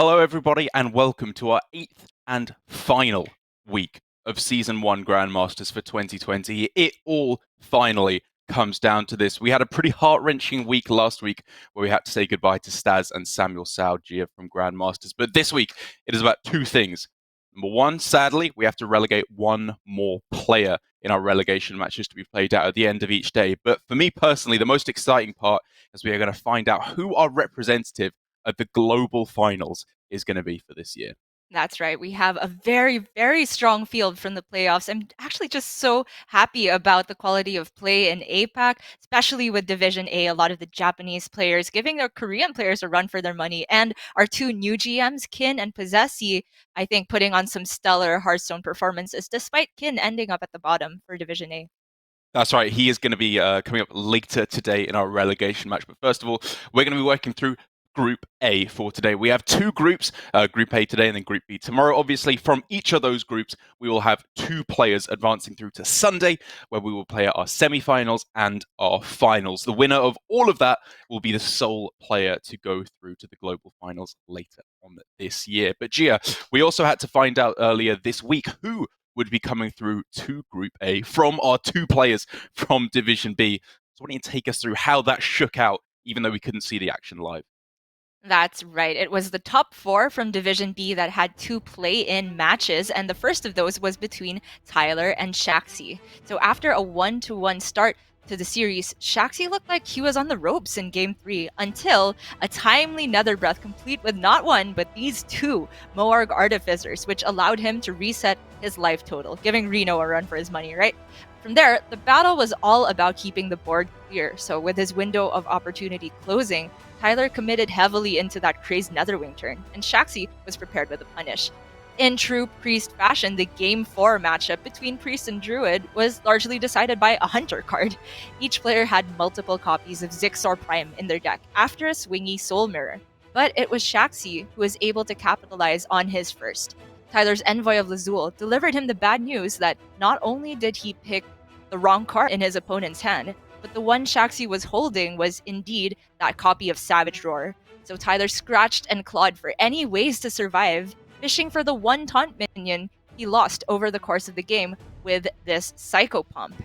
Hello, everybody, and welcome to our 8th and final week of Season 1 Grandmasters for 2020. It all finally comes down to this. We had a pretty heart-wrenching week last week where we had to say goodbye to Staz and Samuel Sao-Gia from Grandmasters. But this week, it is about two things. Number one, sadly, we have to relegate one more player in our relegation matches to be played out at the end of each day. But for me personally, the most exciting part is we are going to find out who our representative at the global finals is going to be for this year. That's right. We have a very, very strong field from the playoffs. I'm actually just so happy about the quality of play in APAC, especially with Division A. A lot of the Japanese players giving their Korean players a run for their money. And our two new GMs, Kin and Possessi, I think putting on some stellar Hearthstone performances, despite Kin ending up at the bottom for Division A. That's right. He is going to be coming up later today in our relegation match. But first of all, we're going to be working through Group A for today. We have two groups, Group A today and then Group B tomorrow. Obviously, from each of those groups, we will have two players advancing through to Sunday, where we will play our semi-finals and our finals. The winner of all of that will be the sole player to go through to the global finals later on this year. But Gia, we also had to find out earlier this week who would be coming through to Group A from our two players from Division B. So why don't you take us through how that shook out, even though we couldn't see the action live? That's right. It was the top four from Division B that had two play-in matches, and the first of those was between Tyler and Shaxi. So after a 1-1 start to the series, Shaxi looked like he was on the ropes in Game 3 until a timely Nether Breath complete with not one, but these two Moarg Artificers, which allowed him to reset his life total, giving Reno a run for his money, right? From there, the battle was all about keeping the board clear, so with his window of opportunity closing, Tyler committed heavily into that crazed Netherwing turn, and Shaxi was prepared with a punish. In true Priest fashion, the Game 4 matchup between Priest and Druid was largely decided by a Hunter card. Each player had multiple copies of Zixor Prime in their deck after a swingy Soul Mirror, but it was Shaxi who was able to capitalize on his first. Tyler's Envoy of Lazul delivered him the bad news that not only did he pick the wrong card in his opponent's hand, but the one Shaxi was holding was indeed that copy of Savage Roar. So Tyler scratched and clawed for any ways to survive, fishing for the one taunt minion he lost over the course of the game with this Psycho Pump.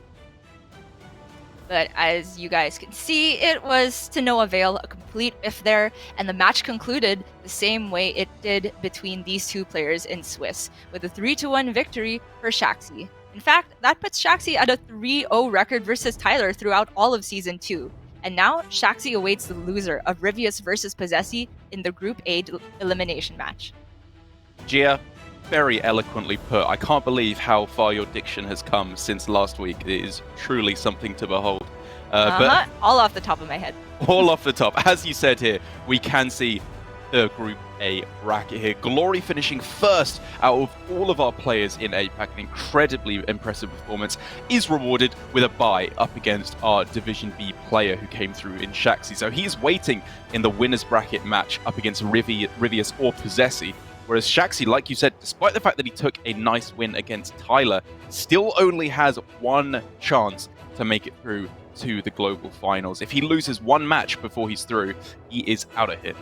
But as you guys can see, it was to no avail, a complete whiff there, and the match concluded the same way it did between these two players in Swiss, with a 3-1 victory for Shaxi. In fact, that puts Shaxi at a 3-0 record versus Tyler throughout all of Season 2. And now, Shaxi awaits the loser of Rivius versus Possessi in the Group A elimination match. Gia, very eloquently put. I can't believe how far your diction has come since last week. It is truly something to behold. But all off the top of my head. All off the top. As you said here, we can see the Group A bracket here. Glory finishing first out of all of our players in APAC. An incredibly impressive performance is rewarded with a bye up against our Division B player who came through in Shaxi. So he's waiting in the winner's bracket match up against Rivius or Possessi. Whereas Shaxi, like you said, despite the fact that he took a nice win against Tyler, still only has one chance to make it through to the global finals. If he loses one match before he's through, he is out of here.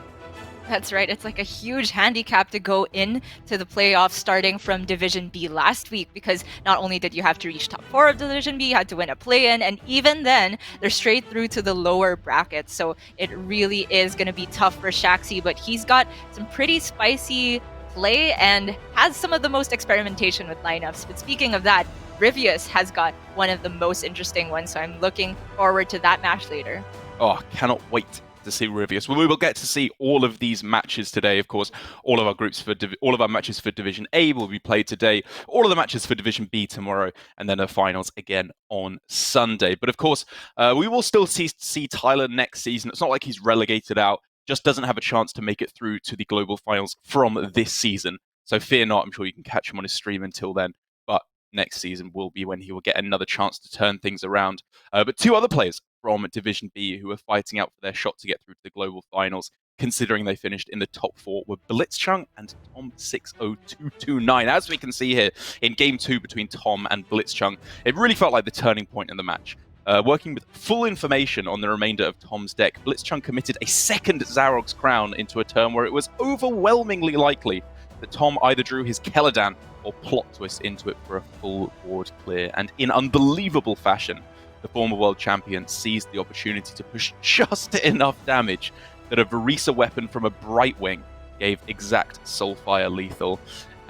That's right. It's like a huge handicap to go in to the playoffs starting from Division B last week, because not only did you have to reach top 4 of Division B, you had to win a play-in, and even then, they're straight through to the lower brackets. So it really is going to be tough for Shaxi, but he's got some pretty spicy play and has some of the most experimentation with lineups. But speaking of that, Rivius has got one of the most interesting ones, so I'm looking forward to that match later. Oh, cannot wait to see Rivius. Well, we will get to see all of these matches today. Of course, all of our matches for Division A will be played today. All of the matches for Division B tomorrow, and then the finals again on Sunday. But of course, we will still see Tyler next season. It's not like he's relegated out. Just doesn't have a chance to make it through to the global finals from this season. So fear not. I'm sure you can catch him on his stream until then. But next season will be when he will get another chance to turn things around. But two other players from Division B who are fighting out for their shot to get through to the global finals, considering they finished in the top 4, were Blitzchung and Tom60229. As we can see here in Game 2 between Tom and Blitzchung, it really felt like the turning point in the match. Working with full information on the remainder of Tom's deck, Blitzchung committed a second Zarog's Crown into a turn where it was overwhelmingly likely that Tom either drew his Keladan or plot twist into it for a full board clear. And in unbelievable fashion, the former world champion seized the opportunity to push just enough damage that a Varisa weapon from a Brightwing gave exact Soulfire lethal.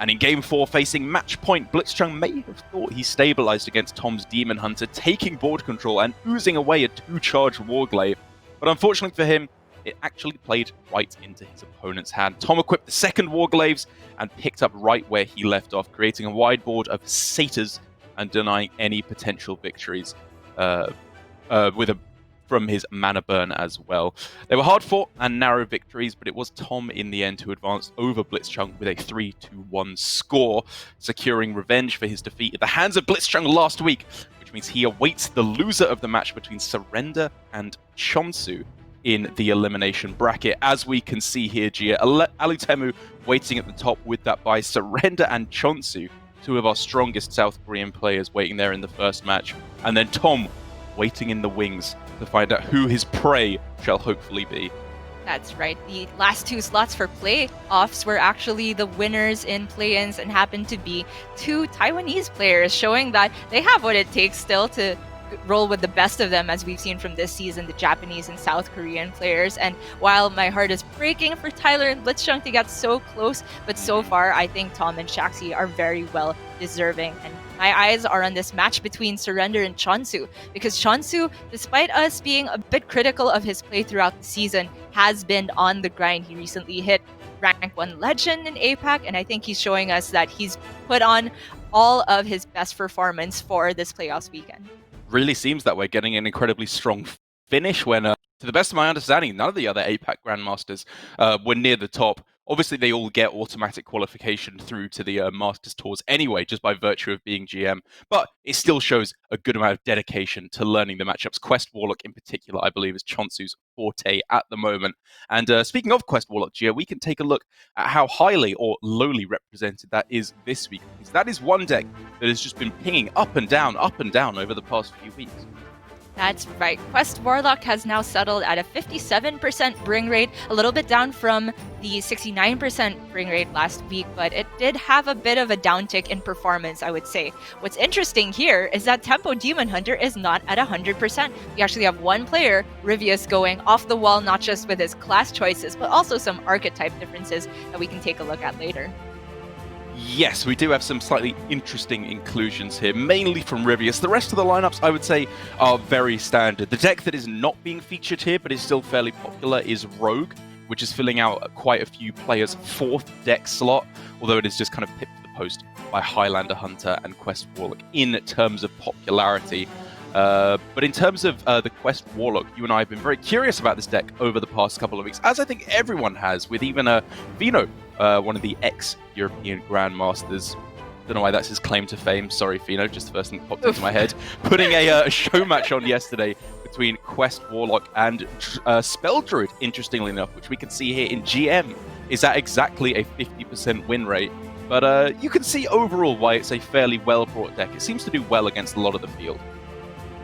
And in Game 4, facing match point, Blitzchung may have thought he stabilized against Tom's Demon Hunter, taking board control and oozing away a 2-charge Warglaive. But unfortunately for him, it actually played right into his opponent's hand. Tom equipped the second Warglaives and picked up right where he left off, creating a wide board of satyrs and denying any potential victories from his mana burn as well. They were hard fought and narrow victories, but it was Tom in the end who advanced over Blitzchung with a 3-1 score, securing revenge for his defeat at the hands of Blitzchung last week, which means he awaits the loser of the match between Surrender and Chonsu in the elimination bracket. As we can see here, Gia, Alutemu waiting at the top with that by Surrender and Chonsu, two of our strongest South Korean players waiting there in the first match, and then Tom waiting in the wings to find out who his prey shall hopefully be. That's right. The last 2 slots for playoffs were actually the winners in play-ins and happened to be 2 Taiwanese players, showing that they have what it takes still to roll with the best of them, as we've seen from this season, the Japanese and South Korean players. And while my heart is breaking for Tyler and Blitzchung to get so close, but so far I think Tom and Shaxi are very well deserving. And my eyes are on this match between Surrender and Chonsu, because Chonsu, despite us being a bit critical of his play throughout the season, has been on the grind. He recently hit rank 1 legend in APAC, and I think he's showing us that he's put on all of his best performance for this playoffs weekend. Really seems that we're getting an incredibly strong finish when, to the best of my understanding, none of the other APAC Grandmasters were near the top. Obviously, they all get automatic qualification through to the Masters Tours anyway, just by virtue of being GM. But it still shows a good amount of dedication to learning the matchups. Quest Warlock in particular, I believe, is Chonsu's forte at the moment. And speaking of Quest Warlock, Gia, we can take a look at how highly or lowly represented that is this week. Because that is one deck that has just been pinging up and down over the past few weeks. That's right. Quest Warlock has now settled at a 57% bring rate, a little bit down from the 69% bring rate last week, but it did have a bit of a downtick in performance, I would say. What's interesting here is that Tempo Demon Hunter is not at 100%. We actually have one player, Rivius, going off the wall, not just with his class choices, but also some archetype differences that we can take a look at later. Yes, we do have some slightly interesting inclusions here, mainly from Rivius. The rest of the lineups, I would say, are very standard. The deck that is not being featured here, but is still fairly popular, is Rogue, which is filling out quite a few players' 4th deck slot, although it is just kind of pipped to the post by Highlander Hunter and Quest Warlock in terms of popularity. But in terms of the Quest Warlock, you and I have been very curious about this deck over the past couple of weeks, as I think everyone has, with even Vino, one of the ex-European Grandmasters. Don't know why that's his claim to fame. Sorry, Fino, just the first thing that popped into my head. Putting a show match on yesterday between Quest Warlock and Spell Druid, interestingly enough, which we can see here in GM, is at exactly a 50% win rate. But you can see overall why it's a fairly well-brought deck. It seems to do well against a lot of the field.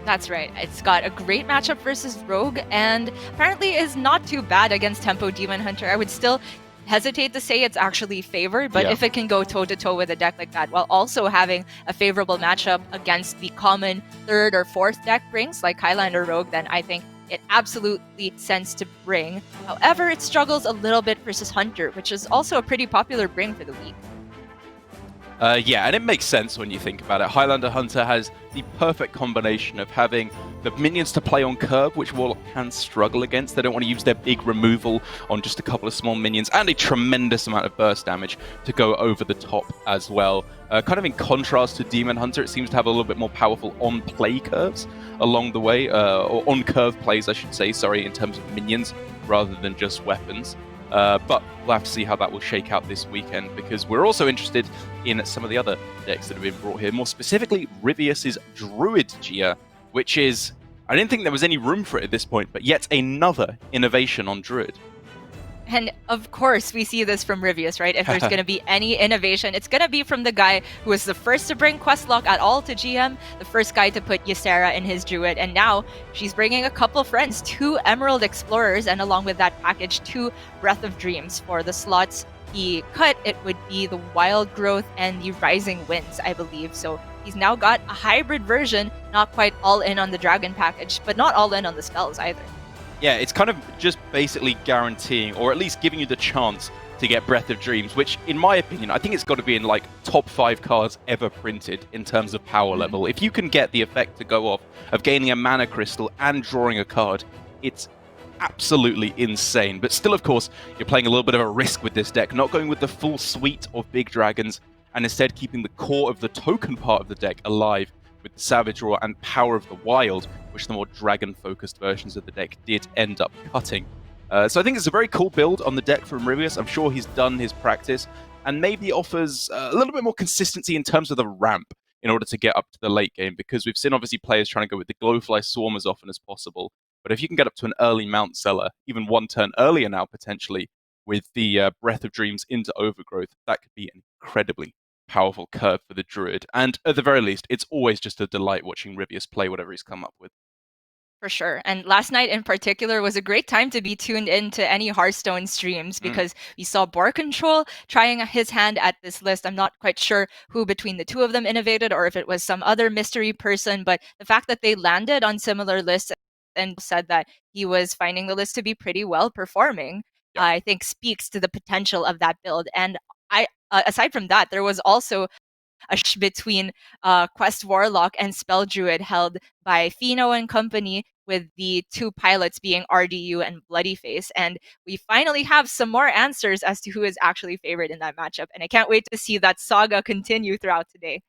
That's right. It's got a great matchup versus Rogue, and apparently is not too bad against Tempo Demon Hunter. I would still hesitate to say it's actually favored, but if it can go toe-to-toe with a deck like that, while also having a favorable matchup against the common 3rd or 4th deck brings, like Highlander Rogue, then I think it absolutely sense to bring. However, it struggles a little bit versus Hunter, which is also a pretty popular bring for the week. Yeah, and it makes sense when you think about it. Highlander Hunter has the perfect combination of having the minions to play on curve, which Warlock can struggle against. They don't want to use their big removal on just a couple of small minions, and a tremendous amount of burst damage to go over the top as well. Kind of in contrast to Demon Hunter, it seems to have a little bit more powerful on-play curves along the way, or on-curve plays, I should say, sorry, in terms of minions, rather than just weapons. But we'll have to see how that will shake out this weekend, because we're also interested in some of the other decks that have been brought here, more specifically Rivius's Druid Gia, which is, I didn't think there was any room for it at this point, but yet another innovation on Druid. And of course, we see this from Rivius, right? If there's going to be any innovation, it's going to be from the guy who was the first to bring Questlock at all to GM, the first guy to put Ysera in his Druid, and now she's bringing a couple friends, 2 Emerald Explorers, and along with that package, 2 Breath of Dreams. For the slots he cut, it would be the Wild Growth and the Rising Winds, I believe. So he's now got a hybrid version, not quite all in on the Dragon package, but not all in on the spells either. Yeah, it's kind of just basically guaranteeing, or at least giving you the chance to get Breath of Dreams, which, in my opinion, I think it's got to be in like top 5 cards ever printed in terms of power level. If you can get the effect to go off of gaining a mana crystal and drawing a card, it's absolutely insane. But still, of course, you're playing a little bit of a risk with this deck, not going with the full suite of big dragons, and instead keeping the core of the token part of the deck alive with the Savage Roar and Power of the Wild, which the more dragon-focused versions of the deck did end up cutting. So I think it's a very cool build on the deck from Rivius. I'm sure he's done his practice and maybe offers a little bit more consistency in terms of the ramp in order to get up to the late game, because we've seen obviously players trying to go with the Glowfly Swarm as often as possible. But if you can get up to an early Mount Seller, even 1 turn earlier now potentially, with the Breath of Dreams into Overgrowth, that could be incredibly powerful curve for the Druid. And at the very least, it's always just a delight watching Rivius play whatever he's come up with. For sure. And last night in particular was a great time to be tuned into any Hearthstone streams because we saw Boar Control trying his hand at this list. I'm not quite sure who between the two of them innovated or if it was some other mystery person, but the fact that they landed on similar lists and said that he was finding the list to be pretty well performing, I think speaks to the potential of that build. And aside from that, there was also between Quest Warlock and Spell Druid held by Fino and company, with the 2 pilots being RDU and Bloody Face. And we finally have some more answers as to who is actually favored in that matchup. And I can't wait to see that saga continue throughout today.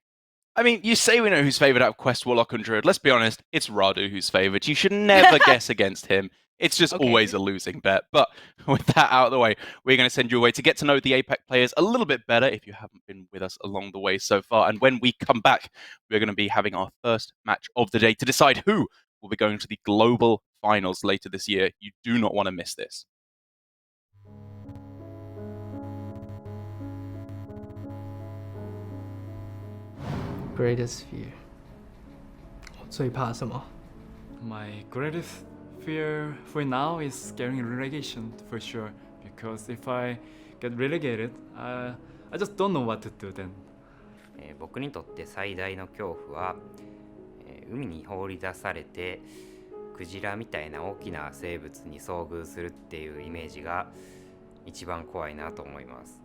I mean, you say we know who's favored out of Quest Warlock and Druid. Let's be honest, it's Radu who's favored. You should never guess against him. It's just always a losing bet. But with that out of the way, we're going to send you away to get to know the APAC players a little bit better if you haven't been with us along the way so far. And when we come back, we're going to be having our first match of the day to decide who will be going to the global finals later this year. You do not want to miss this. Greatest fear. 最怕什么? My greatest fear for now is getting relegation for sure, because if I get relegated, I just don't know what to do then. 僕にとって最大の恐怖は、海に放り出されてクジラみたいな大きな生物に遭遇するっていうイメージが一番怖いなと思います。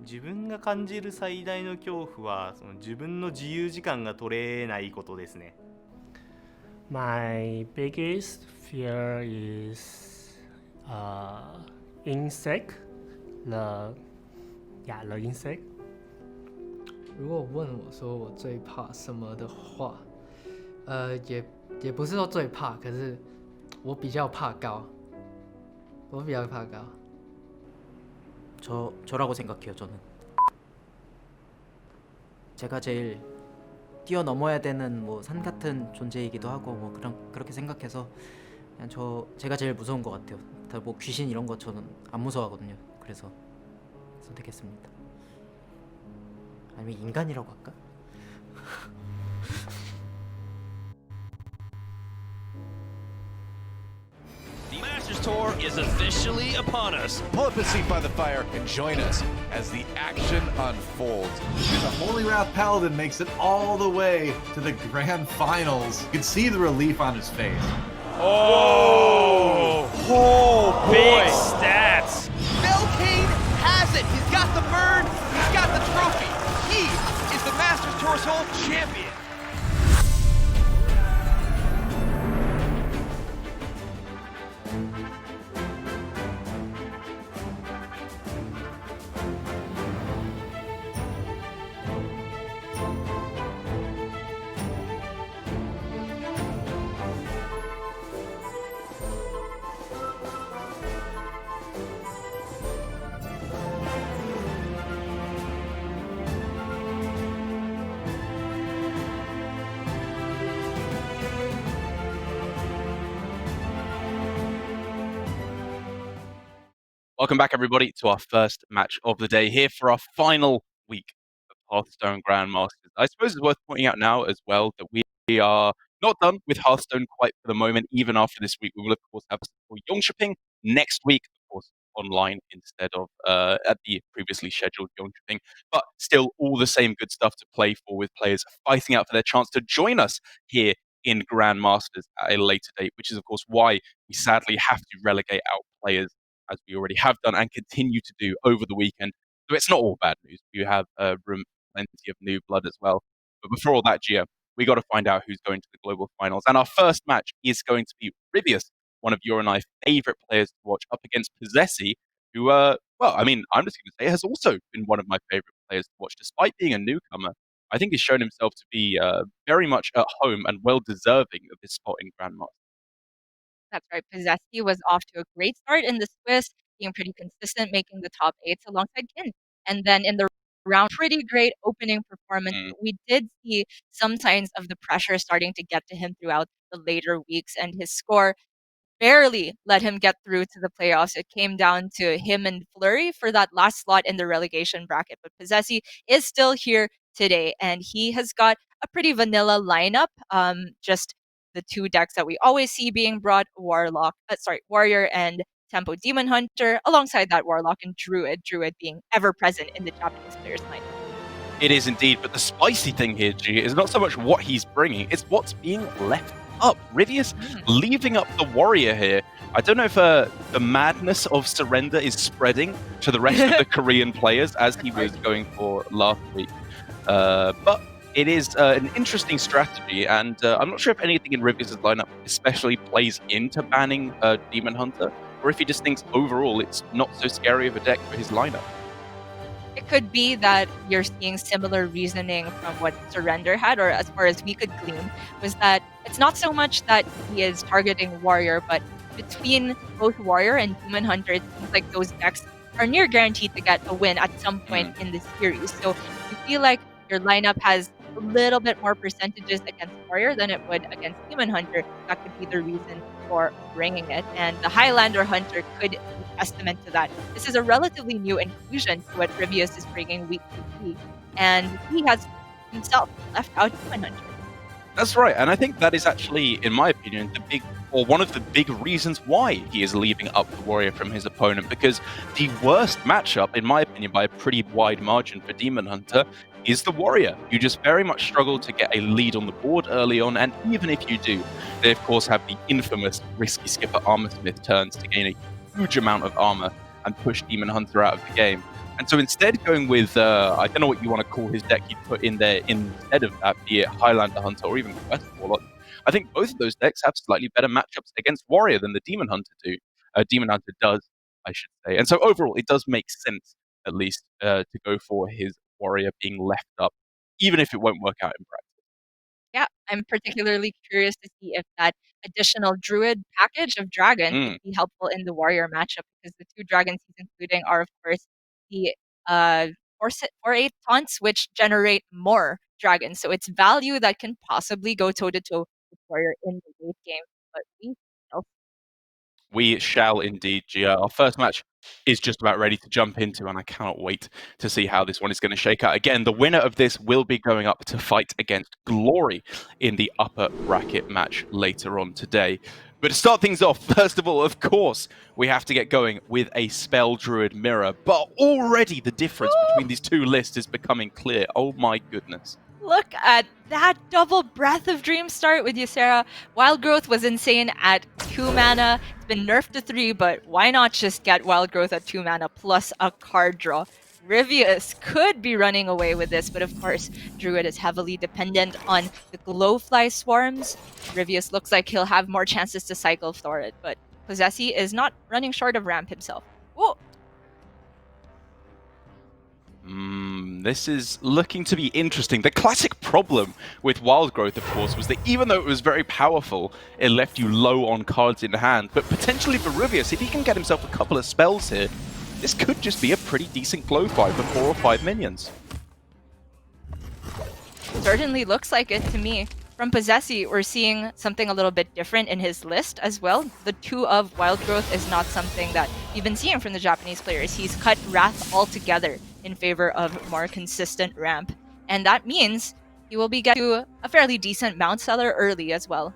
自分が感じる最大の恐怖はその自分の自由時間が取れないことですね。My biggest fear is insect. The insect. 如果问我说我最怕什么的话，也不是说最怕，可是我比较怕高。我比较怕高。 저라고 생각해요. 저는 제가 제일 뛰어넘어야 되는 뭐 산 같은 존재이기도 하고 뭐 그렇게 생각해서 그냥 제가 제일 무서운 것 같아요. 다 뭐 귀신 이런 거 저는 안 무서워하거든요. 그래서 선택했습니다. 아니면 인간이라고 할까? The Masters Tour is officially upon us. Pull up a seat by the fire and join us as the action unfolds. The Holy Wrath Paladin makes it all the way to the grand finals. You can see the relief on his face. Oh, big stats. Belcane has it. He's got the bird. He's got the trophy. He is the Masters Tour sole champion. Welcome back, everybody, to our first match of the day here for our final week of Hearthstone Grandmasters. I suppose it's worth pointing out now as well that we are not done with Hearthstone quite for the moment. Even after this week, we will, of course, have Yongshipping next week, of course, online instead of at the previously scheduled Yongshipping. But still, all the same good stuff to play for with players fighting out for their chance to join us here in Grandmasters at a later date, which is, of course, why we sadly have to relegate our players as we already have done and continue to do over the weekend. So it's not all bad news. We have room for plenty of new blood as well. But before all that, Gia, we got to find out who's going to the global finals. And our first match is going to be Rivius, one of your and I favorite players to watch, up against Possessi, who, well, I mean, I'm just going to say has also been one of my favorite players to watch, despite being a newcomer. I think he's shown himself to be very much at home and well deserving of his spot in Grandmaster. That's right. Possessi was off to a great start in the Swiss, being pretty consistent, making the top 8s alongside Kin. And then in the round, pretty great opening performance. But we did see some signs of the pressure starting to get to him throughout the later weeks, and his score barely let him get through to the playoffs. It came down to him and Flurry for that last slot in the relegation bracket. But Possessi is still here today, and he has got a pretty vanilla lineup. Just the two decks that we always see being brought: Warrior and Tempo Demon Hunter, alongside that Warlock and Druid. Druid being ever present in the Japanese players' lineup. It is indeed, but the spicy thing here, G, is not so much what he's bringing, it's what's being left up. Rivius leaving up the Warrior here. I don't know if the madness of Surrender is spreading to the rest of the Korean players as he was going for last week. But it is an interesting strategy, and I'm not sure if anything in Rivius' lineup especially plays into banning Demon Hunter, or if he just thinks overall it's not so scary of a deck for his lineup. It could be that you're seeing similar reasoning from what Surrender had, or as far as we could glean, was that it's not so much that he is targeting Warrior, but between both Warrior and Demon Hunter, it seems like those decks are near guaranteed to get a win at some point in the series. So you feel like your lineup has a little bit more percentages against Warrior than it would against Demon Hunter. That could be the reason for bringing it. And the Highlander Hunter could be testament to that. This is a relatively new inclusion to what Rivius is bringing week to week. And he has himself left out Demon Hunter. That's right, and I think that is actually, in my opinion, one of the big reasons why he is leaving up the Warrior from his opponent, because the worst matchup, in my opinion, by a pretty wide margin for Demon Hunter, is the Warrior. You just very much struggle to get a lead on the board early on, and even if you do, they of course have the infamous Risky Skipper Armorsmith turns to gain a huge amount of armor and push Demon Hunter out of the game. And so instead going with, I don't know what you want to call his deck you'd put in there instead of that, be it Highlander Hunter or even Quest Warlock, I think both of those decks have slightly better matchups against Warrior than the Demon Hunter do. Demon Hunter does, I should say. And so overall, it does make sense, at least, to go for his Warrior being left up, even if it won't work out in practice. Yeah, I'm particularly curious to see if that additional Druid package of Dragon could be helpful in the Warrior matchup, because the two dragons he's including are, of course, the 4/8 taunts, which generate more dragons. So it's value that can possibly go toe-to-toe with Warrior in the late game. But we shall indeed, Gia. Our first match is just about ready to jump into, and I cannot wait to see how this one is going to shake out. Again, the winner of this will be going up to fight against Glory in the upper bracket match later on today. But to start things off, first of all, of course, we have to get going with a Spell Druid Mirror. But already the difference between these two lists is becoming clear. Oh my goodness. Look at that double Breath of Dream start with Ysera. Wild Growth was insane at 2 mana. It's been nerfed to 3, but why not just get Wild Growth at 2 mana plus a card draw? Rivius could be running away with this, but of course, Druid is heavily dependent on the Glowfly Swarms. Rivius looks like he'll have more chances to cycle for it, but Possessi is not running short of ramp himself. Whoa! This is looking to be interesting. The classic problem with Wild Growth, of course, was that even though it was very powerful, it left you low on cards in hand. But potentially for Rivius, if he can get himself a couple of spells here, this could just be a pretty decent glow fight for 4 or 5 minions. Certainly looks like it to me. from Possessi, we're seeing something a little bit different in his list as well. The 2 of Wild Growth is not something that you've been seeing from the Japanese players. He's cut Wrath altogether in favor of more consistent ramp. And that means he will be getting to a fairly decent Mount Seller early as well.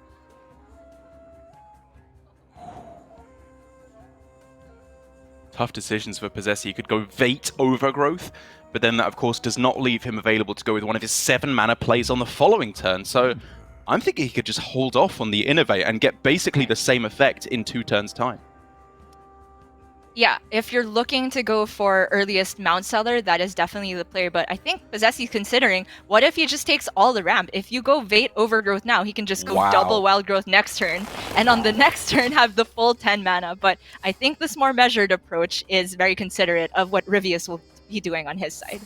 Tough decisions for Possessi. He could go Vate Overgrowth, but then that, of course, does not leave him available to go with one of his 7 mana plays on the following turn. So I'm thinking he could just hold off on the Innovate and get basically the same effect in 2 turns' time. Yeah, if you're looking to go for earliest Mount Seller, that is definitely the player. But I think Possessi's considering, what if he just takes all the ramp? If you go Vate Overgrowth now, he can just go double Wild Growth next turn, and on the next turn have the full 10 mana. But I think this more measured approach is very considerate of what Rivius will be doing on his side.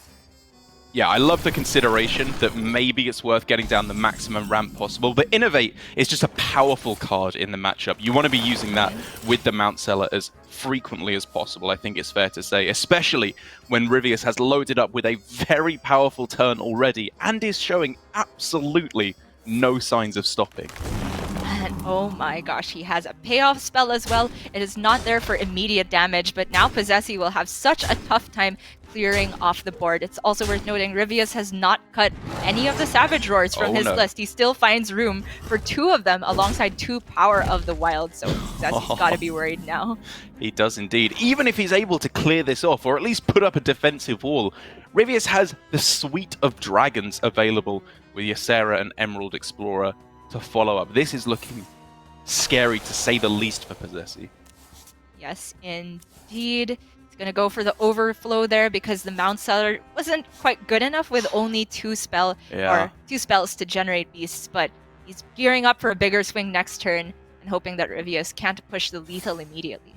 Yeah, I love the consideration that maybe it's worth getting down the maximum ramp possible, but Innovate is just a powerful card in the matchup. You want to be using that with the Mount Seller as frequently as possible, I think it's fair to say, especially when Rivius has loaded up with a very powerful turn already and is showing absolutely no signs of stopping. And oh my gosh, he has a payoff spell as well. It is not there for immediate damage, but now Possessi will have such a tough time clearing off the board. It's also worth noting Rivius has not cut any of the Savage Roars from his list. He still finds room for 2 of them alongside 2 Power of the Wild, so Possessi's got to be worried now. He does indeed. Even if he's able to clear this off, or at least put up a defensive wall, Rivius has the suite of dragons available with Ysera and Emerald Explorer to follow up. This is looking scary to say the least for Possessi. Yes, indeed. He's going to go for the overflow there because the Mount Seller wasn't quite good enough with only 2 spells to generate beasts, but he's gearing up for a bigger swing next turn and hoping that Rivius can't push the lethal immediately.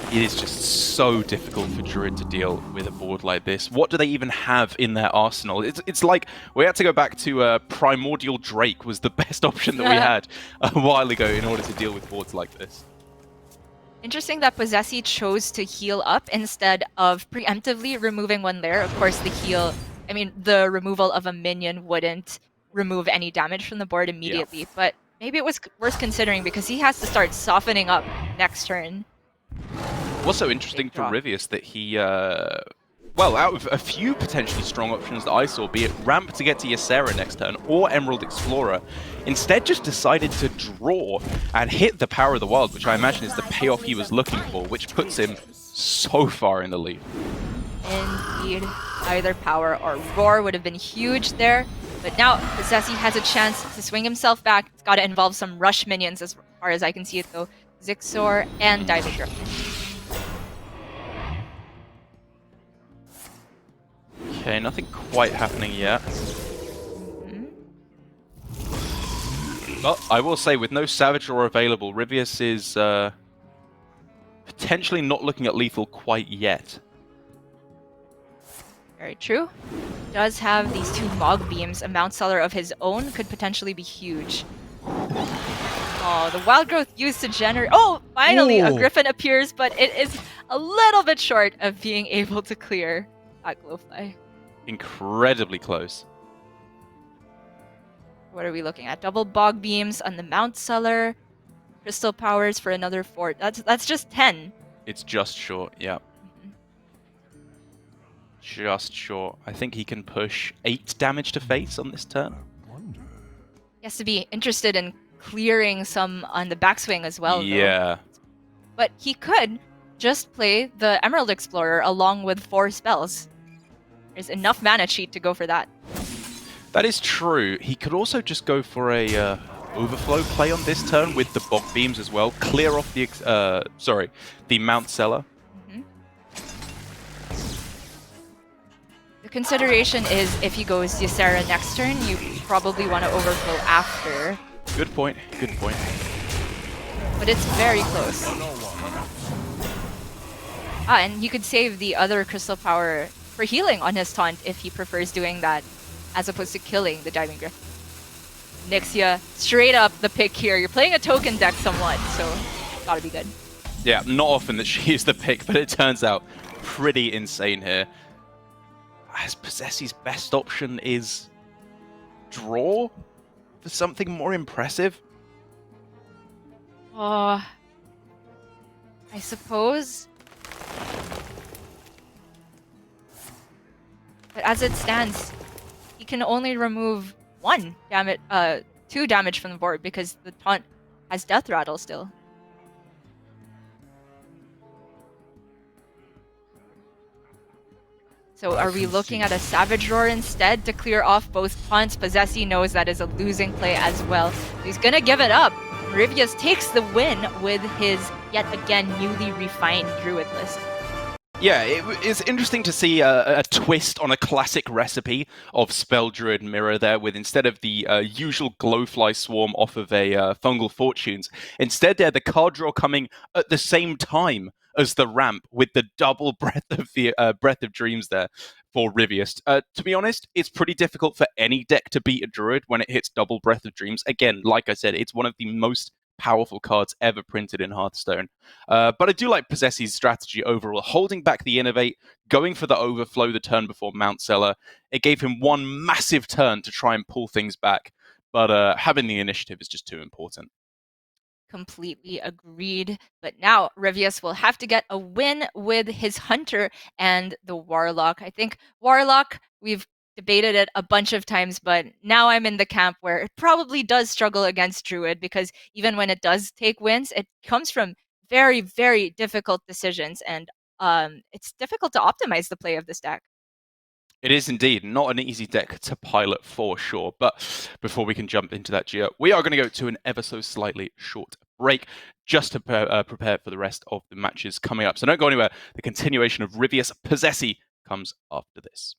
It is just so difficult for Druid to deal with a board like this. What do they even have in their arsenal? It's like we had to go back to Primordial Drake was the best option that we had a while ago in order to deal with boards like this. Interesting that Possessi chose to heal up instead of preemptively removing one layer. Of course, the removal of a minion wouldn't remove any damage from the board immediately, but maybe it was worth considering because he has to start softening up next turn. Also interesting for Rivius that he, well, out of a few potentially strong options that I saw, be it ramp to get to Ysera next turn or Emerald Explorer, instead just decided to draw and hit the Power of the Wild, which I imagine is the payoff he was looking for, which puts him so far in the lead. Indeed, either Power or Roar would have been huge there, but now Possessi has a chance to swing himself back. It's got to involve some rush minions as far as I can see it though. Zixor and Diving Griffin. Okay, nothing quite happening yet. But I will say, with no Savage Roar available, Rivius is potentially not looking at lethal quite yet. Very true. Does have these 2 Mog Beams. A Mount Seller of his own could potentially be huge. Oh, the Wild Growth used to generate... Oh, finally a Griffin appears, but it is a little bit short of being able to clear that Glowfly. Incredibly close. What are we looking at? Double Bog Beams on the Mount Seller. Crystal Powers for another 4. That's just 10. It's just short, yeah. Just short. I think he can push 8 damage to face on this turn. He has to be interested in clearing some on the backswing as well. Yeah. Though. But he could just play the Emerald Explorer along with 4 spells. There's enough mana cheat to go for that. That is true. He could also just go for a overflow play on this turn with the Bog Beams as well. Clear off the the Mount Seller. The consideration is if he goes Ysera next turn, you probably want to overflow after. Good point. Good point. But it's very close. And you could save the other Crystal Power for healing on his taunt if he prefers doing that, as opposed to killing the Diving Griffin. Nixia, straight up the pick here. You're playing a token deck somewhat, so gotta be good. Yeah, not often that she is the pick, but it turns out pretty insane here. As Possessi's best option is draw, for something more impressive? I suppose. But as it stands, he can only remove 2 damage from the board because the taunt has Death Rattle still. So are we looking at a Savage Roar instead to clear off both taunts? Possessy knows that is a losing play as well. He's gonna give it up. Rivius takes the win with his, yet again, newly refined Druid list. Yeah, it's interesting to see a twist on a classic recipe of Spell Druid Mirror there, with instead of the usual Glowfly Swarm off of a Fungal Fortunes, instead they're the card draw coming at the same time as the ramp with the double Breath of Dreams there for Rivius. To be honest, it's pretty difficult for any deck to beat a Druid when it hits double Breath of Dreams. Again, like I said, it's one of the most powerful cards ever printed in Hearthstone. But I do like Possessy's strategy overall, holding back the Innovate, going for the Overflow the turn before Mount Seller. It gave him one massive turn to try and pull things back, but having the initiative is just too important. Completely agreed. But now Rivius will have to get a win with his Hunter and the Warlock. I think Warlock, we've debated it a bunch of times, but now I'm in the camp where it probably does struggle against Druid, because even when it does take wins, it comes from very, very difficult decisions, and it's difficult to optimize the play of this deck. It is indeed not an easy deck to pilot for sure. But before we can jump into that, Gio, we are going to go to an ever so slightly short break just to prepare for the rest of the matches coming up. So don't go anywhere. The continuation of Rivius Possessy comes after this.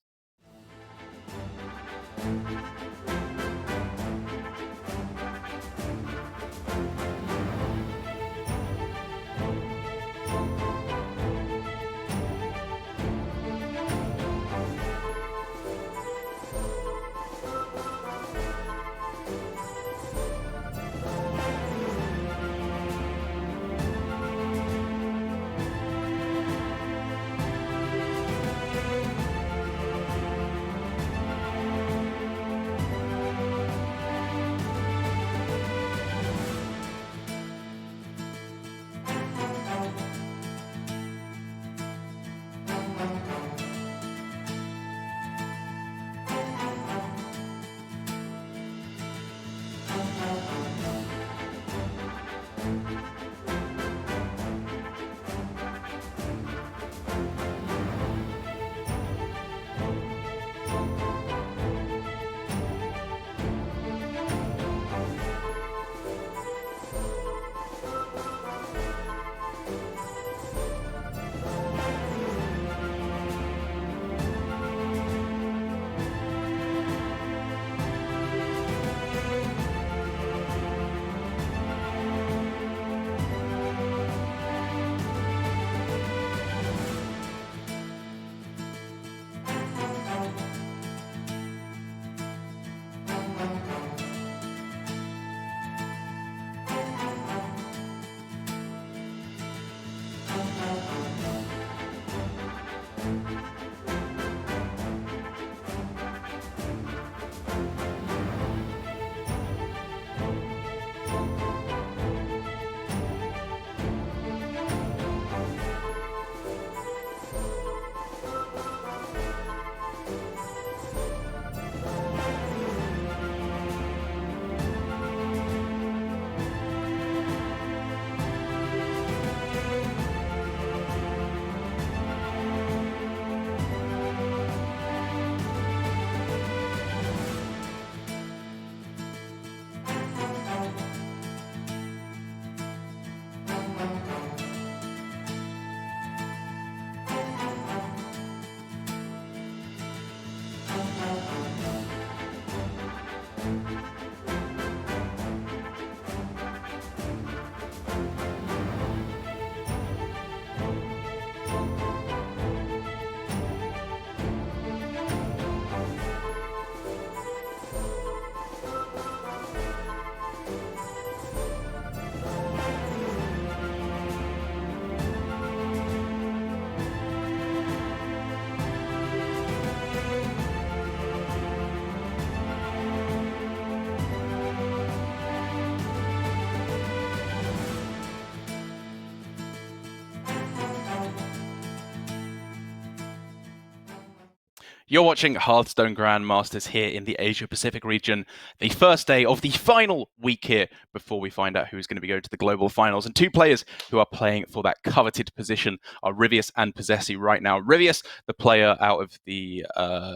You're watching Hearthstone Grandmasters here in the Asia Pacific region, the first day of the final week here before we find out who's going to be going to the global finals. And two players who are playing for that coveted position are Rivius and Possessi right now. Rivius, the player out of the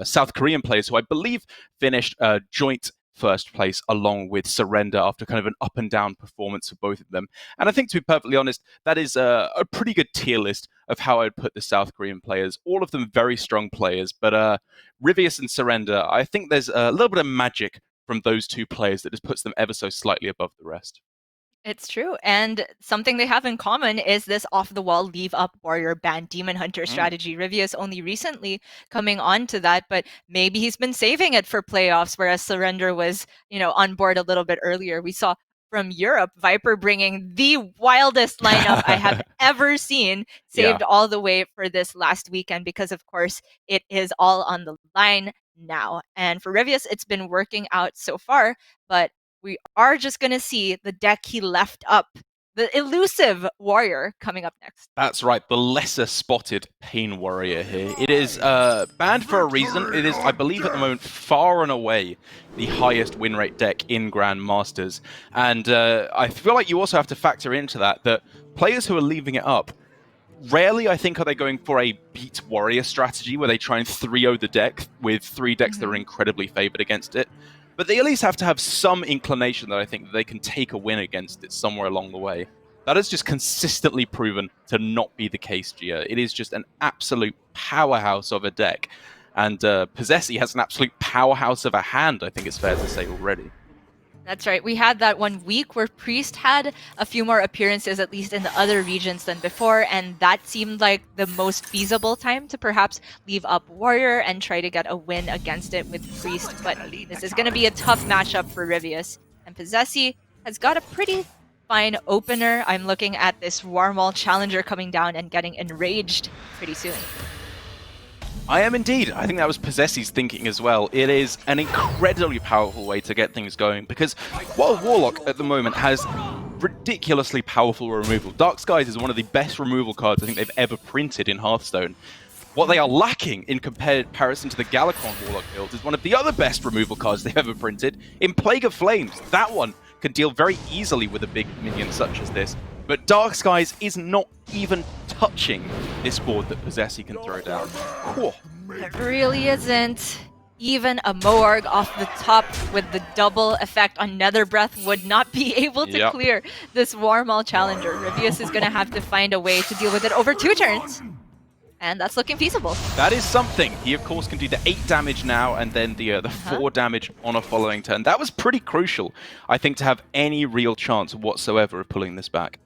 South Korean players, who I believe finished joint first place along with Surrender after kind of an up and down performance for both of them. And I think, to be perfectly honest, that is a pretty good tier list of how I'd put the South Korean players. All of them very strong players, but Rivius and Surrender, I think there's a little bit of magic from those two players that just puts them ever so slightly above the rest. It's true. And something they have in common is this off-the-wall leave-up warrior ban demon hunter strategy. Rivius only recently coming on to that, but maybe he's been saving it for playoffs, whereas Surrender was, on board a little bit earlier. We saw from Europe, Viper bringing the wildest lineup I have ever seen, saved all the way for this last weekend because, of course, it is all on the line now. And for Rivius, it's been working out so far, but we are just going to see the deck he left up, the elusive warrior, coming up next. That's right, the lesser spotted Pain Warrior here. It is banned for a reason. It is, I believe, at the moment, far and away the highest win rate deck in Grandmasters. And I feel like you also have to factor into that players who are leaving it up, rarely, I think, are they going for a beat warrior strategy where they try and 3-0 the deck with 3 decks that are incredibly favored against it. But they at least have to have some inclination that I think that they can take a win against it somewhere along the way. That has just consistently proven to not be the case, Gia. It is just an absolute powerhouse of a deck. And Possessi has an absolute powerhouse of a hand, I think it's fair to say already. That's right. We had that 1 week where Priest had a few more appearances, at least in the other regions than before, and that seemed like the most feasible time to perhaps leave up Warrior and try to get a win against it with Priest. But this is going to be a tough matchup for Rivius. And Possessi has got a pretty fine opener. I'm looking at this Warmaul Challenger coming down and getting enraged pretty soon. I am indeed. I think that was Possessi's thinking as well. It is an incredibly powerful way to get things going because while Warlock at the moment has ridiculously powerful removal, Dark Skies is one of the best removal cards I think they've ever printed in Hearthstone. What they are lacking in comparison to the Galakron Warlock build is one of the other best removal cards they've ever printed in Plague of Flames. That one can deal very easily with a big minion such as this. But Dark Skies is not even touching this board that Possessi can throw down. Whoa. It really isn't. Even a Moarg off the top with the double effect on Nether Breath would not be able to clear this Warmaul Challenger. Rivius is going to have to find a way to deal with it over 2 turns. And that's looking feasible. That is something. He, of course, can do the 8 damage now and then the 4 damage on a following turn. That was pretty crucial, I think, to have any real chance whatsoever of pulling this back.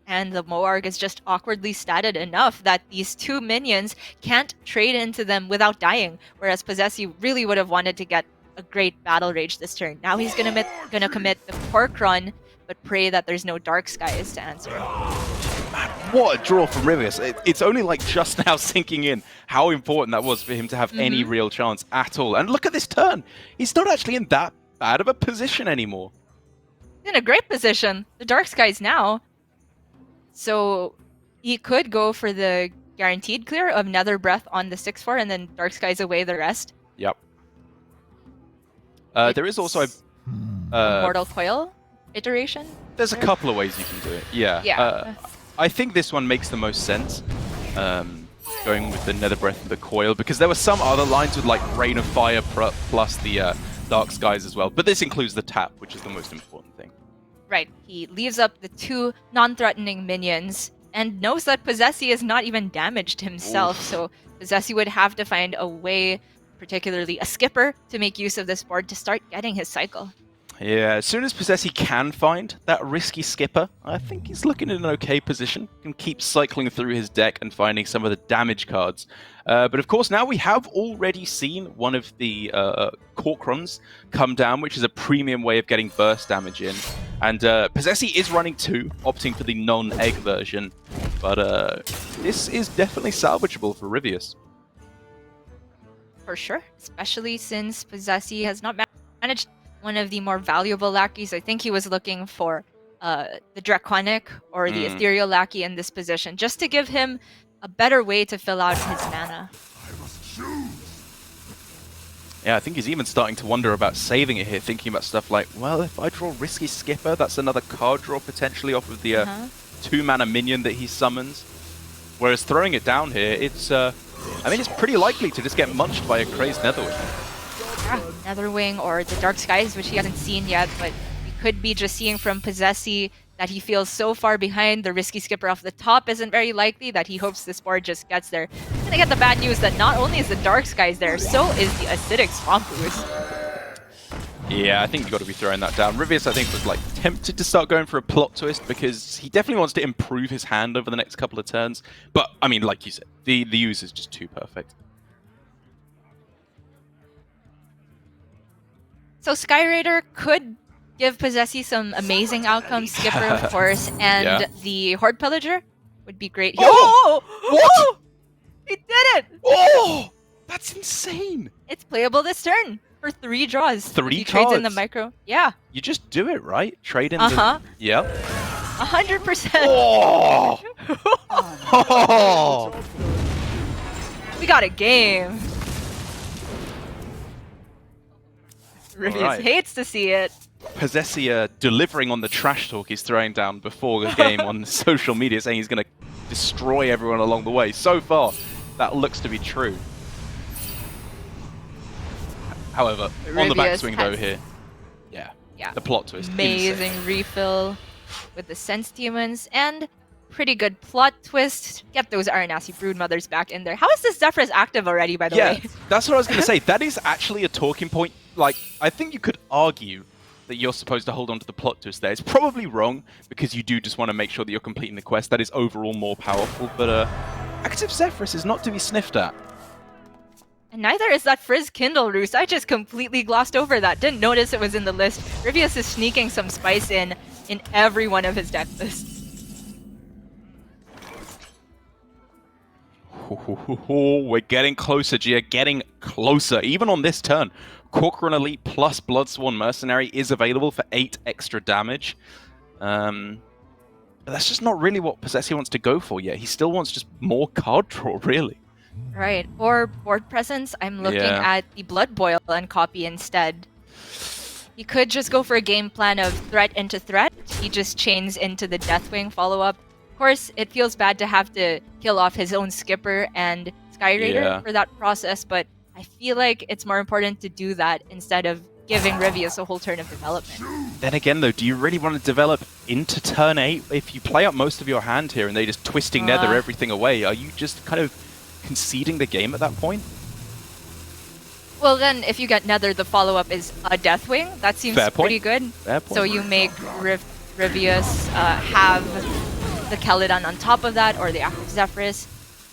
And the Moarg is just awkwardly statted enough that these 2 minions can't trade into them without dying, whereas Possessi really would have wanted to get a great Battle Rage this turn. Now he's gonna commit the Cork Run, but pray that there's no Dark Skies to answer. Man, what a draw from Rivius. It's only like just now sinking in how important that was for him to have any real chance at all. And look at this turn. He's not actually in that bad of a position anymore. In a great position. The Dark Skies now. So he could go for the guaranteed clear of Nether Breath on the 6/4 and then Dark Skies away the rest. Yep. There is also a Mortal Coil iteration. There's a couple of ways you can do it. Yeah. I think this one makes the most sense. Going with the Nether Breath and the Coil, because there were some other lines with like Rain of Fire plus the Dark Skies as well. But this includes the tap, which is the most important thing. Right, he leaves up the 2 non-threatening minions and knows that Possessi is not even damaged himself, so Possessi would have to find a way, particularly a skipper, to make use of this board to start getting his cycle. Yeah, as soon as Possessi can find that risky skipper, I think he's looking in an okay position. He can keep cycling through his deck and finding some of the damage cards. But of course, now we have already seen one of the Cork Runs come down, which is a premium way of getting burst damage in. And Possessi is running 2, opting for the non-egg version. But this is definitely salvageable for Rivius. For sure, especially since Possessi has not managed one of the more valuable lackeys. I think he was looking for the Draconic or the Ethereal lackey in this position, just to give him a better way to fill out his mana. Yeah, I think he's even starting to wonder about saving it here, thinking about stuff like, well, if I draw Risky Skipper, that's another card draw potentially off of the 2-mana minion that he summons. Whereas throwing it down here, it's, I mean, it's pretty likely to just get munched by a Crazed Netherwing. Yeah, Netherwing or the Dark Skies, which he hasn't seen yet, but we could be just seeing from Possessy that he feels so far behind. The Risky Skipper off the top isn't very likely, that he hopes this board just gets there. And I get the bad news that not only is the Dark Skies there, so is the Acidic Swamp Ooze. Yeah, I think you've got to be throwing that down. Rivius, I think, was like tempted to start going for a plot twist because he definitely wants to improve his hand over the next couple of turns. But, I mean, like you said, the use is just too perfect. So Skyraider could give Possessy some amazing outcomes. Skipper, of course, and the Horde Pillager would be great. Oh! What? Oh! He did it! Oh! That's insane! It's playable this turn for 3 draws. 3 he trades in the cards? micro. Yeah. You just do it, right? Trade in Uh-huh. the... Yeah. 100%. Oh! Oh! We got a game. Rivius Alright. hates to see it. Possessy delivering on the trash talk he's throwing down before the game on social media, saying he's going to destroy everyone along the way. So far, that looks to be true. However, on the backswing though here, yeah, the plot twist. Amazing insane. refill with the Sense Demons and pretty good plot twist. Get those Aranasi Broodmothers back in there. How is this Zephyrus active already, by the way? That's what I was going to say. That is actually a talking point. Like, I think you could argue that you're supposed to hold on to the plot twist there. It's probably wrong, because you do just want to make sure that you're completing the quest. That is overall more powerful, but active Zephyrus is not to be sniffed at. And neither is that Frizz Kindle Roost. I just completely glossed over that. Didn't notice it was in the list. Rivius is sneaking some spice in every one of his deck lists. We're getting closer, Gia. Getting closer. Even on this turn, Corcoran Elite plus Bloodsworn Mercenary is available for 8 extra damage. But that's just not really what Possessy wants to go for yet. He still wants just more card draw, really. Right. Or board presence. I'm looking at the Blood Boil and copy instead. He could just go for a game plan of threat into threat. He just chains into the Deathwing follow-up. Of course, it feels bad to have to kill off his own Skipper and Skyraider for that process, but I feel like it's more important to do that instead of giving Rivius a whole turn of development. Then again, though, do you really want to develop into turn 8? If you play up most of your hand here and they just twisting Nether everything away, are you just kind of conceding the game at that point? Well, then, if you get Nether, the follow-up is a Deathwing. That seems pretty good. Fair point. So you make Rivius have the Keladon on top of that, or the active Zephyrus.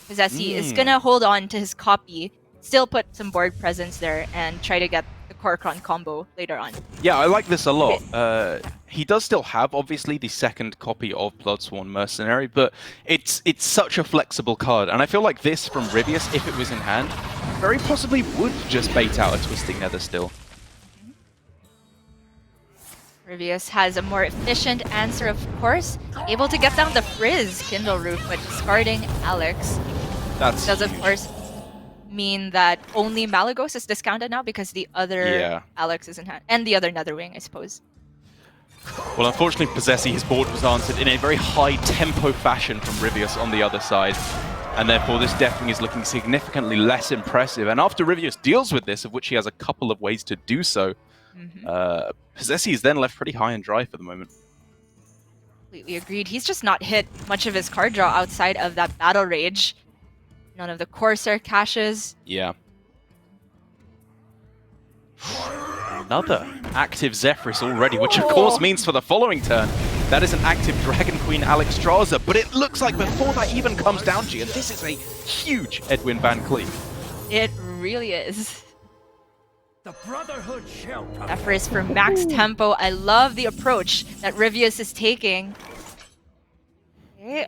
Possessy is going to hold on to his copy, still put some board presence there, and try to get the Corcoran combo later on. Yeah, I like this a lot. He does still have, obviously, the second copy of Bloodsworn Mercenary, but it's such a flexible card. And I feel like this from Rivius, if it was in hand, very possibly would just bait out a Twisting Nether still. Rivius has a more efficient answer, of course, able to get down the Frizz Kindle Roof, but discarding Alex. That's does, of course, mean that only Malagos is discounted now because the other Alex is in hand. And the other Netherwing, I suppose. Well, unfortunately, Possessy, his board was answered in a very high-tempo fashion from Rivius on the other side. And therefore, this Deathwing is looking significantly less impressive. And after Rivius deals with this, of which he has a couple of ways to do so, Possessy is then left pretty high and dry for the moment. Completely agreed. He's just not hit much of his card draw outside of that Battle Rage. None of the Corsair caches. Yeah. Another active Zephyrus already, which of course means for the following turn, that is an active Dragon Queen Alexstrasza. But it looks like before that even comes down, Gia, this is a huge Edwin Van Cleef. It really is. The Brotherhood shall Zephyrus for max tempo. I love the approach that Rivius is taking. Okay.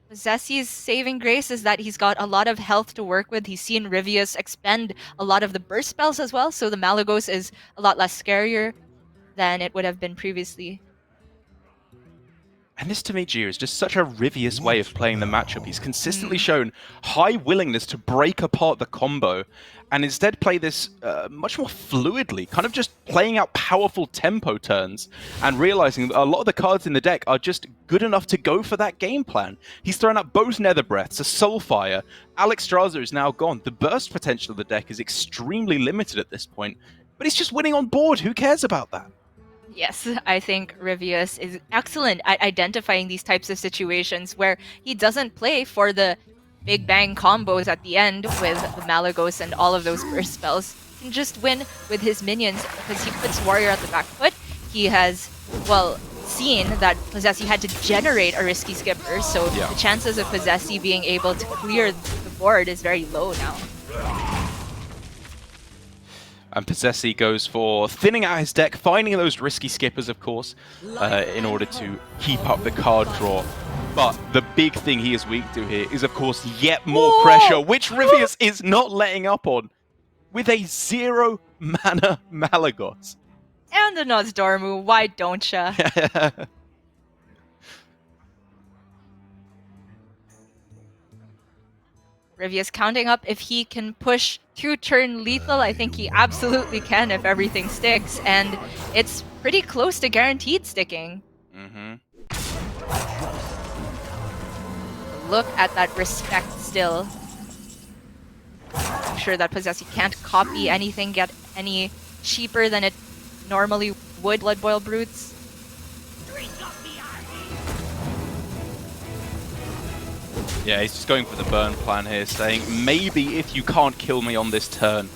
Possessy's saving grace is that he's got a lot of health to work with. He's seen Rivius expend a lot of the burst spells as well, so the Malagos is a lot less scarier than it would have been previously. And this to me, Gio, is just such a Rivius way of playing the matchup. He's consistently shown high willingness to break apart the combo and instead play this much more fluidly, kind of just playing out powerful tempo turns and realizing that a lot of the cards in the deck are just good enough to go for that game plan. He's thrown out both Nether Breaths, a Soulfire. Alexstrasza is now gone. The burst potential of the deck is extremely limited at this point, but he's just winning on board. Who cares about that? Yes, I think Rivius is excellent at identifying these types of situations where he doesn't play for the big bang combos at the end with the Malagos and all of those burst spells. He can just win with his minions because he puts Warrior at the back foot. He has, well, seen that Possessi had to generate a risky skipper, so the chances of Possessi being able to clear the board is very low now. And Possessi goes for thinning out his deck, finding those risky skippers, of course, in order to keep up the card draw. But the big thing he is weak to here is, of course, yet more pressure, which Rivius is not letting up on, with a 0 mana Malagos. And the Nozdormu, why don't ya? Rivius counting up if he can push 2-turn lethal. I think he absolutely can if everything sticks, and it's pretty close to guaranteed sticking. Look at that respect still. I'm sure that Possessi can't copy anything, get any cheaper than it normally would. Blood Boil Brutes. Yeah, he's just going for the burn plan here, saying maybe if you can't kill me on this turn,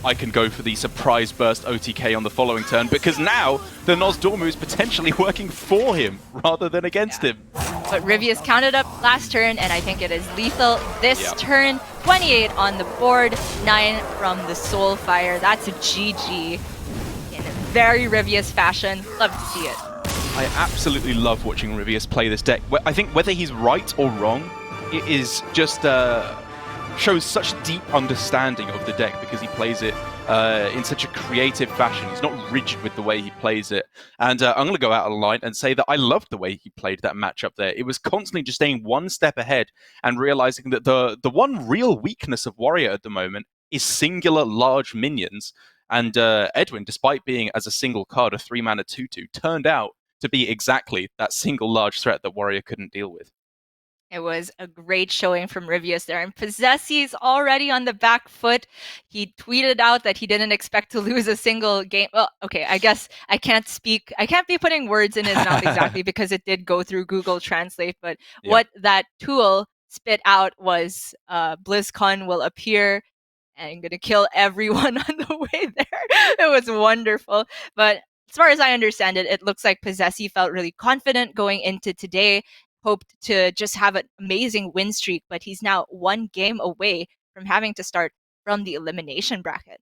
I can go for the surprise burst OTK on the following turn, because now the Nozdormu is potentially working for him rather than against him. But Rivius counted up last turn, and I think it is lethal this turn. 28 on the board, 9 from the Soulfire. That's a GG in a very Rivius fashion. Love to see it. I absolutely love watching Rivius play this deck. I think whether he's right or wrong, it is just shows such deep understanding of the deck because he plays it in such a creative fashion. He's not rigid with the way he plays it. And I'm going to go out of line and say that I loved the way he played that matchup there. It was constantly just staying one step ahead and realizing that the one real weakness of Warrior at the moment is singular large minions. And Edwin, despite being as a single card a 3-mana 2/2, turned out to be exactly that single large threat that Warrior couldn't deal with. It was a great showing from Rivius there, and Possessi's already on the back foot. He tweeted out that he didn't expect to lose a single game. Well, okay, I guess I can't speak. I can't be putting words in his mouth exactly because it did go through Google Translate, but what that tool spit out was BlizzCon will appear and I'm gonna kill everyone on the way there. It was wonderful. But as far as I understand it, it looks like Possessi felt really confident going into today, hoped to just have an amazing win streak, but he's now one game away from having to start from the elimination bracket.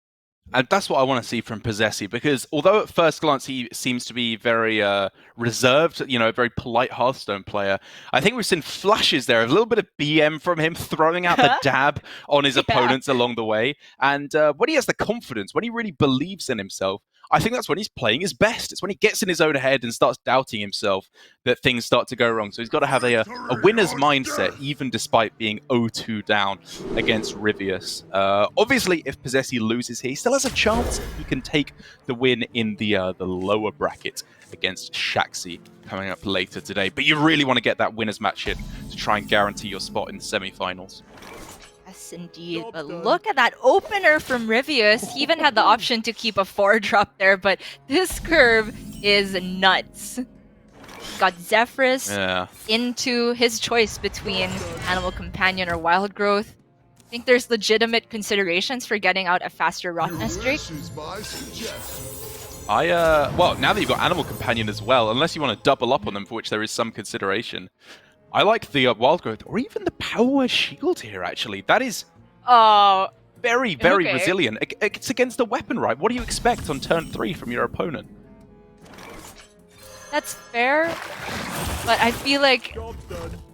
And that's what I want to see from Possessi, because although at first glance he seems to be very reserved, you know, a very polite Hearthstone player, I think we've seen flashes there of a little bit of BM from him, throwing out the dab on his opponents along the way. And when he has the confidence, when he really believes in himself, I think that's when he's playing his best. It's when he gets in his own head and starts doubting himself that things start to go wrong. So he's got to have a winner's mindset, even despite being 0-2 down against Rivius. Obviously, if Possessi loses here, he still has a chance he can take the win in the lower bracket against Shaxi coming up later today. But you really want to get that winner's match in to try and guarantee your spot in the semifinals. Yes, indeed. But look at that opener from Rivius. He even had the option to keep a 4-drop there, but this curve is nuts. Got Zephyrus into his choice between Animal Companion or Wild Growth. I think there's legitimate considerations for getting out a faster Rottnest streak. Well, now that you've got Animal Companion as well, unless you want to double up on them, for which there is some consideration, I like the Wild Growth, or even the Power Shield here, actually. That is very, very resilient. It's against the weapon, right? What do you expect on turn 3 from your opponent? That's fair, but I feel like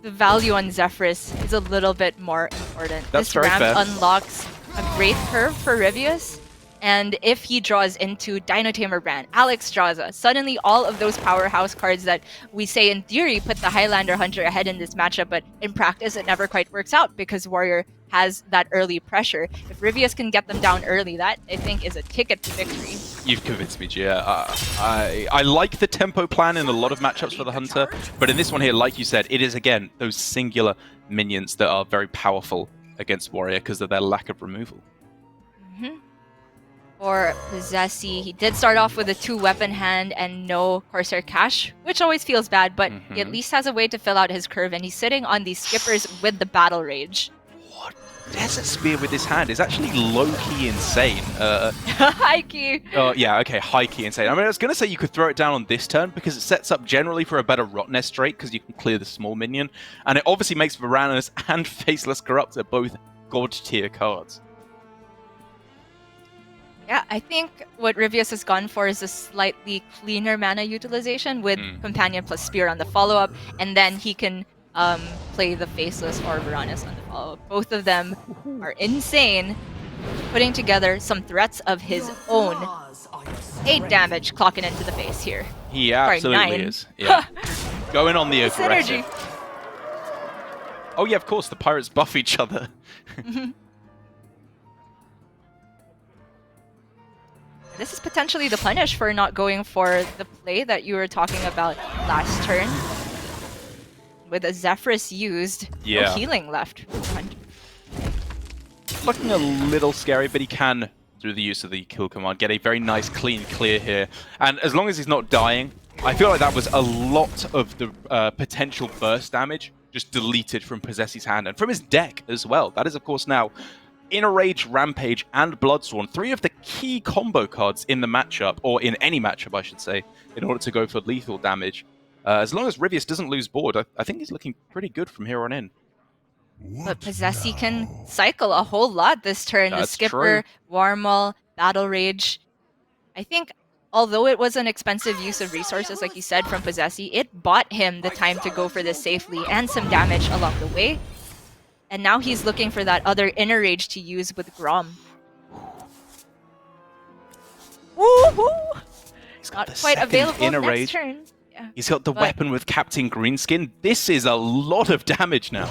the value on Zephyrus is a little bit more important. That's this very ramp fair. Unlocks a great curve for Rivius, And if he draws into Dino Tamer Brand, Alexstrasza, suddenly all of those powerhouse cards that we say in theory put the Highlander Hunter ahead in this matchup, but in practice it never quite works out because Warrior has that early pressure. If Rivius can get them down early, that I think is a ticket to victory. You've convinced me, Gia. I like the tempo plan in a lot of matchups for the Hunter, but in this one here, like you said, it is again those singular minions that are very powerful against Warrior because of their lack of removal. For Possessi, he did start off with a 2-weapon hand and no Corsair Cash, which always feels bad, but he at least has a way to fill out his curve, and he's sitting on these skippers with the Battle Rage. What? Desert Spear with this hand is actually low-key insane. High key. Oh, yeah, okay, high-key insane. I mean, I was going to say you could throw it down on this turn because it sets up generally for a better Rot Nest Drake because you can clear the small minion, and it obviously makes Varanus and Faceless Corruptor both god-tier cards. Yeah, I think what Rivius has gone for is a slightly cleaner mana utilization with Companion plus Spear on the follow-up, and then he can play the Faceless or Varanus on the follow-up. Both of them are insane, putting together some threats of his own. 8 damage clocking into the face here. He Sorry, absolutely 9. is. Yeah. Going on the aggressive. Synergy. Oh yeah, of course, the pirates buff each other. This is potentially the punish for not going for the play that you were talking about last turn. With a Zephyrus used, no healing left. Looking a little scary, but he can, through the use of the kill command, get a very nice clean clear here. And as long as he's not dying, I feel like that was a lot of the potential burst damage just deleted from Possessi's hand and from his deck as well. That is, of course, now Inner Rage, Rampage, and Bloodsworn, 3 of the key combo cards in the matchup, or in any matchup, I should say, in order to go for lethal damage. As long as Rivius doesn't lose board, I think he's looking pretty good from here on in. But Possessi can cycle a whole lot this turn. That's the Skipper, Warmaul, Battle Rage. I think, although it was an expensive use of resources, like you said, from Possessi, it bought him the time to go for this safely and some damage along the way. And now he's looking for that other Inner Rage to use with Grom. Woohoo! He's got Not the quite second available Inner next Rage. turn. Yeah. He's got the weapon with Captain Greenskin. This is a lot of damage now.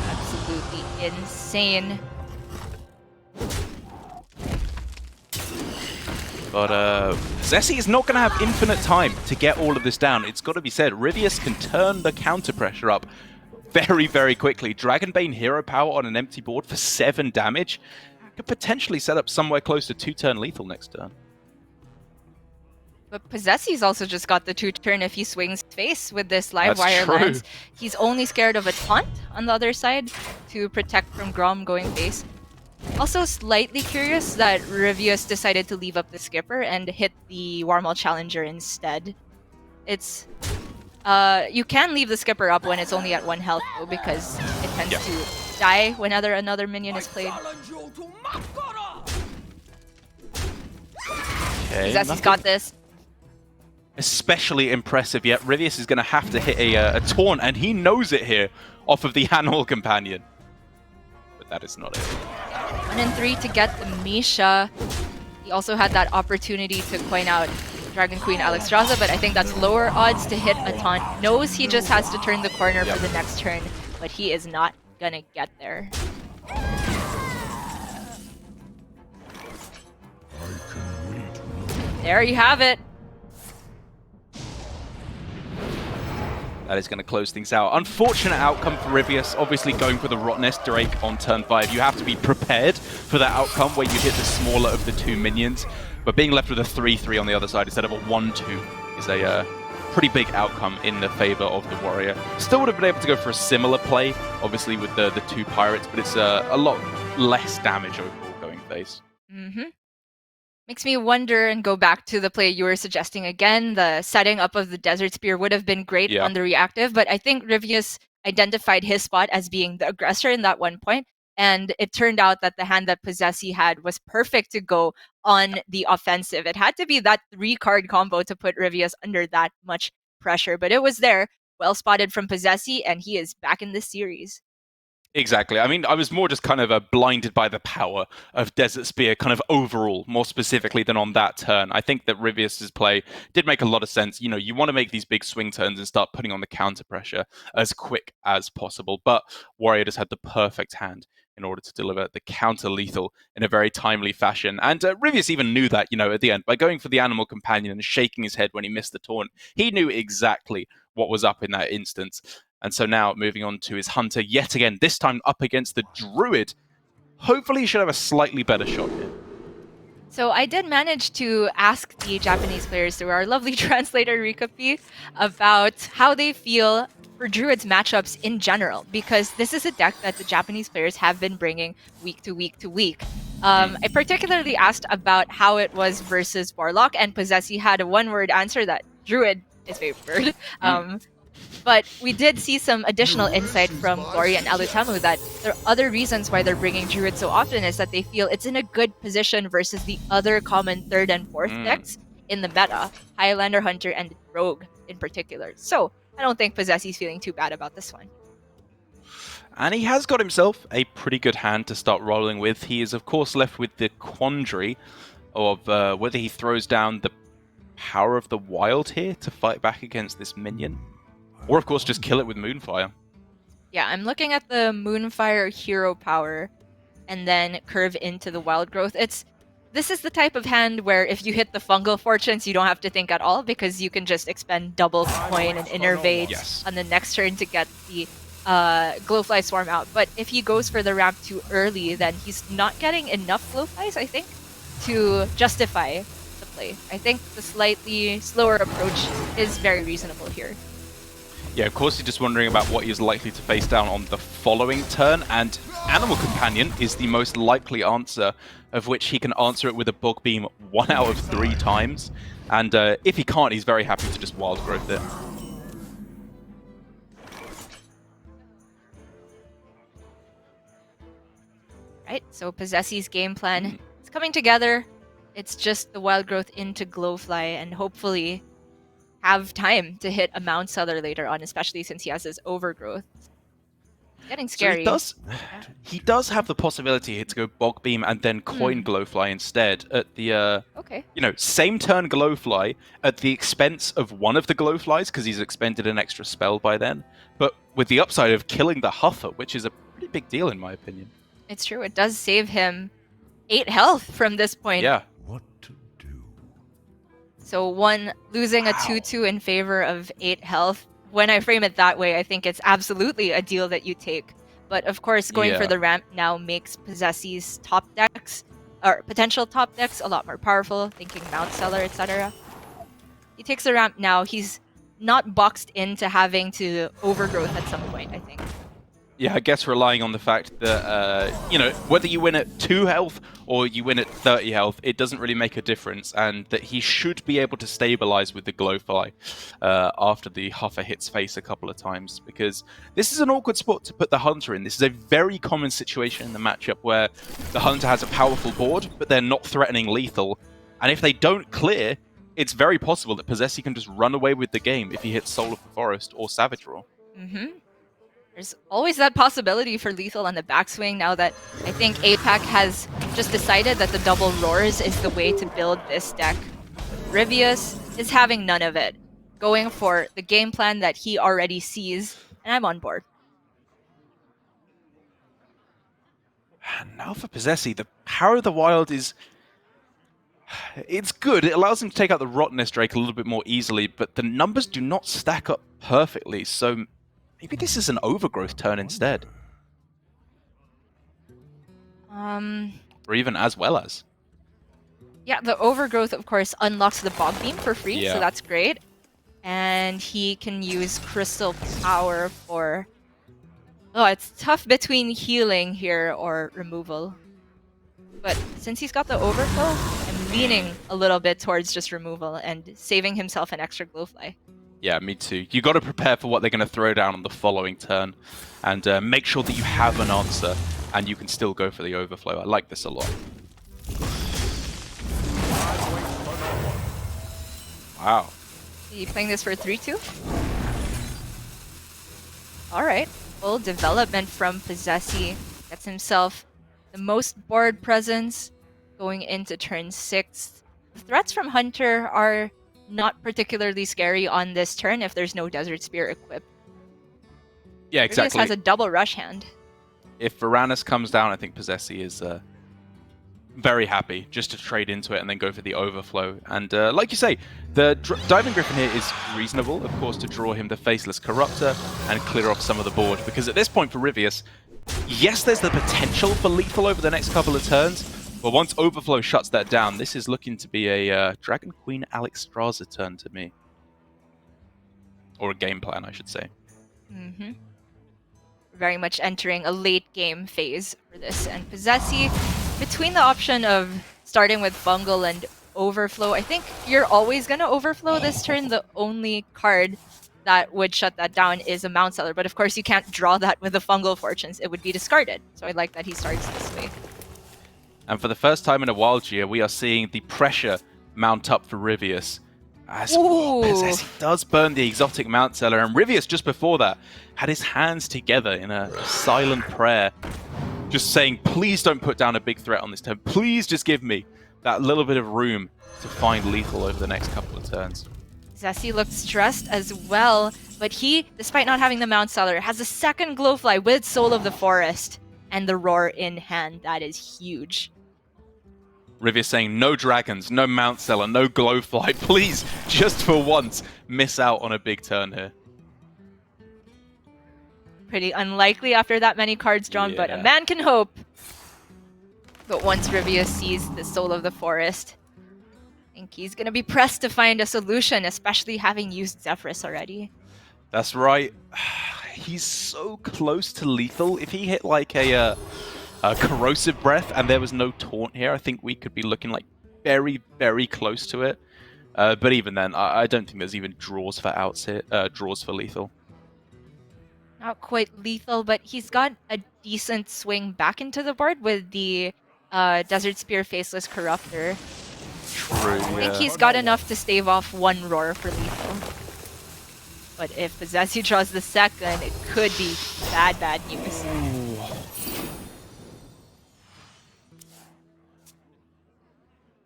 Absolutely insane. But Zessi is not going to have infinite time to get all of this down. It's got to be said, Rivius can turn the counter pressure up very, very quickly. Dragonbane Hero Power on an empty board for 7 damage could potentially set up somewhere close to 2-turn lethal next turn. But Possessi's also just got the 2-turn if he swings face with this live That's wire true. lens. He's only scared of a taunt on the other side to protect from Grom going face. Also slightly curious that Rivius decided to leave up the Skipper and hit the Warmaul Challenger instead. It's you can leave the Skipper up when it's only at 1 health though, because it tends to die whenever another minion is played. Okay, Possessi's got this. Especially impressive yet. Rivius is going to have to hit a taunt, and he knows it here off of the Animal Companion. But that is not it. 1 and 3 to get the Misha. He also had that opportunity to coin out Dragon Queen Alexstrasza, but I think that's lower odds to hit a taunt. Knows he just has to turn the corner for the next turn, but he is not gonna get there. There you have it. That is going to close things out. Unfortunate outcome for Rivius, obviously going for the Rot Nest Drake on turn 5. You have to be prepared for that outcome where you hit the smaller of the 2 minions. But being left with a 3-3 on the other side instead of a 1-2 is a pretty big outcome in the favor of the Warrior. Still would have been able to go for a similar play, obviously with the 2 pirates, but it's a lot less damage overall going face. Makes me wonder and go back to the play you were suggesting again. The setting up of the Desert Spear would have been great on the reactive, but I think Rivius identified his spot as being the aggressor in that one point, and it turned out that the hand that Possessi had was perfect to go on the offensive. It had to be that 3-card combo to put Rivius under that much pressure, but it was there, well spotted from Possessi, and he is back in this series. Exactly. I mean, I was more just kind of blinded by the power of Desert Spear, kind of overall, more specifically than on that turn. I think that Rivius's play did make a lot of sense. You know, you want to make these big swing turns and start putting on the counter pressure as quick as possible. But Warrior just had the perfect hand in order to deliver the counter lethal in a very timely fashion. And Rivius even knew that, you know, at the end, by going for the Animal Companion and shaking his head when he missed the taunt, he knew exactly what was up in that instance. And so now moving on to his Hunter yet again, this time up against the Druid. Hopefully he should have a slightly better shot here. So I did manage to ask the Japanese players through our lovely translator Rikapi about how they feel for Druid's matchups in general, because this is a deck that the Japanese players have been bringing week to week to week. I particularly asked about how it was versus Warlock, and Possessy had a one-word answer that Druid is favored. But we did see some additional insight from Glory and Alutamu that there are other reasons why they're bringing Druid so often is that they feel it's in a good position versus the other common 3rd and 4th decks in the meta, Highlander, Hunter, and Rogue in particular. So I don't think Possessy's feeling too bad about this one. And he has got himself a pretty good hand to start rolling with. He is, of course, left with the quandary of whether he throws down the Power of the Wild here to fight back against this minion. Or, of course, just kill it with Moonfire. Yeah, I'm looking at the Moonfire hero power and then curve into the Wild Growth. This is the type of hand where if you hit the Fungal Fortunes, you don't have to think at all because you can just expend double coin and Innervate on the next turn to get the Glowfly Swarm out. But if he goes for the ramp too early, then he's not getting enough Glowflies, I think, to justify the play. I think the slightly slower approach is very reasonable here. Yeah, of course, he's just wondering about what he's likely to face down on the following turn, and Animal Companion is the most likely answer, of which he can answer it with a Bog Beam 1 out of 3 times. And if he can't, he's very happy to just Wild Growth it. Right, so Possessy's game plan is coming together. It's just the Wild Growth into Glowfly and hopefully have time to hit a Mount Cellar later on, especially since he has his Overgrowth. Getting scary. So he does have the possibility here to go Bog Beam and then coin Glowfly instead at the same turn Glowfly at the expense of one of the Glowflies because he's expended an extra spell by then, but with the upside of killing the Huffer, which is a pretty big deal in my opinion. It's true, it does save him 8 health from this point. Yeah. So losing a 2-2 in favor of 8 health, when I frame it that way, I think it's absolutely a deal that you take. But of course, going for the ramp now makes Possessy's top decks, or potential top decks, a lot more powerful, thinking Mount Cellar, etc. He takes the ramp now, he's not boxed into having to Overgrowth at some point, I think. Yeah, I guess relying on the fact that, whether you win at 2 health or you win at 30 health, it doesn't really make a difference, and that he should be able to stabilize with the Glowfly after the Huffer hits face a couple of times, because this is an awkward spot to put the Hunter in. This is a very common situation in the matchup where the Hunter has a powerful board, but they're not threatening lethal, and if they don't clear, it's very possible that Possessy can just run away with the game if he hits Soul of the Forest or Savage Roar. There's always that possibility for lethal on the backswing now that I think APAC has just decided that the double roars is the way to build this deck. Rivius is having none of it, going for the game plan that he already sees, and I'm on board. And now for Possessy, the Power of the Wild is... It's good. It allows him to take out the Rottenness Drake a little bit more easily, but the numbers do not stack up perfectly, so... Maybe this is an Overgrowth turn instead. Or even as well as. Yeah, the Overgrowth, of course, unlocks the Bog Beam for free, so that's great. And he can use Crystal Power for... Oh, it's tough between healing here or removal. But since he's got the Overflow, I'm leaning a little bit towards just removal and saving himself an extra Glowfly. Yeah, me too. You got to prepare for what they're going to throw down on the following turn, and make sure that you have an answer, and you can still go for the Overflow. I like this a lot. Wow. Are you playing this for 3-2? Alright. full development from Possessi. Gets himself the most board presence going into turn 6. The threats from Hunter are not particularly scary on this turn if there's no Desert Spear equipped. Yeah, Rivius exactly. has a double rush hand. If Varanus comes down, I think Possessi is very happy just to trade into it and then go for the overflow. And like you say, the Diving Griffin here is reasonable, of course, to draw him the Faceless Corruptor and clear off some of the board. Because at this point for Rivius, yes, there's the potential for lethal over the next couple of turns, but once overflow shuts that down, this is looking to be a Dragon Queen Alexstrasza turn to me. Or a game plan, I should say. Mm-hmm. Very much entering a late game phase for this. And Possessi, between the option of starting with Bungle and Overflow, I think you're always going to Overflow this turn. The only card that would shut that down is a Mount Seller. But of course, you can't draw that with the Fungal Fortunes. It would be discarded. So I like that he starts this way. And for the first time in a while, Gia, we are seeing the pressure mount up for Rivius. As Possessi does burn the exotic Mount Seller, and Rivius just before that had his hands together in a silent prayer, just saying, please don't put down a big threat on this turn. Please just give me that little bit of room to find lethal over the next couple of turns. Possessi looked stressed as well, but he, despite not having the Mount Seller, has a second Glowfly with Soul of the Forest and the Roar in hand. That is huge. Rivius saying, no dragons, no Mount Seller, no Glowfly. Please, just for once, miss out on a big turn here. Pretty unlikely after that many cards drawn, but a man can hope. But once Rivius sees the Soul of the Forest, I think he's going to be pressed to find a solution, especially having used Zephyrus already. That's right. He's so close to lethal. If he hit like a Corrosive Breath and there was no taunt here, I think we could be looking like very, very close to it. But even then, I don't think there's even draws for draws for lethal. Not quite lethal, but he's got a decent swing back into the board with the Desert Spear Faceless Corruptor. True, I think he's got enough to stave off one Roar for lethal. But if Possessi draws the second, it could be bad, bad news. Ooh.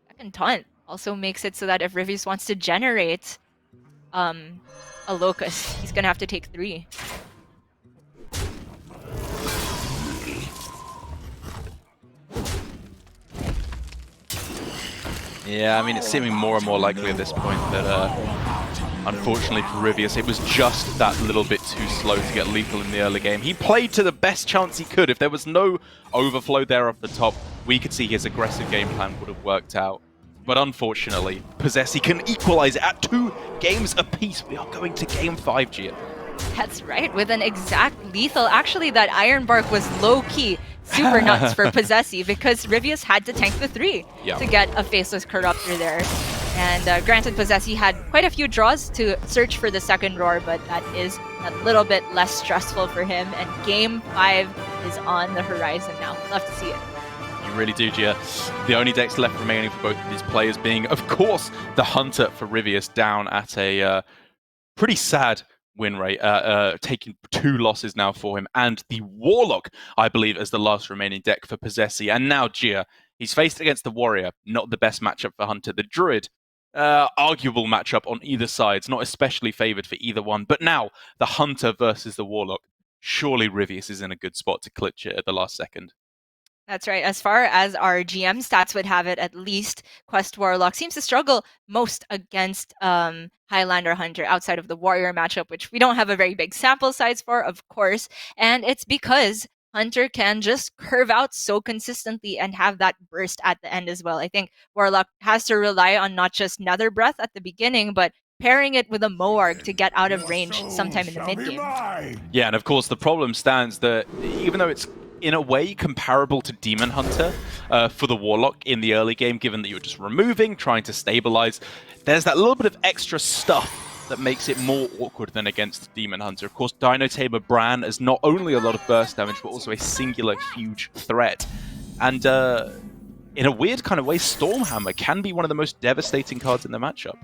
Second taunt also makes it so that if Rivius wants to generate a Locust, he's going to have to take 3. Yeah, I mean, it's seeming more and more likely at this point that, unfortunately for Rivius, it was just that little bit too slow to get lethal in the early game. He played to the best chance he could. If there was no overflow there off the top, we could see his aggressive game plan would have worked out. But unfortunately, Possessi can equalize at 2 games apiece. We are going to game 5, Gia. That's right, with an exact lethal. Actually, that Iron Bark was low-key super nuts for Possessi because Rivius had to tank the 3 to get a Faceless Corruptor there. And granted, Possessi had quite a few draws to search for the second Roar, but that is a little bit less stressful for him. And Game 5 is on the horizon now. Love to see it. You really do, Gia. The only decks left remaining for both of these players being, of course, the Hunter for Rivius down at a pretty sad win rate, taking 2 losses now for him, and the Warlock, I believe, as the last remaining deck for Possessi. And now Gia, he's faced against the Warrior, not the best matchup for Hunter. The Druid, arguable matchup on either side, it's not especially favored for either one, but now the Hunter versus the Warlock. Surely Rivius is in a good spot to clutch it at the last second. That's right. As far as our GM stats would have it, at least, Quest Warlock seems to struggle most against Highlander Hunter outside of the Warrior matchup, which we don't have a very big sample size for, of course. And it's because Hunter can just curve out so consistently and have that burst at the end as well. I think Warlock has to rely on not just Nether Breath at the beginning, but pairing it with a Moarg to get out of range sometime in the mid-game. Yeah, and of course the problem stands that even though it's in a way comparable to Demon Hunter for the Warlock in the early game, given that you're just removing, trying to stabilize, there's that little bit of extra stuff that makes it more awkward than against Demon Hunter. Of course, Dino Tamer Bran is not only a lot of burst damage, but also a singular huge threat. And in a weird kind of way, Stormhammer can be one of the most devastating cards in the matchup.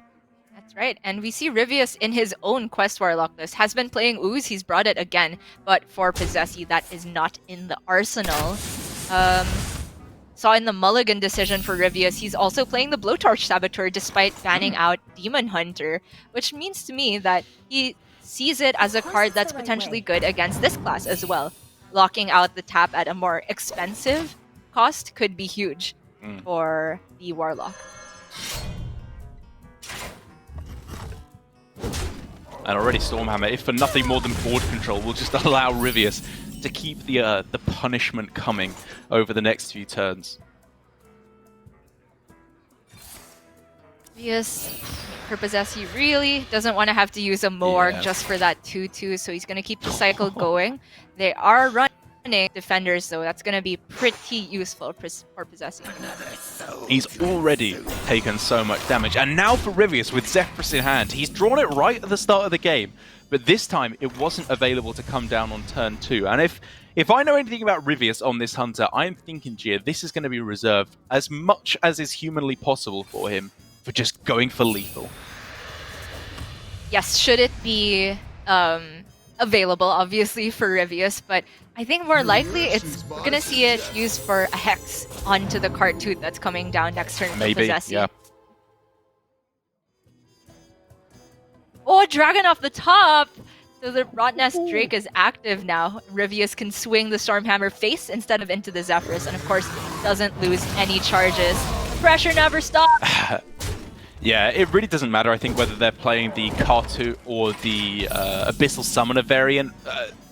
That's right. And we see Rivius in his own Quest Warlock list has been playing Ooze. He's brought it again, but for Possessi, that is not in the arsenal. Saw in the Mulligan decision for Rivius, he's also playing the Blowtorch Saboteur despite banning out Demon Hunter, which means to me that he sees it as a card that's potentially good against this class as well. Locking out the tap at a more expensive cost could be huge for the Warlock. And already Stormhammer, if for nothing more than board control, will just allow Rivius to keep the punishment coming over the next few turns. Rivius, for Possessi, really doesn't want to have to use a Moarg just for that 2-2, so he's going to keep the cycle going. They are running defenders, though. That's going to be pretty useful for Possessi. He's already taken so much damage. And now for Rivius with Zephyrus in hand. He's drawn it right at the start of the game, but this time it wasn't available to come down on turn 2. And if I know anything about Rivius on this Hunter, I'm thinking, Gia, this is going to be reserved as much as is humanly possible for him for just going for lethal. Yes, should it be available, obviously, for Rivius, but I think more likely we're going to see it used for a Hex onto the Cartoot that's coming down next turn for Possessi. Yeah. Oh, Dragon off the top! So the Rotnest Drake is active now. Rivius can swing the Stormhammer face instead of into the Zephyrus, and of course, doesn't lose any charges. The pressure never stops! Yeah, it really doesn't matter, I think, whether they're playing the Cartoot or the Abyssal Summoner variant.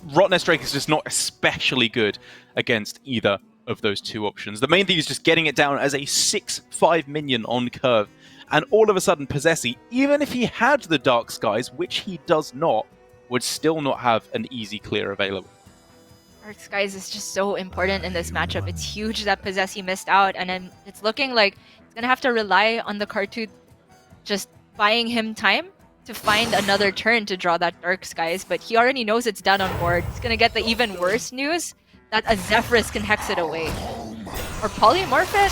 Rotnest Drake is just not especially good against either of those two options. The main thing is just getting it down as a 6/5 minion on curve. And all of a sudden, Possessi, even if he had the Dark Skies, which he does not, would still not have an easy clear available. Dark Skies is just so important in this matchup. It's huge that Possessi missed out, and then it's looking like he's going to have to rely on the Cartoot just buying him time to find another turn to draw that Dark Skies, but he already knows it's down on board. He's going to get the even worse news that a Zephyrus can hex it away. Or polymorph it?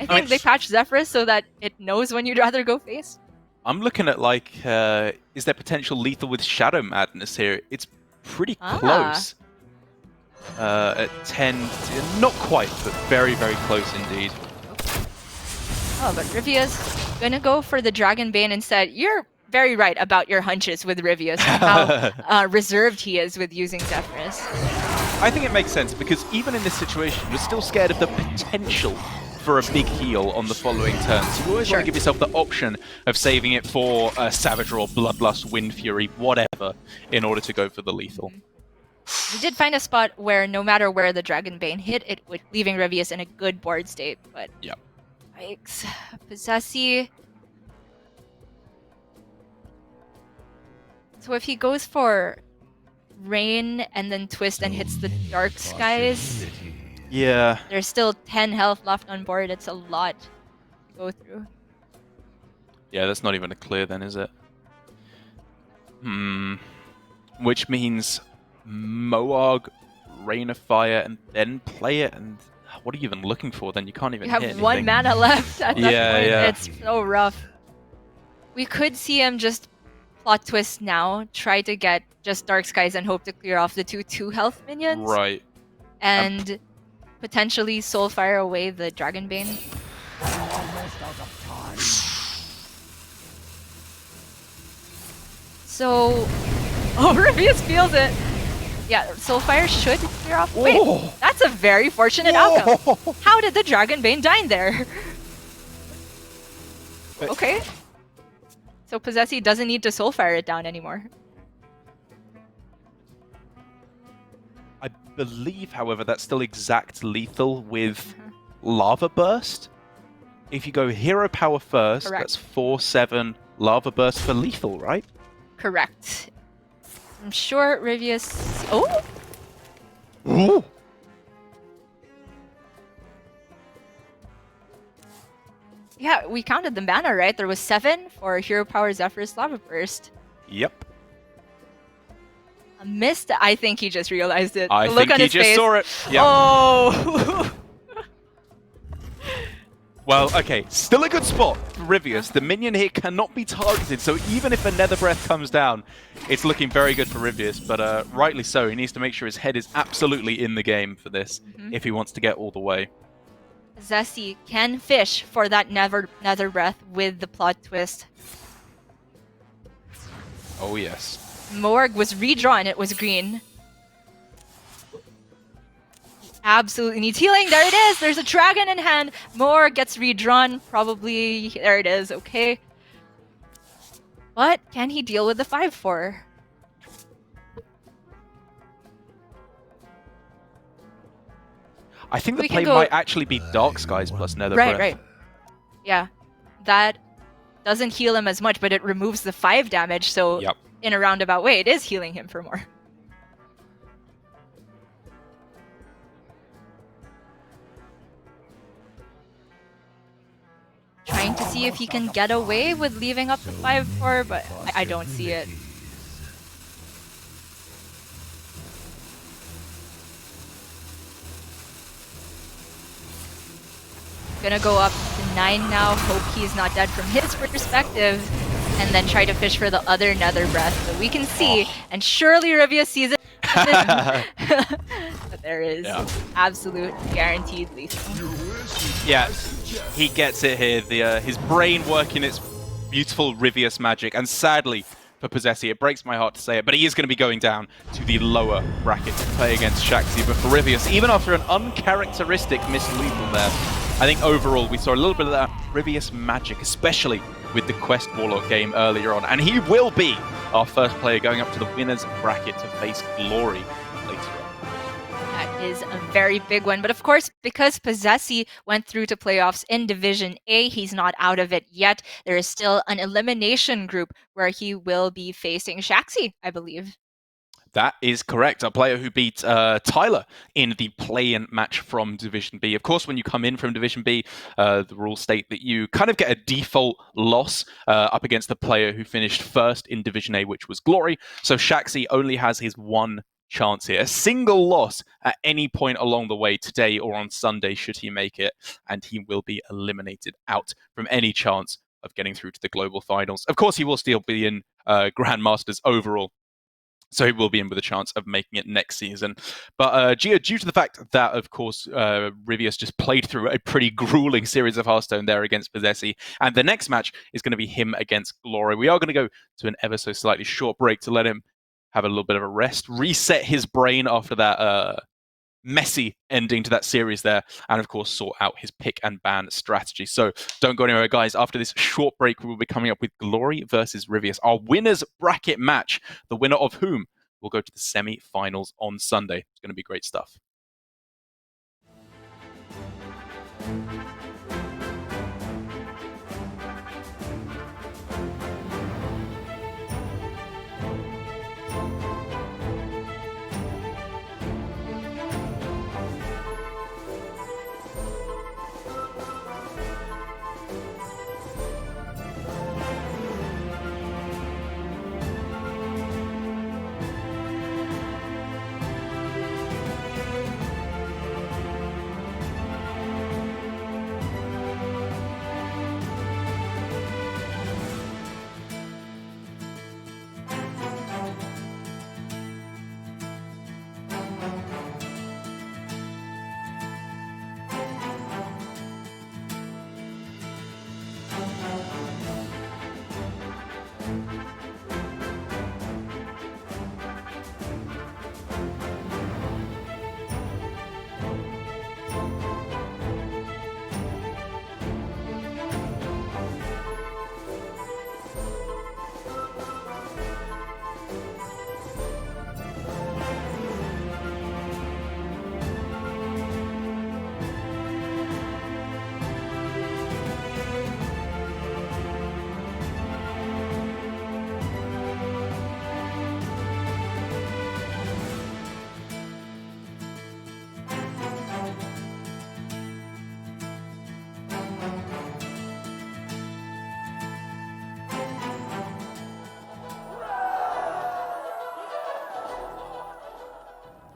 I think they patched Zephyrus so that it knows when you'd rather go face. I'm looking at, like, is there potential lethal with Shadow Madness here? It's pretty close. At 10, not quite, but very, very close indeed. Oh, but Rivius gonna go for the Dragon Bane instead. You're very right about your hunches with Rivius, and how reserved he is with using Zephyrus. I think it makes sense, because even in this situation, you're still scared of the potential for a big heal on the following turn. So you always want to give yourself the option of saving it for Savage or Bloodlust, Wind Fury, whatever, in order to go for the lethal. We did find a spot where no matter where the Dragon Bane hit, it would leaving Rivius in a good board state, but yikes. Possessi. So if he goes for Rain and then Twist and hits the Dark Skies, there's still 10 health left on board. It's a lot to go through. Yeah, that's not even a clear then, is it? Which means Moarg, Rain of Fire, and then play it, and what are you even looking for then? You can't even hit You have anything. 1 mana left at that point. Yeah. It's so rough. We could see him just plot twist now, try to get just Dark Skies and hope to clear off the 2/2 health minions. Right. And potentially Soulfire away the Dragon Bane. So, Rivius feels it. Yeah, Soulfire should clear off. Wait, that's a very fortunate outcome. How did the Dragon Bane die there? Okay. So Possessi doesn't need to Soulfire it down anymore. I believe, however, that's still exact lethal with Lava Burst. If you go Hero Power first, that's 4/7 Lava Burst for lethal, right? Correct. I'm sure Rivius... Oh! Ooh. Yeah, we counted the mana, right? There was 7 for Hero Power Zephyrus Lava Burst. Yep. A missed. I think he just realized it. I the look think on he his just face. saw it. Yep. Oh! Well, okay, still a good spot for Rivius. The minion here cannot be targeted, so even if a Nether Breath comes down, it's looking very good for Rivius, but rightly so. He needs to make sure his head is absolutely in the game for this if he wants to get all the way. Zessie can fish for that Nether Breath with the plot twist. Oh, yes. Morg was redrawn, it was green. Absolutely needs healing. There it is. There's a dragon in hand. Morg gets redrawn. Probably. There it is. Okay. But can he deal with the 5-4? I think the play might actually be Dark Skies plus Nether Breath. Right. Yeah. That doesn't heal him as much, but it removes the 5 damage. So in a roundabout way, it is healing him for more. Trying to see if he can get away with leaving up the 5-4, but I don't see it. Gonna go up to 9 now, hope he's not dead from his perspective, and then try to fish for the other Nether Breath. So we can see, and surely Rivius sees it. But there is absolute guaranteed lethal. Yeah, he gets it here. His brain working its beautiful Rivius magic, and sadly for Possessi, it breaks my heart to say it, but he is going to be going down to the lower bracket to play against Shaxi. But for Rivius, even after an uncharacteristic miss lethal there, I think overall we saw a little bit of that Rivius magic, especially with the Quest Warlock game earlier on. And he will be our first player going up to the winner's bracket to face Glory later on. That is a very big one. But of course, because Possessi went through to playoffs in Division A, he's not out of it yet. There is still an elimination group where he will be facing Shaxi, I believe. That is correct. A player who beat Tyler in the play-in match from Division B. Of course, when you come in from Division B, the rules state that you kind of get a default loss up against the player who finished first in Division A, which was Glory. So Shaxi only has his one chance here. A single loss at any point along the way today or on Sunday should he make it, and he will be eliminated out from any chance of getting through to the global finals. Of course, he will still be in Grandmasters overall, so he will be in with a chance of making it next season. But due to the fact that, of course, Rivius just played through a pretty grueling series of Hearthstone there against Possessi, and the next match is going to be him against Glory. We are going to go to an ever so slightly short break to let him have a little bit of a rest, reset his brain after that messy ending to that series there, and of course sort out his pick and ban strategy. So don't go anywhere, guys. After this short break, we will be coming up with Glory versus Rivius, our winners bracket match, the winner of whom will go to the semi-finals on Sunday. It's going to be great stuff.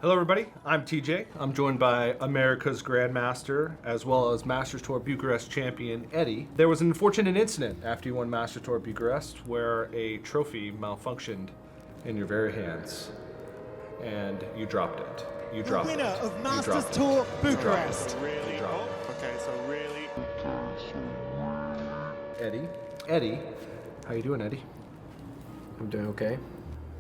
Hello everybody, I'm TJ. I'm joined by America's Grandmaster as well as Masters Tour Bucharest champion Eddie. There was an unfortunate incident after you won Masters Tour Bucharest where a trophy malfunctioned in your very hands and you dropped it. You dropped it. The winner of Masters Tour Bucharest. Really? Okay, so really. Eddie, how you doing, Eddie? I'm doing okay.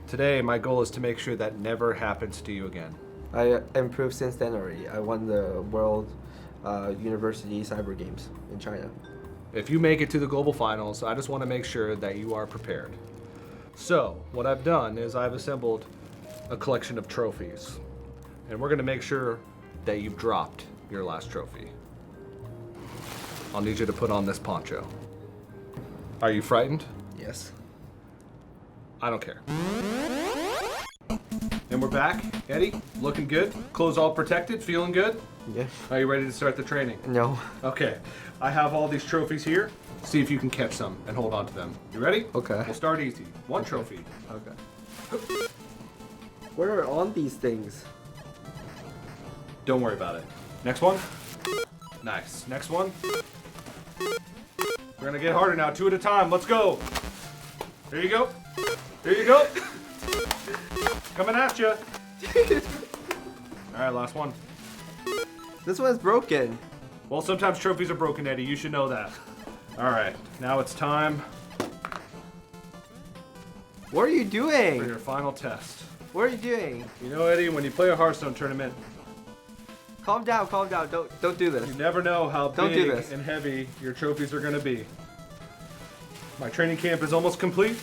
Today, my goal is to make sure that never happens to you again. I improved since then already. I won the World University Cyber Games in China. If you make it to the global finals, I just want to make sure that you are prepared. So, what I've done is I've assembled a collection of trophies. And we're going to make sure that you've dropped your last trophy. I'll need you to put on this poncho. Are you frightened? Yes. I don't care. And we're back. Eddie, looking good? Clothes all protected? Feeling good? Yeah. Are you ready to start the training? No. Okay. I have all these trophies here. See if you can catch some and hold on to them. You ready? Okay. We'll start easy. One trophy. Okay. What are on these things? Don't worry about it. Next one. Nice. Next one. We're gonna get harder now. 2 at a time. Let's go. There you go. There you go. Coming at you. All right, last one. This one's broken. Well, sometimes trophies are broken, Eddie. You should know that. All right, now it's time What are you for doing? your final test. What are you doing? You know, Eddie, when you play a Hearthstone tournament, Calm down, calm down. Don't do this. you never know how Don't do big this. and heavy your trophies are gonna be. My training camp is almost complete.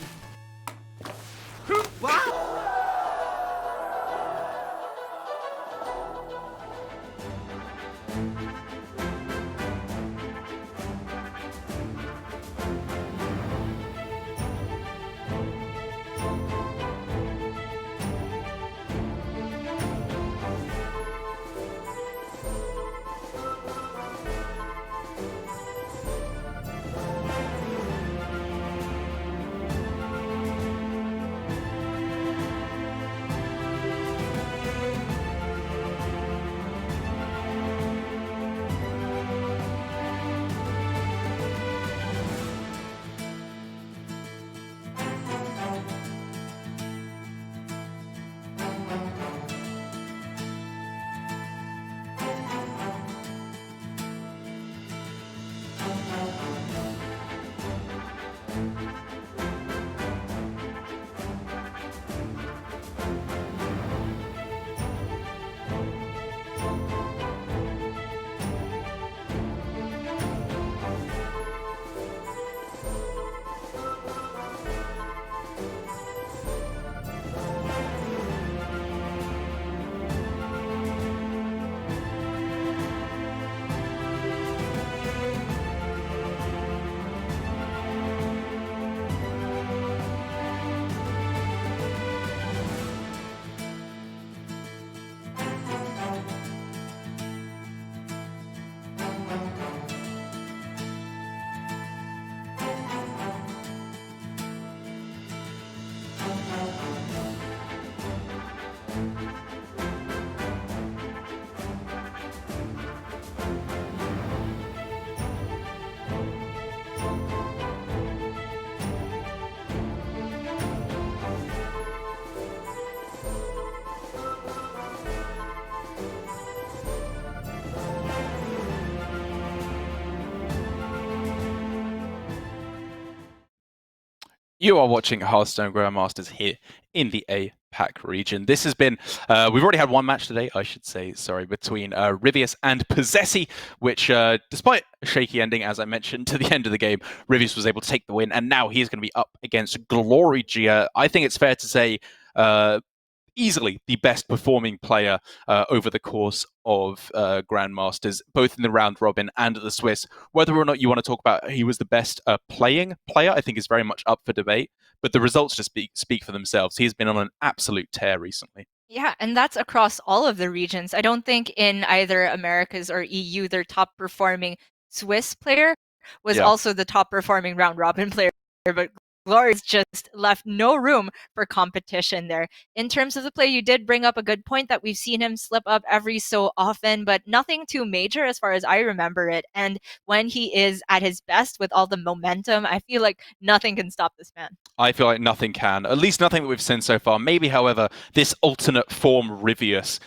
You are watching Hearthstone Grandmasters here in the APAC region. This has been, we've already had one match today, I should say, sorry, between Rivius and Possessi, which despite a shaky ending, as I mentioned, to the end of the game, Rivius was able to take the win, and now he's going to be up against Glory Gia. I think it's fair to say easily the best performing player over the course of Grandmasters, both in the round robin and at the Swiss. Whether or not you want to talk about he was the best playing player, I think is very much up for debate. But the results just speak for themselves. He's been on an absolute tear recently. Yeah, and that's across all of the regions. I don't think in either Americas or EU, their top performing Swiss player was also the top performing round robin player. But Glory's just left no room for competition there. In terms of the play, you did bring up a good point that we've seen him slip up every so often, but nothing too major as far as I remember it. And when he is at his best with all the momentum, I feel like nothing can stop this man. I feel like nothing can. At least nothing that we've seen so far. Maybe, however, this alternate form Rivius,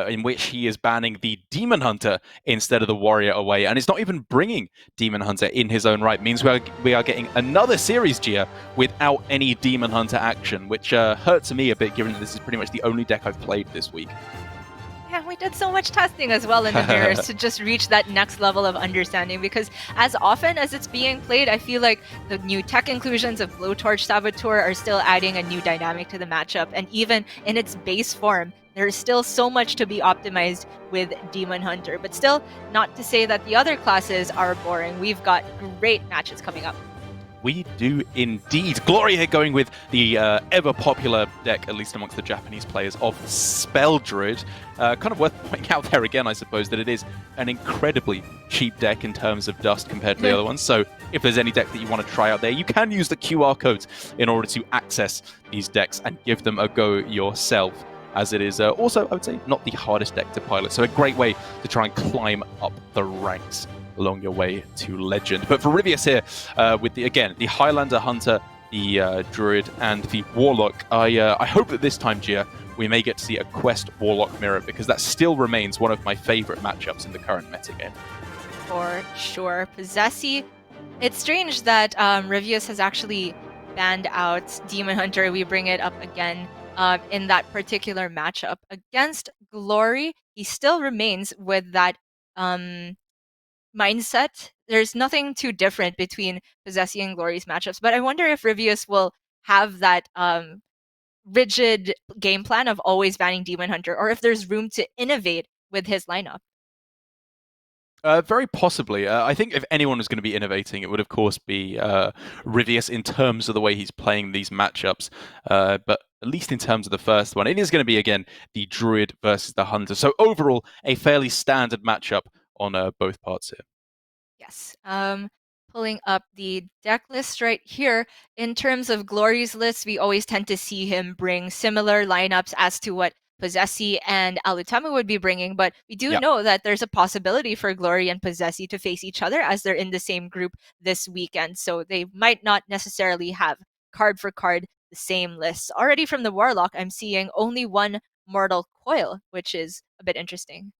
in which he is banning the Demon Hunter instead of the Warrior away, and it's not even bringing Demon Hunter in his own right, means we are getting another series, Gia, without any Demon Hunter action, which hurts me a bit, given that this is pretty much the only deck I've played this week. Yeah, we did so much testing as well in the mirrors to just reach that next level of understanding, because as often as it's being played, I feel like the new tech inclusions of Blowtorch Saboteur are still adding a new dynamic to the matchup, and even in its base form, there's still so much to be optimized with Demon Hunter. But still, not to say that the other classes are boring. We've got great matches coming up. We do indeed. Glory here going with the ever-popular deck, at least amongst the Japanese players, of Spell Druid. Kind of worth pointing out there again, I suppose, that it is an incredibly cheap deck in terms of dust compared to the other ones. So if there's any deck that you want to try out there, you can use the QR codes in order to access these decks and give them a go yourself, as it is also, I would say, not the hardest deck to pilot. So a great way to try and climb up the ranks along your way to legend. But for Rivius here, with the Highlander Hunter, the Druid, and the Warlock, I hope that this time, Gia, we may get to see a Quest Warlock mirror, because that still remains one of my favorite matchups in the current metagame. For sure. Possessi, it's strange that Rivius has actually banned out Demon Hunter. We bring it up again in that particular matchup. Against Glory, he still remains with that mindset. There's nothing too different between Possessi and Glory's matchups, but I wonder if Rivius will have that rigid game plan of always banning Demon Hunter, or if there's room to innovate with his lineup. Very possibly. I think if anyone was going to be innovating, it would of course be Rivius in terms of the way he's playing these matchups. But at least in terms of the first one, it is going to be, again, the Druid versus the Hunter. So overall, a fairly standard matchup on both parts here. Yes. Pulling up the deck list right here. In terms of Glory's list, we always tend to see him bring similar lineups as to what Possessi and Alutemu would be bringing, but we do know that there's a possibility for Glory and Possessi to face each other, as they're in the same group this weekend, so they might not necessarily have card for card the same lists. Already from the Warlock, I'm seeing only one Mortal Coil, which is a bit interesting.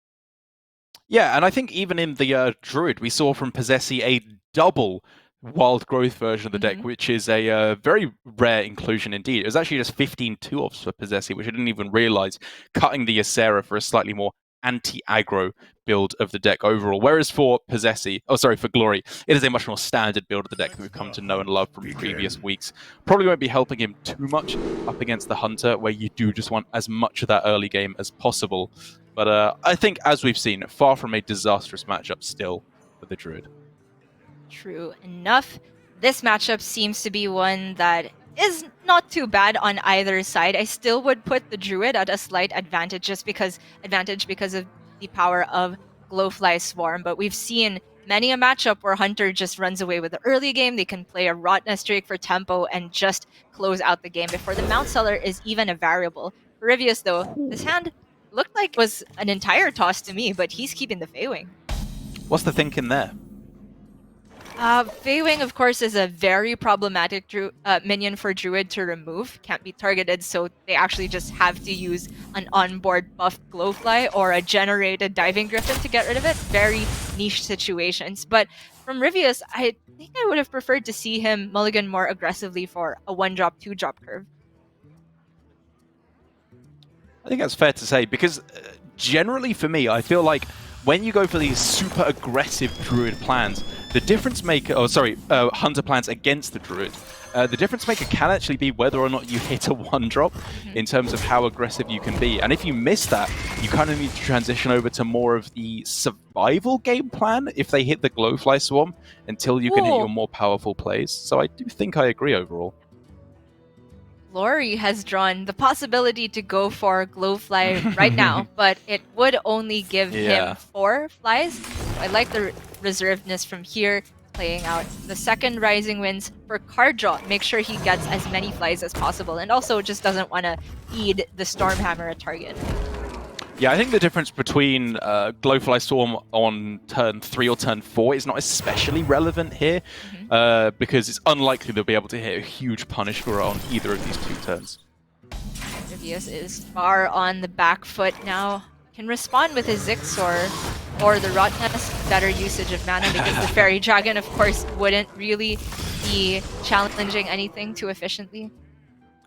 Yeah, and I think even in the Druid, we saw from Possessi a double wild growth version of the deck, which is a very rare inclusion indeed. It was actually just 15 2-offs for Possessi, which I didn't even realize, cutting the Ysera for a slightly more anti-aggro build of the deck overall. Whereas for for Glory, it is a much more standard build of the deck that we've come to know and love from previous weeks. Probably won't be helping him too much up against the Hunter, where you do just want as much of that early game as possible. But I think, as we've seen, far from a disastrous matchup still for the Druid. True enough. This matchup seems to be one that is not too bad on either side. I still would put the Druid at a slight advantage just because of the power of Glowfly Swarm, but we've seen many a matchup where Hunter just runs away with the early game. They can play a Rotnest Drake for tempo and just close out the game before the Mount Seller is even a variable. For Rivius, though, this hand looked like it was an entire toss to me, but he's keeping the Feywing. What's the thinking there? Feywing, of course, is a very problematic minion for Druid to remove. Can't be targeted, so they actually just have to use an onboard buffed Glowfly or a generated Diving Griffin to get rid of it. Very niche situations. But from Rivius, I think I would have preferred to see him mulligan more aggressively for a 1-drop, 2-drop curve. I think that's fair to say, because generally for me, I feel like when you go for these super aggressive Druid plans, the difference maker, Hunter plans against the Druid, the difference maker can actually be whether or not you hit a 1-drop in terms of how aggressive you can be. And if you miss that, you kind of need to transition over to more of the survival game plan if they hit the Glowfly Swarm until you can hit your more powerful plays. So I do think I agree overall. Glory has drawn the possibility to go for Glowfly right now, but it would only give him 4 flies. So I like the reservedness from here. playing out. The second Rising Winds for card draw, make sure he gets as many flies as possible, and also just doesn't want to feed the Stormhammer a target. Yeah, I think the difference between Glowfly Storm on turn 3 or turn 4 is not especially relevant here, because it's unlikely they'll be able to hit a huge Punisher on either of these 2 turns. Rivius is far on the back foot now. Can respond with his Zixor or the Rot Nest, better usage of mana, because the Fairy Dragon, of course, wouldn't really be challenging anything too efficiently.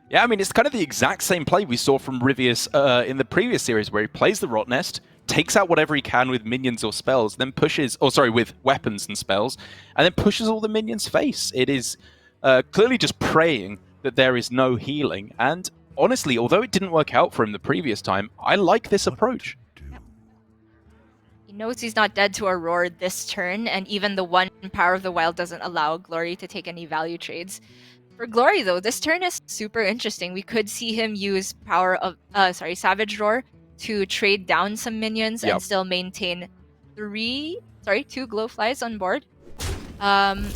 Yeah, I mean, it's kind of the exact same play we saw from Rivius in the previous series, where he plays the Rot Nest, takes out whatever he can with minions or spells, then pushes, with weapons and spells, and then pushes all the minions' face. It is clearly just praying that there is no healing, and honestly, although it didn't work out for him the previous time, I like this approach. He knows he's not dead to a Roar this turn, and even the 1 Power of the Wild doesn't allow Glory to take any value trades. For Glory, though, this turn is super interesting. We could see him use Savage Roar to trade down some minions and still maintain 2 Glowflies on board. I'm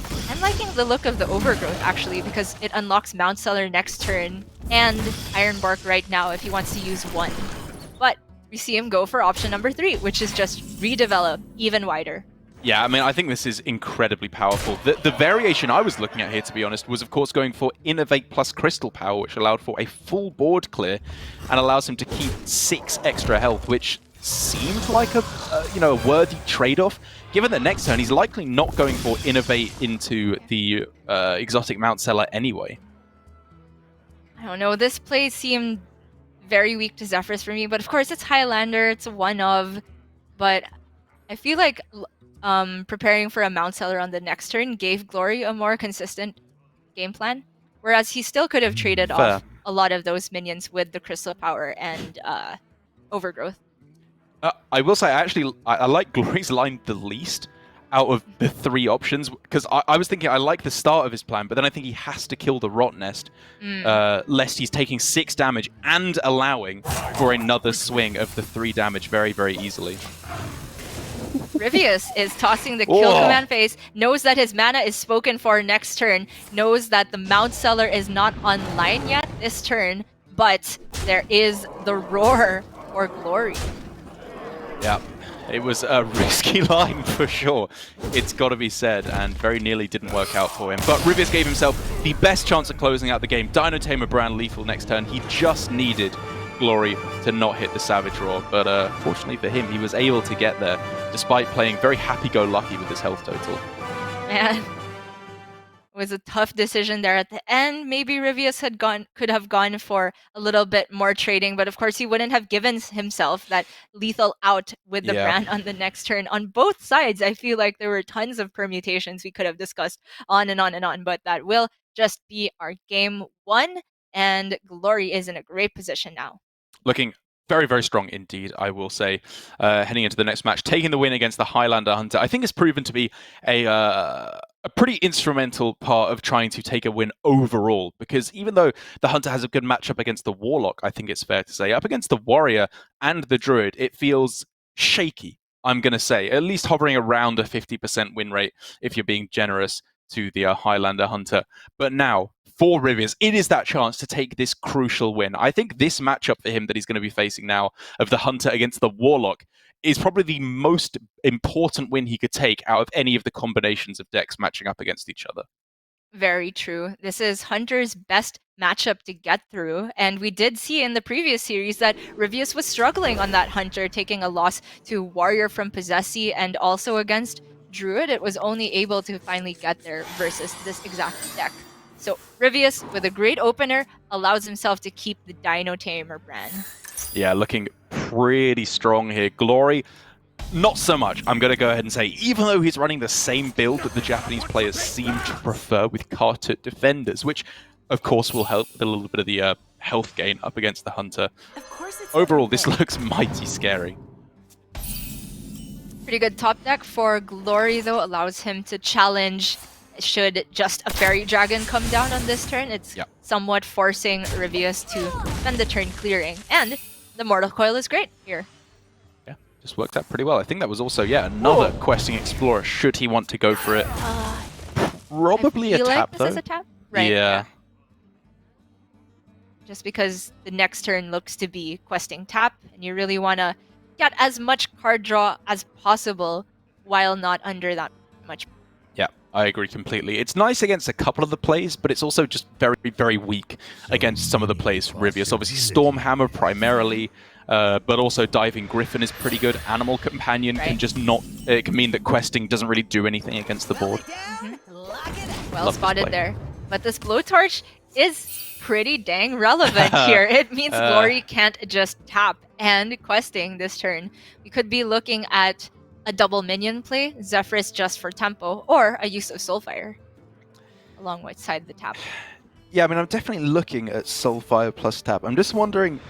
liking the look of the Overgrowth, actually, because it unlocks Mount Seller next turn and Ironbark right now if he wants to use 1. But we see him go for option number 3, which is just redevelop even wider. Yeah, I mean, I think this is incredibly powerful. The variation I was looking at here, to be honest, was of course going for Innovate plus Crystal Power, which allowed for a full board clear and allows him to keep 6 extra health, which seemed like a worthy trade-off. Given that next turn he's likely not going for Innovate into the exotic Mount Seller anyway. I don't know, this play seemed very weak to Zephrys for me, but of course it's Highlander, it's a one-of, but I feel like preparing for a Mount Seller on the next turn gave Glory a more consistent game plan, whereas he still could have traded off a lot of those minions with the Crystal Power and Overgrowth. I will say, I like Glory's line the least out of the 3 options, because I was thinking I like the start of his plan, but then I think he has to kill the Rot Nest, lest he's taking 6 damage and allowing for another swing of the 3 damage very, very easily. Rivius is tossing the kill command phase, knows that his mana is spoken for next turn, knows that the Mount Seller is not online yet this turn, but there is the Roar for Glory. Yeah, it was a risky line for sure. It's got to be said, and very nearly didn't work out for him. But Rivius gave himself the best chance of closing out the game. Dino Tamer Brand lethal next turn. He just needed Glory to not hit the Savage Roar, but fortunately for him, he was able to get there, despite playing very happy-go-lucky with his health total. Man, it was a tough decision there at the end. Maybe Rivius could have gone for a little bit more trading, but of course he wouldn't have given himself that lethal out with the brand on the next turn. On both sides, I feel like there were tons of permutations we could have discussed on and on and on, but that will just be our game 1, and Glory is in a great position now. Looking very, very strong indeed, I will say, heading into the next match. Taking the win against the Highlander Hunter, I think it's proven to be a pretty instrumental part of trying to take a win overall, because even though the Hunter has a good matchup against the Warlock, I think it's fair to say, up against the Warrior and the Druid, it feels shaky, I'm going to say, at least hovering around a 50% win rate if you're being generous to the Highlander Hunter. But now, for Rivius, it is that chance to take this crucial win. I think this matchup for him that he's going to be facing now of the Hunter against the Warlock is probably the most important win he could take out of any of the combinations of decks matching up against each other. Very true. This is Hunter's best matchup to get through, and we did see in the previous series that Rivius was struggling on that Hunter, taking a loss to Warrior from Possessee, and also against Druid, it was only able to finally get there versus this exact deck. So Rivius, with a great opener, allows himself to keep the Dino Tamer brand. Yeah, looking pretty strong here. Glory, not so much. I'm going to go ahead and say, even though he's running the same build that the Japanese players seem to prefer with Kartut Defenders, which of course will help with a little bit of the health gain up against the Hunter. Overall, this looks mighty scary. Pretty good top deck for Glory, though, allows him to challenge should just a Fairy Dragon come down on this turn. It's somewhat forcing Rivius to spend the turn clearing. And the Mortal Coil is great here. Yeah, just worked out pretty well. I think that was also, another questing Explorer, should he want to go for it. probably a feel tap like though. this is a tap? Right. Yeah. Just because the next turn looks to be questing tap, and you really want to get as much card draw as possible while not under that much. Yeah, I agree completely. It's nice against a couple of the plays, but it's also just very, very weak against some of the plays for Rivius. Obviously, Stormhammer primarily, but also Diving Griffin is pretty good. Animal Companion can just not... It can mean that questing doesn't really do anything against the board. Well Love this spotted play. there. But this Blowtorch is pretty dang relevant here. It means Glory can't just tap and questing this turn. We could be looking at a double minion play, Zephyrus just for tempo, or a use of Soulfire alongside the tap. Yeah, I mean, I'm definitely looking at Soulfire plus tap. I'm just wondering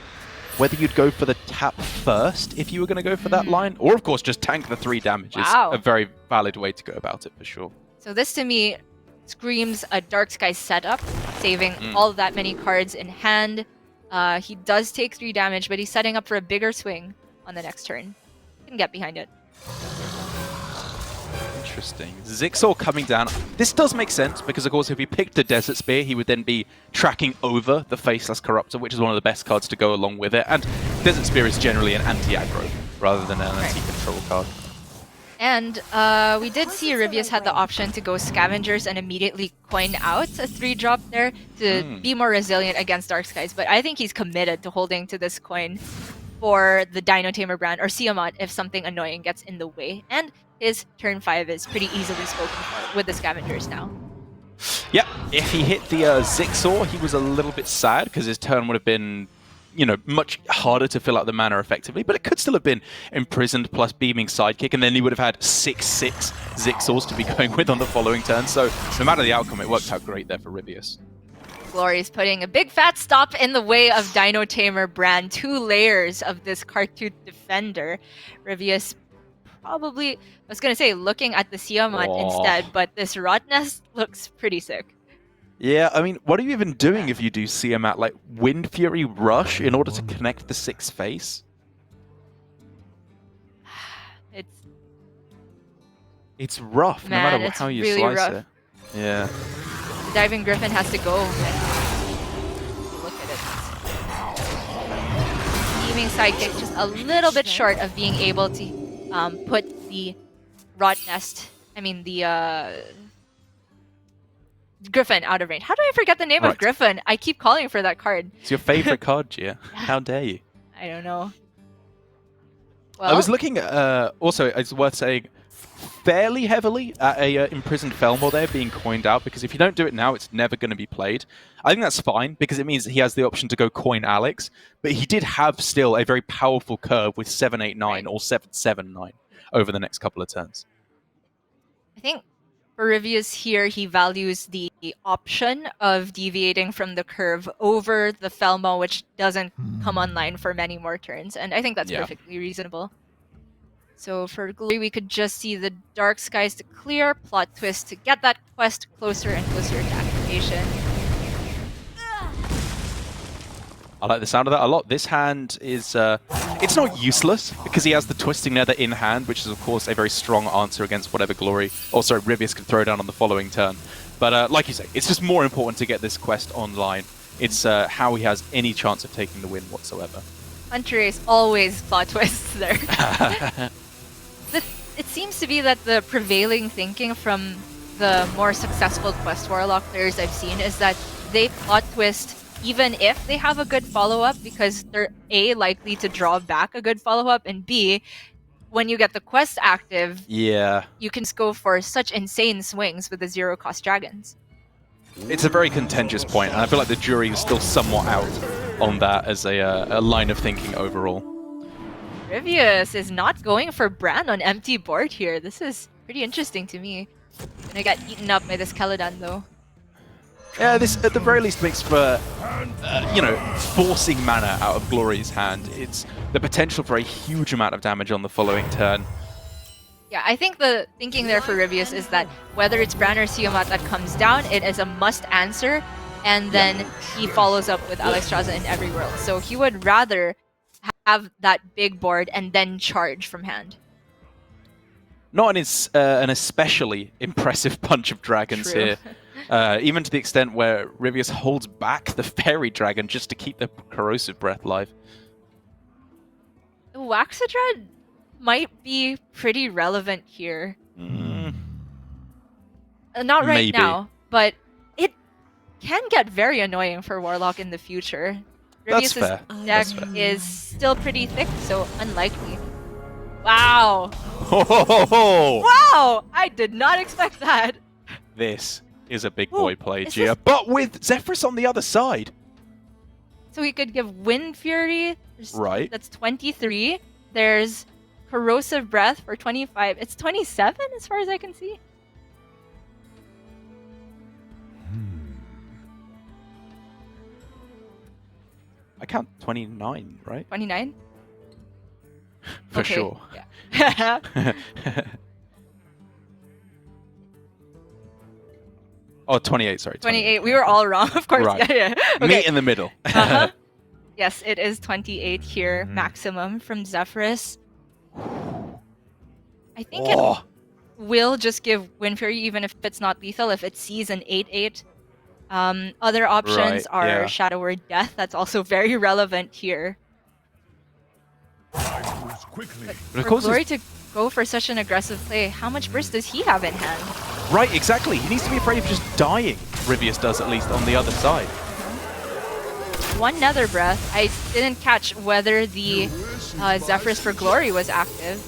whether you'd go for the tap first if you were going to go for that line, or of course just tank the 3 damage. Wow. Is a very valid way to go about it for sure. So this to me screams a Dark Sky setup, saving all that many cards in hand. He does take 3 damage, but he's setting up for a bigger swing on the next turn. You can get behind it. Interesting. Zixor coming down. This does make sense because, of course, if he picked a Desert Spear, he would then be tracking over the Faceless Corruptor, which is one of the best cards to go along with it. And Desert Spear is generally an anti-aggro rather than an anti-control card. And we did see Rivius had the option to go Scavengers and immediately coin out a 3-drop there to be more resilient against Dark Skies. But I think he's committed to holding to this coin for the Dino Tamer brand or Tiamat if something annoying gets in the way. And his turn 5 is pretty easily spoken for with the Scavengers now. Yeah, if he hit the Zixor, he was a little bit sad because his turn would have been, you know, much harder to fill out the mana effectively, but it could still have been Imprisoned plus Beaming Sidekick, and then he would have had 6/6 Zixors to be going with on the following turn. So no matter the outcome, it worked out great there for Rivius. Glory's putting a big fat stop in the way of Dino Tamer brand. 2 layers of this Cartooth Defender. Rivius probably, I was going to say looking at the Tiamat instead, but this Rot Nest looks pretty sick. Yeah, I mean, what are you even doing if you do Tiamat? Like, Wind Fury Rush in order to connect the 6th face? It's rough, Man, no matter it's how you really slice rough. it. Yeah. The Diving Griffin has to go. Look at it. Beaming Sidekick just a little bit short of being able to put the Rot Nest, the Griffin out of range. How do I forget the name of Griffin? I keep calling for that card. It's your favorite card, Gia. How dare you? I don't know. Well, I was looking at, also, it's worth saying, fairly heavily at a Imprisoned Felmor there being coined out, because if you don't do it now, it's never going to be played. I think that's fine, because it means that he has the option to go coin Alex, but he did have still a very powerful curve with 7-8-9 or 7-7-9 over the next couple of turns. I think for Rivius here, he values the option of deviating from the curve over the Felmo, which doesn't come online for many more turns, and I think that's perfectly reasonable. So for Glory, we could just see the Dark Skies to clear, Plot Twist to get that quest closer and closer to activation. I like the sound of that a lot. This hand is, it's not useless, because he has the Twisting Nether in hand, which is, of course, a very strong answer against whatever Glory, also Rivius can throw down on the following turn. But like you say, it's just more important to get this quest online. It's how he has any chance of taking the win whatsoever. Hunter Ace always Plot Twists there. It seems to be that the prevailing thinking from the more successful Quest Warlock players I've seen is that they Plot Twist even if they have a good follow-up, because they're A, likely to draw back a good follow-up, and B, when you get the quest active, you can just go for such insane swings with the 0-cost dragons. It's a very contentious point, and I feel like the jury is still somewhat out on that as a line of thinking overall. Rivius is not going for Bran on empty board here. This is pretty interesting to me. Gonna get eaten up by this Caladan though. Yeah, this at the very least makes for, forcing mana out of Glory's hand. It's the potential for a huge amount of damage on the following turn. Yeah, I think the thinking there for Rivius is that whether it's Bran or Tiamat that comes down, it is a must answer, and then he follows up with Alexstrasza in every world. So he would rather have that big board and then charge from hand. not an especially impressive bunch of dragons True. here. Even to the extent where Rivius holds back the fairy dragon just to keep the corrosive breath alive. The Waxadread might be pretty relevant here. Not right Maybe. now, but it can get very annoying for Warlock in the future. That's Rivius' fair. deck That's fair. is still pretty thick, so unlikely. Wow. Wow! I did not expect that. This is a big boy play, is Gia. this- But with Zephyrus on the other side. So we could give Wind Fury. Right. That's 23. There's Corrosive Breath for 25. It's 27 as far as I can see. I count 29, right? 29? For Okay, sure. Yeah. Oh, 28, sorry. 28. We were all wrong, of course. Right. Yeah. Okay. Meet in the middle. Uh-huh. Yes, it is 28 here, maximum from Zephyrus. I think it will just give Wind Fury, even if it's not lethal, if it sees an 8-8. Other options Right, are yeah. Shadow Word Death. That's also very relevant here. But For of course, Glory to go for such an aggressive play, how much burst does he have in hand? right, exactly. He needs to be afraid of just dying. Rivius does, at least, on the other side. One Nether Breath. I didn't catch whether the Zephyrus for Glory was active.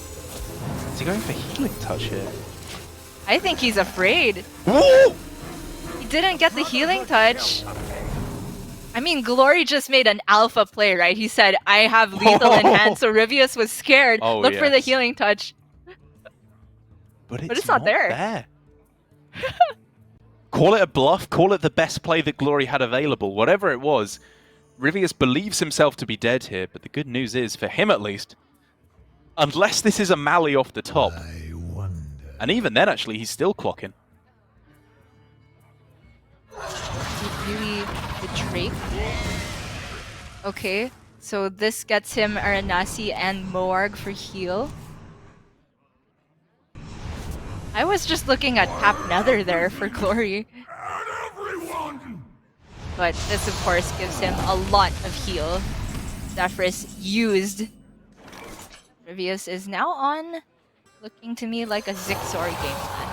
Is he going for Healing Touch here? I think he's afraid. Whoa! He didn't get the Healing Touch. I mean, Glory just made an alpha play, right? He said, I have lethal in hand, so Rivius was scared. Oh, Look for the yes. Healing Touch. But it's not there. Call it a bluff, call it the best play that Glory had available. Whatever it was, Rivius believes himself to be dead here, but the good news is, for him at least, unless this is a Mally off the top, and even then, actually, he's still clocking. He really betrayed. Okay, so this gets him Aranasi and Moarg for heal. I was just looking at Tap Nether there for Glory. But this, of course, gives him a lot of heal. Zephyrus used. Rivius is now on, looking to me like a Zixor game plan.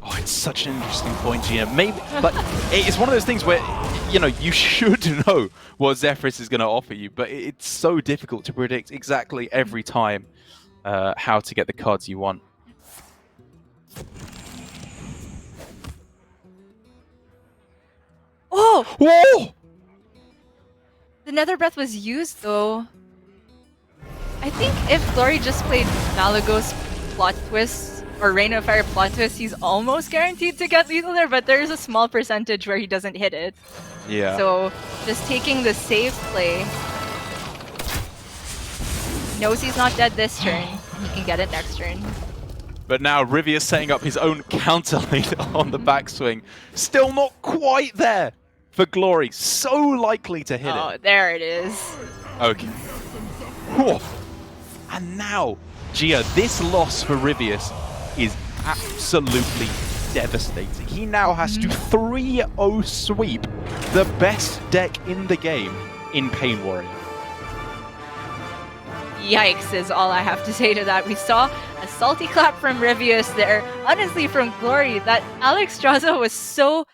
Oh, it's such an interesting point, Gia. Maybe, but it's one of those things where, you know, you should know what Zephyrus is going to offer you, but it's so difficult to predict exactly every time how to get the cards you want. Oh! Whoa! The Nether Breath was used, though. I think if Glory just played Malagos Plot Twist or Rain of Fire Plot Twist, he's almost guaranteed to get lethal there, but there's a small percentage where he doesn't hit it. Yeah. So just taking the safe play. Knows he's not dead this turn. He can get it next turn. But now Rivius setting up his own counter lead on the backswing. Still not quite there for Glory. So likely to hit Oh, it. there it is. Okay. Whew. And now, Gia, this loss for Rivius is absolutely devastating. He now has to 3-0 sweep the best deck in the game in Pain Warrior. Yikes is all I have to say to that. We saw a salty clap from Rivius there. Honestly, from Glory, that Alex Straza was so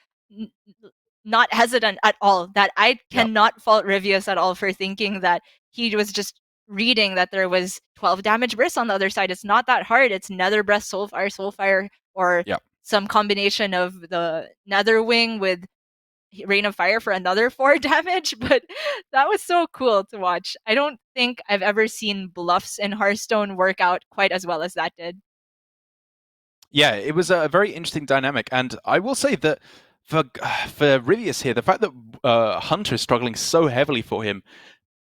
not hesitant at all that I cannot fault Rivius at all for thinking that he was just reading that there was 12 damage bursts on the other side. It's not that hard. It's Nether Breath, Soulfire, or some combination of the Nether Wing with Rain of Fire for another 4 damage, but that was so cool to watch. I don't think I've ever seen bluffs in Hearthstone work out quite as well as that did. Yeah, it was a very interesting dynamic, and I will say that for Rivius here, the fact that Hunter is struggling so heavily for him,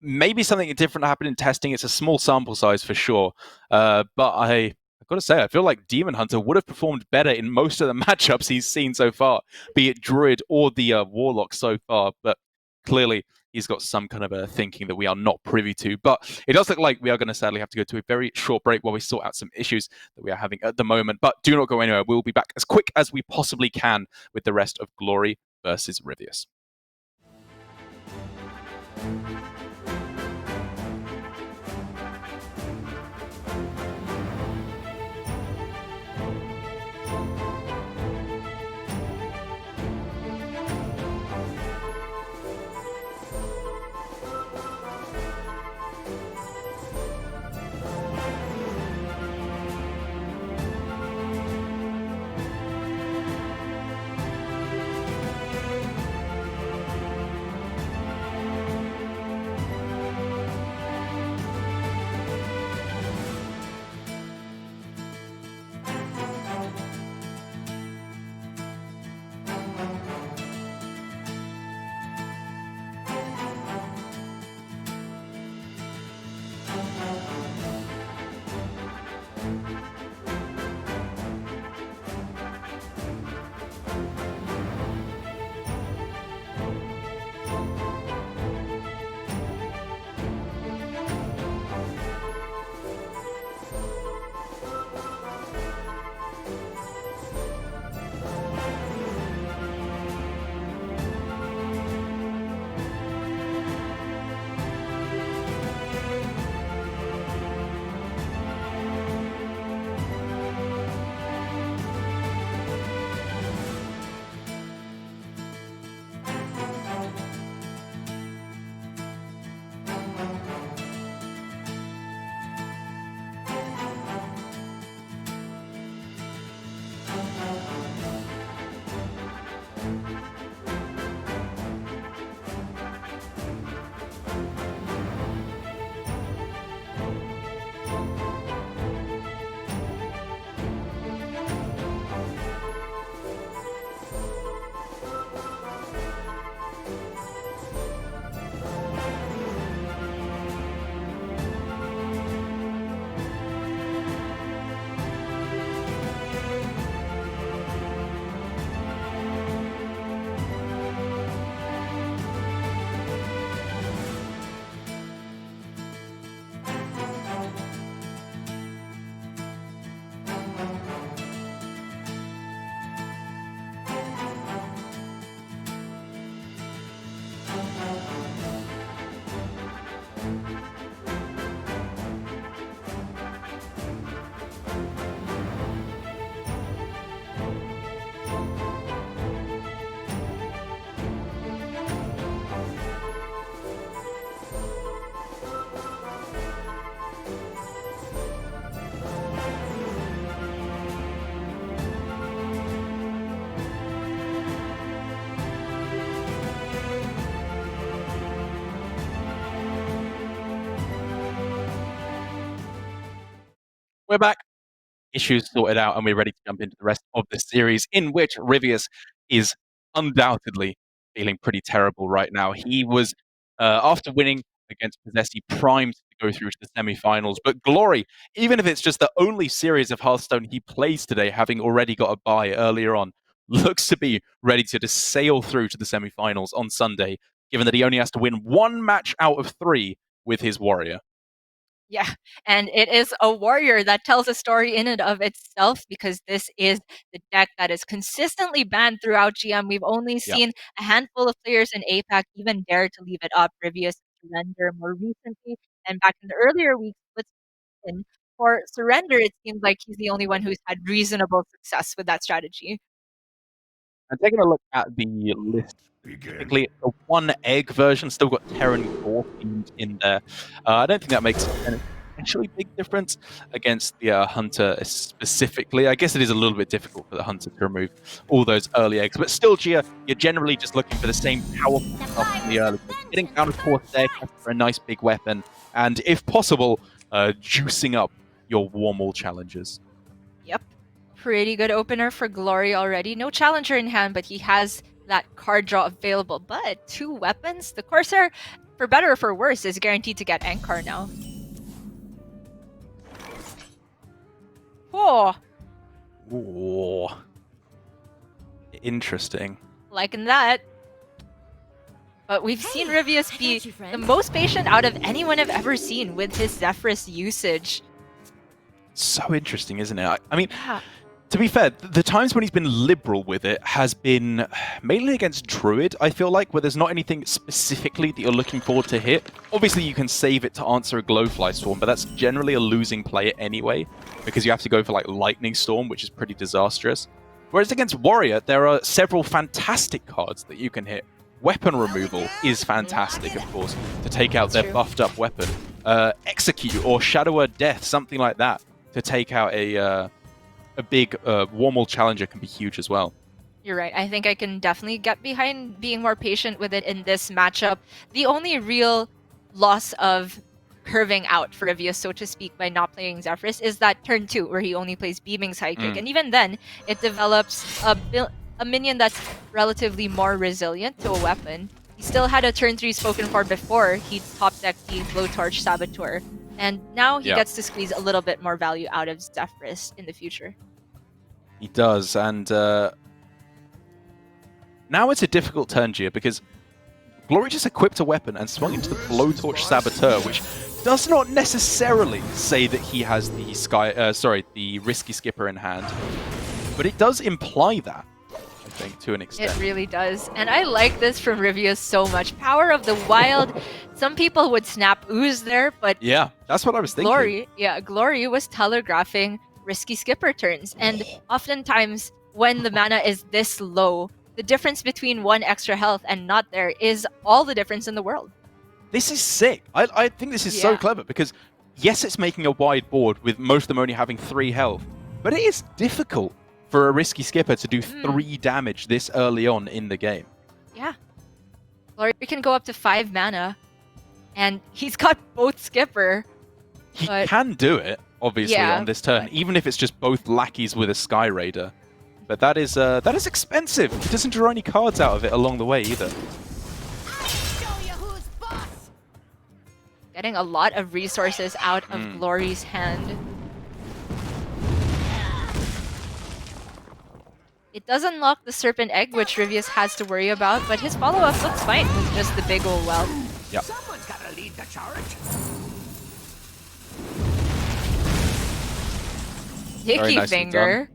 maybe something different happened in testing. It's a small sample size for sure, but I've got to say, I feel like Demon Hunter would have performed better in most of the matchups he's seen so far, be it Druid or the Warlock so far. But clearly, he's got some kind of a thinking that we are not privy to. But it does look like we are going to sadly have to go to a very short break while we sort out some issues that we are having at the moment. But do not go anywhere. We'll be back as quick as we possibly can with the rest of Glory versus Rivius. We're back. Issues sorted out, and we're ready to jump into the rest of the series, in which Rivius is undoubtedly feeling pretty terrible right now. He was, after winning against Possessi, primed to go through to the semi-finals. But Glory, even if it's just the only series of Hearthstone he plays today, having already got a bye earlier on, looks to be ready to just sail through to the semi-finals on Sunday, given that he only has to win one match out of 3 with his warrior. Yeah, and it is a warrior that tells a story in and of itself, because this is the deck that is consistently banned throughout GM. We've only seen a handful of players in APAC even dare to leave it up. Rivius, Surrender more recently, and back in the earlier weeks, for Surrender, it seems like he's the only one who's had reasonable success with that strategy. And taking a look at the list specifically, the one egg version still got Terran Core themed in there. I don't think that makes an essentially big difference against the Hunter specifically. I guess it is a little bit difficult for the Hunter to remove all those early eggs, but still, Gia, you're generally just looking for the same powerful stuff in the early game. Getting down a core there for a nice big weapon, and if possible, juicing up your Warmall challenges. Yep. Pretty good opener for Glory already. No challenger in hand, but he has that card draw available. But 2 weapons? The Corsair, for better or for worse, is guaranteed to get Ankar now. Oh! Ooh. Interesting. Liking that. but we've seen Rivius be the most patient out of anyone I've ever seen with his Zephyrus usage. So interesting, isn't it? I mean, to be fair, the times when he's been liberal with it has been mainly against Druid, I feel like, where there's not anything specifically that you're looking forward to hit. Obviously, you can save it to answer a Glowfly Storm, but that's generally a losing play anyway, because you have to go for like Lightning Storm, which is pretty disastrous. Whereas against Warrior, there are several fantastic cards that you can hit. Weapon removal is fantastic, of course, to take out their buffed up weapon. Execute or Shadower Death, something like that, to take out a big Warmal Challenger can be huge as well. You're right. I think I can definitely get behind being more patient with it in this matchup. The only real loss of curving out for Rivius, so to speak, by not playing Zephyrus is that turn 2, where he only plays Beaming Sidekick. And even then, it develops a minion that's relatively more resilient to a weapon. He still had a turn 3 spoken for before he top-decked the Blowtorch Saboteur. And now he gets to squeeze a little bit more value out of Zephyrus in the future. He does, and now it's a difficult turn, Gia, because Glory just equipped a weapon and swung into the Blowtorch Saboteur, which does not necessarily say that he has the the Risky Skipper in hand, but it does imply that, I think, to an extent. It really does. And I like this from Rivius so much. Power of the Wild. Some people would snap Ooze there, but yeah, that's what I was thinking. Glory was telegraphing Risky Skipper turns. And oftentimes, when the mana is this low, the difference between 1 extra health and not there is all the difference in the world. This is sick. I think this is so clever, because yes, it's making a wide board with most of them only having 3 health, but it is difficult for a Risky Skipper to do 3 damage this early on in the game. Yeah. Glory can go up to 5 mana, and he's got both Skipper. He can do it, obviously, on this turn, even if it's just both lackeys with a Sky Raider. But that is expensive. He doesn't draw any cards out of it along the way either. Getting a lot of resources out of Glory's hand. It does unlock the Serpent Egg, which Rivius has to worry about, but his follow-up looks fine with just the big ol' whelp. Yep. Someone's gotta lead the charge. Dicky Finger.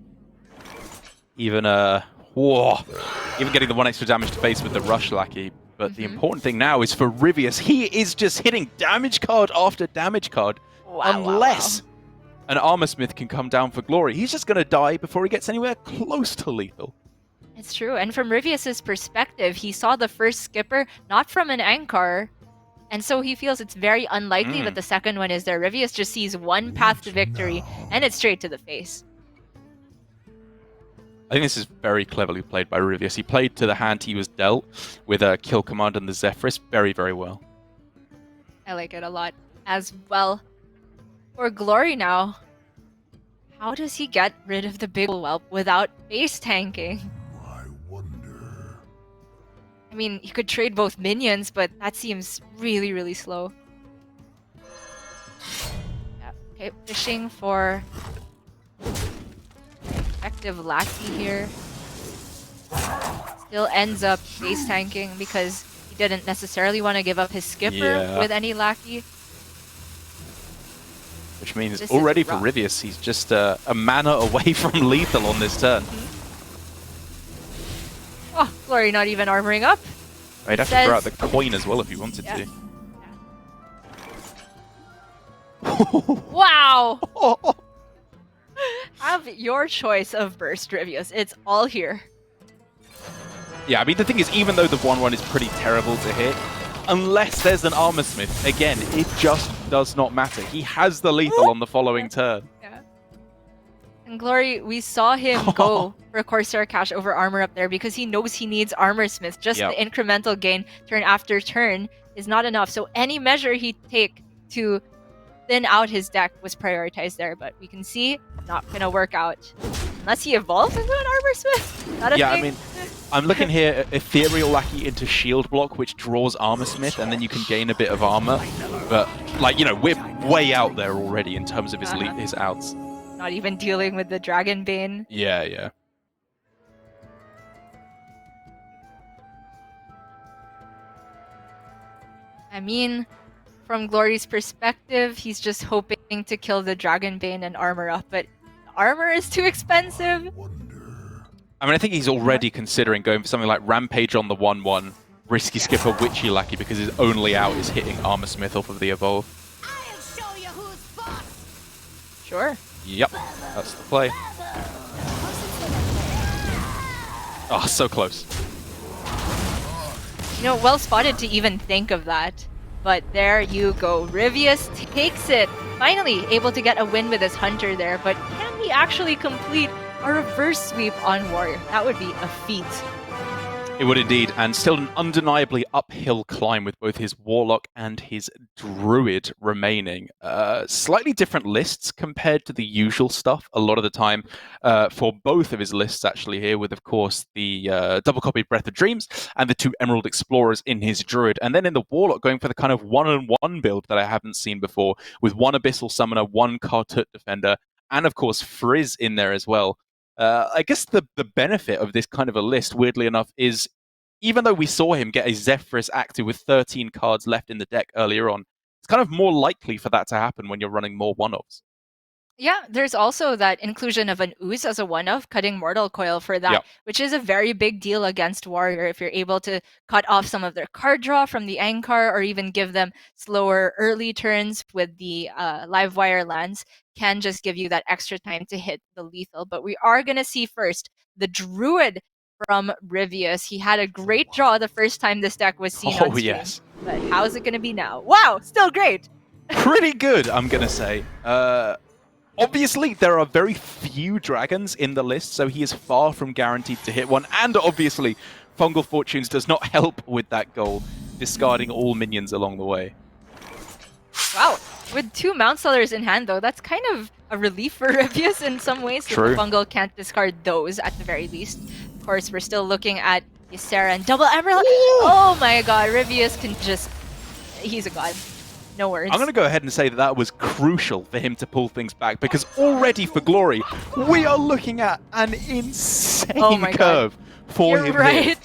Even even getting the 1 extra damage to face with the Rush Lackey. But the important thing now is for Rivius, he is just hitting damage card after damage card. Unless an Armor Smith can come down for Glory. He's just going to die before he gets anywhere close to lethal. It's true. And from Rivius's perspective, he saw the first Skipper not from an Ankar. And so he feels it's very unlikely that the second one is there. Rivius just sees one path to victory, and it's straight to the face. I think this is very cleverly played by Rivius. He played to the hand he was dealt with a Kill Command and the Zephyrus very, very well. I like it a lot as well. For Glory now, how does he get rid of the big whelp without base tanking? I wonder. I mean, he could trade both minions, but that seems really, really slow. Yeah, okay, fishing for effective lackey here. Still ends up base tanking because he didn't necessarily want to give up his Skipper with any lackey. Which means already for Rivius, he's just a mana away from lethal on this turn. Oh, Glory not even armoring up. He'd have to throw out the coin as well if he wanted to. Wow! Have your choice of burst, Rivius. It's all here. Yeah, I mean, the thing is, even though the 1/1 is pretty terrible to hit, unless there's an Armor Smith, again, it just does not matter. He has the lethal on the following turn. Yeah. And Glory, we saw him go for Corsair Cash over Armor up there because he knows he needs Armor Smith. Just the incremental gain turn after turn is not enough. So any measure he'd take to thin out his deck was prioritized there. But we can see, not going to work out. Unless he evolves into an Armor Smith? Not a thing? I mean, I'm looking here, Ethereal Lackey into Shield Block, which draws Armor Smith, and then you can gain a bit of armor. But, like, you know, we're way out there already in terms of his outs. Not even dealing with the Dragon Bane. Yeah. I mean, from Glory's perspective, he's just hoping to kill the Dragonbane and armor up, but armor is too expensive. I mean, I think he's already considering going for something like Rampage on the 1/1, Risky Skipper, Witchy Lackey, because his only out is hitting Armor Smith off of the Evolve. Sure. Yep, that's the play. Oh, so close. You know, well spotted to even think of that. But there you go. Rivius takes it. Finally able to get a win with his Hunter there, but can he actually complete a reverse sweep on Warrior? That would be a feat. It would indeed, and still an undeniably uphill climb with both his Warlock and his Druid remaining. Slightly different lists compared to the usual stuff a lot of the time for both of his lists actually here, with of course the double copied Breath of Dreams and the 2 Emerald Explorers in his Druid, and then in the Warlock going for the kind of 1-on-1 build that I haven't seen before, with 1 Abyssal Summoner, 1 Kartut Defender, and of course Frizz in there as well. I guess the benefit of this kind of a list, weirdly enough, is even though we saw him get a Zephrys active with 13 cards left in the deck earlier on, it's kind of more likely for that to happen when you're running more one-offs. Yeah, there's also that inclusion of an Ooze as a one-off, cutting Mortal Coil for that, which is a very big deal against Warrior if you're able to cut off some of their card draw from the Ankar, or even give them slower early turns with the live wire lands, can just give you that extra time to hit the lethal. But we are going to see first the Druid from Rivius. He had a great draw the first time this deck was seen on stream. Yes. But how's it going to be now? Wow, still great! Pretty good, I'm going to say. Obviously, there are very few dragons in the list, so he is far from guaranteed to hit one. And obviously, Fungal Fortunes does not help with that goal, discarding all minions along the way. Wow, with 2 Mount Sellers in hand, though, that's kind of a relief for Rivius in some ways. True. The Fungal can't discard those at the very least. Of course, we're still looking at Ysera and Double Emerald. Oh my god, Rivius can just... He's a god. No words. I'm going to go ahead and say that that was crucial for him to pull things back, because already for Glory, we are looking at an insane curve for You're him right. here.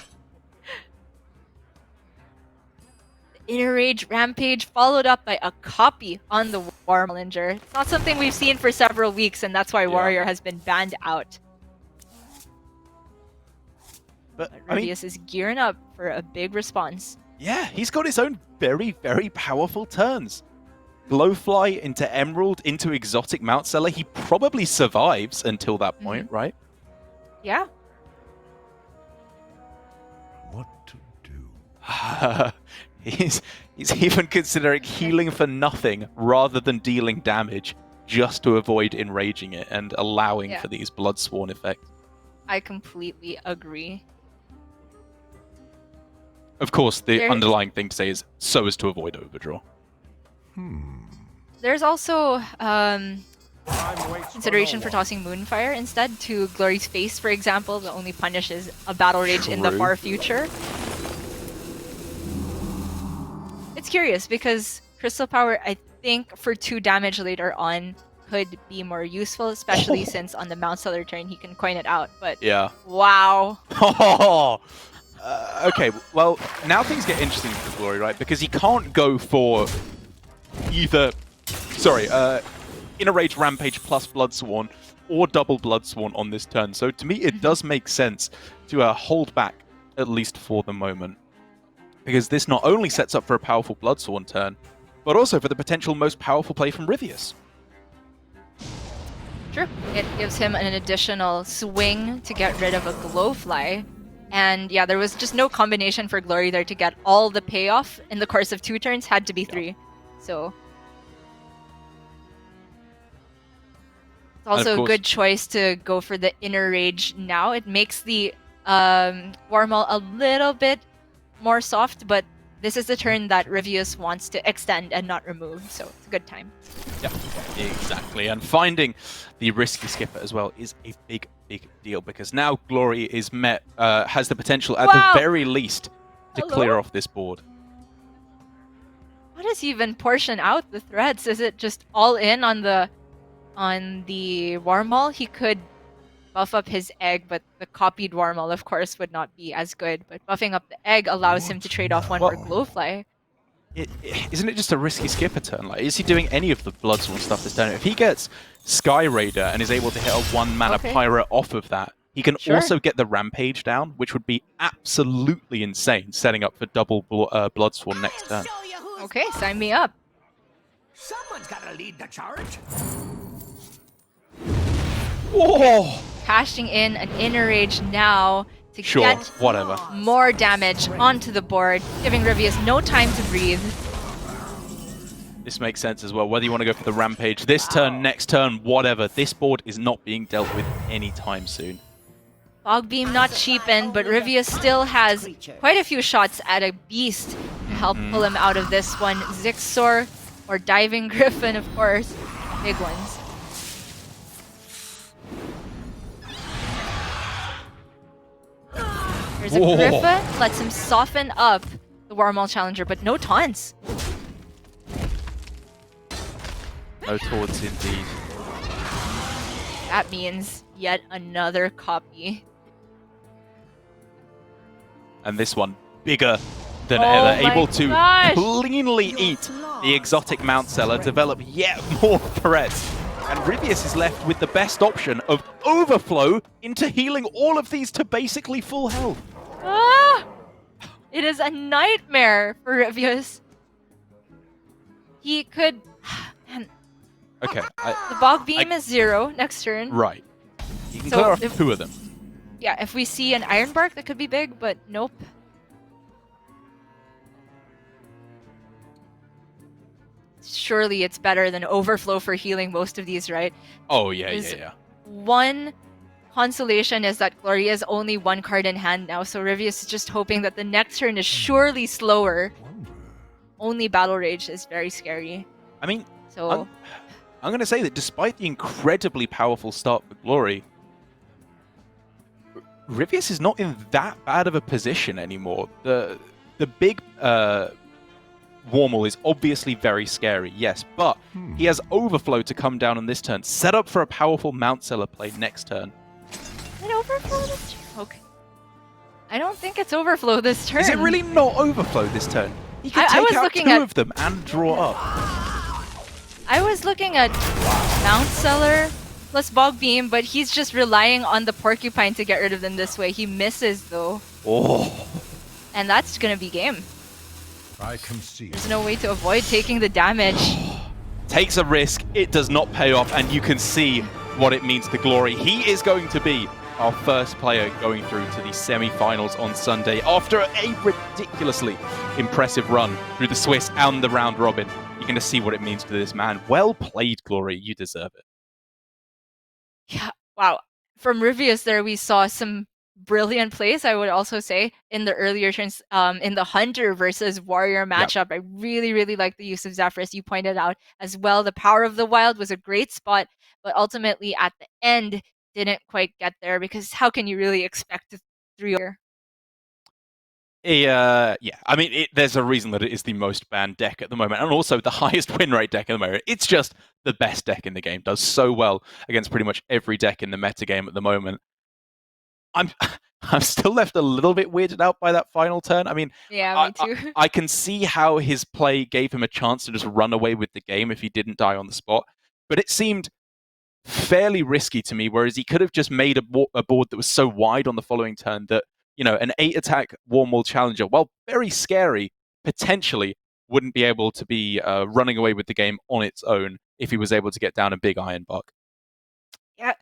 Inner Rage Rampage followed up by a copy on the Warmlinger. It's not something we've seen for several weeks, and that's why Warrior has been banned out. But Rivius is gearing up for a big response. Yeah, he's got his own very, very powerful turns. Glowfly into Emerald, into Exotic Mount Seller. He probably survives until that point, right? Yeah. What to do? He's even considering healing for nothing rather than dealing damage, just to avoid enraging it and allowing for these Bloodsworn effects. I completely agree. Of course, the underlying thing to say is so as to avoid overdraw. There's also consideration for tossing Moonfire instead to Glory's face, for example, that only punishes a Battle Rage in the far future. It's curious because Crystal Power, I think, for 2 damage later on could be more useful, especially since on the Mount Seller turn he can coin it out. But yeah. Wow. Okay, well, now things get interesting for Glory, right? Because he can't go for either, Inner Rage Rampage plus Bloodsworn or double Bloodsworn on this turn. So to me, it does make sense to hold back, at least for the moment. Because this not only sets up for a powerful Bloodsworn turn, but also for the potential most powerful play from Rivius. True. It gives him an additional swing to get rid of a Glowfly. And yeah, there was just no combination for Glory there to get all the payoff in the course of 2 turns. Had to be 3. So it's also a good choice to go for the Inner Rage now. It makes the Warmaul a little bit more soft, but this is the turn that Rivius wants to extend and not remove, so it's a good time. Yeah, exactly. And finding the Risky Skipper as well is a big, big deal, because now Glory is has the potential, at the very least, to clear off this board. How does he even portion out the threats? Is it just all in on the Warmaul? He could buff up his egg, but the copied Warmaul, of course, would not be as good. But buffing up the egg allows him to trade off 1 more Glowfly. isn't it just a risky skipper turn? Like, is he doing any of the Bloodsworn stuff this turn? If he gets Sky Raider and is able to hit a 1-mana Pyro off of that, he can also get the Rampage down, which would be absolutely insane, setting up for double Bloodsworn next turn. Okay, sign me up. Someone's gotta lead the charge. Oh! Cashing in an Inner Rage now to get whatever. more damage onto the board, giving Rivius no time to breathe. This makes sense as well, whether you want to go for the Rampage this turn, next turn, whatever. This board is not being dealt with anytime soon. Fog Beam not cheapened, but Rivius still has quite a few shots at a Beast to help pull him out of this one. Zixor or Diving Griffin, of course. Big ones. There's a Griffin, lets him soften up the Warmaul Challenger, but no taunts. No taunts indeed. That means yet another copy. And this one, bigger than ever, able to cleanly eat the exotic Mount Seller, develop yet more threats. And Rivius is left with the best option of Overflow into healing all of these to basically full health. Ah! It is a nightmare for Rivius. He could... Man. Okay. The Bog Beam is 0 next turn. Right. You can clear off 2 of them. Yeah, if we see an Iron Bark, that could be big, but nope. Surely it's better than Overflow for healing most of these, right? Oh, yeah. One consolation is that Gloria is only 1 card in hand now, so Rivius is just hoping that the next turn is surely slower. Only Battle Rage is very scary. I mean, so I'm going to say that despite the incredibly powerful start for Glory, Rivius is not in that bad of a position anymore. The big Warmaul is obviously very scary, yes, but he has Overflow to come down on this turn, set up for a powerful Mount Seller play next turn. Is it Overflow this turn? Okay. I don't think it's Overflow this turn. Is it really not Overflow this turn? He can take out 2 of them and draw up. I was looking at Mount Seller plus Bog Beam, but he's just relying on the Porcupine to get rid of them this way. He misses, though. Oh. And that's going to be game. I concede. There's no way to avoid taking the damage. Takes a risk, it does not pay off, and you can see what it means to Glory. He is going to be our first player going through to the semi-finals on Sunday after a ridiculously impressive run through the Swiss and the round robin. You're going to see what it means to this man. Well played, Glory. You deserve it. Yeah, wow. From Rivius there, we saw some brilliant plays, I would also say, in the earlier turns, in the Hunter versus Warrior matchup. I really, really like the use of Zephrys. You pointed out as well, the Power of the Wild was a great spot, but ultimately at the end, didn't quite get there, because how can you really expect a 3-0? Yeah, I mean, there's a reason that it is the most banned deck at the moment, and also the highest win rate deck at the moment. It's just the best deck in the game. Does so well against pretty much every deck in the metagame at the moment. I'm still left a little bit weirded out by that final turn. I mean, yeah, me too. I can see how his play gave him a chance to just run away with the game if he didn't die on the spot, but it seemed fairly risky to me, whereas he could have just made a board that was so wide on the following turn that, you know, an 8-attack Warmaul Challenger, while very scary, potentially wouldn't be able to be running away with the game on its own if he was able to get down a big Iron Bark. Yeah.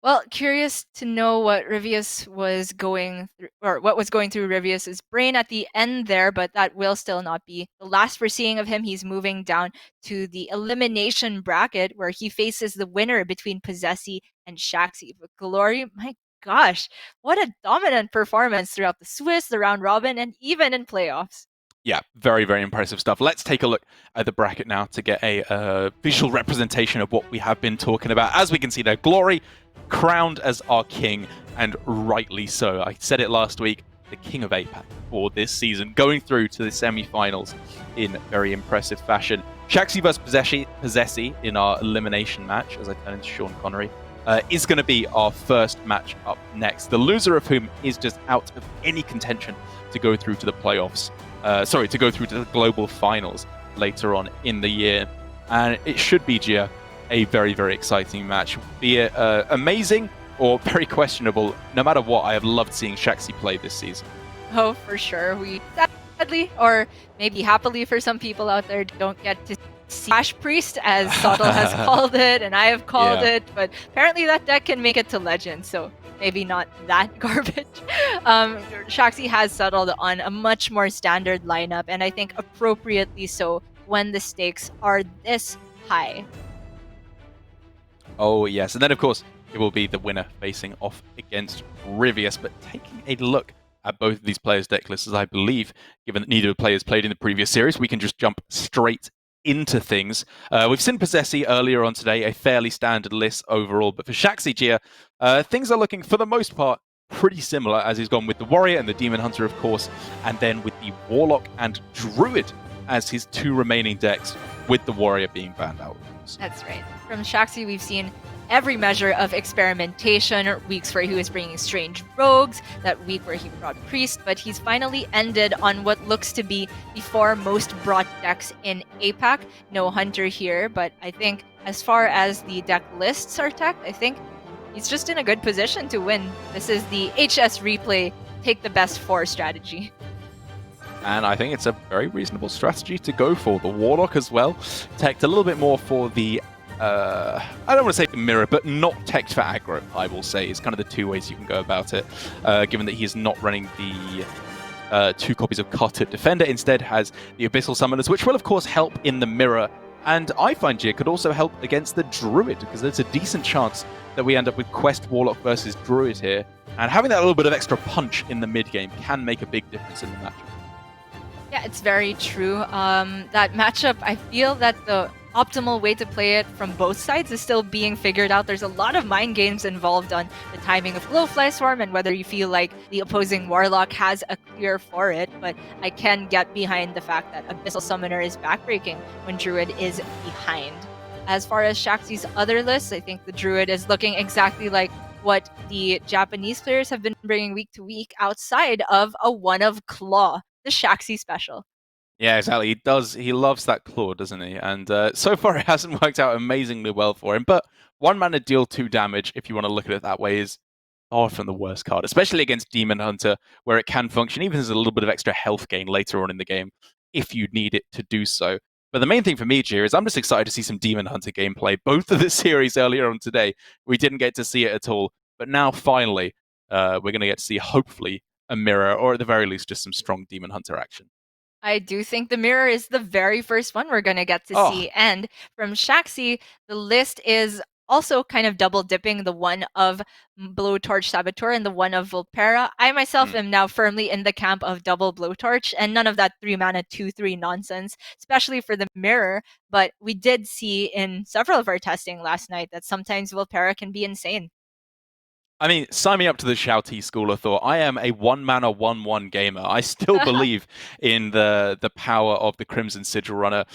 Well, curious to know what Rivius was going through, or what was going through Rivius's brain at the end there, but that will still not be the last we're seeing of him. He's moving down to the elimination bracket where he faces the winner between Possessi and Shaxi. But Glory, my gosh, what a dominant performance throughout the Swiss, the round robin, and even in playoffs. Yeah, very, very impressive stuff. Let's take a look at the bracket now to get a visual representation of what we have been talking about. As we can see there, Glory crowned as our king, and rightly so. I said it last week, the king of APAC for this season, going through to the semi-finals in very impressive fashion. Shaxi vs Possessi in our elimination match, as I turn into Sean Connery, is going to be our first match up next. The loser of whom is just out of any contention to go through to the playoffs to go through to the global finals later on in the year. And it should be, Gia, a very, very exciting match. Be it amazing or very questionable, no matter what, I have loved seeing Shaxi play this season. Oh, for sure. We sadly, or maybe happily for some people out there, don't get to see Flash Priest, as Subtle has called it, and I have called it, but apparently that deck can make it to Legend, so maybe not that garbage. Shaxi has settled on a much more standard lineup, and I think appropriately so when the stakes are this high. Oh, yes. And then, of course, it will be the winner facing off against Rivius. But taking a look at both of these players' deck lists, as I believe, given that neither players played in the previous series, we can just jump straight into things. We've seen Possessi earlier on today, a fairly standard list overall. But for Shaxi, Gia, things are looking, for the most part, pretty similar, as he's gone with the Warrior and the Demon Hunter, of course, and then with the Warlock and Druid as his two remaining decks, with the Warrior being banned out. That's right. From Shaxi, we've seen every measure of experimentation, weeks where he was bringing strange rogues, that week where he brought Priest, but he's finally ended on what looks to be the 4 most brought decks in APAC. No Hunter here, but I think as far as the deck lists are tech, I think he's just in a good position to win. This is the HS replay, take the best 4 strategy. And I think it's a very reasonable strategy to go for. The Warlock as well, teched a little bit more for the, I don't want to say mirror, but not teched for aggro, I will say, is kind of the 2 ways you can go about it, given that he is not running the 2 copies of Cartot Defender, instead has the Abyssal Summoners, which will of course help in the mirror. And I find Gia could also help against the Druid, because there's a decent chance that we end up with Quest Warlock versus Druid here. And having that little bit of extra punch in the mid-game can make a big difference in the matchup. Yeah, it's very true. That matchup, I feel that the optimal way to play it from both sides is still being figured out. There's a lot of mind games involved on the timing of Glowfly Swarm and whether you feel like the opposing Warlock has a clear for it, but I can get behind the fact that Abyssal Summoner is backbreaking when Druid is behind. As far as Shaxi's other lists, I think the Druid is looking exactly like what the Japanese players have been bringing week to week outside of a One of Claw, the Shaxi special. Yeah, exactly. He does. He loves that claw, doesn't he? And so far, it hasn't worked out amazingly well for him. But 1 mana deal 2 damage, if you want to look at it that way, is far from the worst card, especially against Demon Hunter, where it can function even as a little bit of extra health gain later on in the game, if you need it to do so. But the main thing for me, Gia, is I'm just excited to see some Demon Hunter gameplay. Both of the series earlier on today, we didn't get to see it at all. But now, finally, we're going to get to see, hopefully, a mirror, or at the very least, just some strong Demon Hunter action. I do think the mirror is the very first one we're going to get to see. And from Shaxi, the list is also kind of double dipping, the one of Blowtorch Saboteur and the one of Volpera. I myself am now firmly in the camp of double Blowtorch and none of that 3 mana 2/3 nonsense, especially for the mirror. But we did see in several of our testing last night that sometimes Volpera can be insane. I mean, sign me up to the Shouty school of thought. I am a 1 mana 1/1 gamer. I still believe in the power of the Crimson Sigil Runner.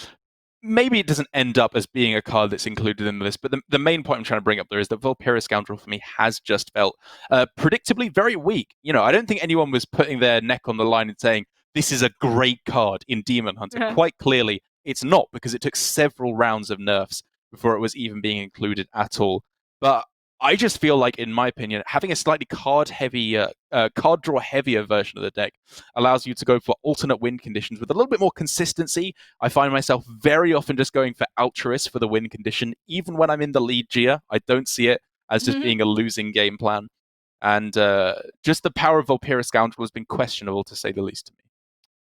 Maybe it doesn't end up as being a card that's included in the list, but the main point I'm trying to bring up there is that Volpera Scoundrel for me has just felt predictably very weak. You know, I don't think anyone was putting their neck on the line and saying, this is a great card in Demon Hunter. Quite clearly, it's not, because it took several rounds of nerfs before it was even being included at all. But I just feel like, in my opinion, having a slightly card draw heavier version of the deck allows you to go for alternate win conditions with a little bit more consistency. I find myself very often just going for Altruist for the win condition, even when I'm in the lead, Gia. I don't see it as just being a losing game plan. And just the power of Volpera Scoundrel has been questionable, to say the least, to me.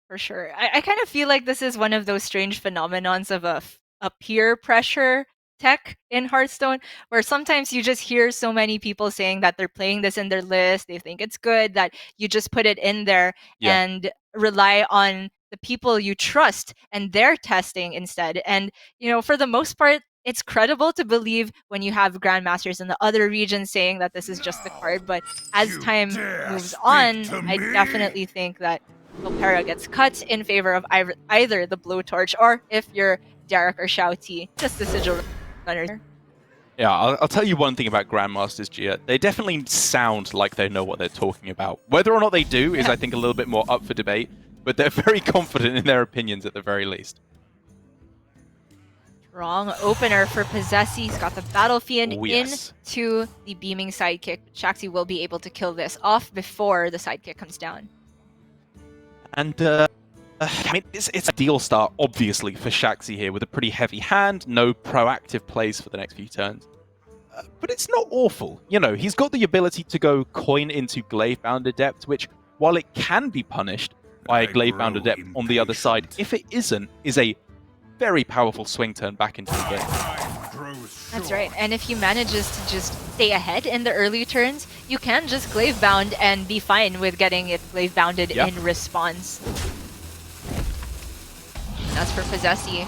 For sure. I kind of feel like this is one of those strange phenomenons of a peer pressure tech in Hearthstone, where sometimes you just hear so many people saying that they're playing this in their list, they think it's good, that you just put it in there and rely on the people you trust and their testing instead. And, you know, for the most part, it's credible to believe when you have grandmasters in the other regions saying that this is just the card, but as time moves on, I definitely think that Volpera gets cut in favor of either the Blowtorch, or if you're Derek or Shouty, just the Sigil Runner. Yeah, I'll tell you one thing about Grandmasters, Gia. They definitely sound like they know what they're talking about. Whether or not they do is, I think, a little bit more up for debate. but they're very confident in their opinions at the very least. Wrong opener for Possessi. He's got the Battle Fiend yes. into the beaming sidekick. Shaxi will be able to kill this off before the sidekick comes down. And I mean, it's a deal start, obviously, for Shaxi here with a pretty heavy hand, no proactive plays for the next few turns. But it's not awful. You know, he's got the ability to go coin into Glavebound Adept, which, while it can be punished by a Glavebound Adept on the other side, if it isn't, is a very powerful swing turn back into the game. That's right, and if he manages to just stay ahead in the early turns, you can just Glavebound and be fine with getting it Glavebounded in response. As for Possessi,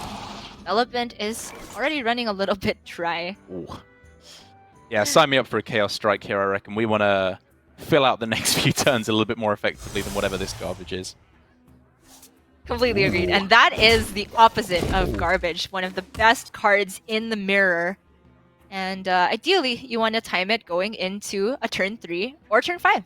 development is already running a little bit dry. Ooh. Yeah, sign me up for a Chaos Strike here, I reckon. We want to fill out the next few turns a little bit more effectively than whatever this garbage is. Completely agreed. And that is the opposite of garbage. One of the best cards in the mirror. And ideally, you want to time it going into a turn 3 or turn 5.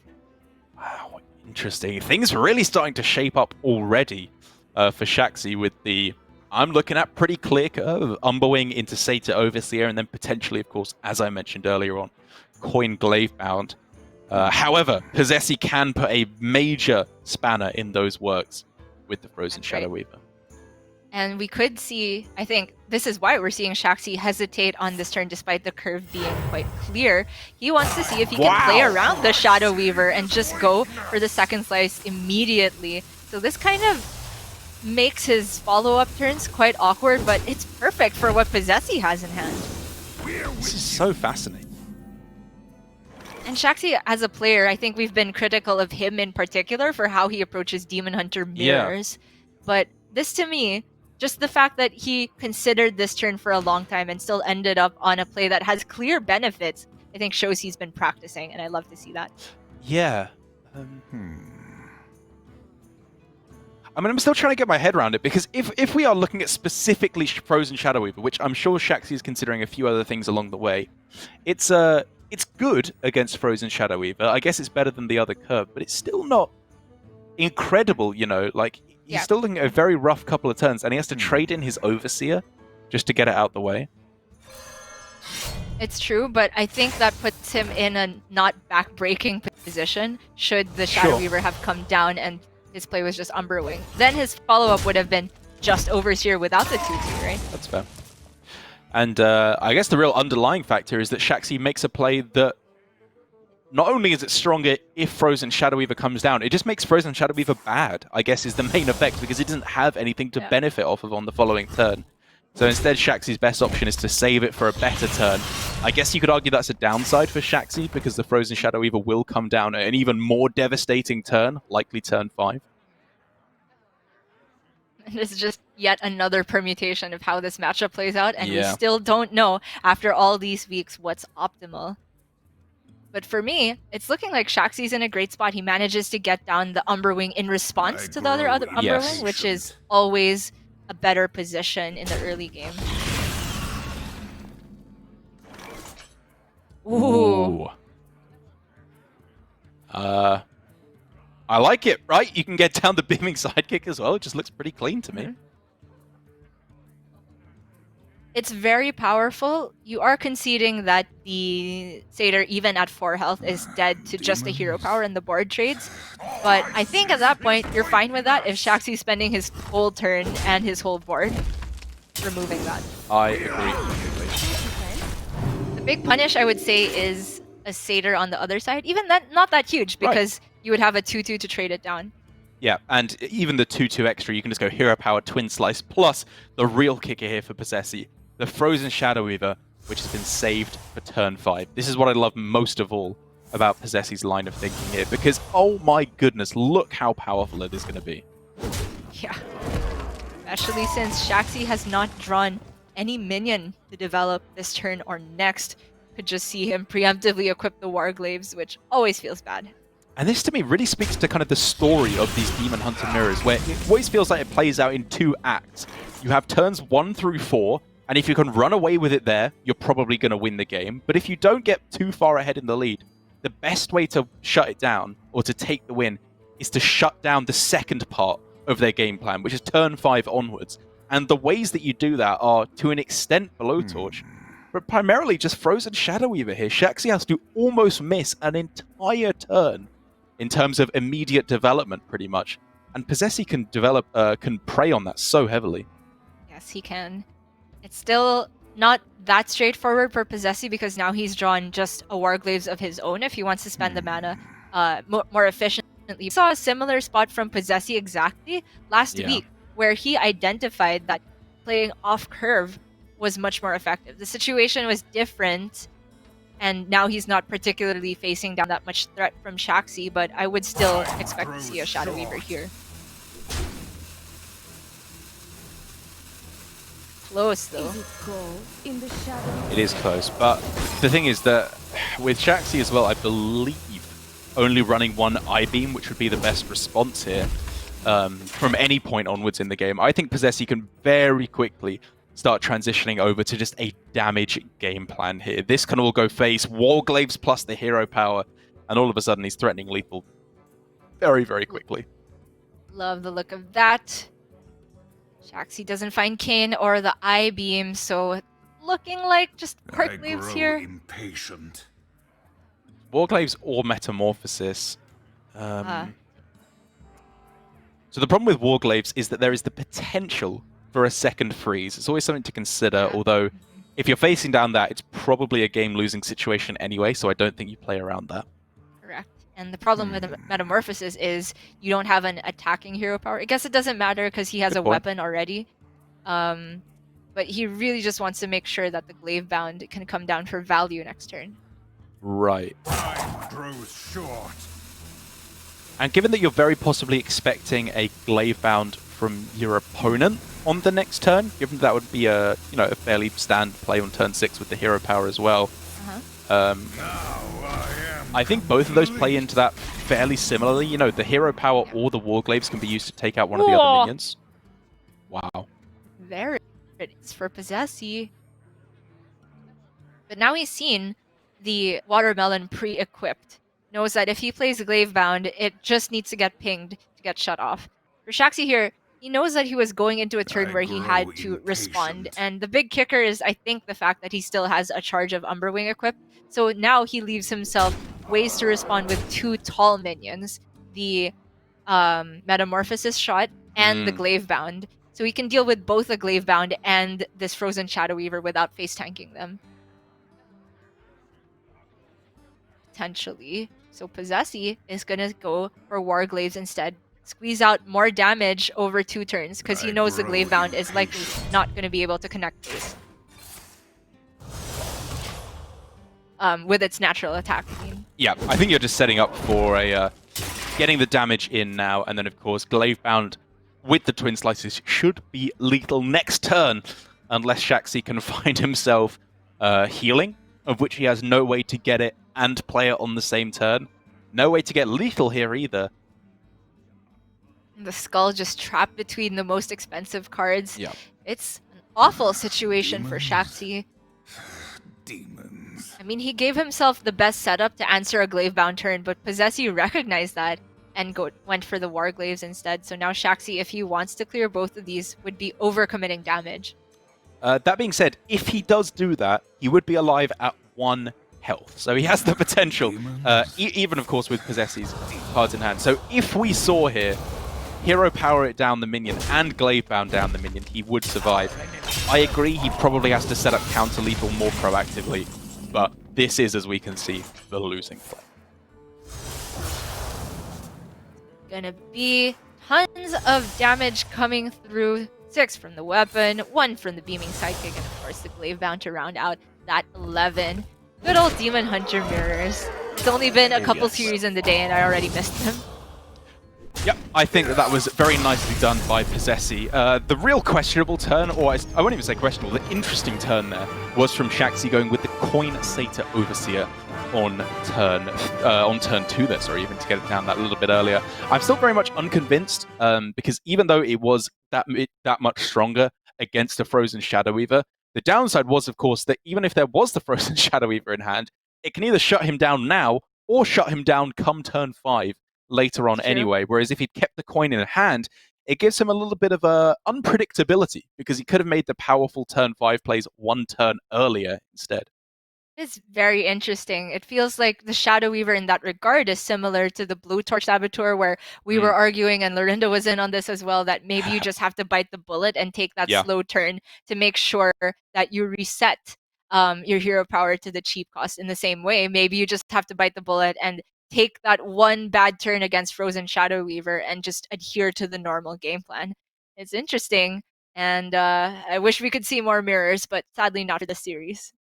Wow, interesting. Things are really starting to shape up already for Shaxi with the... I'm looking at pretty clear curve, Umberwing into Satyr Overseer, and then potentially, of course, as I mentioned earlier on, Coin Glavebound. However, Possessi can put a major spanner in those works with the Frozen Shadow Weaver. And we could see, I think this is why we're seeing Shaxi hesitate on this turn despite the curve being quite clear. He wants to see if he can play around the Shadow Weaver and just go for the second slice immediately. So this kind of makes his follow-up turns quite awkward, but it's perfect for what Possessi has in hand. This is so fascinating. And Shaxi, as a player, I think we've been critical of him in particular for how he approaches Demon Hunter mirrors. But this, to me, just the fact that he considered this turn for a long time and still ended up on a play that has clear benefits, I think shows he's been practicing, and I love to see that. Yeah. I mean, I'm still trying to get my head around it, because if we are looking at specifically Frozen Shadow Weaver, which I'm sure Shaxi is considering a few other things along the way, it's good against Frozen Shadow Weaver. I guess it's better than the other curve, but it's still not incredible, you know? Like, he's still looking at a very rough couple of turns, and he has to trade in his Overseer just to get it out the way. It's true, but I think that puts him in a not back-breaking position should the Shadow Weaver have come down and his play was just Umberwing. Then his follow-up would have been just Overseer without the 2-2, right? That's fair. And I guess the real underlying factor is that Shaxi makes a play that not only is it stronger if Frozen Shadow Weaver comes down, it just makes Frozen Shadow Weaver bad, I guess is the main effect, because it doesn't have anything to benefit off of on the following turn. So instead, Shaxi's best option is to save it for a better turn. I guess you could argue that's a downside for Shaxi, because the Frozen Shadow Weaver will come down at an even more devastating turn, likely turn 5. This is just yet another permutation of how this matchup plays out, and we still don't know, after all these weeks, what's optimal. But for me, it's looking like Shaxi's in a great spot. He manages to get down the Umberwing in response to the other Umberwing, which is always a better position in the early game. Ooh. I like it, right? You can get down the beaming sidekick as well. It just looks pretty clean to me. It's very powerful. You are conceding that the Satyr, even at 4 health, is dead to just the hero power and the board trades. But I think at that point, you're fine with that if Shaxi's spending his whole turn and his whole board removing that. I agree. The big punish, I would say, is a Satyr on the other side. Even that, not that huge, because you would have a 2-2 to trade it down. Yeah, and even the 2-2 extra, you can just go Hero Power, Twin Slice, plus the real kicker here for Possessi, the Frozen Shadow Weaver, which has been saved for turn 5. This is what I love most of all about Possessi's line of thinking here, because, oh my goodness, look how powerful it is going to be. Yeah. Especially since Shaxi has not drawn any minion to develop this turn or next. Could just see him preemptively equip the Warglaves, which always feels bad. And this to me really speaks to kind of the story of these Demon Hunter mirrors, where it always feels like it plays out in 2 acts. You have turns 1 through 4, and if you can run away with it there, you're probably going to win the game. But if you don't get too far ahead in the lead, the best way to shut it down, or to take the win, is to shut down the second part of their game plan, which is turn 5 onwards. And the ways that you do that are, to an extent, below Torch, but primarily just Frozen Shadow Weaver here. Shaxi has to almost miss an entire turn in terms of immediate development, pretty much. And Possessi can can prey on that so heavily. Yes, he can. It's still not that straightforward for Possessi because now he's drawn just a Warglaves of his own if he wants to spend the mana more efficiently. We saw a similar spot from Possessi exactly last week, where he identified that playing off curve was much more effective. The situation was different, and now he's not particularly facing down that much threat from Shaxi, but I would still expect to see a Shadow Weaver here. Close though. It is close, but the thing is that with Shaxi as well, I believe only running one I-Beam, which would be the best response here from any point onwards in the game. I think Possessi can very quickly start transitioning over to just a damage game plan here. This can all go face, Warglaves plus the hero power, and all of a sudden he's threatening lethal very, very quickly. Love the look of that. Shaxi doesn't find Kane or the I-Beam, so looking like just Warglaves here. Impatient. Warglaves or Metamorphosis. So the problem with Warglaves is that there is the potential for a second freeze. It's always something to consider, although if you're facing down that, it's probably a game-losing situation anyway, so I don't think you play around that. Correct. And the problem with the Metamorphosis is you don't have an attacking hero power. I guess it doesn't matter because he has a weapon already. But he really just wants to make sure that the Glaive Bound can come down for value next turn. Right. Time grows short. And given that you're very possibly expecting a Glaive Bound from your opponent on the next turn, given that would be a a fairly standard play on turn 6 with the hero power as well. I think both of those play into that fairly similarly. The hero power or the Warglaves can be used to take out one of the other minions. Wow. There it is for Possessi. But now he's seen the Watermelon pre-equipped. Knows that if he plays Glaive Bound, it just needs to get pinged to get shut off. For Shaxi here, he knows that he was going into a turn where he had to respond. And the big kicker is, I think, the fact that he still has a charge of Umberwing equipped. So now he leaves himself ways to respond with 2 tall minions. The Metamorphosis shot and the Glaive Bound. So he can deal with both the Glaive Bound and this Frozen Shadow Weaver without face tanking them. Potentially. So Possessi is going to go for Warglaves instead. Squeeze out more damage over 2 turns because he knows the Glaive Bound is likely not going to be able to connect this. With its natural attack. Yeah, I think you're just setting up for a getting the damage in now, and then of course Glaive Bound with the Twin Slices should be lethal next turn, unless Shaxi can find himself healing, of which he has no way to get it and play it on the same turn. No way to get lethal here either. The skull just trapped between the most expensive cards. Yeah. It's an awful situation for Shaxi. Demons. I mean, he gave himself the best setup to answer a Glaive Bound turn, but Possessi recognized that and went for the Warglaves instead. So now Shaxi, if he wants to clear both of these, would be overcommitting damage. That being said, if he does do that, he would be alive at 1 health. So he has the potential, even of course with Possessi's cards in hand. So if we saw here, hero power it down the minion and Glaive Bound down the minion, he would survive. I agree, he probably has to set up counter lethal more proactively, but this is, as we can see, the losing play. Gonna be tons of damage coming through. 6 from the weapon, 1 from the beaming sidekick, and of course the Glaive Bound to round out that 11. Good old Demon Hunter mirrors. It's only been a couple series in the day and I already missed them. Yep, I think that was very nicely done by Possessi. The real questionable turn, or I won't even say questionable, the interesting turn there was from Shaxi going with the Coin Satyr Overseer on turn 2 there, sorry, even to get it down that little bit earlier. I'm still very much unconvinced, because even though it was that much stronger against a Frozen Shadow Weaver, the downside was, of course, that even if there was the Frozen Shadow Weaver in hand, it can either shut him down now or shut him down come turn 5 later on anyway. Whereas if he'd kept the coin in hand, it gives him a little bit of unpredictability because he could have made the powerful turn 5 plays one turn earlier instead. It's very interesting. It feels like the Shadow Weaver in that regard is similar to the Blue Torch Saboteur, where we were arguing, and Lorinda was in on this as well, that maybe you just have to bite the bullet and take that slow turn to make sure that you reset your hero power to the cheap cost. In the same way, maybe you just have to bite the bullet and take that one bad turn against Frozen Shadow Weaver and just adhere to the normal game plan. It's interesting, and I wish we could see more mirrors, but sadly not for the series.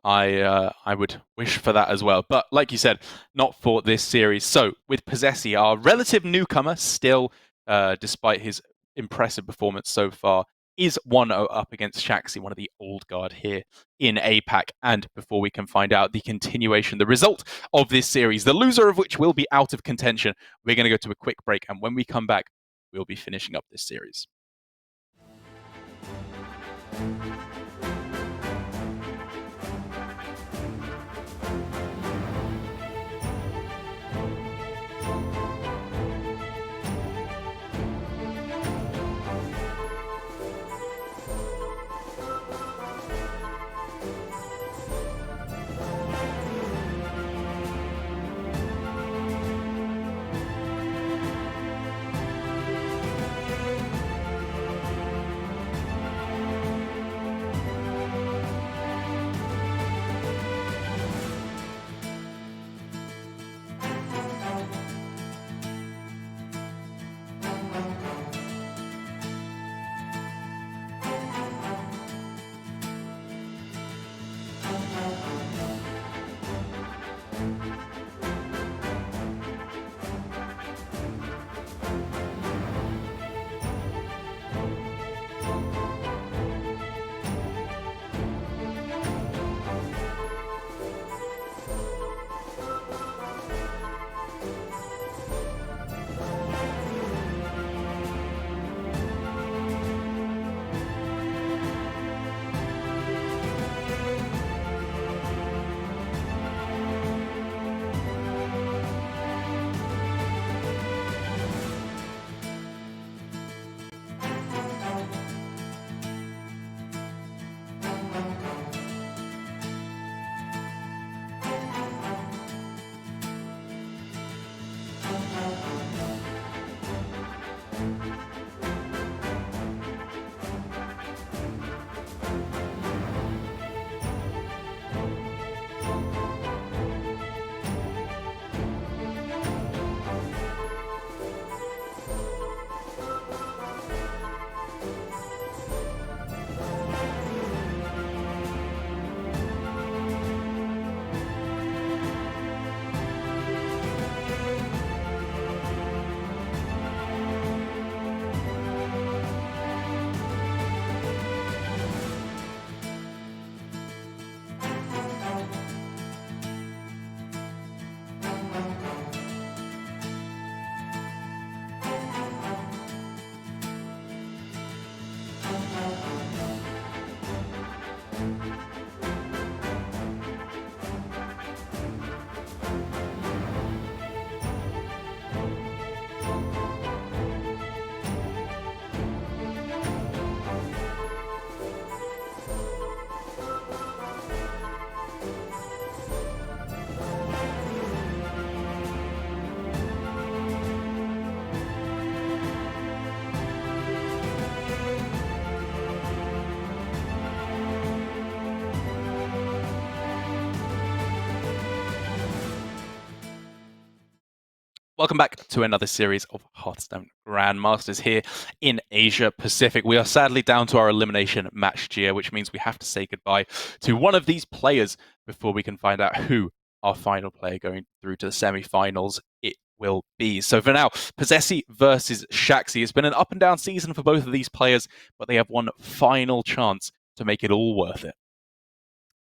I would wish for that as well. But like you said, not for this series. So with Possessi, our relative newcomer, still, despite his impressive performance so far, is 1-0 up against Shaxi, one of the old guard here in APAC. And before we can find out the continuation, the result of this series, the loser of which will be out of contention, we're going to go to a quick break. And when we come back, we'll be finishing up this series. Welcome back to another series of Hearthstone Grandmasters here in Asia Pacific. We are sadly down to our elimination match, Gia, which means we have to say goodbye to one of these players before we can find out who our final player going through to the semi-finals it will be. So for now, Possessi versus Shaxi. It's been an up and down season for both of these players, but they have one final chance to make it all worth it.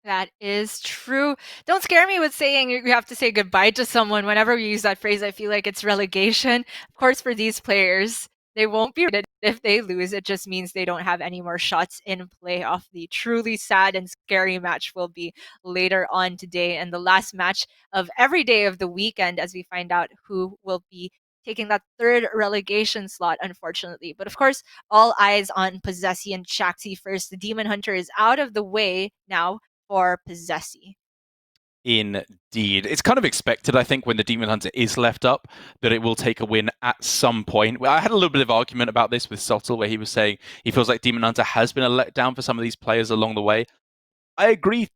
That is true. Don't scare me with saying you have to say goodbye to someone. Whenever we use that phrase, I feel like it's relegation. Of course, for these players, they won't be relegated if they lose. It just means they don't have any more shots in playoff. The truly sad and scary match will be later on today, and the last match of every day of the weekend as we find out who will be taking that third relegation slot, unfortunately. But of course, all eyes on Possessi and Shaxi first. The Demon Hunter is out of the way now for Possessi. Indeed. It's kind of expected, I think, when the Demon Hunter is left up, that it will take a win at some point. I had a little bit of argument about this with Sottle, where he was saying he feels like Demon Hunter has been a letdown for some of these players along the way. I agree,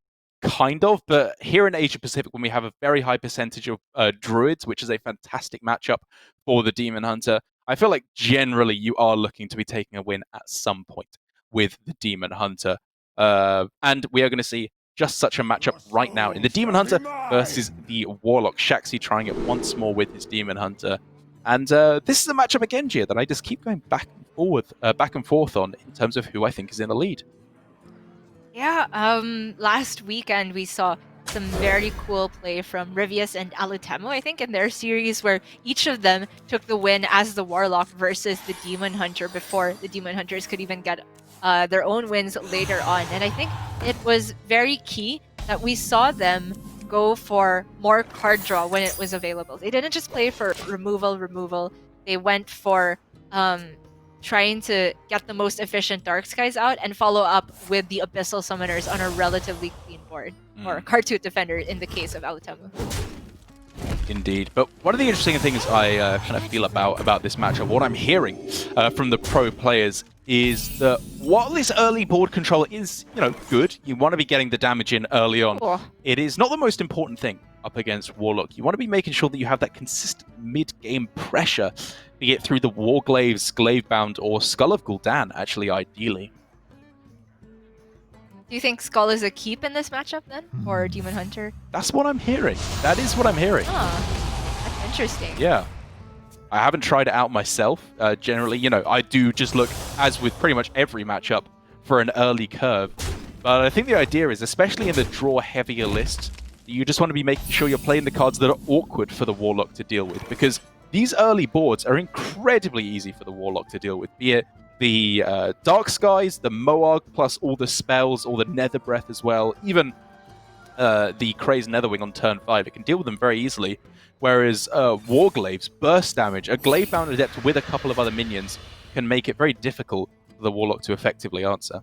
kind of, but here in Asia Pacific, when we have a very high percentage of Druids, which is a fantastic matchup for the Demon Hunter, I feel like generally you are looking to be taking a win at some point with the Demon Hunter. And we are going to see just such a matchup right now in the Demon Hunter versus the Warlock. Shaxi trying it once more with his Demon Hunter. And this is a matchup again, Gia, that I just keep going back and forth on in terms of who I think is in the lead. Yeah, last weekend we saw some very cool play from Rivius and Alutemo, I think, in their series where each of them took the win as the Warlock versus the Demon Hunter before the Demon Hunters could even get their own wins later on. And I think it was very key that we saw them go for more card draw when it was available. They didn't just play for removal. They went for trying to get the most efficient Dark Skies out and follow up with the Abyssal Summoners on a relatively clean board. Or Cartoot Defender in the case of Alutemo. Indeed. But one of the interesting things I kind of feel about this matchup, what I'm hearing from the pro players, is that while this early board control is, good, you want to be getting the damage in early on, it is not the most important thing up against Warlock. You want to be making sure that you have that consistent mid-game pressure, be it through the Warglaives, Glavebound, or Skull of Gul'dan, actually, ideally. Do you think Skull is a keep in this matchup then? Or Demon Hunter? That's what I'm hearing. That is what I'm hearing. That's interesting. Yeah. I haven't tried it out myself. Generally, I do just look, as with pretty much every matchup, for an early curve. But I think the idea is, especially in the draw-heavier list, you just want to be making sure you're playing the cards that are awkward for the Warlock to deal with. Because these early boards are incredibly easy for the Warlock to deal with. Be it the Dark Skies, the Moarg, plus all the spells, all the Nether Breath as well. Even the Crazed Netherwing on turn 5. It can deal with them very easily. Whereas Warglaives, burst damage, a Glavebound Adept with a couple of other minions can make it very difficult for the Warlock to effectively answer.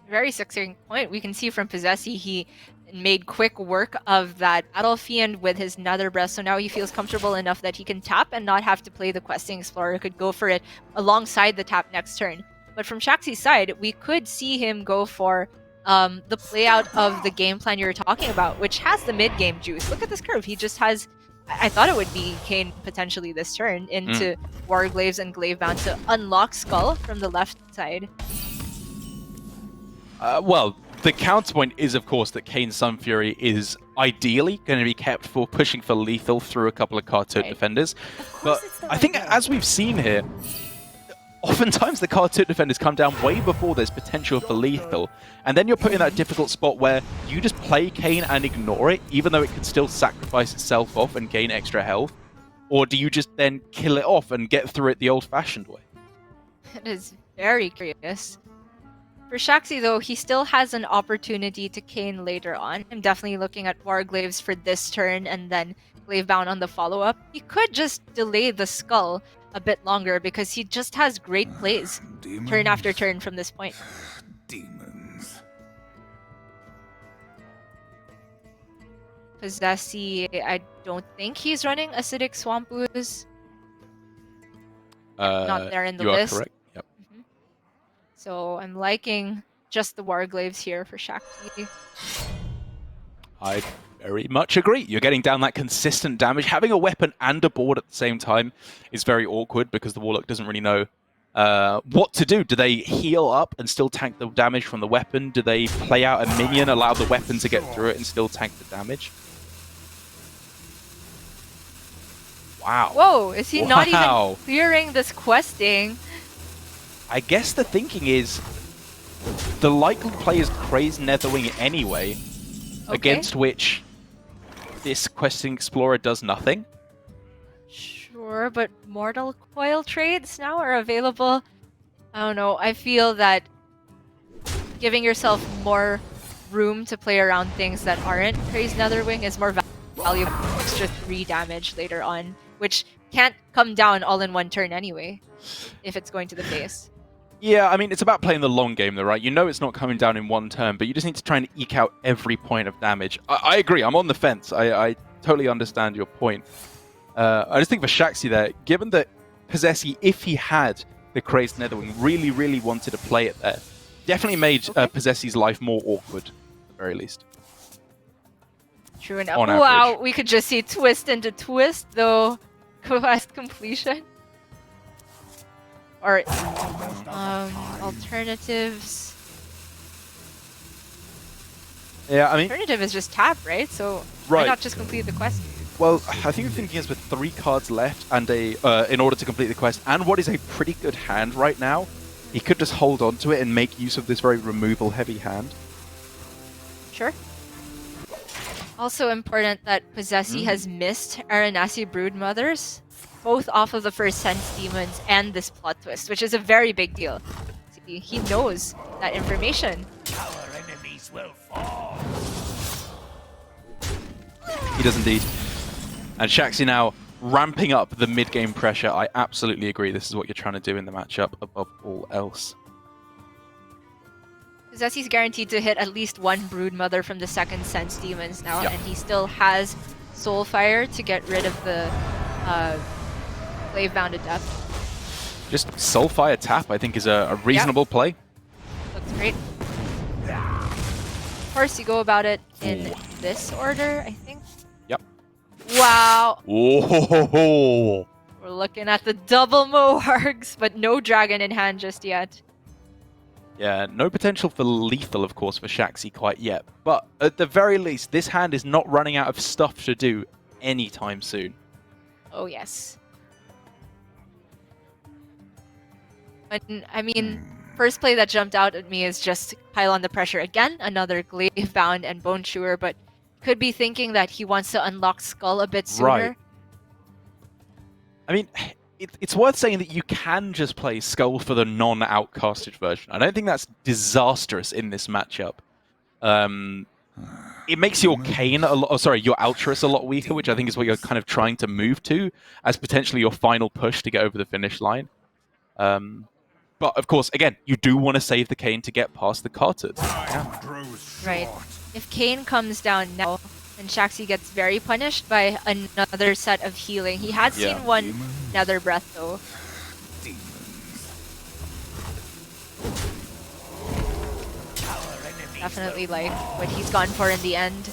Very succinct point. We can see from Possessi, he made quick work of that Battle Fiend with his Nether Breath, so now he feels comfortable enough that he can tap and not have to play the Questing Explorer. Could go for it alongside the tap next turn. But from Shaxi's side, we could see him go for the play out of the game plan you're talking about, which has the mid-game juice. Look at this curve. He just has... I thought it would be Kayn potentially this turn into Warglaives and Glavebound to unlock Skull from the left side. Well, the counterpoint is, of course, that Kayn Sunfury is ideally going to be kept for pushing for lethal through a couple of Cartoot Defenders. But I think, as we've seen here, oftentimes the Cartoot Defenders come down way before there's potential for lethal. And then you're put in that difficult spot where you just play Kayn and ignore it, even though it can still sacrifice itself off and gain extra health. Or do you just then kill it off and get through it the old-fashioned way? It is very curious. For Shaxi, though, he still has an opportunity to Kayn later on. I'm definitely looking at Warglaives for this turn and then Glavebound on the follow-up. He could just delay the Skull a bit longer because he just has great plays turn after turn from this point. Demons. Possessi, I don't think he's running Acidic Swamp Ooze. Not there in the list. You are correct. Yep. So I'm liking just the Warglaives here for Shaxi. I very much agree. You're getting down that consistent damage. Having a weapon and a board at the same time is very awkward because the Warlock doesn't really know what to do. Do they heal up and still tank the damage from the weapon? Do they play out a minion, allow the weapon to get through it and still tank the damage? Wow. Whoa, is he not even clearing this questing? I guess the thinking is the likely play is Crazed Netherwing anyway, against which this Questing Explorer does nothing. Sure, but Mortal Coil trades now are available. I don't know, I feel that giving yourself more room to play around things that aren't Crazed Netherwing is more valuable. Extra 3 damage later on. which can't come down all in one turn anyway, if it's going to the face. Yeah, I mean, it's about playing the long game though, right? You know it's not coming down in one turn, but you just need to try and eke out every point of damage. I agree, I'm on the fence. I totally understand your point. I just think for Shaxi there, given that Possessi, if he had the Crazed Netherwing, really wanted to play it there, definitely made Possessi's life more awkward, at the very least. True enough. On Wow, average. we could just see twist into twist, though. Quest completion. Or alternatives. Yeah, I mean, Alternative is just tap, right? So Right. why not just complete the quest? well, I think the thinking is with 3 cards left and in order to complete the quest, and what is a pretty good hand right now, he could just hold on to it and make use of this very removal-heavy hand. Sure. Also important that Possessi has missed Aranasi Broodmothers, both off of the first Sense Demons and this plot twist, which is a very big deal. See, he knows that information. Our enemies will fall. He does indeed. And Shaxi now ramping up the mid-game pressure. I absolutely agree. This is what you're trying to do in the matchup above all else. Possessi's guaranteed to hit at least one Broodmother from the second Sense Demons now, Yep. and he still has Soulfire to get rid of the Glaive-bound Adept. Just Soulfire tap, I think, is a reasonable play. Looks great. Of course, you go about it in this order, I think. Yep. Wow! Oh! We're looking at the double Moargs, but no dragon in hand just yet. Yeah, no potential for lethal, of course, for Shaxi quite yet. But at the very least, this hand is not running out of stuff to do anytime soon. Oh, yes. But, I mean, first play that jumped out at me is just pile on the pressure again, another Glaive Bound and Bone Chewer, but could be thinking that he wants to unlock Skull a bit sooner. Right. I mean, it's worth saying that you can just play Skull for the non-outcasted version. I don't think that's disastrous in this matchup. It makes your Kayn a lot, your Altruis a lot weaker, which I think is what you're kind of trying to move to as potentially your final push to get over the finish line. But of course, again, you do want to save the Kayn to get past the Carters. Yeah. Right. If Kayn comes down now, then Shaxi gets very punished by another set of healing. He had seen one Nether Breath though. Definitely like what he's gone for in the end.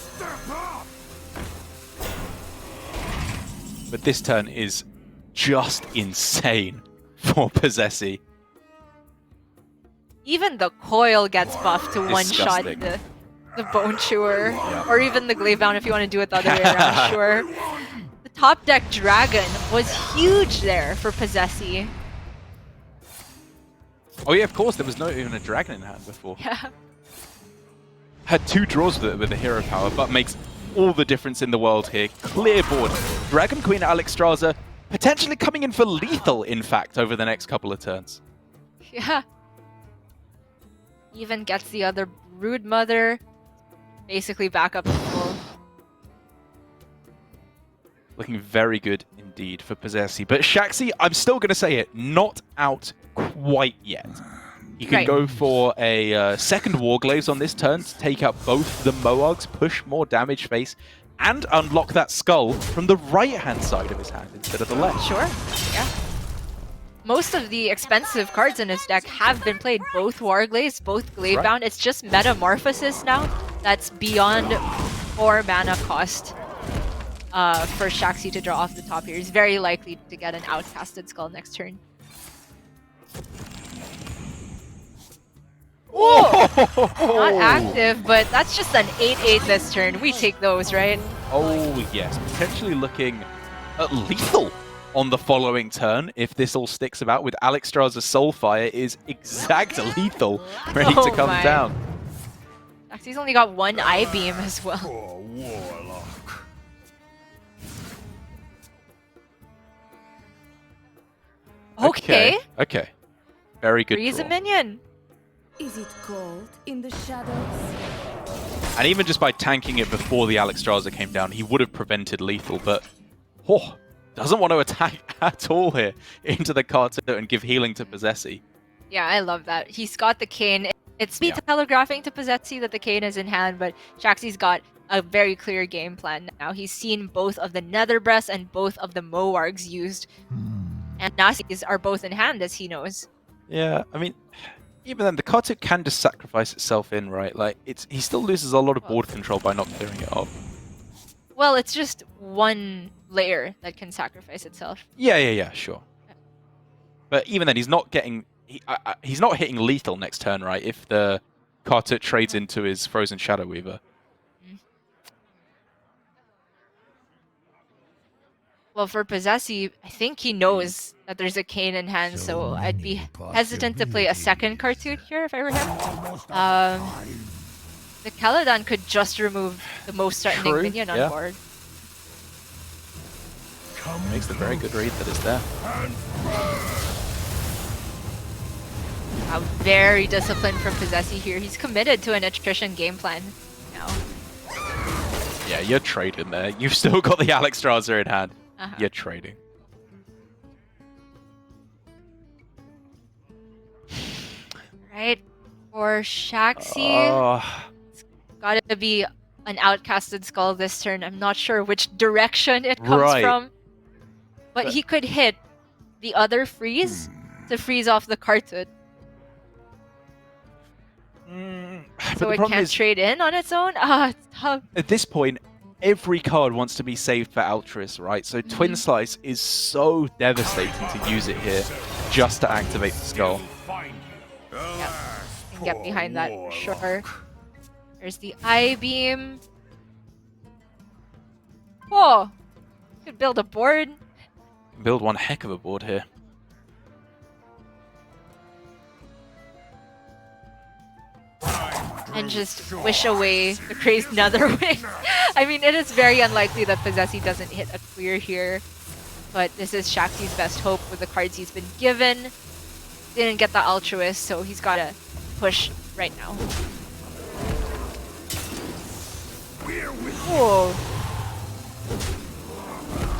But this turn is just insane for Possessi. Even the coil gets buffed to one-shot Disgusting. the Bone Chewer. Or even the Glaive Bound if you want to do it the other way around, sure. The top deck Dragon was huge there for Possessi. Oh yeah, of course, there was not even a dragon in hand before. Yeah. Had 2 draws with the hero power, but makes all the difference in the world here. Clear board. Dragon Queen Alexstrasza potentially coming in for lethal, in fact, over the next couple of turns. Yeah. Even gets the other Broodmother. Basically back up to full. Looking very good indeed for Possessi. But Shaxi, I'm still going to say it, not out quite yet. You can Right. go for a second Warglaives on this turn to take out both the Moargs, push more damage face, and unlock that skull from the right-hand side of his hand instead of the left. Sure. Yeah. Most of the expensive cards in his deck have been played, both Warglaives, both Glaive Bound. It's just Metamorphosis now that's beyond 4 mana cost for Shaxi to draw off the top here. He's very likely to get an outcasted skull next turn. Oh! Not active, but that's just an 8/8 this turn. We take those, right? Oh, yes. Potentially looking lethal on the following turn if this all sticks about with Alexstrasza Soulfire is exact lethal ready to come my. down. Shaxi's only got 1 Eye Beam as well. Okay. Okay. Very good Freeze a draw. minion. Is it cold in the shadows? And even just by tanking it before the Alexstrasza came down, he would have prevented lethal, but doesn't want to attack at all here into the Carter and give healing to Possessi. Yeah, I love that. He's got the cane. It's me telegraphing to Possessi that the cane is in hand, but Shaxi's got a very clear game plan now. He's seen both of the Nether Breasts and both of the Moargs used. And Nasi's are both in hand, as he knows. Yeah, I mean, even then, the Carter can just sacrifice itself in, right? Like, he still loses a lot of board control by not clearing it off. Well, it's just one layer that can sacrifice itself. Yeah, sure. But even then, he's not getting... he's not hitting lethal next turn, right? If the Carter trades into his Frozen Shadow Weaver. Well, for Possessi, I think he knows that there's a cane in hand, so I'd be hesitant to play a second cartoon here if I were him. The Caladan could just remove the most threatening minion on board. Makes a very good read that it's there. Very disciplined from Possessi here. He's committed to an attrition game plan now. Yeah, you're trading there. You've still got the Alexstrasza in hand. You're trading. Right. For Shaxi, it's gotta be an outcasted skull this turn. I'm not sure which direction it comes from. But he could hit the other freeze to freeze off the Cartwood. So it can't trade in on its own? It's tough. At this point, every card wants to be saved for Altruist, right? So Twin Slice is so devastating to use it here just to activate the skull. Yep. Can get behind that for sure. There's the I-beam. Whoa! Could build a board. Build one heck of a board here. And just wish away the crazed Netherwing. I mean, it is very unlikely that Possessi doesn't hit a clear here. But this is Shaxi's best hope with the cards he's been given. Didn't get the Altruist, so he's got to push right now. Whoa.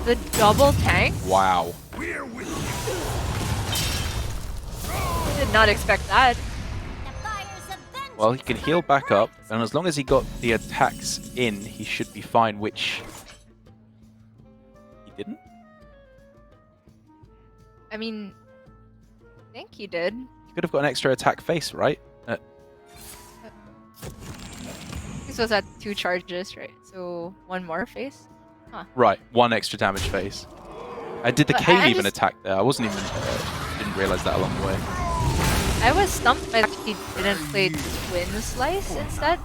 The double tank? Wow. Did not expect that. Well, he can heal back up, and as long as he got the attacks in, he should be fine, which he didn't. I mean, I think he did. He could have got an extra attack face, right? This was at 2 charges, right? So 1 more face? Huh. Right, 1 extra damage face. Did the cane even attack there? I wasn't even... didn't realize that along the way. I was stumped by that he didn't play Twin Slice instead.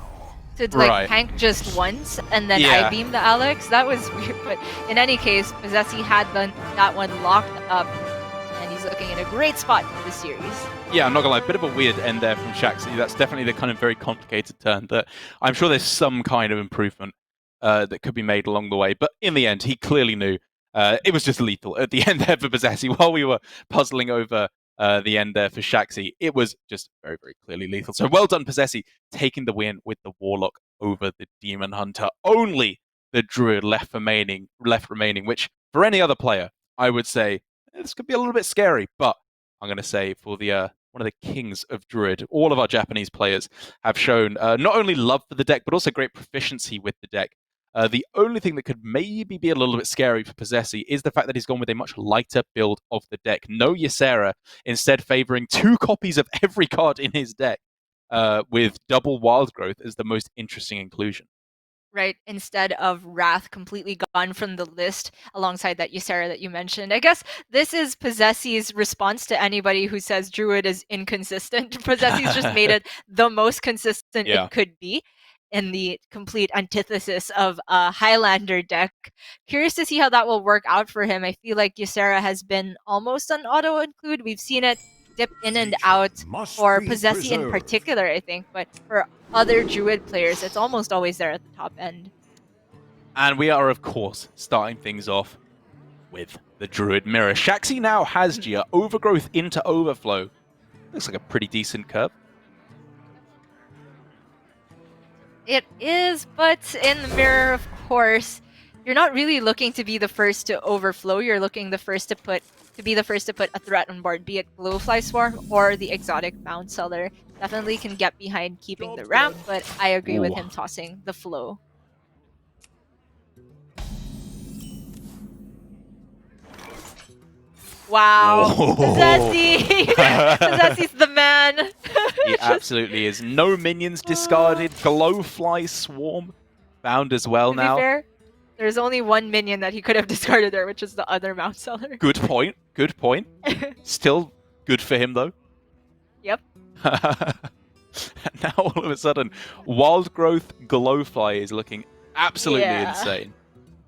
To like tank just once and then I-beam the Alex. That was weird, but in any case, Possessi had that one locked up, and he's looking in a great spot for the series. Yeah, I'm not gonna lie, a bit of a weird end there from Shaxi. That's definitely the kind of very complicated turn that I'm sure there's some kind of improvement that could be made along the way. But in the end, he clearly knew it was just lethal at the end there for Possessi. While we were puzzling over the end there for Shaxi, it was just very, very clearly lethal. So well done, Possessi, taking the win with the Warlock over the Demon Hunter. Only the Druid left remaining, which for any other player, I would say this could be a little bit scary. But I'm going to say for the one of the kings of Druid, all of our Japanese players have shown not only love for the deck, but also great proficiency with the deck. The only thing that could maybe be a little bit scary for Possessi is the fact that he's gone with a much lighter build of the deck. No Ysera, instead favoring 2 copies of every card in his deck, with double Wild Growth as the most interesting inclusion. Right, instead of Wrath completely gone from the list alongside that Ysera that you mentioned. I guess this is Possessi's response to anybody who says Druid is inconsistent. Possessi's just made it the most consistent it could be, in the complete antithesis of a Highlander deck. Curious to see how that will work out for him. I feel like Ysera has been almost an auto-include. We've seen it dip in and out for Possessi in particular, I think. But for other Druid players, it's almost always there at the top end. And we are, of course, starting things off with the Druid Mirror. Shaxi now has Gia. Overgrowth into Overflow. Looks like a pretty decent curve. It is, but in the mirror, of course, you're not really looking to be the first to overflow. You're looking to be the first to put a threat on board, be it Glowfly Swarm or the exotic Mound Seller. Definitely can get behind keeping the ramp, but I agree with him tossing the flow. Wow, Possessy! Possessy's the man. He absolutely is. No minions discarded. Glowfly Swarm found as well to now. be fair, there's only one minion that he could have discarded there, which is the other Mound Seller. Good point. Good point. Still good for him though. Yep. Now all of a sudden, Wild Growth Glowfly is looking absolutely insane.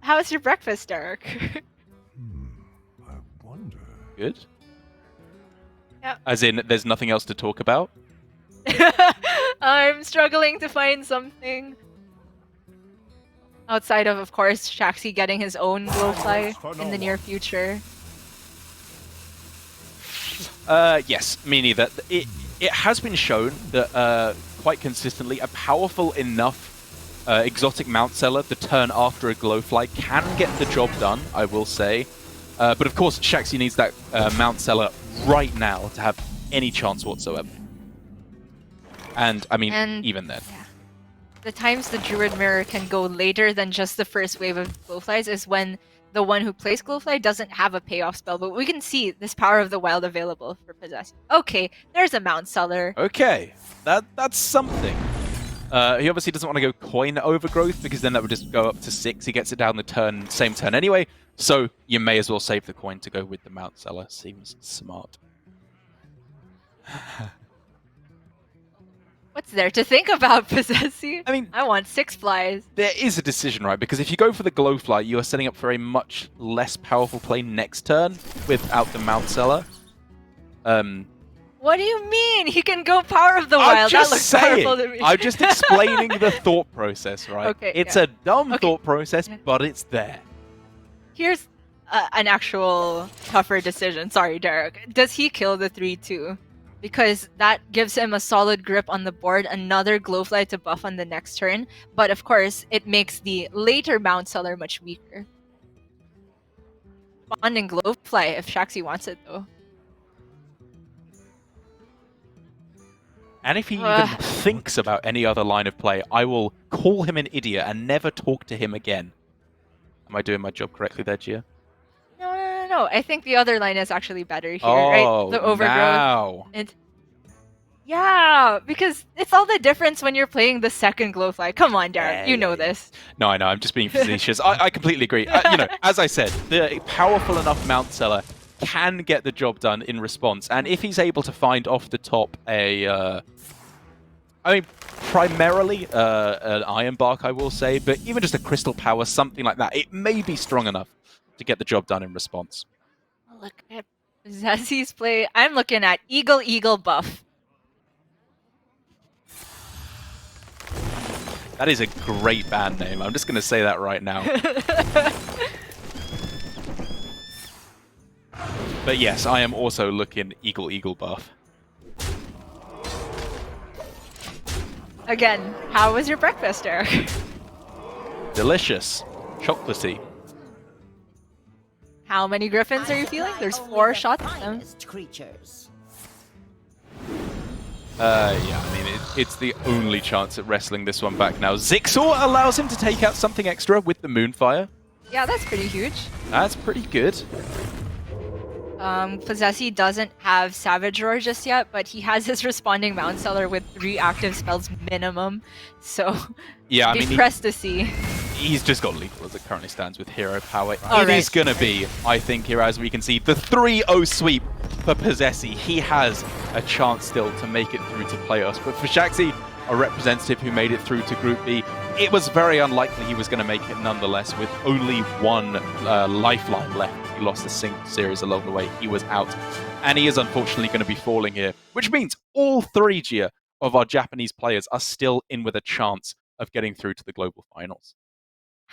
How was your breakfast, Derek? Good. Yep. As in, there's nothing else to talk about? I'm struggling to find something. Outside of course, Shaxi getting his own Glowfly in the near future. Yes, me neither. It has been shown that quite consistently, a powerful enough exotic Mount Seller the turn after a Glowfly can get the job done, I will say. But of course, Shaxi needs that Mount Seller right now to have any chance whatsoever. And, I mean, even then. Yeah. The times the Druid Mirror can go later than just the first wave of Glowflies is when the one who plays Glowfly doesn't have a payoff spell, but we can see this Power of the Wild available for Possessed. Okay, there's a Mount Seller. Okay, that's something. He obviously doesn't want to go Coin Overgrowth because then that would just go up to 6. He gets it down the same turn anyway. So you may as well save the coin to go with the Mount Seller. Seems smart. What's there to think about, Possessy? I mean, I want 6 flies. There is a decision, right? Because if you go for the Glowfly, you are setting up for a much less powerful play next turn without the Mount Seller. What do you mean? He can go Power of the Wild. That looks powerful to me. I'm just explaining the thought process, right? Okay, it's a dumb thought process, but it's there. Here's an actual tougher decision. Sorry, Derek. Does he kill the 3-2? Because that gives him a solid grip on the board, another Glowfly to buff on the next turn. But of course, it makes the later Mount Seller much weaker. Bonding Glowfly if Shaxi wants it, though. And if he even thinks about any other line of play, I will call him an idiot and never talk to him again. Am I doing my job correctly there, Gia? No. I think the other line is actually better here, Oh, right? The overgrowth. now. Yeah, because it's all the difference when you're playing the second Glowfly. Come on, Darren, you know this. No, I know. I'm just being facetious. I completely agree. As I said, the powerful enough Mount Seller can get the job done in response. And if he's able to find off the top primarily an Iron Bark, I will say, but even just a Crystal Power, something like that, it may be strong enough to get the job done in response. Look at Zazzy's play. I'm looking at Eagle buff. That is a great band name. I'm just going to say that right now. But yes, I am also looking Eagle buff. Again, how was your breakfast, Eric? Delicious. Chocolatey. How many griffins are you feeling? There's 4 shots of them. Creatures. Yeah, I mean, it's the only chance at wrestling this one back now. Zixor allows him to take out something extra with the Moonfire. Yeah, that's pretty huge. That's pretty good. Possessy doesn't have Savage Roar just yet, but he has his responding Mount Seller with 3 active spells minimum. So, yeah, I be mean, pressed to see. He's just got lethal as it currently stands with Hero Power. Oh, it is going to be, I think, here as we can see, the 3-0 sweep for Possessy. He has a chance still to make it through to playoffs. But for Shaxi, a representative who made it through to Group B, it was very unlikely he was going to make it nonetheless, with only 1 lifeline left. He lost a single series along the way. He was out. And he is unfortunately going to be falling here, which means all 3 Gia of our Japanese players are still in with a chance of getting through to the global finals.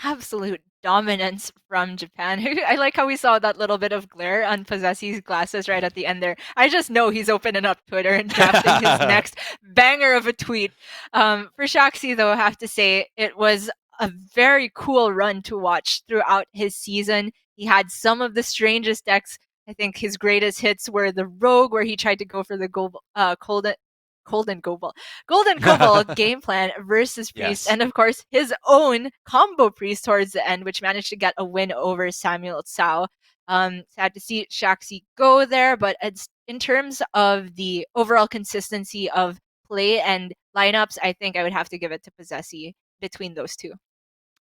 Absolute dominance from Japan. I like how we saw that little bit of glare on Possessy's glasses right at the end there. I just know he's opening up Twitter and drafting his next banger of a tweet. For Shaxi, though, I have to say it was a very cool run to watch throughout his season. He had some of the strangest decks. I think his greatest hits were the Rogue, where he tried to go for the Golden Kobold game plan versus Priest, Yes. and of course his own combo Priest towards the end, which managed to get a win over Samuel Tsao. Sad to see Shaxi go there, but it's, in terms of the overall consistency of play and lineups, I think I would have to give it to Possessi between those two.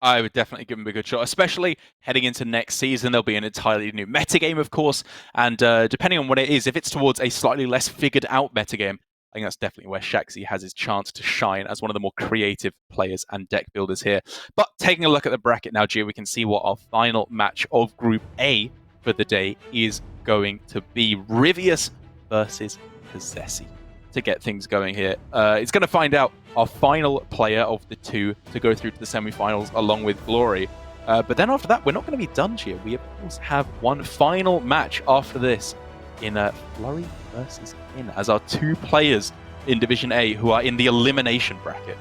I would definitely give him a good shot, especially heading into next season. There'll be an entirely new metagame, of course, and depending on what it is, if it's towards a slightly less figured out metagame, I think that's definitely where Shaxi has his chance to shine as one of the more creative players and deck builders here. But taking a look at the bracket now, Gio, we can see what our final match of Group A for the day is going to be. Rivius versus Possessi to get things going here. It's going to find out our final player of the two to go through to the semi-finals along with Glory. But then after that, we're not going to be done here. We, of course, have one final match after this in Flurry versus In, as our two players in Division A who are in the elimination bracket.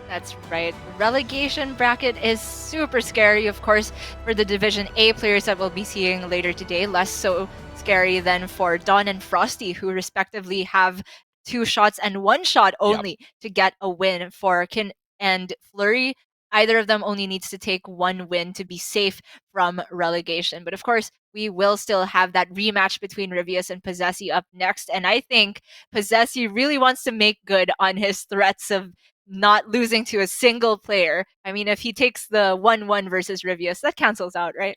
That's right. Relegation bracket is super scary, of course, for the Division A players that we'll be seeing later today. Less so scary than for Dawn and Frosty, who respectively have 2 shots and 1 shot only to get a win. For Kin and Flurry, either of them only needs to take 1 win to be safe from relegation. But of course, we will still have that rematch between Rivius and Possessi up next. And I think Possessi really wants to make good on his threats of not losing to a single player. I mean, if he takes the 1-1 versus Rivius, that cancels out, right?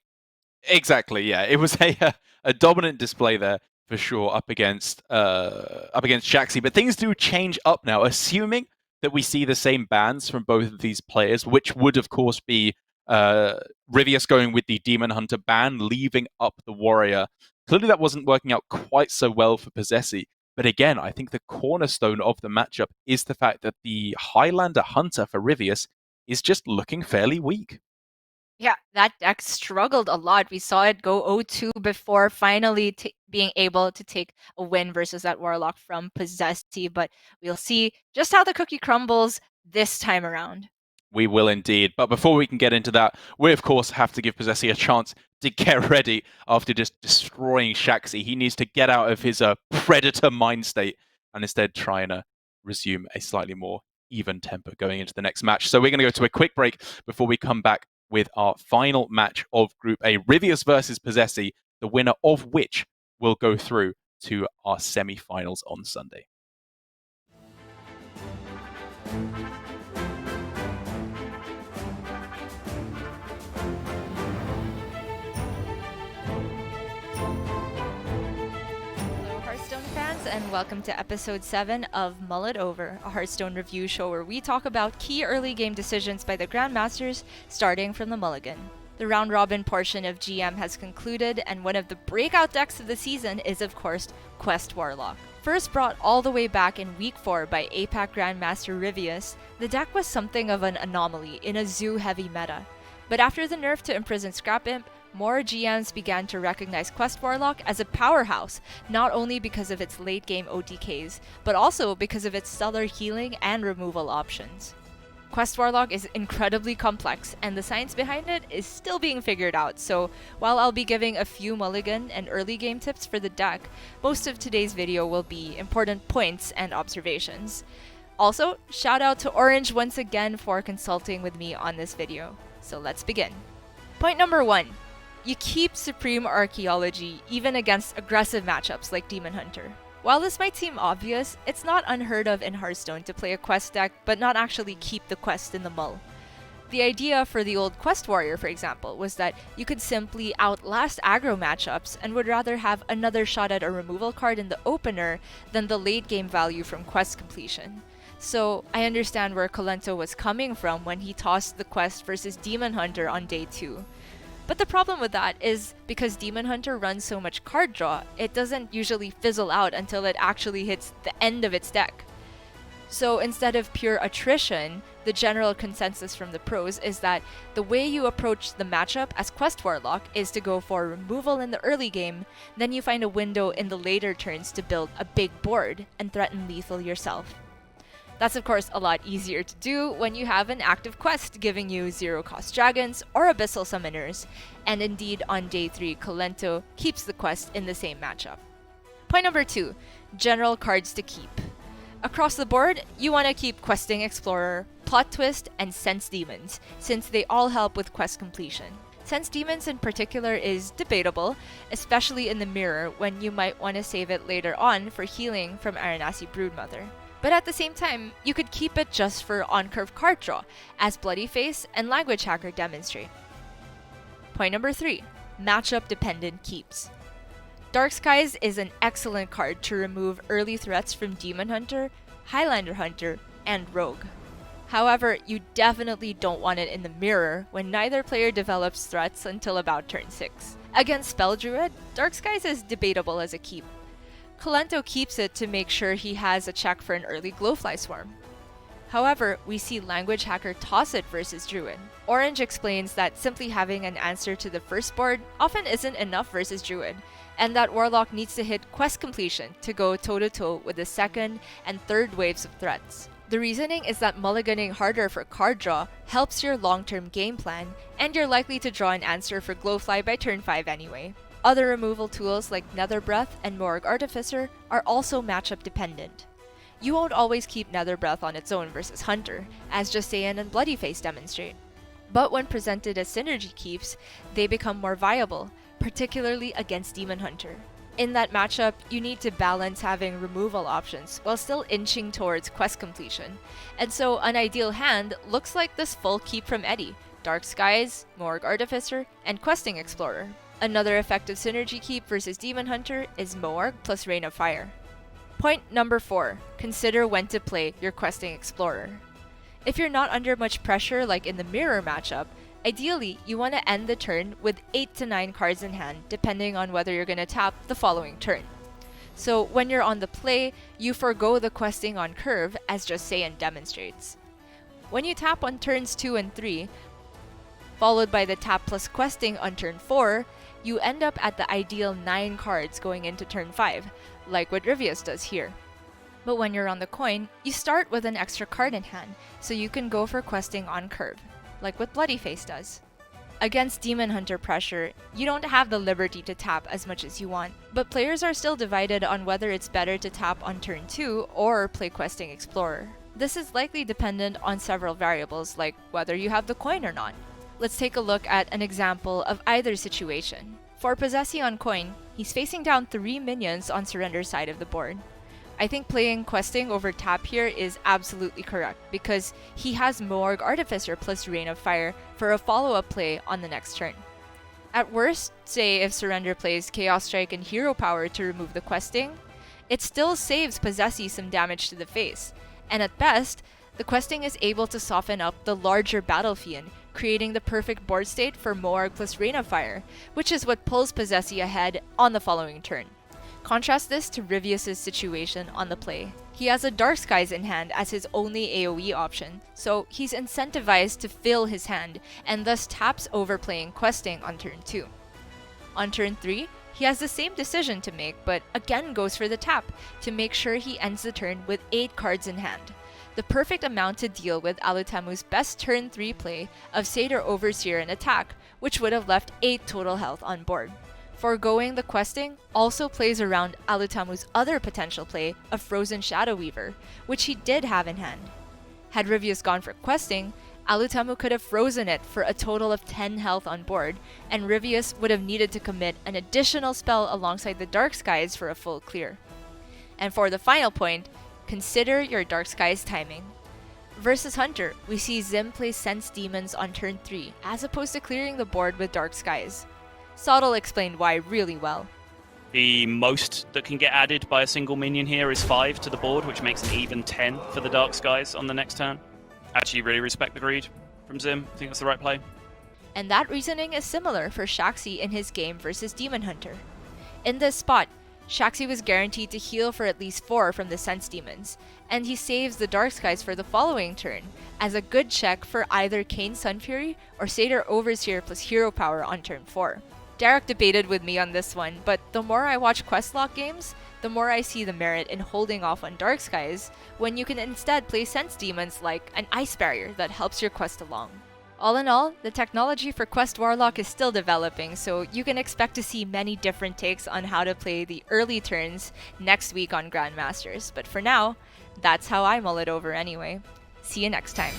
Exactly, yeah. It was a dominant display there for sure up against Shaxi, but things do change up now, assuming that we see the same bans from both of these players, which would of course be Rivius going with the Demon Hunter ban, leaving up the Warrior. Clearly that wasn't working out quite so well for Possessi. But again, I think the cornerstone of the matchup is the fact that the Highlander Hunter for Rivius is just looking fairly weak. Yeah, that deck struggled a lot. We saw it go 0-2 before finally being able to take a win versus that Warlock from Possessi. But we'll see just how the cookie crumbles this time around. We will indeed. But before we can get into that, we of course have to give Possessi a chance to get ready after just destroying Shaxi. He needs to get out of his predator mind state and instead try and resume a slightly more even tempo going into the next match. So we're going to go to a quick break before we come back with our final match of Group A, Rivius versus Possessi, the winner of which will go through to our semi-finals on Sunday. Hearthstone fans, and welcome to episode 7 of Mull It Over, a Hearthstone review show where we talk about key early game decisions by the Grandmasters, starting from the mulligan. The round robin portion of GM has concluded, and one of the breakout decks of the season is of course Quest Warlock. First brought all the way back in week 4 by APAC Grandmaster Rivius, the deck was something of an anomaly in a zoo-heavy meta. But after the nerf to Imprison Scrap Imp, more GMs began to recognize Quest Warlock as a powerhouse, not only because of its late-game OTKs, but also because of its stellar healing and removal options. Quest Warlock is incredibly complex, and the science behind it is still being figured out, so while I'll be giving a few mulligan and early game tips for the deck, most of today's video will be important points and observations. Also, shout out to Orange once again for consulting with me on this video. So let's begin. Point number 1. You keep Supreme Archaeology even against aggressive matchups like Demon Hunter. While this might seem obvious, it's not unheard of in Hearthstone to play a quest deck but not actually keep the quest in the mull. The idea for the old Quest Warrior, for example, was that you could simply outlast aggro matchups and would rather have another shot at a removal card in the opener than the late game value from quest completion. So I understand where Colento was coming from when he tossed the quest versus Demon Hunter on day 2. But the problem with that is because Demon Hunter runs so much card draw, it doesn't usually fizzle out until it actually hits the end of its deck. So instead of pure attrition, the general consensus from the pros is that the way you approach the matchup as Quest Warlock is to go for removal in the early game, then you find a window in the later turns to build a big board and threaten lethal yourself. That's of course a lot easier to do when you have an active quest giving you 0-cost dragons or abyssal summoners, and indeed on day 3 Colento keeps the quest in the same matchup. Point number 2, general cards to keep. Across the board, you want to keep Questing Explorer, Plot Twist, and Sense Demons, since they all help with quest completion. Sense Demons in particular is debatable, especially in the mirror when you might want to save it later on for healing from Aranasi Broodmother. But at the same time, you could keep it just for on-curve card draw, as Bloody Face and Language Hacker demonstrate. Point number 3, matchup dependent keeps. Dark Skies is an excellent card to remove early threats from Demon Hunter, Highlander Hunter, and Rogue. However, you definitely don't want it in the mirror when neither player develops threats until about turn 6. Against Spell Druid, Dark Skies is debatable as a keep. Colento keeps it to make sure he has a check for an early Glowfly Swarm. However, we see Language Hacker toss it versus Druid. Orange explains that simply having an answer to the first board often isn't enough versus Druid, and that Warlock needs to hit quest completion to go toe-to-toe with the second and third waves of threats. The reasoning is that mulliganing harder for card draw helps your long-term game plan, and you're likely to draw an answer for Glowfly by turn 5 anyway. Other removal tools like Nether Breath and Morg Artificer are also matchup dependent. You won't always keep Nether Breath on its own versus Hunter, as Jasayan and Bloody Face demonstrate. But when presented as synergy keeps, they become more viable, particularly against Demon Hunter. In that matchup, you need to balance having removal options while still inching towards quest completion, and so an ideal hand looks like this full keep from Eddie, Dark Skies, Morg Artificer, and Questing Explorer. Another effective synergy keep versus Demon Hunter is Morg plus Rain of Fire. Point number 4, consider when to play your Questing Explorer. If you're not under much pressure like in the mirror matchup, ideally you want to end the turn with 8 to 9 cards in hand depending on whether you're going to tap the following turn. So when you're on the play, you forgo the questing on curve as Jasayan demonstrates. When you tap on turns 2 and 3, followed by the tap plus questing on turn 4, you end up at the ideal 9 cards going into turn 5, like what Rivius does here. But when you're on the coin, you start with an extra card in hand, so you can go for questing on curve, like what Bloody Face does. Against Demon Hunter pressure, you don't have the liberty to tap as much as you want, but players are still divided on whether it's better to tap on turn 2 or play Questing Explorer. This is likely dependent on several variables like whether you have the coin or not. Let's take a look at an example of either situation. For Possessi on coin, he's facing down 3 minions on surrender side of the board. I think playing questing over tap here is absolutely correct because he has Morg Artificer plus Rain of Fire for a follow-up play on the next turn. At worst, say if surrender plays Chaos Strike and Hero Power to remove the questing, it still saves Possessi some damage to the face, and at best, the questing is able to soften up the larger Battle Fiend, creating the perfect board state for Morg plus Rain of Fire, which is what pulls Possessi ahead on the following turn. Contrast this to Rivius' situation on the play. He has a Dark Skies in hand as his only AoE option, so he's incentivized to fill his hand and thus taps over playing questing on turn 2. On turn 3, he has the same decision to make but again goes for the tap to make sure he ends the turn with 8 cards in hand. The perfect amount to deal with Alutamu's best turn 3 play of Satyr Overseer and attack, which would have left 8 total health on board. Foregoing the questing also plays around Alutamu's other potential play of Frozen Shadow Weaver, which he did have in hand. Had Rivius gone for questing, Alutamu could have frozen it for a total of 10 health on board, and Rivius would have needed to commit an additional spell alongside the Dark Skies for a full clear. And for the final point, consider your Dark Skies timing. Versus Hunter, we see Zim play Sense Demons on turn 3, as opposed to clearing the board with Dark Skies. Sottle explained why really well. The most that can get added by a single minion here is 5 to the board, which makes an even 10 for the Dark Skies on the next turn. Actually, really respect the greed from Zim. I think that's the right play. And that reasoning is similar for Shaxi in his game versus Demon Hunter. In this spot, Shaxi was guaranteed to heal for at least 4 from the Sense Demons, and he saves the Dark Skies for the following turn as a good check for either Kain Sunfury or Satyr Overseer plus Hero Power on turn 4. Derek debated with me on this one, but the more I watch Questlock games, the more I see the merit in holding off on Dark Skies, when you can instead play Sense Demons like an Ice Barrier that helps your quest along. All in all, the technology for Quest Warlock is still developing, so you can expect to see many different takes on how to play the early turns next week on Grandmasters. But for now, that's how I mull it over anyway. See you next time.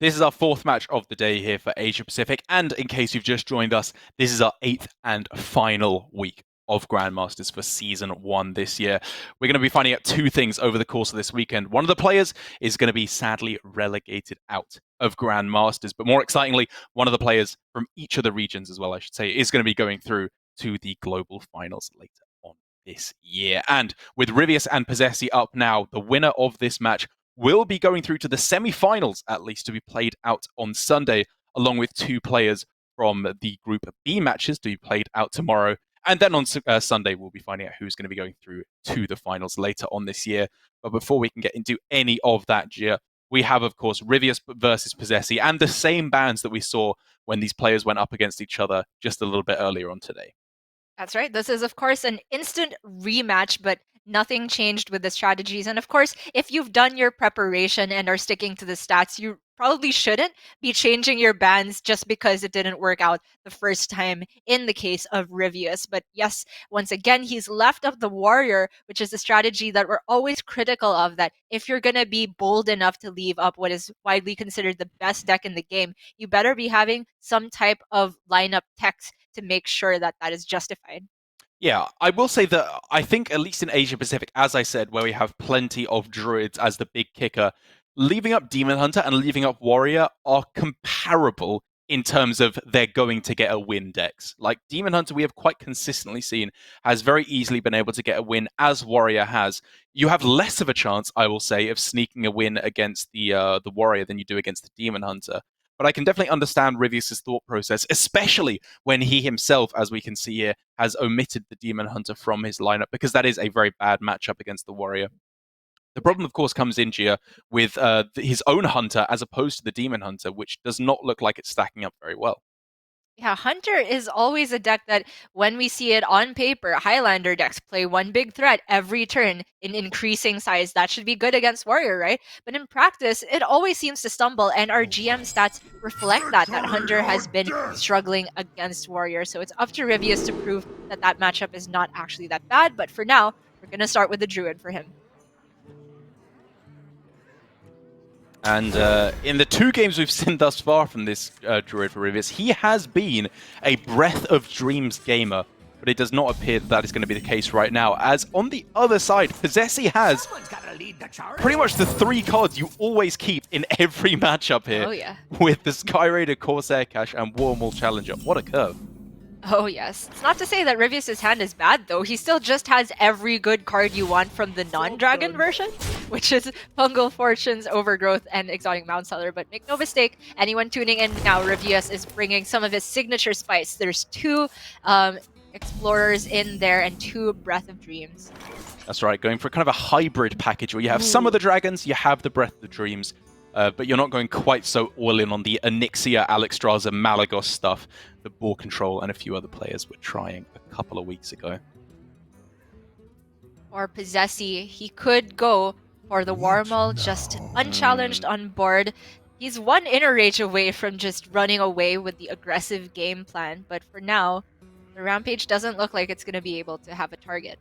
This is our fourth match of the day here for Asia Pacific, and in case you've just joined us, this is our 8th and final week of Grandmasters for Season 1 this year. We're going to be finding out two things over the course of this weekend. One of the players is going to be sadly relegated out of Grandmasters, but more excitingly, one of the players from each of the regions as well, I should say, is going to be going through to the global finals later on this year. And with Rivius and Possessi up now, the winner of this match will be going through to the semi-finals, at least, to be played out on Sunday, along with two players from the Group B matches to be played out tomorrow. And then on Sunday, we'll be finding out who's going to be going through to the finals later on this year. But before we can get into any of that, Gia, we have, of course, Rivius versus Possessi, and the same bands that we saw when these players went up against each other just a little bit earlier on today. That's right. This is, of course, an instant rematch, but nothing changed with the strategies. And of course, if you've done your preparation and are sticking to the stats, you probably shouldn't be changing your bans just because it didn't work out the first time in the case of Rivius. But yes, once again, he's left up the warrior, which is a strategy that we're always critical of, that if you're going to be bold enough to leave up what is widely considered the best deck in the game, you better be having some type of lineup text to make sure that that is justified. Yeah, I will say that I think, at least in Asia Pacific, as I said, where we have plenty of druids as the big kicker, leaving up Demon Hunter and leaving up Warrior are comparable in terms of they're going to get a win decks. Like Demon Hunter, we have quite consistently seen has very easily been able to get a win, as Warrior has. You have less of a chance, I will say, of sneaking a win against the Warrior than you do against the Demon Hunter. But I can definitely understand Rivius' thought process, especially when he himself, as we can see here, has omitted the Demon Hunter from his lineup, because that is a very bad matchup against the Warrior. The problem, of course, comes in, Gia, with his own Hunter as opposed to the Demon Hunter, which does not look like it's stacking up very well. Yeah, Hunter is always a deck that, when we see it on paper, Highlander decks play one big threat every turn in increasing size. That should be good against Warrior, right? But in practice, it always seems to stumble, and our GM stats reflect that Hunter has been struggling against Warrior. So it's up to Rivius to prove that that matchup is not actually that bad. But for now, we're going to start with the Druid for him. And in the 2 games we've seen thus far from this Druid for Rivius, he has been a Breath of Dreams gamer, but it does not appear that is going to be the case right now, as on the other side, Possessi has pretty much the 3 cards you always keep in every matchup here. Oh, yeah. With the Sky Raider, Corsair Cache, and Warmall Challenger. What a curve. Oh, yes. It's not to say that Rivius' hand is bad, though. He still just has every good card you want from the non-dragon version, which is Fungal Fortunes, Overgrowth, and Exotic Mount Seller. But make no mistake, anyone tuning in now, Rivius is bringing some of his signature spice. There's 2 Explorers in there and 2 Breath of Dreams. That's right, going for kind of a hybrid package where you have some of the dragons, you have the Breath of the Dreams, but you're not going quite so all in on the Onyxia, Alexstrasza, Malagos stuff that Ball Control and a few other players were trying a couple of weeks ago. Or Possessi, he could go for the Warmall, just unchallenged on board. He's 1 Inner Rage away from just running away with the aggressive game plan, but for now, the Rampage doesn't look like it's going to be able to have a target.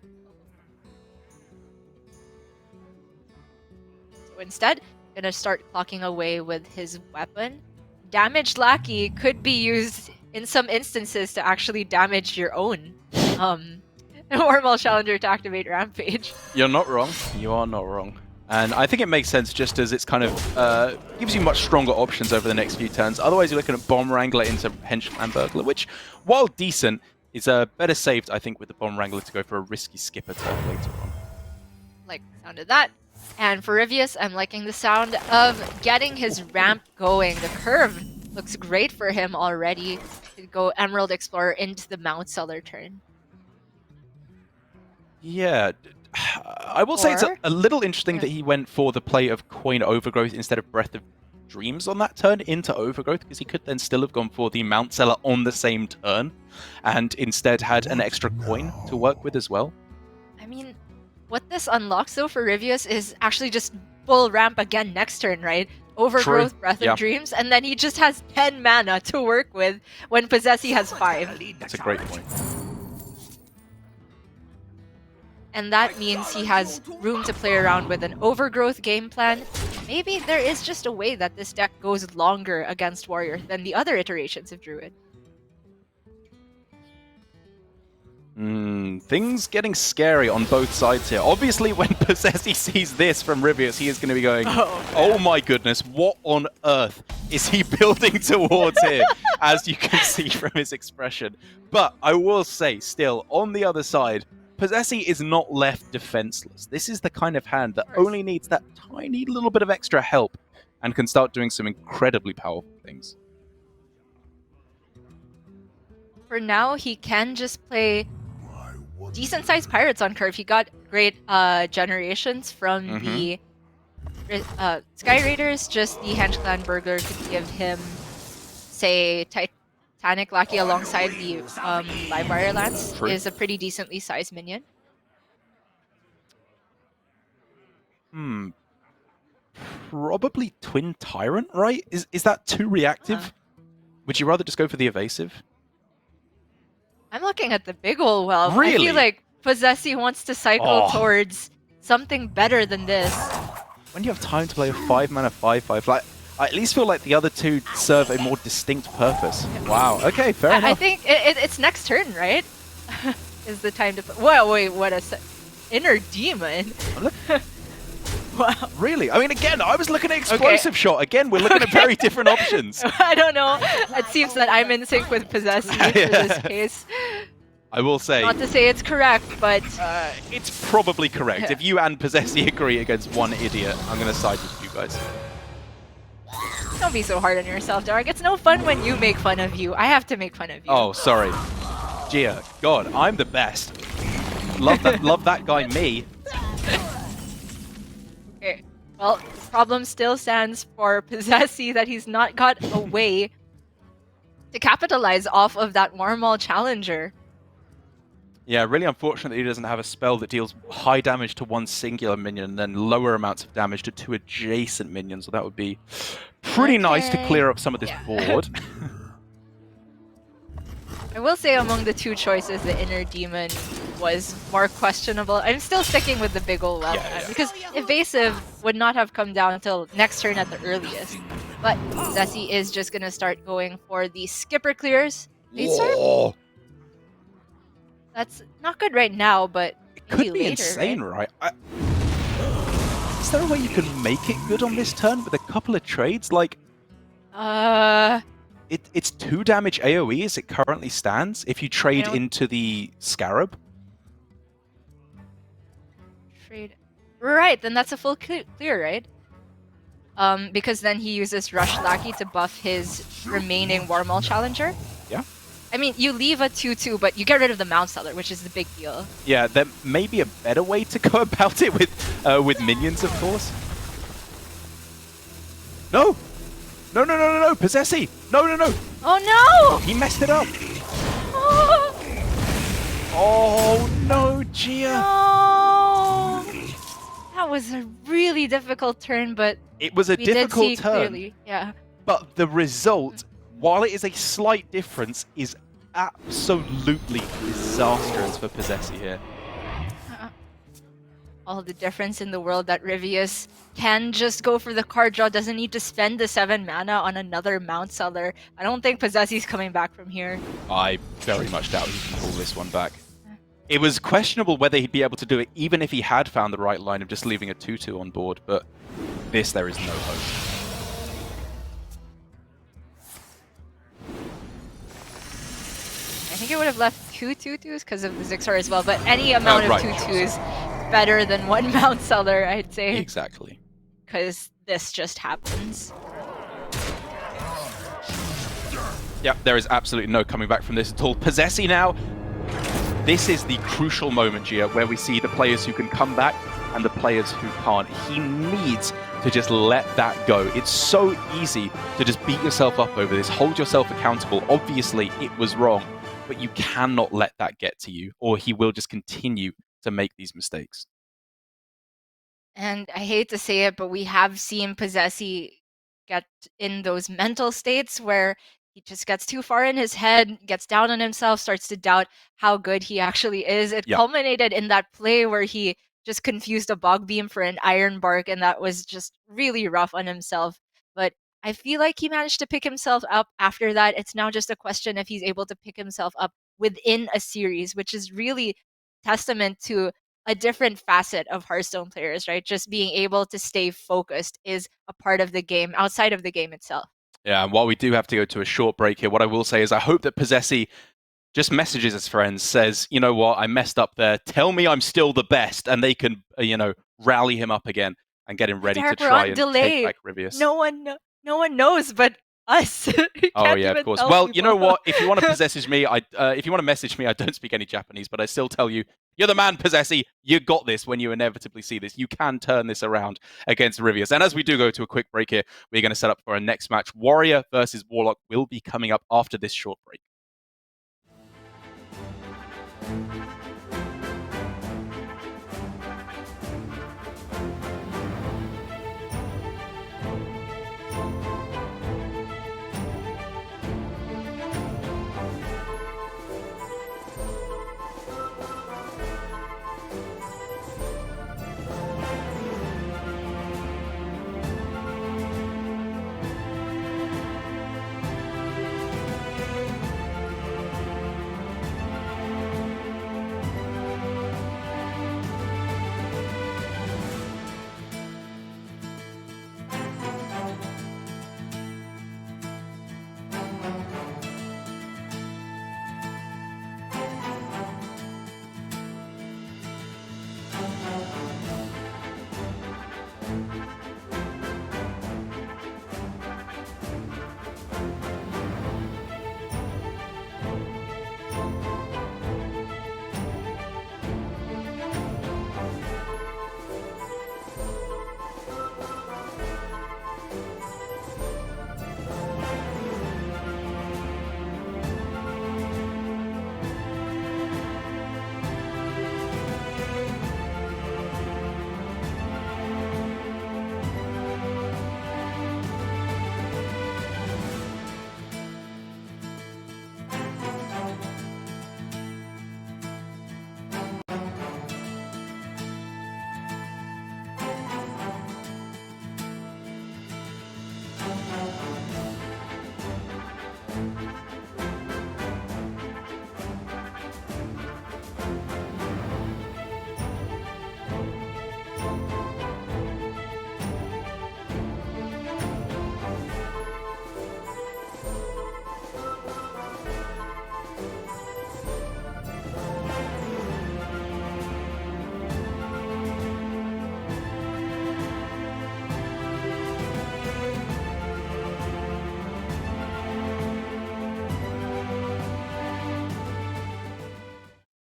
So instead, going to start clocking away with his weapon. Damaged Lackey could be used in some instances to actually damage your own Warmall Challenger to activate Rampage. You're not wrong. You are not wrong. And I think it makes sense just as it's kind of gives you much stronger options over the next few turns. Otherwise, you're looking at Bomb Wrangler into Henchman Burglar, which, while decent, is better saved, I think, with the Bomb Wrangler to go for a risky skipper turn later on. Like the sound of that. And for Rivius, I'm liking the sound of getting his ramp going. The curve looks great for him already to go Emerald Explorer into the Mount Seller turn. Yeah, I will say it's a little interesting that he went for the play of Coin Overgrowth instead of Breath of Dreams on that turn into Overgrowth, because he could then still have gone for the Mount Seller on the same turn and instead had an extra coin to work with as well. I mean, what this unlocks though for Rivius is actually just full ramp again next turn, right? Overgrowth, Breath of Dreams, and then he just has 10 mana to work with when Possessi has 5. That's a great point. And that means he has room to play around with an Overgrowth game plan. Maybe there is just a way that this deck goes longer against Warrior than the other iterations of Druid. Things getting scary on both sides here. Obviously, when Possessi sees this from Rivius, he is going to be going, oh my goodness, what on earth is he building towards here? As you can see from his expression. But I will say, still, on the other side, Possessi is not left defenseless. This is the kind of hand that only needs that tiny little bit of extra help and can start doing some incredibly powerful things. For now, he can just play decent-sized pirates on curve. He got great generations from the Sky Raiders. Just the Henchman Burglar could give him, say, Titanic Lackey alongside the Livewire Lance is a pretty decently sized minion. Probably Twin Tyrant, right? Is that too reactive? Would you rather just go for the evasive? I'm looking at the big ol' well. Really? I feel like Possessi wants to cycle towards something better than this. When you have time to play a 5-mana 5/5, like, I at least feel like the other two serve a more distinct purpose. Wow, okay, fair enough. I think it's next turn, right? Is the time to play. Well, wait, what a Inner Demon. Wow. Really? I mean, again, I was looking at Explosive Shot. Again, we're looking at very different options. I don't know. It seems that I'm in sync with Possessi for this case. I will say... Not to say it's correct, but... it's probably correct. If you and Possessi agree against one idiot, I'm going to side with you guys. Don't be so hard on yourself, Dark. It's no fun when you make fun of you. I have to make fun of you. Oh, sorry. Gia, God, I'm the best. Love that guy, me. Okay. Well, the problem still stands for Possessi that he's not got a way to capitalize off of that Warmall Challenger. Yeah, really unfortunate that he doesn't have a spell that deals high damage to one singular minion and then lower amounts of damage to 2 adjacent minions. So that would be pretty nice to clear up some of this board. I will say among the two choices, the Inner Demon was more questionable. I'm still sticking with the big ol' Wildcat because Evasive would not have come down until next turn at the earliest. But Zessie is just gonna start going for the skipper clears. Whoa. That's not good right now, but maybe Could be later, insane, right? Is there a way you can make it good on this turn with a couple of trades? Like, it's 2 damage AoE as it currently stands if you trade into the Scarab. Trade. Right, then that's a full clear, right? Because then he uses Rush Lackey to buff his remaining Warmaul Challenger. Yeah. I mean, you leave a 2/2, but you get rid of the Mount Seller, which is the big deal. Yeah, there may be a better way to go about it with minions, of course. No! No, Possessi! No! Oh no! He messed it up! Oh no, Gia! No! That was a really difficult turn, but it was a difficult turn. Clearly. Yeah. But the result, while it is a slight difference, is absolutely disastrous for Possessi here. All the difference in the world that Rivius can just go for the card draw, doesn't need to spend the 7 mana on another Mount Seller. I don't think Possessi's coming back from here. I very much doubt he can pull this one back. It was questionable whether he'd be able to do it even if he had found the right line of just leaving a 2/2 on board, but this there is no hope. I think it would have left 2 2/2s because of the Zixar as well, but any amount of 2/2s is better than 1 Mount Seller, I'd say. Exactly. Because this just happens. Yeah, there is absolutely no coming back from this at all. Possessi now. This is the crucial moment, Gia, where we see the players who can come back and the players who can't. He needs to just let that go. It's so easy to just beat yourself up over this, hold yourself accountable. Obviously, it was wrong, but you cannot let that get to you, or he will just continue to make these mistakes. And I hate to say it, but we have seen Possessi get in those mental states where he just gets too far in his head, gets down on himself, starts to doubt how good he actually is. It culminated in that play where he just confused a Bog Beam for an Iron Bark, and that was just really rough on himself. But I feel like he managed to pick himself up after that. It's now just a question if he's able to pick himself up within a series, which is really testament to a different facet of Hearthstone players, right? Just being able to stay focused is a part of the game outside of the game itself. Yeah, and while we do have to go to a short break here, what I will say is I hope that Possessi just messages his friends, says, you know what, I messed up there. Tell me I'm still the best, and they can, rally him up again and get him ready to try and take back Rivius. No one knows but us. Oh yeah, of course. Well, you know what? If you want to message me, I don't speak any Japanese, but I still tell you, you're the man, Possessi. You got this when you inevitably see this. You can turn this around against Rivius. And as we do go to a quick break here, we're going to set up for our next match. Warrior versus Warlock will be coming up after this short break.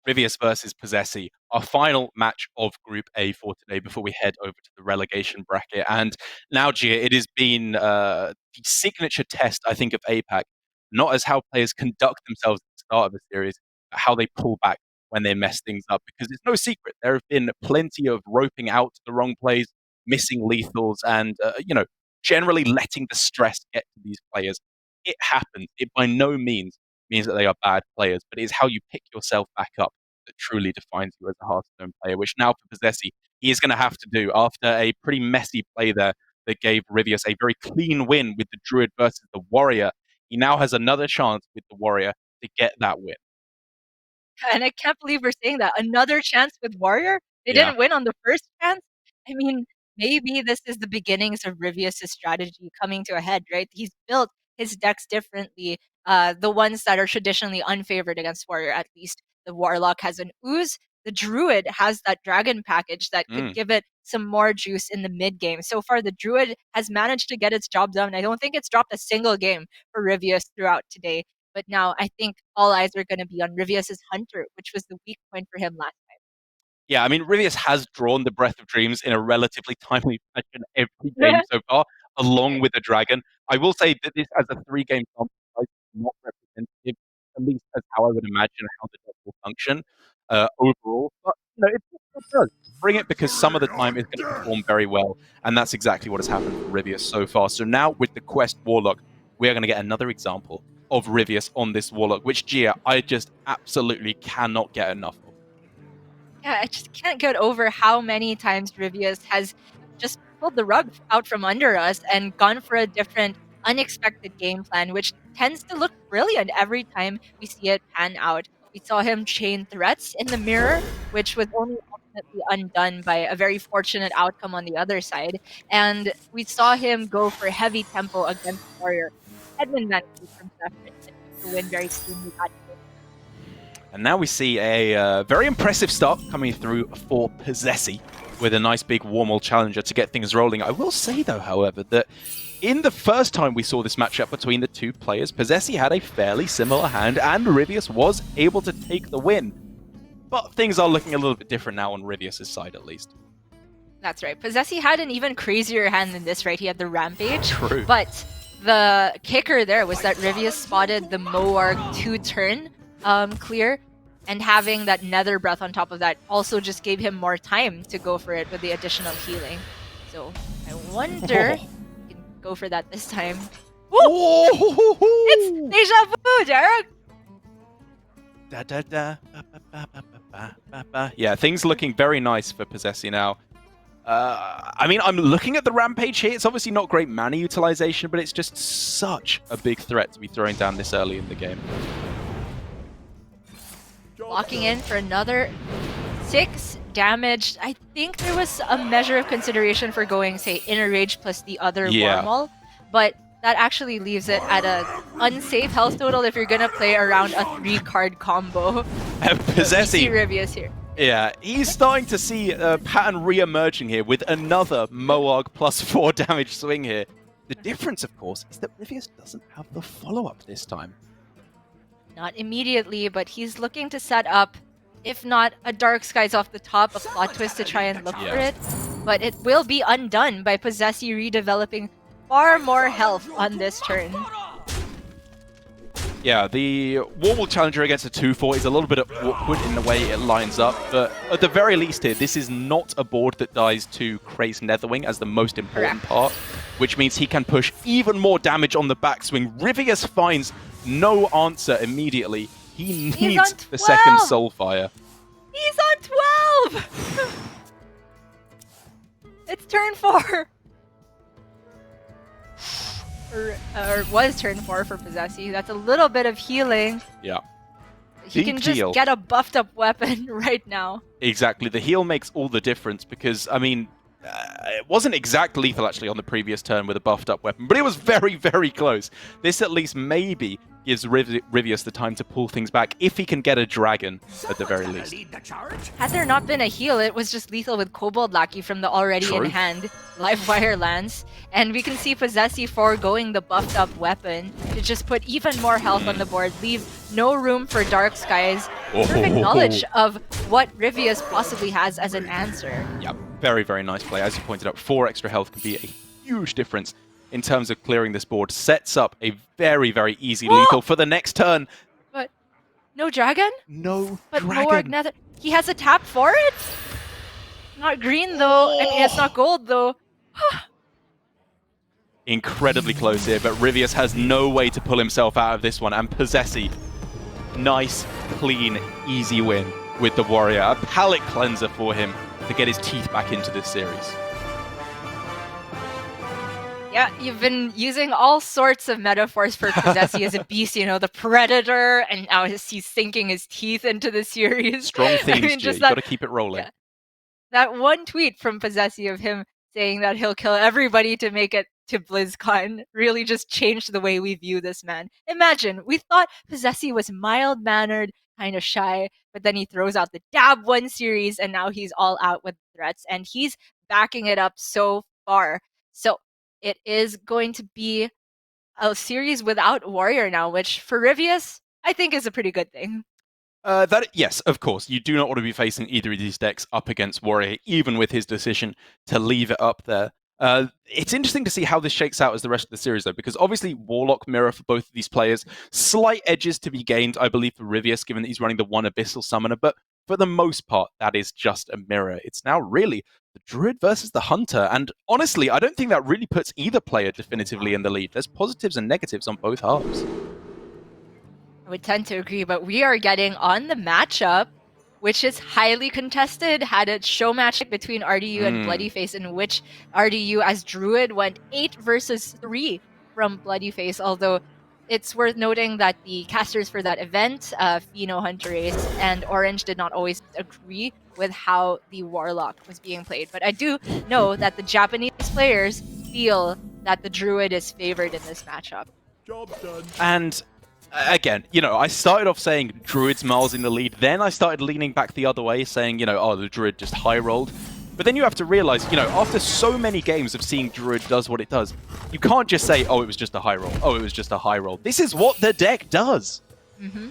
Rivius versus Possessi, our final match of Group A for today before we head over to the relegation bracket. And now, Gia, it has been the signature test, I think, of APAC, not as how players conduct themselves at the start of the series, but how they pull back when they mess things up. Because it's no secret, there have been plenty of roping out to the wrong plays, missing lethals, and, generally letting the stress get to these players. It happens. It by no means means that they are bad players, but it is how you pick yourself back up that truly defines you as a Hearthstone player, which now for Possessi, he is going to have to do after a pretty messy play there that gave Rivius a very clean win with the Druid versus the Warrior. He now has another chance with the Warrior to get that win. And I can't believe we're saying that. Another chance with Warrior? They Yeah. didn't win on the first chance? I mean, maybe this is the beginnings of Rivius' strategy coming to a head, right? He's built his decks differently. The ones that are traditionally unfavored against Warrior, at least. The Warlock has an Ooze. The Druid has that Dragon package that could give it some more juice in the mid game. So far, the Druid has managed to get its job done. I don't think it's dropped a single game for Rivius throughout today. But now I think all eyes are going to be on Rivius' Hunter, which was the weak point for him last time. Yeah, I mean, Rivius has drawn the Breath of Dreams in a relatively timely fashion every game so far, along with the Dragon. I will say that this, as a 3-game sample size, is not representative, at least as how I would imagine how the deck will function overall. But, it does. Bring it because some of the time it's going to perform very well, and that's exactly what has happened for Rivius so far. So now with the Quest Warlock, we are going to get another example of Rivius on this Warlock, which, Gia, I just absolutely cannot get enough of. Yeah, I just can't get over how many times Rivius has just pulled the rug out from under us and gone for a different, unexpected game plan, which tends to look brilliant every time we see it pan out. We saw him chain threats in the mirror, which was only ultimately undone by a very fortunate outcome on the other side. And we saw him go for heavy tempo against Warrior. Edmund managed from to win very cleanly that game. And now we see a very impressive start coming through for Possessi with a nice big Warmall Challenger to get things rolling. I will say, though, however, that in the first time we saw this matchup between the two players, Possessi had a fairly similar hand, and Rivius was able to take the win. But things are looking a little bit different now on Rivius' side, at least. That's right. Possessi had an even crazier hand than this, right? He had the Rampage. True. But the kicker there was that Rivius spotted the Moarg 2-turn clear, and having that Nether Breath on top of that also just gave him more time to go for it with the additional healing. So I wonder if he can go for that this time. It's deja vu, Derek! Yeah, things looking very nice for Possessi now. I mean, I'm looking at the Rampage here. It's obviously not great mana utilization, but it's just such a big threat to be throwing down this early in the game. Locking in for another 6 damage. I think there was a measure of consideration for going, say, Inner Rage plus the other Warmall, but that actually leaves it at an unsafe health total if you're going to play around a 3-card combo. Possessi. Rivius here. Yeah, he's starting to see a pattern re-emerging here with another Moarg plus 4 damage swing here. The difference, of course, is that Rivius doesn't have the follow-up this time. Not immediately, but he's looking to set up, if not a Dark Skies off the top, a Plot Twist to try and look for it. But it will be undone by Possessi redeveloping far more health on this turn. Yeah, the Warmall Challenger against a 2-4 is a little bit awkward in the way it lines up, but at the very least here, this is not a board that dies to Craze Netherwing as the most important part, which means he can push even more damage on the backswing. Rivius finds no answer immediately. He needs the second Soulfire. He's on 12! It's turn 4! Or was turn 4 for Possessi. That's a little bit of healing. Yeah. He can just get a buffed up weapon right now. Exactly. The heal makes all the difference because, I mean, It wasn't exact lethal actually on the previous turn with a buffed up weapon, but it was very, very close. This at least maybe gives Rivius the time to pull things back if he can get a dragon at the very least. Had there not been a heal, it was just lethal with Kobold Lackey from the already True. in hand Livewire Lance. And we can see Possessi foregoing the buffed up weapon to just put even more health on the board, leave no room for Dark Skies. Perfect knowledge of what Rivius possibly has as an answer. Yeah, very, very nice play. As you pointed out, 4 extra health can be a huge difference in terms of clearing this board. Sets up a very, very easy lethal for the next turn. But no dragon? No but dragon. Nether. He has a tap for it? Not green though. I mean, it's not gold though. Incredibly close here, but Rivius has no way to pull himself out of this one. And Possessi, nice, clean, easy win with the Warrior. A palate cleanser for him to get his teeth back into this series. Yeah, you've been using all sorts of metaphors for Possessi as a beast, you know, the predator, and now he's sinking his teeth into the series. Strong themes, I mean, Gia. You've got to keep it rolling. Yeah, that one tweet from Possessi of him saying that he'll kill everybody to make it to BlizzCon really just changed the way we view this man. Imagine, we thought Possessi was mild-mannered, kind of shy, but then he throws out the Dab 1 series, and now he's all out with threats, and he's backing it up so far. So it is going to be a series without Warrior now, which for Rivius, I think is a pretty good thing. Yes, of course. You do not want to be facing either of these decks up against Warrior, even with his decision to leave it up there. It's interesting to see how this shakes out as the rest of the series, though, because obviously Warlock mirror for both of these players. Slight edges to be gained, I believe, for Rivius, given that he's running the one Abyssal Summoner, but for the most part, that is just a mirror. It's now really the Druid versus the Hunter, and honestly, I don't think that really puts either player definitively in the lead. There's positives and negatives on both halves. I would tend to agree, but we are getting on the matchup, which is highly contested. Had a show match between RDU and Bloodyface, in which RDU as Druid went 8 versus 3 from Bloodyface, although it's worth noting that the casters for that event, Pheno, Hunter Ace, and Orange did not always agree with how the Warlock was being played. But I do know that the Japanese players feel that the Druid is favored in this matchup. Job done. And again, you know, I started off saying Druid's miles in the lead, then I started leaning back the other way, saying, you know, oh, the Druid just high-rolled. But then you have to realize, you know, after so many games of seeing Druid does what it does, you can't just say, oh, it was just a high roll. Oh, it was just a high roll. This is what the deck does. Mm-hmm.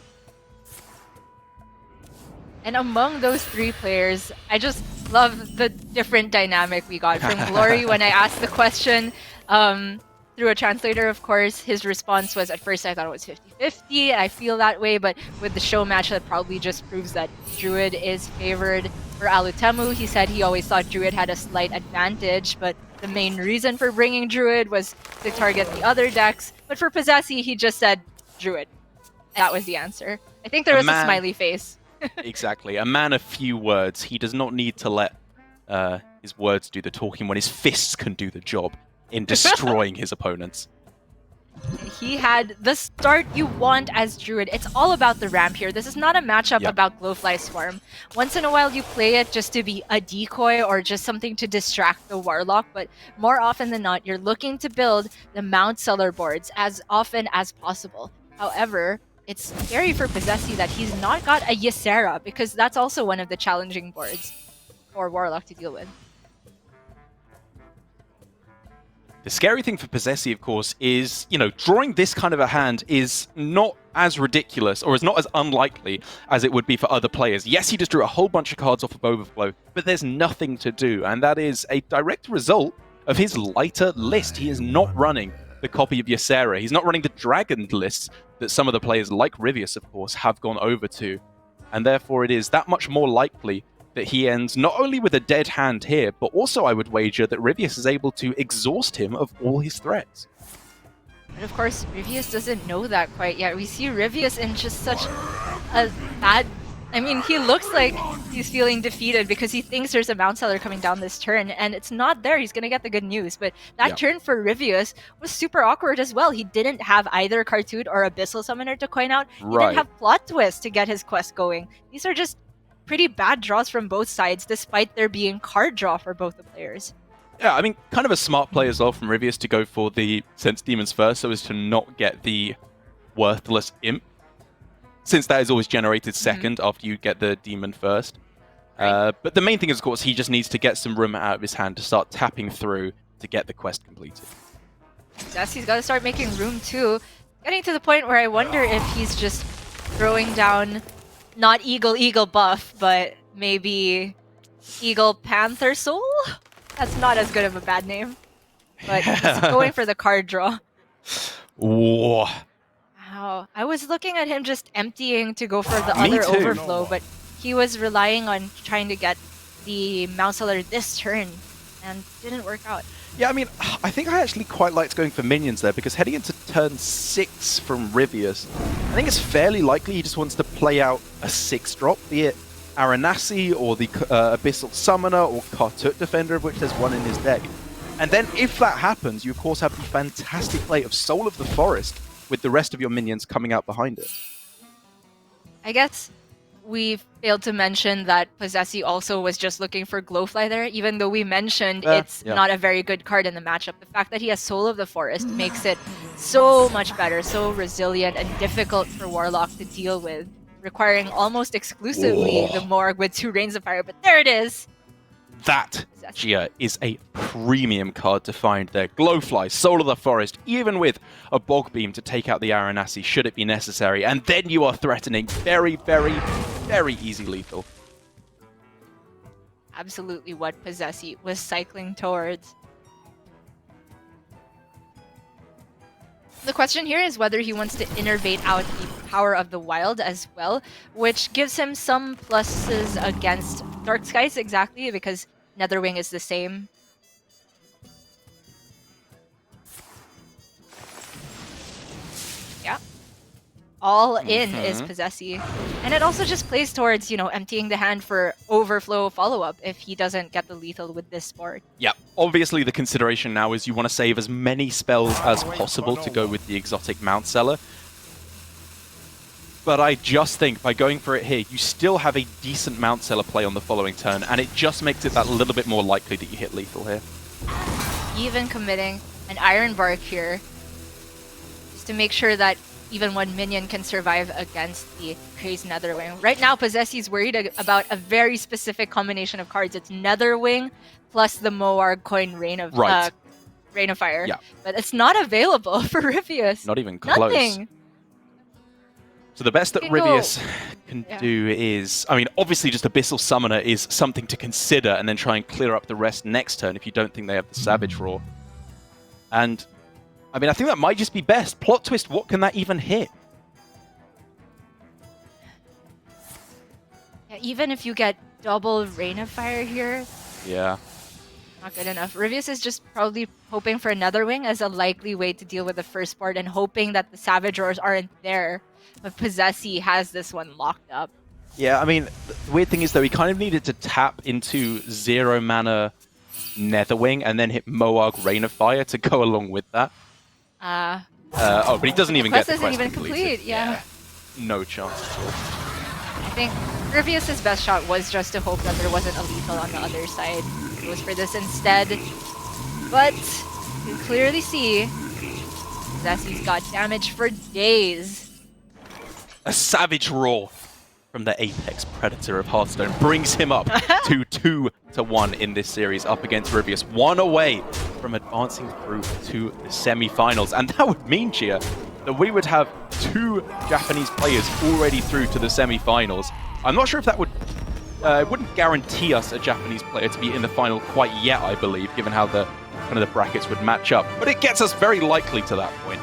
And among those 3 players, I just love the different dynamic we got from Glory when I asked the question. Through a translator, of course, his response was, at first I thought it was 50-50, I feel that way, but with the show match, that probably just proves that Druid is favored. For Alutemu, he said he always thought Druid had a slight advantage, but the main reason for bringing Druid was to target the other decks. But for Possessi, he just said Druid. That was the answer. I think there was a smiley face. Exactly. A man of few words. He does not need to let his words do the talking when his fists can do the job in destroying his opponents. He had the start you want as Druid. It's all about the ramp here. This is not a matchup about Glowfly Swarm. Once in a while you play it just to be a decoy or just something to distract the Warlock, but more often than not, you're looking to build the Mount Cellar boards as often as possible. However, it's scary for Possessi that he's not got a Ysera, because that's also one of the challenging boards for Warlock to deal with. The scary thing for Possessi, of course, is, you know, drawing this kind of a hand is not as ridiculous or is not as unlikely as it would be for other players. Yes, he just drew a whole bunch of cards off of Overflow, but there's nothing to do, and that is a direct result of his lighter list. He is not running the copy of Ysera. He's not running the Dragon lists that some of the players, like Rivius, of course, have gone over to, and therefore it is that much more likely that he ends not only with a dead hand here, but also I would wager that Rivius is able to exhaust him of all his threats. But of course, Rivius doesn't know that quite yet. We see Rivius in just such a bad... I mean, he looks like he's feeling defeated because he thinks there's a Mount Cellar coming down this turn, and it's not there. He's going to get the good news. But that turn for Rivius was super awkward as well. He didn't have either Cartoon or Abyssal Summoner to coin out. He didn't have Plot Twist to get his quest going. These are just pretty bad draws from both sides, despite there being card draw for both the players. Yeah, I mean, kind of a smart play as well from Rivius to go for the Sense Demons first, so as to not get the worthless Imp, since that is always generated second after you get the Demon first. But the main thing is, of course, he just needs to get some room out of his hand to start tapping through to get the quest completed. Jesse's got to start making room too. Getting to the point where I wonder if he's just throwing down not Eagle buff, but maybe Eagle Panther Soul? That's not as good of a bad name. But he's going for the card draw. Whoa. Wow. I was looking at him just emptying to go for the Me other too. overflow, but he was relying on trying to get the Mount Seller this turn, and didn't work out. Yeah, I mean, I think I actually quite liked going for minions there, because heading into turn 6 from Rivius, I think it's fairly likely he just wants to play out a 6-drop, be it Aranasi or the Abyssal Summoner or Kartut Defender, of which there's one in his deck. And then if that happens, you of course have the fantastic play of Soul of the Forest with the rest of your minions coming out behind it. I guess we failed to mention that Possessi also was just looking for Glowfly there, even though we mentioned it's not a very good card in the matchup. The fact that he has Soul of the Forest makes it so much better, so resilient and difficult for Warlock to deal with, requiring almost exclusively the Morg with 2 Rains of Fire, but there it is! That, Gia, is a premium card to find there. Glowfly, Soul of the Forest, even with a Bog Beam to take out the Aranasi should it be necessary, and then you are threatening very, very, very easy lethal. Absolutely what Possessi was cycling towards. The question here is whether he wants to innervate out the Power of the Wild as well, which gives him some pluses against Dark Skies exactly, because Netherwing is the same. Yeah. All in is Possessi. And it also just plays towards, you know, emptying the hand for overflow follow-up if he doesn't get the lethal with this board. Yeah, obviously the consideration now is you want to save as many spells as possible to go with the exotic Mount Seller. But I just think by going for it here, you still have a decent Mount Seller play on the following turn, and it just makes it that little bit more likely that you hit lethal here. Even committing an Iron Bark here, just to make sure that even one minion can survive against the Crazed Netherwing. Right now, Possessi's worried about a very specific combination of cards. It's Netherwing plus the Moarg coin Rain of Fire. Yeah. But it's not available for Rivius. Not even close. Nothing. So the best that Rivius can do is, I mean, obviously just Abyssal Summoner is something to consider, and then try and clear up the rest next turn if you don't think they have the Savage Roar. And, I mean, I think that might just be best. Plot twist, what can that even hit? Yeah, even if you get double Rain of Fire here, Yeah. not good enough. Rivius is just probably hoping for Netherwing as a likely way to deal with the first board and hoping that the Savage Roars aren't there. But Possessi has this one locked up. Yeah, I mean, the weird thing is, though, he kind of needed to tap into 0 mana Netherwing and then hit Moarg Rain of Fire to go along with that. Oh, but he doesn't even get the quest isn't even completed. complete, yeah. No chance at all. I think Rivius's best shot was just to hope that there wasn't a lethal on the other side. He goes for this instead. But you can clearly see Possessi's got damage for days. A Savage Roar from the Apex Predator of Hearthstone brings him up to 2-1 in this series up against Rivius. 1 away from advancing through to the semi-finals. And that would mean, Chia, that we would have 2 Japanese players already through to the semi-finals. I'm not sure if that would... it wouldn't guarantee us a Japanese player to be in the final quite yet, I believe, given how the kind of the brackets would match up. But it gets us very likely to that point.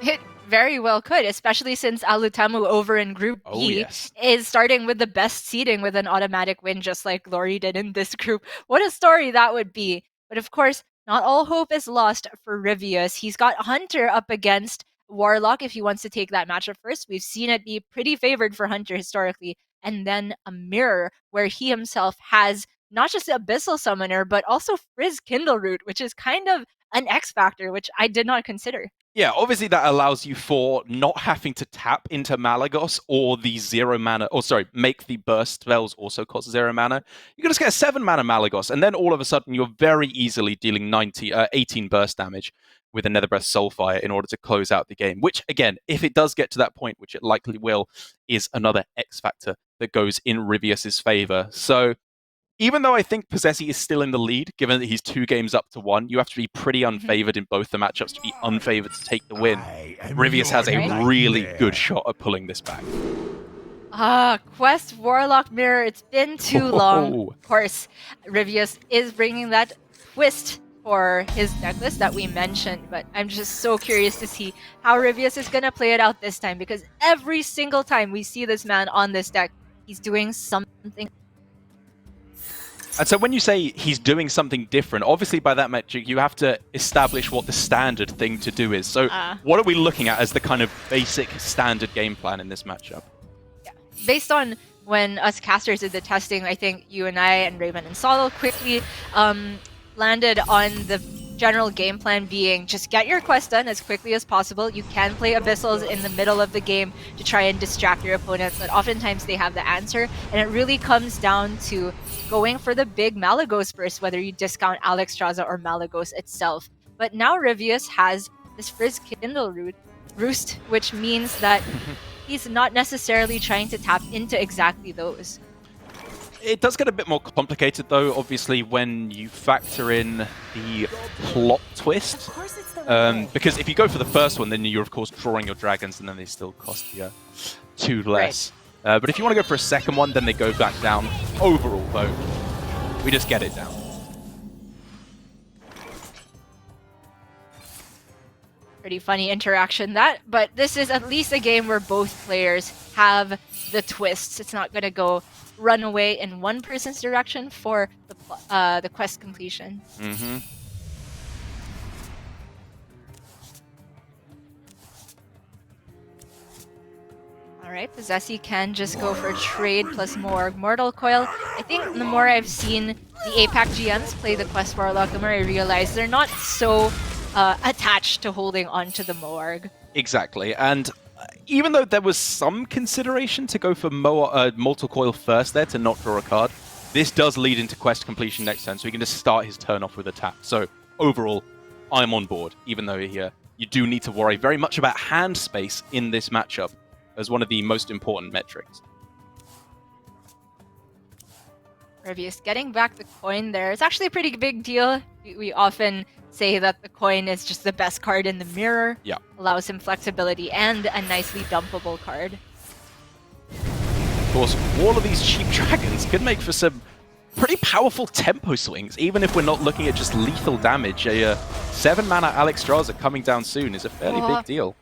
It very well could, especially since Alutamu over in Group B is starting with the best seeding with an automatic win, just like Glory did in this group. What a story that would be. But of course, not all hope is lost for Rivius. He's got Hunter up against Warlock if he wants to take that matchup first. We've seen it be pretty favored for Hunter historically. And then a Mirror, where he himself has not just the Abyssal Summoner, but also Frizz Kindle Root, which is kind of an X factor, which I did not consider. Yeah, obviously that allows you for not having to tap into Malagos or the 0 mana, or sorry, make the burst spells also cost 0 mana. You can just get a 7 mana Malagos, and then all of a sudden you're very easily dealing 18 burst damage with a Netherbreath Soulfire in order to close out the game, which again, if it does get to that point, which it likely will, is another X factor that goes in Rivius's favor. So even though I think Possessi is still in the lead, given that he's 2 games up to 1, you have to be pretty unfavored in both the matchups to be unfavored to take the win. Rivius has a really good shot at pulling this back. Quest Warlock Mirror, it's been too long. Of course, Rivius is bringing that twist for his decklist that we mentioned, but I'm just so curious to see how Rivius is going to play it out this time, because every single time we see this man on this deck, he's doing something. And so when you say he's doing something different, obviously by that metric, you have to establish what the standard thing to do is. So what are we looking at as the kind of basic standard game plan in this matchup? Yeah. Based on when us casters did the testing, I think you and I and Raven and Solo quickly landed on the general game plan being just get your quest done as quickly as possible. You can play Abyssals in the middle of the game to try and distract your opponent, but oftentimes they have the answer, and it really comes down to going for the big Malagos first, whether you discount Alexstrasza or Malagos itself. But now Rivius has this Frizz Kindle Roost, which means that he's not necessarily trying to tap into exactly those. It does get a bit more complicated, though, obviously, when you factor in the plot twist. Because if you go for the first one, then you're, of course, drawing your dragons, and then they still cost you 2 less. Right. But if you want to go for a second one, then they go back down. Overall, though, we just get it down. Pretty funny interaction, that. But this is at least a game where both players have the twists. It's not going to go run away in one person's direction for the quest completion. Mm-hmm. Alright, Possessi can just go for trade plus more Mortal Coil. I think the more I've seen the APAC GMs play the Quest Warlock, the more I realize they're not so attached to holding on to the Moarg. Exactly, and even though there was some consideration to go for Mortal Coil first there to not draw a card, this does lead into quest completion next turn, so he can just start his turn off with a tap. So overall, I'm on board, even though here you do need to worry very much about hand space in this matchup as one of the most important metrics. Rivius getting back the coin there. It's actually a pretty big deal. We often say that the coin is just the best card in the mirror. Yeah. Allows him flexibility and a nicely dumpable card. Of course, all of these cheap dragons could make for some pretty powerful tempo swings, even if we're not looking at just lethal damage. A 7 mana Alexstrasza coming down soon is a fairly big deal.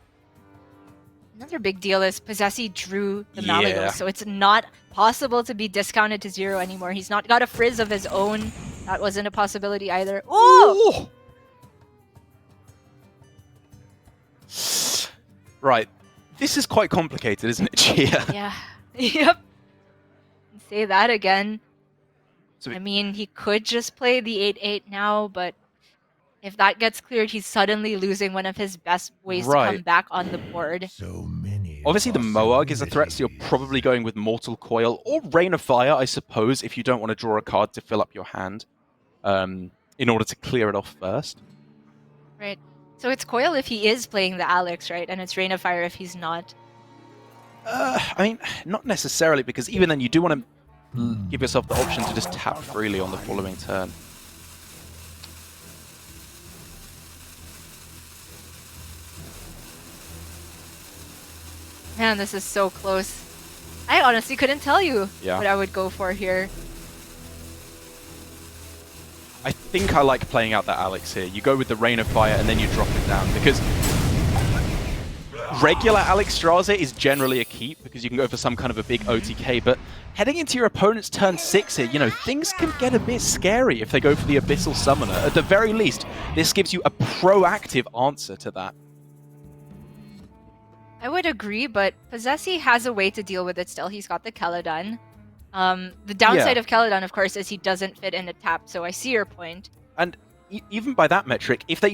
Another big deal is Possessi drew the Malagos, so it's not possible to be discounted to 0 anymore. He's not got a Frizz of his own. That wasn't a possibility either. Oh! Right. This is quite complicated, isn't it, Gia? Yeah. Yep. Say that again. So I mean, he could just play the 8/8 now, but if that gets cleared, he's suddenly losing one of his best ways to come back on the board. Obviously, the Moarg is a threat, so you're probably going with Mortal Coil or Rain of Fire, I suppose, if you don't want to draw a card to fill up your hand in order to clear it off first. Right. So it's Coil if he is playing the Alex, right? And it's Rain of Fire if he's not. I mean, not necessarily, because even then you do want to give yourself the option to just tap freely on the following turn. Man, this is so close. I honestly couldn't tell you what I would go for here. I think I like playing out that Alex here. You go with the Rain of Fire and then you drop it down, because regular Alexstrasza is generally a keep because you can go for some kind of a big OTK, but heading into your opponent's turn 6 here, you know, things can get a bit scary if they go for the Abyssal Summoner. At the very least, this gives you a proactive answer to that. I would agree, but Possessi has a way to deal with it still. He's got the Caledon. The downside of Caledon, of course, is he doesn't fit in a tap, so I see your point. And even by that metric, if they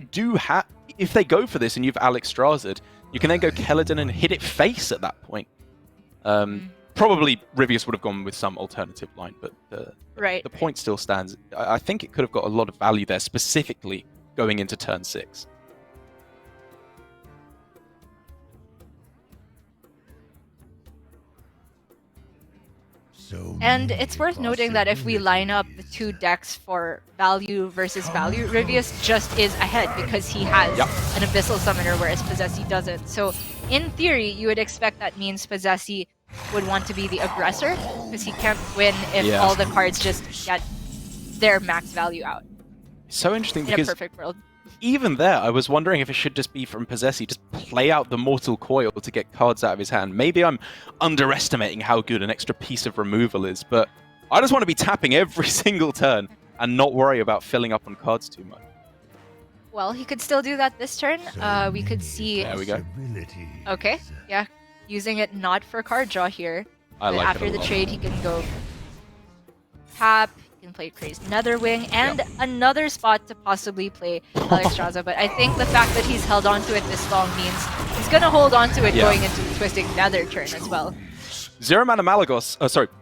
go for this and you've Alex Strazard, you can then go Keladin and hit it face at that point. Probably Rivius would have gone with some alternative line, but the point still stands. I think it could have got a lot of value there, specifically going into turn 6. And it's worth noting that if we line up the two decks for value versus value, Rivius just is ahead because he has an Abyssal Summoner, whereas Possessi doesn't. So in theory, you would expect that means Possessi would want to be the aggressor, because he can't win if all the cards just get their max value out. So interesting, in because a perfect world. Even there, I was wondering if it should just be from Possessi, just play out the Mortal Coil to get cards out of his hand. Maybe I'm underestimating how good an extra piece of removal is, but I just want to be tapping every single turn and not worry about filling up on cards too much. Well, he could still do that this turn. We could see... There we go. Okay, yeah. Using it not for card draw here. I but like after it a the lot. trade, he can go tap, he can play Crazed Netherwing, and another spot to possibly play Alex Strazza. But I think the fact that he's held on to it this long means he's going to hold on to it going into the Twisting Nether turn as well. Zero Mana Malagos,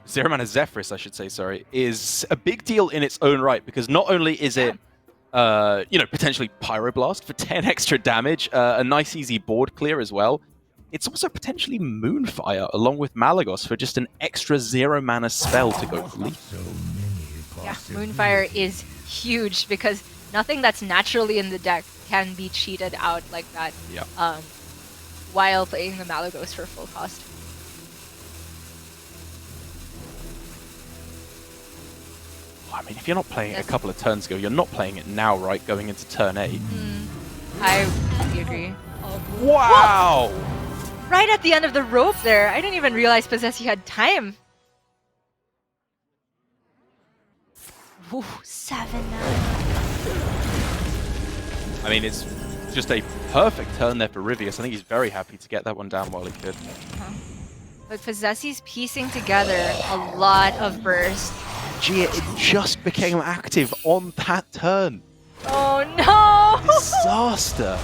Zero Mana Zephrys, I should say, is a big deal in its own right, because not only is it, potentially Pyroblast for 10 extra damage, a nice easy board clear as well, it's also potentially Moonfire along with Malagos for just an extra 0 mana spell to go lethal. Yeah, Moonfire is huge because nothing that's naturally in the deck can be cheated out like that while playing the Malagos for full cost. I mean, if you're not playing it a couple of turns ago, you're not playing it now, right, going into turn 8? I completely agree. Wow! Whoa! Right at the end of the rope there. I didn't even realize Possessi had time. Ooh, 7-9. I mean, it's just a perfect turn there for Rivius. I think he's very happy to get that one down while he could. But Possessi's piecing together a lot of burst. Gee, it just became active on that turn. Oh no! Disaster.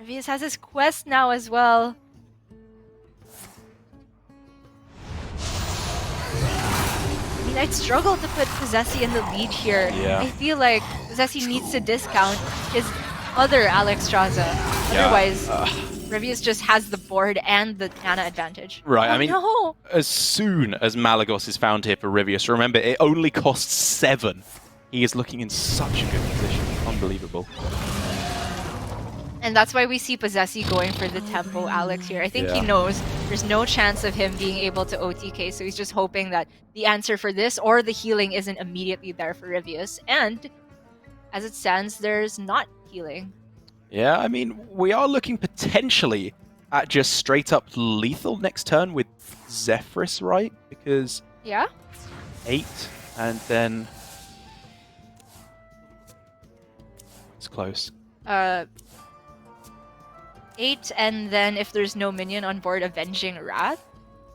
Rivius has his quest now as well. I mean, I'd struggle to put Possessi in the lead here. Yeah. I feel like Possessi needs to discount his other Alex Strazza. Otherwise, Rivius just has the board and the mana advantage. Right, Oh, I mean, no. as soon as Malagos is found here for Rivius, remember, it only costs 7. He is looking in such a good position. Unbelievable. And that's why we see Possessi going for the tempo Alex here. I think he knows there's no chance of him being able to OTK, so he's just hoping that the answer for this or the healing isn't immediately there for Rivius. And as it stands, there's not healing. Yeah, I mean, we are looking potentially at just straight up lethal next turn with Zephrys, right? Because 8 and then it's close. 8, and then if there's no minion on board, Avenging Wrath.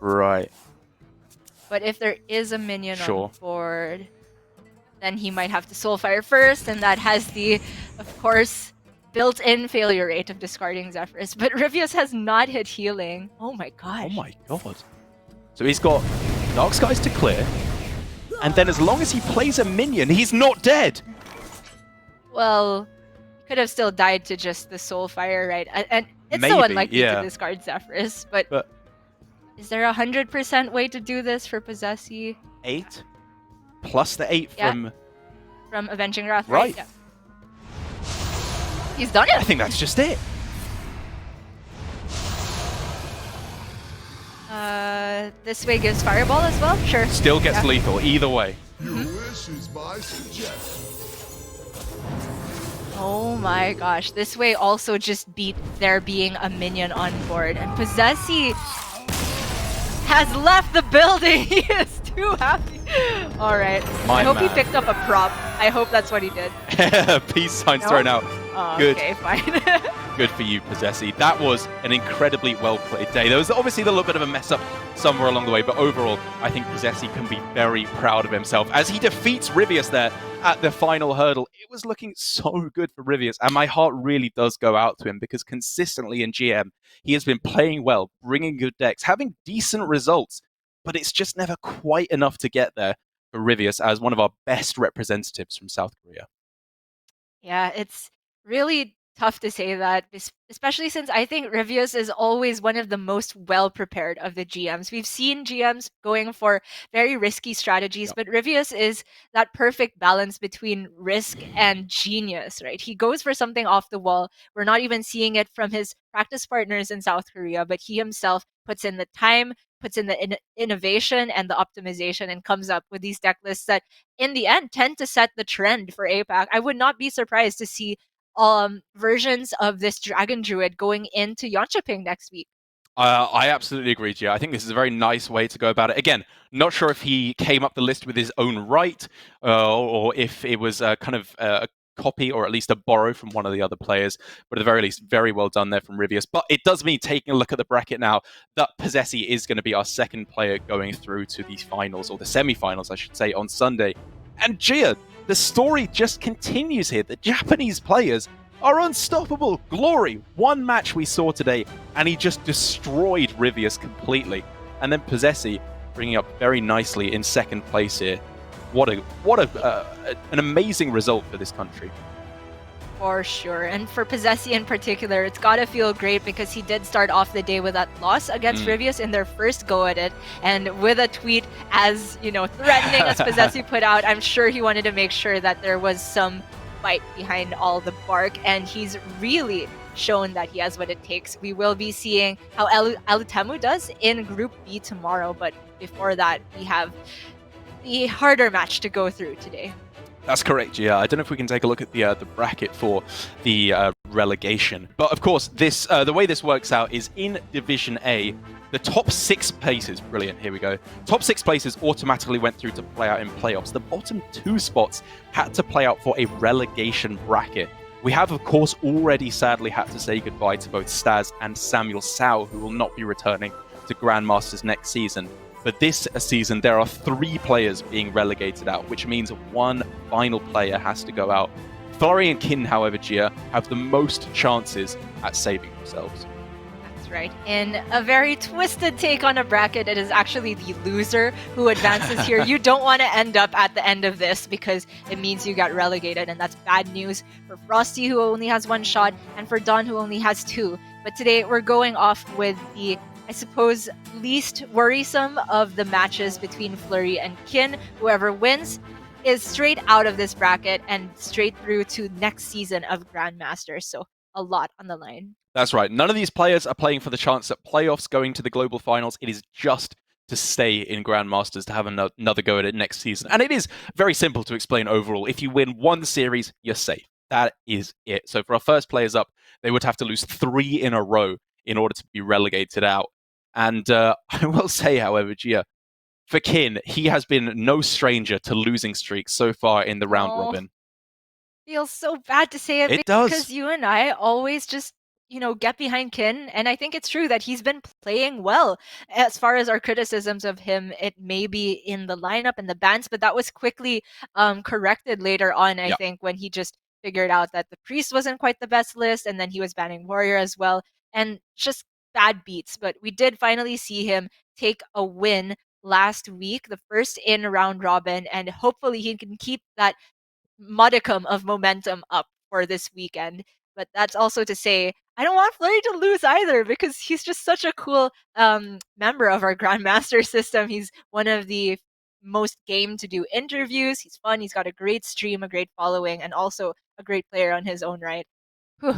Right. But if there is a minion on board, then he might have to Soulfire first, and that has the, of course, built-in failure rate of discarding Zephrys. But Rivius has not hit healing. Oh my gosh. Oh my god. So he's got Dark Skies to clear, and then as long as he plays a minion, he's not dead! Well, he could have still died to just the Soulfire, right? And it's so unlikely to discard Zephrys, but is there 100% way to do this for Possessi? 8 plus the 8 from Avenging Wrath, right? Yeah. He's done it. I think that's just it. This way gives Fireball as well? Sure. Still gets lethal, either way. Your wish is my suggestion. Oh my gosh, this way also just beat there being a minion on board. And Possessi has left the building. He is too happy. Alright, I hope he picked up a prop. I hope that's what he did. Peace signs thrown out. Oh, Good. okay, fine. Good for you, Possessi. That was an incredibly well-played day. There was obviously a little bit of a mess-up somewhere along the way, but overall, I think Possessi can be very proud of himself as he defeats Rivius there at the final hurdle. It was looking so good for Rivius, and my heart really does go out to him because consistently in GM, he has been playing well, bringing good decks, having decent results, but it's just never quite enough to get there for Rivius as one of our best representatives from South Korea. Yeah, it's really tough to say that, especially since I think Rivius is always one of the most well prepared of the GMs. We've seen GMs going for very risky strategies, but Rivius is that perfect balance between risk and genius, right? He goes for something off the wall. We're not even seeing it from his practice partners in South Korea, but he himself puts in the time, puts in the innovation and the optimization, and comes up with these deck lists that in the end tend to set the trend for APAC. I would not be surprised to see versions of this Dragon Druid going into Yeonchaping next week. I absolutely agree, Gia. I think this is a very nice way to go about it. Again, not sure if he came up the list with his own right, or if it was kind of a copy or at least a borrow from one of the other players, but at the very least, very well done there from Rivius. But it does mean, taking a look at the bracket now, that Possessi is going to be our second player going through to these finals, or the semi-finals, I should say, on Sunday. And Gia, the story just continues here. The Japanese players are unstoppable. Glory, one match we saw today, and he just destroyed Rivius completely. And then Possessi bringing up very nicely in second place here. What an amazing result for this country. For sure. And for Possessi in particular, it's got to feel great because he did start off the day with that loss against Rivius in their first go at it. And with a tweet as, threatening as Possessi put out, I'm sure he wanted to make sure that there was some fight behind all the bark. And he's really shown that he has what it takes. We will be seeing how Alutemu does in Group B tomorrow. But before that, we have the harder match to go through today. That's correct, Gia. I don't know if we can take a look at the bracket for the relegation. But of course, this the way this works out is in Division A, the top 6 places, brilliant, here we go. Top 6 places automatically went through to play out in playoffs. The bottom 2 spots had to play out for a relegation bracket. We have, of course, already sadly had to say goodbye to both Staz and Samuel Sao, who will not be returning to Grandmasters next season. But this season, there are 3 players being relegated out, which means one final player has to go out. Flurry and Kin, however, Gia, have the most chances at saving themselves. That's right. In a very twisted take on a bracket, it is actually the loser who advances here. You don't want to end up at the end of this because it means you got relegated, and that's bad news for Frosty, who only has 1 shot, and for Don, who only has 2. But today, we're going off with the, I suppose, least worrisome of the matches between Flurry and Kin. Whoever wins is straight out of this bracket and straight through to next season of Grandmasters. So a lot on the line. That's right. None of these players are playing for the chance at playoffs going to the global finals. It is just to stay in Grandmasters, to have another go at it next season. And it is very simple to explain overall. If you win 1 series, you're safe. That is it. So for our first players up, they would have to lose 3 in a row in order to be relegated out. And I will say, however, Gia, for Kin, he has been no stranger to losing streaks so far in the round robin. Feels so bad to say it, It does. because you and I always just, get behind Kin. And I think it's true that he's been playing well. As far as our criticisms of him, it may be in the lineup and the bans, but that was quickly corrected later on, I think, when he just figured out that the Priest wasn't quite the best list, and then he was banning Warrior as well. And just bad beats. But we did finally see him take a win last week, the first in round robin, and hopefully he can keep that modicum of momentum up for this weekend. But that's also to say, I don't want Flurry to lose either, because he's just such a cool member of our Grandmaster system. He's one of the most game to do interviews. He's fun. He's got a great stream, a great following, and also a great player on his own right. Whew.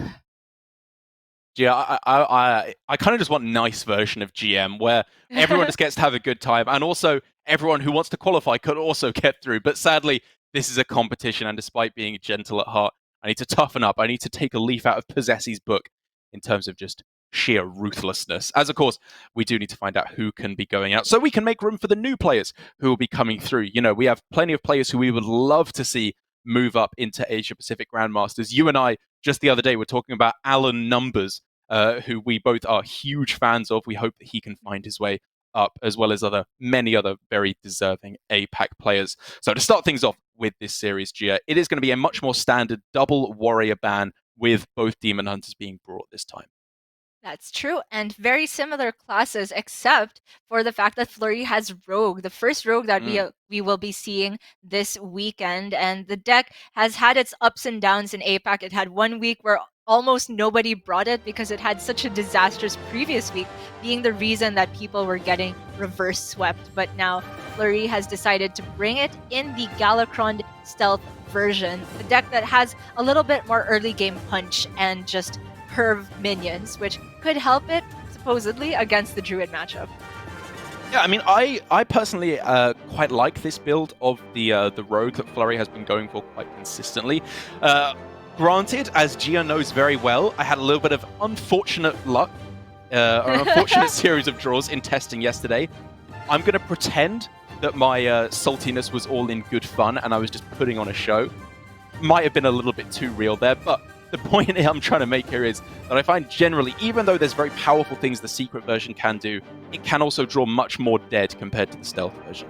Yeah, I kind of just want a nice version of GM where everyone just gets to have a good time, and also everyone who wants to qualify could also get through. But sadly, this is a competition, and despite being gentle at heart, I need to toughen up. I need to take a leaf out of Possessi's book in terms of just sheer ruthlessness. As of course, we do need to find out who can be going out so we can make room for the new players who will be coming through. We have plenty of players who we would love to see move up into Asia Pacific Grandmasters. You and I, just the other day, were talking about Alan Numbers, who we both are huge fans of. We hope that he can find his way up, as well as many other very deserving APAC players. So to start things off with this series, Gia, it is going to be a much more standard double warrior ban with both Demon Hunters being brought this time. That's true, and very similar classes, except for the fact that Flurry has Rogue, the first Rogue that we will be seeing this weekend. And the deck has had its ups and downs in APAC. It had 1 week where almost nobody brought it because it had such a disastrous previous week, being the reason that people were getting reverse swept. But now Flurry has decided to bring it in the Galakron Stealth version, the deck that has a little bit more early game punch and just curve minions, which could help it supposedly against the Druid matchup. Yeah, I mean, I personally quite like this build of the Rogue that Flurry has been going for quite consistently. Granted, as Gia knows very well, I had a little bit of unfortunate luck, or an unfortunate series of draws in testing yesterday. I'm going to pretend that my saltiness was all in good fun and I was just putting on a show. Might have been a little bit too real there, but the point I'm trying to make here is that I find generally, even though there's very powerful things the secret version can do, it can also draw much more dead compared to the stealth version.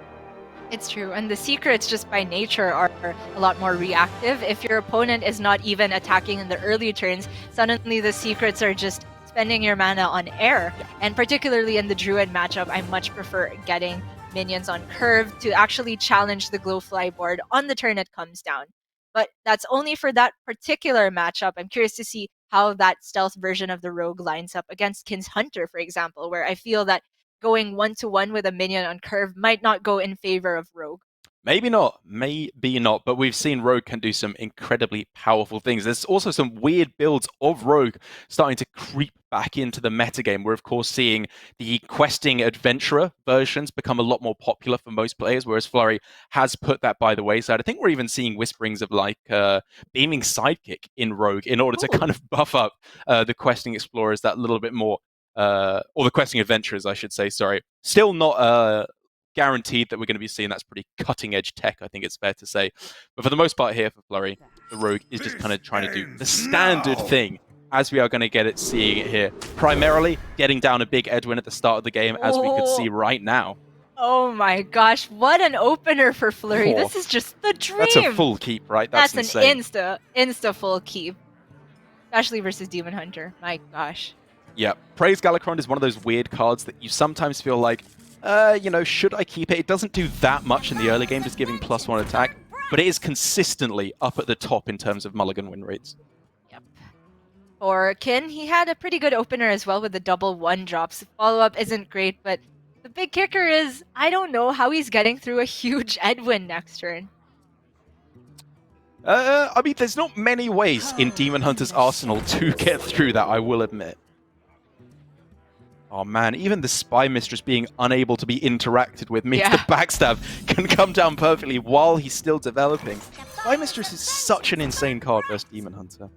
It's true, and the secrets just by nature are a lot more reactive. If your opponent is not even attacking in the early turns, suddenly the secrets are just spending your mana on air. Yeah. And particularly in the Druid matchup, I much prefer getting minions on curve to actually challenge the Glowfly board on the turn it comes down. But that's only for that particular matchup. I'm curious to see how that stealth version of the Rogue lines up against Kin's Hunter, for example, where I feel that going 1-to-1 with a minion on curve might not go in favor of Rogue. Maybe not, but we've seen Rogue can do some incredibly powerful things. There's also some weird builds of Rogue starting to creep back into the metagame. We're, of course, seeing the questing adventurer versions become a lot more popular for most players, whereas Flurry has put that by the wayside. I think we're even seeing whisperings of Beaming Sidekick in Rogue in order to kind of buff up the questing explorers that little bit more, or the questing adventurers, I should say, sorry. Still not guaranteed that we're going to be seeing that's pretty cutting edge tech, I think it's fair to say. But for the most part here for Flurry, the Rogue is just kind of trying to do the standard thing, as we are going to get it, seeing it here. Primarily getting down a big Edwin at the start of the game, as we could see right now. Oh my gosh, what an opener for Flurry. This is just the dream. That's a full keep, right? That's insane. An insta full keep. Especially versus Demon Hunter. My gosh. Yeah, Praise Galakron is one of those weird cards that you sometimes feel like, should I keep it? It doesn't do that much in the early game, just giving +1 attack, but it is consistently up at the top in terms of mulligan win rates. Yep. For Kin, he had a pretty good opener as well with the double 1-drops. The follow-up isn't great, but the big kicker is, I don't know how he's getting through a huge Edwin next turn. I mean, there's not many ways in Demon Hunter's arsenal to get through that, I will admit. Oh man, even the Spy Mistress being unable to be interacted with means the backstab can come down perfectly while he's still developing. Spy Mistress is such an insane card versus Demon Hunter.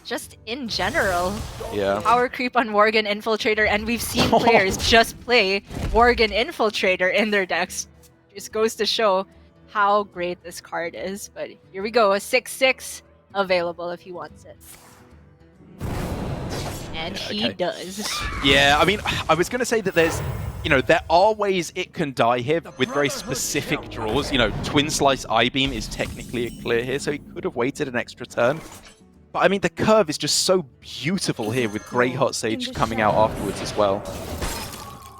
Just in general, power creep on Worgen Infiltrator, and we've seen players just play Worgen Infiltrator in their decks. Just goes to show how great this card is. But here we go, a 6/6 available if he wants it. And he does. Yeah, I mean, I was going to say that there's, there are ways it can die here with very specific draws. Twin Slice I-Beam is technically a clear here, so he could have waited an extra turn. But I mean, the curve is just so beautiful here with Greyheart Sage coming out afterwards as well.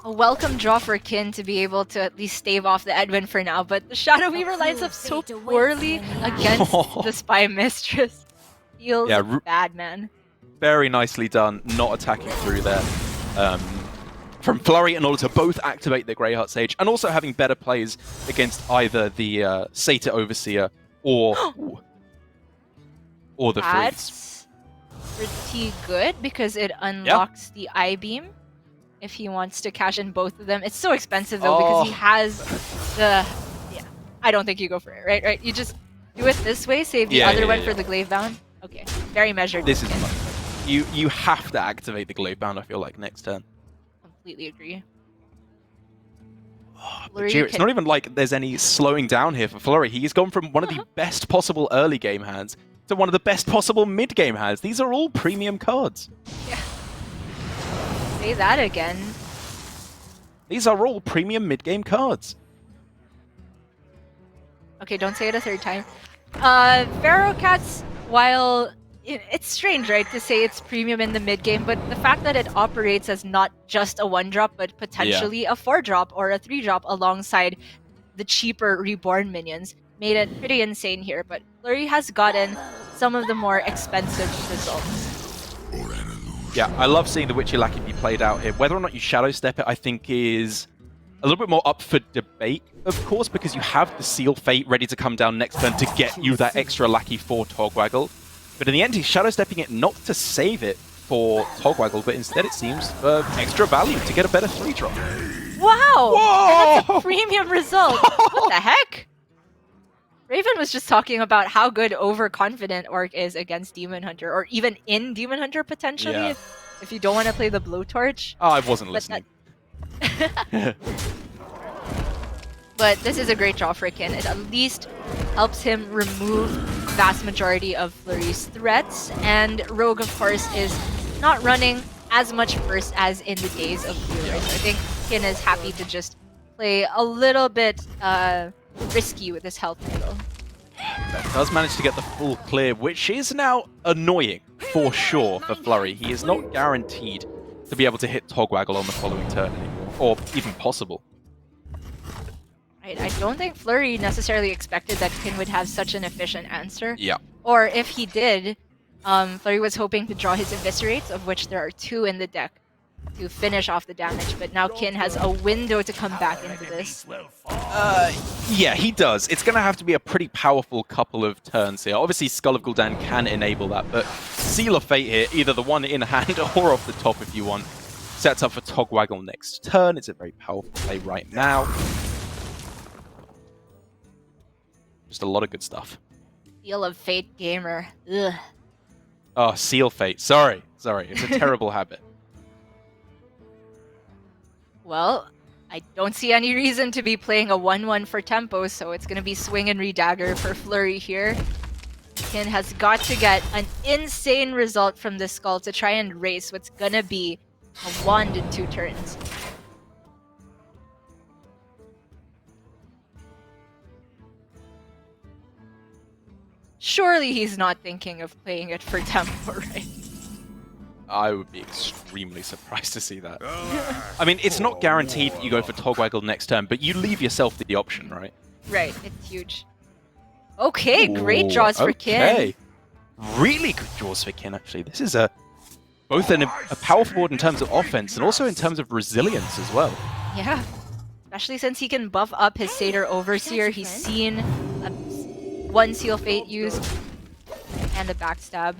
A welcome draw for Kin to be able to at least stave off the Edwin for now, but the Shadow Weaver lines up so poorly against the Spy Mistress. Feels bad, man. Very nicely done, not attacking through there from Flurry in order to both activate the Greyheart Sage and also having better plays against either the Satyr Overseer or the Freeze. That's pretty good because it unlocks the I-Beam if he wants to cash in both of them. It's so expensive though because he has the... Yeah, I don't think you go for it, right? You just do it this way, save the other one for the Glaive Bound. Okay, very measured. This is much. You have to activate the Glaive Bound, I feel like, next turn. Completely agree. But Jira, it's not even like there's any slowing down here for Flurry. He's gone from one of the best possible early game hands to one of the best possible mid game hands. These are all premium cards. Yeah. Say that again. These are all premium mid game cards. Okay, don't say it a third time. Pharaoh Cats, while it's strange, right, to say it's premium in the mid game, but the fact that it operates as not just a 1-drop, but potentially a 4-drop or a 3-drop alongside the cheaper reborn minions made it pretty insane here. But Flurry has gotten some of the more expensive results. Yeah, I love seeing the Witchy Lackey be played out here. Whether or not you Shadow Step it, I think is a little bit more up for debate, of course, because you have the Seal Fate ready to come down next turn to get you that extra Lackey for Togwaggle. But in the end, he's Shadow Stepping it not to save it for Togwaggle, but instead it seems for extra value to get a better 3-drop. Wow! Whoa! That's a premium result! What the heck? Raven was just talking about how good Overconfident Orc is against Demon Hunter, or even in Demon Hunter potentially, Yeah. if you don't want to play the Blowtorch. Oh, I wasn't listening. But this is a great draw for Kin. It at least helps him remove vast majority of Flurry's threats, and Rogue, of course, is not running as much first as in the days of Blue. Right? So I think Kin is happy to just play a little bit risky with his health pool. That does manage to get the full clear, which is now annoying for sure for Flurry. He is not guaranteed to be able to hit Togwaggle on the following turn anymore, or even possible. Right, I don't think Flurry necessarily expected that Kin would have such an efficient answer. Yeah. Or if he did, Flurry was hoping to draw his Eviscerates, of which there are 2 in the deck, to finish off the damage. But now Kin has a window to come back into this. Yeah, he does. It's going to have to be a pretty powerful couple of turns here. Obviously, Skull of Gul'dan can enable that, but Seal of Fate here, either the one in hand or off the top if you want, sets up for Togwaggle next turn. It's a very powerful play right now. Just a lot of good stuff. Seal of Fate gamer. Ugh. Oh, Seal Fate. Sorry. It's a terrible habit. Well, I don't see any reason to be playing a 1-1 for tempo, so it's going to be Swing and Redagger for Flurry here. Kin has got to get an insane result from this Skull to try and race what's going to be a wand in 2 turns. Surely he's not thinking of playing it for tempo, right? I would be extremely surprised to see that. I mean, it's not guaranteed that you go for Togwaggle next turn, but you leave yourself the option, right? Right, it's huge. Okay, great draws for Kin. Really good draws for Kin, actually. This is both a powerful board in terms of offense and also in terms of resilience as well. Yeah, especially since he can buff up his Satyr Overseer. He's seen one Seal Fate used and a backstab.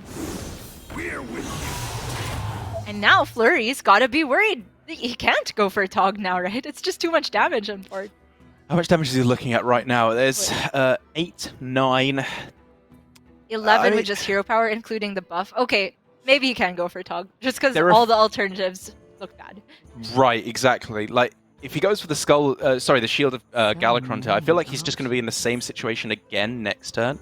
And now Flurry's gotta be worried. He can't go for a Tog now, right? It's just too much damage on board. How much damage is he looking at right now? There's 8, 9... 11 with just hero power, including the buff. Okay, maybe he can go for Tog, just because all the alternatives look bad. Right, exactly. Like, if he goes for the skull, the Shield of Galakron, I feel like he's just going to be in the same situation again next turn.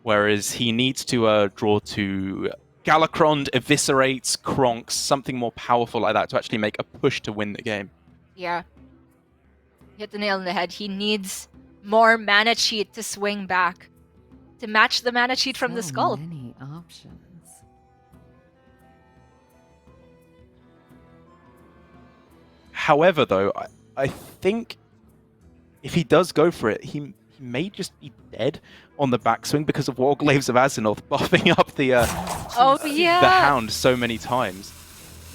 Whereas he needs to draw to Galakron, Eviscerates, Kronks, something more powerful like that to actually make a push to win the game. Yeah. Hit the nail on the head. He needs more mana cheat to swing back. To match the mana cheat from the skull. Many options. However, though, I think if he does go for it, he may just be dead on the backswing because of Warglaves of Azimuth buffing up the the Hound so many times.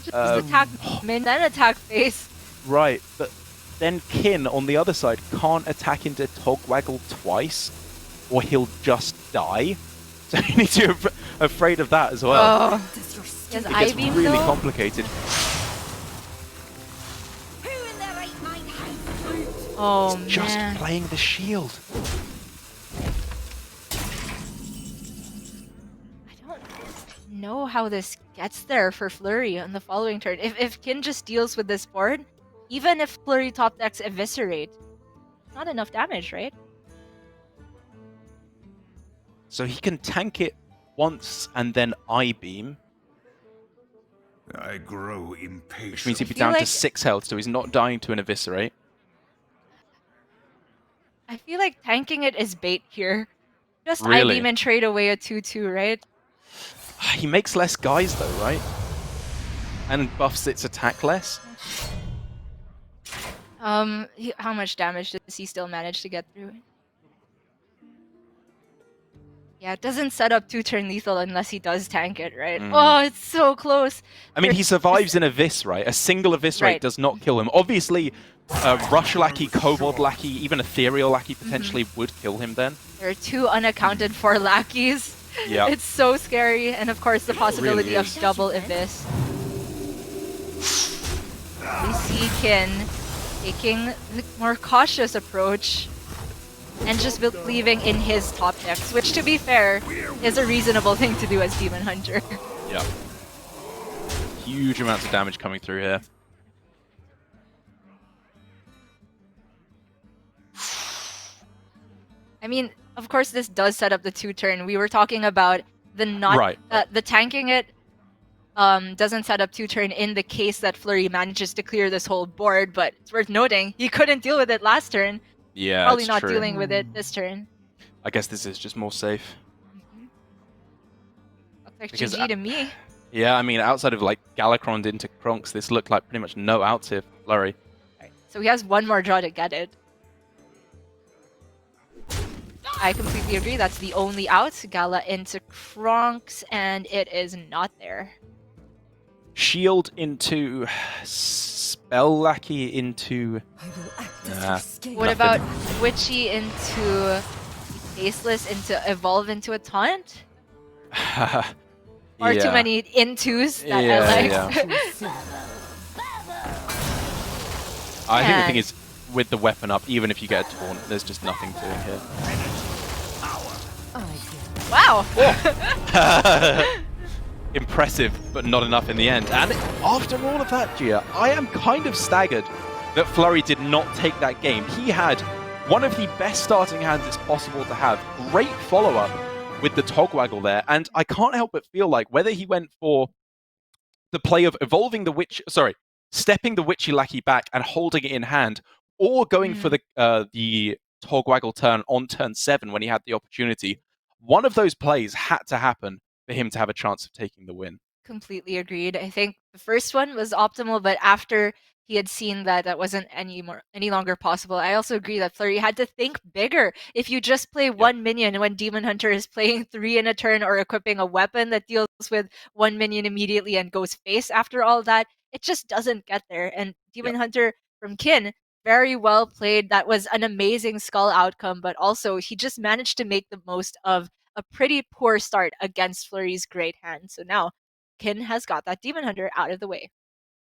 Just attack min, then attack face. Right, but then Kin on the other side can't attack into Togwaggle twice, or he'll just die. So you need to be afraid of that as well. Oh. It gets really complicated. Oh, He's just man. playing the shield. I don't know how this gets there for Flurry on the following turn. If Kin just deals with this board, even if Flurry top decks Eviscerate, not enough damage, right? So he can tank it once and then I-beam. I grow impatient. Which means he'd be down to 6 health, so he's not dying to an Eviscerate. I feel like tanking it is bait here. Just Really? I-beam and trade away a 2/2, right? He makes less guys though, right? And buffs its attack less. How much damage does he still manage to get through? Yeah, it doesn't set up 2-turn lethal unless he does tank it, right? Oh, it's so close. I mean, he survives in Avis, right? A single Eviscerate does not kill him. Obviously, Rush Lackey, Kobold Lackey, even Ethereal Lackey potentially would kill him then. There are 2 unaccounted for lackeys. Yeah. It's so scary. And of course, the possibility of double Abyss. We see Kin taking the more cautious approach and just believing in his top decks, which, to be fair, is a reasonable thing to do as Demon Hunter. Yeah. Huge amounts of damage coming through here. I mean, of course, this does set up the 2-turn. We were talking about the the tanking it doesn't set up 2-turn in the case that Flurry manages to clear this whole board, but it's worth noting he couldn't deal with it last turn. Yeah, Probably it's not true. dealing with it this turn. I guess this is just more safe. Looks like Because, GG to me. Yeah, I mean, outside of like Galakrond into Kronks, this looked like pretty much no outs here, Flurry. So he has one more draw to get it. I completely agree. That's the only out. Gala into Kronks, and it is not there. Shield into Spell Lackey into... What about Witchy into Faceless into Evolve into a Taunt? Or too many intos that I like. I think the thing is, with the weapon up, even if you get a taunt, there's just nothing doing here. Wow! Impressive, but not enough in the end. And after all of that, Gia, I am kind of staggered that Flurry did not take that game. He had one of the best starting hands it's possible to have. Great follow-up with the Togwaggle there, and I can't help but feel like whether he went for the play of evolving the stepping the Witchy Lackey back and holding it in hand, or going for the Togwaggle turn on turn 7 when he had the opportunity, one of those plays had to happen for him to have a chance of taking the win. Completely agreed. I think the first one was optimal, but after he had seen that that wasn't any longer possible, I also agree that Flurry had to think bigger. If you just play one minion when Demon Hunter is playing 3 in a turn or equipping a weapon that deals with 1 minion immediately and goes face after all that, it just doesn't get there. And Demon Hunter from Kin, very well played. That was an amazing Skull outcome, but also he just managed to make the most of a pretty poor start against Flurry's great hand. So now Kin has got that Demon Hunter out of the way.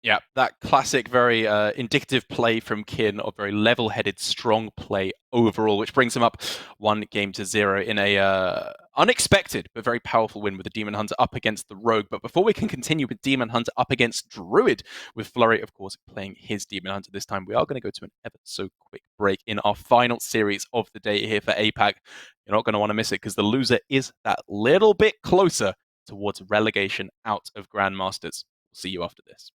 Yeah, that classic, very indicative play from Kin, of very level-headed, strong play overall, which brings him up 1-0 in a unexpected but very powerful win with the Demon Hunter up against the Rogue. But before we can continue with Demon Hunter up against Druid, with Flurry, of course, playing his Demon Hunter this time, we are going to go to an ever so quick break in our final series of the day here for APAC. You're not going to want to miss it, because the loser is that little bit closer towards relegation out of Grandmasters. We'll see you after this.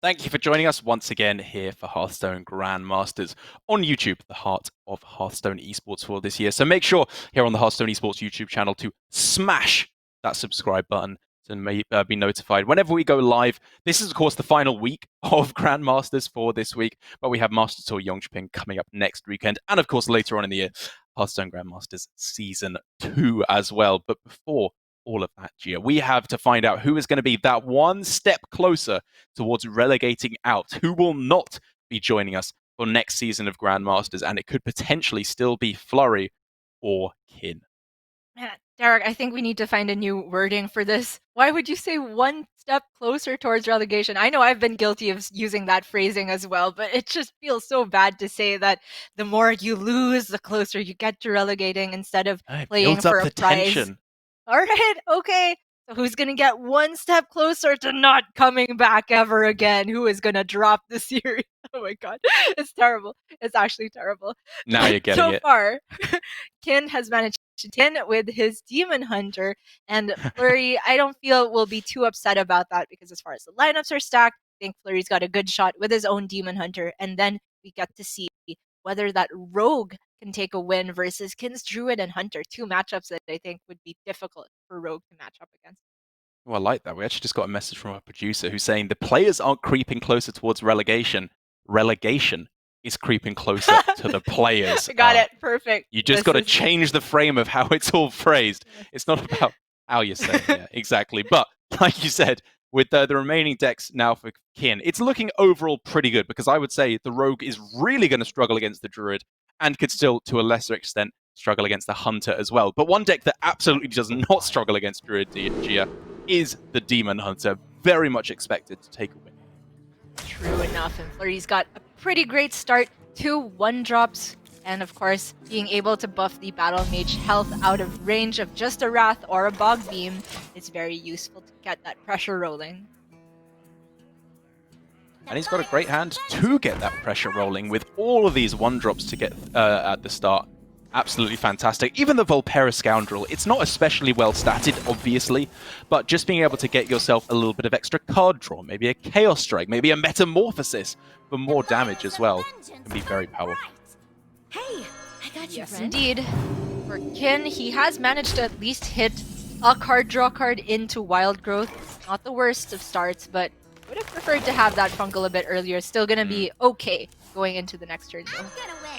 Thank you for joining us once again here for Hearthstone Grandmasters on YouTube, the heart of Hearthstone esports for this year. So make sure here on the Hearthstone esports YouTube channel to smash that subscribe button to be notified whenever we go live. This is, of course, the final week of Grandmasters for this week, but we have Master Tour Yongchiping coming up next weekend, and of course, later on in the year, Hearthstone Grandmasters Season 2 as well. But before all of that, Gia, we have to find out who is going to be that one step closer towards relegating out, who will not be joining us for next season of Grandmasters, and it could potentially still be Flurry or Kin. Man, Derek, I think we need to find a new wording for this. Why would you say one step closer towards relegation? I know I've been guilty of using that phrasing as well, but it just feels so bad to say that the more you lose, the closer you get to relegating instead of playing for a prize. Tension. All right, okay. So who's going to get one step closer to not coming back ever again? Who is going to drop the series? Oh my god, it's terrible. It's actually terrible. Now you're getting so it. So far, Kin has managed to 10 with his Demon Hunter, and Flurry, I don't feel will be too upset about that because as far as the lineups are stacked, I think Flurry's got a good shot with his own Demon Hunter, and then we get to see whether that Rogue can take a win versus Kin's Druid and Hunter, two matchups that I think would be difficult for Rogue to match up against. Oh, I like that. We actually just got a message from our producer who's saying the players aren't creeping closer towards relegation. Relegation is creeping closer to the players. Got it. Perfect. You just got to change the frame of how it's all phrased. It's not about how you say it. Yeah, exactly. But like you said, with the remaining decks now for Kin, it's looking overall pretty good because I would say the Rogue is really going to struggle against the Druid and could still, to a lesser extent, struggle against the Hunter as well. But one deck that absolutely does not struggle against Druid, Gia, is the Demon Hunter. Very much expected to take a win. True enough, and Flurry's got a pretty great start. 2 1-drops, and of course, being able to buff the Battle Mage health out of range of just a Wrath or a Bog Beam is very useful to get that pressure rolling. And he's got a great hand to get that pressure rolling with all of these 1-drops to get at the start. Absolutely fantastic. Even the Volpera Scoundrel, it's not especially well statted, obviously, but just being able to get yourself a little bit of extra card draw, maybe a Chaos Strike, maybe a Metamorphosis for more damage as well, can be very powerful. Hey, I got you, Yes, friend. indeed. For Kin, he has managed to at least hit a card draw card into Wild Growth. Not the worst of starts, but would have preferred to have that Fungal a bit earlier. Still gonna be okay going into the next turn, though.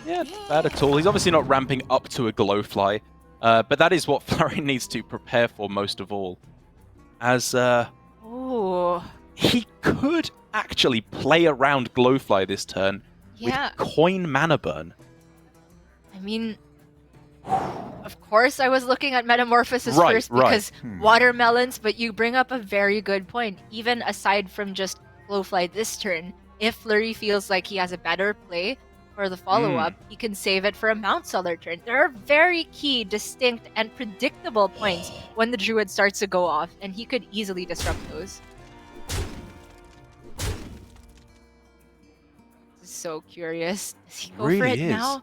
Yeah, not bad at all. He's obviously not ramping up to a Glowfly, but that is what Flurry needs to prepare for most of all. As Ooh. he could actually play around Glowfly this turn Yeah. with Coin Mana Burn. I mean, of course I was looking at Metamorphosis Right, first right. because watermelons, but you bring up a very good point. Even aside from just Glowfly this turn, if Flurry feels like he has a better play for the follow-up, he can save it for a Mount Seller turn. There are very key, distinct, and predictable points when the Druid starts to go off, and he could easily disrupt those. This is so curious. Does he go for Really it is. now?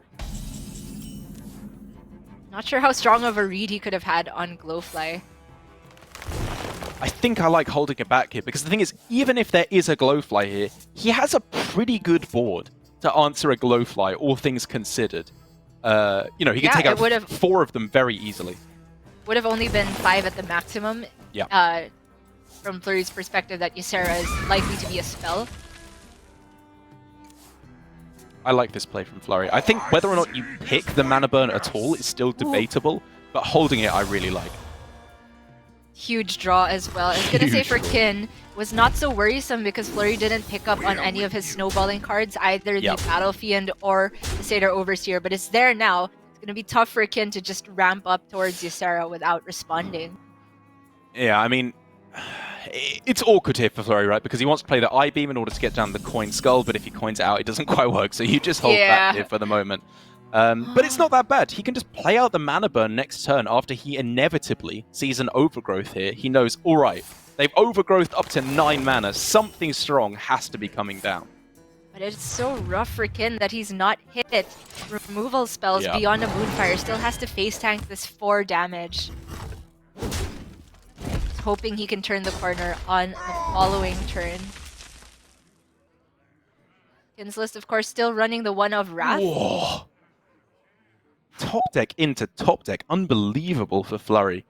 Not sure how strong of a read he could have had on Glowfly. I think I like holding it back here because the thing is, even if there is a Glowfly here, he has a pretty good board to answer a Glowfly, all things considered. He can Yeah, take it would've- out 4 of them very easily. Would have only been 5 at the maximum. Yeah. From Flurry's perspective, that Ysera is likely to be a spell. I like this play from Flurry. I think whether or not you pick the Mana Burn at all is still debatable, but holding it I really like. Huge draw as well. I was gonna say for Kin, was not so worrisome because Flurry didn't pick up on any of his snowballing cards, either Yep. the Battle Fiend or the Satyr Overseer, but it's there now. It's gonna be tough for Kin to just ramp up towards Ysera without responding. Yeah, I mean, it's awkward here for Flurry, right? Because he wants to play the I-Beam in order to get down the Coin Skull, but if he coins it out, it doesn't quite work, so you just hold Yeah. back here for the moment. But it's not that bad. He can just play out the Mana Burn next turn after he inevitably sees an Overgrowth here. He knows, all right, they've Overgrowthed up to 9 mana. Something strong has to be coming down. But it's so rough for Kin that he's not hit removal spells Yeah. beyond a Moonfire. Still has to face tank this 4 damage. Hoping he can turn the corner on the following turn. Kin's list, of course, still running the one of Wrath. Whoa. Top deck into top deck. Unbelievable for Flurry.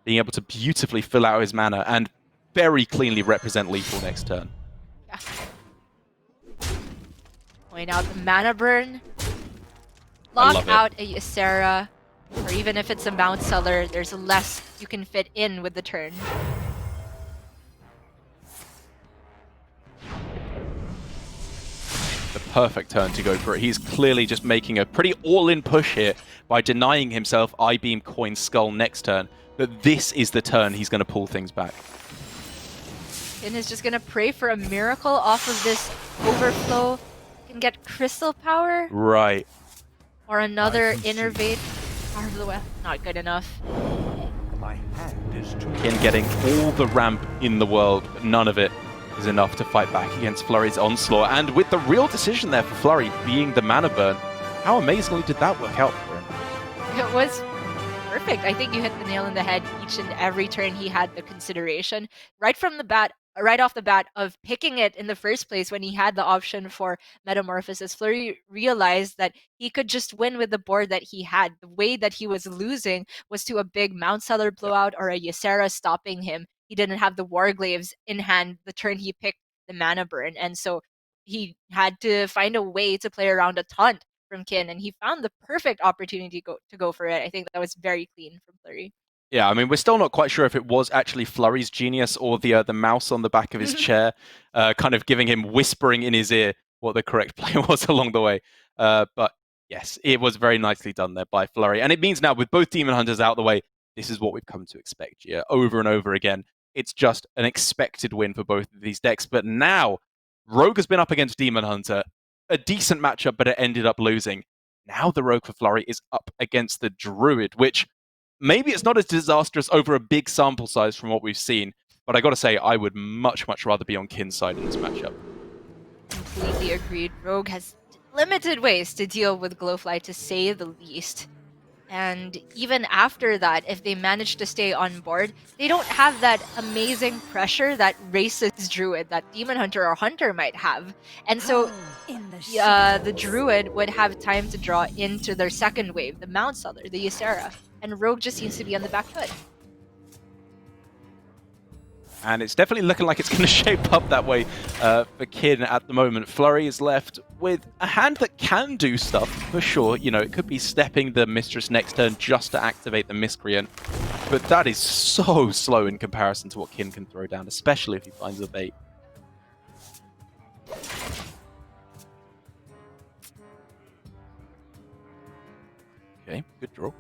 Being able to beautifully fill out his mana and very cleanly represent lethal next turn. Yeah. Point out the mana burn. Lock out a Ysera, or even if it's a Mount Seller, there's less you can fit in with the turn. The perfect turn to go for it. He's clearly just making a pretty all-in push here by denying himself I-Beam, Coin, Skull next turn. But this is the turn he's going to pull things back. Kin is just going to pray for a miracle off of this overflow. Can get Crystal Power. Right. Or another Innervate. Power of the Web. Not good enough. My hand is too Kin getting all the ramp in the world, but none of it is enough to fight back against Flurry's onslaught. And with the real decision there for Flurry being the mana burn, how amazingly did that work out for him? It was perfect. I think you hit the nail on the head each and every turn. He had the consideration right from the bat, right off the bat of picking it in the first place when he had the option for Metamorphosis. Flurry realized that he could just win with the board that he had. The way that he was losing was to a big Mount Seller blowout or a Ysera stopping him. He didn't have the Warglaives in hand the turn he picked the mana burn, and so he had to find a way to play around a taunt from Kin, and he found the perfect opportunity to go for it. I think that was very clean from Flurry. Yeah, I mean, we're still not quite sure if it was actually Flurry's genius or the mouse on the back of his chair kind of giving him, whispering in his ear what the correct play was along the way. But yes, it was very nicely done there by Flurry. And it means now with both Demon Hunters out the way, this is what we've come to expect, yeah, over and over again. It's just an expected win for both of these decks. But now, Rogue has been up against Demon Hunter. A decent matchup, but it ended up losing. Now the Rogue for Flurry is up against the Druid, which maybe it's not as disastrous over a big sample size from what we've seen, but I gotta say, I would much, much rather be on Kin's side in this matchup. Completely agreed. Rogue has limited ways to deal with Glowfly, to say the least. And even after that, if they manage to stay on board, they don't have that amazing pressure that racist Druid, that Demon Hunter or Hunter might have. And so the Druid would have time to draw into their second wave, the Mount Seller, the Ysera. And Rogue just seems to be on the back foot. And it's definitely looking like it's going to shape up that way for Kin at the moment. Flurry is left with a hand that can do stuff, for sure. You know, it could be stepping the Mistress next turn just to activate the Miscreant. But that is so slow in comparison to what Kin can throw down, especially if he finds a bait. Okay, good draw.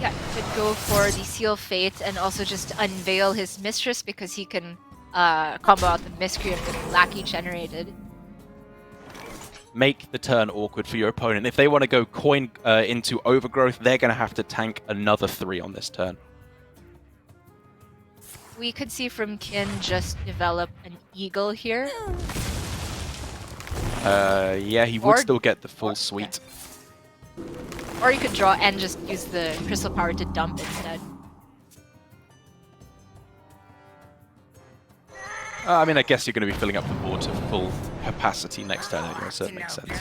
Yeah, could go for the Seal Fate and also just unveil his Mistress because he can combo out the Miscreant with Lackey generated. Make the turn awkward for your opponent. If they want to go coin into Overgrowth, they're going to have to tank another 3 on this turn. We could see from Kin just develop an Eagle here. Yeah, he would still get the full suite. Or you could draw and just use the Crystal Power to dump instead. I mean, I guess you're going to be filling up the board to full capacity next turn anyway, so it makes sense.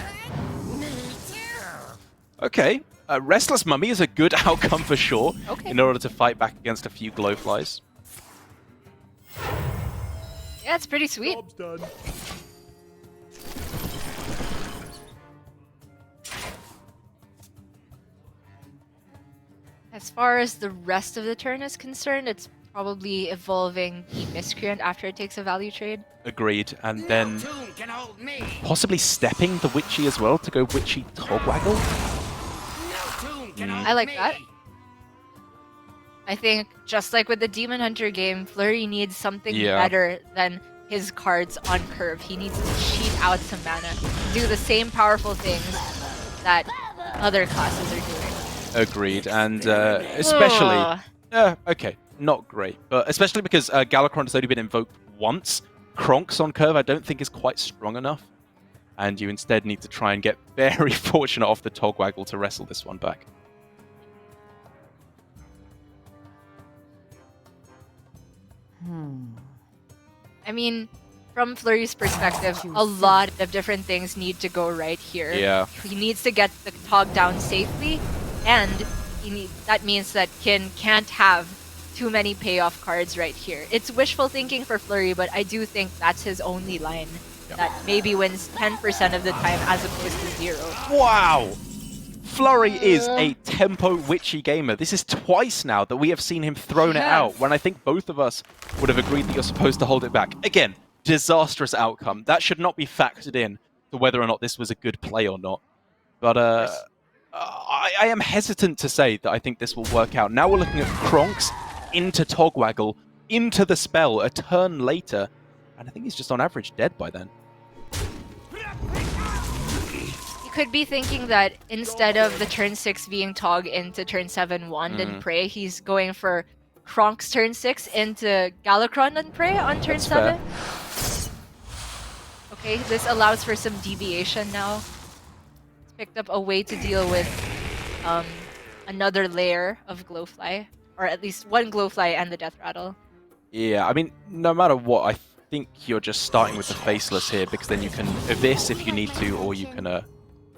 Okay, Restless Mummy is a good outcome for sure, in order to fight back against a few Glowflies. Yeah, it's pretty sweet. Job's done. As far as the rest of the turn is concerned, it's probably evolving the Miscreant after it takes a value trade. Agreed, and then possibly stepping the Witchy as well to go Witchy Togwaggle. I like that. I think, just like with the Demon Hunter game, Flurry needs something better than his cards on curve. He needs to cheat out some mana, do the same powerful things that other classes are doing. Agreed, and especially... okay, not great, but especially because Galakrond has only been invoked once. Kronk's on curve I don't think is quite strong enough, and you instead need to try and get very fortunate off the Togwaggle to wrestle this one back. I mean, from Flurry's perspective, a lot of different things need to go right here. Yeah. He needs to get the Tog down safely, and that means that Kin can't have too many payoff cards right here. It's wishful thinking for Flurry, but I do think that's his only line. That maybe wins 10% of the time as opposed to 0. Wow! Flurry is a tempo witchy gamer. This is twice now that we have seen him thrown it out, when I think both of us would have agreed that you're supposed to hold it back. Again, disastrous outcome. That should not be factored in to whether or not this was a good play or not. But I am hesitant to say that I think this will work out. Now we're looking at Kronks into Togwaggle, into the spell, a turn later, and I think he's just on average dead by then. Could be thinking that instead of the turn 6 being Tog into turn 7 Wand and Prey, he's going for Kronk's turn 6 into Galakron and Prey on turn 7. Okay, this allows for some deviation now. It's picked up a way to deal with another layer of Glowfly, or at least one Glowfly and the Death Rattle. Yeah, I mean, no matter what, I think you're just starting with the Faceless here, because then you can Abyss if you need to, or you can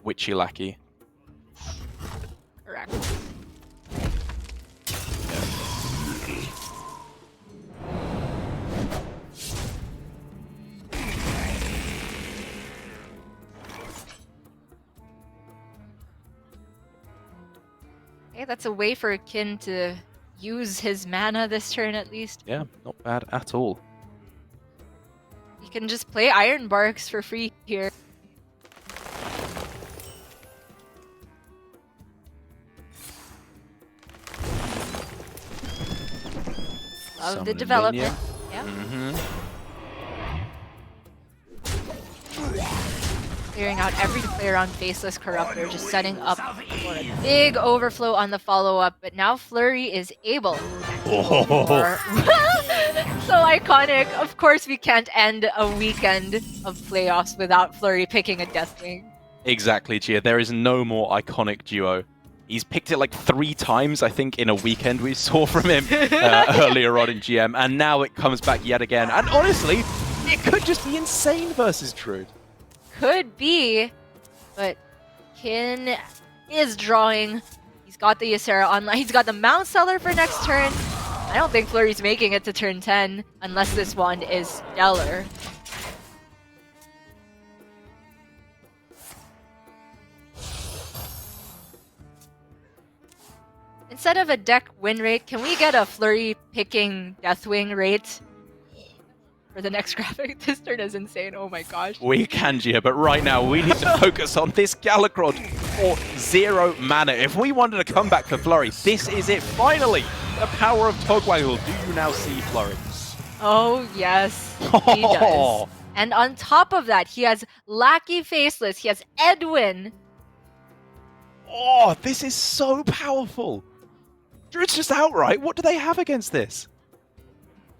Witchy Lackey. Correct. Okay, that's a way for Kin to use his mana this turn at least. Yeah, not bad at all. You can just play Iron Barks for free here. Love the development. Yeah. Clearing out every player on Faceless Corruptor, just setting up for a big overflow on the follow-up, but now Flurry is able. So iconic. Of course we can't end a weekend of playoffs without Flurry picking a Deathwing. Exactly, Gia. There is no more iconic duo. He's picked it like 3 times, I think, in a weekend we saw from him earlier on in GM, and now it comes back yet again. And honestly, it could just be insane versus Druid. Could be, but Kin is drawing. He's got the Ysera online. He's got the Mount Seller for next turn. I don't think Flurry's making it to turn 10 unless this wand is stellar. Instead of a deck win rate, can we get a Flurry picking Deathwing rate for the next graphic? This turn is insane. Oh my gosh. We can, Gia, but right now we need to focus on this Galakron for 0 mana. If we wanted to come back for Flurry, this is it. Finally, the power of Togwaggle. Do you now see Flurry? Oh yes, he does. And on top of that, he has Lackey Faceless. He has Edwin. Oh, this is so powerful. Druid's just outright. What do they have against this?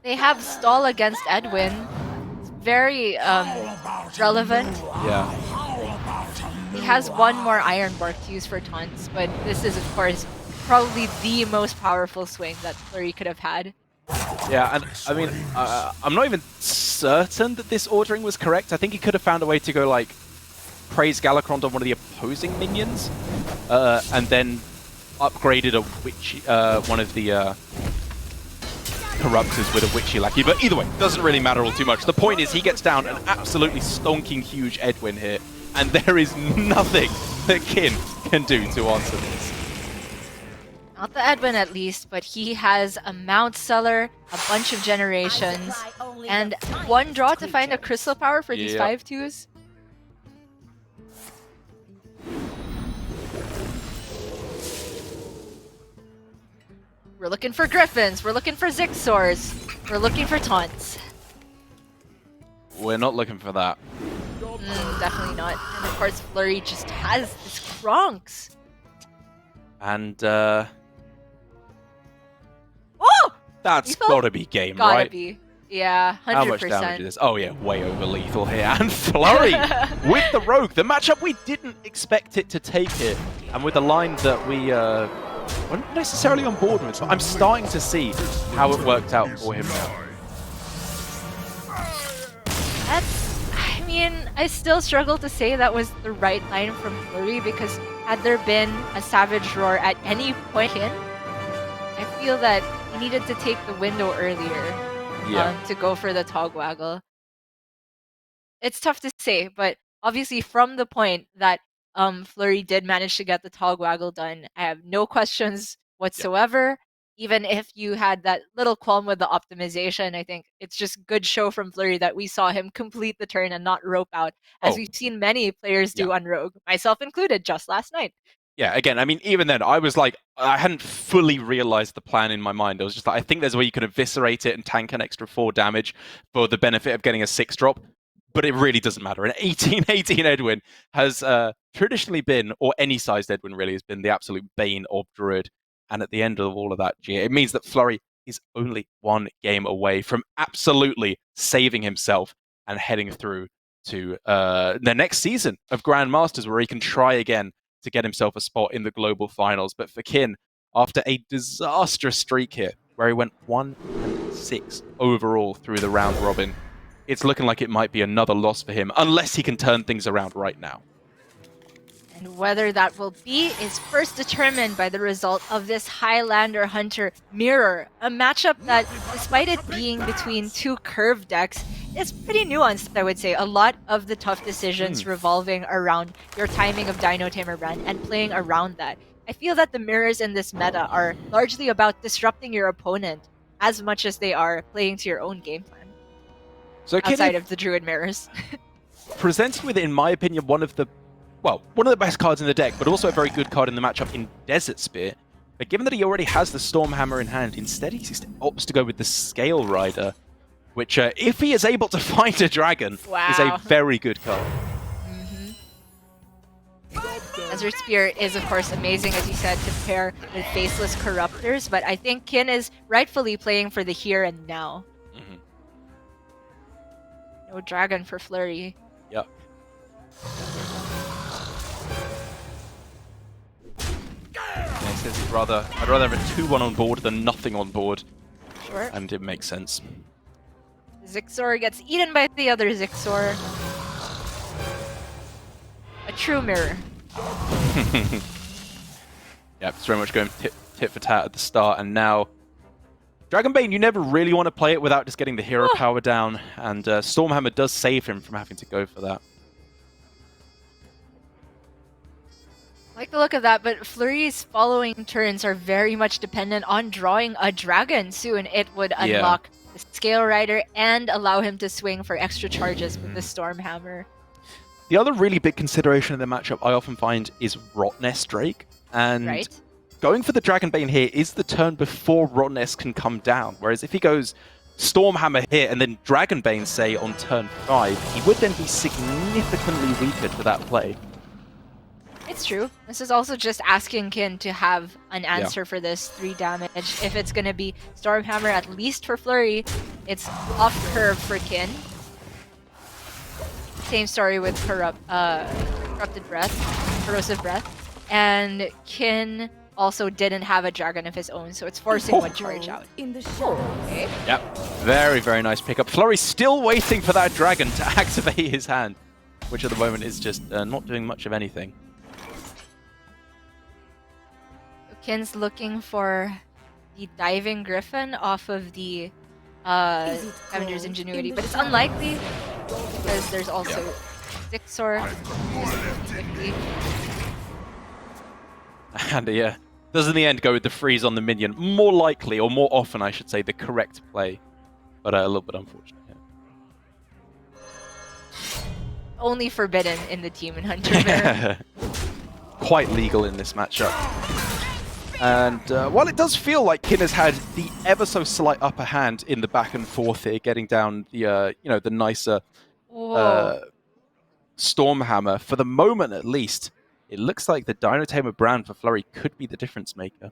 They have Stall against Edwin. It's very relevant. Yeah. He has one more Iron Bark to use for taunts, but this is, of course, probably the most powerful swing that Flurry could have had. Yeah, and I mean, I'm not even certain that this ordering was correct. I think he could have found a way to go, like, praise Galakron on one of the opposing minions, and then upgraded a witchy, one of the Corruptors with a Witchy Lackey. But either way, doesn't really matter all too much. The point is he gets down an absolutely stonking huge Edwin here, and there is nothing that Kin can do to answer this. Not the Edwin at least, but he has a Mount Seller, a bunch of generations, and one draw to find a Crystal Power for these 5/2s. We're looking for Griffins, we're looking for Zixors, we're looking for taunts. We're not looking for that. Definitely not. And of course Flurry just has this Kronks. And oh! That's gotta be game, Gotta right? be. Yeah, 100%. How much damage is this? Oh yeah, way over lethal here. And Flurry with the Rogue. The matchup we didn't expect it to take here. And with a line that we weren't necessarily on board with. So I'm starting to see how it worked out for him now. I mean, I still struggle to say that was the right line from Flurry, because had there been a Savage Roar at any point in, I feel that he needed to take the window earlier to go for the Togwaggle. It's tough to say, but obviously from the point that Flurry did manage to get the Togwaggle done, I have no questions whatsoever. Even if you had that little qualm with the optimization, I think it's just good show from Flurry that we saw him complete the turn and not rope out, as we've seen many players do on Rogue, myself included, just last night. Yeah, again, I mean, even then, I was like, I hadn't fully realized the plan in my mind. I was just like, I think there's a way you can eviscerate it and tank an extra 4 damage for the benefit of getting a 6-drop. But it really doesn't matter. An 18-18 Edwin has traditionally been, or any sized Edwin really, has been the absolute bane of Druid. And at the end of all of that, it means that Flurry is only 1 game away from absolutely saving himself and heading through to the next season of Grandmasters, where he can try again to get himself a spot in the global finals. But for Kin, after a disastrous streak here, where he went 1-6 overall through the round robin, it's looking like it might be another loss for him, unless he can turn things around right now. And whether that will be is first determined by the result of this Highlander Hunter mirror, a matchup that, despite it being between 2 curved decks, is pretty nuanced, I would say. A lot of the tough decisions revolving around your timing of Dino Tamer Brand and playing around that. I feel that the mirrors in this meta are largely about disrupting your opponent as much as they are playing to your own game plan. So outside of the Druid mirrors. Presented with, in my opinion, one of the best cards in the deck, but also a very good card in the matchup in Desert Spear. But given that he already has the Stormhammer in hand, instead he opts to go with the Scale Rider, which, if he is able to find a dragon, is a very good card. Desert Spear is, of course, amazing, as you said, to pair with Faceless Corruptors, but I think Kin is rightfully playing for the here and now. No dragon for Flurry. Yep. Yeah, he says I'd rather have a 2-1 on board than nothing on board. Sure. And it makes sense. Zixor gets eaten by the other Zixor. A true mirror. Yeah, it's very much going tit for tat at the start, and now Dragonbane, you never really want to play it without just getting the hero power down, and Stormhammer does save him from having to go for that. I like the look of that, but Flurry's following turns are very much dependent on drawing a dragon. Soon it would unlock the Scale Rider and allow him to swing for extra charges with the Stormhammer. The other really big consideration in the matchup I often find is Rotnest Drake, and going for the Dragonbane here is the turn before Rotnest can come down, whereas if he goes Stormhammer here and then Dragonbane, say, on turn 5, he would then be significantly weaker to that play. It's true. This is also just asking Kin to have an answer for this 3 damage. If it's going to be Stormhammer, at least for Flurry, it's off curve for Kin. Same story with Corrupted Breath, Corrosive Breath. And Kin also didn't have a dragon of his own, so it's forcing one charge out. Okay. Yep, very, very nice pickup. Flurry's still waiting for that dragon to activate his hand, which at the moment is just not doing much of anything. Kin's looking for the Diving Griffin off of the Scavenger's Ingenuity, but it's unlikely because there's also Zixor. And does in the end go with the freeze on the minion. More likely, or more often I should say, the correct play. But a little bit unfortunate. Only forbidden in the Demon Hunter mirror. Quite legal in this matchup. And while it does feel like Kin has had the ever so slight upper hand in the back and forth here, getting down the the nicer Stormhammer, for the moment at least, it looks like the Dino Tamer brand for Flurry could be the difference maker.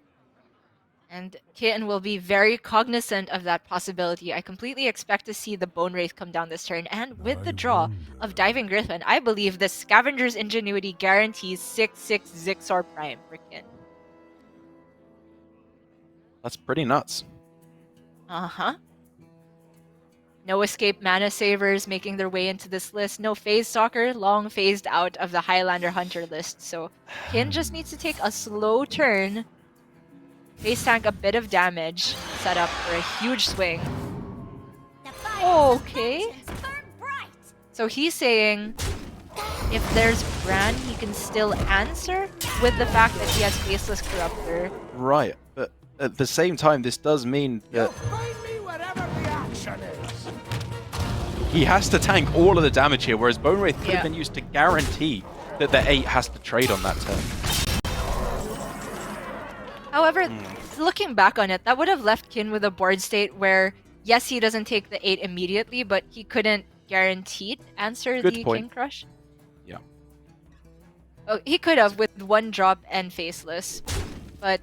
And Kin will be very cognizant of that possibility. I completely expect to see the Bone Wraith come down this turn, and with the draw of Diving Griffin, I believe the Scavenger's Ingenuity guarantees 6/6 Zixor Prime for Kin. That's pretty nuts. Uh-huh. No escape mana savers making their way into this list. No phase stalker, long phased out of the Highlander Hunter list. So Kin just needs to take a slow turn, face tank a bit of damage, set up for a huge swing. Okay. So he's saying if there's Bran, he can still answer with the fact that he has Faceless Corruptor. Right, but at the same time, this does mean that he has to tank all of the damage here, whereas Bone Wraith could have been used to guarantee that the 8 has to trade on that turn. However, looking back on it, that would have left Kin with a board state where, yes, he doesn't take the 8 immediately, but he couldn't guaranteed answer the King Crush. Yeah. Oh, he could have with 1 drop and Faceless, but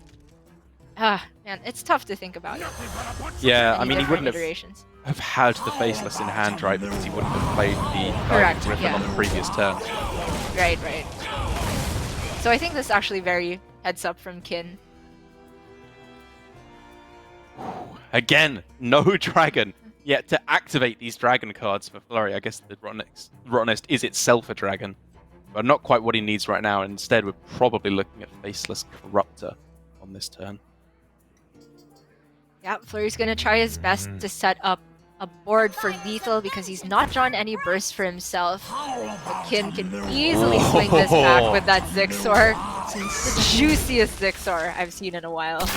man, it's tough to think about. Yeah, Many I mean, he different wouldn't iterations. have had the Faceless in hand, right? Because he wouldn't have played the Correct, Griffin yeah. on the previous turn. Right. So I think this is actually very heads up from Kin. Again, no dragon. Yet to activate these dragon cards for Flurry, I guess the Rottennest is itself a dragon. But not quite what he needs right now. Instead, we're probably looking at Faceless Corruptor on this turn. Yeah, Flurry's gonna try his best to set up a board for lethal because he's not drawn any burst for himself. But Kin can easily swing this back with that Zixor. It's the juiciest Zixor I've seen in a while.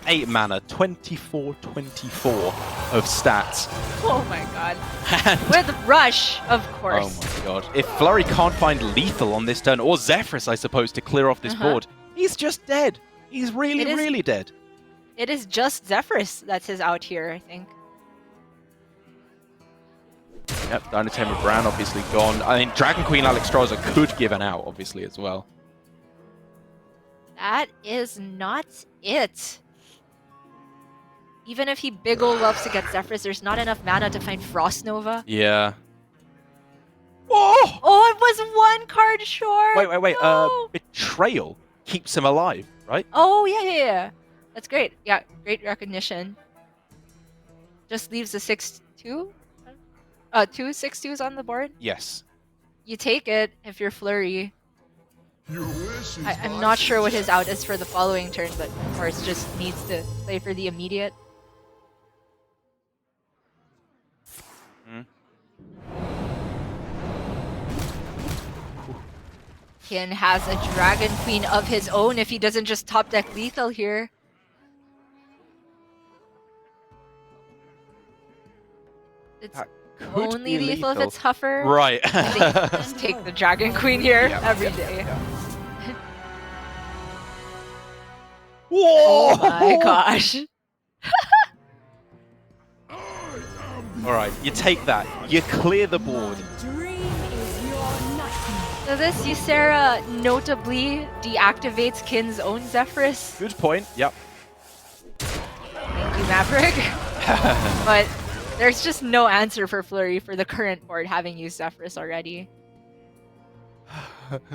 Eight mana, 24/24 of stats. Oh my god. With Rush, of course. Oh my god. If Flurry can't find lethal on this turn, or Zephyrus, I suppose, to clear off this board, he's just dead. He's really dead. It is just Zephyrus that's his out here, I think. Yep, Dynatema Bran obviously gone. I mean, Dragon Queen Alexstrasza could give an out, obviously, as well. That is not it. Even if he big ol' loves to get Zephyrus, there's not enough mana to find Frost Nova. Yeah. Oh, it was 1 card short! Wait. No. Betrayal keeps him alive, right? Oh, yeah. That's great. Yeah, great recognition. Just leaves a 6-2? 2 6-2s on the board? Yes. You take it if you're Flurry. I'm not sure what his out is for the following turn, but of course just needs to play for the immediate. Kin has a Dragon Queen of his own if he doesn't just top deck lethal here. It's only lethal if it's Huffer. Right. I think just take the Dragon Queen here every day. Whoa! Oh my gosh. Alright, you take that. You clear the board. So this Ysera notably deactivates Kin's own Zephyrus. Good point, yep. Thank you, Maverick. But there's just no answer for Flurry for the current board having used Zephyrus already.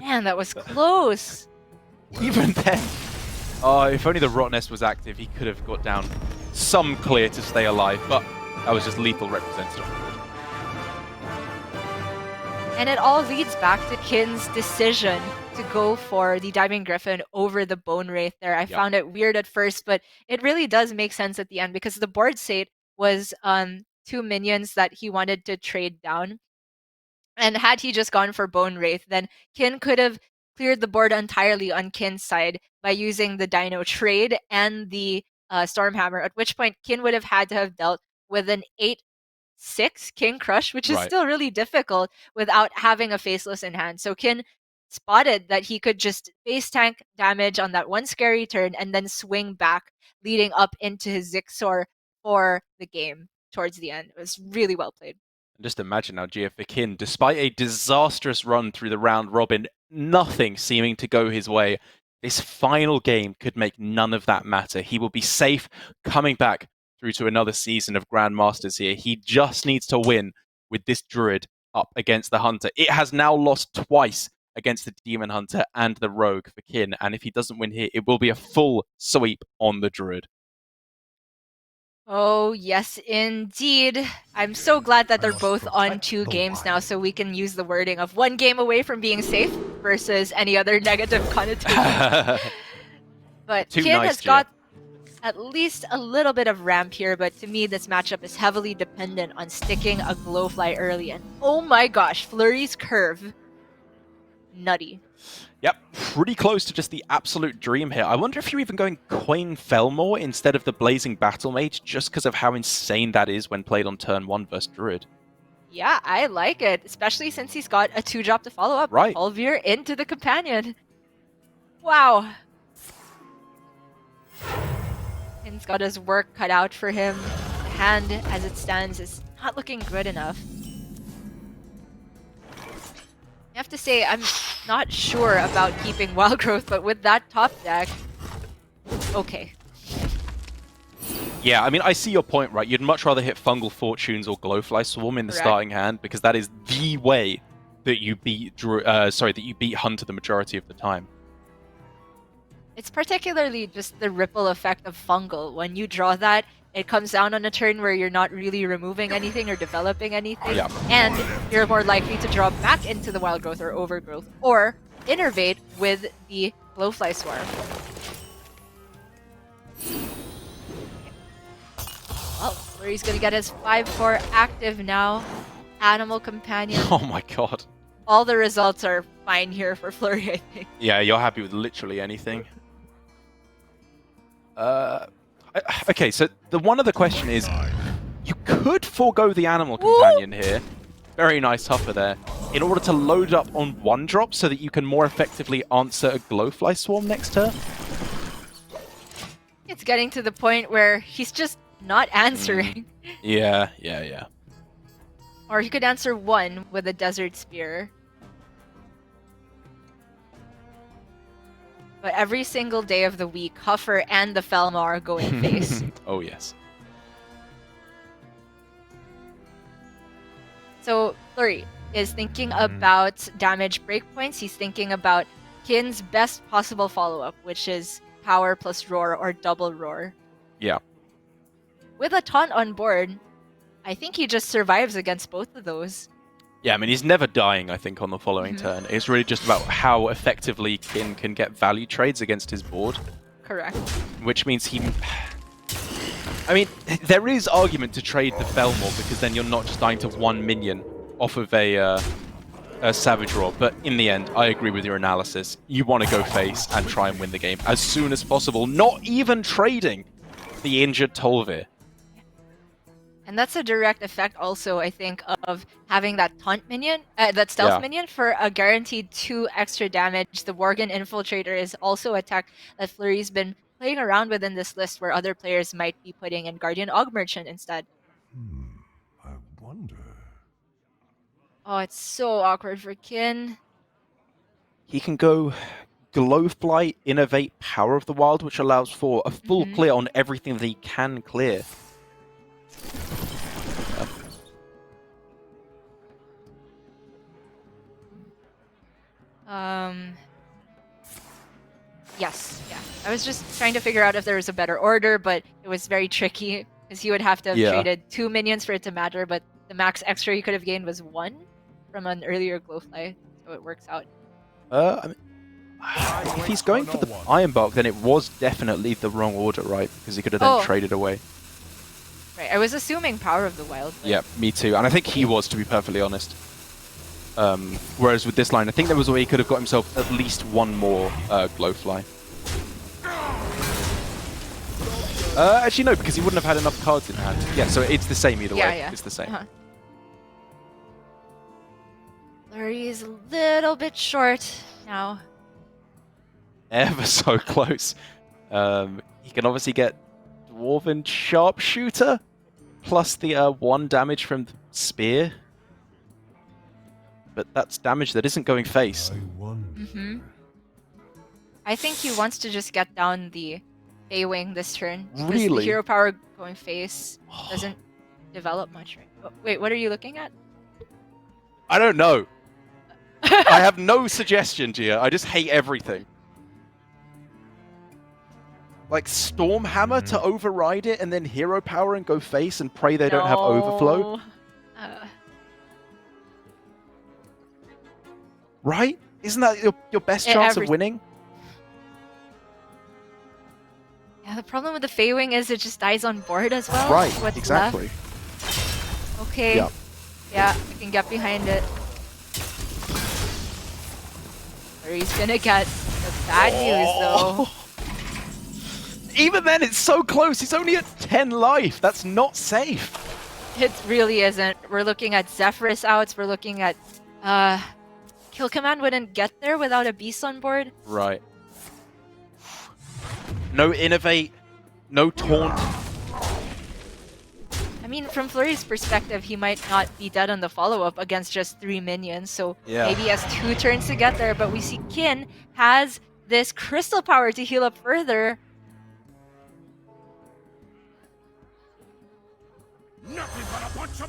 Man, that was close. Even then. Oh, if only the Rottennest was active, he could have got down some clear to stay alive, but that was just lethal representative. And it all leads back to Kin's decision to go for the Diving Griffin over the Bone Wraith there. I found it weird at first, but it really does make sense at the end because the board state was 2 minions that he wanted to trade down. And had he just gone for Bone Wraith, then Kin could have cleared the board entirely on Kin's side by using the Dino trade and the Stormhammer, at which point Kin would have had to have dealt with an 8/6 King Crush, which is still really difficult without having a Faceless in hand. So Kin spotted that he could just base tank damage on that 1 scary turn and then swing back, leading up into his Zixor for the game towards the end. It was really well played. Just imagine now, Gia, for Kin, despite a disastrous run through the round robin, nothing seeming to go his way, this final game could make none of that matter. He will be safe coming back through to another season of Grandmasters here. He just needs to win with this Druid up against the Hunter. It has now lost twice against the Demon Hunter and the Rogue for Kin, and if he doesn't win here, it will be a full sweep on the Druid. Oh, yes, indeed. I'm so glad that they're both on 2 games now, so we can use the wording of 1 game away from being safe versus any other negative connotation. But Too Kin nice, has got at least a little bit of ramp here, but to me, this matchup is heavily dependent on sticking a Glowfly early. And oh my gosh, Flurry's curve. Nutty. Yep, pretty close to just the absolute dream here. I wonder if you're even going Coin Felmore instead of the Blazing Battle Mage, just because of how insane that is when played on turn 1 versus Druid. Yeah, I like it, especially since he's got a 2-drop to follow up. Right. Ulvir into the Companion. Wow. Kin's got his work cut out for him. The hand, as it stands, is not looking good enough. I have to say, I'm not sure about keeping Wild Growth, but with that top deck, okay. Yeah, I mean, I see your point, right? You'd much rather hit Fungal Fortunes or Glowfly Swarm in the Correct. starting hand, because that is the way that you beat Hunter the majority of the time. It's particularly just the ripple effect of Fungal. When you draw that, it comes down on a turn where you're not really removing anything or developing anything, Yeah. and you're more likely to draw back into the Wild Growth or Overgrowth, or innervate with the Glowfly Swarm. Well, Flurry's gonna get his 5-4 active now. Animal Companion. Oh my god. All the results are fine here for Flurry, I think. Yeah, you're happy with literally anything. Okay, so the one other question is, you could forego the Animal Companion here. Very nice huffer there. In order to load up on 1-drop so that you can more effectively answer a Glowfly Swarm next turn. It's getting to the point where he's just not answering. Yeah. Or he could answer 1 with a Desert Spear. But every single day of the week, Huffer and the Felmar are going face. Oh, yes. So Flurry is thinking about damage breakpoints. He's thinking about Kin's best possible follow-up, which is Power plus Roar or Double Roar. Yeah. With a taunt on board, I think he just survives against both of those. Yeah, I mean, he's never dying, I think, on the following turn. It's really just about how effectively Kin can get value trades against his board. Correct. Which means he... I mean, there is argument to trade the Felmore, because then you're not just dying to 1 minion off of a Savage Roar. But in the end, I agree with your analysis. You want to go face and try and win the game as soon as possible, not even trading the injured Tolvir. And that's a direct effect also, I think, of having that taunt minion, that stealth minion for a guaranteed 2 extra damage. The Worgen Infiltrator is also a tech that Flurry's been playing around with in this list, where other players might be putting in Guardian Og Merchant instead. I wonder. Oh, it's so awkward for Kin. He can go Glowfly, Innovate, Power of the Wild, which allows for a full clear on everything that he can clear. Yes, yeah. I was just trying to figure out if there was a better order, but it was very tricky, because he would have to have traded 2 minions for it to matter, but the max extra he could have gained was 1 from an earlier Glowfly, so it works out. I mean, if he's going for the Iron Bark, then it was definitely the wrong order, right? Because he could have then traded away. Right, I was assuming Power of the Wild. But... Yeah, me too. And I think he was, to be perfectly honest. Whereas with this line, I think there was a way he could have got himself at least 1 more Glowfly. Actually, no, because he wouldn't have had enough cards in hand. Yeah, so it's the same either way. Yeah. It's the same. Flurry's a little bit short now. Ever so close. He can obviously get Dwarven Sharpshooter, plus the 1 damage from the Spear. But that's damage that isn't going face. I think he wants to just get down the A-Wing this turn. Really? The hero power going face doesn't develop much, right? Oh, wait, what are you looking at? I don't know. I have no suggestion, Gia. I just hate everything. Like Storm Hammer to override it and then Hero Power and go face and pray they don't have overflow. Right? Isn't that your best chance of winning? Yeah, the problem with the Feywing is it just dies on board as well. Right, What's exactly. Left. Okay. Yep. Yeah, I can get behind it. Or he's gonna get the bad news though. Even then, it's so close. He's only at 10 life. That's not safe. It really isn't. We're looking at Zephyrus outs. We're looking at Kill Command wouldn't get there without a beast on board. Right. No innovate, no taunt. I mean, from Flurry's perspective, he might not be dead on the follow-up against just 3 minions, so maybe he has 2 turns to get there, but we see Kin has this crystal power to heal up further.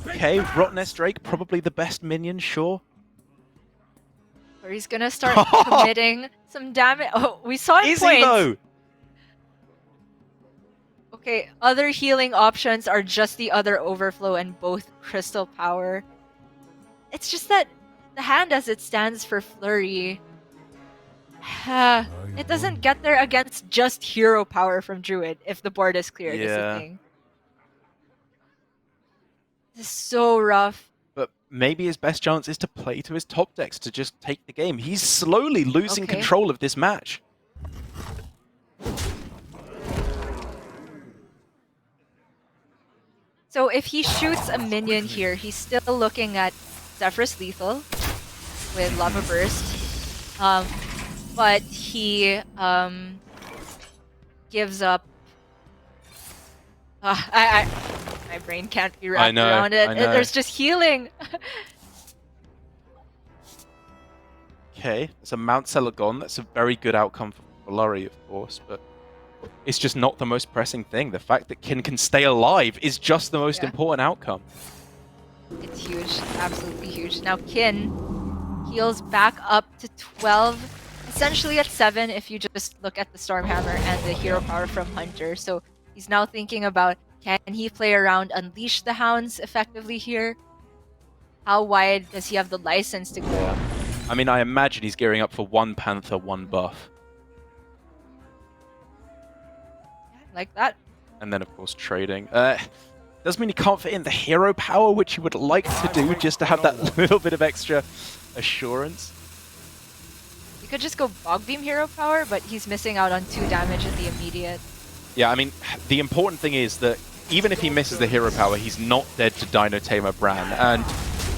Okay, Rottnest Drake, probably the best minion, sure. Or he's gonna start committing some damage. Oh, we saw it. Is he though? Okay, other healing options are just the other overflow and both crystal power. It's just that the hand as it stands for Flurry, it doesn't get there against just hero power from Druid if the board is cleared. Is the thing. This is so rough. But maybe his best chance is to play to his top decks to just take the game. He's slowly losing control of this match. So if he shoots a minion here, he's still looking at Zephyrus Lethal with Lava Burst. But he gives up... my brain can't be wrapped around it. There's just healing. Okay, it's a Mount Celagon. That's a very good outcome for Flurry, of course, but it's just not the most pressing thing. The fact that Kin can stay alive is just the most important outcome. It's huge, absolutely huge. Now Kin heals back up to 12, essentially at 7 if you just look at the Stormhammer and the hero power from Hunter. So he's now thinking about, can he play around Unleash the Hounds effectively here? How wide does he have the license to go? I mean, I imagine he's gearing up for 1 Panther, 1 buff. Like that. And then, of course, trading. Does mean he can't fit in the hero power, which he would like to do, just to have that little bit of extra assurance. You could just go Bog Beam hero power, but he's missing out on 2 damage in the immediate. Yeah, I mean, the important thing is that even if he misses the hero power, he's not dead to Dino Tamer Bran. And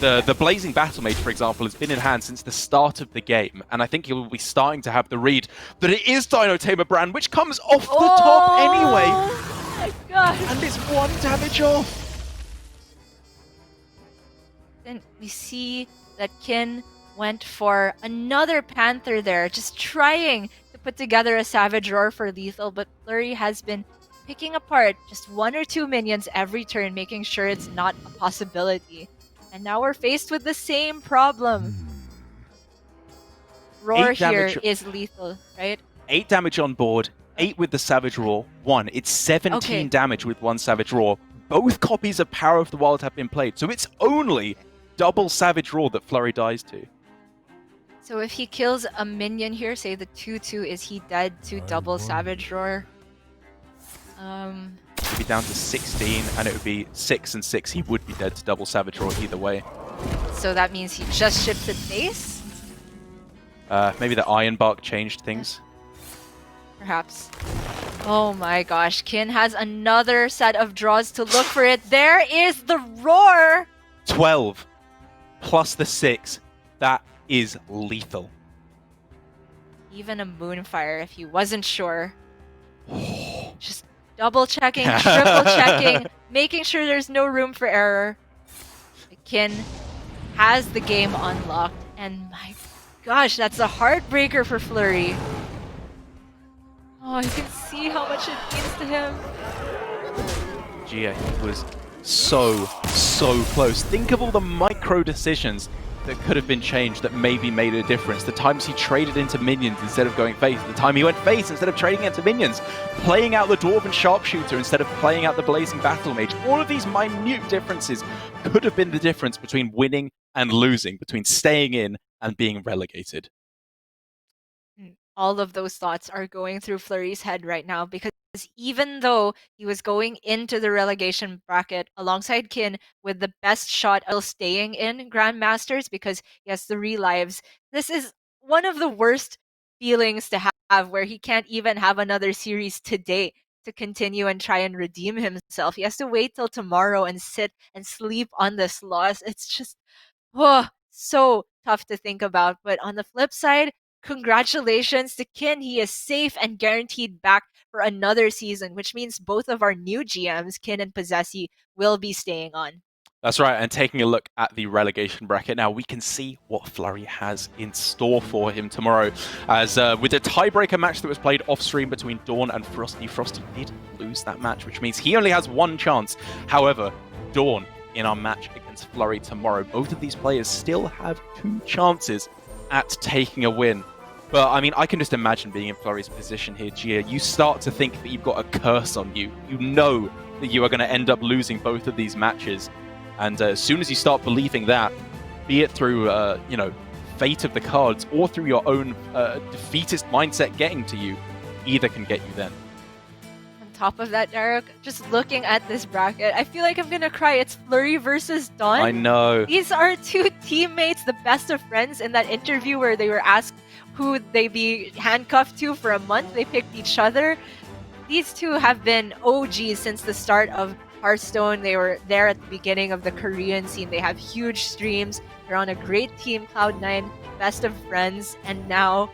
the Blazing Battle Mage, for example, has been in hand since the start of the game. And I think he will be starting to have the read that it is Dino Tamer Bran, which comes off the top anyway. Oh my god. And it's 1 damage off. Then we see that Kin went for another Panther there, just trying to put together a Savage Roar for lethal, but Flurry has been picking apart just 1 or 2 minions every turn, making sure it's not a possibility. And now we're faced with the same problem. Roar here is lethal, right? 8 damage on board, 8 with the Savage Roar, 1. It's 17 damage with 1 Savage Roar. Both copies of Power of the Wild have been played, so it's only double Savage Roar that Flurry dies to. So if he kills a minion here, say the 2/2, is he dead to double Savage Roar? It'd be down to 16, and it would be 6 and 6. He would be dead to double Savage Roar either way. So that means he just ships it base? Maybe the Iron Bark changed things. Perhaps. Oh my gosh, Kin has another set of draws to look for it. There is the Roar! 12 plus the 6. That is lethal. Even a Moonfire if he wasn't sure. Just double checking, triple checking, making sure there's no room for error. Kin has the game unlocked, and my gosh, that's a heartbreaker for Flurry. Oh, you can see how much it means to him. Gia, he was so close. Think of all the micro decisions that could have been changed that maybe made a difference. The times he traded into minions instead of going face. The time he went face instead of trading into minions. Playing out the Dwarven Sharpshooter instead of playing out the Blazing Battle Mage. All of these minute differences could have been the difference between winning and losing, between staying in and being relegated. All of those thoughts are going through Fleury's head right now, because even though he was going into the relegation bracket alongside Kin with the best shot of staying in Grandmasters because he has 3 lives, this is one of the worst feelings to have, where he can't even have another series today to continue and try and redeem himself. He has to wait till tomorrow and sit and sleep on this loss. It's just so tough to think about. But on the flip side, congratulations to Kin. He is safe and guaranteed back for another season, which means both of our new GMs, Kin and Possessi, will be staying on. That's right, and taking a look at the relegation bracket now, we can see what Fleury has in store for him tomorrow. As with the tiebreaker match that was played off-stream between Dawn and Frosty, Frosty did lose that match, which means he only has 1 chance. However, Dawn, in our match against Fleury tomorrow, both of these players still have 2 chances at taking a win. But, I mean, I can just imagine being in Fleury's position here, Gia. You start to think that you've got a curse on you. You know that you are going to end up losing both of these matches. And as soon as you start believing that, be it through, fate of the cards or through your own defeatist mindset getting to you, either can get you then. On top of that, Derek, just looking at this bracket, I feel like I'm going to cry. It's Fleury versus Dawn. I know. These are 2 teammates, the best of friends. In that interview where they were asked who they'd be handcuffed to for a month, they picked each other. These 2 have been OGs since the start of Hearthstone. They were there at the beginning of the Korean scene. They have huge streams. They're on a great team, Cloud9, best of friends, and now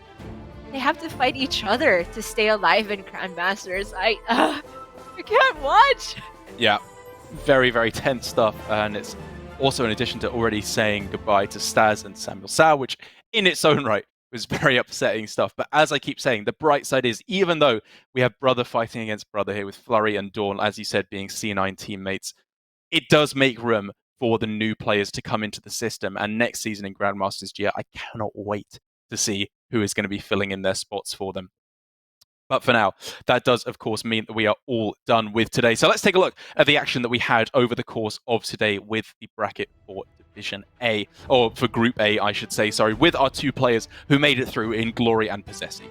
they have to fight each other to stay alive in Grandmasters. I can't watch. Yeah, very, very tense stuff, and it's also in addition to already saying goodbye to Staz and Samuel Sao, which in its own right was very upsetting stuff. But as I keep saying, the bright side is, even though we have brother fighting against brother here with Fleury and Dawn, as you said, being C9 teammates, it does make room for the new players to come into the system. And next season in Grandmasters GA, I cannot wait to see who is going to be filling in their spots for them. But for now, that does, of course, mean that we are all done with today. So let's take a look at the action that we had over the course of today with the bracket for Division A, or for Group A, I should say, sorry, with our 2 players who made it through in Glory and Possessi.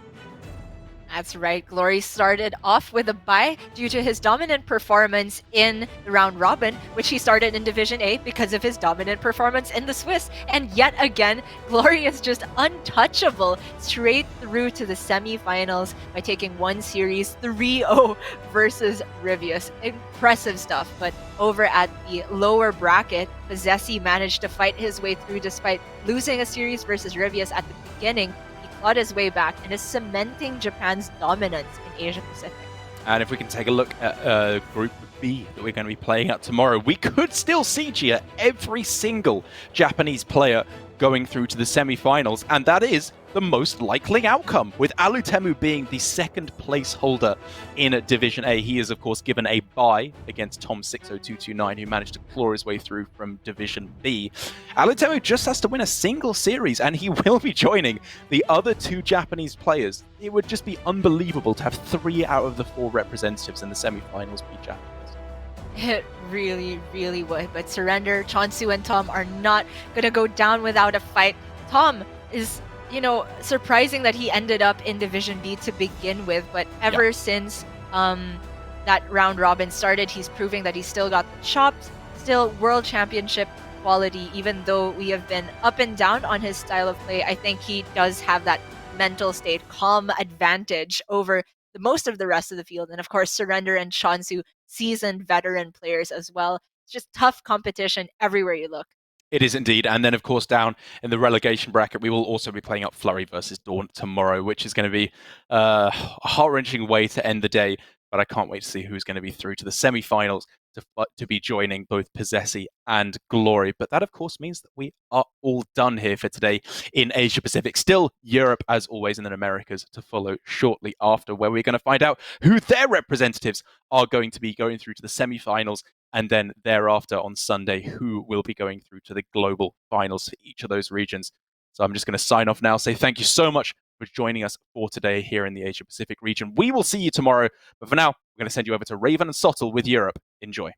That's right. Glory started off with a bye due to his dominant performance in the round robin, which he started in Division A because of his dominant performance in the Swiss. And yet again, Glory is just untouchable straight through to the semifinals by taking 1 series 3-0 versus Rivius. Impressive stuff. But over at the lower bracket, Possessi managed to fight his way through despite losing a series versus Rivius at the beginning. Fought his way back and is cementing Japan's dominance in Asia Pacific. And if we can take a look at Group B that we're going to be playing at tomorrow, we could still see, Gia, every single Japanese player going through to the semi-finals, and that is the most likely outcome, with Alutemu being the 2nd placeholder in Division A. He is, of course, given a bye against Tom60229, who managed to claw his way through from Division B. Alutemu just has to win a single series, and he will be joining the other 2 Japanese players. It would just be unbelievable to have 3 out of the 4 representatives in the semi-finals be Japanese. It really, really would. But Surrender, Chonsu, and Tom are not going to go down without a fight. Tom is, surprising that he ended up in Division B to begin with. But ever since that round robin started, he's proving that he's still got the chops, still world championship quality. Even though we have been up and down on his style of play, I think he does have that mental state, calm advantage over most of the rest of the field. And of course, Surrender and Chonsu, seasoned veteran players as well. It's just tough competition everywhere you look. It is indeed. And then, of course, down in the relegation bracket, we will also be playing up Fleury versus Dawn tomorrow, which is going to be a heart-wrenching way to end the day. But I can't wait to see who's going to be through to the semi-finals to be joining both Possessi and Glory. But that, of course, means that we are all done here for today in Asia Pacific. Still Europe, as always, and then Americas to follow shortly after, where we're going to find out who their representatives are going to be going through to the semi-finals and then thereafter on Sunday, who will be going through to the global finals for each of those regions. So I'm just going to sign off now, say thank you so much for joining us for today here in the Asia Pacific region. We will see you tomorrow, but for now, we're going to send you over to Raven and Sottle with Europe. Enjoy.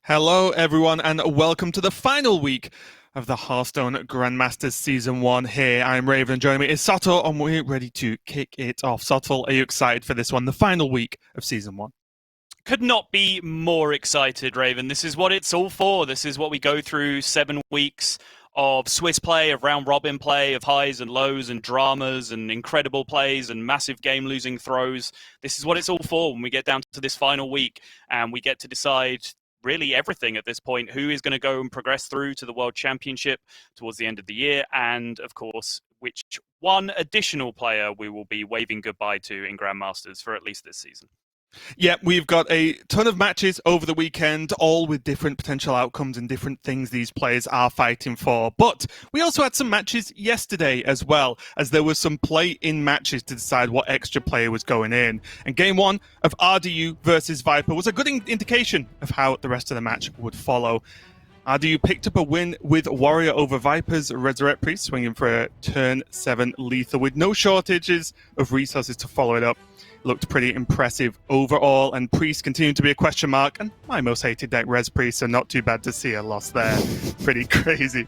Hello, everyone, and welcome to the final week of the Hearthstone Grandmasters Season 1 here. I'm Raven, and joining me is Soto, and we're ready to kick it off. Soto, are you excited for this one, the final week of Season 1? Could not be more excited, Raven. This is what it's all for. This is what we go through 7 weeks of Swiss play, of round-robin play, of highs and lows and dramas and incredible plays and massive game-losing throws. This is what it's all for when we get down to this final week and we get to decide really everything at this point, who is going to go and progress through to the World Championship towards the end of the year, and of course, which one additional player we will be waving goodbye to in Grandmasters for at least this season. Yeah, we've got a ton of matches over the weekend, all with different potential outcomes and different things these players are fighting for. But we also had some matches yesterday as well, as there was some play-in matches to decide what extra player was going in. And game 1 of RDU versus Viper was a good indication of how the rest of the match would follow. RDU picked up a win with Warrior over Viper's Resurrect Priest, swinging for a turn 7 lethal with no shortages of resources to follow it up. Looked pretty impressive overall, and Priest continued to be a question mark, and my most hated deck, Res Priest, so not too bad to see a loss there. Pretty crazy.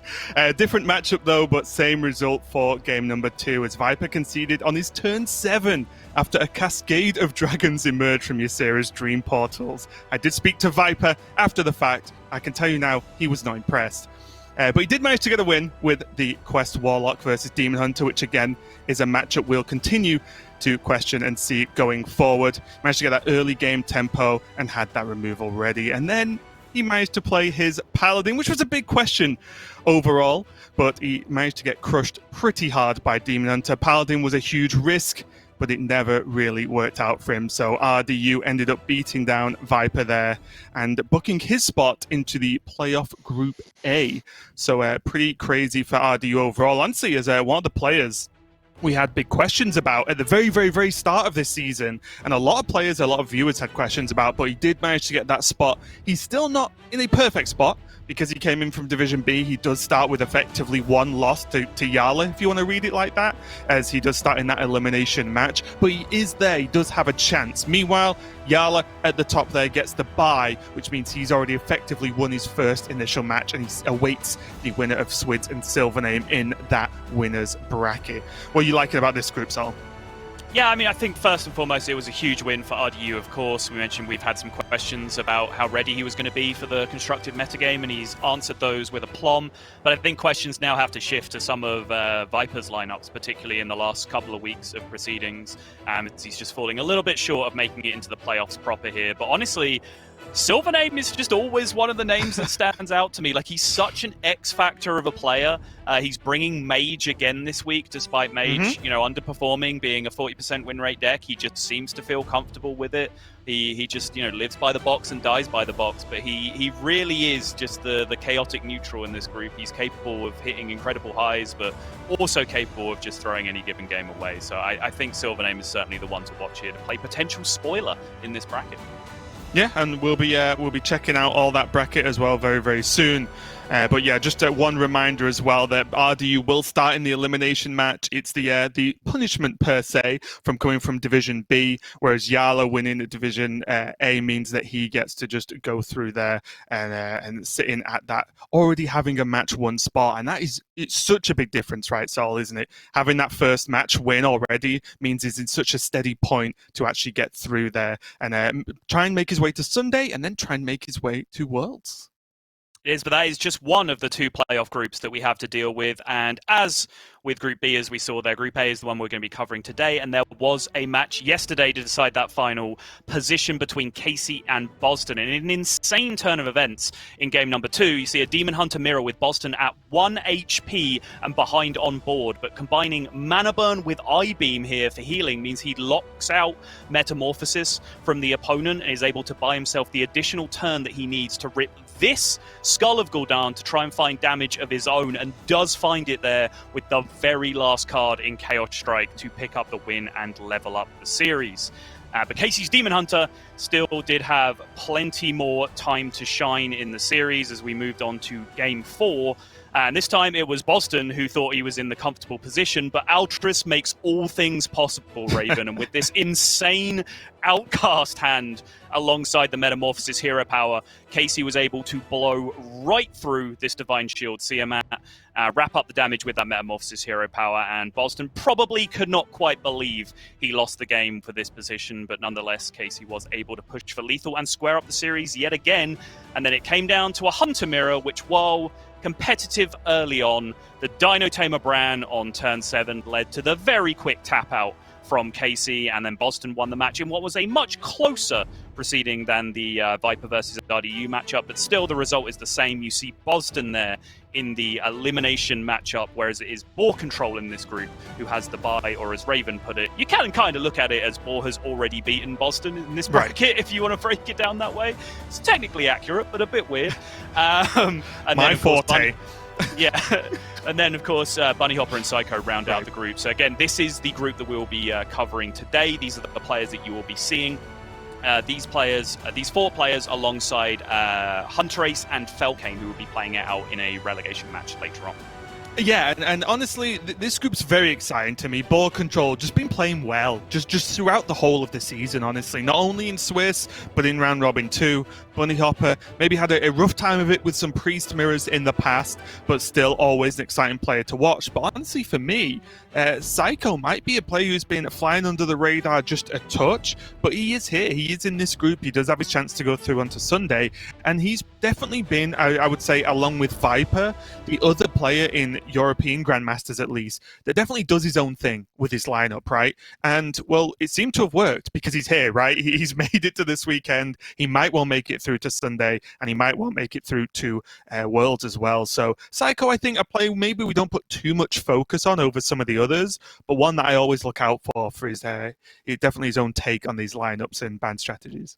Different matchup though, but same result for game number 2, as Viper conceded on his turn 7 after a cascade of dragons emerged from Ysera's Dream Portals. I did speak to Viper after the fact. I can tell you now, he was not impressed. But he did manage to get a win with the Quest Warlock versus Demon Hunter, which again is a matchup we'll continue to question and see going forward. Managed to get that early game tempo and had that removal ready. And then he managed to play his Paladin, which was a big question overall, but he managed to get crushed pretty hard by Demon Hunter. Paladin was a huge risk, but it never really worked out for him. So RDU ended up beating down Viper there and booking his spot into the playoff Group A. So pretty crazy for RDU overall. Honestly, as one of the players we had big questions about at the very, very, very start of this season, and a lot of players, a lot of viewers had questions about, but he did manage to get that spot. He's still not in a perfect spot because he came in from Division B. He does start with effectively 1 loss to Yala, if you want to read it like that, as he does start in that elimination match, but he is there. He does have a chance. Meanwhile, Yala at the top there gets the bye, which means he's already effectively won his first initial match, and he awaits the winner of Swids and Silvername in that winner's bracket. What are you liking about this group, Sol? Yeah, I mean, I think first and foremost, it was a huge win for RDU, of course. We mentioned we've had some questions about how ready he was going to be for the constructive metagame, and he's answered those with aplomb. But I think questions now have to shift to some of Viper's lineups, particularly in the last couple of weeks of proceedings. He's just falling a little bit short of making it into the playoffs proper here. But honestly, Silvername is just always one of the names that stands out to me. Like, he's such an X factor of a player. He's bringing Mage again this week, despite Mage, underperforming, being a 40% win rate deck. He just seems to feel comfortable with it. He just, lives by the box and dies by the box. But he really is just the chaotic neutral in this group. He's capable of hitting incredible highs, but also capable of just throwing any given game away. So I think Silvername is certainly the one to watch here to play potential spoiler in this bracket. Yeah, and we'll be checking out all that bracket as well very, very soon. But yeah, just one reminder as well that RDU will start in the elimination match. It's the punishment per se from coming from Division B, whereas Yala winning the Division A means that he gets to just go through there and sit in at that already having a match won spot, and it's such a big difference, right, Sol? Isn't it? Having that first match win already means he's in such a steady point to actually get through there and try and make his way to Sunday, and then try and make his way to Worlds. It is, but that is just one of the 2 playoff groups that we have to deal with. And as with Group B, as we saw there, Group A is the one we're going to be covering today. And there was a match yesterday to decide that final position between Casey and Boston. And in an insane turn of events in game number 2, you see a Demon Hunter mirror with Boston at 1 HP and behind on board. But combining Mana Burn with Eye Beam here for healing means he locks out Metamorphosis from the opponent and is able to buy himself the additional turn that he needs to rip this Skull of Gul'dan to try and find damage of his own, and does find it there with the very last card in Chaos Strike to pick up the win and level up the series. But Casey's Demon Hunter still did have plenty more time to shine in the series as we moved on to Game 4. And this time it was Boston who thought he was in the comfortable position, but Altris makes all things possible, Raven. And with this insane outcast hand alongside the Metamorphosis hero power, Casey was able to blow right through this Divine Shield Tiamat, wrap up the damage with that Metamorphosis hero power, and Boston probably could not quite believe he lost the game for this position, but nonetheless, Casey was able to push for lethal and square up the series yet again. And then it came down to a Hunter Mirror, which, while competitive early on, the Dino Tamer Bran on turn 7 led to the very quick tap out from Casey, and then Boston won the match in what was a much closer proceeding than the Viper versus RDU matchup, but still the result is the same. You see Boston there in the elimination matchup, whereas it is Boar Control in this group who has the bye, or as Raven put it, you can kind of look at it as Boar has already beaten Boston in this bracket, if you want to break it down that way. It's technically accurate, but a bit weird. And My forte. Yeah, and then of course Bunny Hopper and Psycho round out the group. So again, this is the group that we'll be covering today. These are the players that you will be seeing. These four players alongside Hunter Ace and Felkane, who will be playing it out in a relegation match later on. Yeah, and honestly, this group's very exciting to me. Ball Control just been playing well, just throughout the whole of the season, honestly. Not only in Swiss, but in Round Robin too. Bunny Hopper maybe had a rough time of it with some Priest mirrors in the past, but still always an exciting player to watch. But honestly, for me, Psycho might be a player who's been flying under the radar just a touch, but he is here. He is in this group. He does have his chance to go through onto Sunday, and he's definitely been, I would say, along with Viper, the other player in European Grandmasters at least, that definitely does his own thing with his lineup, right? And, well, it seemed to have worked because he's here, right? He's made it to this weekend. He might well make it through to Sunday, and he might well make it through to Worlds as well. So Psycho, I think, a player maybe we don't put too much focus on over some of the others, but one that I always look out for his definitely his own take on these lineups and band strategies.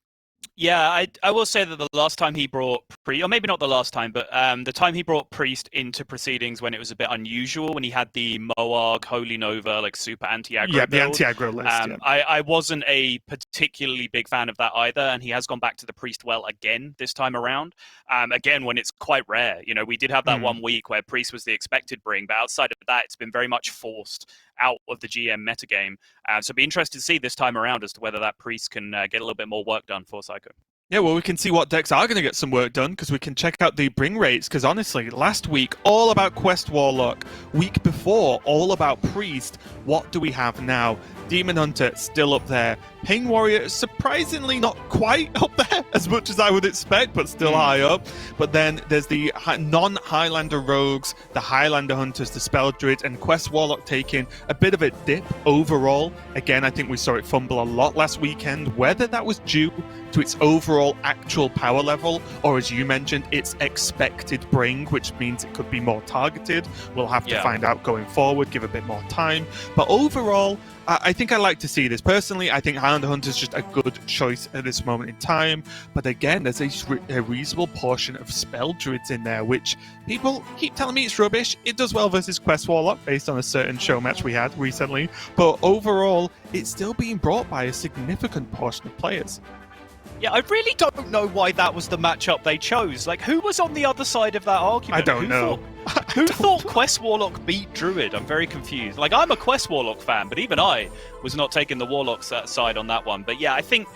Yeah, I will say that the last time he brought or maybe not the last time, but the time he brought Priest into proceedings when it was a bit unusual, when he had the Moarg, Holy Nova, like super anti-aggro Yeah, the build, anti-aggro list. Yeah. I wasn't a particularly big fan of that either, and he has gone back to the Priest well again this time around. Again, when it's quite rare. You know, we did have that 1 week where Priest was the expected bring, but outside of that, it's been very much forced out of the GM metagame. So be interested to see this time around as to whether that Priest can get a little bit more work done for Psycho. Yeah, well, we can see what decks are going to get some work done because we can check out the bring rates. Because honestly, last week, all about Quest Warlock. Week before, all about Priest. What do we have now? Demon Hunter, still up there. Pain Warrior, surprisingly not quite up there as much as I would expect, but still high up. But then there's the non-Highlander Rogues, the Highlander Hunters, the Spell Druid, and Quest Warlock taking a bit of a dip overall. Again, I think we saw it fumble a lot last weekend. Whether that was due to its overall actual power level, or as you mentioned, its expected bring, which means it could be more targeted. We'll have to find out going forward, give a bit more time. But overall, I think I like to see this. Personally, I think Highlander Hunter is just a good choice at this moment in time. But again, there's a reasonable portion of Spell Druids in there, which people keep telling me it's rubbish. It does well versus Quest Warlock based on a certain show match we had recently. But overall, it's still being brought by a significant portion of players. Yeah, I really don't know why that was the matchup they chose. Like, who was on the other side of that argument? I don't know. Who thought Quest Warlock beat Druid? I'm very confused. Like, I'm a Quest Warlock fan, but even I was not taking the Warlock side on that one. But yeah, I think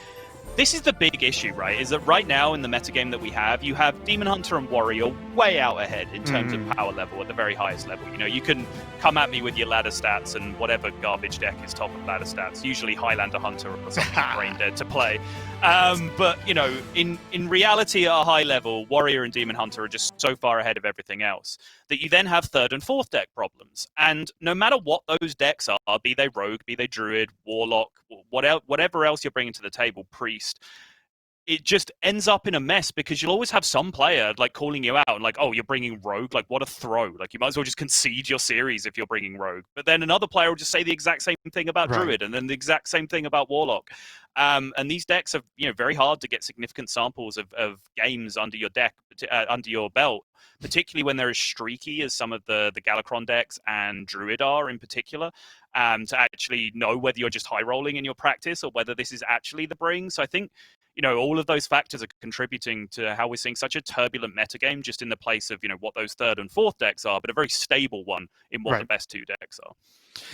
this is the big issue, right? Is that right now in the metagame that we have, you have Demon Hunter and Warrior way out ahead in terms of power level at the very highest level. You know, you can come at me with your ladder stats and whatever garbage deck is top of ladder stats, usually Highlander Hunter or something brain dead to play. But, you know, in reality at a high level, Warrior and Demon Hunter are just so far ahead of everything else that you then have third and fourth deck problems. And no matter what those decks are, be they Rogue, be they Druid, Warlock, whatever else you're bringing to the table, Priest, it just ends up in a mess because you'll always have some player like calling you out and like, oh, you're bringing Rogue, like what a throw. Like you might as well just concede your series if you're bringing Rogue. But then another player will just say the exact same thing about Druid and then the exact same thing about Warlock. And these decks are, you know, very hard to get significant samples of games under your deck, under your belt, particularly when they're as streaky as some of the Galakron decks and Druid are in particular, to actually know whether you're just high rolling in your practice or whether this is actually the bring. So I think, all of those factors are contributing to how we're seeing such a turbulent metagame, just in the place of what those third and fourth decks are, but a very stable one in what the best two decks are.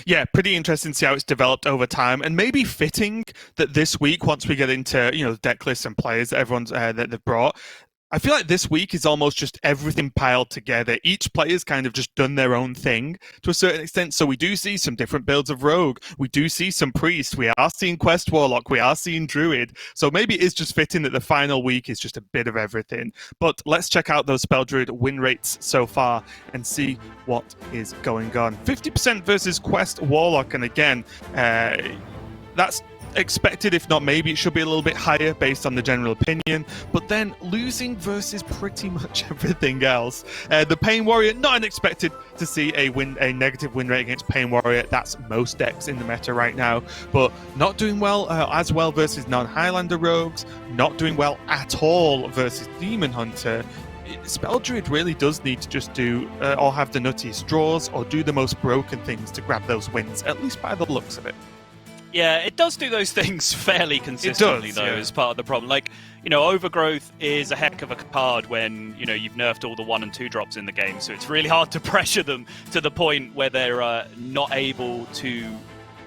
Yeah, pretty interesting to see how it's developed over time, and maybe fitting that this week, once we get into deck lists and players that everyone's that they've brought, I feel like this week is almost just everything piled together. Each player's kind of just done their own thing to a certain extent. So we do see some different builds of Rogue. We do see some Priest. We are seeing Quest Warlock. We are seeing Druid. So maybe it is just fitting that the final week is just a bit of everything. But let's check out those Spell Druid win rates so far and see what is going on. 50% versus Quest Warlock. And again, that's expected. If not, maybe it should be a little bit higher based on the general opinion, but then losing versus pretty much everything else. The Pain Warrior, not unexpected to see a negative win rate against Pain Warrior. That's most decks in the meta right now, but not doing well as well versus non-Highlander rogues, not doing well at all versus Demon Hunter. Spell Druid really does need to just do or have the nuttiest draws or do the most broken things to grab those wins, at least by the looks of it. Yeah, it does do those things fairly consistently, though, as part of the problem. Like, Overgrowth is a heck of a card when, you've nerfed all the 1 and 2 drops in the game, so it's really hard to pressure them to the point where they're not able to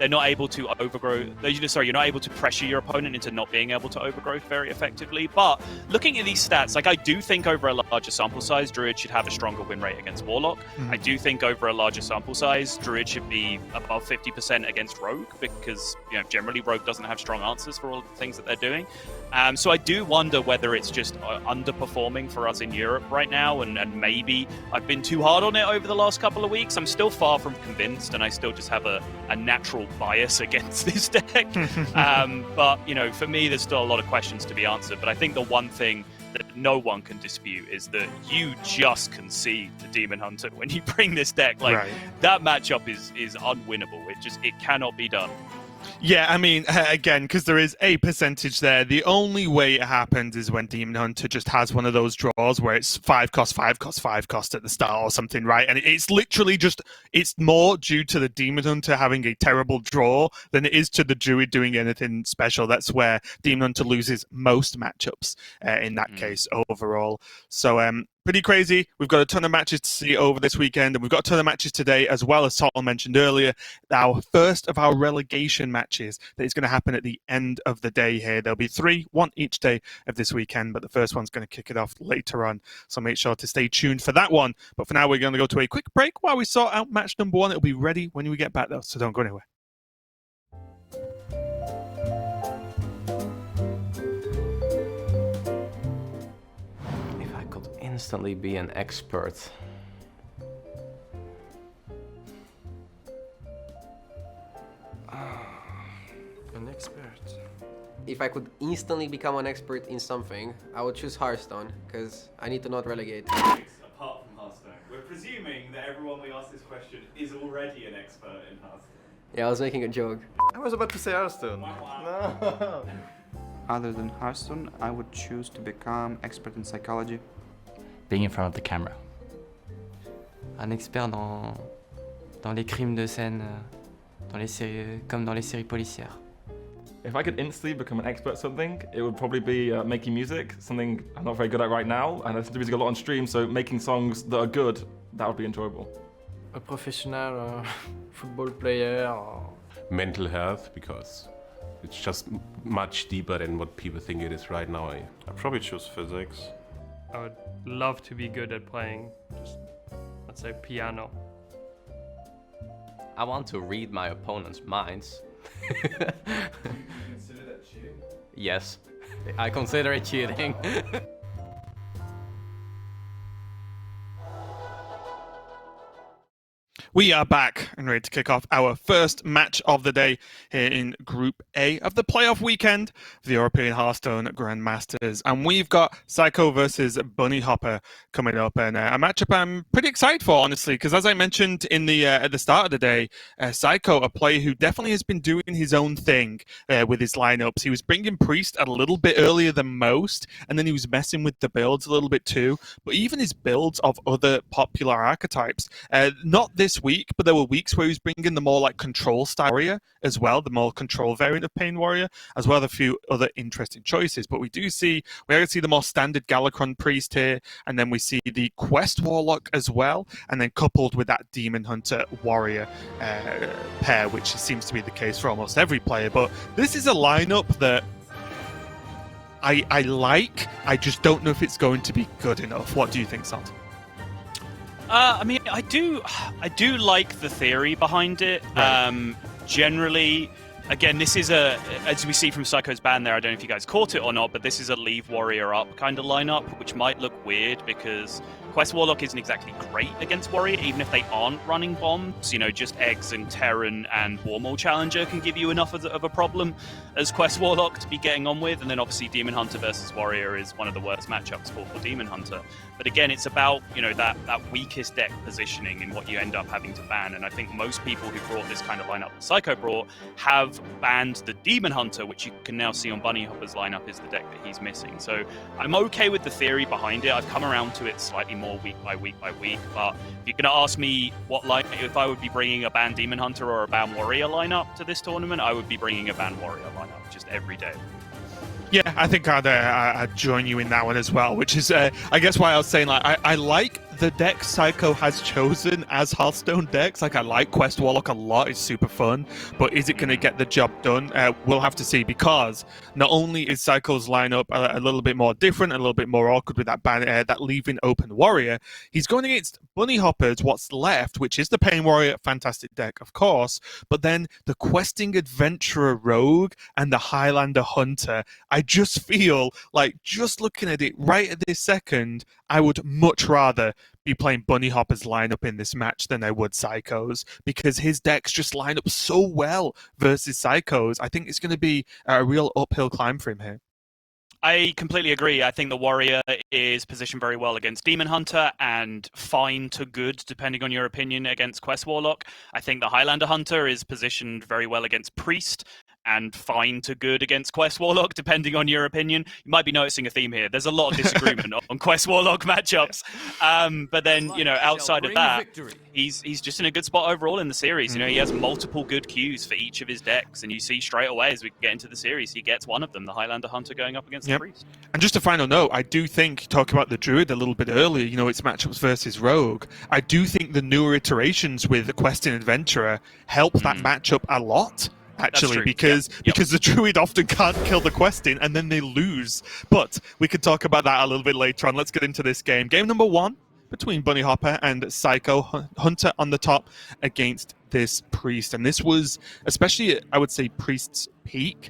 overgrow. You're not able to pressure your opponent into not being able to overgrowth very effectively. But looking at these stats, I do think over a larger sample size, Druid should have a stronger win rate against Warlock. I do think over a larger sample size, Druid should be above 50% against Rogue, because generally Rogue doesn't have strong answers for all of the things that they're doing. So I do wonder whether it's just underperforming for us in Europe right now, and maybe I've been too hard on it over the last couple of weeks. I'm still far from convinced, and I still just have a natural bias against this deck. But for me, there's still a lot of questions to be answered. But I think the one thing that no one can dispute is that you just concede to Demon Hunter when you bring this deck. That matchup is unwinnable. It cannot be done. Yeah, I mean, again, because there is a percentage there, the only way it happens is when Demon Hunter just has one of those draws where it's 5 cost, 5 cost, 5 cost at the start or something, right? And it's literally it's more due to the Demon Hunter having a terrible draw than it is to the Druid doing anything special. That's where Demon Hunter loses most matchups in that case overall. So, pretty crazy. We've got a ton of matches to see over this weekend, and we've got a ton of matches today as well, as Sol mentioned earlier. Our first of our relegation matches that is going to happen at the end of the day here. There'll be 3, 1 each day of this weekend, but the first one's going to kick it off later on, so make sure to stay tuned for that one. But for now, we're going to go to a quick break while we sort out match number 1. It'll be ready when we get back, though, so don't go anywhere. Instantly be an expert. An expert. If I could instantly become an expert in something, I would choose Hearthstone, because I need to not relegate. Apart from Hearthstone, we're presuming that everyone we ask this question is already an expert in Hearthstone. Yeah, I was making a joke. I was about to say Hearthstone. No. Other than Hearthstone, I would choose to become expert in psychology. Being in front of the camera. Un expert dans les crimes de scène, comme dans les séries policières. If I could instantly become an expert at something, it would probably be making music, something I'm not very good at right now, and I listen to music a lot on stream, so making songs that are good, that would be enjoyable. A professional football player. Mental health, because it's just much deeper than what people think it is right now. I probably choose physics. I would love to be good at playing, just, let's say, piano. I want to read my opponent's minds. Do you consider that cheating? Yes, I consider it cheating. We are back and ready to kick off our first match of the day here in Group A of the playoff weekend for the European Hearthstone Grandmasters. And we've got Psycho versus Bunny Hopper coming up, and a matchup I'm pretty excited for, honestly, because as I mentioned in the at the start of the day, Psycho, a player who definitely has been doing his own thing with his lineups. He was bringing Priest a little bit earlier than most, and then he was messing with the builds a little bit too. But even his builds of other popular archetypes, not this week, but there were weeks where he was bringing the more like control style warrior as well, the more control variant of Pain Warrior, as well as a few other interesting choices. But we actually see the more standard Galakron Priest here, and then we see the Quest Warlock as well, and then coupled with that Demon Hunter Warrior pair, which seems to be the case for almost every player. But this is a lineup that I like. I just don't know if it's going to be good enough. What do you think, Salt? I mean, I do like the theory behind it. Right. Generally, again, this is as we see from Psycho's ban there, I don't know if you guys caught it or not, but this is a leave Warrior up kind of lineup, which might look weird because Quest Warlock isn't exactly great against Warrior, even if they aren't running bombs. You know, just Eggs and Terran and Warmaul Challenger can give you enough of a problem as Quest Warlock to be getting on with, and then obviously Demon Hunter versus Warrior is one of the worst matchups for Demon Hunter. But again, it's about, you know, that weakest deck positioning and what you end up having to ban, and I think most people who brought this kind of lineup that Psycho brought have banned the Demon Hunter, which you can now see on Bunny Hopper's lineup is the deck that he's missing. So I'm okay with the theory behind it. I've come around to it slightly more week by week by week, but if you're going to ask me if I would be bringing a ban Demon Hunter or a ban Warrior lineup to this tournament, I would be bringing a ban Warrior lineup just every day. Yeah, I think I'd join you in that one as well, which is, I guess, why I was saying, like, I like the deck Psycho has chosen as Hearthstone decks. Like, I like Quest Warlock a lot. It's super fun. But is it going to get the job done? We'll have to see, because not only is Psycho's lineup a little bit more different, a little bit more awkward with that leaving open Warrior, he's going against Bunny Hopper's what's left, which is the Pain Warrior, fantastic deck, of course, but then the Questing Adventurer Rogue and the Highlander Hunter. I just feel like, just looking at it right at this second, I would much rather be playing Bunny Hopper's lineup in this match than I would Psycho's, because his decks just line up so well versus Psycho's. I think it's going to be a real uphill climb for him here. I completely agree. I think the Warrior is positioned very well against Demon Hunter and fine to good, depending on your opinion, against Quest Warlock. I think the Highlander Hunter is positioned very well against Priest and fine to good against Quest Warlock, depending on your opinion. You might be noticing a theme here. There's a lot of disagreement on Quest Warlock matchups. But then, you know, outside of that, he's just in a good spot overall in the series. You know, he has multiple good cues for each of his decks, and you see straight away as we get into the series, he gets one of them, the Highlander Hunter going up against the Priest. And just a final note, I do think, talking about the Druid a little bit earlier, you know, its matchups versus Rogue, I do think the newer iterations with the Questing Adventurer help that matchup a lot. Actually, because the Druid often can't kill the Questing and then they lose. But we could talk about that a little bit later on. Let's get into this game. Game number 1 between Bunny Hopper and Psycho. Hunter on the top against this Priest. And this was, especially, I would say, Priest's peak,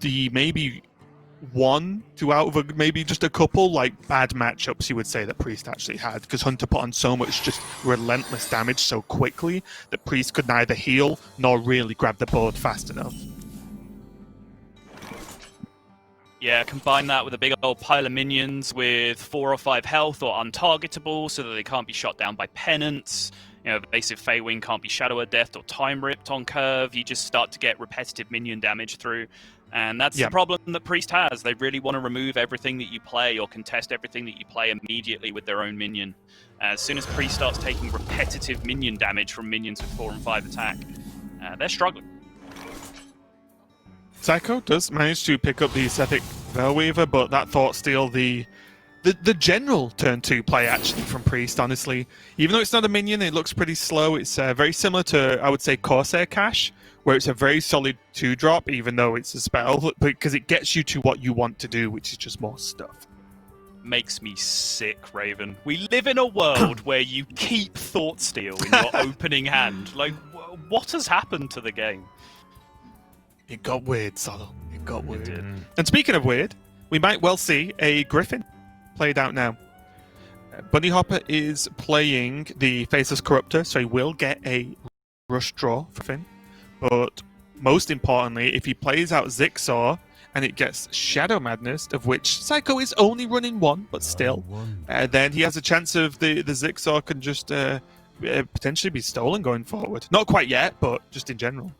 the maybe 1-2 out of maybe just a couple like bad matchups you would say that Priest actually had, because Hunter put on so much just relentless damage so quickly that Priest could neither heal nor really grab the board fast enough. Yeah, combine that with a big old pile of minions with 4 or 5 health or untargetable so that they can't be shot down by penance. You know, evasive Feywing can't be Shadow of Death or Time Ripped on curve. You just start to get repetitive minion damage through. And that's the problem that Priest has. They really want to remove everything that you play or contest everything that you play immediately with their own minion. As soon as Priest starts taking repetitive minion damage from minions with 4 and 5 attack, they're struggling. Psycho does manage to pick up the Aesthetic Veilweaver, but that Thought Steal, the general turn 2 play actually from Priest, honestly. Even though it's not a minion, it looks pretty slow. It's very similar to, I would say, Corsair Cash, where it's a very solid 2-drop, even though it's a spell, because it gets you to what you want to do, which is just more stuff. Makes me sick, Raven. We live in a world where you keep Thought Steal in your opening hand. Like, what has happened to the game? It got weird, Solo. It got weird. It did. And speaking of weird, we might well see a Griffin played out now. Bunny Hopper is playing the Faceless Corruptor, so he will get a rush draw for Finn. But most importantly, if he plays out Zigzaw and it gets Shadow Madness, of which Psycho is only running 1, but still, then he has a chance of the Zigzaw can just potentially be stolen going forward. Not quite yet, but just in general.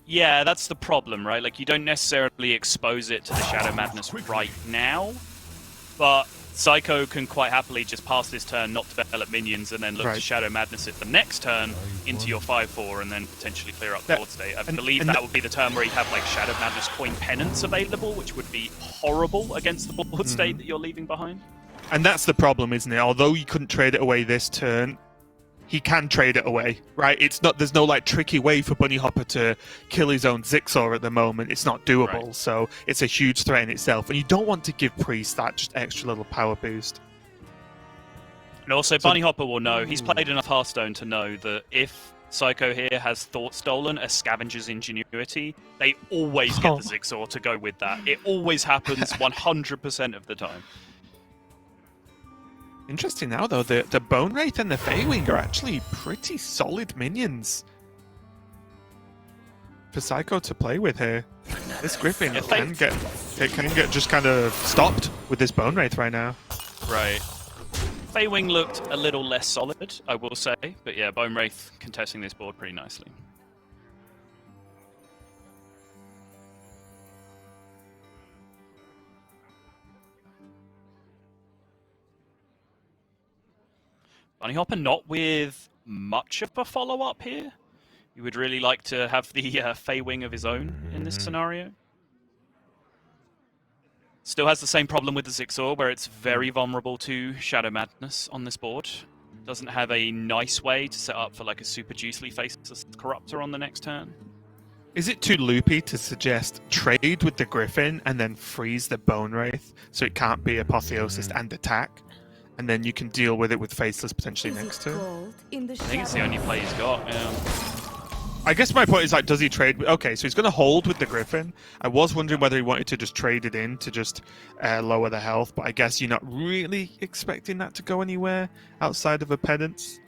Yeah, that's the problem, right? Like, you don't necessarily expose it to the Shadow Madness right now, but Psycho can quite happily just pass this turn, not develop minions, and then look to Shadow Madness it the next turn into your 5/4 and then potentially clear up board state. I believe that would be the turn where he'd have like Shadow Madness coin penance available, which would be horrible against the board state that you're leaving behind. And that's the problem, isn't it? Although you couldn't trade it away this turn, he can trade it away, right? It's not. There's no like tricky way for Bunny Hopper to kill his own Zixor at the moment. It's not doable, so it's a huge threat in itself. And you don't want to give Priest that just extra little power boost. And also, Bunny Hopper will know. He's played enough Hearthstone to know that if Psycho here has Thought Stolen, a Scavenger's Ingenuity, they always get the Zixor to go with that. It always happens 100% of the time. Interesting now, though, the Bone Wraith and the Feywing are actually pretty solid minions for Psycho to play with here. This Griffin can get just kind of stopped with this Bone Wraith right now. Right. Feywing looked a little less solid, I will say, but yeah, Bone Wraith contesting this board pretty nicely. Bunny Hopper not with much of a follow-up here. You would really like to have the Feywing of his own in this scenario. Still has the same problem with the Zixor, where it's very vulnerable to Shadow Madness on this board. Doesn't have a nice way to set up for like a super juicily faceless Corruptor on the next turn. Is it too loopy to suggest trade with the Griffin and then freeze the Bone Wraith so it can't be Apotheosis and attack? And then you can deal with it with Faceless potentially next turn. I think it's the only play he's got, yeah. I guess my point is, like, does he trade? Okay, so he's going to hold with the Griffin. I was wondering whether he wanted to just trade it in to just lower the health, but I guess you're not really expecting that to go anywhere outside of a Penance.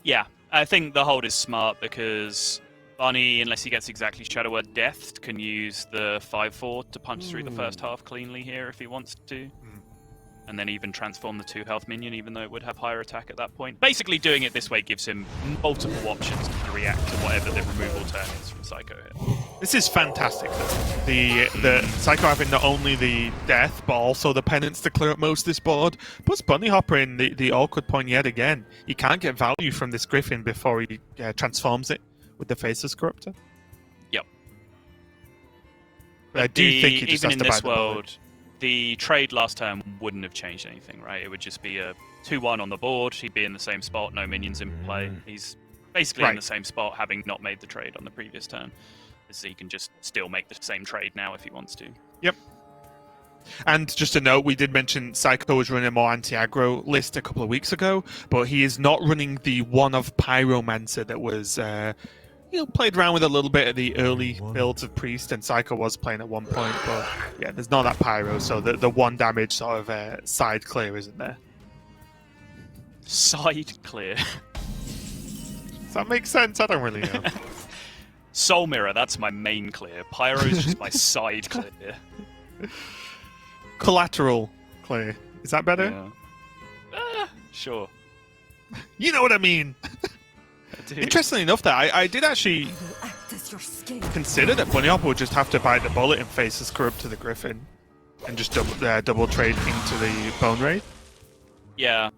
Yeah, I think the hold is smart because Bunny, unless he gets exactly Shadow Word Death, can use the 5/4 to punch through the first half cleanly here if he wants to. And then even transform the 2 health minion, even though it would have higher attack at that point. Basically, doing it this way gives him multiple options to react to whatever the removal turn is from Psycho here. This is fantastic, though. The Psycho having not only the death, but also the penance to clear up most of this board, puts Bunny Hopper in the awkward point yet again. He can't get value from this Griffin before he transforms it with the Faceless Corruptor. Yep. But I do think he just even has in to this buy the bullet. world, the trade last turn wouldn't have changed anything, right? It would just be a 2-1 on the board. He'd be in the same spot, no minions in play. He's basically in the same spot, having not made the trade on the previous turn. So he can just still make the same trade now if he wants to. Yep. And just a note, we did mention Psycho was running a more anti-aggro list a couple of weeks ago, but he is not running the one of Pyromancer that was played around with a little bit of the early builds of Priest, and Psycho was playing at one point, but yeah, there's not that Pyro, so the 1 damage sort of side clear isn't there. Side clear? Does that make sense? I don't really know. Soul Mirror, that's my main clear. Pyro's just my side clear. Collateral clear. Is that better? Yeah. Sure. You know what I mean. Interestingly enough, I did actually consider that Bunny Hopper would just have to bite the bullet and Faceless Corrupt to the Griffin and just double trade into the Bone Wraith. Yeah.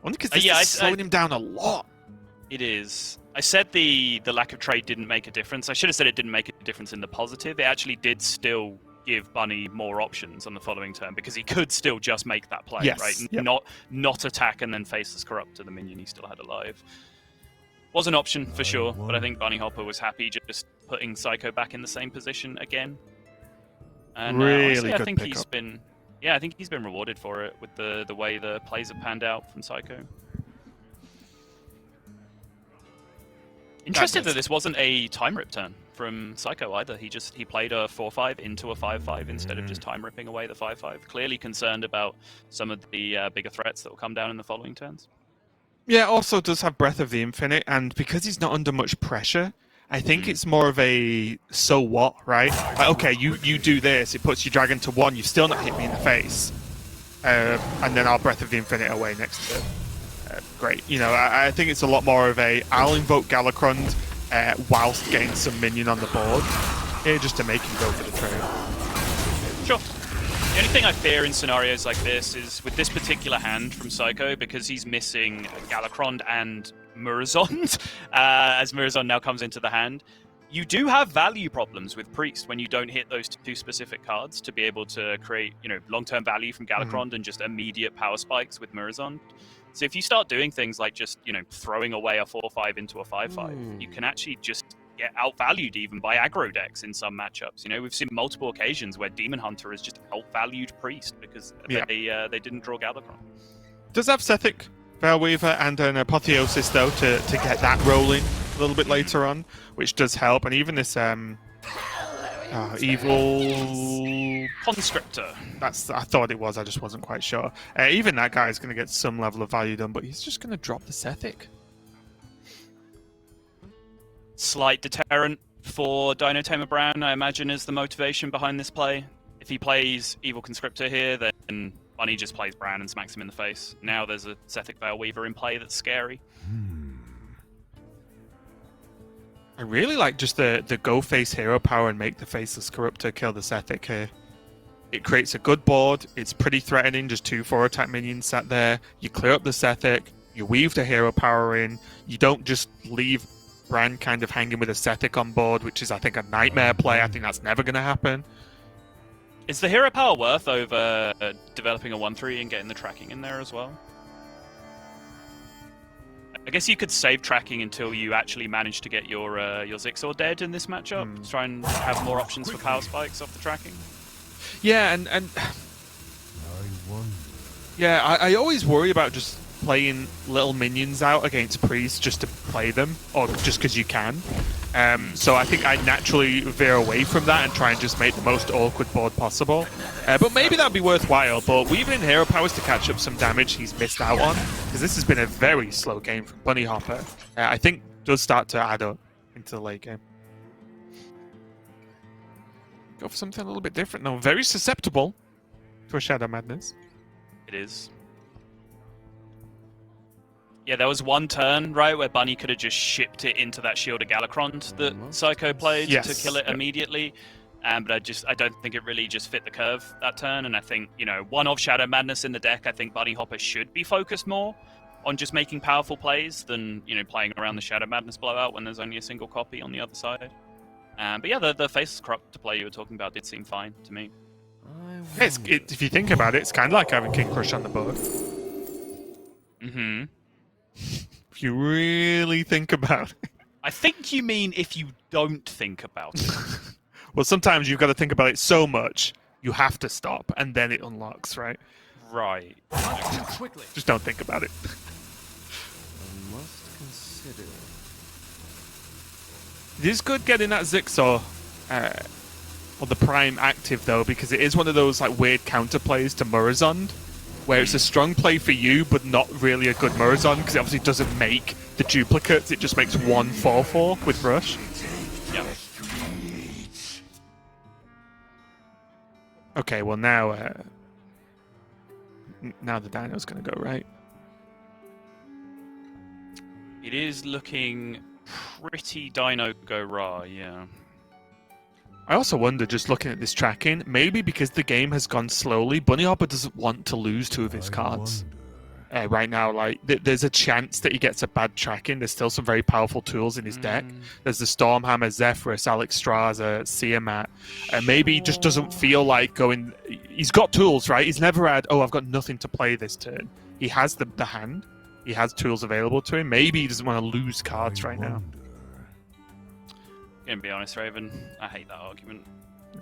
Only because this is slowing him down a lot. It is. I said the lack of trade didn't make a difference. I should have said it didn't make a difference in the positive. It actually did still give Bunny more options on the following turn because he could still just make that play, right? Yep. Not attack and then Faceless Corrupt to the minion he still had alive. Was an option for sure, but I think Bunny Hopper was happy just putting Psycho back in the same position again. And really honestly, good I think pickup. I think he's been rewarded for it with the way the plays have panned out from Psycho. Interested that this wasn't a time rip turn from Psycho either. He played a 4/5 into a 5/5 instead of just time ripping away the 5/5. Clearly concerned about some of the bigger threats that will come down in the following turns. Yeah, also does have Breath of the Infinite, and because he's not under much pressure, I think it's more of a so what, right? Like, okay, you do this, it puts your dragon to 1, you've still not hit me in the face, and then I'll Breath of the Infinite away next turn. Great. I think it's a lot more of a I'll invoke Galacrond whilst getting some minion on the board, just to make him go for the trade. Sure. The only thing I fear in scenarios like this is with this particular hand from Psycho, because he's missing Galakron and Murazond, as Murazond now comes into the hand, you do have value problems with Priest when you don't hit those two specific cards to be able to create, long-term value from Galakron and just immediate power spikes with Murazond. So if you start doing things like just, throwing away a 4/5 into a 5/5, you can actually just get outvalued even by aggro decks in some matchups. We've seen multiple occasions where Demon Hunter has just outvalued Priest because they didn't draw Galakron. Does have Sethic, Veilweaver, and an Apotheosis though to get that rolling a little bit later on, which does help. And even this evil Conscriptor. I thought it was. I just wasn't quite sure. Even that guy is going to get some level of value done, but he's just going to drop the Sethic. Slight deterrent for Dino Tamer Bran, I imagine, is the motivation behind this play. If he plays Evil Conscriptor here, then Bunny just plays Bran and smacks him in the face. Now there's a Sethic Veilweaver in play that's scary. I really like just the go face hero power and make the Faceless Corruptor kill the Sethic here. It creates a good board, it's pretty threatening, just 2 4-attack minions sat there. You clear up the Sethic, you weave the hero power in, you don't just leave Bran kind of hanging with a Sethic on board, which is, I think, a nightmare play. I think that's never going to happen. Is the hero power worth over developing a 1/3 and getting the tracking in there as well? I guess you could save tracking until you actually manage to get your Zixor dead in this matchup. Try and have more options for power spikes off the tracking. Yeah, and I always worry about just playing little minions out against Priests just to play them, or just because you can. So I think I naturally veer away from that and try and just make the most awkward board possible. But maybe that'd be worthwhile, but weaving in hero powers to catch up some damage he's missed out on, because this has been a very slow game from Bunny Hopper. I think does start to add up into the late game. Go for something a little bit different though. Very susceptible to a Shadow Madness. It is. Yeah, there was one turn, right, where Bunny could have just shipped it into that Shield of Galakron that Psycho played to kill it immediately. But I don't think it really just fit the curve that turn. And I think, one of Shadow Madness in the deck, I think Bunny Hopper should be focused more on just making powerful plays than, playing around the Shadow Madness blowout when there's only a single copy on the other side. But yeah, the Faceless Corruptor play you were talking about did seem fine to me. If you think about it, it's kind of like having King Crush on the board. Mm-hmm. If you really think about it. I think you mean if you don't think about it. Well, sometimes you've got to think about it so much, you have to stop, and then it unlocks, right? Right. Just don't think about it. I must consider. It is good getting that Zixor or the Prime active, though, because it is one of those weird counterplays to Murazond, where it's a strong play for you, but not really a good Murazond, because it obviously doesn't make the duplicates, it just makes 1 4/4 with Rush. Yeah. Okay, well now the Dino's going to go, right? It is looking pretty Dino go raw, yeah. I also wonder, just looking at this tracking, maybe because the game has gone slowly, Bunny Hopper doesn't want to lose 2 of his cards. Right now, there's a chance that he gets a bad tracking. There's still some very powerful tools in his deck. There's the Stormhammer, Zephyrus, Alexstrasza, Siamat. Maybe he just doesn't feel like going... He's got tools, right? He's never had, I've got nothing to play this turn. He has the hand. He has tools available to him. Maybe he doesn't want to lose cards right now. Gonna be honest, Raven, I hate that argument.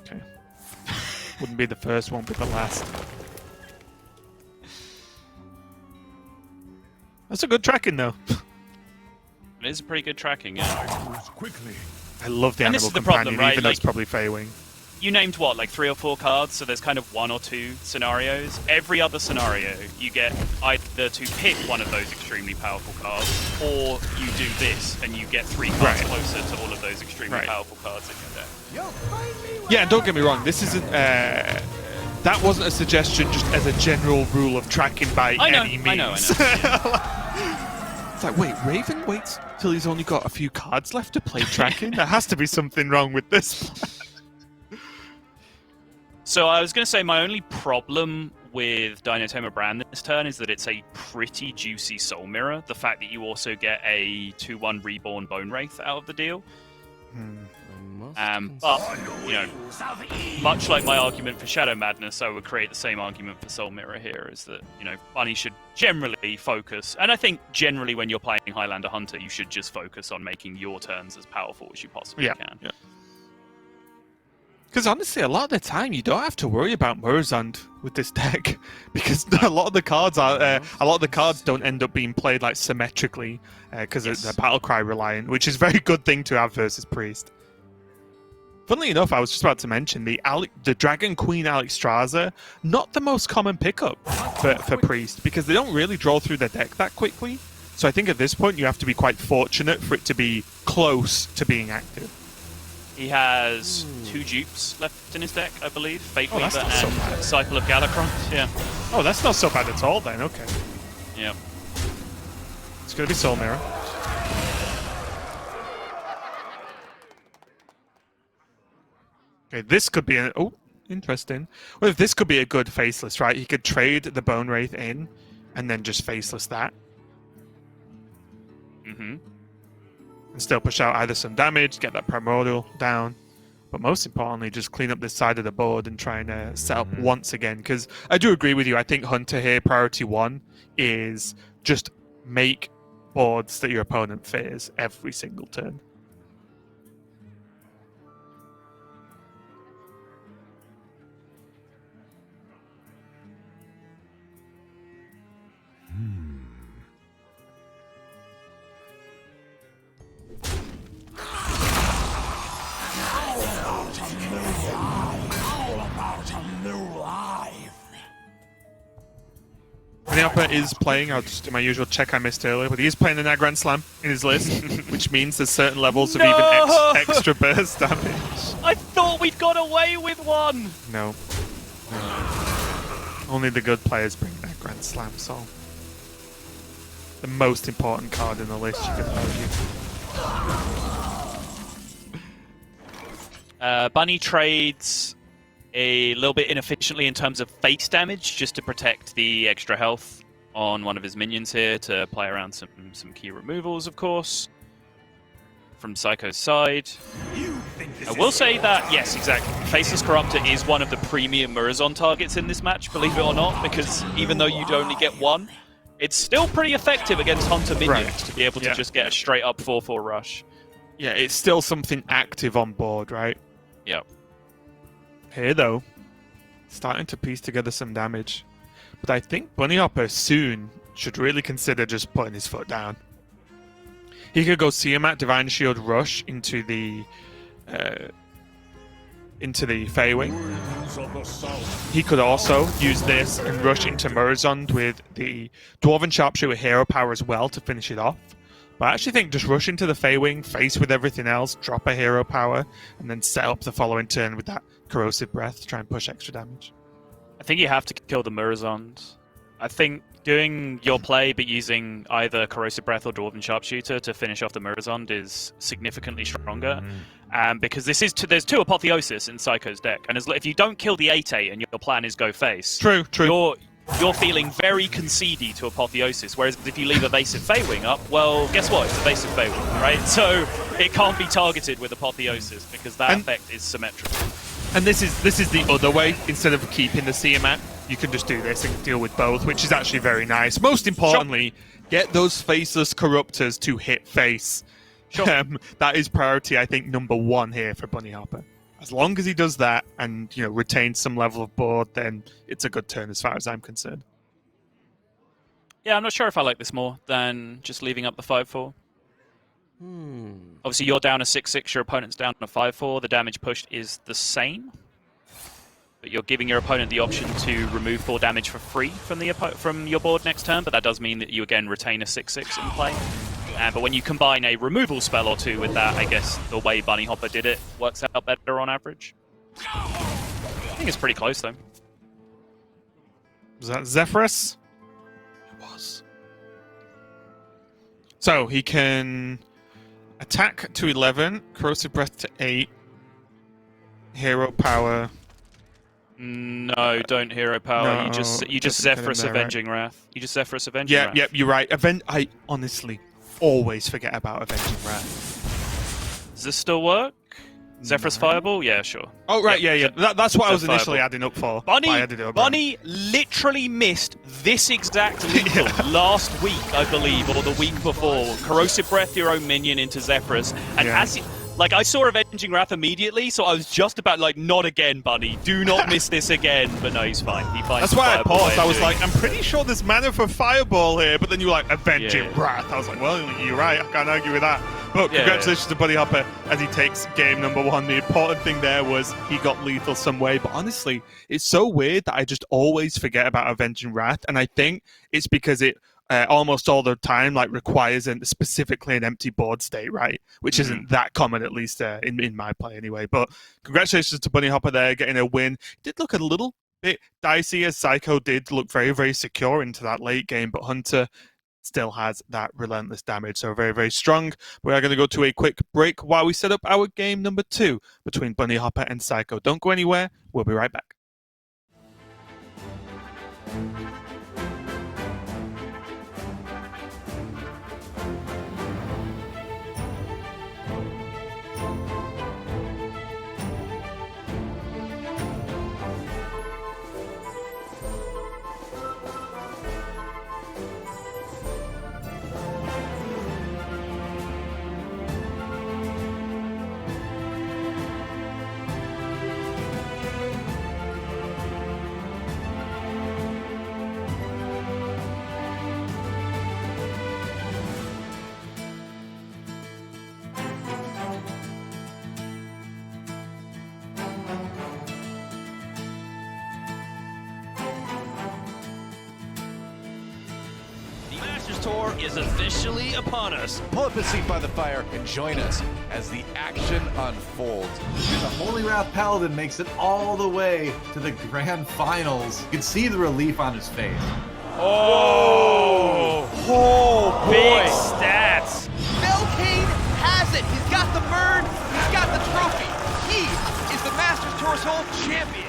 Okay. Wouldn't be the first, won't be the last. That's a good tracking, though. It is a pretty good tracking, yeah. Quickly. I love the And this Animal is the Companion, problem, right? even though it's probably Fey-Wing. You named, 3 or 4 cards, so there's kind of 1 or 2 scenarios. Every other scenario, you get either to pick one of those extremely powerful cards, or you do this, and you get 3 cards closer to all of those extremely powerful cards in your deck. Yeah, and don't get me wrong, this isn't... that wasn't a suggestion just as a general rule of tracking by any means. I know. It's like, wait, Raven waits till he's only got a few cards left to play tracking? There has to be something wrong with this. So I was going to say my only problem with Dinotoma Brand this turn is that it's a pretty juicy Soul Mirror. The fact that you also get a 2/1 Reborn Bone Wraith out of the deal. But, you know, much like my argument for Shadow Madness, I would create the same argument for Soul Mirror here, is that, you know, Bunny should generally focus, and I think generally when you're playing Highlander Hunter, you should just focus on making your turns as powerful as you possibly can. Yeah. Because honestly, a lot of the time you don't have to worry about Murazond with this deck, because a lot of the cards don't end up being played like symmetrically, because they're Battlecry reliant, which is a very good thing to have versus Priest. Funnily enough, I was just about to mention the Dragon Queen Alexstrasza, not the most common pickup for Priest, because they don't really draw through their deck that quickly. So I think at this point you have to be quite fortunate for it to be close to being active. He has 2 dupes left in his deck, I believe. Fate Weaver not and so bad. Disciple of Galacront. Yeah. Oh, that's not so bad at all then, okay. Yeah. It's going to be Soul Mirror. Okay, this could be an... Oh, interesting. Well, if this could be a good Faceless, right? He could trade the Bone Wraith in, and then just Faceless that. Mm-hmm. And still push out either some damage, get that Primordial down, but most importantly, just clean up this side of the board and try and set up once again. Because I do agree with you. I think Hunter here, priority 1, is just make boards that your opponent fears every single turn. Hopper is playing, I'll just do my usual check I missed earlier, but he is playing the Grand Slam in his list, which means there's certain levels of even extra burst damage. I thought we'd got away with one! No. Only the good players bring that Grand Slam Soul. The most important card in the list, you could argue. Bunny trades a little bit inefficiently in terms of face damage, just to protect the extra health on one of his minions here, to play around some key removals, of course, from Psycho's side. I will say that, yes, exactly, Faceless Corruptor is one of the premium Murazond targets in this match, believe it or not, because even though you'd only get one, it's still pretty effective against Hunter minions to be able to just get a straight-up 4/4 rush. Yeah, it's still something active on board, right? Yep. Here, though, starting to piece together some damage. But I think Bunny Hopper soon should really consider just putting his foot down. He could go Tiamat, Divine Shield, Rush into the Feywing. He could also use this and rush into Murazond with the Dwarven Sharpshooter Hero Power as well to finish it off. But I actually think just rush into the Feywing, face with everything else, drop a Hero Power, and then set up the following turn with that Corrosive Breath to try and push extra damage. I think you have to kill the Murazond. I think doing your play but using either Corrosive Breath or Dwarven Sharpshooter to finish off the Murazond is significantly stronger. Because there's 2 Apotheosis in Psycho's deck, and if you don't kill the 8/8 and your plan is go face, true. You're feeling very concedey to Apotheosis, whereas if you leave Evasive Feywing up, well, guess what? It's Evasive Feywing, right? So it can't be targeted with Apotheosis because that effect is symmetrical. And this is the other way. Instead of keeping the Tiamat, you can just do this and deal with both, which is actually very nice. Most importantly, get those Faceless Corruptors to hit face. Sure. That is priority, I think, number 1 here for Bunny Hopper. As long as he does that and, you know, retains some level of board, then it's a good turn as far as I'm concerned. Yeah, I'm not sure if I like this more than just leaving up the 5/4. Obviously, you're down a 6/6, your opponent's down a 5/4. The damage pushed is the same, but you're giving your opponent the option to remove 4 damage for free from your board next turn. But that does mean that you again retain a 6/6 in play. But when you combine a removal spell or 2 with that, I guess the way Bunny Hopper did it works out better on average. I think it's pretty close though. Was that Zephyrus? It was. So he can attack to 11, Corrosive Breath to 8, Hero Power No, don't hero power. No, you just doesn't get in Zephyrus there, right? Avenging Wrath. You just Zephyrus Avenging Wrath. Yeah, you're right. I honestly always forget about Avenging Wrath. Does this still work? Zephyrus Fireball? Yeah, sure. Oh, right, yeah. That's what I was Zeph initially Fireball. adding up for. I added it up, Bunny literally missed this exact lethal last week, I believe, or the week before. Corrosive Breath your own minion into Zephyrus. And as he, I saw Avenging Wrath immediately, so I was just about not again, Bunny. Do not miss this again. But no, he's fine. He finds That's why I Fireball paused. way I of was doing like, I'm pretty sure there's mana for Fireball here, but then you were like, Avenging Yeah. Wrath. I was like, well, you're right. I can't argue with that. But Yeah, congratulations to Bunny Hopper as he takes game number 1. The important thing there was he got lethal some way. But honestly, it's so weird that I just always forget about Avenging Wrath. And I think it's because it almost all the time requires specifically an empty board state, right? Which isn't that common, at least in my play anyway. But congratulations to Bunny Hopper there, getting a win. It did look a little bit dicey as Psycho did look very, very secure into that late game, but Hunter still has that relentless damage, so very, very strong. We are going to go to a quick break while we set up our game number 2 between Bunny Hopper and Psycho. Don't go anywhere. We'll be right back. The Masters Tour is officially upon us. Pull up a seat by the fire and join us as the action unfolds. The Holy Wrath Paladin makes it all the way to the grand finals. You can see the relief on his face. Oh, big stats. Belcane has it. He's got the burn. He's got the trophy. He is the Masters Tour sole champion.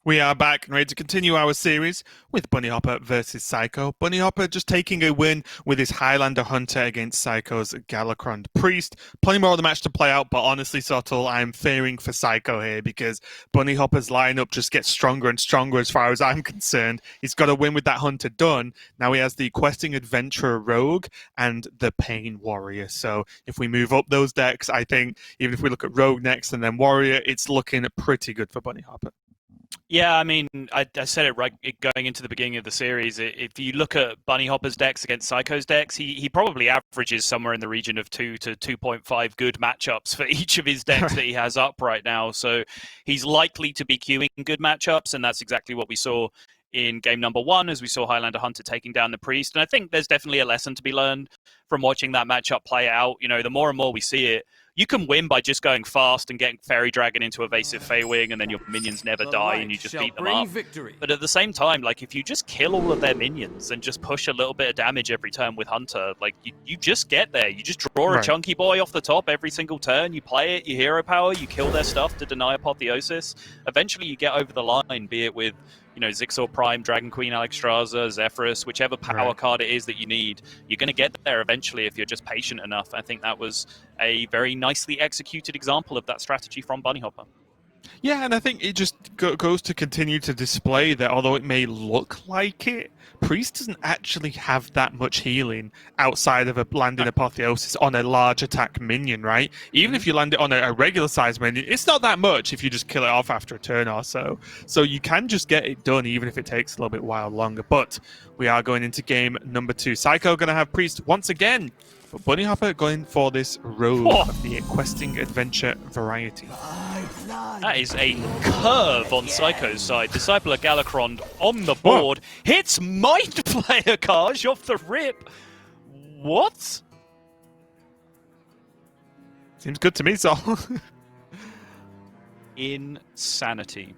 We are back and ready to continue our series with Bunny Hopper versus Psycho. Bunny Hopper just taking a win with his Highlander Hunter against Psycho's Galakron Priest. Plenty more of the match to play out, but honestly, Sottle, I'm fearing for Psycho here because Bunny Hopper's lineup just gets stronger and stronger as far as I'm concerned. He's got a win with that Hunter done. Now he has the Questing Adventurer Rogue and the Pain Warrior. So if we move up those decks, I think even if we look at Rogue next and then Warrior, it's looking pretty good for Bunny Hopper. Yeah, I mean, I said it right going into the beginning of the series. If you look at Bunny Hopper's decks against Psycho's decks, he probably averages somewhere in the region of 2 to 2.5 good matchups for each of his decks that he has up right now. So he's likely to be queuing good matchups, and that's exactly what we saw in game number 1, as we saw Highlander Hunter taking down the Priest. And I think there's definitely a lesson to be learned from watching that matchup play out. You know, the more and more we see it, you can win by just going fast and getting Fairy Dragon into evasive Fey-Wing, and then your minions never die and you just beat them up. Victory. But at the same time, like, if you just kill all of their minions and just push a little bit of damage every turn with Hunter, like, you just get there. You just draw a chunky boy off the top every single turn, you play it, you hero power, you kill their stuff to deny Apotheosis. Eventually you get over the line, be it with, you know, Zixor Prime, Dragon Queen, Alexstrasza, Zephyrus, whichever power card it is that you need. You're going to get there eventually if you're just patient enough. I think that was a very nicely executed example of that strategy from Bunny Hopper. Yeah, and I think it just goes to continue to display that although it may look like it, Priest doesn't actually have that much healing outside of a landing Apotheosis on a large attack minion, right? Even if you land it on a regular size minion, it's not that much if you just kill it off after a turn or so. So you can just get it done even if it takes a little bit while longer. But we are going into game number 2. Psycho going to have Priest once again. But Bunny Hopper going for this road of the questing adventure variety. That is a curve on Psycho's side. Disciple of Galakron on the board. Hits Mind Player Kaj off the rip. What? Seems good to me, Sol. Insanity.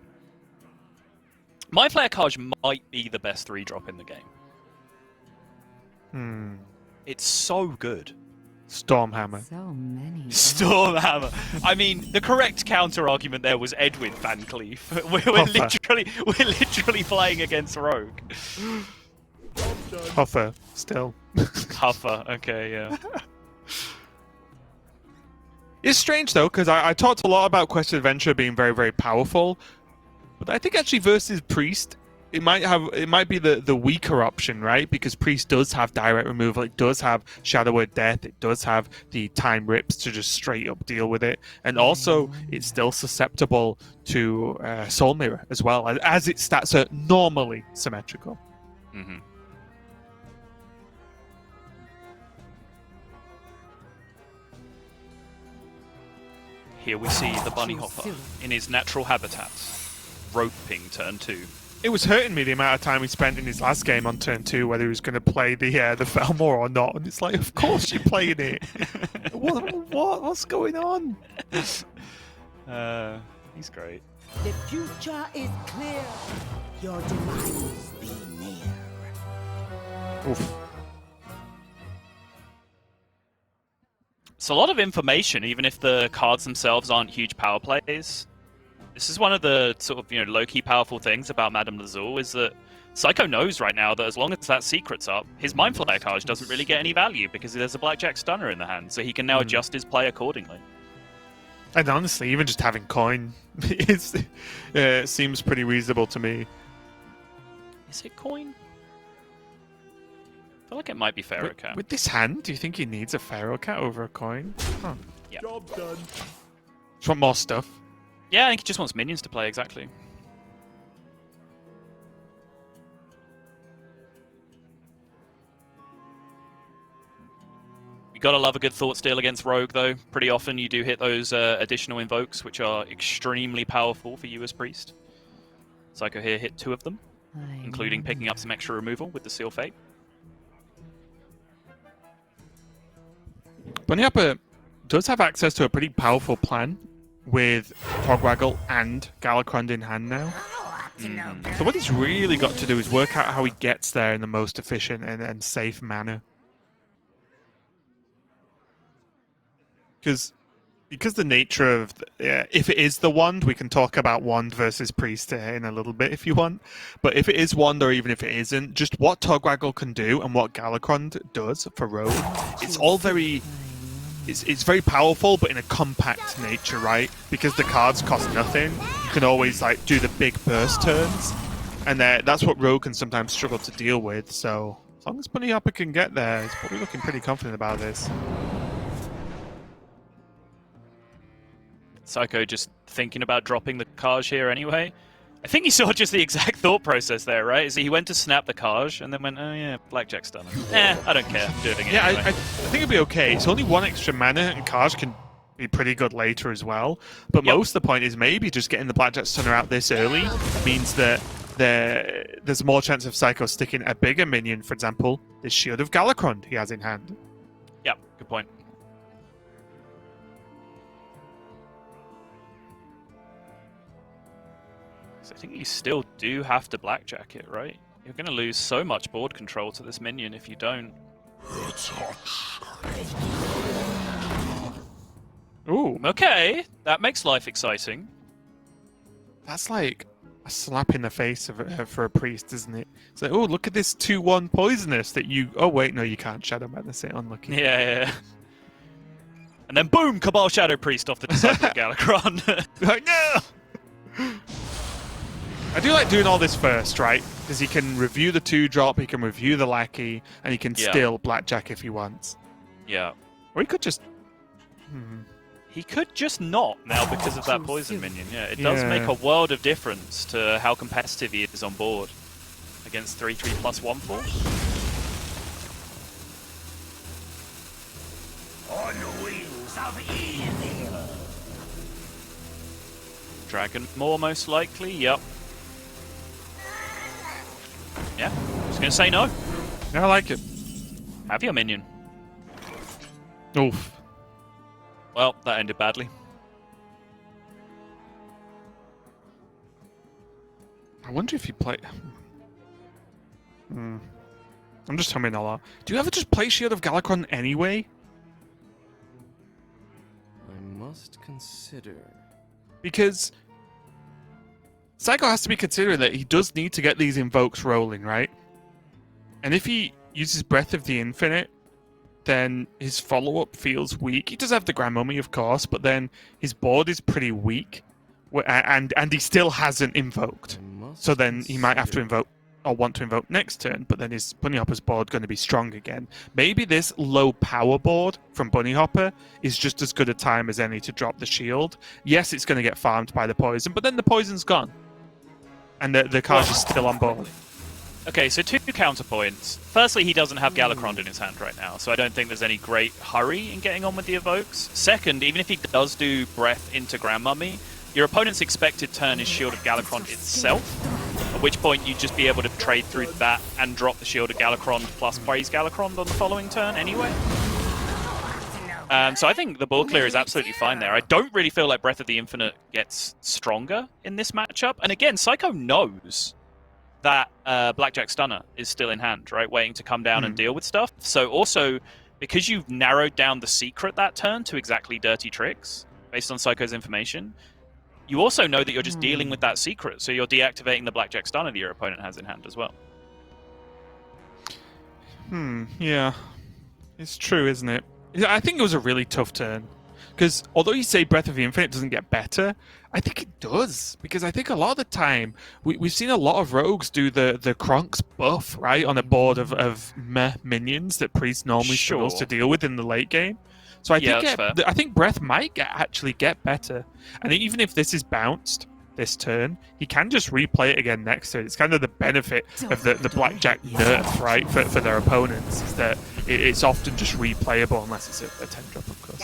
Mind Player Kaj might be the best 3-drop in the game. It's so good. Stormhammer. So many. Stormhammer. I mean, the correct counter argument there was Edwin Van Cleef. We're literally playing against Rogue. Huffer, still. Huffer, okay, yeah. It's strange though, because I talked a lot about Quest Adventure being very, very powerful, but I think actually versus Priest, it might be the weaker option, right? Because Priest does have direct removal, it does have Shadow Word Death, it does have the time rips to just straight up deal with it, and also it's still susceptible to Soul Mirror as well, as its stats are normally symmetrical. Mm-hmm. Here we see the Bunny Hopper in his natural habitat, roping turn 2. It was hurting me the amount of time he spent in his last game on turn 2, whether he was going to play the Felmore or not. And it's like, of course you're playing it. What's going on? He's great. The future is clear. Your demise be near. Oof. It's a lot of information, even if the cards themselves aren't huge power plays. This is one of the sort of, low-key powerful things about Madame Lazul is that Psycho knows right now that as long as that secret's up, his Mind Flayer card doesn't really get any value because there's a Blackjack Stunner in the hand, so he can now adjust his play accordingly. And honestly, even just having coin seems pretty reasonable to me. Is it coin? I feel like it might be Pharaoh Cat. With this hand, do you think he needs a Pharaoh Cat over a coin? Huh. Yeah. Job done. Just want more stuff. Yeah, I think he just wants minions to play, exactly. You gotta love a good Thought Steal against Rogue, though. Pretty often you do hit those additional invokes, which are extremely powerful for you as Priest. Psycho here hit 2 of them, including picking up some extra removal with the Seal Fate. Bunny Hopper does have access to a pretty powerful plan with Togwaggle and Galakron in hand now. So what he's really got to do is work out how he gets there in the most efficient and safe manner. Because the nature of... if it is the Wand, we can talk about Wand versus Priest in a little bit if you want. But if it is Wand or even if it isn't, just what Togwaggle can do and what Galakron does for Rogue, it's all very... It's very powerful, but in a compact nature, right? Because the cards cost nothing, you can always do the big burst turns, and that's what Rogue can sometimes struggle to deal with. So as long as Bunny Hopper can get there, he's probably looking pretty confident about this. Psycho just thinking about dropping the Kaj here anyway. I think you saw just the exact thought process there, right? Is he went to snap the Kaj and then went, oh yeah, Blackjack stunner. I don't care. I'm doing it Yeah, anyway. I think it'll be okay. It's only 1 extra mana, and Kaj can be pretty good later as well. But most of the point is maybe just getting the Blackjack stunner out this early means that there's more chance of Psycho sticking a bigger minion, for example, this Shield of Galakron he has in hand. Yep, good point. So I think you still do have to Blackjack it, right? You're going to lose so much board control to this minion if you don't. Ooh. Okay, that makes life exciting. That's like a slap in the face for a priest, isn't it? It's like, oh, look at this 2/1 poisonous that you... Oh, wait, no, you can't. Shadow Madness it. Unlucky. Yeah. And then boom, Cabal Shadow Priest off the Disciple of Galakron. Like, no! I do like doing all this first, right? Because he can review the 2-drop, he can review the Lackey, and he can still Blackjack if he wants. Yeah. Or he could just... He could just not now because of that poison minion. Yeah, it does make a world of difference to how competitive he is on board against 3/3 plus 1/4. On the wings of evil. Dragon Maw most likely. Yep. Yeah, I was going to say no. Yeah, I like it. Have your minion. Oof. Well, that ended badly. I wonder if you play... I'm just humming a lot. Do you ever just play Shield of Galakron anyway? I must consider. Because Psycho has to be considering that he does need to get these invokes rolling, right? And if he uses Breath of the Infinite, then his follow-up feels weak. He does have the Grand Mummy, of course, but then his board is pretty weak. And he still hasn't invoked. So then he might have to invoke, or want to invoke next turn, but then his Bunny Hopper's board going to be strong again. Maybe this low power board from Bunny Hopper is just as good a time as any to drop the shield. Yes, it's going to get farmed by the poison, but then the poison's gone. And the card is still on board. Okay, so 2 counterpoints. Firstly, he doesn't have Galakron in his hand right now, so I don't think there's any great hurry in getting on with the evokes. Second, even if he does do Breath into Grand Mummy, your opponent's expected turn is Shield of Galakron itself, at which point you'd just be able to trade through that and drop the Shield of Galakron plus Praise Galakron on the following turn anyway. So I think the ball clear is absolutely fine there. I don't really feel like Breath of the Infinite gets stronger in this matchup. And again, Psycho knows that Blackjack Stunner is still in hand, right? Waiting to come down and deal with stuff. So also, because you've narrowed down the secret that turn to exactly Dirty Tricks, based on Psycho's information, you also know that you're just dealing with that secret. So you're deactivating the Blackjack Stunner that your opponent has in hand as well. Yeah. It's true, isn't it? I think it was a really tough turn. Because although you say Breath of the Infinite doesn't get better, I think it does. Because I think a lot of the time, we've seen a lot of rogues do the Kronk's buff, right? On a board of meh minions that Priest normally struggles to deal with in the late game. So I think Breath might actually get better. And even if this is bounced this turn, he can just replay it again next turn. It's kind of the benefit of the Blackjack nerf, right, for their opponents, is that it's often just replayable unless it's a 10-drop, of course.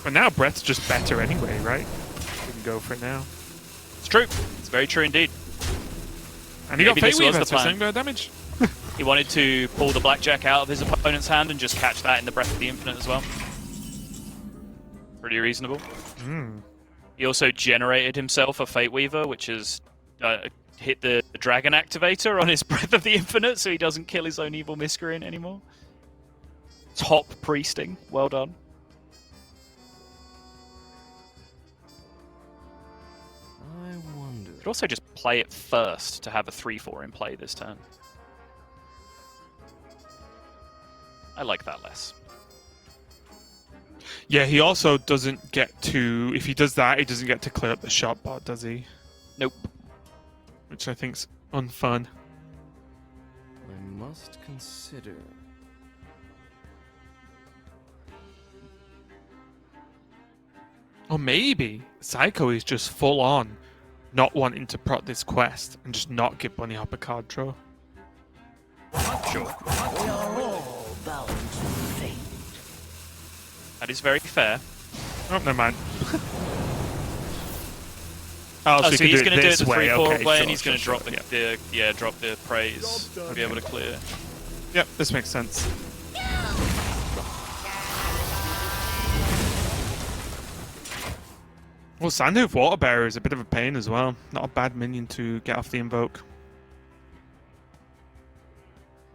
But now Breath's just better anyway, right? We can go for it now. It's true. It's very true indeed. And he got Fate Weaver, so same amount of damage. He wanted to pull the Blackjack out of his opponent's hand and just catch that in the Breath of the Infinite as well. Pretty reasonable. He also generated himself a Fate Weaver, which has hit the Dragon Activator on his Breath of the Infinite, so he doesn't kill his own Evil Miscreant anymore. Top priesting. Well done. I wonder. You could also just play it first to have a 3/4 in play this turn. I like that less. Yeah, he also doesn't get to... If he does that, he doesn't get to clear up the shot bot, does he? Nope. Which I think's unfun. I must consider. Or maybe Psycho is just full on not wanting to prot this quest and just not give Bunny Hop a card draw. Sure. We are all bound to fate. That is very fair. Oh, never mind. So he's going to do it the way. 3-4 Okay, way, sure, and he's going to sure, drop the drop the praise to be able to clear. Yep, this makes sense. Well, Sandhoof Water Bearer is a bit of a pain as well. Not a bad minion to get off the invoke.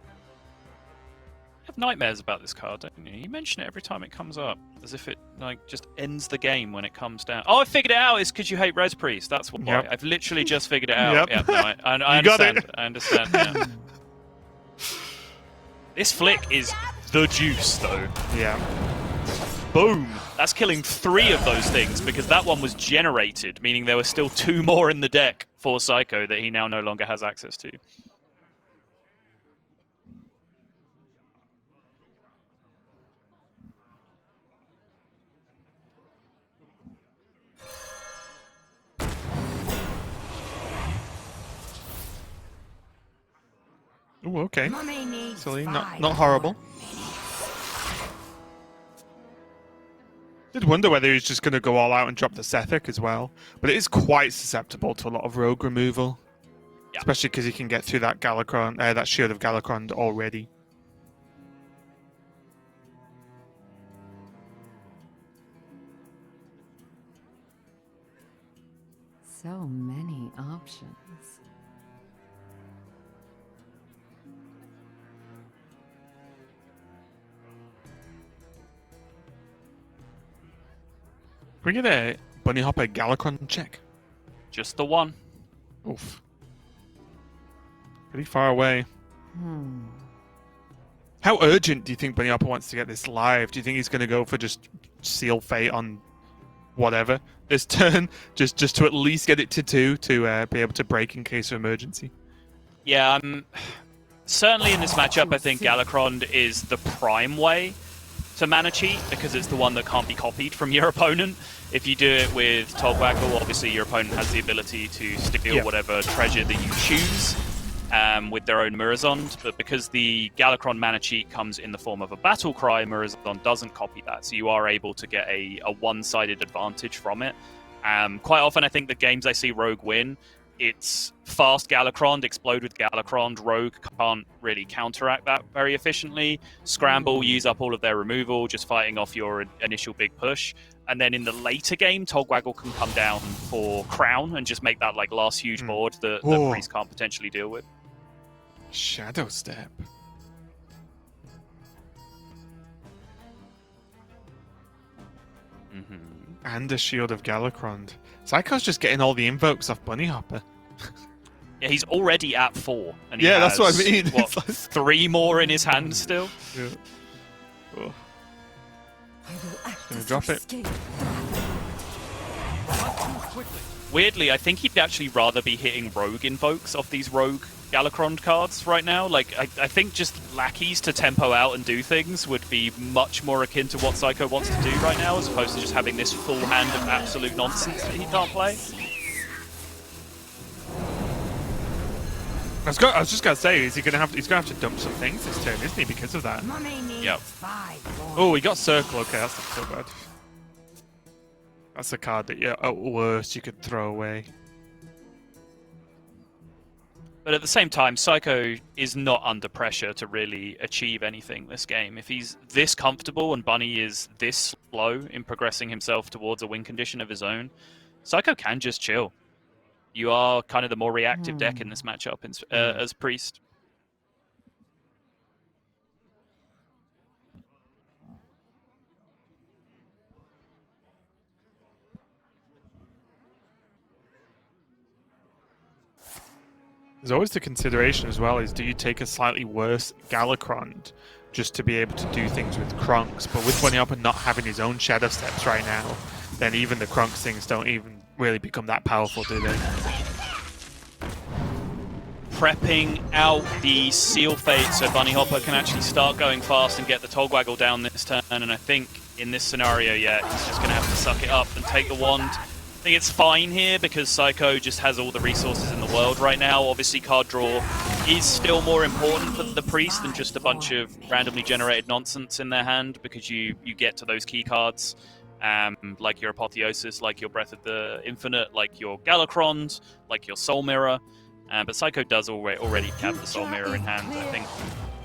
I have nightmares about this card, don't you? You mention it every time it comes up, as if it just ends the game when it comes down. Oh, I figured it out. It's because you hate Res Priest. That's why. Yep. I've literally just figured it out. Yep. No, I You got understand. it. I understand. Yeah. This flick is the juice, though. Yeah. Boom! That's killing 3 of those things because that one was generated, meaning there were still 2 more in the deck for Psycho that he now no longer has access to. Oh, okay. Mummy needs Silly, 5 not horrible. Did wonder whether he was just going to go all out and drop the Sethek as well, but it is quite susceptible to a lot of rogue removal, especially because he can get through that Galakron, that Shield of Galakron already. So many options. Can we get a Bunny Hopper Galakron check? Just the one. Oof. Pretty far away. How urgent do you think Bunny Hopper wants to get this live? Do you think he's going to go for just Seal Fate on whatever this turn? just to at least get it to 2 to be able to break in case of emergency? Yeah, certainly in this matchup, I think Galakron is the prime way to mana cheat because it's the one that can't be copied from your opponent. If you do it with Togwaggle, obviously your opponent has the ability to steal whatever treasure that you choose with their own Murazond, but because the Galakron mana cheat comes in the form of a battle cry, Murazond doesn't copy that, so you are able to get a one-sided advantage from it. Quite often I think the games I see Rogue win, it's fast Galakron, explode with Galakron. Rogue can't really counteract that very efficiently. Scramble, use up all of their removal, just fighting off your initial big push. And then in the later game, Togwaggle can come down for Crown and just make that like last huge board that Priest can't potentially deal with. Shadow Step. And a Shield of Galakron. Psycho's just getting all the invokes off Bunny Hopper. Yeah, he's already at 4. And he that's what I mean. What, 3 more in his hand still? Yeah. Oh. Gonna drop it. Weirdly, I think he'd actually rather be hitting Rogue invokes off these Rogue Galakron cards right now. Like, I think just lackeys to tempo out and do things would be much more akin to what Psycho wants to do right now, as opposed to just having this full hand of absolute nonsense that he can't play. I was just gonna say, he's gonna have to dump some things this turn, isn't he? Because of that. Yep. Oh, he got Circle. Okay, that's not so bad. That's a card that, at worst, you could throw away. But at the same time, Psycho is not under pressure to really achieve anything this game. If he's this comfortable and Bunny is this slow in progressing himself towards a win condition of his own, Psycho can just chill. You are kind of the more reactive deck in this matchup as Priest. There's always the consideration as well is, do you take a slightly worse Galakron just to be able to do things with Krunks? But with Bunny Hopper not having his own Shadow Steps right now, then even the Krunks things don't even really become that powerful, do they? Prepping out the Seal Fate so Bunny Hopper can actually start going fast and get the Togwaggle down this turn, and I think in this scenario yet. He's just going to have to suck it up and take the wand. I think it's fine here because Psycho just has all the resources in the world right now. Obviously, card draw is still more important for the Priest than just a bunch of randomly generated nonsense in their hand, because you get to those key cards, like your Apotheosis, like your Breath of the Infinite, like your Galacrond, like your Soul Mirror. But Psycho does already have the Soul Mirror in hand. I think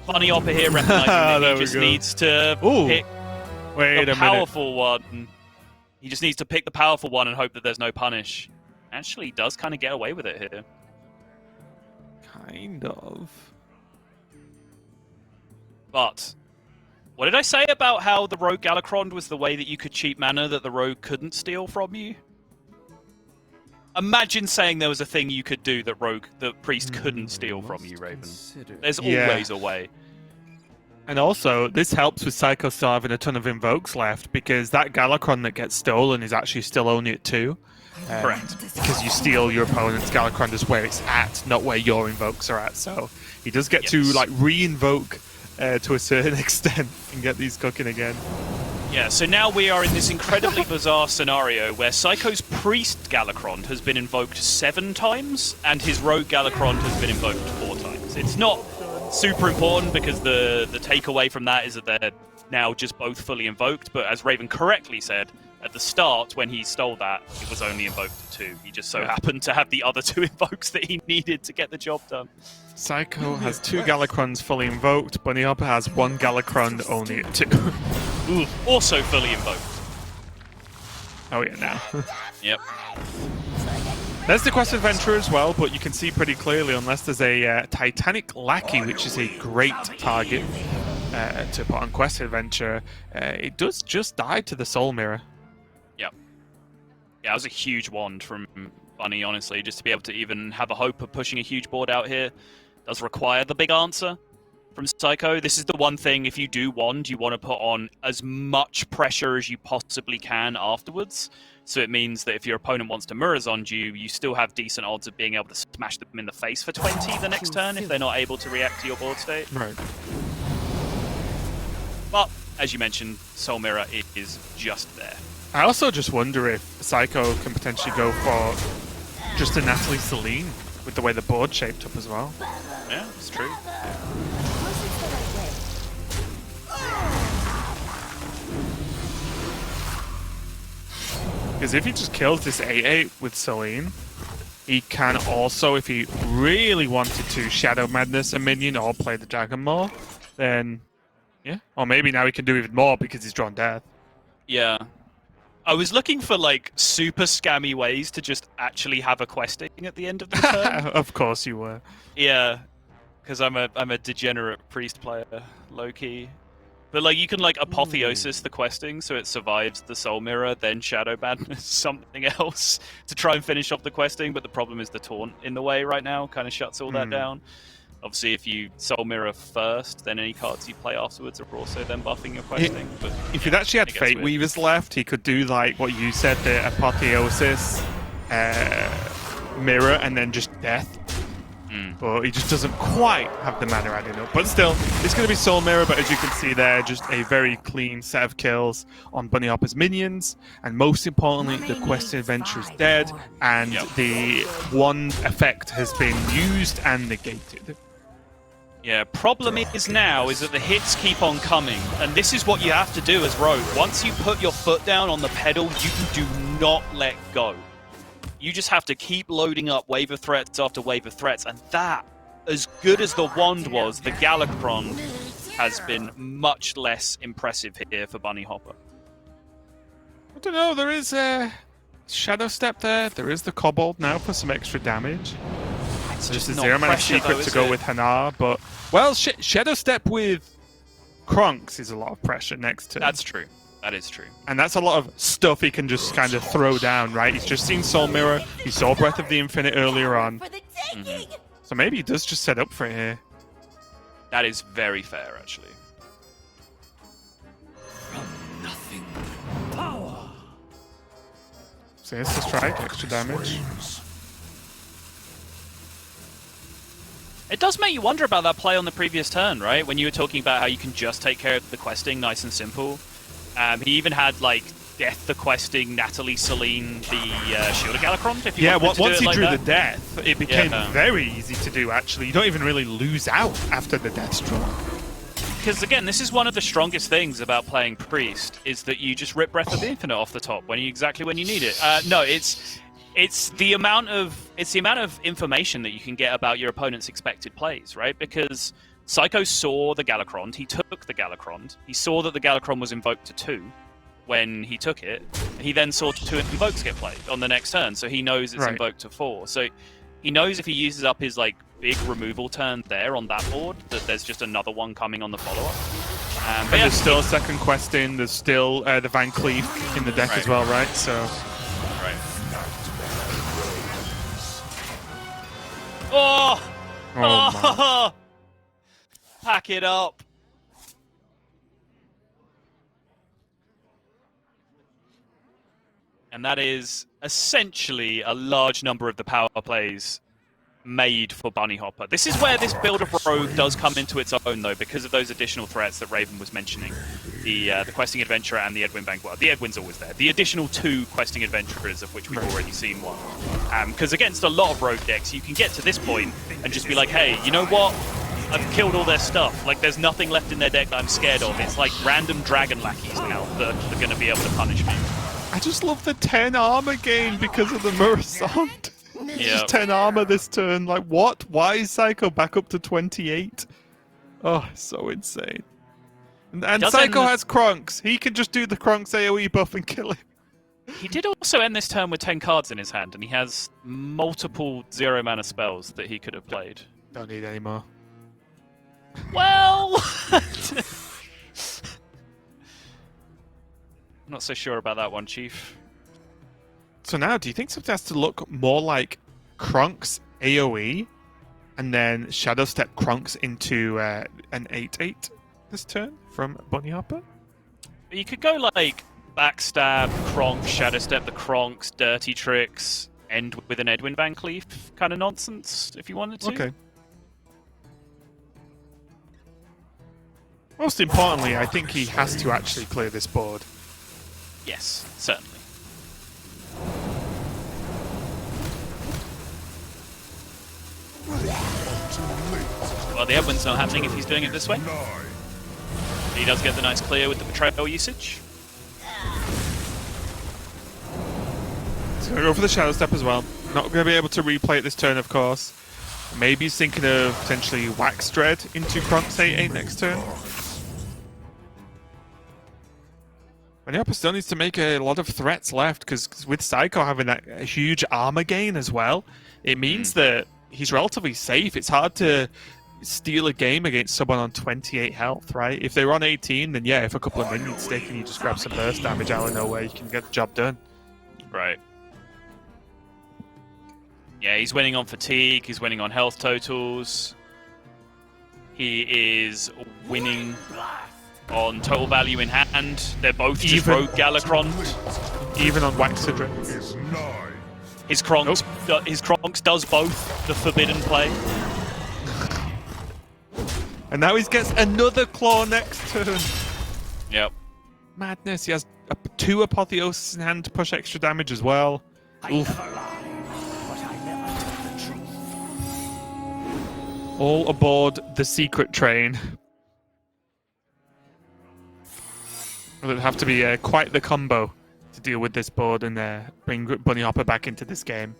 Bunny Hopper here recognizing that he just needs to pick the powerful one. He just needs to pick the powerful one and hope that there's no punish. Actually, he does kind of get away with it here. Kind of. But what did I say about how the Rogue Galacrond was the way that you could cheat mana that the Rogue couldn't steal from you? Imagine saying there was a thing you could do that Priest couldn't steal from you, Raven. There's always a way. And also, this helps with Psycho still having a ton of invokes left, because that Galacron that gets stolen is actually still only at 2. Correct. Because you steal your opponent's Galacron just where it's at, not where your invokes are at. So he does get to like re-invoke to a certain extent and get these cooking again. Yeah, so now we are in this incredibly bizarre scenario where Psycho's Priest Galacrond has been invoked 7 times, and his Rogue Galacrond has been invoked 4 times. It's not super important because the takeaway from that is that they're now just both fully invoked, but as Raven correctly said, at the start when he stole that, it was only invoked 2. He just so happened to have the other 2 invokes that he needed to get the job done. Psycho has 2 Galacrons fully invoked, Bunny Hopper has 1 Galacron only at 2. Ooh, also fully invoked. Oh yeah, now. Yep. There's the Quest Adventure as well, but you can see pretty clearly, unless there's a Titanic Lackey, which is a great target to put on Quest Adventure, it does just die to the Soul Mirror. Yep. Yeah, that was a huge wand from Bunny, honestly, just to be able to even have a hope of pushing a huge board out here. Does require the big answer from Psycho. This is the one thing, if you do wand, you want to put on as much pressure as you possibly can afterwards. So it means that if your opponent wants to Murazond you, you still have decent odds of being able to smash them in the face for 20 the next turn if they're not able to react to your board state. Right. But, as you mentioned, Soul Mirror is just there. I also just wonder if Psycho can potentially go for just a Natalie Celine with the way the board shaped up as well. Yeah, it's true. Because if he just kills this 8/8 with Celine, he can also, if he really wanted to, Shadow Madness a minion or play the Dragon Maw, then yeah. Or maybe now he can do even more because he's drawn Death. Yeah. I was looking for like super scammy ways to just actually have a questing at the end of the turn. Of course you were. Yeah, because I'm a degenerate priest player, low key. But like you can like Apotheosis the questing so it survives the Soul Mirror, then Shadow Madness something else to try and finish off the questing. But the problem is the taunt in the way right now kind of shuts all that down. Obviously, if you Soul Mirror first, then any cards you play afterwards are also then buffing your questing. But if he'd actually had Fate Weavers left, he could do like what you said, the Apotheosis, Mirror, and then just Death. But he just doesn't quite have the mana adding up. But still, it's going to be Soul Mirror, but as you can see there, just a very clean set of kills on Bunny Hopper's minions. And most importantly, the Quest Adventure is dead, and the wand effect has been used and negated. Yeah, problem is now is that the hits keep on coming, and this is what you have to do as Rogue. Once you put your foot down on the pedal, you do not let go. You just have to keep loading up wave of threats after wave of threats, and that, as good as the wand was, the Galacron has been much less impressive here for Bunny Hopper. I don't know, there is a Shadow Step there, there is the Kobold now for some extra damage. So just a 0-mana secret to go with Hanar, but, well, Shadow Step with Krunks is a lot of pressure next to. That's true. That is true. And that's a lot of stuff he can just kind of throw down, right? He's just seen Soul Mirror, he saw Breath of the Infinite earlier on. So maybe he does just set up for it here. That is very fair, actually. From nothing, power. So here's the strike, extra damage. It does make you wonder about that play on the previous turn, right? When you were talking about how you can just take care of the questing nice and simple. He even had like Death the Questing, Natalie Celine, the Shield of Galakron. If you Yeah, wanted to once do he it drew like the that. death, it became Yeah. very easy to do, actually. You don't even really lose out after the death stroke. Because again, this is one of the strongest things about playing Priest, is that you just rip Breath of the Infinite off the top when you need it. No, it's the amount of information that you can get about your opponent's expected plays, right? Because Psycho saw the Galakron, he took the Galakron, he saw that the Galakron was invoked to 2 when he took it. He then saw 2 invokes get played on the next turn, so he knows it's Right. invoked to 4. So he knows if he uses up his like big removal turn there on that board, that there's just another one coming on the follow-up. And there's still a second quest in, there's still the Van Cleef in the deck as well, right? So. Right. Oh! Oh, Pack it up. And that is essentially a large number of the power plays made for Bunny Hopper. This is where this build of Rogue does come into its own, though, because of those additional threats that Raven was mentioning. The Questing Adventurer and the Edwin Bank. Well, the Edwin's always there. The additional 2 Questing Adventurers, of which we've already seen one. Because against a lot of Rogue decks, you can get to this point and just be like, hey, you know what? I've killed all their stuff. Like, there's nothing left in their deck that I'm scared of. It's like random Dragon Lackeys now that are going to be able to punish me. I just love the 10 armor gain because of the Murasant. Just 10 armor this turn. Like, what? Why is Psycho back up to 28? Oh, so insane. And Psycho has Krunks. He can just do the Krunks AoE buff and kill him. He did also end this turn with 10 cards in his hand, and he has multiple 0-mana spells that he could have played. Don't need any more. Well... I'm not so sure about that one, Chief. So now, do you think something has to look more like Krunks AoE, and then Shadow Step Krunks into an 8/8 this turn from Bunny Hopper? You could go like Backstab, Kronk, Shadow Step the Kronks, Dirty Tricks, end with an Edwin Van Cleef kind of nonsense if you wanted to. Okay. Most importantly, I think he has to actually clear this board. Yes, certainly. Well, the Edwin's not happening if he's doing it this way. He does get the nice clear with the Betrayal usage. He's going to go for the Shadow Step as well. Not going to be able to replay it this turn, of course. Maybe he's thinking of potentially Wax Dread into Krunks 8/8 next turn. And Hopper still needs to make a lot of threats left, because with Psycho having that huge armor gain as well, it means that he's relatively safe. It's hard to steal a game against someone on 28 health, right? If they were on 18, then yeah, if a couple of minions stick and you just grab some burst damage out of nowhere, you can get the job done. Right. Yeah, he's winning on fatigue, he's winning on health totals. He is winning on total value in hand. They're both just Rogue Galakron. Even on Wax Dread. His Kronks does both the forbidden play. And now he gets another Claw next turn. Yep. Madness. He has 2 Apotheosis in hand to push extra damage as well. Oof. All aboard the secret train. It would have to be quite the combo to deal with this board and bring Bunny Hopper back into this game.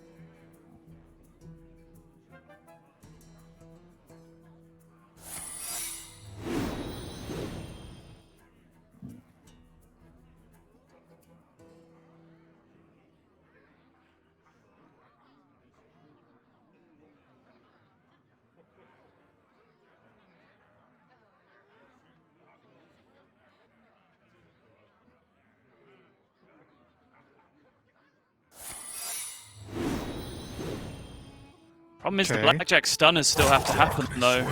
Problem is the Blackjack stunners still have to happen, though.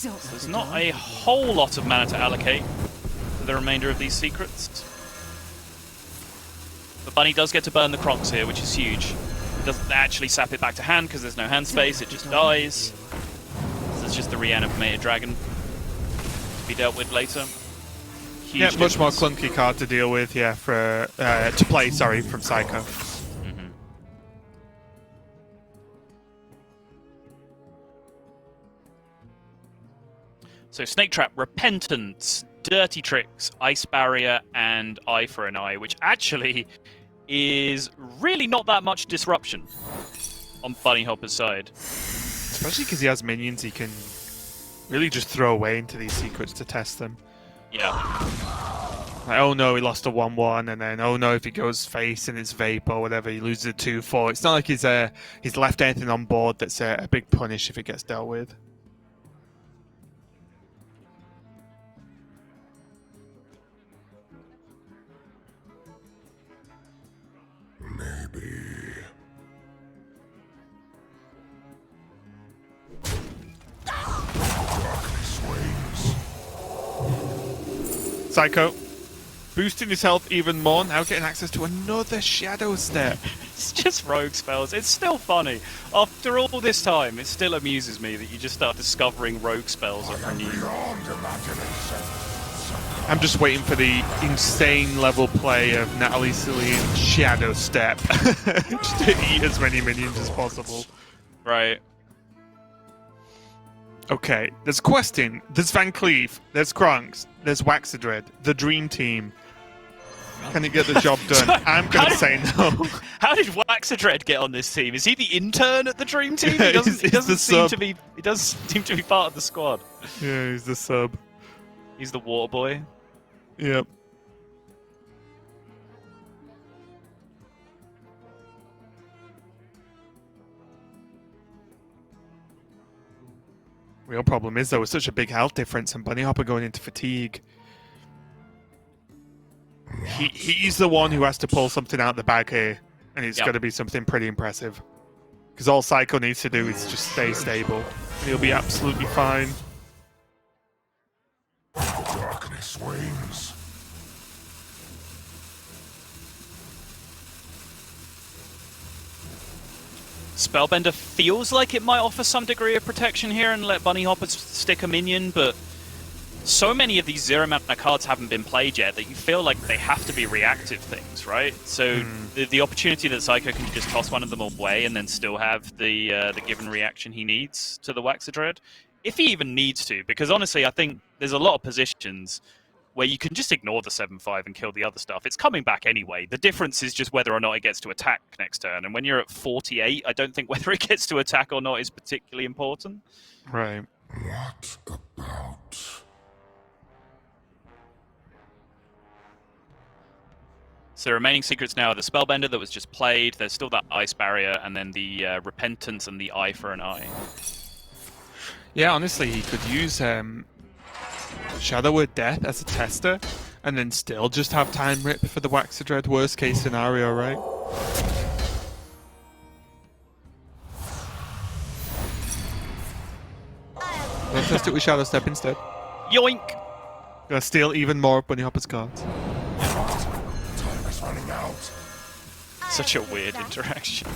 There's not a whole lot of mana to allocate for the remainder of these secrets. But Bunny does get to burn the Kronks here, which is huge. It doesn't actually sap it back to hand because there's no hand space, it just dies. So it's just the reanimated dragon to be dealt with later. Yeah, much more clunky card to deal with, yeah, for to play, sorry, from Psycho. Mm-hmm. So Snake Trap, Repentance, Dirty Tricks, Ice Barrier, and Eye for an Eye, which actually is really not that much disruption on Bunny Hopper's side. Especially because he has minions he can really just throw away into these secrets to test them. Yeah. Like, oh no, he lost a 1-1, and then oh no, if he goes face and it's Vape or whatever, he loses a 2-4. It's not like he's left anything on board that's a big punish if it gets dealt with. Maybe. Psycho, boosting his health even more, now getting access to another Shadow Step. It's just rogue spells. It's still funny. After all this time, it still amuses me that you just start discovering rogue spells are new. I'm just waiting for the insane level play of Natalie Cillian Shadow Step. Just to eat as many minions as possible. Right. Okay, there's Questing, there's Van Cleef, there's Krunks, there's Waxadred, the Dream Team. Can it get the job done? I'm going to say no. How did Waxadred get on this team? Is he the intern at the Dream Team? Yeah, He doesn't seem to be. He does seem to be part of the squad. Yeah, he's the sub. He's the water boy. Yep. Real problem is, though, with such a big health difference and Bunny Hopper going into fatigue. He's the one who has to pull something out the bag here, and it's got to be something pretty impressive. Because all Psycho needs to do is just stay stable, and he'll be absolutely fine. Darkness wanes. Spellbender feels like it might offer some degree of protection here and let Bunny Hopper stick a minion, but so many of these zero mana cards haven't been played yet that you feel like they have to be reactive things, right? So the opportunity that Psycho can just toss one of them away and then still have the given reaction he needs to the Waxadred, if he even needs to, because honestly I think there's a lot of positions where you can just ignore the 7-5 and kill the other stuff. It's coming back anyway. The difference is just whether or not it gets to attack next turn. And when you're at 48, I don't think whether it gets to attack or not is particularly important. Right. What about? So the remaining secrets now are the Spellbender that was just played. There's still that Ice Barrier, and then the Repentance and the Eye for an Eye. Yeah, honestly, he could use Shadow Word Death as a tester, and then still just have Time Rip for the Waxadred worst case scenario, right? Don't test it with Shadow Step instead. Yoink! Gonna steal even more of Bunny Hopper's cards. Time is running out. Such a weird interaction.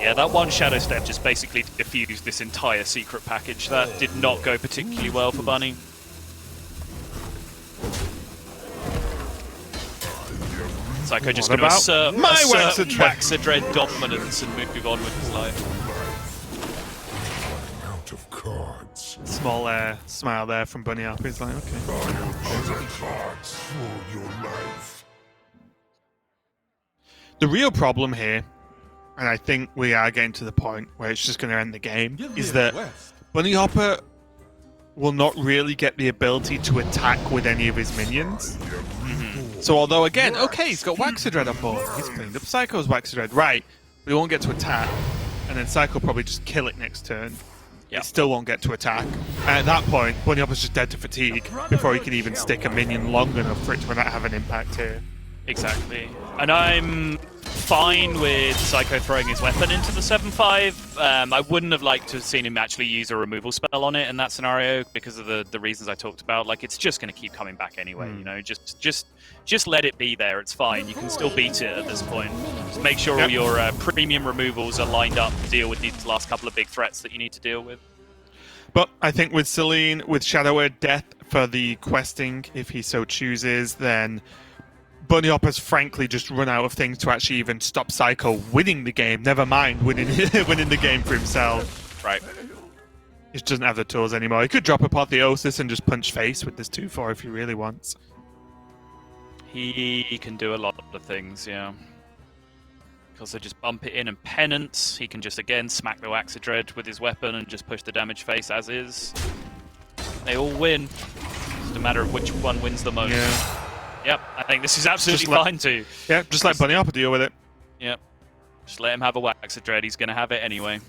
Yeah, that one Shadow Step just basically diffused this entire secret package. That did not go particularly well for Bunny. Psycho just going to assert Waxadred dominance and move on with his life. Out of cards. Small smile there from Bunny Hopper. He's like, okay. Out of cards for your life. The real problem here, and I think we are getting to the point where it's just going to end the game, is that Bunny Hopper will not really get the ability to attack with any of his minions. So although, again, okay, he's got Waxadred on board. He's cleaned up Psycho's Waxadred, right, but he won't get to attack. And then Psycho will probably just kill it next turn. He still won't get to attack. And at that point, Bunny Hopper's just dead to fatigue before he can even stick a minion long enough for it to not have an impact here. Exactly. And I'm fine with Psycho throwing his weapon into the 7-5. I wouldn't have liked to have seen him actually use a removal spell on it in that scenario because of the reasons I talked about. Like, it's just going to keep coming back anyway, you know? Just let it be there. It's fine. You can still beat it at this point. Just make sure all your premium removals are lined up to deal with these last couple of big threats that you need to deal with. But I think with Celine, with Shadow Death for the questing, if he so chooses, then Bunny Hop has frankly just run out of things to actually even stop Psycho winning the game. Never mind winning the game for himself. Right. He just doesn't have the tools anymore. He could drop Apotheosis and just punch face with this 2-4 if he really wants. He can do a lot of things, yeah. Because they just bump it in and Penance. He can just, again, smack the Waxadread with his weapon and just push the damage face as is. They all win. It's a matter of which one wins the most. Yeah. Yep, I think this is absolutely fine too. Yeah, just let Bunny Hop deal with it. Yep. Just let him have a Waxadread. He's going to have it anyway.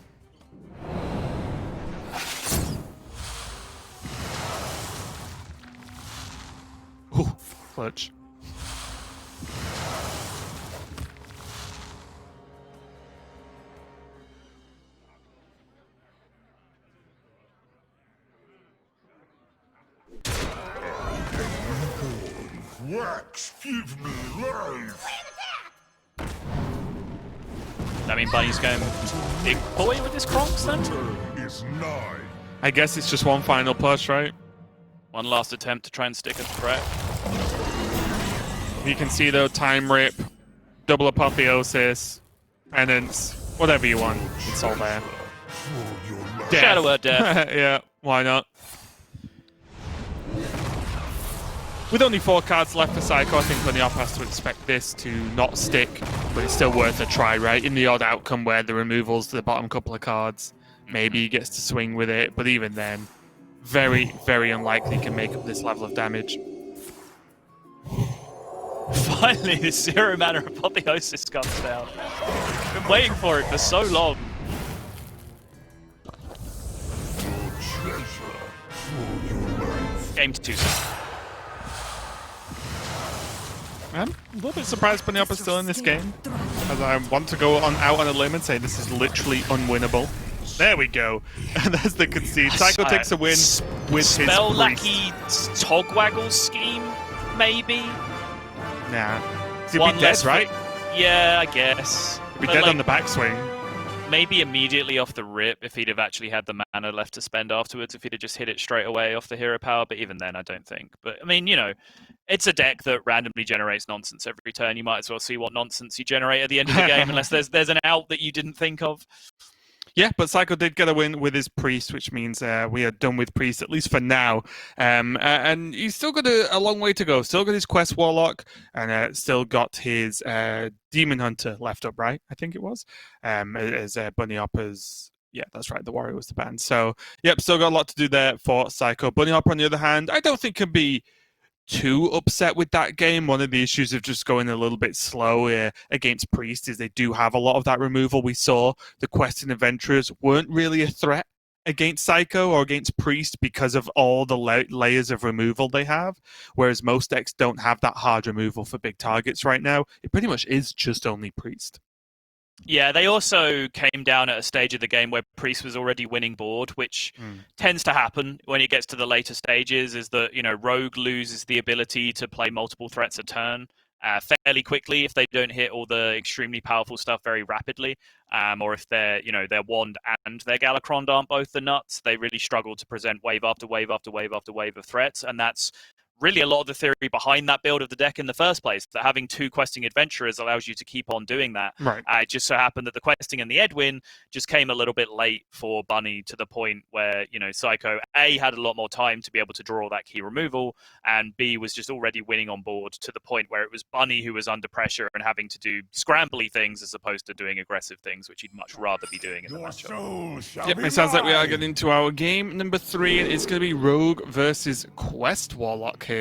Ooh, clutch. Wax, give me life. I mean, Bunny's going big boy with his Kronks then? Is nigh. I guess it's just one final push, right? One last attempt to try and stick a threat. You can see though, Time Rip, Double Apotheosis, Penance, whatever you want. It's all there. Shadow Death. Yeah, why not? With only 4 cards left for Psycho, I think Bunny Hop has to expect this to not stick, but it's still worth a try, right? In the odd outcome where the removal's the bottom couple of cards, maybe he gets to swing with it, but even then, very, very unlikely he can make up this level of damage. Finally, the 0 mana Apotheosis comes down. Been waiting for it for so long. Game's too soon. I'm a little bit surprised Bunny Hop is still in this game, as I want to go out on a limb and say this is literally unwinnable. There we go. And there's the concede. Psycho takes a win with his Spell priest. Lackey Togwaggle scheme, maybe? Nah. He'd One be dead, less right? Yeah, I guess. He'd be But, dead like, on the backswing. maybe immediately off the rip if he'd have actually had the mana left to spend afterwards, if he'd have just hit it straight away off the hero power, but even then I don't think. But I mean, you know, it's a deck that randomly generates nonsense every turn. You might as well see what nonsense you generate at the end of the game, unless there's an out that you didn't think of. Yeah, but Psycho did get a win with his Priest, which means we are done with Priest, at least for now. And he's still got a long way to go. Still got his Quest Warlock, and still got his Demon Hunter left up, right? I think it was. As Bunny Hop has... Yeah, that's right. The Warrior was the band. So, yep, still got a lot to do there for Psycho. Bunny Hop, on the other hand, I don't think can be too upset with that game. One of the issues of just going a little bit slow against Priest is they do have a lot of that removal. We saw the Questing Adventurers weren't really a threat against Psycho or against Priest because of all the layers of removal they have, whereas most decks don't have that hard removal for big targets right now. It pretty much is just only Priest. Yeah, they also came down at a stage of the game where Priest was already winning board, which tends to happen when it gets to the later stages, is that, you know, Rogue loses the ability to play multiple threats a turn fairly quickly if they don't hit all the extremely powerful stuff very rapidly, or if their Wand and their Galakron aren't both the nuts. They really struggle to present wave after wave after wave after wave of threats, and that's really a lot of the theory behind that build of the deck in the first place, that having 2 Questing Adventurers allows you to keep on doing that. Right. It just so happened that the Questing and the Edwin just came a little bit late for Bunny, to the point where, you know, Psycho A had a lot more time to be able to draw that key removal, and B was just already winning on board to the point where it was Bunny who was under pressure and having to do scrambly things as opposed to doing aggressive things, which he'd much rather be doing in the matchup. Yep, it sounds like we are getting into our game number 3. It's going to be Rogue versus Quest Warlock here.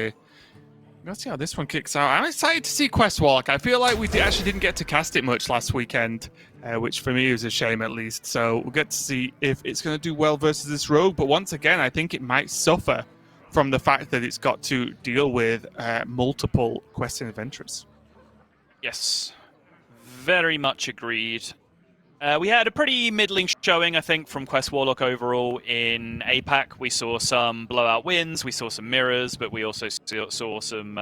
Let's see how this one kicks out. I'm excited to see Quest Warlock. I feel like we actually didn't get to cast it much last weekend, which for me was a shame at least. So we'll get to see if it's going to do well versus this Rogue. But once again, I think it might suffer from the fact that it's got to deal with multiple Questing Adventurers. Yes, very much agreed. We had a pretty middling showing, I think, from Quest Warlock overall in APAC. We saw some blowout wins, we saw some mirrors, but we also saw some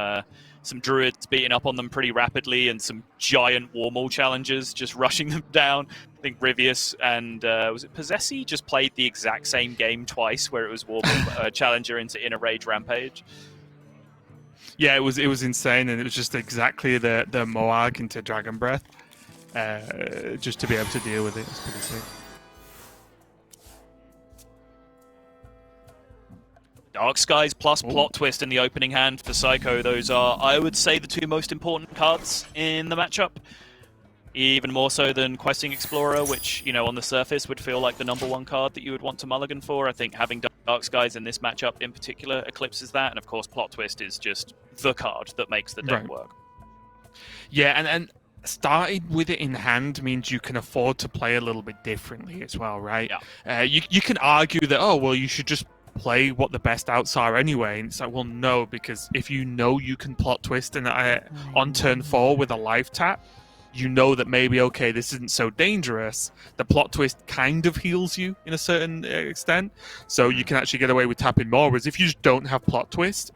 druids beating up on them pretty rapidly and some giant Warmaul challenges just rushing them down. I think Rivius and was it Possessi just played the exact same game twice, where it was Warmaul challenger into Inner Rage Rampage. Yeah, it was insane, and it was just exactly the Moag into Dragon Breath. Just to be able to deal with it. It's pretty sick. Dark Skies plus Plot Twist in the opening hand for Psycho. Those are, I would say, the two most important cards in the matchup. Even more so than Questing Explorer, which, you know, on the surface would feel like the #1 card that you would want to mulligan for. I think having Dark Skies in this matchup in particular eclipses that. And of course, Plot Twist is just the card that makes the deck work. Yeah, and starting with it in hand means you can afford to play a little bit differently as well, right? Yeah. You can argue that, oh, well, you should just play what the best outs are anyway. And it's like, well, no, because if you know you can Plot Twist and on turn 4 with a life tap, you know that maybe, okay, this isn't so dangerous. The Plot Twist kind of heals you in a certain extent, so you can actually get away with tapping more. Whereas if you just don't have Plot Twist,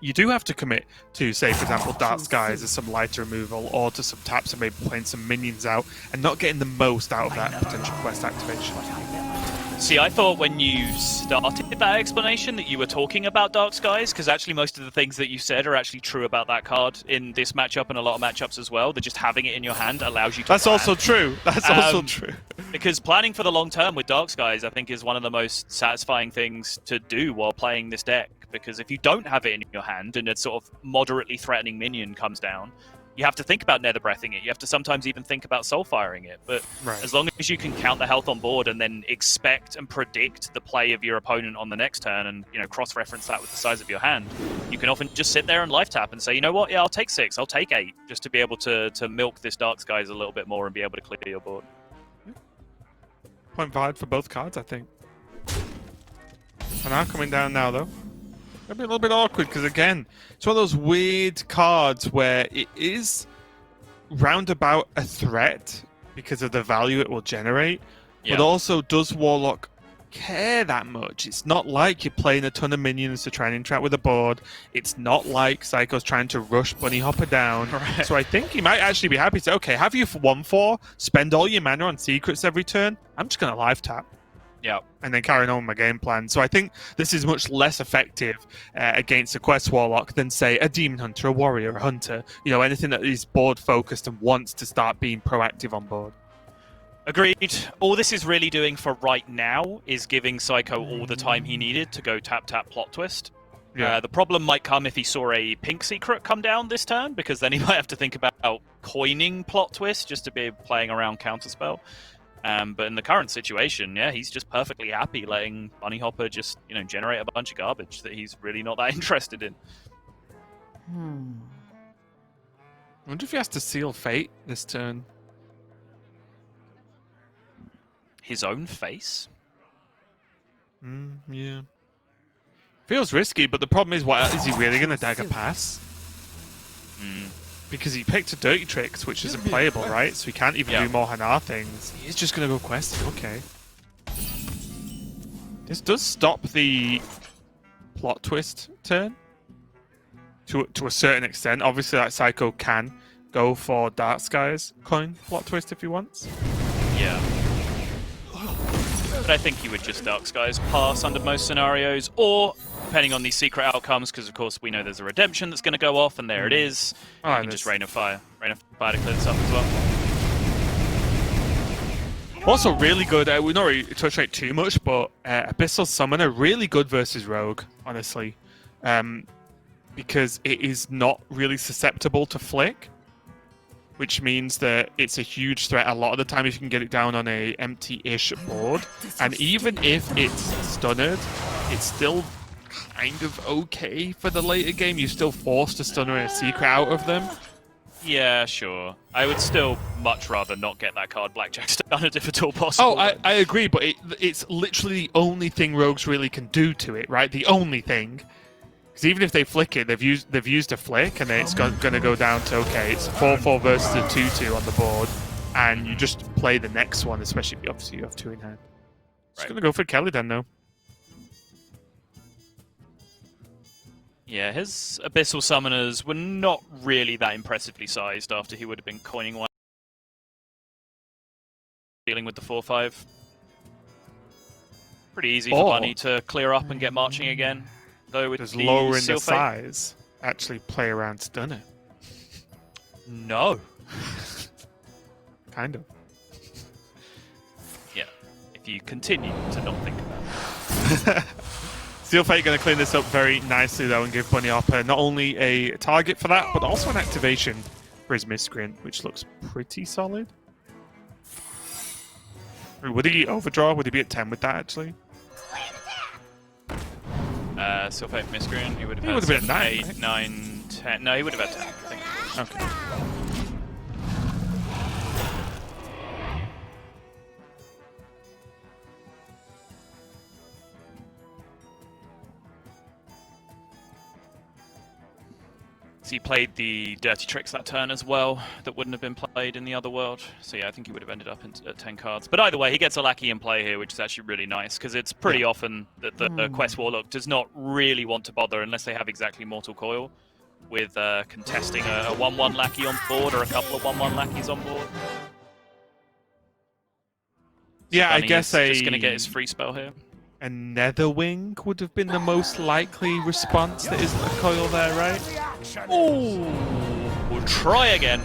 you do have to commit to, say, for example, Dark Skies as some lighter removal, or to some taps and maybe playing some minions out, and not getting the most out of that potential quest activation. See, I thought when you started that explanation that you were talking about Dark Skies, because actually most of the things that you said are actually true about that card in this matchup and a lot of matchups as well. That just having it in your hand allows you to That's plan. also true. That's also true. Because planning for the long term with Dark Skies, I think, is one of the most satisfying things to do while playing this deck. Because if you don't have it in your hand and a sort of moderately threatening minion comes down, you have to think about Nether Breathing it. You have to sometimes even think about Soul Firing it. But as long as you can count the health on board and then expect and predict the play of your opponent on the next turn and, you know, cross-reference that with the size of your hand, you can often just sit there and life tap and say, you know what, yeah, I'll take 6, I'll take 8, just to be able to milk this Dark Skies a little bit more and be able to clear your board. Point valid for both cards, I think. And I'm coming down now, though. It'll be a little bit awkward because, again, it's one of those weird cards where it is roundabout a threat because of the value it will generate, but also does Warlock care that much? It's not like you're playing a ton of minions to try and interact with the board. It's not like Psycho's trying to rush Bunny Hopper down. Right. So I think he might actually be happy to, okay, have you 1/4, spend all your mana on secrets every turn. I'm just going to live tap. Yeah, and then carrying on my game plan. So I think this is much less effective against a Quest Warlock than, say, a Demon Hunter, a Warrior, a Hunter. You know, anything that is board focused and wants to start being proactive on board. Agreed. All this is really doing for right now is giving Psycho all the time he needed to go tap Plot Twist. Yeah. The problem might come if he saw a pink secret come down this turn, because then he might have to think about coining Plot Twist just to be playing around Counterspell. But in the current situation, yeah, he's just perfectly happy letting Bunny Hopper just, you know, generate a bunch of garbage that he's really not that interested in. I wonder if he has to seal Fate this turn. His own face? Yeah. Feels risky, but the problem is, what is he really going to Dagger Pass? Because he picked a Dirty Tricks, which isn't playable, right? So he can't even do more Hanar things. He's just going to go questing, okay. This does stop the Plot Twist turn. To a certain extent. Obviously, like, Psycho can go for Dark Skies coin Plot Twist if he wants. Yeah. But I think he would just Dark Skies pass under most scenarios, or depending on these secret outcomes, because of course we know there's a redemption that's going to go off, and there it is. You can just Rain of Fire to clear this up as well. Also really good, we've not really touched on it too much, but Abyssal Summoner, really good versus Rogue, honestly. Because it is not really susceptible to flick, which means that it's a huge threat a lot of the time if you can get it down on a empty-ish board. And even if it's stunnered, it's still kind of okay for the later game. You're still forced to stunner a secret out of them. Yeah, sure. I would still much rather not get that card Blackjack stunnered if at all possible. Oh, I agree, but it's literally the only thing Rogues really can do to it, right? The only thing. Because even if they flick it, they've used a flick, and then it's going to go down to, okay, it's 4/4 versus a 2/2 on the board, and you just play the next one, especially if obviously you have 2 in hand. Just Right. gonna go for Kelly then, though. Yeah, his Abyssal Summoners were not really that impressively sized after he would have been coining one. Dealing with the 4-5. Pretty easy for Bunny to clear up and get marching again. Though with Does the lowering Seal the Fate- size actually play around stun it? No. Kind of. Yeah, if you continue to not think about it. Steel Fate going to clean this up very nicely, though, and give Bunny Hopper not only a target for that, but also an activation for his Miscreant, which looks pretty solid. Would he overdraw? Would he be at 10 with that, actually? Seal Fate Miscreant, he would have He had would have been at 9, 8, right? 9, 10. No, he would have had 10, I think. Okay. So he played the Dirty Tricks that turn as well, that wouldn't have been played in the other world. So yeah, I think he would have ended up at 10 cards. But either way, he gets a Lackey in play here, which is actually really nice, because it's pretty often that the Quest Warlock does not really want to bother, unless they have exactly Mortal Coil, with contesting a 1-1 Lackey on board, or a couple of 1-1 Lackeys on board. Yeah, I Bunny guess is just going to get his free spell here. a Netherwing would have been the most likely response. There isn't a coil there, right? Ooh, we'll try again.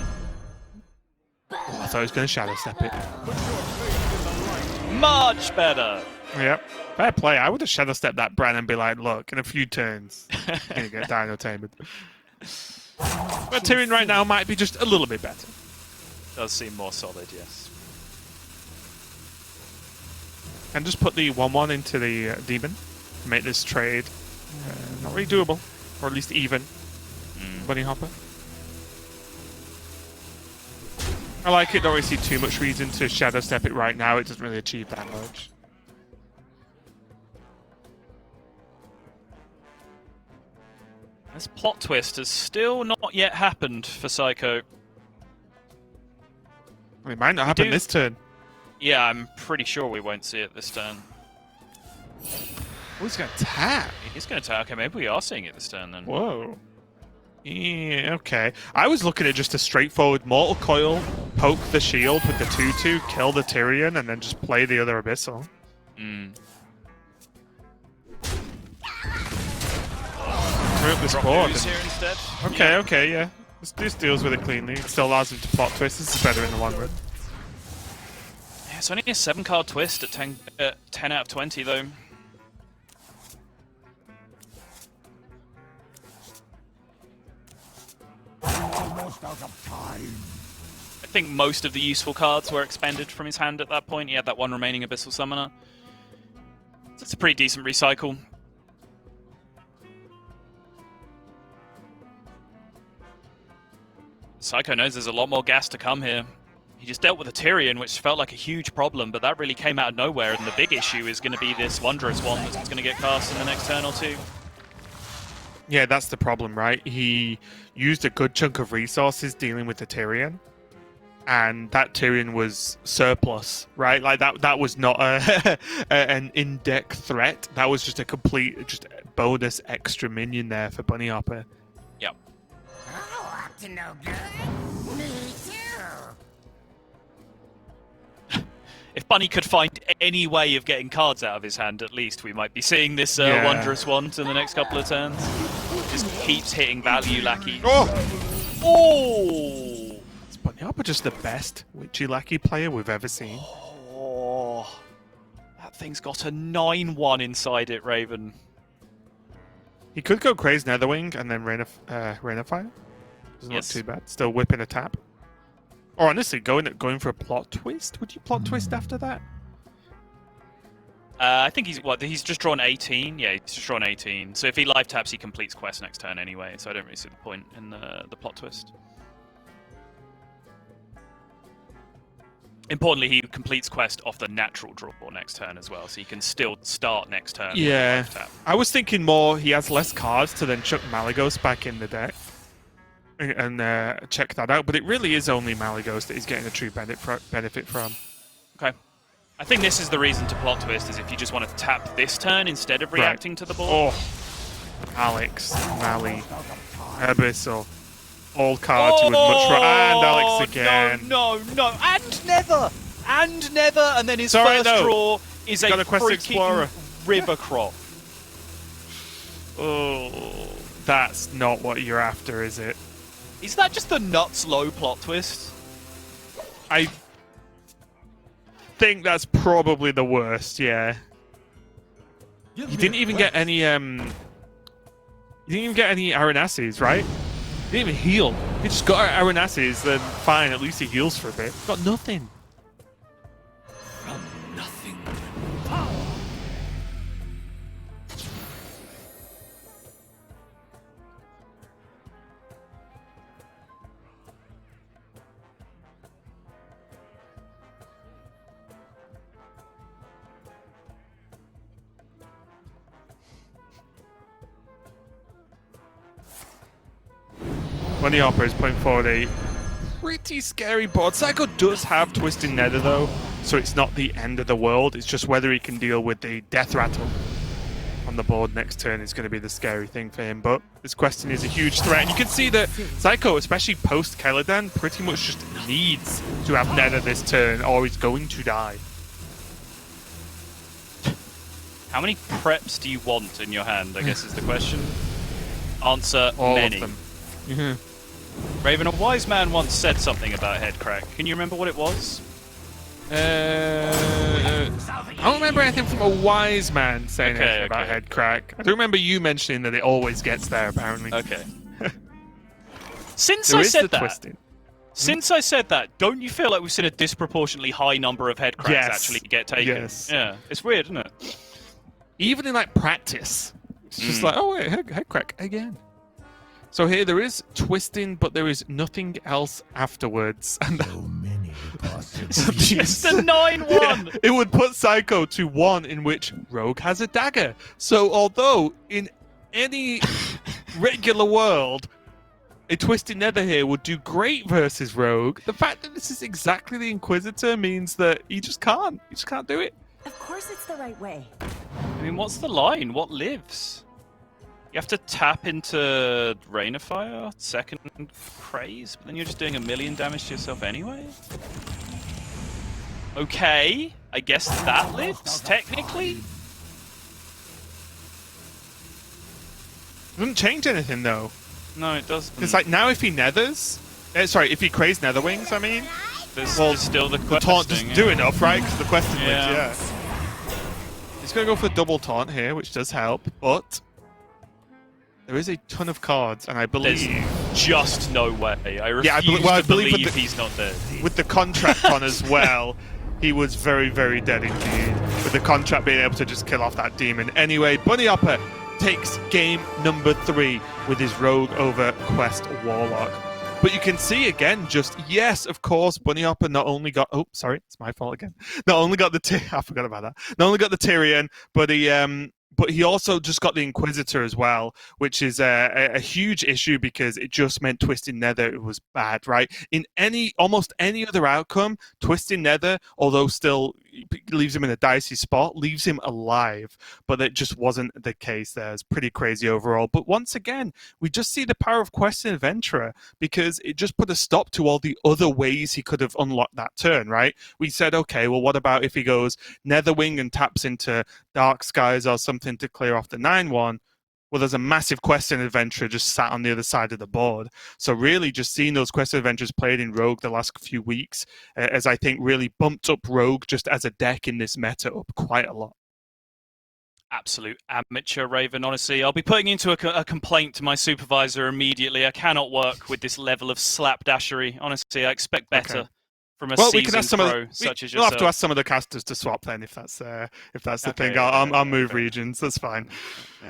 Oh, I thought he was going to Shadow Step it. Much better. Yep. Fair play. I would have Shadow Stepped that Bran and be like, look, in a few turns, you're going to get Dino Tamed. But Tyrion right now might be just a little bit better. Does seem more solid, yes. And just put the 1-1 into the Demon. Make this trade not really doable. Or at least even. Bunny Hopper. I like it. Don't really see too much reason to Shadow Step it right now. It doesn't really achieve that much. This plot twist has still not yet happened for Psycho. It might not happen this turn. Yeah, I'm pretty sure we won't see it this turn. Oh, he's going to attack. He's going to attack. Okay, maybe we are seeing it this turn then. Whoa. Yeah, okay. I was looking at just a straightforward Mortal Coil, poke the shield with the 2-2, kill the Tyrion, and then just play the other Abyssal. Move this board. Here instead. Okay, okay, yeah. This deals with it cleanly. It still allows him to plot twist. This is better in the long run. Yeah, it's only a 7-card twist at 10 out of 20, though. Almost out of time. I think most of the useful cards were expended from his hand at that point. He had that one remaining Abyssal Summoner. So it's a pretty decent recycle. Psycho knows there's a lot more gas to come here. He just dealt with a Tyrion, which felt like a huge problem, but that really came out of nowhere, and the big issue is going to be this Wondrous one that's going to get cast in the next turn or two. Yeah, that's the problem, right? He used a good chunk of resources dealing with the Tyrion, and that Tyrion was surplus, right? Like that was not an in-deck threat. That was just a complete, just bonus extra minion there for Bunny Hopper. Yep. Oh, up to no good. Me too. If Bunny could find any way of getting cards out of his hand, at least we might be seeing this Wondrous one in the next couple of turns. Just keeps hitting value Lackey. Oh! Is Bunny Hopper just the best Witchy Lackey player we've ever seen? Oh, that thing's got a 9-1 inside it, Raven. He could go Craze Netherwing and then Rain of Fire. Doesn't look too bad. Still whipping a tap. Or honestly, going for a plot twist. Would you plot twist after that? I think he's just drawn 18. Yeah, he's just drawn 18. So if he live taps, he completes quest next turn anyway. So I don't really see the point in the plot twist. Importantly, he completes quest off the natural draw next turn as well, so he can still start next turn. Yeah, with live tap. I was thinking more he has less cards to then chuck Malagos back in the deck. and check that out. But it really is only Malygos that he's getting a true benefit from. Okay. I think this is the reason to plot twist, is if you just want to tap this turn instead of reacting to the board. Oh, Alex, Mali, Abyssal, all cards with much and Alex again. No, and Nether, and then his first draw is a freaking River Crop. Oh, that's not what you're after, is it? Is that just the nuts low plot twist? I think that's probably the worst, yeah. You didn't even get any Aranasses, right? He didn't even heal. He just got Aranasses, then fine, at least he heals for a bit. Got nothing. From nothing. Bunny Hopper is putting forward a pretty scary board. Psycho does have Twisting Nether though, so it's not the end of the world. It's just whether he can deal with the Death Rattle on the board next turn is going to be the scary thing for him. But this question is a huge threat. And you can see that Psycho, especially post Keladan, pretty much just needs to have Nether this turn or he's going to die. How many preps do you want in your hand, I guess is the question. Answer, all many. Of them. Raven, a wise man once said something about head crack. Can you remember what it was? I don't remember anything from a wise man saying anything about head crack. I do remember you mentioning that it always gets there, apparently. Okay. Since I said that, don't you feel like we've seen a disproportionately high number of head cracks actually get taken? Yes. Yeah, it's weird, isn't it? Even in like practice, it's just like, oh wait, head crack again. So here there is twisting, but there is nothing else afterwards. And so many It's just a 9-1! It would put Psycho to 1 in which Rogue has a dagger. So although in any regular world, a Twisted Nether here would do great versus Rogue, the fact that this is exactly the Inquisitor means that he just can't. He just can't do it. Of course it's the right way. I mean, what's the line? What lives? You have to tap into Rain of Fire, second Craze, but then you're just doing 1,000,000 damage to yourself anyway? Okay, I guess that lives, technically? Doesn't change anything, though. No, it doesn't. Because, like, now if he nethers... sorry, if he Craze Netherwings, I mean... There's still the quest taunt thing, doesn't do enough, right? Because the question lives, Yeah. He's going to go for the double taunt here, which does help, but... There is a ton of cards, and I believe... There's just no way. I refuse to believe he's not dead. With the contract on as well, he was very, very dead indeed. With the contract being able to just kill off that demon. Anyway, Bunny Hopper takes game number 3 with his Rogue over Quest Warlock. But you can see again, yes, of course, Bunny Hopper not only got... Oh, sorry, it's my fault again. Not only got the... I forgot about that. Not only got the Tyrion, but he also just got the Inquisitor as well, which is a huge issue because it just meant Twisted Nether was bad, right? In almost any other outcome, Twisted Nether, although still leaves him in a dicey spot, leaves him alive. But that just wasn't the case there. It's pretty crazy overall. But once again, we just see the power of Quest and Adventurer because it just put a stop to all the other ways he could have unlocked that turn, right? We said, okay, well, what about if he goes Netherwing and taps into Dark Skies or something to clear off the 9-1? Well, there's a massive Quest and Adventurer just sat on the other side of the board. So really just seeing those Quest and Adventures played in Rogue the last few weeks as I think really bumped up Rogue just as a deck in this meta up quite a lot. Absolute amateur, Raven, honestly. I'll be putting into a complaint to my supervisor immediately. I cannot work with this level of slapdashery. Honestly, I expect better from a well, we seasoned can ask some pro of the, such as we'll have to yourself. ask some of the casters to swap then, if that's the Okay, thing. I'll move regions. That's fine.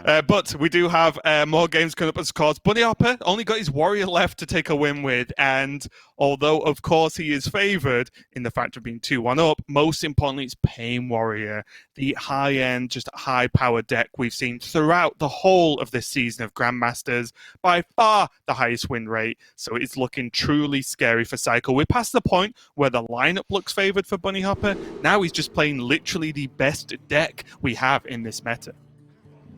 But we do have more games coming up as cause. Bunny Hopper only got his warrior left to take a win with, and although of course he is favoured in the fact of being 2-1 up, most importantly it's Pain Warrior, the high-end, just high-powered deck we've seen throughout the whole of this season of Grandmasters, by far the highest win rate. So it's looking truly scary for Psycho. We're past the point where the lineup looks favoured for Bunny Hopper. Now he's just playing literally the best deck we have in this meta.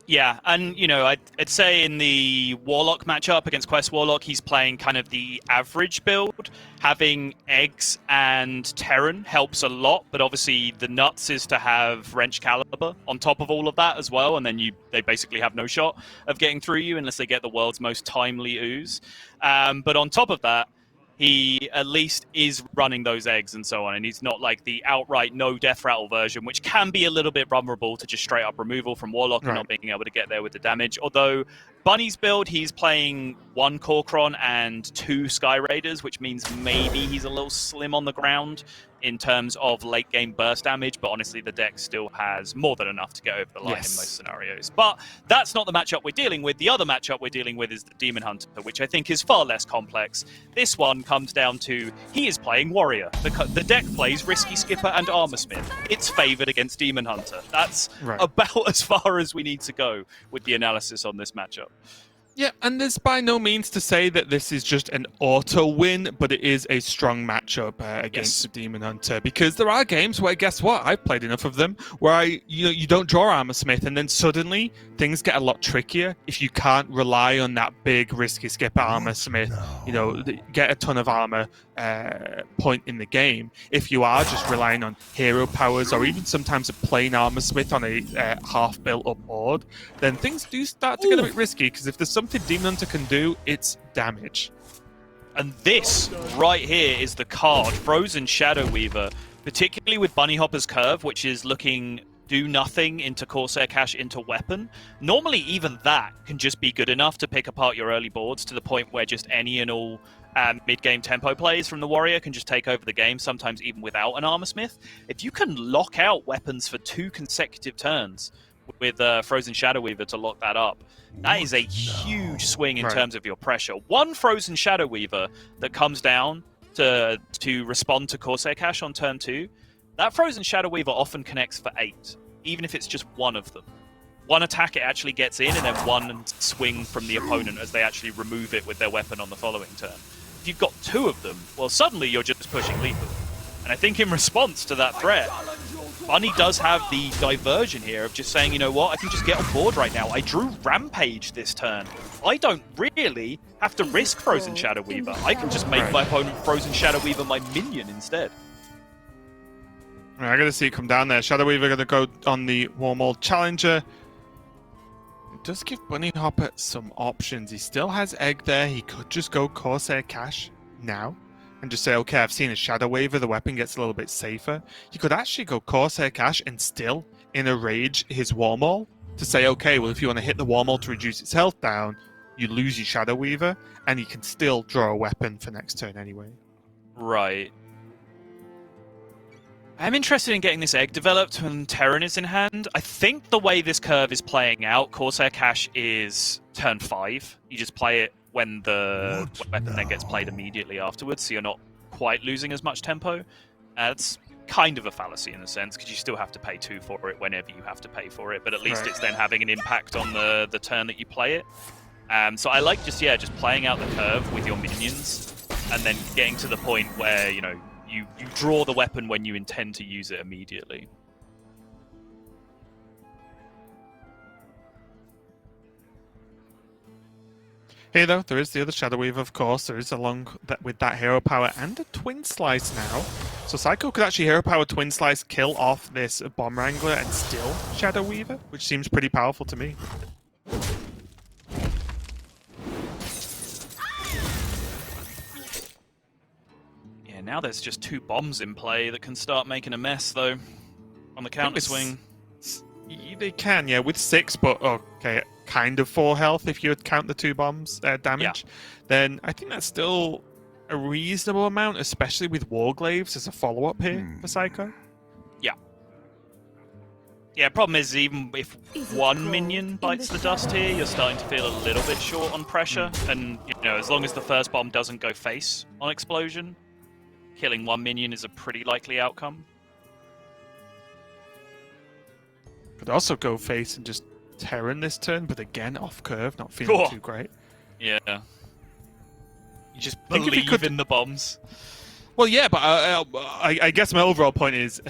Yeah, and I'd say in the Warlock matchup against Quest Warlock, he's playing kind of the average build. Having Eggs and Terran helps a lot, but obviously the nuts is to have Wrench Caliber on top of all of that as well, and then they basically have no shot of getting through you unless they get the world's most timely ooze. But on top of that, he at least is running those eggs and so on, and he's not like the outright no death rattle version, which can be a little bit vulnerable to just straight up removal from Warlock and not being able to get there with the damage. Although Bunny's build, he's playing 1 Korkron and 2 Sky Raiders, which means maybe he's a little slim on the ground in terms of late game burst damage, but honestly the deck still has more than enough to get over the line in most scenarios. But that's not the matchup we're dealing with. The other matchup we're dealing with is the Demon Hunter, which I think is far less complex. This one comes down to he is playing Warrior. The deck plays Risky Skipper and Armor Smith. It's favoured against Demon Hunter. That's about as far as we need to go with the analysis on this matchup. Yeah, and there's by no means to say that this is just an auto win, but it is a strong matchup against the Demon Hunter, because there are games where, guess what, I've played enough of them, where you don't draw Armor Smith, and then suddenly things get a lot trickier if you can't rely on that big Risky Skipper Armor Smith, get a ton of armor point in the game. If you are just relying on hero powers, or even sometimes a plain Armor Smith on a half built up board, then things do start to get a bit risky, because if there's something Demon Hunter can do, it's damage. And this right here is the card, Frozen Shadow Weaver, particularly with Bunny Hopper's curve, which is looking do nothing into Corsair Cash into weapon. Normally even that can just be good enough to pick apart your early boards to the point where just any and all mid-game tempo plays from the Warrior can just take over the game, sometimes even without an Armor Smith. If you can lock out weapons for 2 consecutive turns with Frozen Shadow Weaver to lock that up, that is a huge swing in terms of your pressure. 1 Frozen Shadow Weaver that comes down to respond to Corsair Cash on turn 2, that Frozen Shadow Weaver often connects for 8, even if it's just 1 of them. 1 attack it actually gets in, and then 1 swing from the opponent as they actually remove it with their weapon on the following turn. If you've got 2 of them, well, suddenly you're just pushing lethal. And I think in response to that threat, Bunny does have the diversion here of just saying, you know what, I can just get on board right now. I drew Rampage this turn. I don't really have to risk Frozen Shadow Weaver. I can just make my opponent Frozen Shadow Weaver my minion instead. Right, I gotta see it come down there. Shadow Weaver gonna go on the Warmold Challenger. It does give Bunny Hopper some options. He still has Egg there. He could just go Corsair Cash now and just say, okay, I've seen a Shadow Weaver, the weapon gets a little bit safer. He could actually go Corsair Cash and still in a rage his Warmaul to say, okay, well, if you want to hit the Warmaul to reduce its health down, you lose your Shadow Weaver, and you can still draw a weapon for next turn anyway. Right. I'm interested in getting this egg developed when Terran is in hand. I think the way this curve is playing out, Corsair Cash is turn 5. You just play it when the weapon then gets played immediately afterwards, so you're not quite losing as much tempo. It's kind of a fallacy in a sense, because you still have to pay 2 for it whenever you have to pay for it, but at least it's then having an impact on the turn that you play it. So I like just playing out the curve with your minions, and then getting to the point where, you draw the weapon when you intend to use it immediately. Here, though, there is the other Shadow Weaver, of course. There is along with that hero power and a Twin Slice now. So Psycho could actually hero power Twin Slice, kill off this Bomb Wrangler, and still Shadow Weaver, which seems pretty powerful to me. Yeah, now there's just 2 bombs in play that can start making a mess, though, on the counter swing. They can, yeah, with 6, but okay, kind of 4 health if you would count the 2 bombs damage. Then I think that's still a reasonable amount, especially with Warglaves as a follow-up here for Psycho. Yeah. Yeah, problem is, even if one minion bites the dust here, you're starting to feel a little bit short on pressure. And, you know, as long as the first bomb doesn't go face on explosion, killing one minion is a pretty likely outcome. Could also go face and just Terran this turn, but again, off curve, not feeling too great. Yeah. You just Think if he believe in the bombs. Well, yeah, but I guess my overall point is,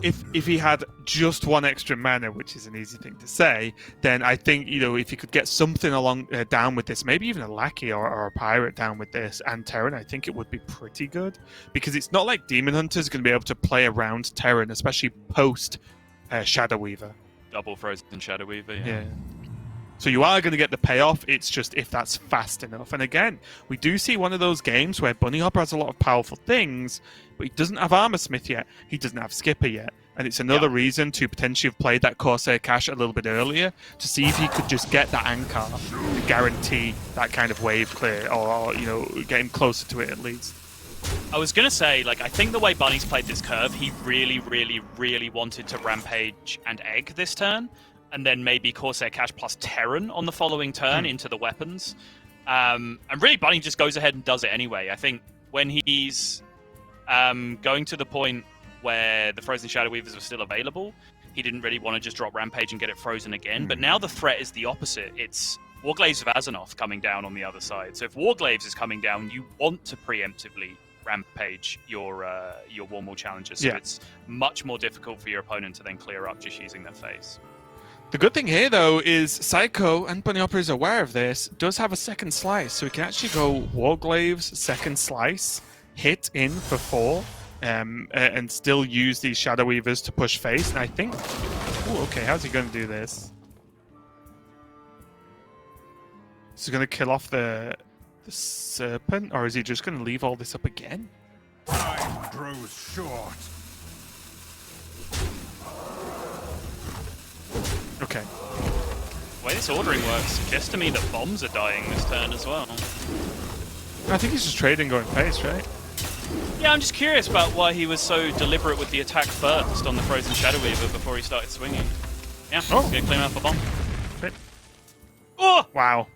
if he had just one extra mana, which is an easy thing to say, then I think, you know, if he could get something along down with this, maybe even a Lackey or a Pirate down with this and Terran, I think it would be pretty good. Because it's not like Demon Hunter's going to be able to play around Terran, especially post Shadow Weaver. Double Frozen Shadow Weaver, Yeah. So you are going to get the payoff, it's just if that's fast enough. And again, we do see one of those games where Bunny Hopper has a lot of powerful things, but he doesn't have Armor Smith yet, he doesn't have Skipper yet. And it's another reason to potentially have played that Corsair Cache a little bit earlier, to see if he could just get that Anchor to guarantee that kind of wave clear, or, you know, get him closer to it at least. I was going to say, like, I think the way Bunny's played this curve, he really, really, really wanted to Rampage and Egg this turn, and then maybe Corsair Cache plus Terran on the following turn into the weapons. And really, Bunny just goes ahead and does it anyway. I think when he's going to the point where the Frozen Shadow Weavers were still available, he didn't really want to just drop Rampage and get it frozen again. But now the threat is the opposite. It's Warglaves of Azzinoth coming down on the other side. So if Warglaves is coming down, you want to preemptively Rampage your Warmaul challenges. So it's much more difficult for your opponent to then clear up just using their face. The good thing here, though, is Psycho, and Bunny Hopper is aware of this, does have a second slice. So we can actually go Warglaves, second slice, hit in for 4, and still use these Shadow Weavers to push face. And I think... Ooh, okay, how's he going to do this? Is he going to kill off the Serpent, or is he just going to leave all this up again? Time grows short. Okay. The way this ordering works suggests to me that bombs are dying this turn as well. I think he's just trading going face, right? Yeah, I'm just curious about why he was so deliberate with the attack first on the Frozen Shadow Weaver before he started swinging. Yeah, gonna claim out for bomb. Okay. Oh! Wow.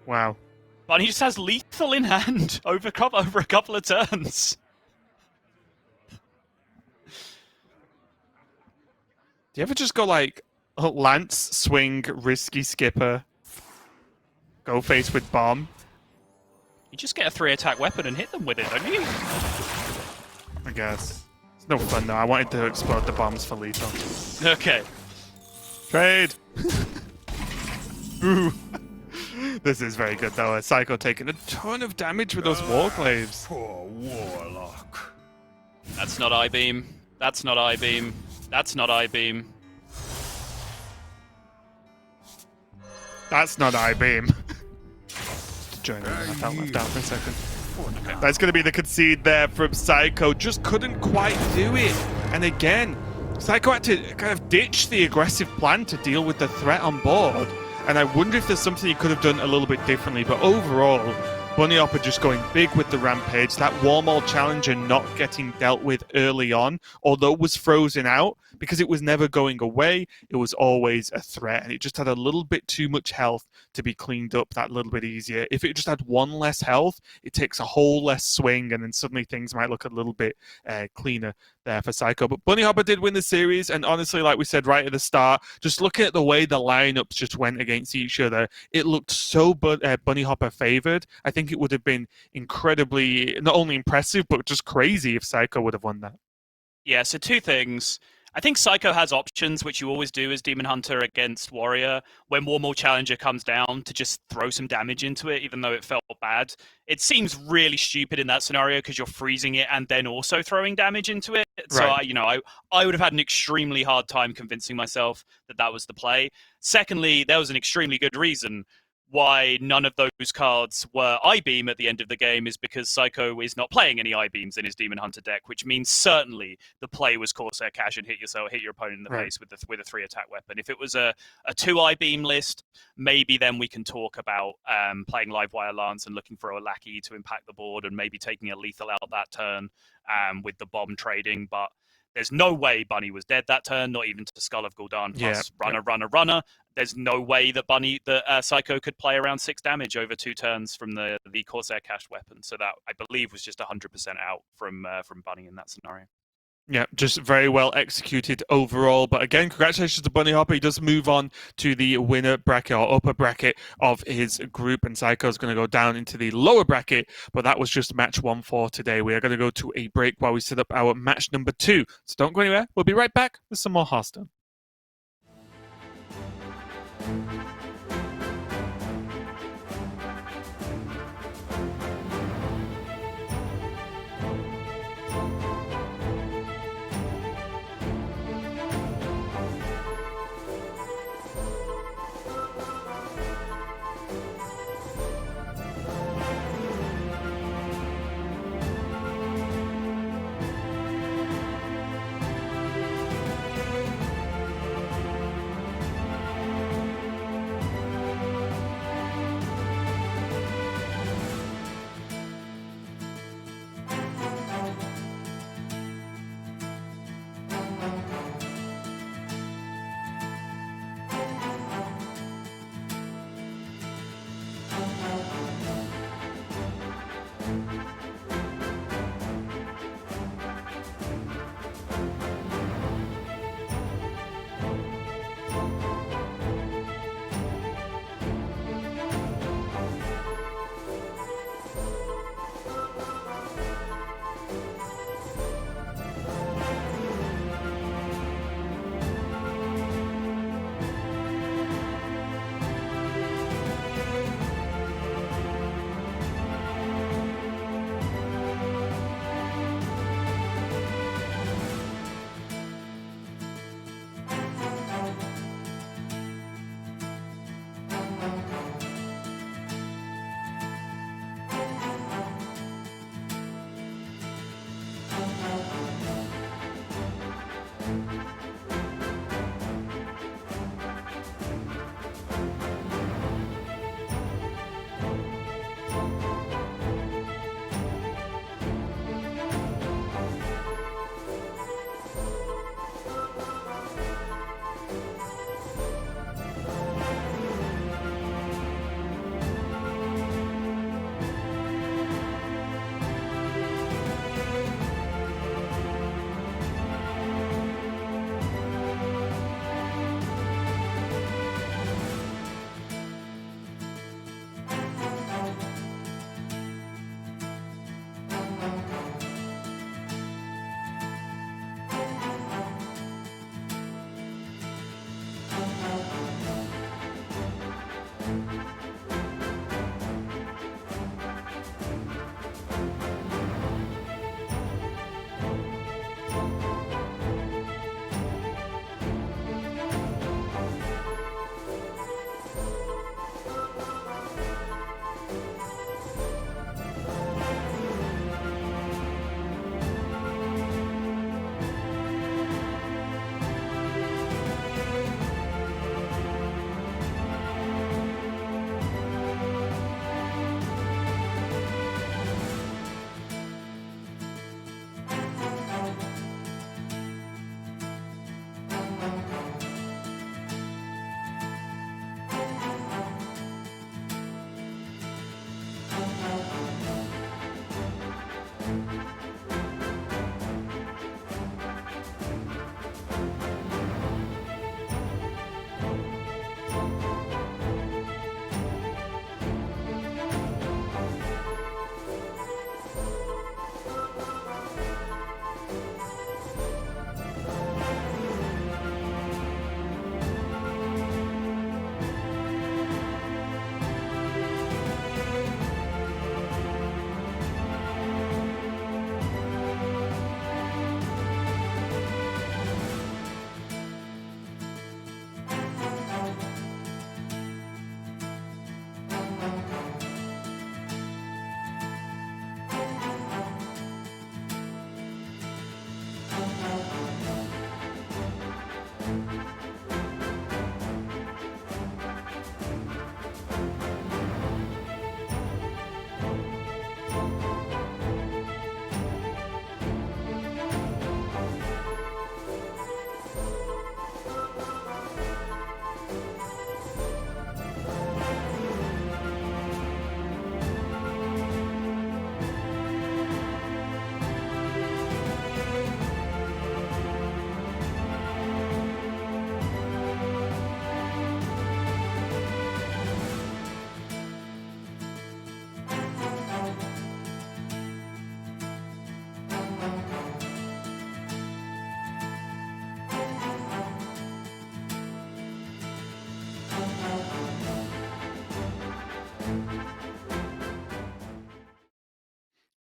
Wow. But he just has lethal in hand over a couple of turns. Do you ever just go like Lance, swing, risky skipper, go face with bomb? You just get a 3-attack weapon and hit them with it, don't you? I guess. It's no fun though. I wanted to explode the bombs for lethal. Okay. Trade! Ooh. This is very good though. Psycho taking a ton of damage with those Warglaves. Poor Warlock. That's not I-beam. That's not I-beam. That's not I-beam. That's not I-beam. Join in. I felt left out for a second. Okay. That's going to be the concede there from Psycho. Just couldn't quite do it. And again, Psycho had to kind of ditch the aggressive plan to deal with the threat on board. And I wonder if there's something he could have done a little bit differently. But overall, Bunny Hopper just going big with the Rampage. That Warmaul Challenger not getting dealt with early on, although it was frozen out, because it was never going away. It was always a threat, and it just had a little bit too much health to be cleaned up that little bit easier. If it just had one less health, it takes a whole less swing, and then suddenly things might look a little bit cleaner there for Psycho. But Bunny Hopper did win the series, and honestly, like we said right at the start, just looking at the way the lineups just went against each other, it looked so Bunny Hopper favored. I think it would have been incredibly, not only impressive, but just crazy if Psycho would have won that. Yeah, so 2 things. I think Psycho has options, which you always do as Demon Hunter against Warrior, when Warmaul Challenger comes down, to just throw some damage into it, even though it felt bad. It seems really stupid in that scenario because you're freezing it and then also throwing damage into it. Right. So, I would have had an extremely hard time convincing myself that that was the play. Secondly, there was an extremely good reason. why none of those cards were I-Beam at the end of the game is because Psycho is not playing any I-Beams in his Demon Hunter deck, which means certainly the play was Corsair Cash and hit your opponent in the face with a 3 attack weapon. If it was a 2 I-Beam list, maybe then we can talk about playing Livewire Lance and looking for a lackey to impact the board and maybe taking a lethal out that turn with the bomb trading, but there's no way Bunny was dead that turn, not even to Skull of Gul'dan plus runner. There's no way that Psycho could play around 6 damage over 2 turns from the Corsair Cash weapon. So that, I believe, was just 100% out from Bunny in that scenario. Yeah, just very well executed overall. But again, congratulations to Bunny Hopper. He does move on to the winner bracket or upper bracket of his group, and Psycho's going to go down into the lower bracket. But that was just match 1 for today. We are going to go to a break while we set up our match number 2. So don't go anywhere. We'll be right back with some more Hearthstone.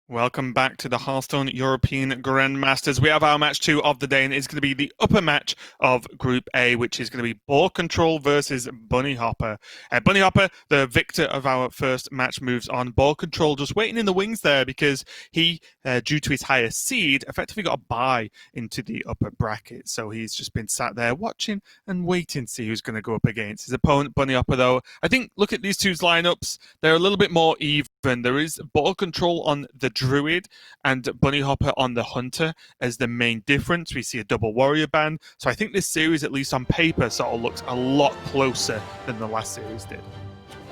Welcome back to the Hearthstone European Grandmasters. We have our match 2 of the day, and it's going to be the upper match of Group A, which is going to be Ball Control versus Bunny Hopper. Bunny Hopper, the victor of our first match, moves on. Ball Control just waiting in the wings there because he, due to his higher seed, effectively got a bye into the upper bracket. So he's just been sat there watching and waiting to see who's going to go up against his opponent. Bunny Hopper, though, I think, look at these two's lineups. They're a little bit more even. There is Ball Control on the Druid and Bunny Hopper on the Hunter as the main difference. We see a double warrior band. So I think this series, at least on paper, sort of looks a lot closer than the last series did.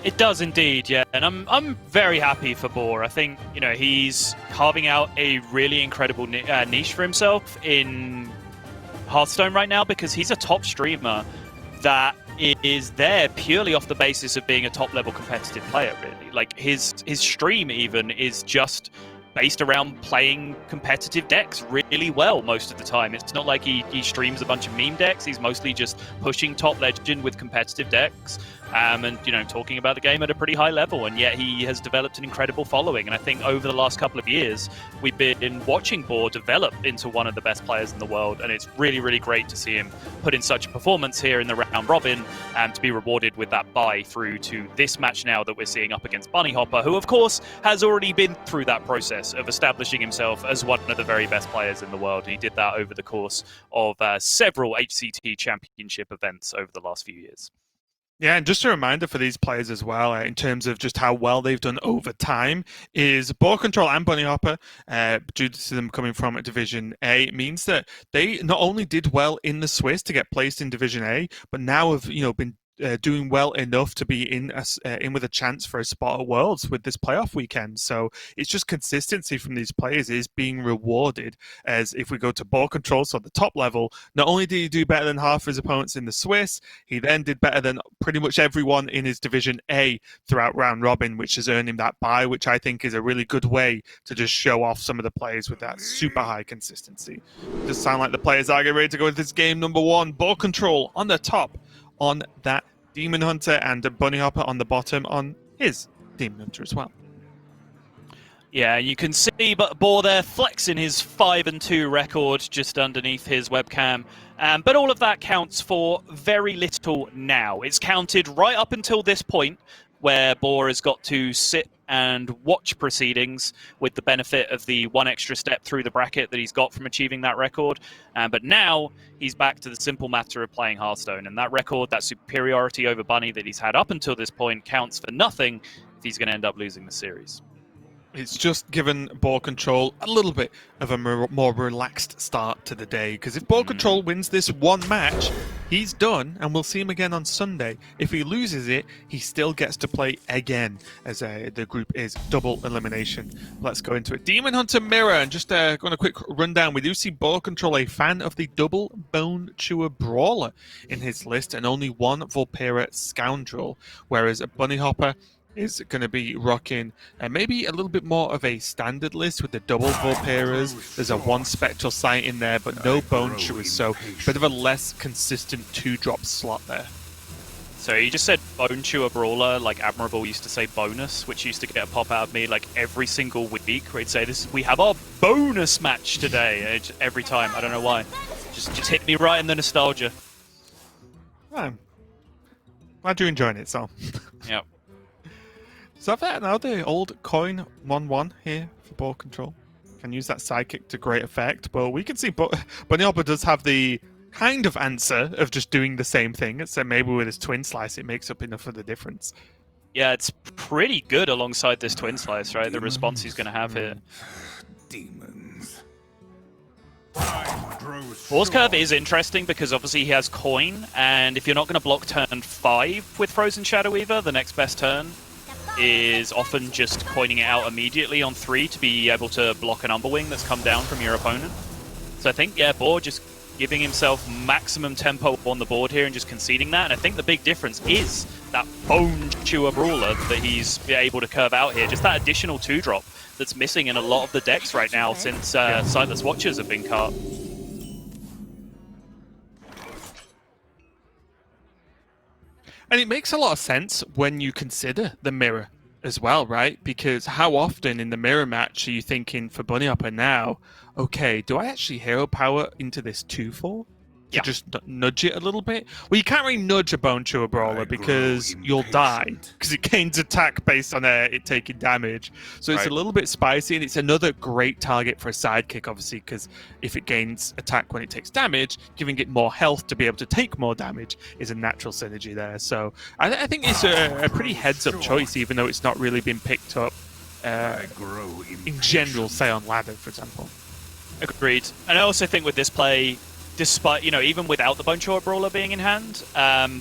It does indeed, yeah. And I'm very happy for Boar. I think, you know, he's carving out a really incredible niche for himself in Hearthstone right now because he's a top streamer that is there purely off the basis of being a top-level competitive player, really. Like, his stream even is just based around playing competitive decks really well most of the time. It's not like he streams a bunch of meme decks. He's mostly just pushing top legend with competitive decks and, you know, talking about the game at a pretty high level. And yet he has developed an incredible following. And I think over the last couple of years, we've been watching Boar develop into one of the best players in the world. And it's really, really great to see him put in such a performance here in the round robin and to be rewarded with that bye through to this match now that we're seeing up against Bunny Hopper, who, of course, has already been through that process of establishing himself as one of the very best players in the world. And he did that over the course of several HCT championship events over the last few years. Yeah, and just a reminder for these players as well, in terms of just how well they've done over time, is Ball Control and Bunny Hopper, due to them coming from Division A, means that they not only did well in the Swiss to get placed in Division A, but now have, you know, been doing well enough to be in with a chance for a spot at Worlds with this playoff weekend. So it's just consistency from these players is being rewarded. As if we go to Ball Control, so at the top level, not only did he do better than half of his opponents in the Swiss, he then did better than pretty much everyone in his Division A throughout round robin, which has earned him that bye, which I think is a really good way to just show off some of the players with that super high consistency. It does sound like the players are getting ready to go into this game number 1. Ball Control on the top on that Demon Hunter, and Bunny Hopper on the bottom on his Demon Hunter as well. Yeah, you can see Boar there flexing his 5-2 record just underneath his webcam. But all of that counts for very little now. It's counted right up until this point where Boar has got to sit and watch proceedings with the benefit of the one extra step through the bracket that he's got from achieving that record. But now he's back to the simple matter of playing Hearthstone. And that record, that superiority over Bunny that he's had up until this point counts for nothing if he's going to end up losing the series. It's just given Ball Control a little bit of a more relaxed start to the day, because if Ball Control wins this one match, he's done, and we'll see him again on Sunday. If he loses it, he still gets to play again, as the group is double elimination. Let's go into it. Demon Hunter Mirror, and just going a quick rundown. We do see Ball Control a fan of the double Bone Chewer Brawler in his list, and only one Vulpera Scoundrel, whereas Bunny Hopper is going to be rocking maybe a little bit more of a standard list with the double Vulperas. There's a one Spectral Sight in there, but no Bone Chewers, so a bit of a less consistent 2-drop slot there. So you just said Bone Chewer Brawler, like Admirable used to say bonus, which used to get a pop out of me like every single week where he'd say, we have our bonus match today. Every time, I don't know why. Just hit me right in the nostalgia. I'm glad you're enjoying it, so. Yep. So I've had now the old coin 1-1 here for Ball Control. Can use that sidekick to great effect, but we can see Bunny Hopper does have the kind of answer of just doing the same thing. So maybe with his Twin Slice, it makes up enough of the difference. Yeah, it's pretty good alongside this Twin Slice, right? The response he's going to have here. Demons. Boar's Curve is interesting because obviously he has coin, and if you're not going to block turn 5 with Frozen Shadow Weaver, the next best turn is often just coining it out immediately on 3 to be able to block an Umberwing that's come down from your opponent. So I think, yeah, Boar just giving himself maximum tempo on the board here and just conceding that. And I think the big difference is that Bone Chewer Brawler that he's able to curve out here. Just that additional 2-drop that's missing in a lot of the decks right now since Sightless Watchers have been cut. And it makes a lot of sense when you consider the mirror as well, right? Because how often in the mirror match are you thinking for Bunny Hopper now, okay, do I actually hero power into this 2-4? To just nudge it a little bit? Well, you can't really nudge a Bone Chewer Brawler because you'll die. Because it gains attack based on it taking damage. So it's a little bit spicy, and it's another great target for a sidekick, obviously, because if it gains attack when it takes damage, giving it more health to be able to take more damage is a natural synergy there. So I think it's a pretty heads-up choice, even though it's not really been picked up in general, say on ladder, for example. Agreed. And I also think with this play, despite, even without the Bone Chewer Brawler being in hand,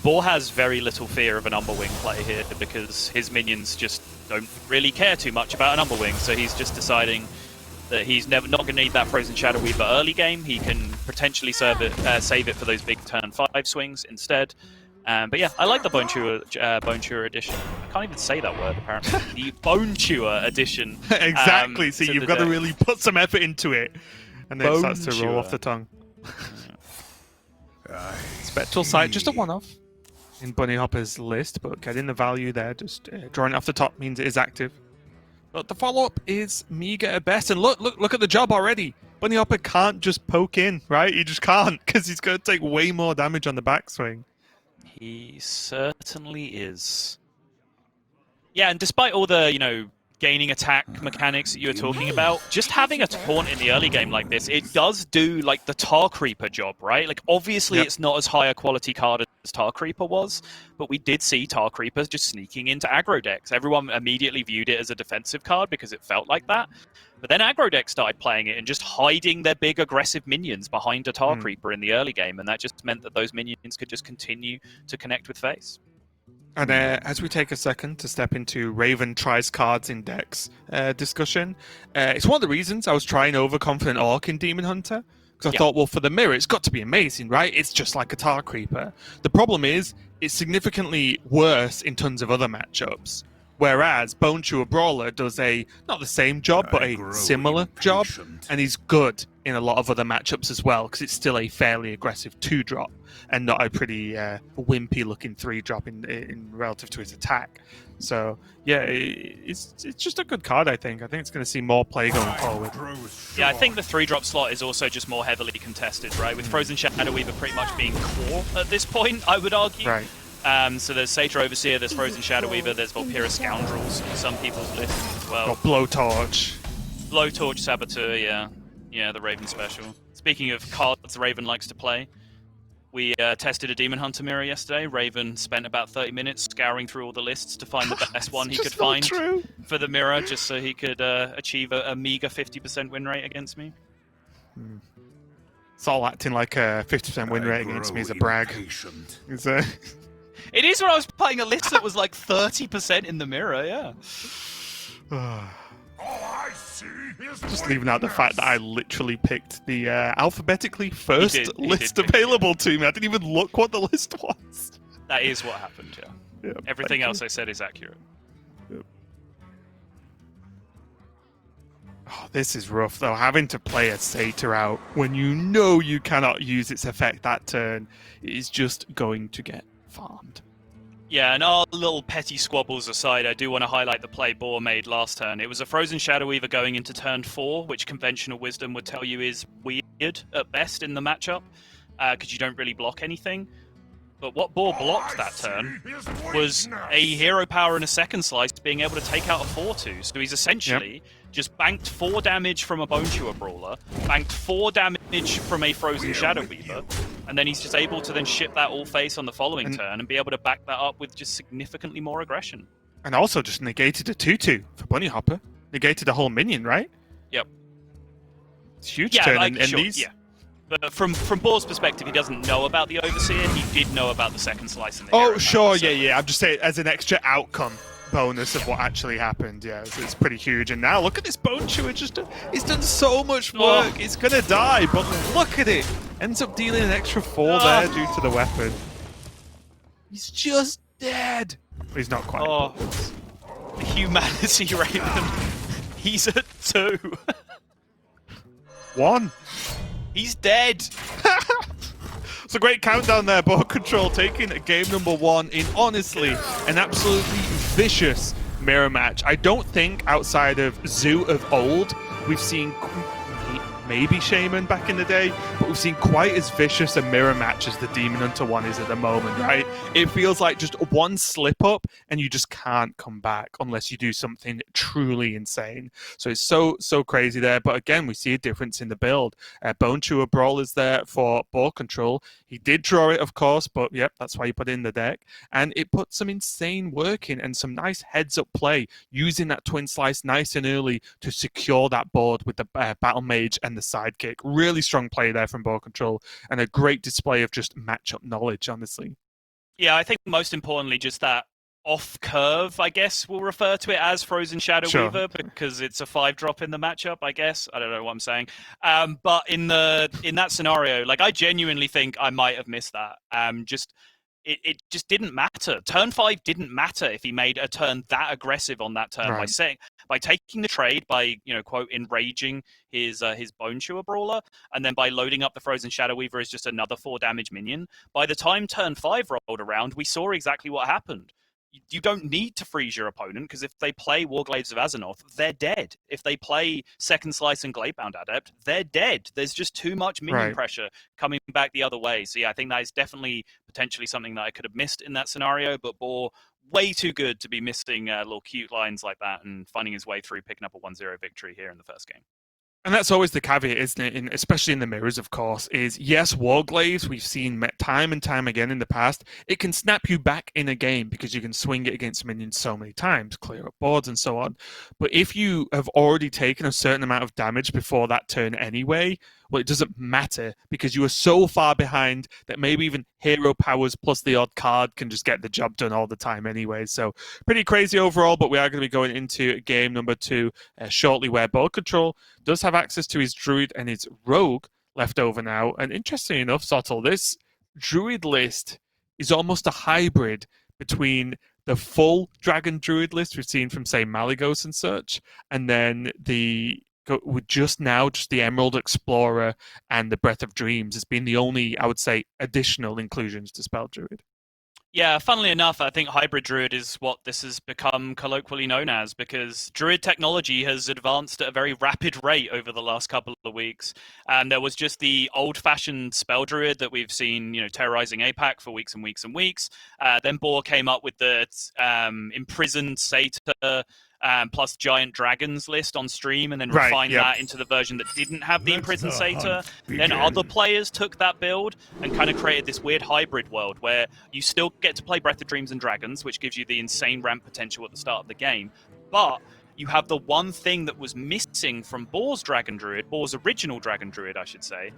Boar has very little fear of an Umberwing play here because his minions just don't really care too much about an Umberwing, so he's just deciding that he's not going to need that Frozen Shadow Weaver early game. He can potentially save it for those big turn 5 swings instead. But yeah, I like the Bone Chewer edition. I can't even say that word, apparently. The Bone Chewer edition. Exactly, so you've got to really put some effort into it, and then it starts to roll off the tongue. Spectral Sight, just a one-off in Bunny Hopper's list, but getting the value there, just drawing it off the top means it is active. But the follow-up is meager at best, and look at the job already. Bunny Hopper can't just poke in, right? He just can't, because he's going to take way more damage on the backswing. He certainly is. Yeah, and despite all the, gaining attack mechanics that you were talking about, just having a taunt in the early game like this, it does do, the Tar Creeper job, right? Obviously it's not as high a quality card as Tar Creeper was, but we did see Tar Creeper just sneaking into aggro decks. Everyone immediately viewed it as a defensive card because it felt like that. But then aggro decks started playing it and just hiding their big aggressive minions behind a Tar Creeper in the early game, and that just meant that those minions could just continue to connect with face. And as we take a second to step into Raven tries cards in decks discussion, it's one of the reasons I was trying Overconfident Orc in Demon Hunter. Because I thought, well, for the mirror, it's got to be amazing, right? It's just like a Tar Creeper. The problem is, it's significantly worse in tons of other matchups. Whereas Bone Chewer Brawler does not the same job, but a similar job. And he's good in a lot of other matchups as well, because it's still a fairly aggressive 2-drop and not a pretty wimpy-looking 3-drop in relative to his attack. So, yeah, it's just a good card, I think. I think it's going to see more play going forward. Yeah, I think the 3-drop slot is also just more heavily contested, right? With Frozen Shadow Weaver pretty much being core at this point, I would argue. Right. So there's Satyr Overseer, there's Frozen Shadow Weaver, there's Volpira Scoundrels in some people's lists as well. Got Blowtorch. Blowtorch Saboteur, yeah. Yeah, the Raven special. Speaking of cards Raven likes to play, we tested a Demon Hunter mirror yesterday. Raven spent about 30 minutes scouring through all the lists to find the best one he could find for the mirror, just so he could achieve a meager 50% win rate against me. It's all acting like a 50% win rate against me is a brag. It is when I was playing a list that was like 30% in the mirror, yeah. Just leaving out the fact that I literally picked the alphabetically first list available to me. I didn't even look what the list was. That is what happened, yeah. Yep, Everything else I said is accurate. Yep. Oh, this is rough, though. Having to play a Satyr out when you know you cannot use its effect that turn is just going to get farmed. Yeah, and our little petty squabbles aside, I do want to highlight the play Boar made last turn. It was a Frozen Shadow Weaver going into turn 4, which conventional wisdom would tell you is weird at best in the matchup, because you don't really block anything. But what Boar blocked that turn was a hero power and a second slice being able to take out a 4-2. So he's essentially just banked 4 damage from a Bone Chewer Brawler, banked 4 damage from a Frozen Shadow Weaver, and then he's just able to then ship that all face on the following turn and be able to back that up with just significantly more aggression. And also just negated a 2-2 for Bunny Hopper. Negated a whole minion, right? Yep. It's a huge turn, and sure, these... Yeah. But from Boar's perspective, he doesn't know about the Overseer. He did know about the second slice in the Oh, sure, yeah. I'm just saying as an extra outcome bonus of what actually happened. Yeah, so it's pretty huge. And now look at this Bone Chewer. It's done so much work. It's going to die, but look at it. Ends up dealing an extra 4 there due to the weapon. He's just dead. He's not quite. Oh, humanity, Raven. He's at 2. 1. He's dead. It's a great countdown there. Ball Control taking game number 1 in, honestly, an absolutely vicious mirror match. I don't think outside of Zoo of old, we've seen maybe Shaman back in the day, but we've seen quite as vicious a mirror match as the Demon Hunter one is at the moment, right? It feels like just one slip up and you just can't come back unless you do something truly insane. So it's so crazy there. But again, we see a difference in the build. Bone Chewer Brawl is there for ball control. He did draw it, of course, but yep, that's why you put it in the deck. And it put some insane work in and some nice heads-up play, using that Twin Slice nice and early to secure that board with the Battle Mage and the sidekick. Really strong play there from ball control and a great display of just matchup knowledge, honestly. Yeah, I think most importantly, just that off curve, I guess we'll refer to it as Frozen Shadow Weaver because it's a 5-drop in the matchup, I guess. I don't know what I'm saying. But in that scenario, like I genuinely think I might have missed that. It just didn't matter. Turn 5 didn't matter if he made a turn that aggressive on that turn by taking the trade, by quote enraging his Bone Chewer Brawler, and then by loading up the Frozen Shadow Weaver as just another 4 damage minion. By the time turn 5 rolled around, we saw exactly what happened. You don't need to freeze your opponent because if they play Warglaives of Azzinoth, they're dead. If they play Second Slice and Gladebound Adept, they're dead. There's just too much minion pressure coming back the other way. So yeah, I think that is definitely potentially something that I could have missed in that scenario, but Boar way too good to be missing little cute lines like that and finding his way through, picking up a 1-0 victory here in the first game. And that's always the caveat, isn't it? Especially in the mirrors, of course, is yes, Warglaives, we've seen time and time again in the past, it can snap you back in a game because you can swing it against minions so many times, clear up boards and so on. But if you have already taken a certain amount of damage before that turn anyway, well, it doesn't matter because you are so far behind that maybe even hero powers plus the odd card can just get the job done all the time anyway. So pretty crazy overall, but we are going to be going into game number 2 shortly, where ball control does have access to his druid and his rogue left over now. And interestingly enough, Sottle, this druid list is almost a hybrid between the full dragon druid list we've seen from, say, Malygos and such, and then with just the Emerald Explorer and the Breath of Dreams has been the only, I would say, additional inclusions to Spell Druid. Yeah, funnily enough, I think Hybrid Druid is what this has become colloquially known as, because Druid technology has advanced at a very rapid rate over the last couple of weeks. And there was just the old-fashioned Spell Druid that we've seen, terrorizing APAC for weeks and weeks and weeks. Then Boar came up with the Imprisoned Satyr plus Giant Dragons list on stream, and then refined that into the version that didn't have the Imprisoned Satyr. Then other players took that build and kind of created this weird hybrid world where you still get to play Breath of Dreams and Dragons, which gives you the insane ramp potential at the start of the game, but you have the one thing that was missing from Boar's original Dragon Druid, I should say,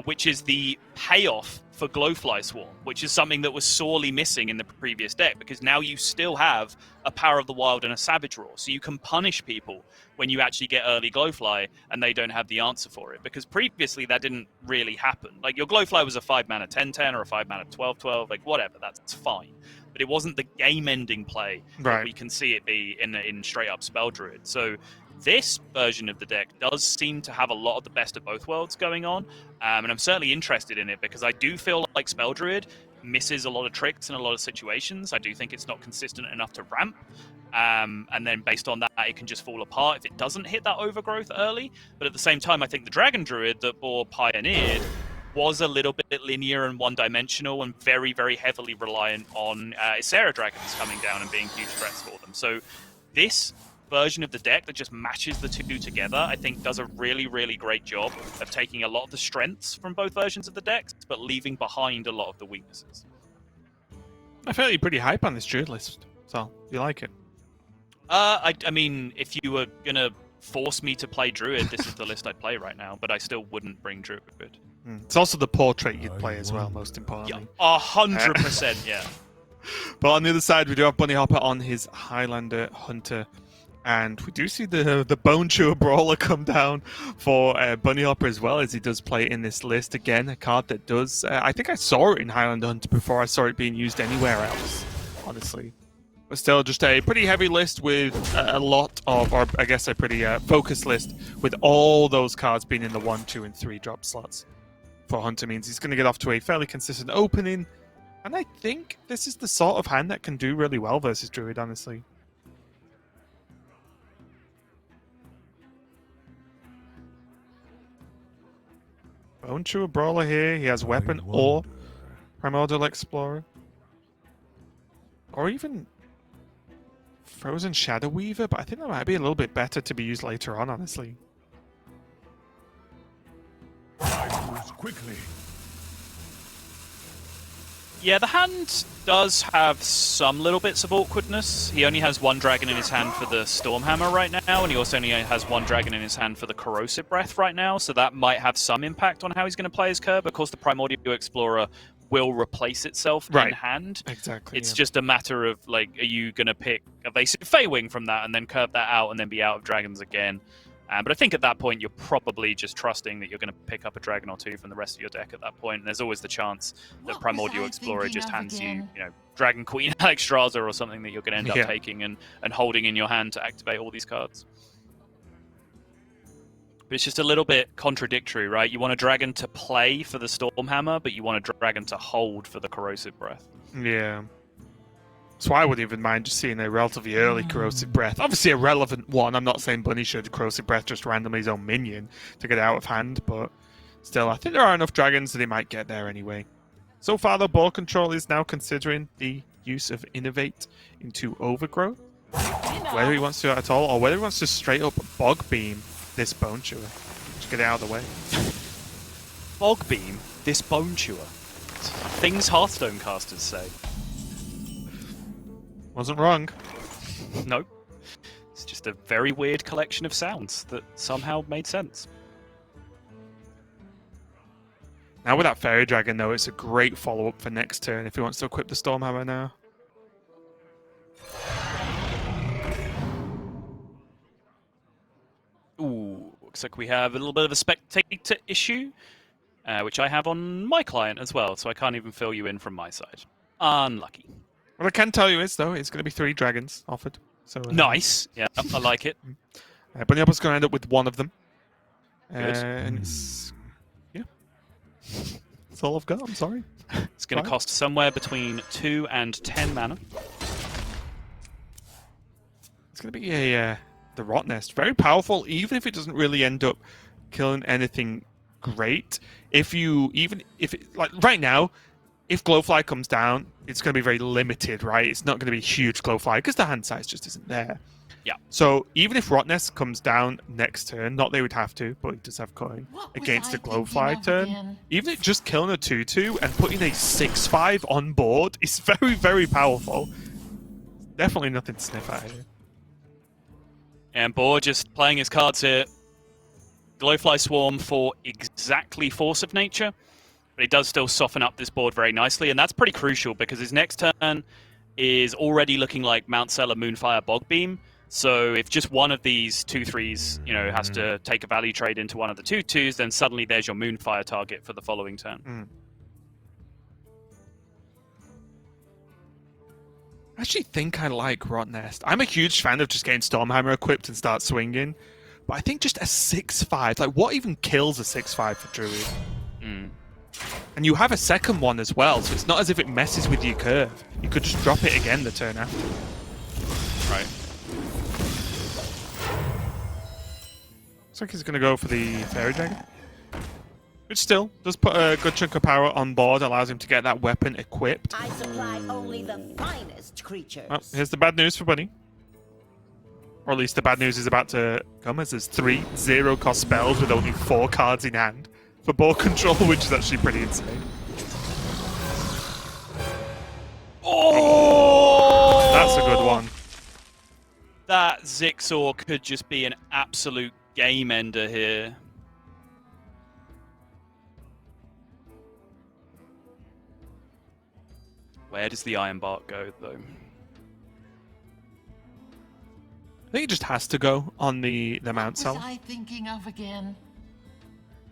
which is the payoff for Glowfly Swarm, which is something that was sorely missing in the previous deck, because now you still have a Power of the Wild and a Savage Roar, so you can punish people when you actually get early Glowfly and they don't have the answer for it, because previously that didn't really happen. Like, your Glowfly was a 5-mana 10-10 or a 5-mana 12-12, like whatever, that's fine. But it wasn't the game-ending play that we can see it be in straight-up Spell Druid. So this version of the deck does seem to have a lot of the best of both worlds going on, and I'm certainly interested in it because I do feel like Spell Druid misses a lot of tricks in a lot of situations. I do think it's not consistent enough to ramp, and then based on that, it can just fall apart if it doesn't hit that overgrowth early. But at the same time, I think the Dragon Druid that Boar pioneered was a little bit linear and one-dimensional and very, very heavily reliant on Ysera Dragons coming down and being huge threats for them. So this version of the deck that just matches the two together, I think does a really, really great job of taking a lot of the strengths from both versions of the decks, but leaving behind a lot of the weaknesses. I feel you're pretty hype on this Druid list, so you like it? I mean, if you were going to force me to play Druid, this is the list I'd play right now, but I still wouldn't bring Druid. It's also the portrait you'd play as well, most importantly. 100%, yeah. But on the other side, we do have Bunny Hopper on his Highlander Hunter. And we do see the Bone Chewer Brawler come down for Bunny Hopper as well, as he does play in this list. Again, a card that does... I think I saw it in Highlander Hunter before I saw it being used anywhere else, honestly. But still, just a pretty heavy list with a lot of... Or I guess a pretty focused list with all those cards being in the 1, 2, and 3 drop slots. for Hunter means he's going to get off to a fairly consistent opening. And I think this is the sort of hand that can do really well versus Druid, honestly. Bone Chewer Brawler here. He has Weapon or Primordial Explorer. Or even Frozen Shadow Weaver, but I think that might be a little bit better to be used later on, honestly. I move quickly. Yeah, the hand does have some little bits of awkwardness. He only has one dragon in his hand for the Stormhammer right now, and he also only has one dragon in his hand for the Corrosive Breath right now, so that might have some impact on how he's going to play his curve. Of course, the Primordial Explorer will replace itself in hand. Exactly. It's just a matter of, like, are you going to pick Evasive Feywing from that and then curve that out and then be out of dragons again? But I think at that point, you're probably just trusting that you're going to pick up a dragon or two from the rest of your deck at that point. And there's always the chance that Primordial Explorer just hands you, Dragon Queen Alexstrasza or something that you're going to end up taking and holding in your hand to activate all these cards. But it's just a little bit contradictory, right? You want a dragon to play for the Stormhammer, but you want a dragon to hold for the Corrosive Breath. Yeah. So I wouldn't even mind just seeing a relatively early Corrosive Breath. Obviously a relevant one. I'm not saying Bunny should Corrosive Breath just randomly his own minion to get out of hand, but still, I think there are enough dragons that he might get there anyway. So far, though, Ball Control is now considering the use of Innovate into Overgrowth. Whether he wants to at all, or whether he wants to straight up Bog Beam this Bone Chewer. Just get it out of the way. Bog Beam this Bone Chewer. Things Hearthstone casters say. Wasn't wrong. Nope. It's just a very weird collection of sounds that somehow made sense. Now with that Fairy Dragon, though, it's a great follow-up for next turn if he wants to equip the Stormhammer now. Ooh, looks like we have a little bit of a spectator issue, which I have on my client as well, so I can't even fill you in from my side. Unlucky. What I can tell you is, though, it's going to be 3 dragons offered. So nice. Yeah, I like it. Bunny Hopper's going to end up with one of them. Good. And it's... yeah. That's all I've got, I'm sorry. It's going to cost somewhere between 2 and 10 mana. It's going to be a the Rot Nest. Very powerful, even if it doesn't really end up killing anything great. Like right now, if Glowfly comes down, it's going to be very limited, right? It's not going to be huge Glowfly because the hand size just isn't there. Yeah. So even if Rot Nest comes down next turn, not they would have to, but he does have coin against the Glowfly turn. Even if just killing a 2/2 and putting a 6/5 on board is very, very powerful. Definitely nothing to sniff at here. And Boar just playing his cards here. Glowfly Swarm for exactly Force of Nature. But he does still soften up this board very nicely, and that's pretty crucial because his next turn is already looking like Mount Seller Moonfire Bogbeam. So if just one of these 2/3s, has to take a value trade into one of the 2/2s, then suddenly there's your Moonfire target for the following turn. I actually think I like Rot Nest. I'm a huge fan of just getting Stormhammer equipped and start swinging, but I think just a 6/5, like what even kills a 6/5 for Druid? And you have a second one as well, so it's not as if it messes with your curve. You could just drop it again the turn after. Right. Looks like he's going to go for the Fairy Dragon. Which still does put a good chunk of power on board, allows him to get that weapon equipped. I supply only the finest creatures. Well, here's the bad news for Bunny. Or at least the bad news is about to come, as there's 3 0-cost spells with only 4 cards in hand for Ball Control, which is actually pretty insane. Oh! That's a good one. That Zixor could just be an absolute game ender here. Where does the Ironbark go, though? I think it just has to go on the Mount Cell. What was I thinking of again?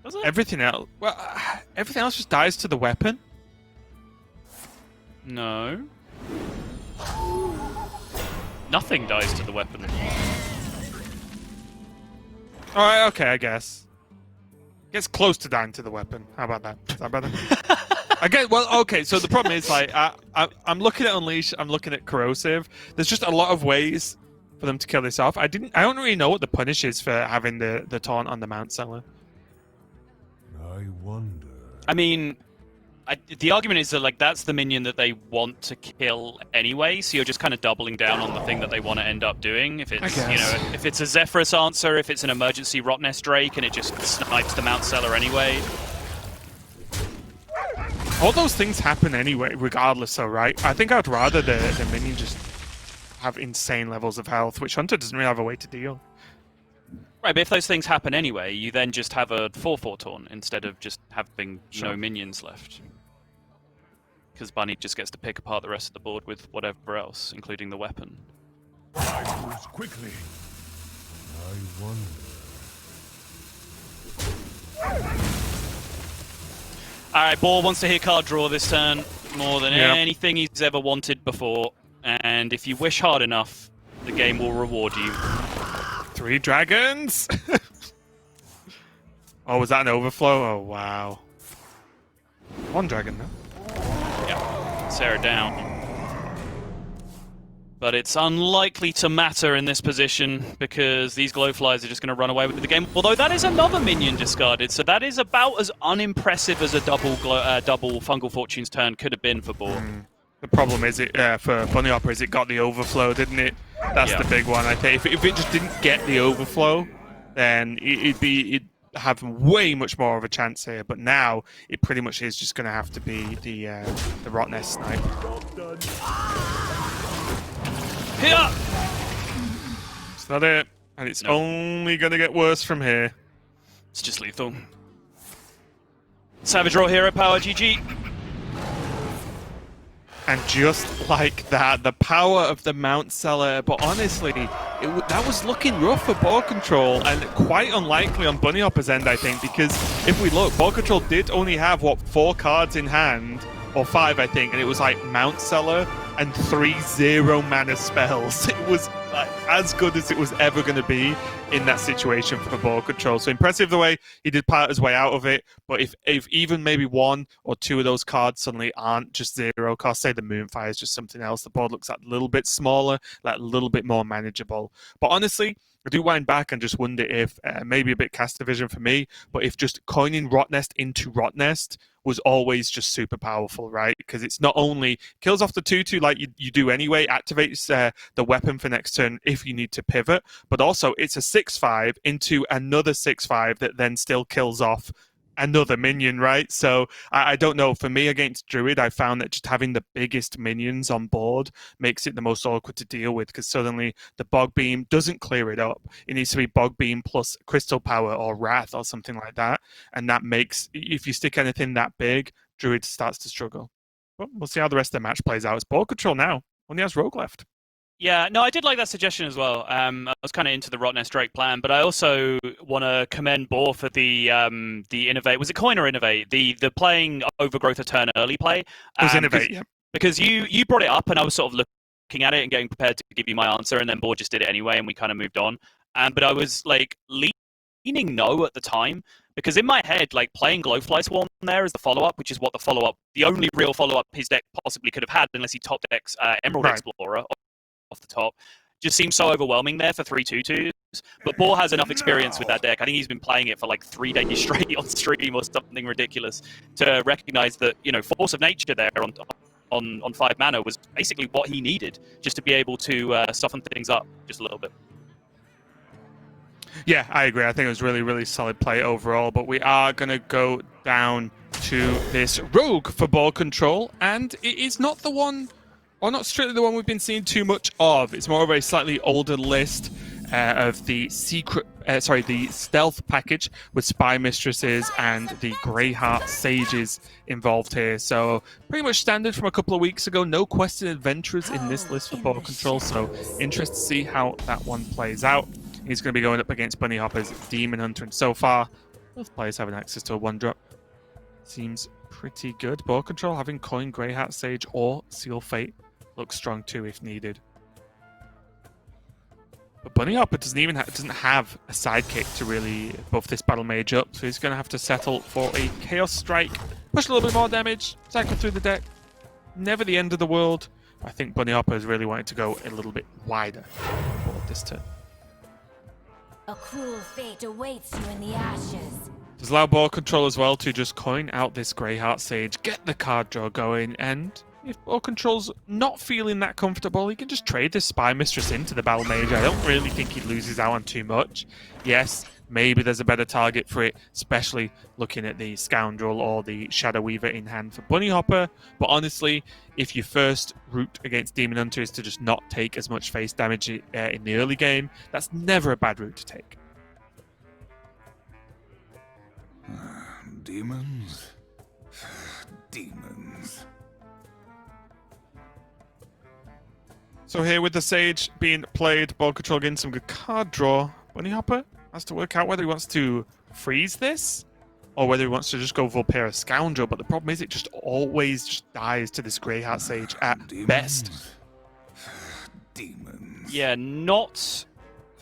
Does it? Everything else, everything else just dies to the weapon. No. Nothing dies to the weapon. Alright, okay, I guess. Gets close to dying to the weapon. How about that? Is that better? Again, well, okay. So the problem is, like, I'm looking at Unleash. I'm looking at Corrosive. There's just a lot of ways for them to kill this off. I don't really know what the punish is for having the taunt on the Mount Seller. I wonder. I mean, the argument is that like that's the minion that they want to kill anyway, so you're just kind of doubling down on the thing that they want to end up doing. If it's if it's a Zephyrus answer, if it's an emergency Rotnest Drake, and it just snipes the Mount Seller anyway. All those things happen anyway, regardless. Though, right? I think I'd rather the minion just have insane levels of health, which Hunter doesn't really have a way to deal. Right, but if those things happen anyway, you then just have a 4/4 taunt instead of just having no minions left. Because Bunny just gets to pick apart the rest of the board with whatever else, including the weapon. I moves quickly. I wonder. Alright, Ball wants to hear card draw this turn more than anything he's ever wanted before. And if you wish hard enough, the game will reward you. 3 dragons! Oh, was that an overflow? Oh, wow. 1 dragon, though. Yep, Sarah down. But it's unlikely to matter in this position because these glowflies are just going to run away with the game. Although that is another minion discarded, so that is about as unimpressive as a double Fungal Fortunes turn could have been for Ball. The problem is for Bunny Hopper is it got the overflow, didn't it? That's the big one. I think if it just didn't get the overflow, then it'd have way much more of a chance here. But now it pretty much is just going to have to be the Rotnest snipe. Here. Is that it? And it's only going to get worse from here. It's just lethal. Savage Raw Hero Power, GG. And just like that, the power of the Mount Seller. But honestly, that was looking rough for Ball Control and quite unlikely on Bunny Hopper's end, I think, because if we look, Ball Control did only have, 4 cards in hand, or 5, I think, and it was like Mount Seller and 3 0-mana spells. It was as good as it was ever going to be in that situation for Ball Control. So impressive the way he did part his way out of it. But if even maybe 1 or 2 of those cards suddenly aren't just 0 cost, say the Moonfire is just something else, the board looks a little bit smaller, like a little bit more manageable. But honestly, I do wind back and just wonder if maybe a bit cast division for me, but if just coining Rotnest into Rotnest was always just super powerful, right? Because it's not only kills off the 2/2 like you do anyway, activates the weapon for next turn if you need to pivot, but also it's a 6/5 into another 6/5 that then still kills off another minion, right? So I don't know. For me against Druid, I found that just having the biggest minions on board makes it the most awkward to deal with because suddenly the Bog Beam doesn't clear it up. It needs to be Bog Beam plus Crystal Power or Wrath or something like that. And that makes, if you stick anything that big, Druid starts to struggle. But we'll see how the rest of the match plays out. It's Ball Control now. Only has Rogue left. Yeah, no, I did like that suggestion as well. I was kind of into the Rotnest Drake plan, but I also want to commend Boar for the innovate. Was it coin or innovate? The playing Overgrowth a turn early play. It was innovate, yeah. Because you brought it up, and I was sort of looking at it and getting prepared to give you my answer, and then Boar just did it anyway, and we kind of moved on. But I was like leaning no at the time because in my head, like playing Glowfly Swarm there as the follow-up, which is what the only real follow-up his deck possibly could have had, unless he top decks Emerald Explorer off the top, just seems so overwhelming there for 3/2/2s. But Boar has enough experience with that deck. I think he's been playing it for like 3 days straight on stream or something ridiculous to recognize that, Force of Nature there on 5 mana was basically what he needed just to be able to soften things up just a little bit. Yeah, I agree. I think it was really, really solid play overall. But we are going to go down to this Rogue for Ball Control, and it is not the one. Well, not strictly the one we've been seeing too much of. It's more of a slightly older list of the the stealth package with Spy Mistresses and the Greyheart Sages involved here. So pretty much standard from a couple of weeks ago. No Quested Adventurers in this list for Ball Control. So interested to see how that one plays out. He's going to be going up against Bunny Hopper's Demon Hunter, and so far both players having access to a 1-drop. Seems pretty good. Ball Control having Coin Greyheart Sage or Seal Fate looks strong too if needed. But Bunny Hopper doesn't have a sidekick to really buff this battle mage up, so he's going to have to settle for a Chaos Strike, push a little bit more damage, cycle through the deck. Never the end of the world. I think Bunny Hopper is really wanting to go a little bit wider for this turn. A cruel fate awaits you in the ashes. Does allow ball control as well to just coin out this Greyheart Sage, get the card draw going, and if ball control's not feeling that comfortable, he can just trade this Spy Mistress into the Battle Mage. I don't really think he loses out on too much. Yes, maybe there's a better target for it, especially looking at the Scoundrel or the Shadow Weaver in hand for Bunny Hopper. But honestly, if your first route against Demon Hunter is to just not take as much face damage in the early game, that's never a bad route to take. Demons? Demons. So here with the Sage being played, ball control getting some good card draw, Bunny Hopper has to work out whether he wants to freeze this or whether he wants to just go Vulpera Scoundrel. But the problem is it just always just dies to this Greyheart Sage at best. Demons. Yeah, not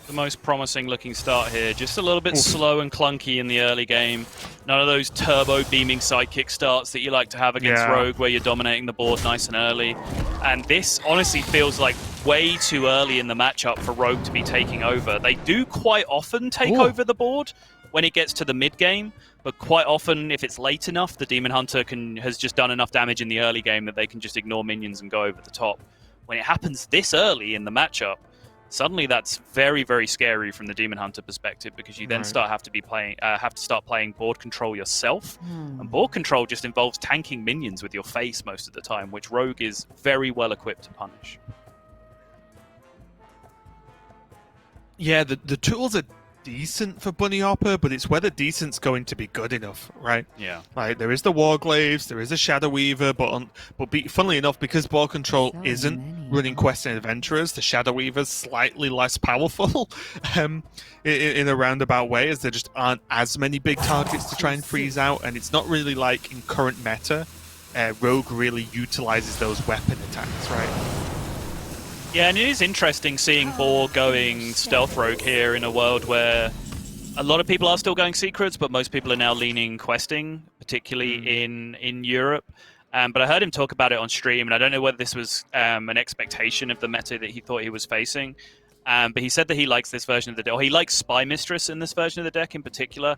the most promising looking start here. Just a little bit slow and clunky in the early game. None of those turbo beaming sidekick starts that you like to have against Rogue where you're dominating the board nice and early. And this honestly feels like way too early in the matchup for Rogue to be taking over. They do quite often take over the board when it gets to the mid game, but quite often if it's late enough, the Demon Hunter has just done enough damage in the early game that they can just ignore minions and go over the top. When it happens this early in the matchup, suddenly that's very, very scary from the Demon Hunter perspective, because you then have to start playing board control yourself. And board control just involves tanking minions with your face most of the time, which Rogue is very well equipped to punish. Yeah, the tools are decent for Bunny Hopper, but it's whether decent's going to be good enough, right? Yeah. Like, there is the Warglaives, there is a Shadow Weaver, but funnily enough, because ball control isn't running Quest and Adventurers, the Shadow Weaver's slightly less powerful in a roundabout way, as there just aren't as many big targets to try and freeze out, and it's not really like in current meta, Rogue really utilizes those weapon attacks, right? Yeah, and it is interesting seeing Boar going Stealth Rogue here in a world where a lot of people are still going Secrets, but most people are now leaning Questing, particularly in Europe. But I heard him talk about it on stream, and I don't know whether this was an expectation of the meta that he thought he was facing. But he said that he likes this version of the deck, or he likes Spy Mistress in this version of the deck in particular,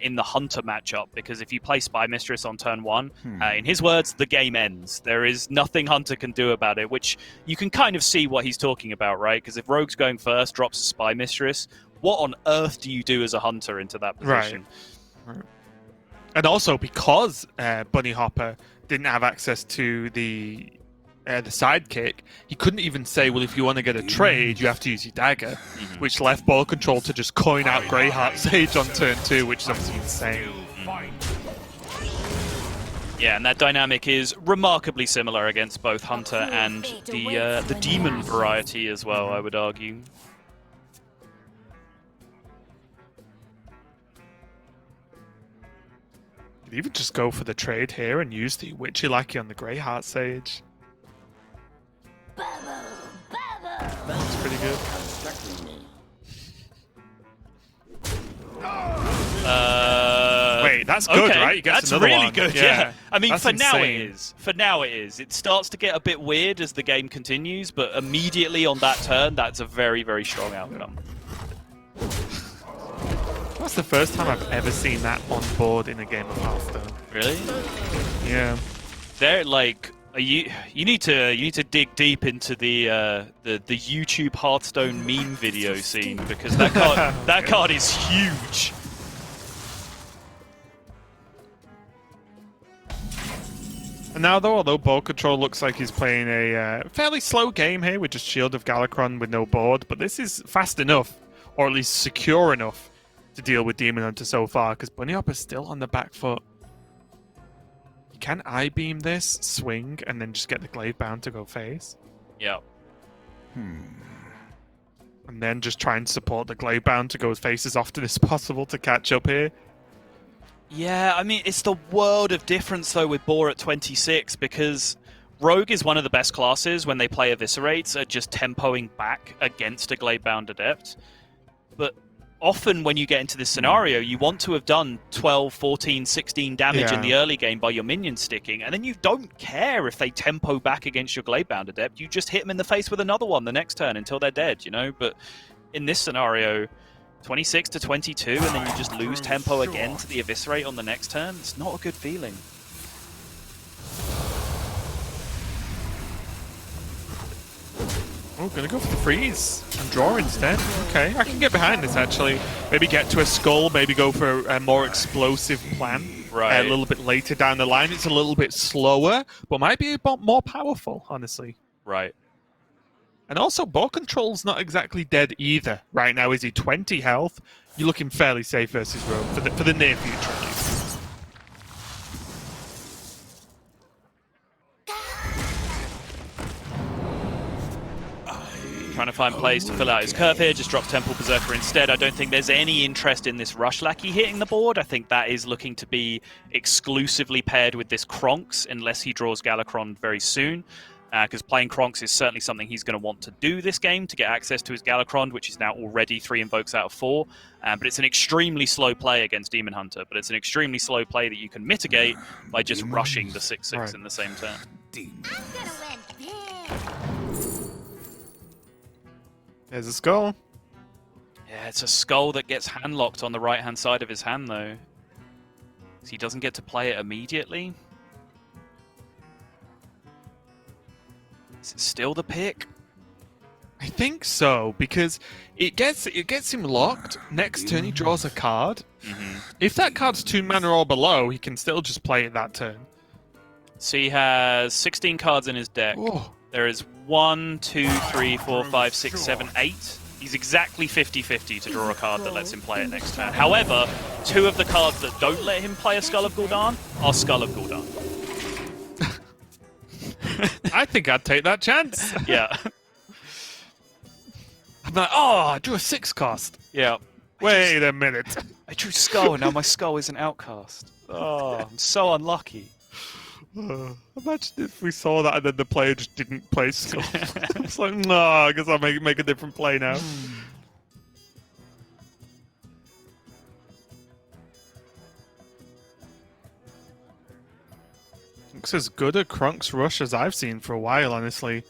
in the Hunter matchup, because if you play Spy Mistress on turn 1, in his words, the game ends. There is nothing Hunter can do about it, which you can kind of see what he's talking about, right? Because if Rogue's going first, drops a Spy Mistress, what on earth do you do as a Hunter into that position? Right. And also, because Bunny Hopper didn't have access to the sidekick, he couldn't even say, well, if you want to get a trade, you have to use your dagger, which left ball control to just coin out Greyheart Sage on turn 2, which is obviously insane. Yeah, and that dynamic is remarkably similar against both Hunter and the Demon variety as well, I would argue. You could even just go for the trade here and use the Witchy Lackey on the Greyheart Sage. That's pretty good. Wait, that's good, right? You get that's another really one. good. Yeah. I mean, That's for now it insane. is. For now it is. It starts to get a bit weird as the game continues, but immediately on that turn, that's a very, very strong outcome. That's the first time I've ever seen that on board in a game of Hearthstone. Really? Yeah. They're like. You need to dig deep into the YouTube Hearthstone meme video scene, because that card is huge. And now, though, although ball control looks like he's playing a fairly slow game here with just Shield of Galakron with no board, but this is fast enough, or at least secure enough, to deal with Demon Hunter so far, because Bunny Hopper's still on the back foot. Can I beam this, swing, and then just get the Glaive Bound to go face? Yeah. And then just try and support the Glaive Bound to go face as often as possible to catch up here. Yeah, I mean, it's the world of difference, though, with Boar at 26, because Rogue is one of the best classes when they play Eviscerates at just tempoing back against a Glade-bound Adept. But often when you get into this scenario, you want to have done 12, 14, 16 damage in the early game by your minions sticking, and then you don't care if they tempo back against your Glade-bound Adept. You just hit them in the face with another one the next turn until they're dead, you know? But in this scenario, 26 to 22, and then you just lose tempo again to the Eviscerate on the next turn. It's not a good feeling. Oh, gonna go for the freeze and draw instead. Okay, I can get behind this actually. Maybe get to a skull, maybe go for a more explosive plan. Right. A little bit later down the line. It's a little bit slower, but might be a bit more powerful, honestly. Right. And also, ball control's not exactly dead either. Right now, is he 20 health? You're looking fairly safe versus Rogue, for the near future at least. Trying to find plays to fill out his curve here, just drops Temple Berserker instead. I don't think there's any interest in this Rush Lackey hitting the board. I think that is looking to be exclusively paired with this Kronks, unless he draws Galakron very soon. Because playing Kronks is certainly something he's going to want to do this game to get access to his Galakron, which is now already 3 invokes out of 4. But it's an extremely slow play against Demon Hunter, but it's an extremely slow play that you can mitigate by just rushing the 6/6 in the same turn. There's a skull. Yeah, it's a skull that gets hand-locked on the right-hand side of his hand, though. So he doesn't get to play it immediately. Is it still the pick? I think so, because it gets him locked. Next turn he draws a card. If that card's 2 mana or below, he can still just play it that turn. So he has 16 cards in his deck. Oh. There is 1, 2, 3, 4, 5, 6, 7, 8. He's exactly 50-50 to draw a card that lets him play it next turn. However, 2 of the cards that don't let him play a Skull of Gul'dan are Skull of Gul'dan. I think I'd take that chance. Yeah. I'm like, oh, I drew a 6 cost. Yeah. Wait a minute. I drew Skull, and now my Skull is an outcast. Oh, I'm so unlucky. Imagine if we saw that and then the player just didn't play Skull. It's like, no, I guess I'll make a different play now. Looks as good a Kronks rush as I've seen for a while, honestly.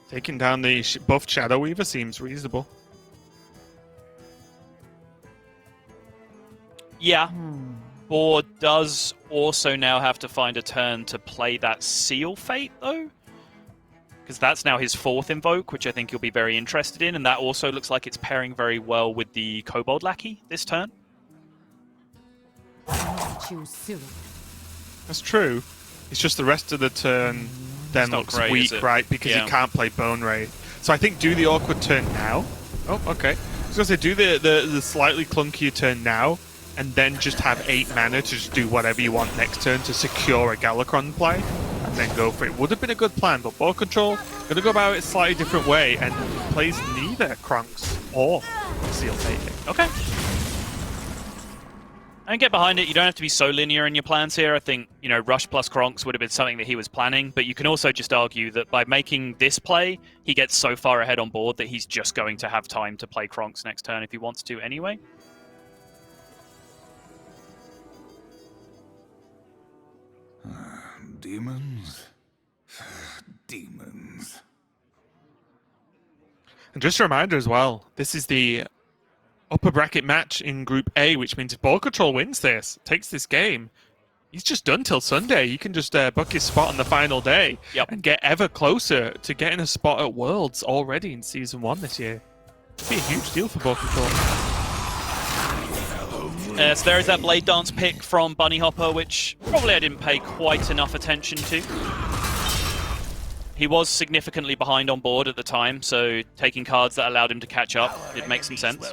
Taking down the buffed Shadow Weaver seems reasonable. Yeah. Board does also now have to find a turn to play that Seal Fate, though. Because that's now his 4th invoke, which I think you'll be very interested in, and that also looks like it's pairing very well with the Kobold Lackey this turn. That's true. It's just the rest of the turn then looks great, weak, right? Because he can't play Bone Wraith. So I think do the awkward turn now. Oh, okay. I was going to say, do the slightly clunkier turn now, and then just have 8 mana to just do whatever you want next turn to secure a Galakron play, and then go for it. Would have been a good plan, but Ball Control going to go about it a slightly different way, and plays neither Kronks or Seal Fate. Okay. And get behind it. You don't have to be so linear in your plans here. I think, you know, Rush plus Kronks would have been something that he was planning, but you can also just argue that by making this play, he gets so far ahead on board that he's just going to have time to play Kronks next turn if he wants to anyway. Demons? Demons. And just a reminder as well, this is the upper bracket match in Group A, which means if Ball Control wins this, takes this game, he's just done till Sunday. He can just book his spot on the final day and get ever closer to getting a spot at Worlds already in Season 1 this year. It'd be a huge deal for Ball Control. So there is that Blade Dance pick from Bunny Hopper, which probably I didn't pay quite enough attention to. He was significantly behind on board at the time, so taking cards that allowed him to catch up, it makes some sense.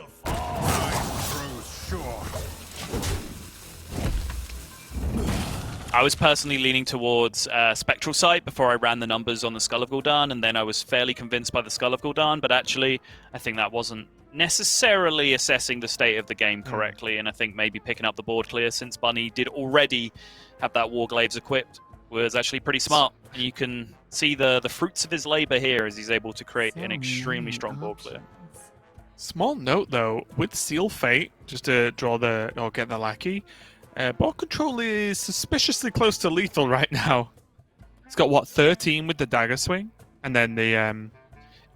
I was personally leaning towards Spectral Sight before I ran the numbers on the Skull of Gul'dan, and then I was fairly convinced by the Skull of Gul'dan, but actually I think that wasn't necessarily assessing the state of the game correctly, and I think maybe picking up the board clear since Bunny did already have that Warglaives equipped was actually pretty smart. And you can see the fruits of his labor here as he's able to create an extremely strong board clear. Small note though, with Seal Fate, just to draw or get the lackey, board control is suspiciously close to lethal right now. He's got what, 13 with the dagger swing, and then the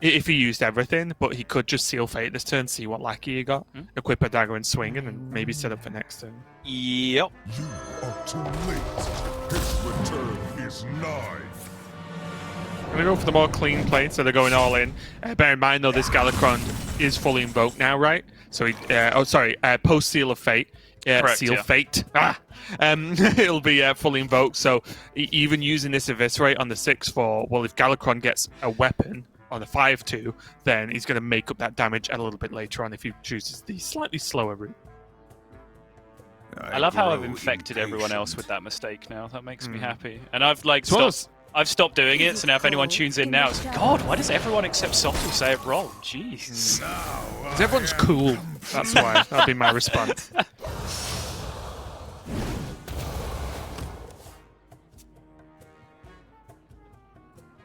if he used everything, but he could just Seal Fate this turn, see what lackey he got, equip a dagger and swing, and then maybe set up for next turn. Yep. You are too late. His return is nigh. I'm going to go for the more clean play instead of going all in. Bear in mind, though, this Galakron is fully invoked now, right? So he, post Seal of Fate. Correct, Seal yeah. Fate. It'll be fully invoked. So even using this Eviscerate on the 6/4, well, if Galakron gets a weapon on the 5/2, then he's going to make up that damage a little bit later on if he chooses the slightly slower route. I love how I've infected everyone else with that mistake now. That makes me happy. And I've stopped doing it, so now if anyone tunes in now, it's like, God, why does everyone except Sotul say it wrong? Jeez. Because everyone's cool. That's why. That'll be my response.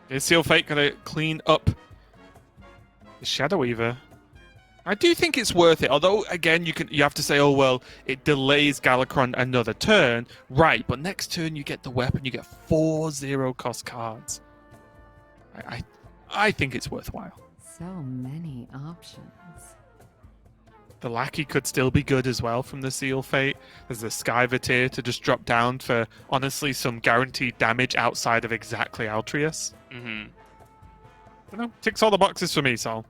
Is Seal Fate going to clean up the Shadow Weaver? I do think it's worth it, although, again, you have to say, oh, well, it delays Galakron another turn. Right, but next turn you get the weapon, you get 4 0-cost cards. I think it's worthwhile. So many options. The Lackey could still be good as well from the Seal Fate. There's the Skyvatir to just drop down for, honestly, some guaranteed damage outside of exactly Altreus. Mm-hmm. You know, ticks all the boxes for me, Sol.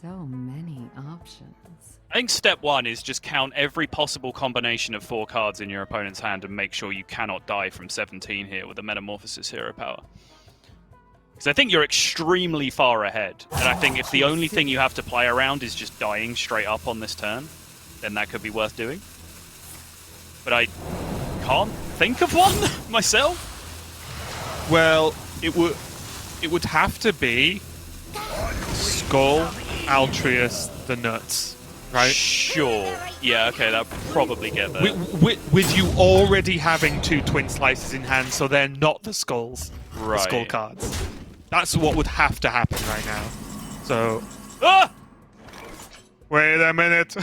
So many options. I think step one is just count every possible combination of 4 cards in your opponent's hand and make sure you cannot die from 17 here with a Metamorphosis hero power. Because I think you're extremely far ahead. And I think if the only thing you have to play around is just dying straight up on this turn, then that could be worth doing. But I can't think of one myself. Well, it would have to be Skull, Altreus, the Nuts, right? Sure. Yeah, okay, that'd probably get there. With you already having 2 Twin Slices in hand, so they're not the Skulls. Right. The Skull cards. That's what would have to happen right now. So... Ah! Wait a minute.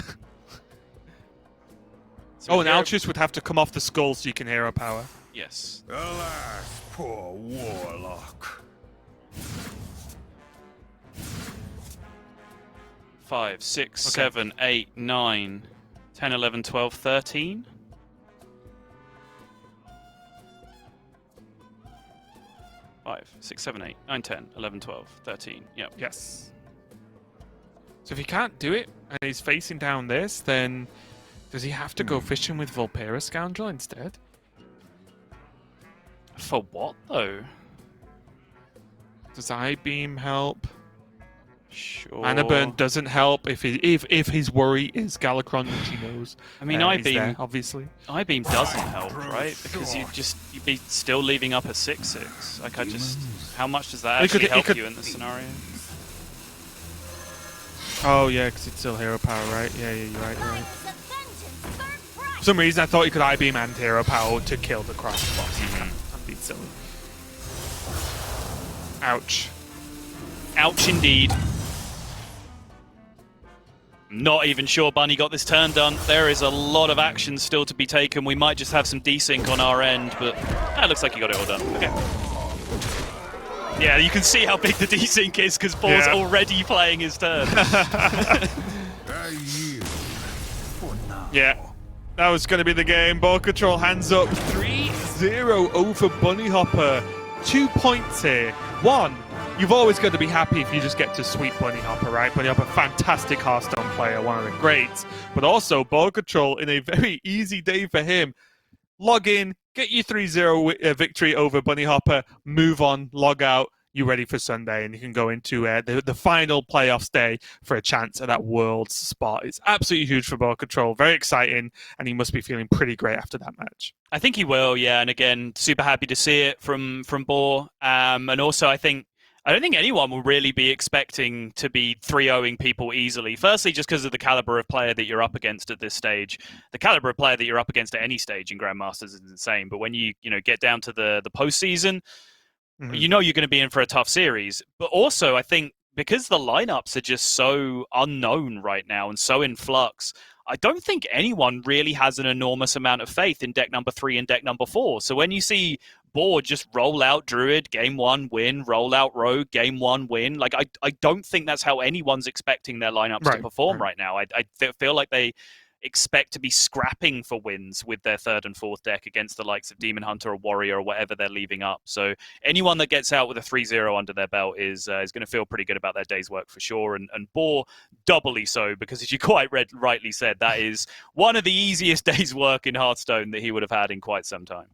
So and Altreus would have to come off the Skull so you can hero power. Yes. Alas, poor warlock. 5, 6, 7, 8, 9, 10, 11, 12, 13. Five, 6, 7, 8, 9, 10, 11, 12, 13. Yep. Yes. So if he can't do it and he's facing down this, then does he have to go fishing with Vulpera Scoundrel instead? For what though? Does I-Beam help? Sure. Mana Burn doesn't help if his worry is Galakron, which he knows. I mean, I-Beam there, obviously. I-Beam doesn't help, right? Because you'd be still leaving up a 6/6. Like how much does that actually help you in this scenario? Oh yeah, because it's still hero power, right? Yeah, you're right. For some reason, I thought you could I-Beam and hero power to kill the cross boss. That'd be silly. Ouch. Ouch indeed. Not even sure Bunny got this turn done. There is a lot of action still to be taken. We might just have some desync on our end, but it looks like he got it all done. Okay. Yeah, you can see how big the desync is because Paul's already playing his turn. Yeah, that was going to be the game. Ball control hands up. 3-0 over Bunny Hopper. 2 points here. 1. You've always got to be happy if you just get to sweep Bunny Hopper, right? Bunny Hopper, fantastic Hearthstone player, one of the greats. But also, Ball Control, in a very easy day for him, log in, get your 3-0 victory over Bunny Hopper, move on, log out, you're ready for Sunday, and you can go into the final playoffs day for a chance at that Worlds spot. It's absolutely huge for Ball Control, very exciting, and he must be feeling pretty great after that match. I think he will, yeah, and again, super happy to see it from Boar. And also, I think I don't think anyone will really be expecting to be 3-0ing people easily. Firstly, just because of the caliber of player that you're up against at this stage. The caliber of player that you're up against at any stage in Grandmasters is insane. But when you get down to the postseason, you know you're going to be in for a tough series. But also, I think because the lineups are just so unknown right now and so in flux, I don't think anyone really has an enormous amount of faith in deck number 3 and deck number 4. So when you see board just roll out Druid, game 1, win, roll out Rogue, game 1, win, like I don't think that's how anyone's expecting their lineups to perform right now. I feel like they expect to be scrapping for wins with their 3rd and 4th deck against the likes of Demon Hunter or Warrior or whatever they're leaving up. So anyone that gets out with a 3-0 under their belt is going to feel pretty good about their day's work for sure. And Boar doubly so, because as you quite rightly said, that is one of the easiest days' work in Hearthstone that he would have had in quite some time.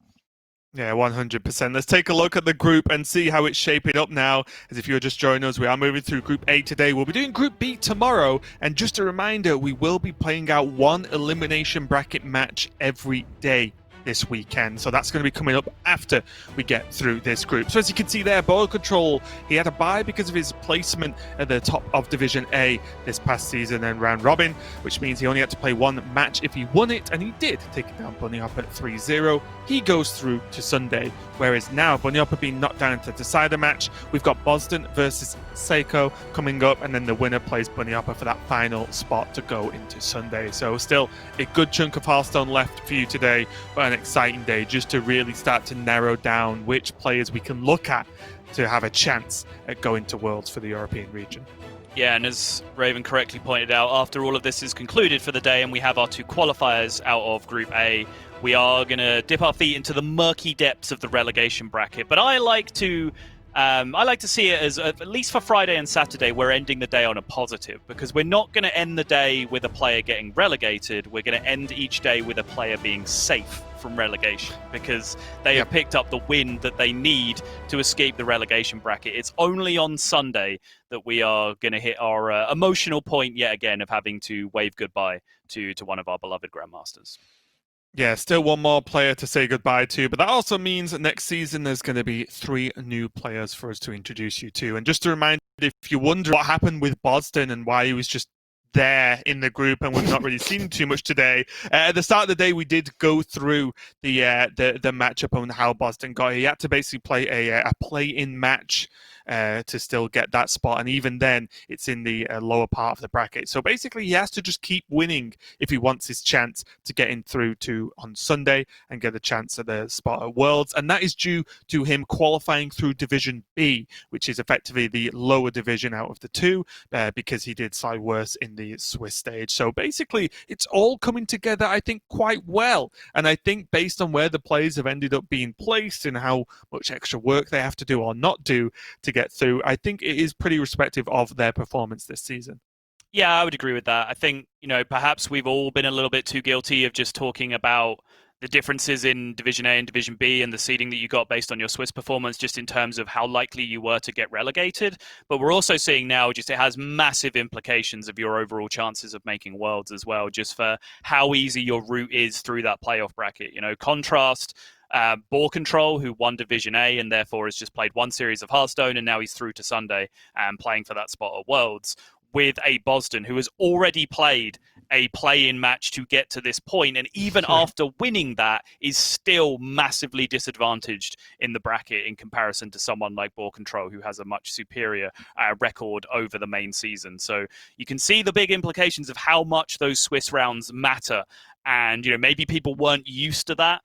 Yeah, 100%. Let's take a look at the group and see how it's shaping up now. As if you're just joining us, we are moving through Group A today. We'll be doing Group B tomorrow. And just a reminder, we will be playing out one elimination bracket match every day this weekend. So that's going to be coming up after we get through this group. So as you can see there, Ball Control, he had a bye because of his placement at the top of Division A this past season and round robin, which means he only had to play one match if he won it, and he did take it down Bunny Hopper at 3-0. He goes through to Sunday, whereas now Bunny Hopper being knocked down to the decider match, we've got Boston versus Seiko coming up, and then the winner plays Bunny Hopper for that final spot to go into Sunday. So still a good chunk of Hearthstone left for you today, but an exciting day just to really start to narrow down which players we can look at to have a chance at going to Worlds for the European region. Yeah, and as Raven correctly pointed out, after all of this is concluded for the day and we have our 2 qualifiers out of Group A, we are going to dip our feet into the murky depths of the relegation bracket. But I like to see it as, at least for Friday and Saturday, we're ending the day on a positive, because we're not going to end the day with a player getting relegated. We're going to end each day with a player being safe from relegation, because they have picked up the win that they need to escape the relegation bracket. It's only on Sunday that we are going to hit our emotional point yet again of having to wave goodbye to one of our beloved Grandmasters. Yeah, still one more player to say goodbye to, but that also means that next season there's going to be 3 new players for us to introduce you to. And just to remind you, if you wonder what happened with Boston and why he was just there in the group and we've not really seen too much today, at the start of the day we did go through the matchup on how Boston got. He had to basically play a play-in match to still get that spot, and even then it's in the lower part of the bracket. So basically he has to just keep winning if he wants his chance to get in through to on Sunday and get a chance at the spot at Worlds, and that is due to him qualifying through Division B, which is effectively the lower division out of the 2, because he did slightly worse in the Swiss stage. So basically it's all coming together, I think, quite well, and I think based on where the players have ended up being placed and how much extra work they have to do or not do to get through, I think it is pretty respective of their performance this season. Yeah, I would agree with that. I think, perhaps we've all been a little bit too guilty of just talking about the differences in Division A and Division B and the seeding that you got based on your Swiss performance, just in terms of how likely you were to get relegated. But we're also seeing now just it has massive implications of your overall chances of making Worlds as well, just for how easy your route is through that playoff bracket. Contrast Ball Control, who won Division A and therefore has just played one series of Hearthstone, and now he's through to Sunday and playing for that spot at Worlds, with a Boston who has already played a play-in match to get to this point, and even after winning that is still massively disadvantaged in the bracket in comparison to someone like Ball Control, who has a much superior record over the main season. So you can see the big implications of how much those Swiss rounds matter, and maybe people weren't used to that,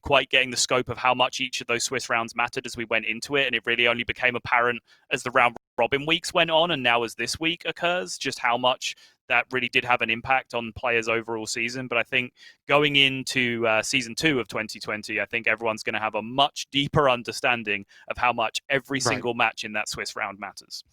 quite getting the scope of how much each of those Swiss rounds mattered as we went into it, and it really only became apparent as the round robin weeks went on, and now as this week occurs, just how much that really did have an impact on players' overall season. But I think going into Season 2 of 2020, I think everyone's going to have a much deeper understanding of how much every single match in that Swiss round matters.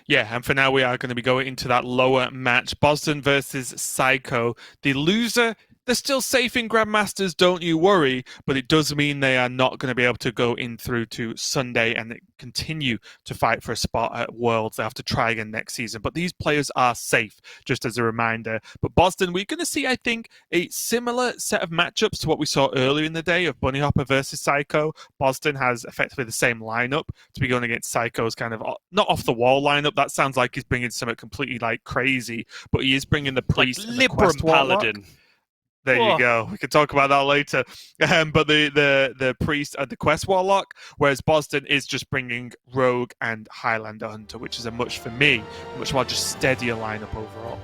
Yeah, and for now we are going to be going into that lower match, Boston versus Psycho. The loser They're still safe in Grandmasters, don't you worry, but it does mean they are not going to be able to go in through to Sunday and continue to fight for a spot at Worlds. They have to try again next season, but these players are safe, just as a reminder. But Boston, we're going to see, I think, a similar set of matchups to what we saw earlier in the day of Bunny Hopper versus Psycho. Boston has effectively the same lineup to be going against Psycho's kind of not off-the-wall lineup. That sounds like he's bringing something completely like crazy, but he is bringing the Priest and the Quest Warlock. Paladin. There you go. We can talk about that later. But the Priest and the Quest Warlock, whereas Boston is just bringing Rogue and Highlander Hunter, which is for me, much more just steadier lineup overall.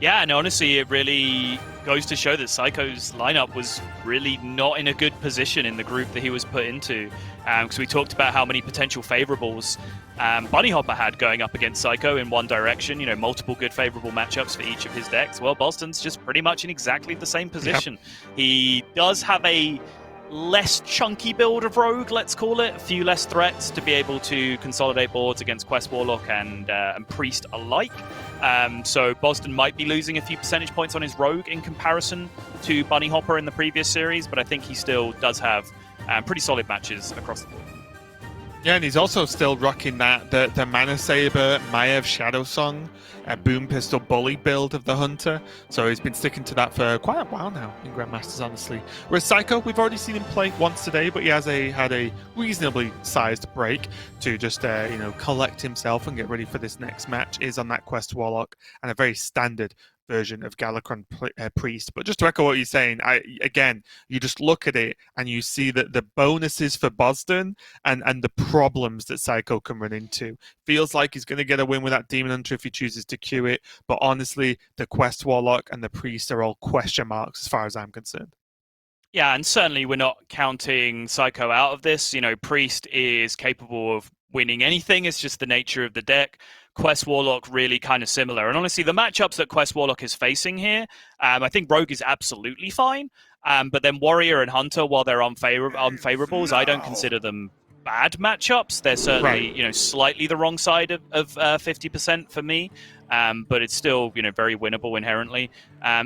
Yeah, and honestly, it really goes to show that Psycho's lineup was really not in a good position in the group that he was put into. Because we talked about how many potential favorables Bunny Hopper had going up against Psycho in one direction, multiple good favorable matchups for each of his decks. Well, Boston's just pretty much in exactly the same position. Yep. He does have a less chunky build of Rogue, let's call it. A few less threats to be able to consolidate boards against Quest Warlock and Priest alike. So Boston might be losing a few percentage points on his Rogue in comparison to Bunny Hopper in the previous series, but I think he still does have pretty solid matches across the board. Yeah, and he's also still rocking the Mana Saber, Maiev Shadow Song, Boom Pistol Bully build of the Hunter. So he's been sticking to that for quite a while now in Grandmasters, honestly. Whereas Psycho, we've already seen him play once today, but he has had a reasonably sized break to just collect himself and get ready for this next match. Is on that Quest Warlock and a very standard version of Galakron Priest. But just to echo what you're saying, you just look at it and you see that the bonuses for Boston and the problems that Psycho can run into. Feels like he's going to get a win with that Demon Hunter if he chooses to queue it, but honestly, the Quest Warlock and the Priest are all question marks as far as I'm concerned. Yeah, and certainly we're not counting Psycho out of this. Priest is capable of winning anything. It's just the nature of the deck. Quest Warlock really kind of similar. And honestly, the matchups that Quest Warlock is facing here, I think Rogue is absolutely fine. But then Warrior and Hunter, while they're unfavorables, I don't consider them bad matchups. They're certainly, slightly the wrong side of 50% for me. But it's still, very winnable inherently.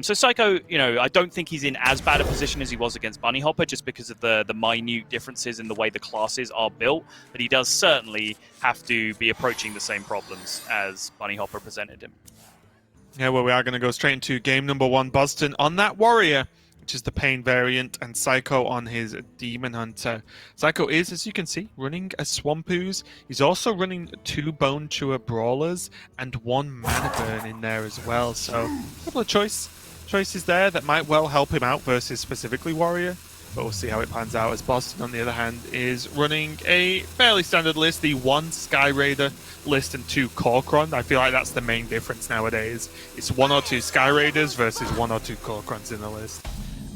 So Psycho, I don't think he's in as bad a position as he was against Bunny Hopper just because of the minute differences in the way the classes are built. But he does certainly have to be approaching the same problems as Bunny Hopper presented him. Yeah, well, we are going to go straight into game number 1. Boston on that Warrior, which is the Pain variant, and Psycho on his Demon Hunter. Psycho is, as you can see, running a Swamp Ooze. He's also running 2 Bone Chewer Brawlers and 1 Mana Burn in there as well. So a couple of choices there that might well help him out versus specifically Warrior. But we'll see how it pans out, as Boston, on the other hand, is running a fairly standard list. The 1 Sky Raider list and 2 Korkron. I feel like that's the main difference nowadays. It's 1 or 2 Sky Raiders versus 1 or 2 Korkrons in the list.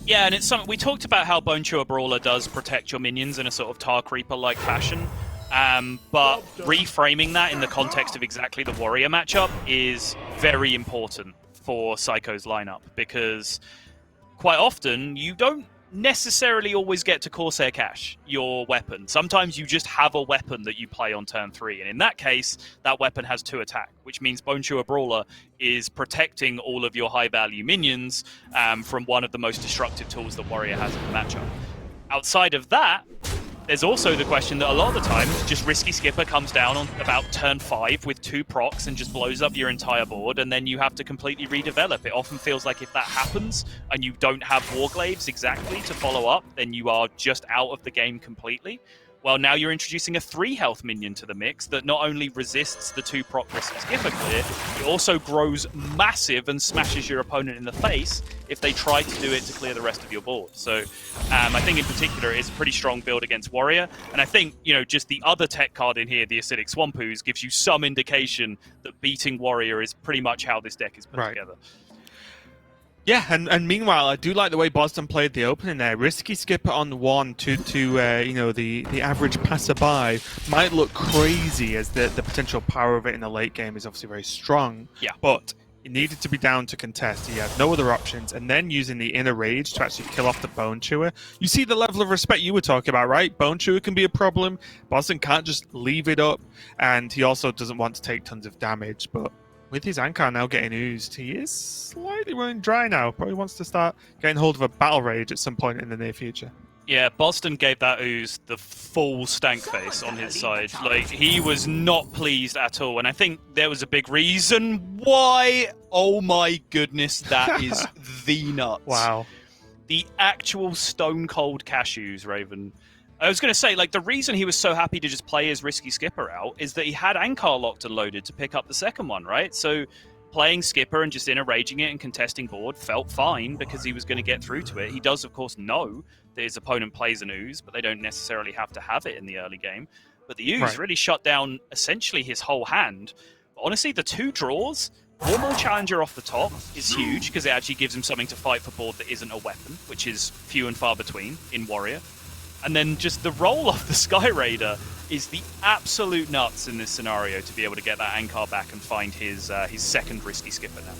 Yeah, and it's something we talked about how Bone Chewer Brawler does protect your minions in a sort of Tar Creeper-like fashion. But reframing that in the context of exactly the Warrior matchup is very important for Psycho's lineup, because quite often you don't necessarily always get to Corsair Cash your weapon. Sometimes you just have a weapon that you play on turn 3, and in that case, that weapon has 2 attack, which means Bone Chewer Brawler is protecting all of your high-value minions from one of the most destructive tools that Warrior has in the matchup. Outside of that, there's also the question that a lot of the time, just Risky Skipper comes down on about turn 5 with 2 procs and just blows up your entire board, and then you have to completely redevelop. It often feels like if that happens and you don't have Warglaives exactly to follow up, then you are just out of the game completely. Well, now you're introducing a 3 health minion to the mix that not only resists the 2 proc Risky Skipper clear, it also grows massive and smashes your opponent in the face if they try to do it to clear the rest of your board. So I think in particular it is a pretty strong build against Warrior, and I think, just the other tech card in here, the Acidic Swamp Ooze, gives you some indication that beating Warrior is pretty much how this deck is put together. Yeah, and meanwhile, I do like the way Boston played the opening there. Risky Skipper on 1 to the average passerby might look crazy, as the potential power of it in the late game is obviously very strong. Yeah. But he needed to be down to contest. He had no other options, and then using the Inner Rage to actually kill off the Bone Chewer. You see the level of respect you were talking about, right? Bone Chewer can be a problem. Boston can't just leave it up, and he also doesn't want to take tons of damage, but with his Ankar now getting oozed, he is slightly running dry now. Probably wants to start getting hold of a Battle Rage at some point in the near future. Yeah, Boston gave that ooze the full stank face on his side. Like, he was not pleased at all. And I think there was a big reason why. Oh my goodness, that is the nuts. Wow. The actual stone cold cashews, Raven. I was going to say, like, the reason he was so happy to just play his Risky Skipper out is that he had Ankar locked and loaded to pick up the second one, right? So playing Skipper and just interraging it and contesting board felt fine because he was going to get through to it. He does, of course, know that his opponent plays an ooze, but they don't necessarily have to have it in the early game. But the ooze really shut down essentially his whole hand. But honestly, the 2 draws, one more Challenger off the top is huge because it actually gives him something to fight for board that isn't a weapon, which is few and far between in Warrior. And then just the roll of the Sky Raider is the absolute nuts in this scenario to be able to get that Ankar back and find his second Risky Skipper now.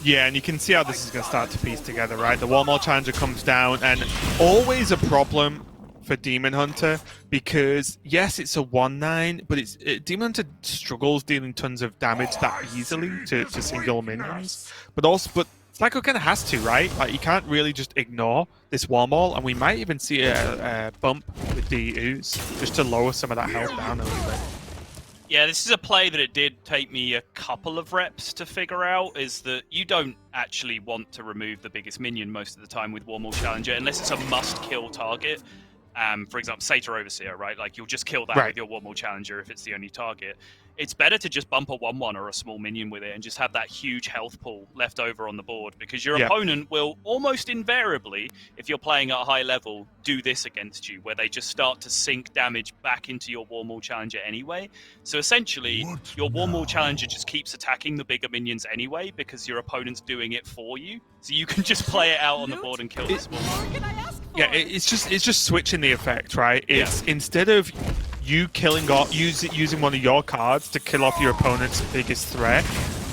Yeah, and you can see how this is going to start to piece together, right? The Warmaul Challenger comes down, and always a problem for Demon Hunter because, yes, it's a 1/9, but Demon Hunter struggles dealing tons of damage that easily to single minions. But Psycho kind of has to, right? Like, you can't really just ignore this Warmaul, and we might even see a bump with the ooze just to lower some of that health down a little bit. Yeah, this is a play that it did take me a couple of reps to figure out, is that you don't actually want to remove the biggest minion most of the time with Warmaul Challenger, unless it's a must-kill target. For example, Satyr Overseer, right? Like, you'll just kill that with your Warmaul Challenger if it's the only target. It's better to just bump a 1/1 or a small minion with it and just have that huge health pool left over on the board, because your opponent will almost invariably, if you're playing at a high level, do this against you, where they just start to sink damage back into your Warmaul Challenger anyway. So essentially, your Warmaul Challenger just keeps attacking the bigger minions anyway, because your opponent's doing it for you. So you can just play it out on the board and kill the small one. Yeah, it's just switching the effect, right? It's instead of you killing off using one of your cards to kill off your opponent's biggest threat,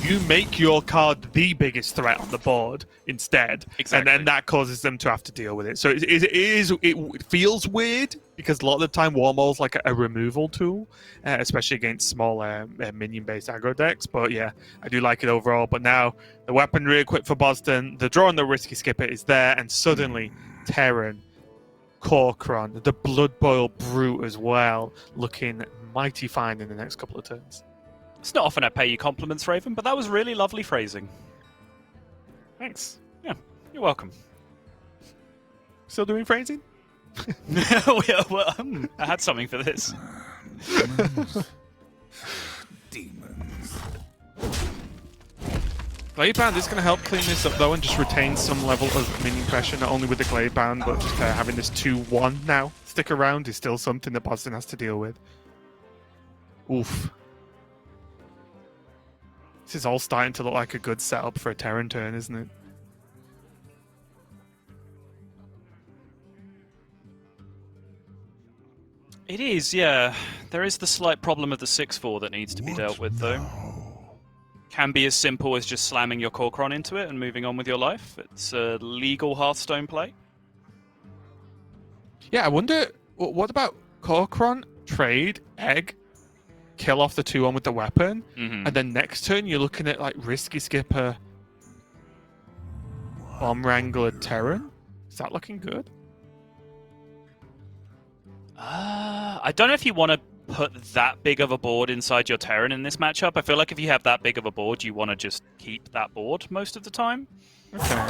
you make your card the biggest threat on the board instead. Exactly. And then that causes them to have to deal with it. So it feels weird because a lot of the time Warmaul's like a removal tool, especially against small minion-based aggro decks. But yeah, I do like it overall. But now the weaponry equipped for Boston, the draw on the Risky Skipper is there, and suddenly Terran, Corkron, the Blood Boil Brute as well, looking mighty fine in the next couple of turns. It's not often I pay you compliments, Raven, but that was really lovely phrasing. Thanks. Yeah, you're welcome. Still doing phrasing? I had something for this. Demons. Gladebound is going to help clean this up though and just retain some level of minion pressure, not only with the Gladebound, but just having this 2/1 now stick around is still something that Boston has to deal with. Oof. This is all starting to look like a good setup for a Terran turn, isn't it? It is, yeah. There is the slight problem of the 6/4 that needs to be dealt with, though. Can be as simple as just slamming your Corkron into it and moving on with your life. It's a legal Hearthstone play. Yeah, I wonder, what about Corkron, trade, egg, kill off the 2/1 with the weapon, and then next turn you're looking at like Risky Skipper, Bomb Wrangler, Terran? Is that looking good? I don't know if you want to put that big of a board inside your Terran in this matchup. I feel like if you have that big of a board, you want to just keep that board most of the time. Okay.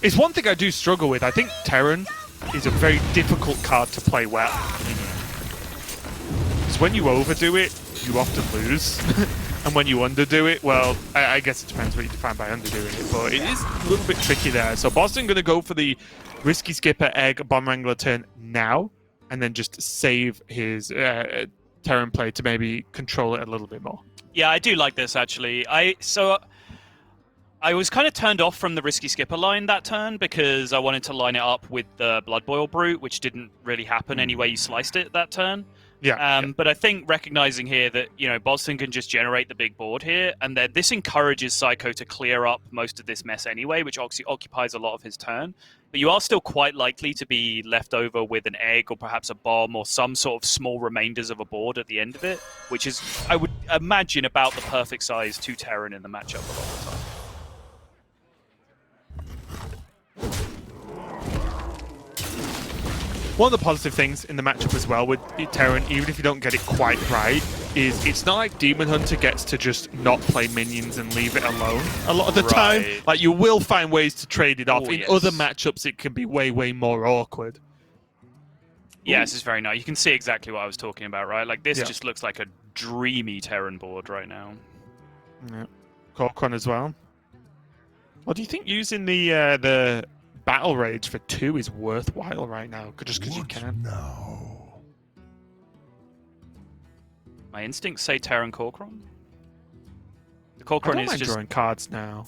It's one thing I do struggle with. I think Terran is a very difficult card to play well. Because when you overdo it, you often lose. And when you underdo it, well, I guess it depends what you define by underdoing it, but it is a little bit tricky there. So Boston going to go for the Risky Skipper, Egg, Bomb Wrangler turn now, and then just save his Terran play to maybe control it a little bit more. Yeah, I do like this, actually. I was kind of turned off from the Risky Skipper line that turn because I wanted to line it up with the Blood Boil Brute, which didn't really happen any way you sliced it that turn. Yeah. But I think recognizing here that, you know, Boston can just generate the big board here, and that this encourages Psycho to clear up most of this mess anyway, which occupies a lot of his turn. But you are still quite likely to be left over with an egg or perhaps a bomb or some sort of small remainders of a board at the end of it, which is, imagine about the perfect size 2 Terran in the matchup a lot of the time. One of the positive things in the matchup as well with Terran, even if you don't get it quite right, is it's not like Demon Hunter gets to just not play minions and leave it alone a lot of the time. Like, you will find ways to trade it off. In other matchups, it can be way, way more awkward. Yeah, this is very nice. You can see exactly what I was talking about, right? Like, this just looks like a dreamy Terran board right now. Yeah. Corcoran as well. What do you think using the Battle Rage for 2 is worthwhile right now? Just because you can. My instincts say Terran Corcoran. The Corcoran I don't is mind just drawing cards now.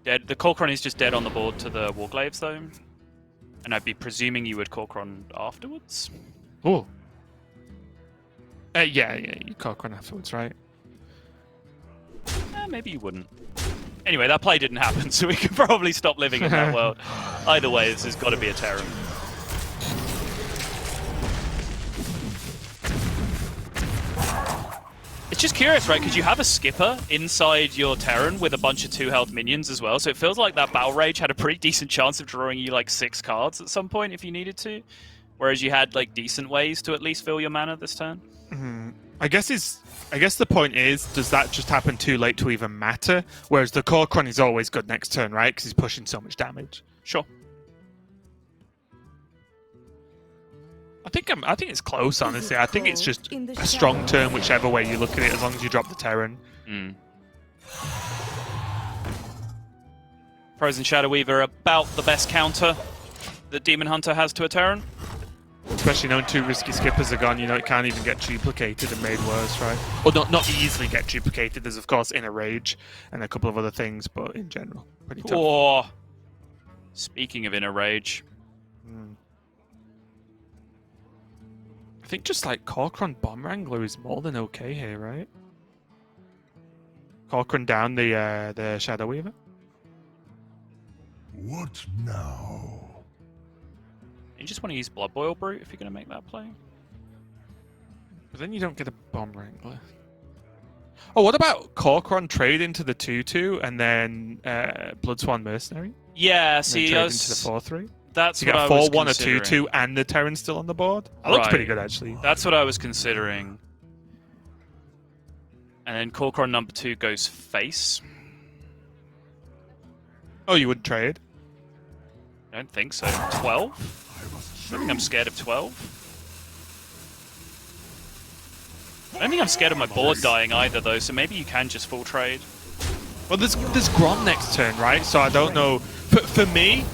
dead. The Corcoran is just dead on the board to the Warglaives, though. And I'd be presuming you would Corcoran afterwards. Oh. Yeah, you Corcoran afterwards, right? Maybe you wouldn't. Anyway, that play didn't happen, so we can probably stop living in that world. Either way, this has got to be a Terran. It's just curious, right? Because you have a skipper inside your Terran with a bunch of 2 health minions as well, so it feels like that Battle Rage had a pretty decent chance of drawing you like 6 cards at some point if you needed to. Whereas you had like decent ways to at least fill your mana this turn. I guess the point is, does that just happen too late to even matter? Whereas the Corcoran is always good next turn, right? Because he's pushing so much damage. Sure. I think it's close, honestly. I think it's just a strong turn, whichever way you look at it, as long as you drop the Terran. Frozen Shadow Weaver about the best counter that Demon Hunter has to a Terran. Especially knowing 2 risky skippers are gone, it can't even get duplicated and made worse, right? Or not easily get duplicated. There's, of course, Inner Rage and a couple of other things, but in general, pretty tough. Oh, speaking of Inner Rage. I think just like Corcoran Bomb Wrangler is more than okay here, right? Corcoran down the Shadow Weaver. What now? You just want to use Blood Boil Brute if you're going to make that play. But then you don't get a Bomb Wrangler. Oh, what about Corcoran trade into the 2/2 and then Bloodswan Mercenary? Yeah, see, trade into the 4/3. That's so you what get I was 4/1 or considering. 2/2 and the Terran's still on the board. That looks pretty good, actually. That's what I was considering. And then Corcoran number 2 goes face. Oh, you would trade? I don't think so. 12? I don't think I'm scared of 12. I don't think I'm scared of my board dying either, though, so maybe you can just full trade. Well, there's Grom next turn, right? So I don't know. For me,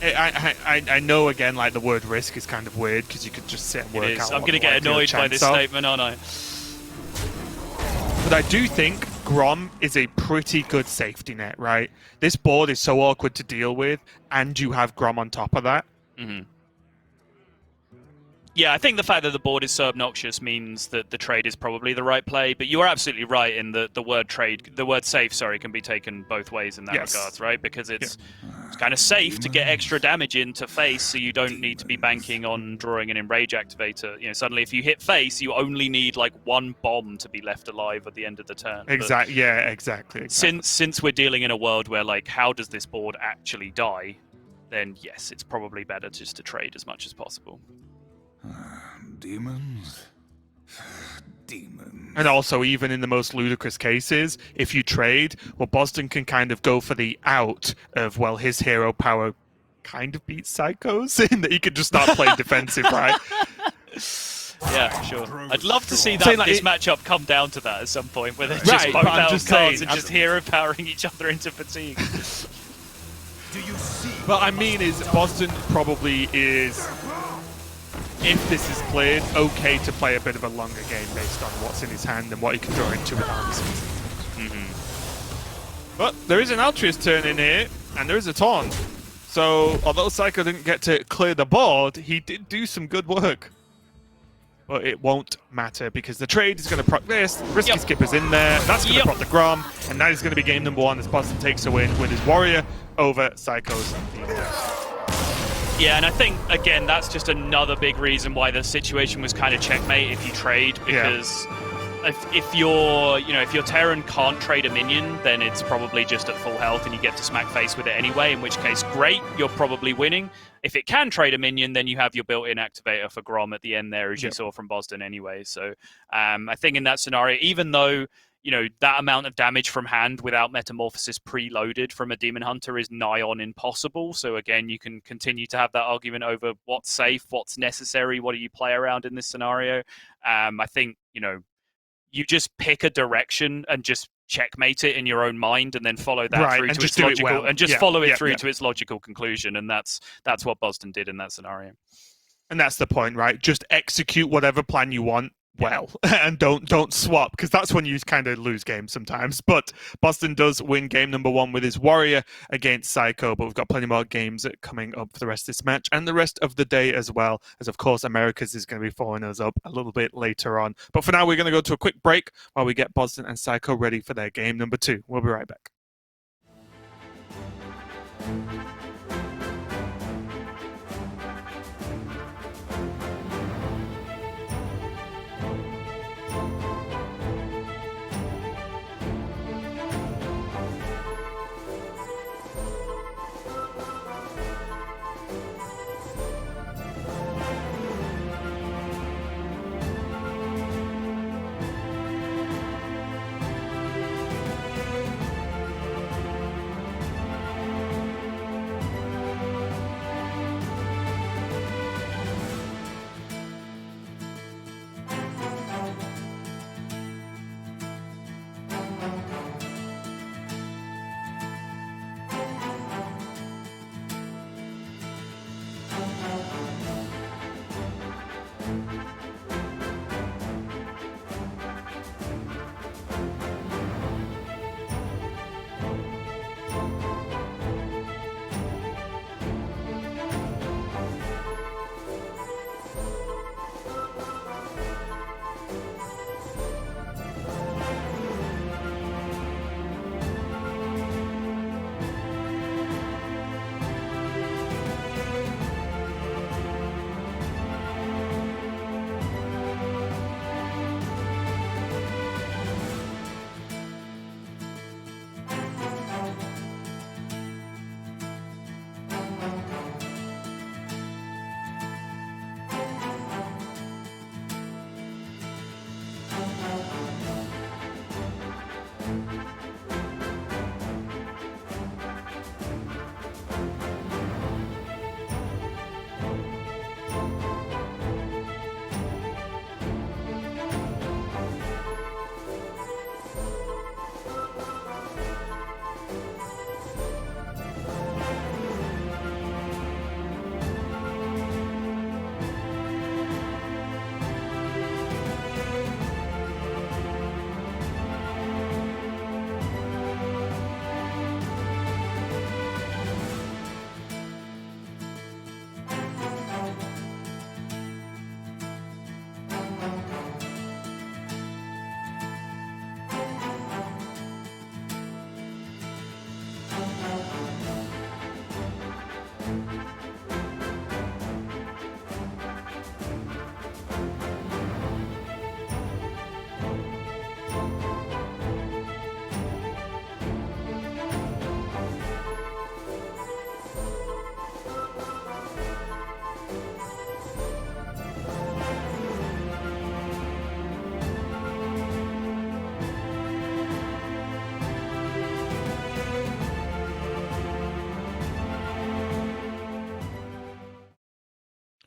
I know, again, like, the word risk is kind of weird, because you could just sit and work out. I'm going to get annoyed by this statement, aren't I? But I do think Grom is a pretty good safety net, right? This board is so awkward to deal with, and you have Grom on top of that. Yeah, I think the fact that the board is so obnoxious means that the trade is probably the right play, but you are absolutely right in that the word safe, can be taken both ways in that regards, right? Because it's kind of safe to get extra damage into face, so you don't need to be banking on drawing an Enrage activator. Suddenly if you hit face, you only need like 1 bomb to be left alive at the end of the turn. Exactly. Yeah, exactly. Since we're dealing in a world where, like, how does this board actually die? Then yes, it's probably better just to trade as much as possible. Demons? And also, even in the most ludicrous cases, if you trade, well, Boston can kind of go for the out of, well, his hero power kind of beats Psycho's, in that he could just start playing defensive, right? Yeah, sure. I'd love to see that this matchup come down to that at some point, where they're just both out of cards and just hero powering each other into fatigue. Do you see? But I mean, Boston probably is, if this is cleared, okay to play a bit of a longer game based on what's in his hand and what he can draw into with arms. But there is an Altruist turn in here, and there is a taunt. So, although Psycho didn't get to clear the board, he did do some good work. But it won't matter, because the trade is going to proc this, Risky Skipper's in there, that's going to proc the Grom, and that is going to be game number 1 as Boston takes a win with his Warrior over Psycho's Demon. Yeah, and I think, again, that's just another big reason why the situation was kind of checkmate if you trade, because if your Terran can't trade a minion, then it's probably just at full health and you get to smack face with it anyway, in which case, great, you're probably winning. If it can trade a minion, then you have your built-in activator for Grom at the end there, as you saw from Boston anyway. So I think in that scenario, even though that amount of damage from hand without Metamorphosis preloaded from a Demon Hunter is nigh on impossible. So again, you can continue to have that argument over what's safe, what's necessary, what do you play around in this scenario. I think, you just pick a direction and just checkmate it in your own mind and then follow that through to its logical and just follow it through to its logical conclusion. And that's what Boston did in that scenario. And that's the point, right? Just execute whatever plan you want well and don't swap, because that's when you kind of lose games sometimes. But Boston does win game number 1 with his Warrior against Psycho, but we've got plenty more games coming up for the rest of this match and the rest of the day as well, as of course Americas is going to be following us up a little bit later on. But for now, we're going to go to a quick break while we get Boston and Psycho ready for their game number 2. We'll be right back.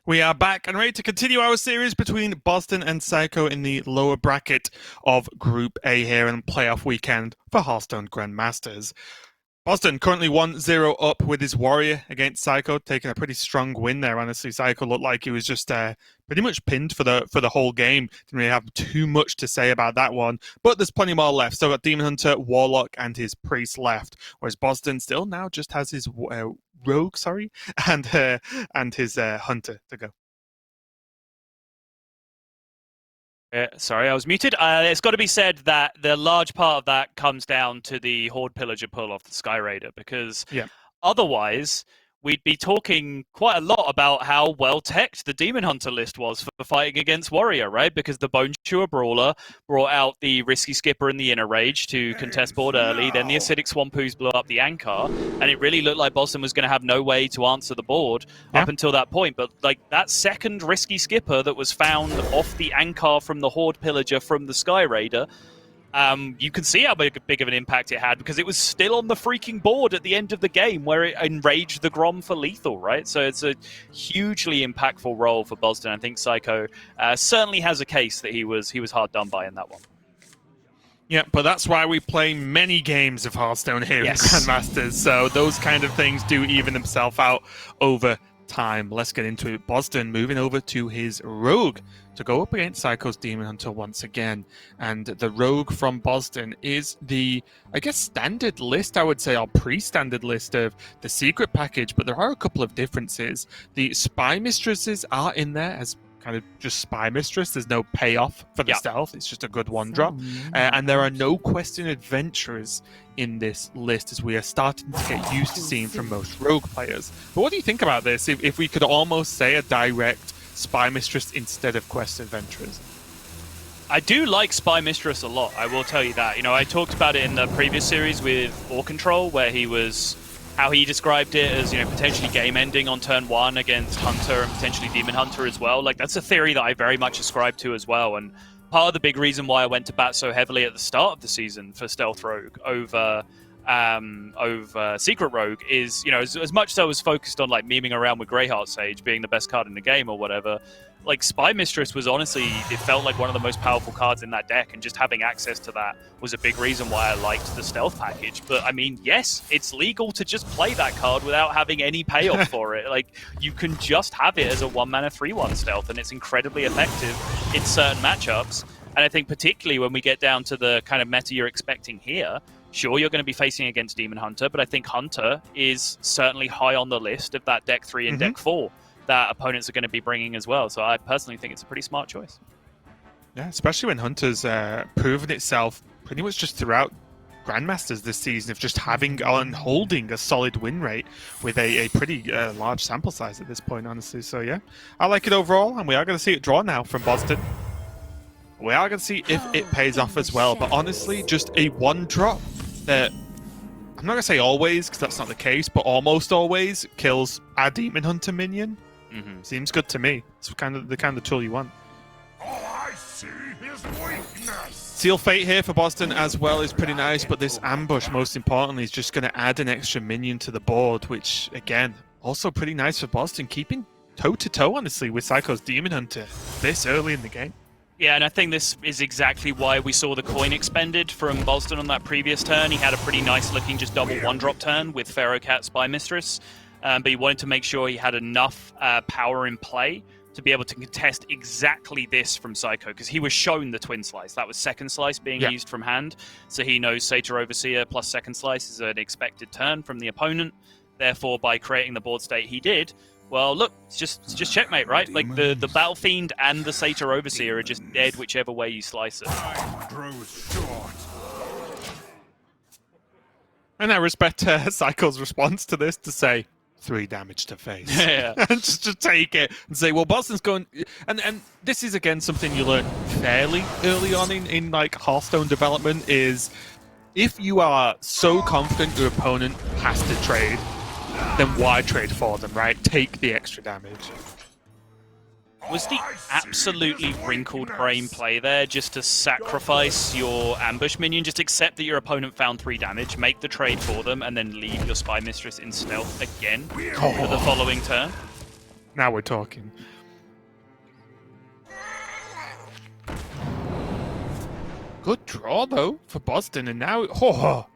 We are back and ready to continue our series between Boston and Psycho in the lower bracket of Group A here in playoff weekend for Hearthstone Grandmasters. Boston currently 1-0 up with his Warrior against Psycho, taking a pretty strong win there. Honestly, Psycho looked like he was just pretty much pinned for the whole game. Didn't really have too much to say about that one, but there's plenty more left. Still got Demon Hunter, Warlock, and his Priest left, whereas Boston still now just has his Rogue, and his Hunter to go. Sorry, I was muted. It's got to be said that the large part of that comes down to the Horde Pillager pull off the Sky Raider, because otherwise we'd be talking quite a lot about how well-teched the Demon Hunter list was for fighting against Warrior, right? Because the Bone Chewer Brawler brought out the Risky Skipper and the Inner Rage to contest board early, then the Acidic Swampoos blew up the Anchor, and it really looked like Boston was going to have no way to answer the board up until that point. But like that second Risky Skipper that was found off the Anchor from the Horde Pillager from the Sky Raider, you can see how big of an impact it had because it was still on the freaking board at the end of the game where it enraged the Grom for lethal, right? So it's a hugely impactful role for Boston. I think Psycho certainly has a case that he was hard done by in that one. Yeah, but that's why we play many games of Hearthstone here in Grandmasters, so those kind of things do even themselves out over time. Let's get into it. Boston moving over to his Rogue to go up against Psycho's Demon Hunter once again. And the Rogue from Boston is the, I guess, standard list, I would say, or pre-standard list of the secret package, but there are a couple of differences. The Spy Mistresses are in there as kind of just Spy Mistress. There's no payoff for the stealth. It's just a good one drop. And there are no Question Adventurers in this list, as we are starting to get used to seeing from most Rogue players. But what do you think about this? If we could almost say a direct Spy Mistress instead of Quest Adventurers? I do like Spy Mistress a lot, I will tell you that. You know, I talked about it in the previous series with Ore Control, where how he described it as, you know, potentially game ending on turn 1 against Hunter and potentially Demon Hunter as well. Like, that's a theory that I very much ascribe to as well. And part of the big reason why I went to bat so heavily at the start of the season for Stealth Rogue over Secret Rogue is, you know, as much as I was focused on like memeing around with Greyheart Sage being the best card in the game or whatever, like Spy Mistress was honestly, it felt like one of the most powerful cards in that deck, and just having access to that was a big reason why I liked the stealth package. But I mean, yes, it's legal to just play that card without having any payoff for it. Like, you can just have it as a 1-mana 3/1 stealth, and it's incredibly effective in certain matchups. And I think particularly when we get down to the kind of meta you're expecting here, sure, you're going to be facing against Demon Hunter, but I think Hunter is certainly high on the list of that deck 3 and deck 4 that opponents are going to be bringing as well. So I personally think it's a pretty smart choice. Yeah, especially when Hunter's proven itself pretty much just throughout Grandmasters this season of just having and holding a solid win rate with a pretty large sample size at this point, honestly. So yeah, I like it overall, and we are going to see it draw now from Boston. We are going to see if it pays off as well, but honestly, just a 1-drop that, I'm not going to say always, because that's not the case, but almost always kills our Demon Hunter minion. Seems good to me. It's the kind of tool you want. All I see is weakness. Seal Fate here for Boston as well is pretty nice, but this ambush, most importantly, is just going to add an extra minion to the board, which, again, also pretty nice for Boston, keeping toe-to-toe, honestly, with Psycho's Demon Hunter this early in the game. Yeah, and I think this is exactly why we saw the coin expended from Boston on that previous turn. He had a pretty nice-looking just double 1-drop turn with Pharaohcat Spy Mistress, but he wanted to make sure he had enough power in play to be able to contest exactly this from Psycho, because he was shown the Twin Slice. That was Second Slice being used from hand, so he knows Satyr Overseer plus Second Slice is an expected turn from the opponent. Therefore, by creating the board state he did, well, look, it's just checkmate, right? Like, the Battle Fiend and the Satyr Overseer are just dead whichever way you slice it. Time grows short. And I respect Psycho's response to this to say, 3 damage to face. Yeah. And just to take it and say, well, Boston's going... And this is, again, something you learn fairly early on in like, Hearthstone development, is if you are so confident your opponent has to trade, then why trade for them, right? Take the extra damage. Was the absolutely wrinkled brain play there just to sacrifice your ambush minion? Just accept that your opponent found 3 damage, make the trade for them, and then leave your Spy Mistress in stealth again for the following turn? Now we're talking. Good draw, though, for Boston, and now... Oh,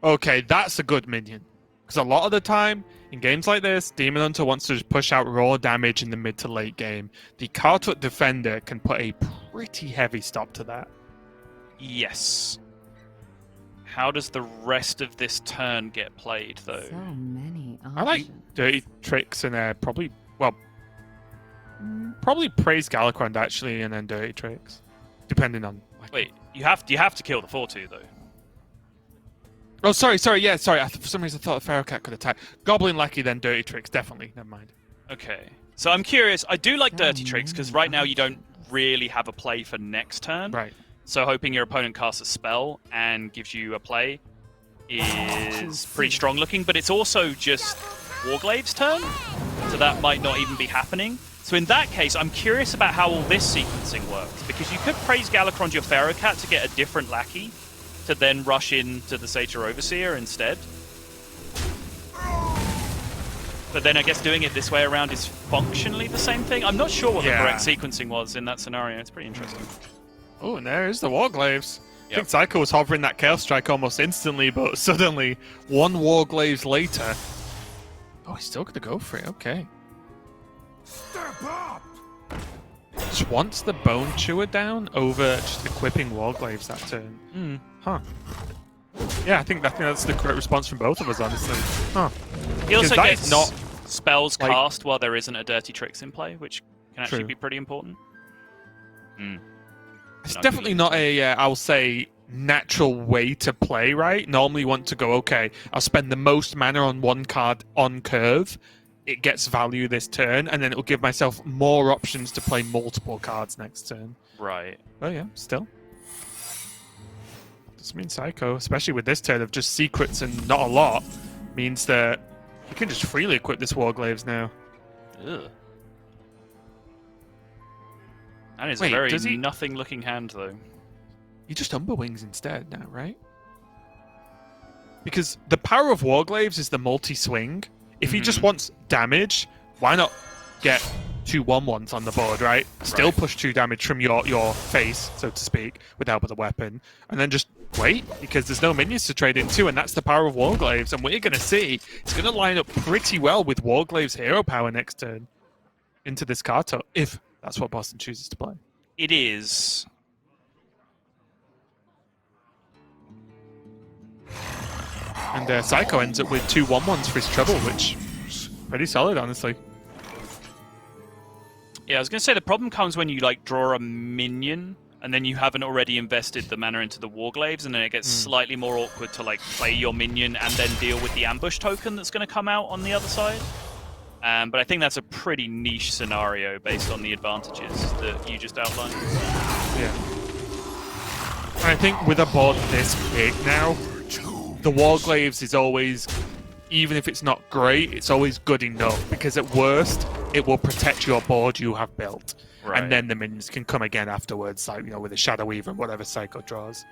okay, that's a good minion. Because a lot of the time, in games like this, Demon Hunter wants to just push out raw damage in the mid to late game. The Kartuk Defender can put a pretty heavy stop to that. Yes. How does the rest of this turn get played, though? So many options. I like Dirty Tricks and probably Praise Galakrond, actually, and then Dirty Tricks. Depending on... Wait, you have to kill the 4/2, though. Oh, sorry. Yeah, sorry. For some reason, I thought Pharaoh Cat could attack. Goblin Lackey, then Dirty Tricks. Definitely. Never mind. Okay. So I'm curious. I do like Dirty Tricks because right now you don't really have a play for next turn. Right. So hoping your opponent casts a spell and gives you a play is pretty strong looking, but it's also just Warglave's turn, so that might not even be happening. So in that case, I'm curious about how all this sequencing works, because you could praise Galakron your Pharaoh Cat to get a different lackey to then rush into the Satyr Overseer instead. But then I guess doing it this way around is functionally the same thing. I'm not sure what the correct sequencing was in that scenario. It's pretty interesting. Oh, and there's the Warglaves. I think Psycho was hovering that Chaos Strike almost instantly, but suddenly, one Warglaves later... Oh, he's still going to go for it. Okay. Step up! Just wants the Bone Chewer down over just equipping Warglaves that turn. Huh. Yeah, I think that's the correct response from both of us, honestly. Huh. He also gets not spells cast while there isn't a Dirty Tricks in play, which can actually be pretty important. It's definitely not a, I'll say, natural way to play, right? Normally you want to go, okay, I'll spend the most mana on one card on curve. It gets value this turn, and then it'll give myself more options to play multiple cards next turn. Right. Oh yeah, still. Doesn't mean Psycho, especially with this turn of just secrets and not a lot, means that you can just freely equip this Warglaves now. Ugh. That is a very nothing-looking hand, though. You just Umberwings instead now, right? Because the power of Warglaves is the multi-swing. If he just wants damage, why not get 2 1/1s on the board, right? Still push 2 damage from your face, so to speak, with help of the weapon, and then just wait, because there's no minions to trade into, and that's the power of Warglaves. And what you're going to see, it's going to line up pretty well with Warglaves' hero power next turn into this card top, if that's what Boston chooses to play. It is. And Psycho ends up with 2 1/1s for his trouble, which is pretty solid, honestly. Yeah, I was going to say the problem comes when you like draw a minion and then you haven't already invested the mana into the Warglaves, and then it gets slightly more awkward to like play your minion and then deal with the ambush token that's going to come out on the other side. But I think that's a pretty niche scenario based on the advantages that you just outlined. Yeah. I think with a board this big now, the Warglaves is always, even if it's not great, it's always good enough, because at worst, it will protect your board you have built. Right. And then the minions can come again afterwards, like, you know, with a Shadow Weaver and whatever Psycho draws.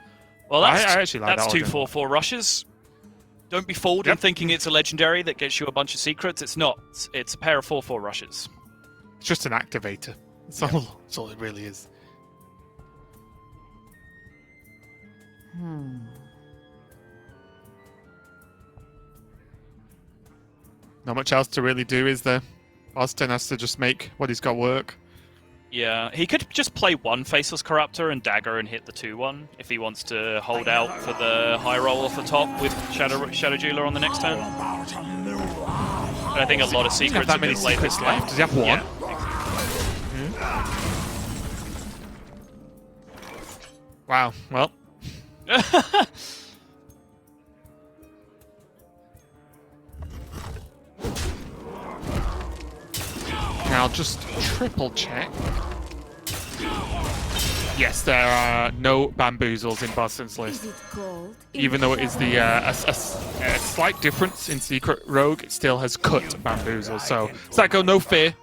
Well, that's, I actually like that's that 2/4/4 rushes. Don't be fooled in thinking it's a legendary that gets you a bunch of secrets. It's not. It's a pair of 4/4 rushes. It's just an activator. That's all it really is. Not much else to really do, is there? Boston has to just make what he's got work. Yeah, he could just play one Faceless Corruptor and Dagger and hit the 2/1 if he wants to hold out for the high roll off the top with Shadow Jeweler on the next turn. But I think a lot of secrets have been played this game. Does he have one? Yeah. Wow, well. Now I'll just triple check. Yes, there are no bamboozles in Boston's list. Even though it is the a slight difference in Secret Rogue, it still has cut bamboozles. So Psycho, no fear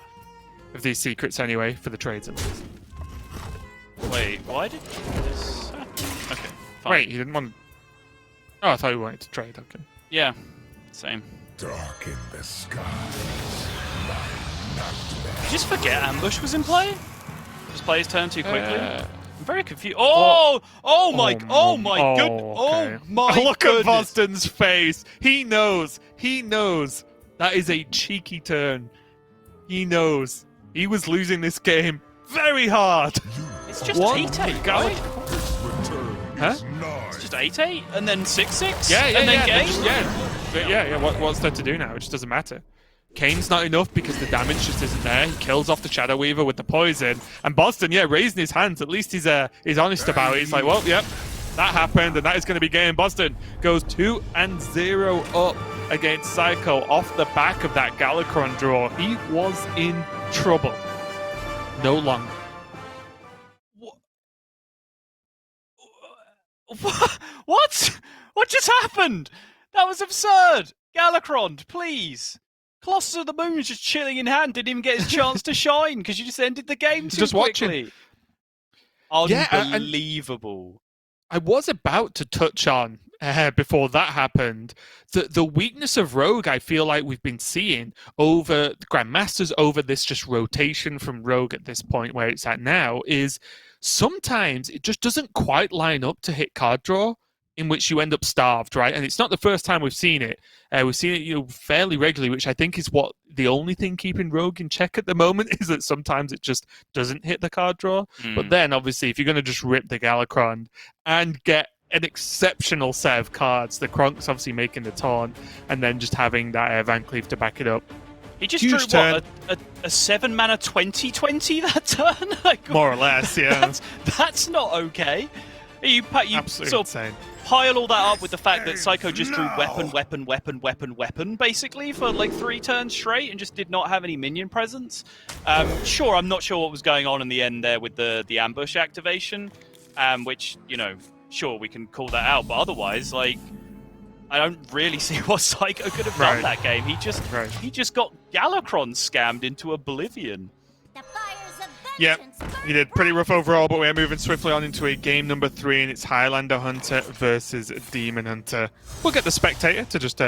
of these secrets anyway, for the trades at least. Wait, why did this happen? Okay, fine. Wait, you didn't want... Oh, I thought you wanted to trade, okay. Yeah, same. Dark in the sky. Did you just forget Ambush was in play? Just play his turn too quickly? I'm very confused. Oh my Look goodness. at Boston's face. He knows. He knows. That is a cheeky turn. He knows. He was losing this game very hard. It's just 8/8, right? Huh? It's just 8/8 and then 6/6? Yeah, and then game? Yeah. What's there to do now? It just doesn't matter. Kane's not enough because the damage just isn't there. He kills off the Shadow Weaver with the poison. And Boston, raising his hands. At least he's honest about it. He's like, well, yep, that happened, and that is going to be game. Boston goes 2-0 up against Psycho off the back of that Galakron draw. He was in trouble. No longer. What? What just happened? That was absurd. Galakron, please. Colossus of the Moon was just chilling in hand, didn't even get his chance to shine because you just ended the game too quickly. Unbelievable. I was about to touch on before that happened the weakness of Rogue. I feel like we've been seeing over the Grandmasters, over this just rotation from Rogue at this point where it's at now, is sometimes it just doesn't quite line up to hit card draw, in which you end up starved, right? And it's not the first time we've seen it. We've seen it, fairly regularly, which I think is what the only thing keeping Rogue in check at the moment is that sometimes it just doesn't hit the card draw. But then, obviously, if you're going to just rip the Galakron and get an exceptional set of cards, the Kronk's obviously making the taunt, and then just having that Van Cleave to back it up. He just drew, what, a 7-mana 20/20 that turn? Like, more or less, yeah. That's not okay. You Absolutely sort insane. of pile all that up with the fact that Psycho just drew weapon, basically, for like 3 turns straight and just did not have any minion presence. Sure, I'm not sure what was going on in the end there with the ambush activation, which, sure, we can call that out, but otherwise, like, I don't really see what Psycho could have done that game. He just got Galakron scammed into oblivion. Yeah, he did pretty rough overall, but we're moving swiftly on into a game number 3, and it's Highlander Hunter versus Demon Hunter. We'll get the spectator to just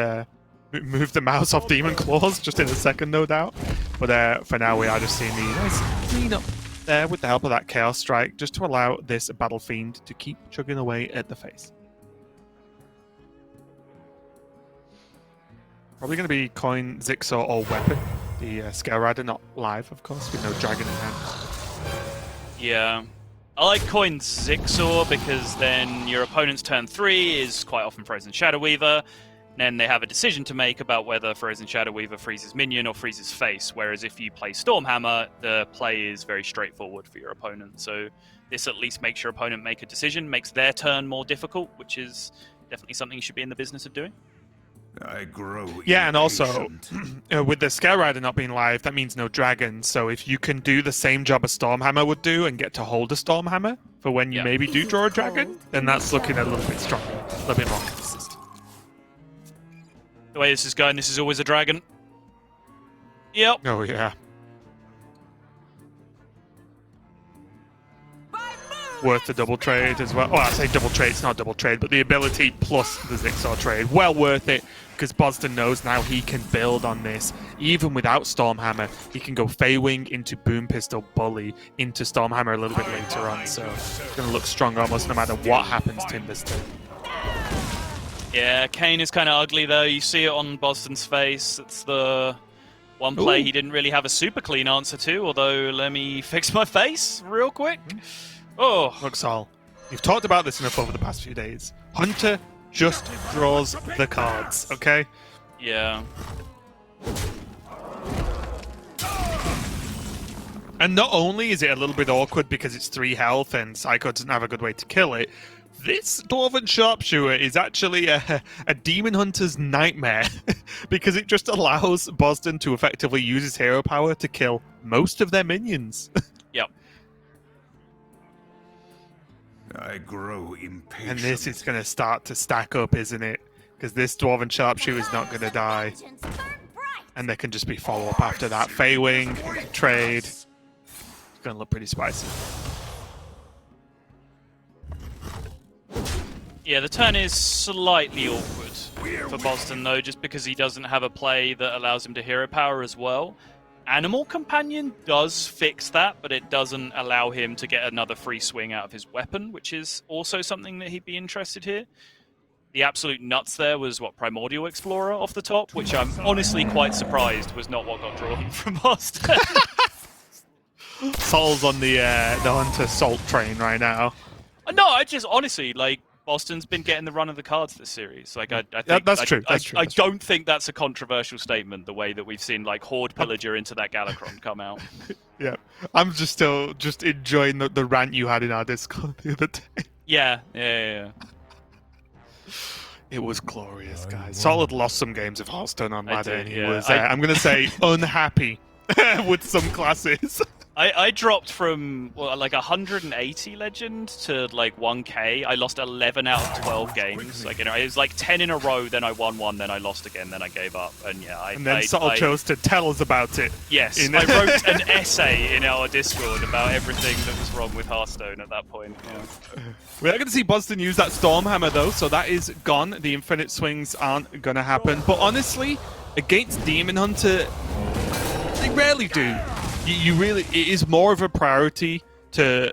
move the mouse off Demon Claws just in a second, no doubt. But for now, we are just seeing the nice clean up there with the help of that Chaos Strike, just to allow this Battle Fiend to keep chugging away at the face. Probably going to be Coin, Zixor, or Weapon. The Scale Rider not live, of course, with no dragon in hand. Yeah. I like Coin Zixor because then your opponent's turn 3 is quite often Frozen Shadow Weaver. Then they have a decision to make about whether Frozen Shadow Weaver freezes minion or freezes face. Whereas if you play Stormhammer, the play is very straightforward for your opponent. So this at least makes your opponent make a decision, makes their turn more difficult, which is definitely something you should be in the business of doing. I grow yeah, and also, with the Scale Rider not being live, that means no dragon. So if you can do the same job a Stormhammer would do and get to hold a Stormhammer for when you maybe do draw a dragon, then that's looking a little bit stronger, a little bit more consistent. The way this is going, this is always a dragon. Yep. Oh, yeah. Worth the double trade as well. Well, I say double trade, it's not double trade, but the ability plus the Zixor trade. Well worth it, because Boston knows now he can build on this. Even without Stormhammer, he can go Feywing into Boom Pistol Bully into Stormhammer a little bit later on, so it's going to look strong almost no matter what happens to him this turn. Yeah, Kane is kind of ugly though. You see it on Boston's face. It's the one play he didn't really have a super clean answer to, although let me fix my face real quick. Oh, Luxal, you've talked about this enough over the past few days. Hunter just draws the cards, okay? Yeah. And not only is it a little bit awkward because it's 3 health and Psycho doesn't have a good way to kill it, this Dwarven Sharpshooter is actually a Demon Hunter's nightmare because it just allows Boston to effectively use his hero power to kill most of their minions. Yep. I grow impatient. And this is going to start to stack up, isn't it? Because this Dwarven Sharpshooter is not going to die. And there can just be follow-up after that. Feywing, trade. It's going to look pretty spicy. Yeah, the turn is slightly awkward for Boston, though, just because he doesn't have a play that allows him to hero power as well. Animal Companion does fix that, but it doesn't allow him to get another free swing out of his weapon, which is also something that he'd be interested here. The absolute nuts there was, Primordial Explorer off the top, which I'm honestly quite surprised was not what got drawn from Boston. Sol's on the Hunter Salt train right now. No, I just, honestly, Boston's been getting the run of the cards this series. I think that's true. I don't think that's a controversial statement. The way that we've seen Horde Pillager into that Galakron come out. Yeah, I'm just enjoying the rant you had in our Discord the other day. Yeah. It was glorious, guys. Solid lost some games of Hearthstone on ladder, and he was, yeah. I'm going to say, unhappy with some classes. I dropped from like 180 legend to like 1k. I lost 11 out of 12 games. Like, you know, it was like 10 in a row. Then I won one. Then I lost again. Then I gave up. And yeah, and then Sol chose to tell us about it. Yes, I wrote an essay in our Discord about everything that was wrong with Hearthstone at that point. Yeah. We're not going to see Boston use that Stormhammer though, so that is gone. The infinite swings aren't going to happen. But honestly, against Demon Hunter, they rarely do. You really, it is more of a priority to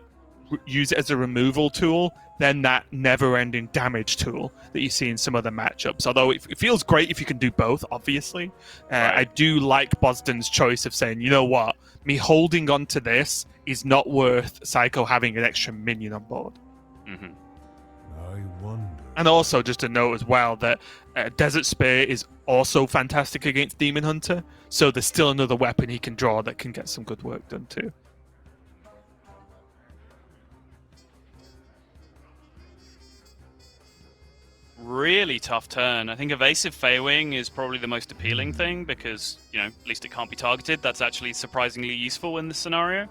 use it as a removal tool than that never-ending damage tool that you see in some other matchups. Although it feels great if you can do both, obviously. I do like Boston's choice of saying, you know what, me holding on to this is not worth Psycho having an extra minion on board. Mm-hmm. I wonder. And also just to note as well that Desert Spear is also fantastic against Demon Hunter, so there's still another weapon he can draw that can get some good work done too. Really tough turn. I think Evasive Feywing is probably the most appealing thing because, you know, at least it can't be targeted. That's actually surprisingly useful in this scenario.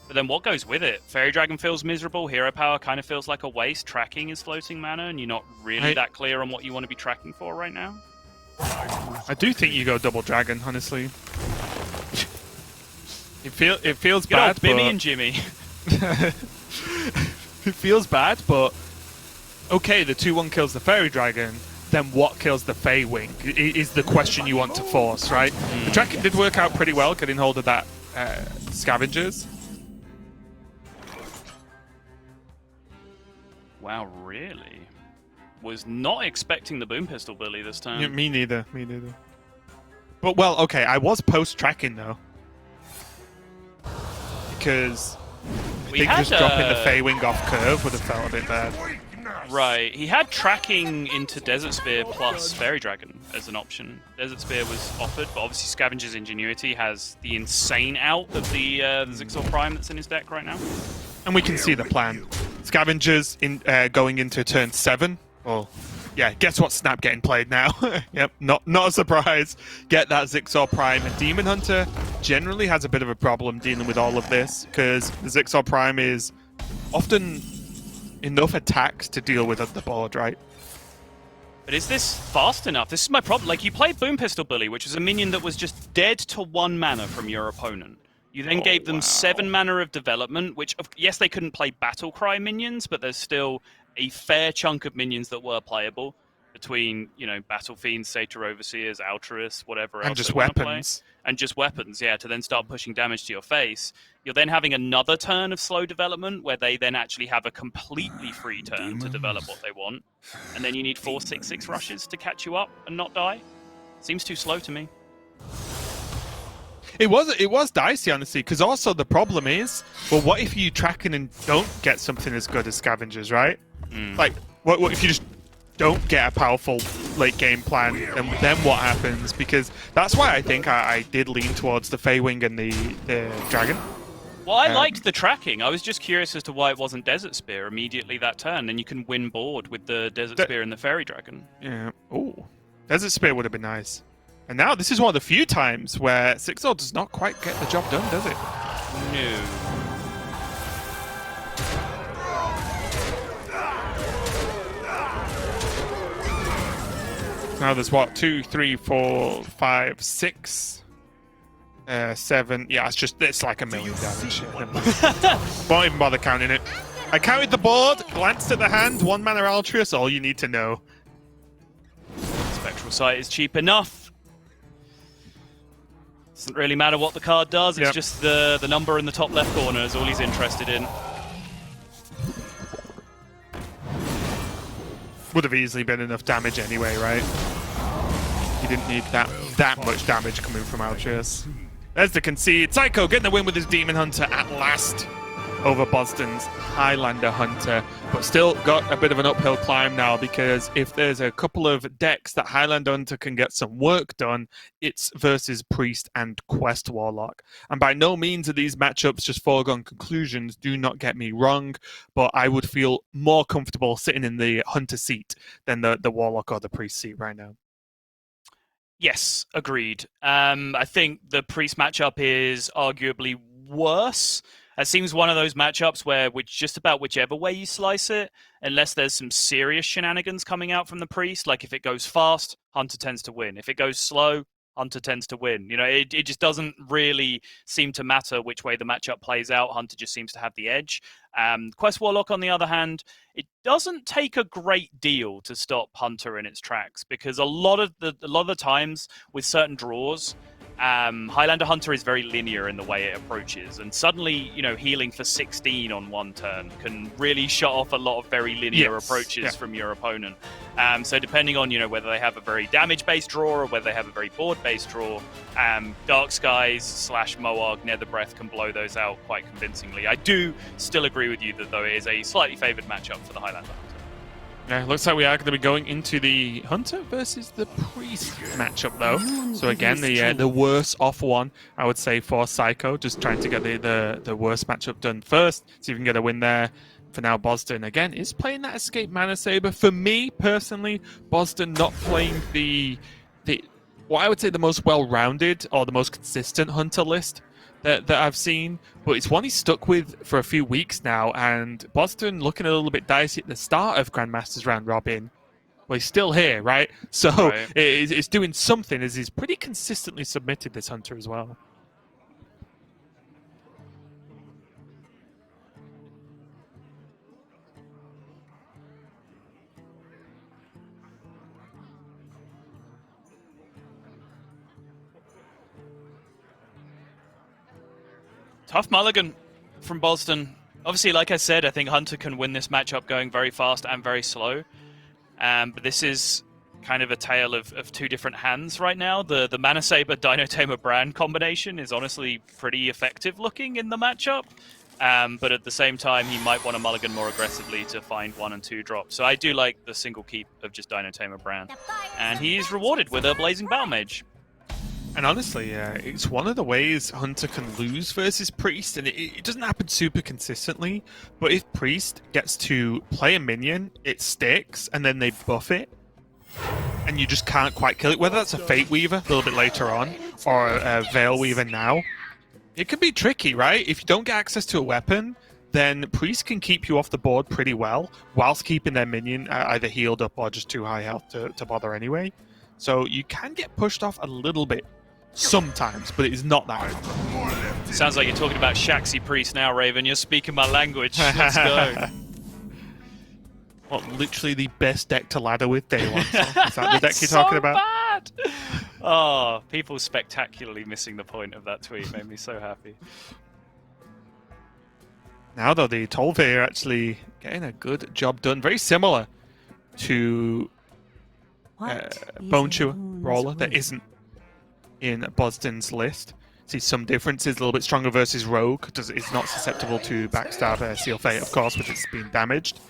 But then what goes with it? Fairy Dragon feels miserable. Hero Power kind of feels like a waste. Tracking is floating mana, and you're not really that clear on what you want to be tracking for right now. I do think you go double dragon, honestly. It feels Good bad, old Bimmy but... and Jimmy. It feels bad, but okay, the 2-1 kills the Fairy Dragon. Then what kills the Feywing is the question you want to force, right? The tracking did work out pretty well, getting hold of that Scavengers. Wow, really? Was not expecting the Boom Pistol Billy this time. Yeah, me neither. But, well, okay, I was post-tracking, though. Because I think just dropping the Feywing off curve would have felt a bit bad. Right, he had tracking into Desert Spear plus Fairy Dragon as an option. Desert Spear was offered, but obviously Scavenger's Ingenuity has the insane out of the Zixor Prime that's in his deck right now. And we can see the plan. Scavengers going into turn 7. Well, yeah, guess what snap getting played now? Yep, not a surprise. Get that Zixor Prime. And Demon Hunter generally has a bit of a problem dealing with all of this because the Zixor Prime is often enough attacks to deal with on the board, right? But is this fast enough? This is my problem. Like, you played Boom Pistol Bully, which was a minion that was just dead to 1 mana from your opponent. You then gave them 7 mana of development, which, yes, they couldn't play Battle Cry minions, but there's still a fair chunk of minions that were playable between, you know, Battle Fiends, Satyr Overseers, Altruists, whatever else. And just weapons. And just weapons, yeah, to then start pushing damage to your face. You're then having another turn of slow development where they then actually have a completely free turn to develop what they want. And then you need 4/6/6 rushes to catch you up and not die. Seems too slow to me. It was dicey, honestly, because also the problem is, well, what if you track in and don't get something as good as Scavengers, right? Like, what if you just don't get a powerful late game plan, and then what happens? Because that's why I think I did lean towards the Feywing and the Dragon. Well, I liked the tracking. I was just curious as to why it wasn't Desert Spear immediately that turn. Then you can win board with the Desert Spear and the Fairy Dragon. Yeah. Oh, Desert Spear would have been nice. And now this is one of the few times where Zixor does not quite get the job done, does it? No. Now there's what, 2, 3, 4, 5, 6, 7. Yeah, it's like a million damage. Won't even bother counting it. I counted the board, glanced at the hand, 1 mana Altruist, all you need to know. Spectral Sight is cheap enough. Doesn't really matter what the card does, it's just the number in the top left corner is all he's interested in. Would have easily been enough damage anyway, right? You didn't need that much damage coming from Altruist. There's the concede. Psycho getting the win with his Demon Hunter at last. over Boston's Highlander Hunter, but still got a bit of an uphill climb now, because if there's a couple of decks that Highlander Hunter can get some work done, it's versus Priest and Quest Warlock. And by no means are these matchups just foregone conclusions, do not get me wrong, but I would feel more comfortable sitting in the Hunter seat than the Warlock or the Priest seat right now. Yes, agreed. I think the Priest matchup is arguably worse. It seems one of those matchups where just about whichever way you slice it, unless there's some serious shenanigans coming out from the Priest, like if it goes fast, Hunter tends to win. If it goes slow, Hunter tends to win. You know, it just doesn't really seem to matter which way the matchup plays out. Hunter just seems to have the edge. Quest Warlock, on the other hand, it doesn't take a great deal to stop Hunter in its tracks, because a lot of the times with certain draws, Highlander Hunter is very linear in the way it approaches, and suddenly, you know, healing for 16 on one turn can really shut off a lot of very linear approaches from your opponent. So depending on, you know, whether they have a very damage-based draw or whether they have a very board-based draw, Dark Skies / Moarg Nether Breath can blow those out quite convincingly. I do still agree with you that, though, it is a slightly favoured matchup for the Highlander Hunter. Yeah, looks like we are going to be going into the Hunter versus the Priest matchup, though. So again, the worse off one, I would say, for Psycho, just trying to get the worst matchup done first, see if you can get a win there. For now, Boston, again, is playing that Escape Mana Saber. For me, personally, Boston not playing what I would say the most well-rounded or the most consistent Hunter list that I've seen, but it's one he's stuck with for a few weeks now, and Boston looking a little bit dicey at the start of Grandmasters round robin. Well, he's still here, right? So it's doing something, as he's pretty consistently submitted this Hunter as well. Tough mulligan from Boston. Obviously, like I said, I think Hunter can win this matchup going very fast and very slow. But this is kind of a tale of two different hands right now. The Mana Saber Dino Tamer Brand combination is honestly pretty effective looking in the matchup. But at the same time, he might want to mulligan more aggressively to find 1 and 2 drops. So I do like the single keep of just Dino Tamer Brand. And he's rewarded with a Blazing Battle Mage. And honestly, it's one of the ways Hunter can lose versus Priest, and it doesn't happen super consistently, but if Priest gets to play a minion, it sticks, and then they buff it, and you just can't quite kill it, whether that's a Fate Weaver a little bit later on, or a Veil Weaver now, it can be tricky, right? If you don't get access to a weapon, then Priest can keep you off the board pretty well, whilst keeping their minion either healed up or just too high health to bother anyway. So you can get pushed off a little bit sometimes, but it is not that. Sounds like you're talking about Shaxi Priest now, Raven. You're speaking my language. Let's go. Well, literally the best deck to ladder with day one. So is that the deck you're talking about? Bad. Oh, people spectacularly missing the point of that tweet. Made me so happy. Now, though, the Tolvair actually getting a good job done. Very similar to Bone Chewer Brawler that isn't in Boston's list. See some differences, a little bit stronger versus Rogue. It's not susceptible to Backstab, Seal Fate, of course, which it's been damaged.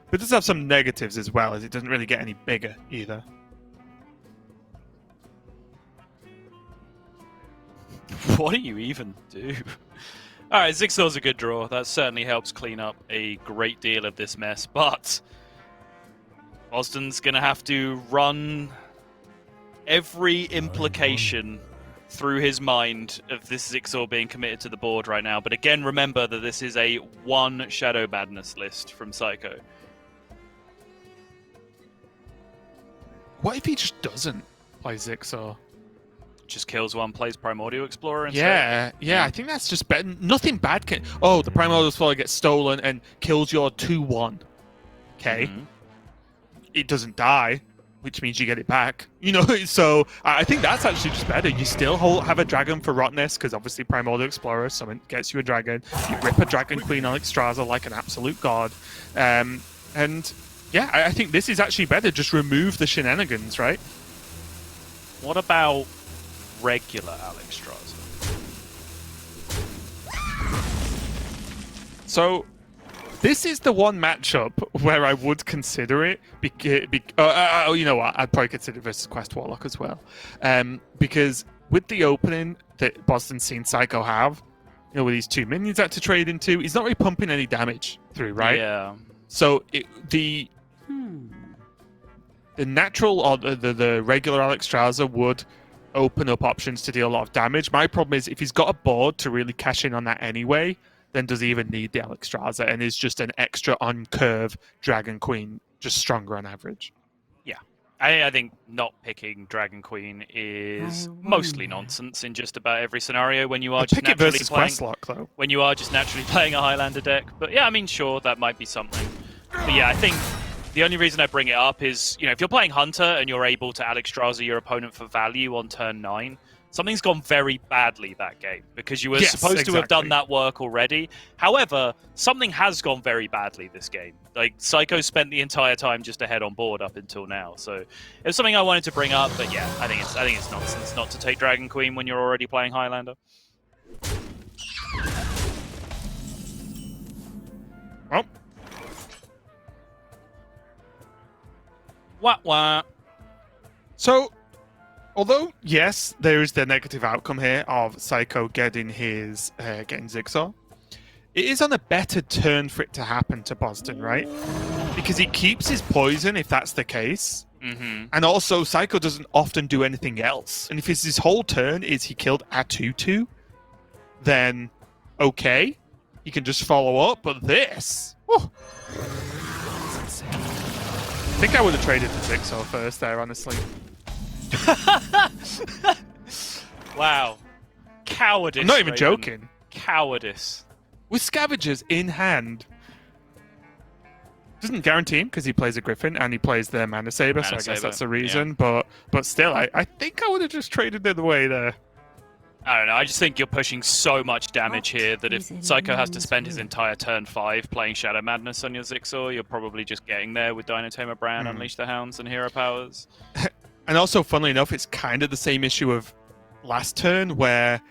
But it does have some negatives as well, as it doesn't really get any bigger either. What do you even do? Alright, Zigzaw's a good draw. That certainly helps clean up a great deal of this mess, but Boston's going to have to run every implication through his mind of this Zigzaw being committed to the board right now. But again, remember that this is a 1 Shadow Badness list from Psycho. What if he just doesn't play Zigzaw? Just kills one, plays Primordial Explorer instead? Yeah, I think that's just better. Nothing bad can... Oh, the Primordial Explorer gets stolen and kills your 2-1. Okay. It doesn't die, which means you get it back. You know, so I think that's actually just better. You still have a dragon for Rottnest, because obviously Primordial Explorer summon gets you a dragon. You rip a Dragon Queen on Extraza like an absolute god. And yeah, I think this is actually better. Just remove the shenanigans, right? What about regular Alexstrasza? So, this is the one matchup where I would consider it. You know what? I'd probably consider it versus Quest Warlock as well. Because with the opening that Boston's seen Psycho have, you know, with these 2 minions that to trade into, he's not really pumping any damage through, right? Yeah. So the natural or the regular Alexstrasza would open up options to deal a lot of damage. My problem is if he's got a board to really cash in on that anyway, then does he even need the Alexstrasza and is just an extra on curve Dragon Queen just stronger on average? Yeah. I think not picking Dragon Queen is mostly nonsense in just about every scenario when you are just pick it naturally versus playing Questlock, though. When you are just naturally playing a Highlander deck. But yeah, I mean, sure, that might be something. But yeah, I think the only reason I bring it up is, you know, if you're playing Hunter and you're able to Alexstrasza your opponent for value on turn 9, something's gone very badly that game because you were supposed to have done that work already. However, something has gone very badly this game. Like, Psycho spent the entire time just ahead on board up until now. So it was something I wanted to bring up, but yeah, I think it's nonsense not to take Dragon Queen when you're already playing Highlander. Well. Wah. So, although, yes, there is the negative outcome here of Psycho getting his getting Zigzaw, it is on a better turn for it to happen to Boston, right? Because he keeps his poison if that's the case. Mm-hmm. And also, Psycho doesn't often do anything else. And if his whole turn is he killed Atutu, then okay, he can just follow up. But this... Oh. I think I would have traded the Zigzaw first there, honestly. Wow. Cowardice. I'm not even Raven. joking. Cowardice. With Scavengers in hand. Doesn't guarantee him because he plays a Griffin and he plays the Mana Saber, so I guess that's the reason. Yeah. But still, I think I would have just traded the other way there. I don't know, I just think you're pushing so much damage here that if Psycho has to spend his entire turn 5 playing Shadow Madness on your Zigzaw, you're probably just getting there with Dinotamer Bran, Unleash the Hounds, and Hero Powers. And also, funnily enough, it's kind of the same issue of last turn, where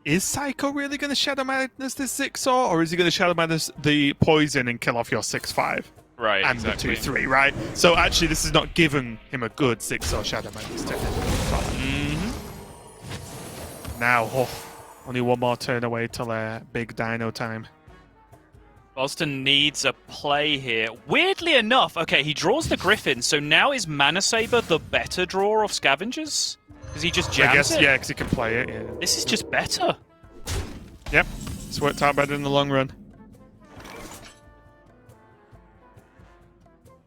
is Psycho really going to Shadow Madness this Zigzaw, or is he going to Shadow Madness the poison and kill off your 6/5? Right, and exactly. the 2/3, right? So actually, this is not giving him a good Zigzaw Shadow Madness turn. Now, only one more turn away till big Dino time. Boston needs a play here. Weirdly enough, okay, he draws the Griffin, so now is Mana Saber the better draw of Scavengers? Because he just jams I guess, it? yeah, because he can play it. Yeah. This is just better. Yep, it's worked out better in the long run.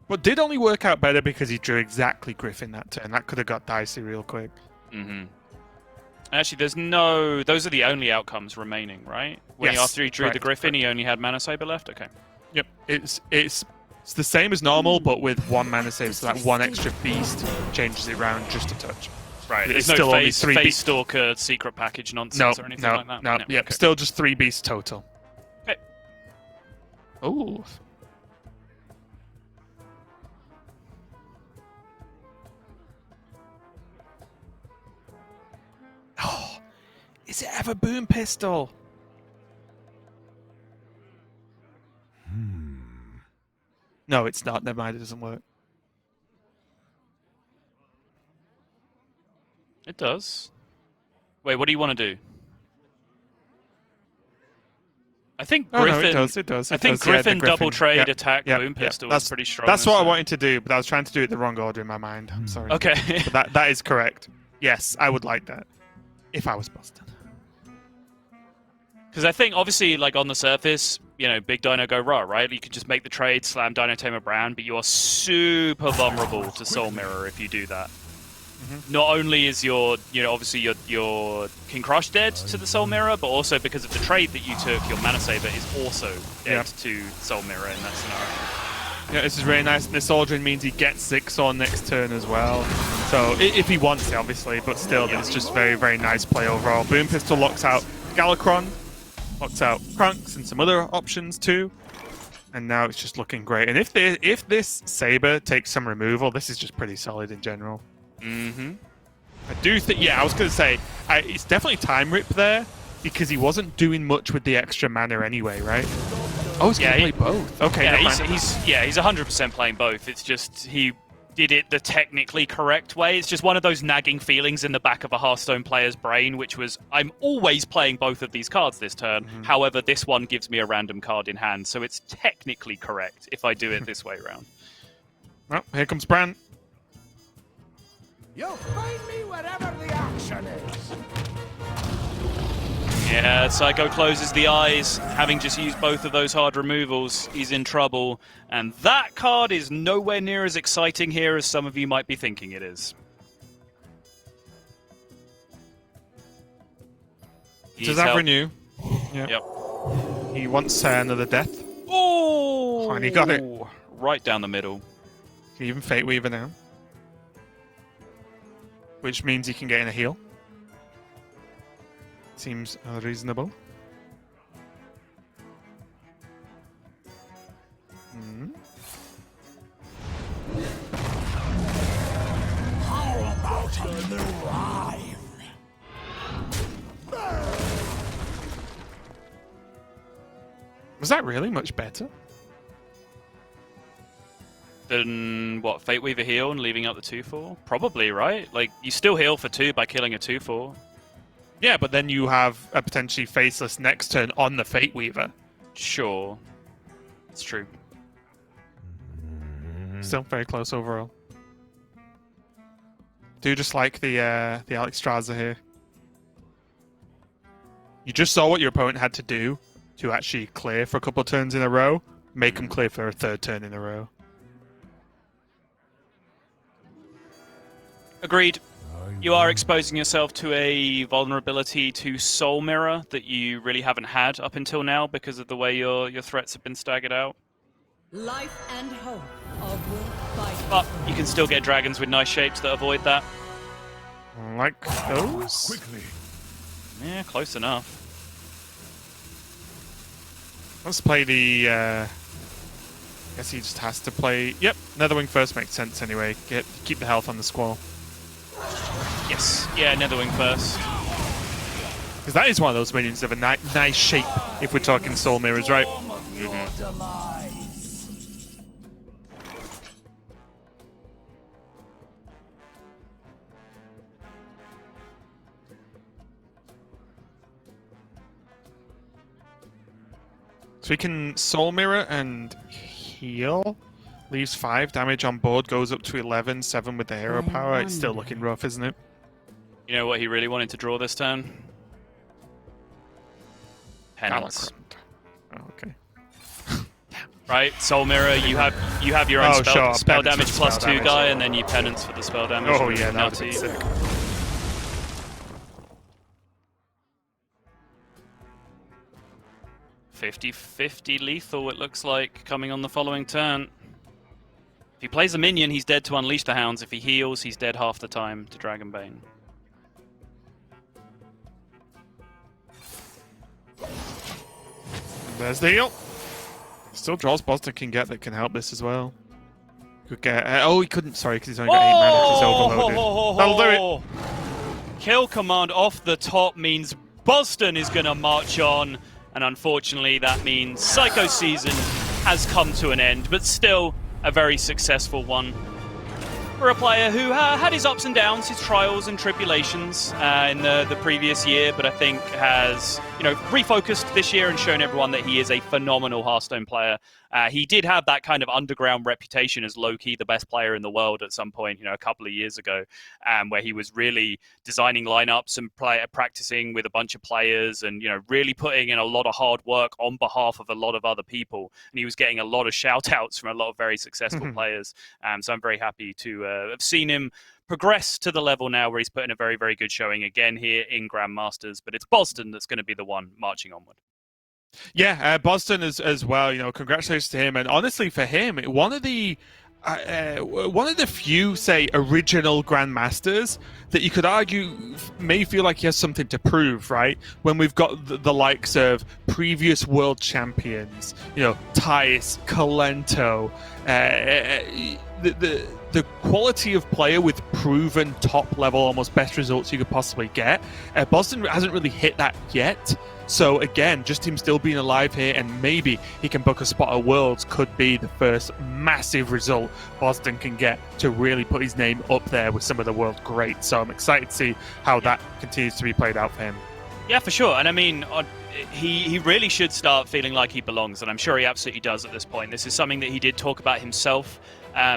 But did only work out better because he drew exactly Griffin that turn. That could have got dicey real quick. Mm-hmm. Actually, there's no... Those are the only outcomes remaining, right? When Yes, after he drew the Griffin, he only had Mana Saber left? Okay. Yep, it's the same as normal, but with one Mana Saber, so that one extra beast changes it around just a touch. Right, It's there's still no only Face 3 Stalker secret package nonsense or anything like that? No, yep, okay. still just 3 beasts total. Okay. Ooh. Oh, is it ever Boom Pistol? No, it's not. Never mind, it doesn't work. It does. Wait, what do you want to do? I think Griffin... No, it does. I think Griffin double trade attack Boom Pistol was That's pretty strong. That's what I wanted to do, but I was trying to do it the wrong order in my mind. I'm sorry. Okay. But that is correct. Yes, I would like that. If I was Boston. Because I think, obviously, like, on the surface, you know, Big Dino go raw, right? You can just make the trade, slam Dinotamer Bran, but you are super vulnerable to Soul Mirror if you do that. Not only is your, you know, obviously your King Crush dead to the Soul Mirror, but also because of the trade that you took, your Mana Saber is also dead to Soul Mirror in that scenario. Yeah, this is really nice. And this Aldrin means he gets Zigzaw next turn as well. So, if he wants it, obviously, but still, it's just very, very nice play overall. Boom Pistol locks out Galakron, locks out Krunks and some other options too. And now it's just looking great. And if this Saber takes some removal, this is just pretty solid in general. Mm-hmm. I do think, yeah, I was going to say, it's definitely Time Rip there, because he wasn't doing much with the extra mana anyway, right? Oh, he's gonna play both. Okay, yeah, never mind. he's 100% playing both. It's just he did it the technically correct way. It's just one of those nagging feelings in the back of a Hearthstone player's brain, which was, I'm always playing both of these cards this turn. However, this one gives me a random card in hand, so it's technically correct if I do it this way around. Well, here comes Bran. You'll find me wherever the action is. Yeah, Psycho closes the eyes. Having just used both of those hard removals, he's in trouble. And that card is nowhere near as exciting here as some of you might be thinking it is. Does that renew? Yep. He wants another death. Oh! And he got it. Right down the middle. Can even Fate Weaver now. Which means he can get in a heal. Seems reasonable. How about a new rhyme? Was that really much better? Then what, Fate Weaver heal and leaving out the 2/4? Probably, right? Like, you still heal for 2 by killing a 2/4. Yeah, but then you have a potentially faceless next turn on the Fate Weaver. Sure. It's true. Still very close overall. Do just like the Alex Straza here. You just saw what your opponent had to do to actually clear for a couple of turns in a row. Make them clear for a third turn in a row. Agreed. You are exposing yourself to a vulnerability to Soul Mirror that you really haven't had up until now because of the way your threats have been staggered out. Life and hope of will fight. But you can still get dragons with nice shapes that avoid that. Like those? Quickly. Yeah, close enough. Let's play the... guess he just has to play... Yep, Netherwing first makes sense anyway. Keep the health on the Squall. Yes, yeah, Netherwing first. Because that is one of those minions of a nice shape, if we're talking Soul Mirrors, right? So we can Soul Mirror and heal. Leaves 5 damage on board, goes up to 11, 7 with the hero power. It's still looking rough, isn't it? You know what he really wanted to draw this turn? Penance. Oh, okay. Right, Soul Mirror, you have your own spell damage plus 2 guy, and then you penance for the spell damage. Oh yeah, that would be sick. $50-50 lethal, it looks like, coming on the following turn. If he plays a minion, he's dead to Unleash the Hounds. If he heals, he's dead half the time to Dragonbane. There's the heal. Still draws Boston can get that can help this as well. Could get. Oh, he couldn't. Sorry, because he's only got 8 mana. He's overloaded. That'll do it. Kill command off the top means Boston is going to march on, and unfortunately, that means Psycho season has come to an end. But still, a very successful one for a player who had his ups and downs, his trials and tribulations in the previous year, but I think has refocused this year and shown everyone that he is a phenomenal Hearthstone player. He did have that kind of underground reputation as low-key the best player in the world at some point, a couple of years ago, where he was really designing lineups and practicing with a bunch of players and, really putting in a lot of hard work on behalf of a lot of other people. And he was getting a lot of shout-outs from a lot of very successful players. So I'm very happy to have seen him progress to the level now where he's putting a very, very good showing again here in Grandmasters. But it's Boston that's going to be the one marching onward. Yeah, Boston as well. Congratulations to him. And honestly, for him, one of the few, say, original Grandmasters that you could argue may feel like he has something to prove, right? When we've got the likes of previous world champions, Tice, Kalento, the quality of player with proven top level, almost best results you could possibly get. Boston hasn't really hit that yet. So again, just him still being alive here, and maybe he can book a spot at Worlds, could be the first massive result Boston can get to really put his name up there with some of the world greats. So I'm excited to see how that continues to be played out for him. Yeah, for sure. And I mean, he really should start feeling like he belongs, and I'm sure he absolutely does at this point. This is something that he did talk about himself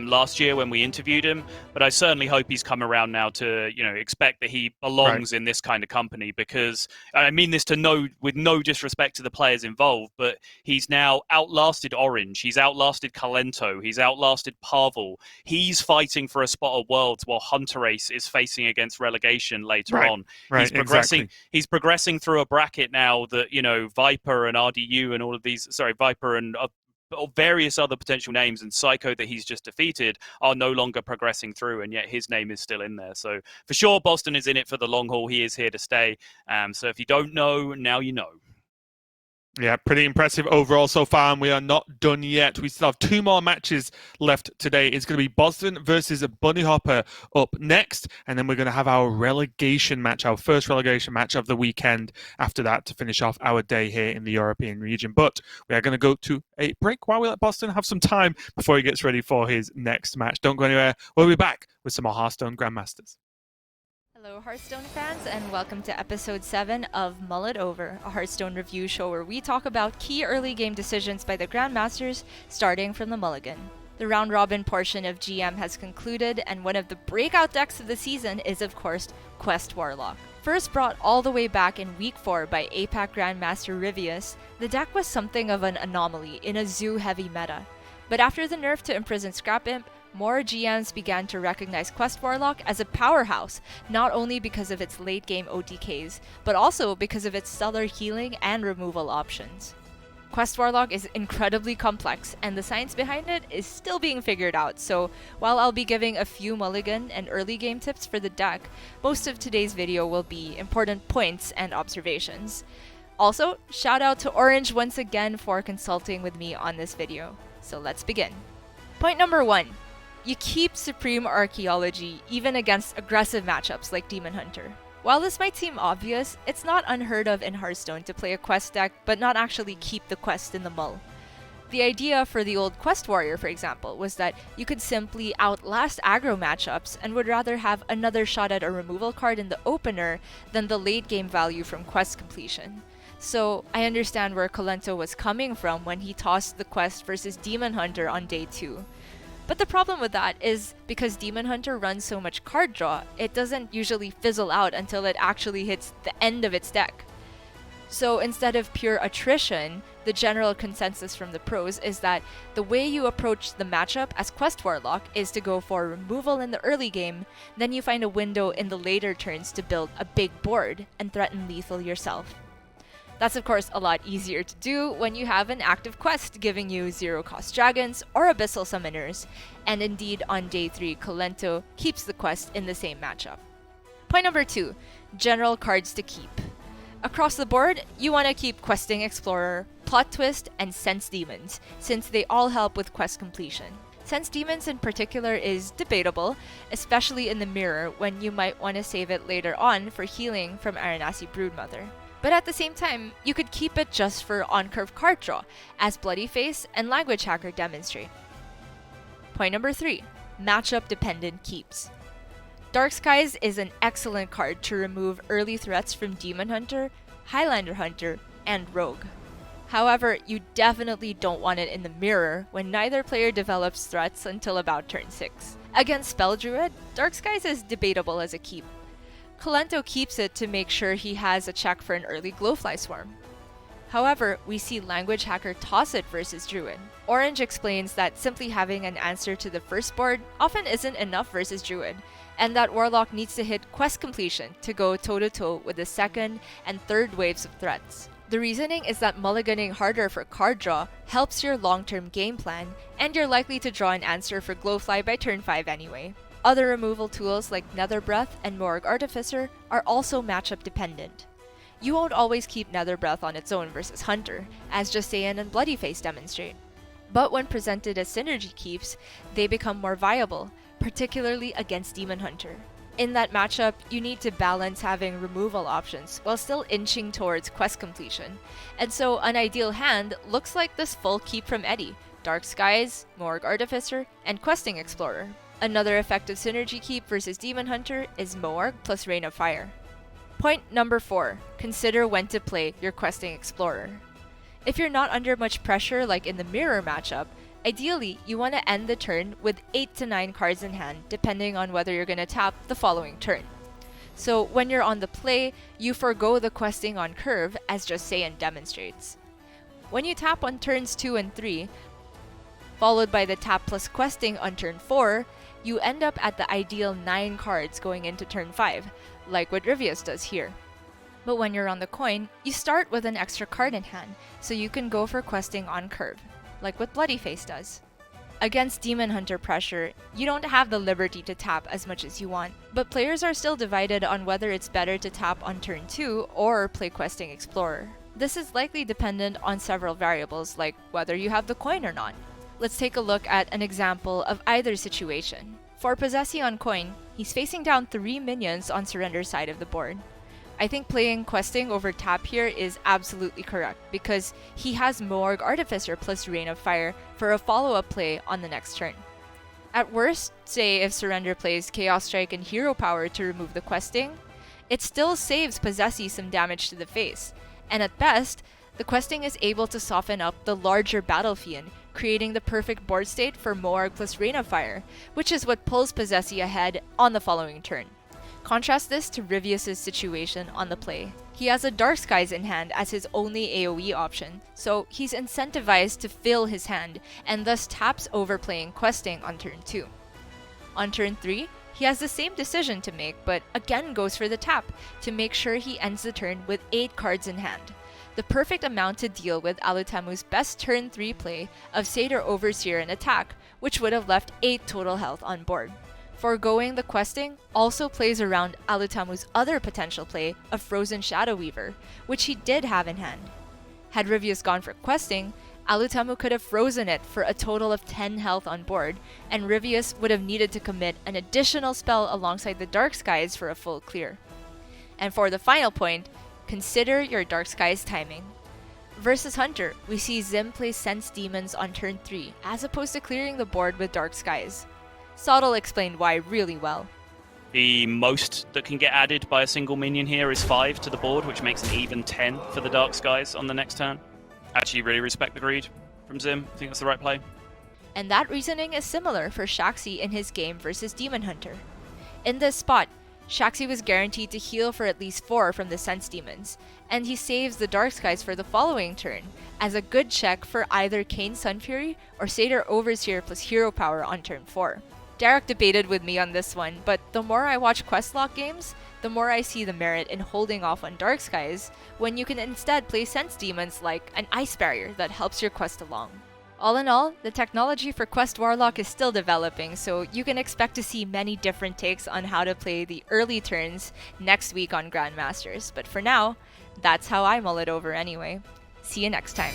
last year when we interviewed him, but I certainly hope he's come around now to, expect that he belongs in this kind of company, because I mean this with no disrespect to the players involved, but he's now outlasted Orange, he's outlasted Calento, he's outlasted Pavel. He's fighting for a spot at Worlds while Hunter Ace is facing against relegation later on. He's progressing. Exactly. He's progressing through a bracket now that Viper and RDU and all of these. Sorry, Viper and various other potential names and Psycho that he's just defeated are no longer progressing through, and yet his name is still in there. So for sure, Boston is in it for the long haul. He is here to stay. So if you don't know, now you know. Yeah, pretty impressive overall so far, and we are not done yet. We still have 2 more matches left today. It's going to be Boston versus Bunny Hopper up next, and then we're going to have our relegation match, our first relegation match of the weekend after that to finish off our day here in the European region. But we are going to go to a break while we let Boston have some time before he gets ready for his next match. Don't go anywhere. We'll be back with some more Hearthstone Grandmasters. Hello Hearthstone fans, and welcome to episode 7 of Mull It Over, a Hearthstone review show where we talk about key early game decisions by the Grandmasters starting from the mulligan. The round robin portion of GM has concluded, and one of the breakout decks of the season is of course Quest Warlock. First brought all the way back in week 4 by APAC Grandmaster Rivius, the deck was something of an anomaly in a zoo heavy meta. But after the nerf to Imprison Scrap Imp, more GMs began to recognize Quest Warlock as a powerhouse, not only because of its late game OTKs, but also because of its stellar healing and removal options. Quest Warlock is incredibly complex, and the science behind it is still being figured out, so while I'll be giving a few mulligan and early game tips for the deck, most of today's video will be important points and observations. Also, shout out to Orange once again for consulting with me on this video. So let's begin. Point number 1. You keep Supreme Archaeology even against aggressive matchups like Demon Hunter. While this might seem obvious, it's not unheard of in Hearthstone to play a quest deck but not actually keep the quest in the mull. The idea for the old Quest Warrior, for example, was that you could simply outlast aggro matchups and would rather have another shot at a removal card in the opener than the late game value from quest completion. So I understand where Calento was coming from when he tossed the quest versus Demon Hunter on day 2. But the problem with that is because Demon Hunter runs so much card draw, it doesn't usually fizzle out until it actually hits the end of its deck. So instead of pure attrition, the general consensus from the pros is that the way you approach the matchup as Quest Warlock is to go for removal in the early game, then you find a window in the later turns to build a big board and threaten lethal yourself. That's of course a lot easier to do when you have an active quest giving you 0-cost dragons or abyssal summoners, and indeed on day 3 Calento keeps the quest in the same matchup. Point number 2, general cards to keep. Across the board, you want to keep Questing Explorer, Plot Twist, and Sense Demons, since they all help with quest completion. Sense Demons in particular is debatable, especially in the mirror when you might want to save it later on for healing from Aranasi Broodmother. But at the same time, you could keep it just for on-curve card draw, as Bloody Face and Language Hacker demonstrate. Point number 3, matchup-dependent keeps. Dark Skies is an excellent card to remove early threats from Demon Hunter, Highlander Hunter, and Rogue. However, you definitely don't want it in the mirror when neither player develops threats until about turn 6. Against Spell Druid, Dark Skies is debatable as a keep. Calento keeps it to make sure he has a check for an early Glowfly Swarm. However, we see Language Hacker toss it versus Druid. Orange explains that simply having an answer to the first board often isn't enough versus Druid, and that Warlock needs to hit quest completion to go toe-to-toe with the second and third waves of threats. The reasoning is that mulliganing harder for card draw helps your long-term game plan, and you're likely to draw an answer for Glowfly by turn 5 anyway. Other removal tools like Nether Breath and Morg Artificer are also matchup dependent. You won't always keep Nether Breath on its own versus Hunter, as Jasayan and Bloody Face demonstrate. But when presented as synergy keeps, they become more viable, particularly against Demon Hunter. In that matchup, you need to balance having removal options while still inching towards quest completion. And so an ideal hand looks like this full keep from Eddie: Dark Skies, Morgue Artificer, and Questing Explorer. Another effective synergy keep versus Demon Hunter is Morgue plus Rain of Fire. Point number 4. Consider when to play your Questing Explorer. If you're not under much pressure like in the mirror matchup, ideally you want to end the turn with 8 to 9 cards in hand, depending on whether you're going to tap the following turn. So when you're on the play, you forgo the questing on curve, as Just Saiyan demonstrates. When you tap on turns 2 and 3, followed by the tap plus questing on turn 4, you end up at the ideal 9 cards going into turn 5, like what Rivius does here. But when you're on the coin, you start with an extra card in hand, so you can go for questing on curve, like what Bloodyface does. Against Demon Hunter pressure, you don't have the liberty to tap as much as you want, but players are still divided on whether it's better to tap on turn 2 or play Questing Explorer. This is likely dependent on several variables, like whether you have the coin or not. Let's take a look at an example of either situation. For Possessi on coin, he's facing down 3 minions on surrender side of the board. I think playing questing over tap here is absolutely correct, because he has Morgue Artificer plus Rain of Fire for a follow-up play on the next turn. At worst, say if surrender plays Chaos Strike and Hero Power to remove the questing, it still saves Possessi some damage to the face, and at best, the questing is able to soften up the larger Battle Fiend, creating the perfect board state for Morgue plus Rain of Fire, which is what pulls Possessi ahead on the following turn. Contrast this to Rivius' situation on the play. He has a Dark Skies in hand as his only AoE option, so he's incentivized to fill his hand, and thus taps over playing questing on turn 2. On turn 3, he has the same decision to make, but again goes for the tap to make sure he ends the turn with 8 cards in hand. The perfect amount to deal with Alutamu's best turn 3 play of Satyr Overseer and attack, which would have left 8 total health on board. Foregoing the questing also plays around Alutamu's other potential play of Frozen Shadow Weaver, which he did have in hand. Had Rivius gone for questing, Alutamu could have frozen it for a total of 10 health on board, and Rivius would have needed to commit an additional spell alongside the Dark Skies for a full clear. And for the final point, consider your Dark Skies timing. Versus Hunter, we see Zim play Sense Demons on turn 3, as opposed to clearing the board with Dark Skies. Sottle explained why really well. The most that can get added by a single minion here is 5 to the board, which makes an even 10 for the Dark Skies on the next turn. Actually, really respect the greed from Zim. I think that's the right play. And that reasoning is similar for Shaxi in his game versus Demon Hunter. In this spot, Shaxi was guaranteed to heal for at least 4 from the Sense Demons, and he saves the Dark Skies for the following turn as a good check for either Kain Sunfury or Satyr Overseer plus Hero Power on turn 4. Derek debated with me on this one, but the more I watch Questlock games, the more I see the merit in holding off on Dark Skies when you can instead play Sense Demons like an Ice Barrier that helps your quest along. All in all, the technology for Quest Warlock is still developing, so you can expect to see many different takes on how to play the early turns next week on Grandmasters. But for now, that's how I mull it over anyway. See you next time.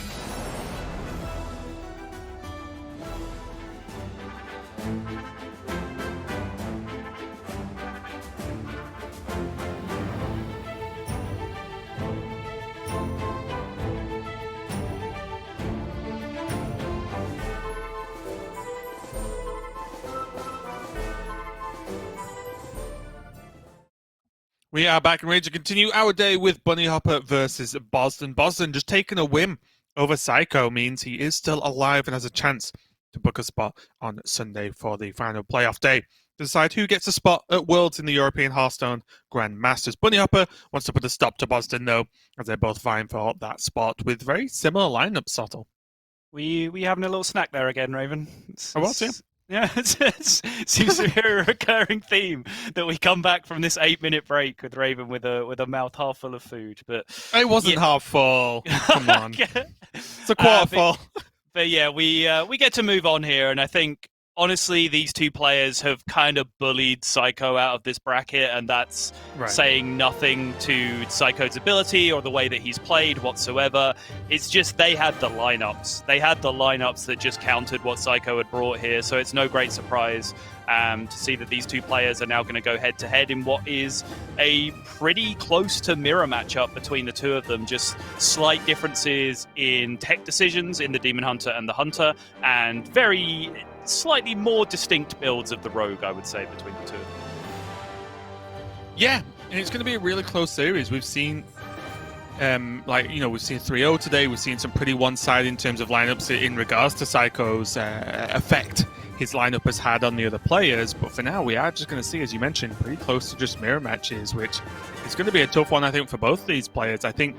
We are back and ready to continue our day with Bunny Hopper versus Boston. Boston just taking a win over Psycho means he is still alive and has a chance to book a spot on Sunday for the final playoff day to decide who gets a spot at Worlds in the European Hearthstone Grandmasters. Bunny Hopper wants to put a stop to Boston, though, as they're both vying for that spot with very similar lineups, Sottle. We having a little snack there again, Raven? I was, yeah. Yeah, it seems to be a recurring theme that we come back from this 8-minute break with Raven with a mouth half full of food. But it wasn't half full. Come on, it's a quarter full. But yeah, we get to move on here, and I think honestly, these two players have kind of bullied Psycho out of this bracket, and that's saying nothing to Psycho's ability or the way that he's played whatsoever. It's just they had the lineups. They had the lineups that just countered what Psycho had brought here, so it's no great surprise to see that these two players are now going to go head-to-head in what is a pretty close to mirror matchup between the two of them. Just slight differences in tech decisions in the Demon Hunter and the Hunter, and very slightly more distinct builds of the Rogue, I would say, between the two. Yeah, and it's going to be a really close series. We've seen, we've seen 3-0 today. We've seen some pretty one-sided in terms of lineups in regards to Psycho's effect his lineup has had on the other players. But for now, we are just going to see, as you mentioned, pretty close to just mirror matches, which is going to be a tough one, I think, for both these players. I think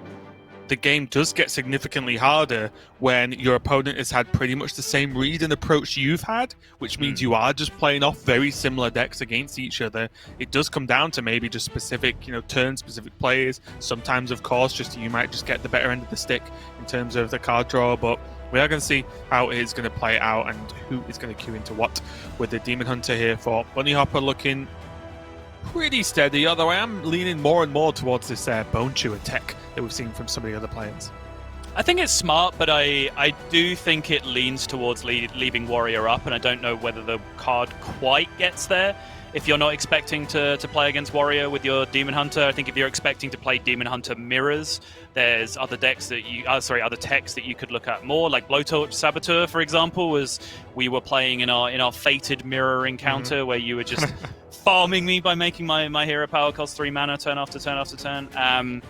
the game does get significantly harder when your opponent has had pretty much the same read and approach you've had, which means you are just playing off very similar decks against each other. It does come down to maybe just specific, turn-specific plays. Sometimes, of course, just you might just get the better end of the stick in terms of the card draw, but we are going to see how it is going to play out and who is going to queue into what, with the Demon Hunter here for Bunny Hopper looking pretty steady, although I am leaning more and more towards this Bone Chewer tech that we've seen from some of the other players. I think it's smart, but I do think it leans towards leaving Warrior up, and I don't know whether the card quite gets there. If you're not expecting to play against Warrior with your Demon Hunter, I think if you're expecting to play Demon Hunter mirrors, there's other decks that other techs that you could look at more, like Blowtorch Saboteur, for example, was we were playing in our fated mirror encounter where you were just farming me by making my hero power cost 3 mana turn after turn after turn.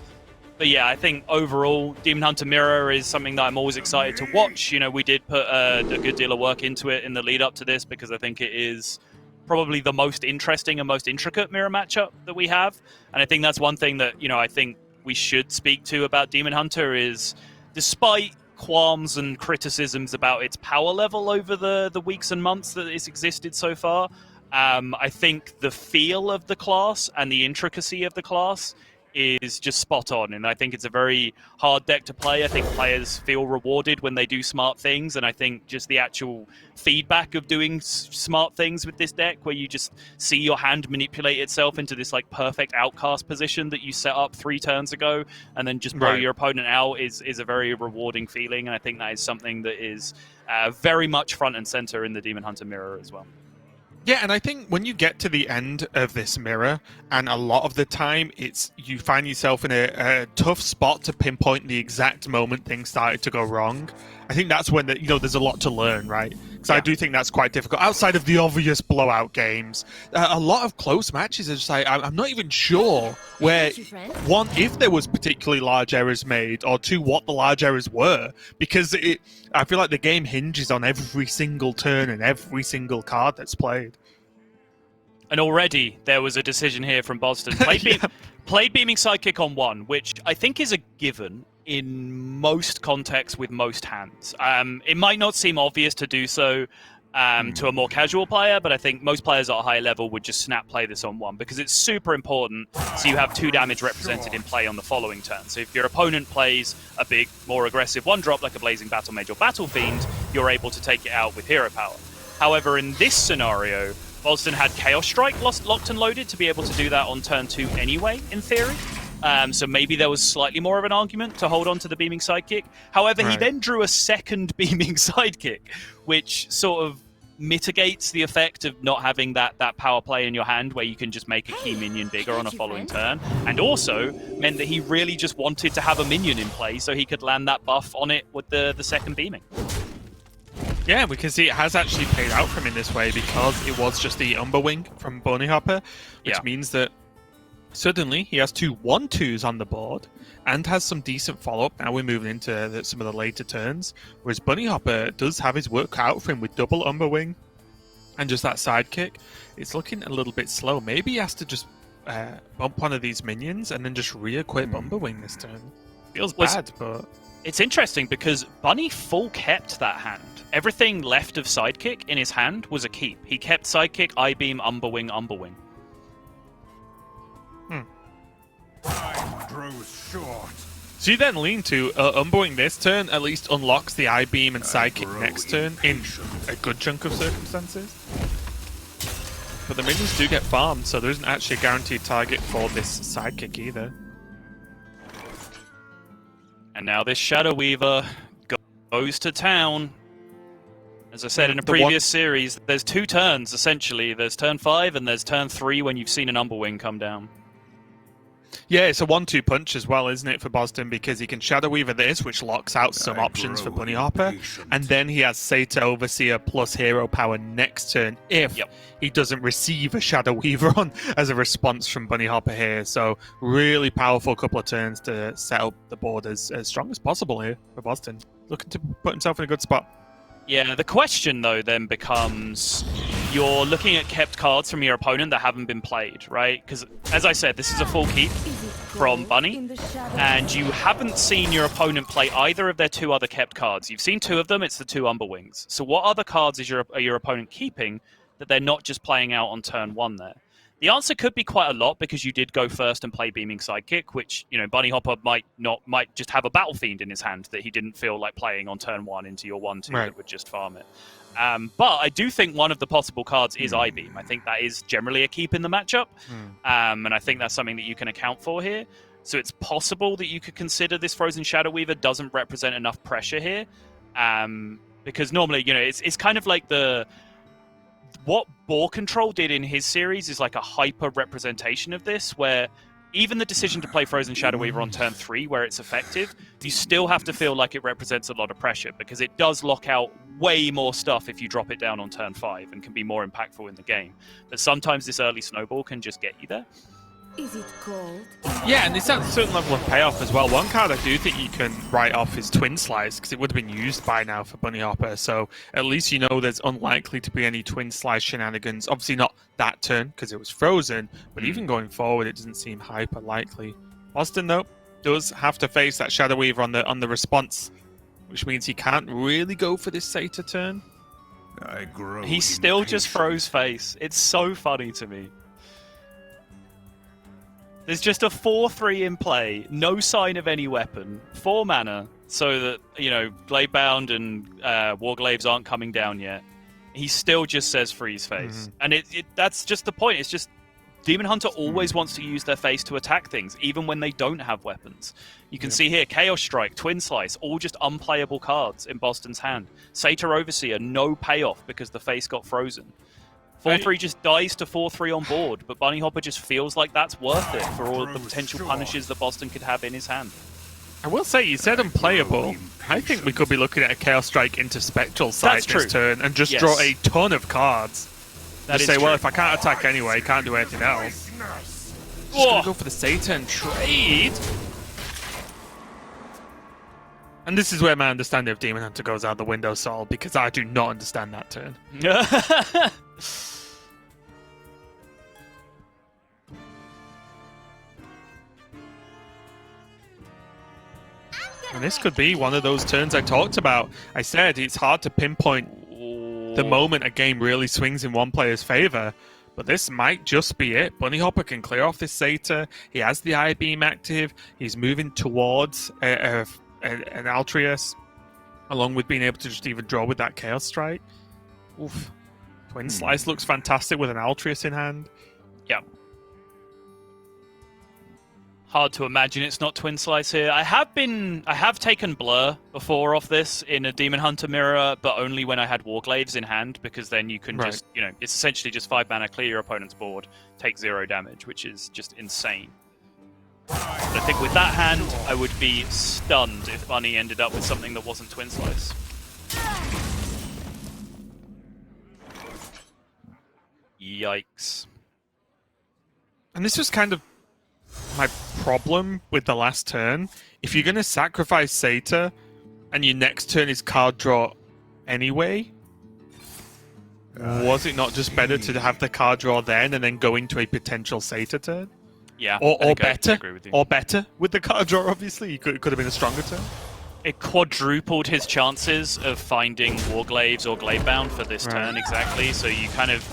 But yeah, I think overall, Demon Hunter Mirror is something that I'm always excited to watch. We did put a good deal of work into it in the lead up to this because I think it is probably the most interesting and most intricate mirror matchup that we have. And I think that's one thing that, I think we should speak to about Demon Hunter is, despite qualms and criticisms about its power level over the weeks and months that it's existed so far, I think the feel of the class and the intricacy of the class is just spot on, and I think it's a very hard deck to play. I think players feel rewarded when they do smart things, and I think just the actual feedback of doing smart things with this deck, where you just see your hand manipulate itself into this perfect outcast position that you set up 3 turns ago, and then just blow your opponent out, is a very rewarding feeling, and I think that is something that is very much front and center in the Demon Hunter Mirror as well. Yeah, and I think when you get to the end of this mirror, and a lot of the time you find yourself in a tough spot to pinpoint the exact moment things started to go wrong. I think that's when there's a lot to learn, right? Because I do think that's quite difficult. Outside of the obvious blowout games, a lot of close matches are just I'm not even sure where, one, if there was particularly large errors made, or two, what the large errors were. Because I feel like the game hinges on every single turn and every single card that's played. And already there was a decision here from Boston. Played Beaming Sidekick on 1, which I think is a given in most contexts with most hands. It might not seem obvious to do so to a more casual player, but I think most players at a high level would just snap play this on 1 because it's super important, so you have 2 damage represented in play on the following turn. So if your opponent plays a big, more aggressive 1-drop like a Blazing Battle Mage or Battle Fiend, you're able to take it out with hero power. However, in this scenario, Bolston had Chaos Strike locked and loaded to be able to do that on turn 2 anyway, in theory. So maybe there was slightly more of an argument to hold on to the Beaming Sidekick. However, he then drew a second Beaming Sidekick, which sort of mitigates the effect of not having that power play in your hand where you can just make a key minion bigger on a following turn. And also meant that he really just wanted to have a minion in play so he could land that buff on it with the second Beaming. Yeah, we can see it has actually paid out for him in this way because it was just the Umberwing from Bunny Hopper, which means that suddenly he has 2 1/2s on the board and has some decent follow-up. Now we're moving into some of the later turns, whereas Bunny Hopper does have his work cut out for him with double Umberwing and just that sidekick. It's looking a little bit slow. Maybe he has to just bump one of these minions and then just re-equip Umberwing this turn. Feels bad, but... It's interesting because Bunny full kept that hand. Everything left of Sidekick in his hand was a keep. He kept Sidekick, I-Beam, Umberwing, Umberwing. Time grows short. So you then lean to Umboing this turn, at least unlocks the I-Beam and Sidekick next turn in a good chunk of circumstances. But the minions do get farmed, so there isn't actually a guaranteed target for this Sidekick either. And now this Shadow Weaver goes to town. As I said in a previous series, there's 2 turns, essentially. There's turn 5 and there's turn 3 when you've seen an Umberwing come down. Yeah, it's a 1-2 punch as well, isn't it, for Boston? Because he can Shadow Weaver this, which locks out some options for Bunny Hopper. And then he has Satyr Overseer plus Hero Power next turn if he doesn't receive a Shadow Weaver on as a response from Bunny Hopper here. So really powerful couple of turns to set up the board as strong as possible here for Boston. Looking to put himself in a good spot. Yeah, the question, though, then becomes, you're looking at kept cards from your opponent that haven't been played, right? Because, as I said, this is a full keep from Bunny, and you haven't seen your opponent play either of their 2 other kept cards. You've seen 2 of them, it's the 2 Umberwings. So what other cards are your opponent keeping that they're not just playing out on turn 1 there? The answer could be quite a lot, because you did go first and play Beaming Sidekick, which, you know, Bunny Hopper might just have a Battle Fiend in his hand that he didn't feel like playing on turn 1 into your 1-2 that would just farm it. But I do think one of the possible cards is I-Beam. I think that is generally a keep in the matchup, and I think that's something that you can account for here. So it's possible that you could consider this Frozen Shadow Weaver doesn't represent enough pressure here, because normally, you know, it's kind of like what Ball Control did in his series is like a hyper representation of this, where even the decision to play Frozen Shadow Weaver on turn 3, where it's effective, you still have to feel like it represents a lot of pressure, because it does lock out way more stuff if you drop it down on turn 5 and can be more impactful in the game. But sometimes this early snowball can just get you there. Is it cold? Yeah, and it's at a certain level of payoff as well. One card I do think you can write off is Twin Slice, because it would have been used by now for Bunny Hopper, so at least you know there's unlikely to be any Twin Slice shenanigans. Obviously not that turn, because it was frozen, but even going forward, it doesn't seem hyper likely. Boston, though, does have to face that Shadow Weaver on the response, which means he can't really go for this Satyr turn. He still just froze face. It's so funny to me. There's just a 4-3 in play, no sign of any weapon, 4 mana, so that, you know, Gladebound and Warglaives aren't coming down yet. He still just says freeze face. And that's just the point. It's just Demon Hunter always wants to use their face to attack things, even when they don't have weapons. You can see here, Chaos Strike, Twin Slice, all just unplayable cards in Boston's hand. Satyr Overseer, no payoff because the face got frozen. 4-3 just dies to 4-3 on board, but Bunny Hopper just feels like that's worth it for all of the potential punishes that Boston could have in his hand. I will say, you said unplayable. I think we could be looking at a Chaos Strike into Spectral side this turn and just draw a ton of cards. Just say, well, if I can't attack anyway, can't do anything else. Just gonna go for the Satyr and trade. And this is where my understanding of Demon Hunter goes out the window, Saul, because I do not understand that turn. And this could be one of those turns I talked about. I said it's hard to pinpoint the moment a game really swings in one player's favor, but this might just be it. Bunny Hopper can clear off this Satyr. He has the I-Beam active. He's moving towards an Altreus, along with being able to just even draw with that Chaos Strike. Oof. Twin Slice looks fantastic with an Altreus in hand. Yeah. Hard to imagine it's not Twin Slice here. I have taken Blur before off this in a Demon Hunter mirror, but only when I had Warglaives in hand, because then you can just, you know, it's essentially just 5 mana, clear your opponent's board, take 0 damage, which is just insane. But I think with that hand, I would be stunned if Bunny ended up with something that wasn't Twin Slice. Yikes. And this was kind of my problem with the last turn. If you're going to sacrifice Satyr and your next turn is card draw anyway, was it not just better to have the card draw then and then go into a potential Satyr turn? Yeah. Or better. Or better with the card draw, obviously. It could have been a stronger turn. It quadrupled his chances of finding Warglaives or Gladebound for this turn, exactly. So you kind of...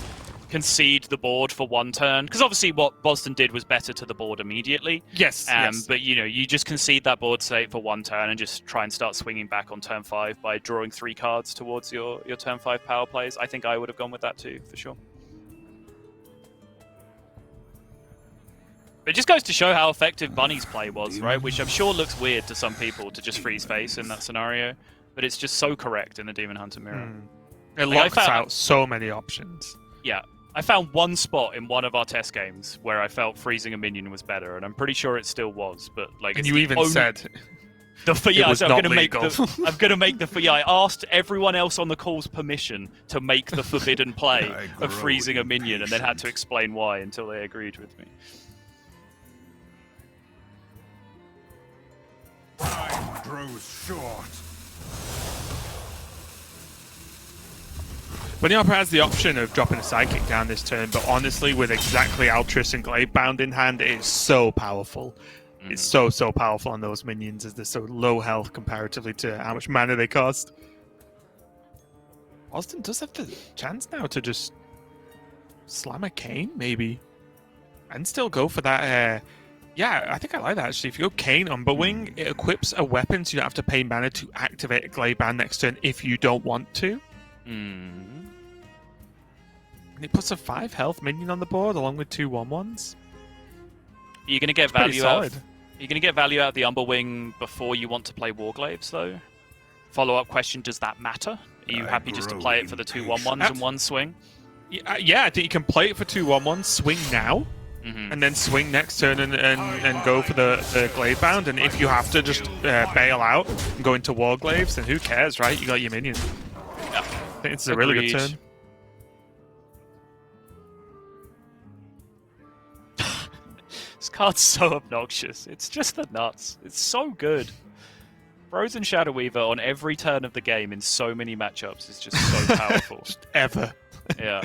concede the board for one turn, because obviously what Boston did was better to the board immediately. Yes, yes. But you just concede that board state for one turn and just try and start swinging back on turn 5 by drawing 3 cards towards your turn 5 power plays. I think I would have gone with that too, for sure. It just goes to show how effective Bunny's play was, right? Which I'm sure looks weird to some people to just freeze face in that scenario, but it's just so correct in the Demon Hunter mirror. It locks out so many options. Yeah. I found one spot in one of our test games where I felt freezing a minion was better, and I'm pretty sure it still was. But like, and you even said it was not I'm gonna legal. make the I asked everyone else on the call's permission to make the forbidden play of freezing a minion, and then had to explain why until they agreed with me. Time grows short. Bunny Hopper has the option of dropping a sidekick down this turn, but honestly, with exactly Altruist and Gladebound in hand, it is so powerful. It's so powerful on those minions as they're so low health comparatively to how much mana they cost. Austin does have the chance now to just slam a Kane, maybe, and still go for that. Yeah, I think I like that actually. If you go Kane Umberwing, it equips a weapon, so you don't have to pay mana to activate a Gladebound next turn if you don't want to. And it puts a 5 health minion on the board along with 2 1/1s. You're going to get value out. You're going to get value out of the Umberwing before you want to play Warglaives, though. Follow-up question: does that matter? Are you happy just to play it for the 2 1/1s and one swing? Yeah, I think you can play it for 2 1/1s, swing now, and then swing next turn and go for the Gladebound. And if you have to just bail out and go into Warglaives, then who cares, right? You got your minion. Yeah. I think it's a really good turn. This card's so obnoxious. It's just the nuts. It's so good. Frozen Shadow Weaver on every turn of the game in so many matchups is just so powerful. Just ever. Yeah.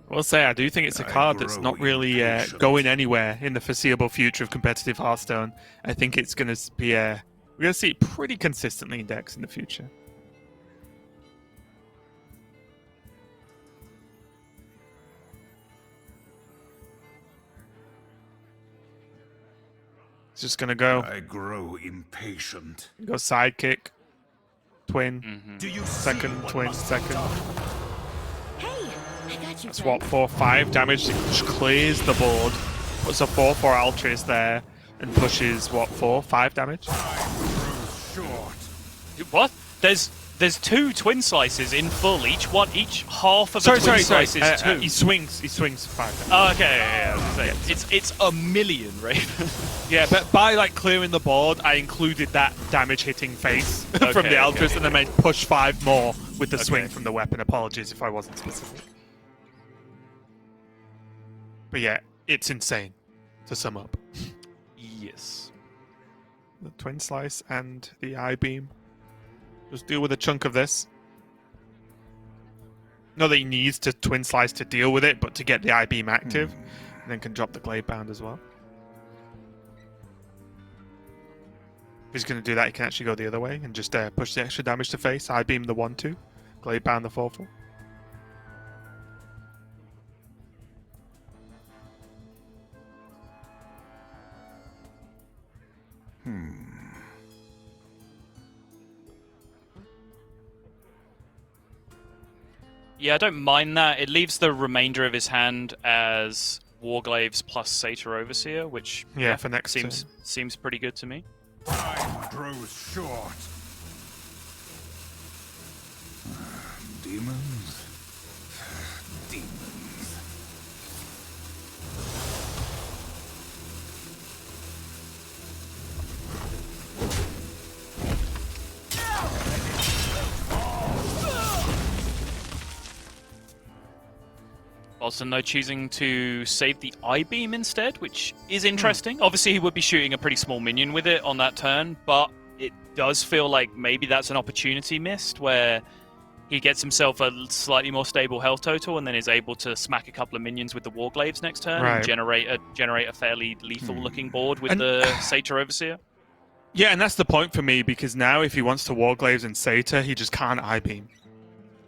I will say, I do think it's a card that's not really going anywhere in the foreseeable future of competitive Hearthstone. I think it's going to be we're going to see it pretty consistently in decks in the future. It's just going to go. I grow impatient. Go sidekick, twin, second, twin, second. That's what, 4/5 damage. It just clears the board. Puts a 4/4 Altruist there and pushes what, 4/5 damage. What? There's 2 twin slices in full. Each half of the twin slice is 2. He swings 5 damage. Oh, okay, yeah. It's a million, right? Yeah, but by like clearing the board, I included that damage hitting face from the Altruist, and then I push 5 more with the swing from the weapon. Apologies if I wasn't specific. But yeah, it's insane, to sum up. Yes. The Twin Slice and the I-Beam. Just deal with a chunk of this. Not that he needs to Twin Slice to deal with it, but to get the I-Beam active. And then can drop the Gladebound as well. If he's going to do that, he can actually go the other way and just push the extra damage to face. I-Beam the 1/2. Gladebound the 4/4. Yeah, I don't mind that. It leaves the remainder of his hand as Warglaives plus Satyr Overseer, which for next seems pretty good to me. Time grows short. Demons. Demons. Boston, though, choosing to save the I-Beam instead, which is interesting. Obviously, he would be shooting a pretty small minion with it on that turn, but it does feel like maybe that's an opportunity missed, where he gets himself a slightly more stable health total and then is able to smack a couple of minions with the Warglaives next turn and generate a fairly lethal-looking board with the Satyr Overseer. Yeah, and that's the point for me, because now if he wants to Warglaives and Satyr, he just can't I-Beam.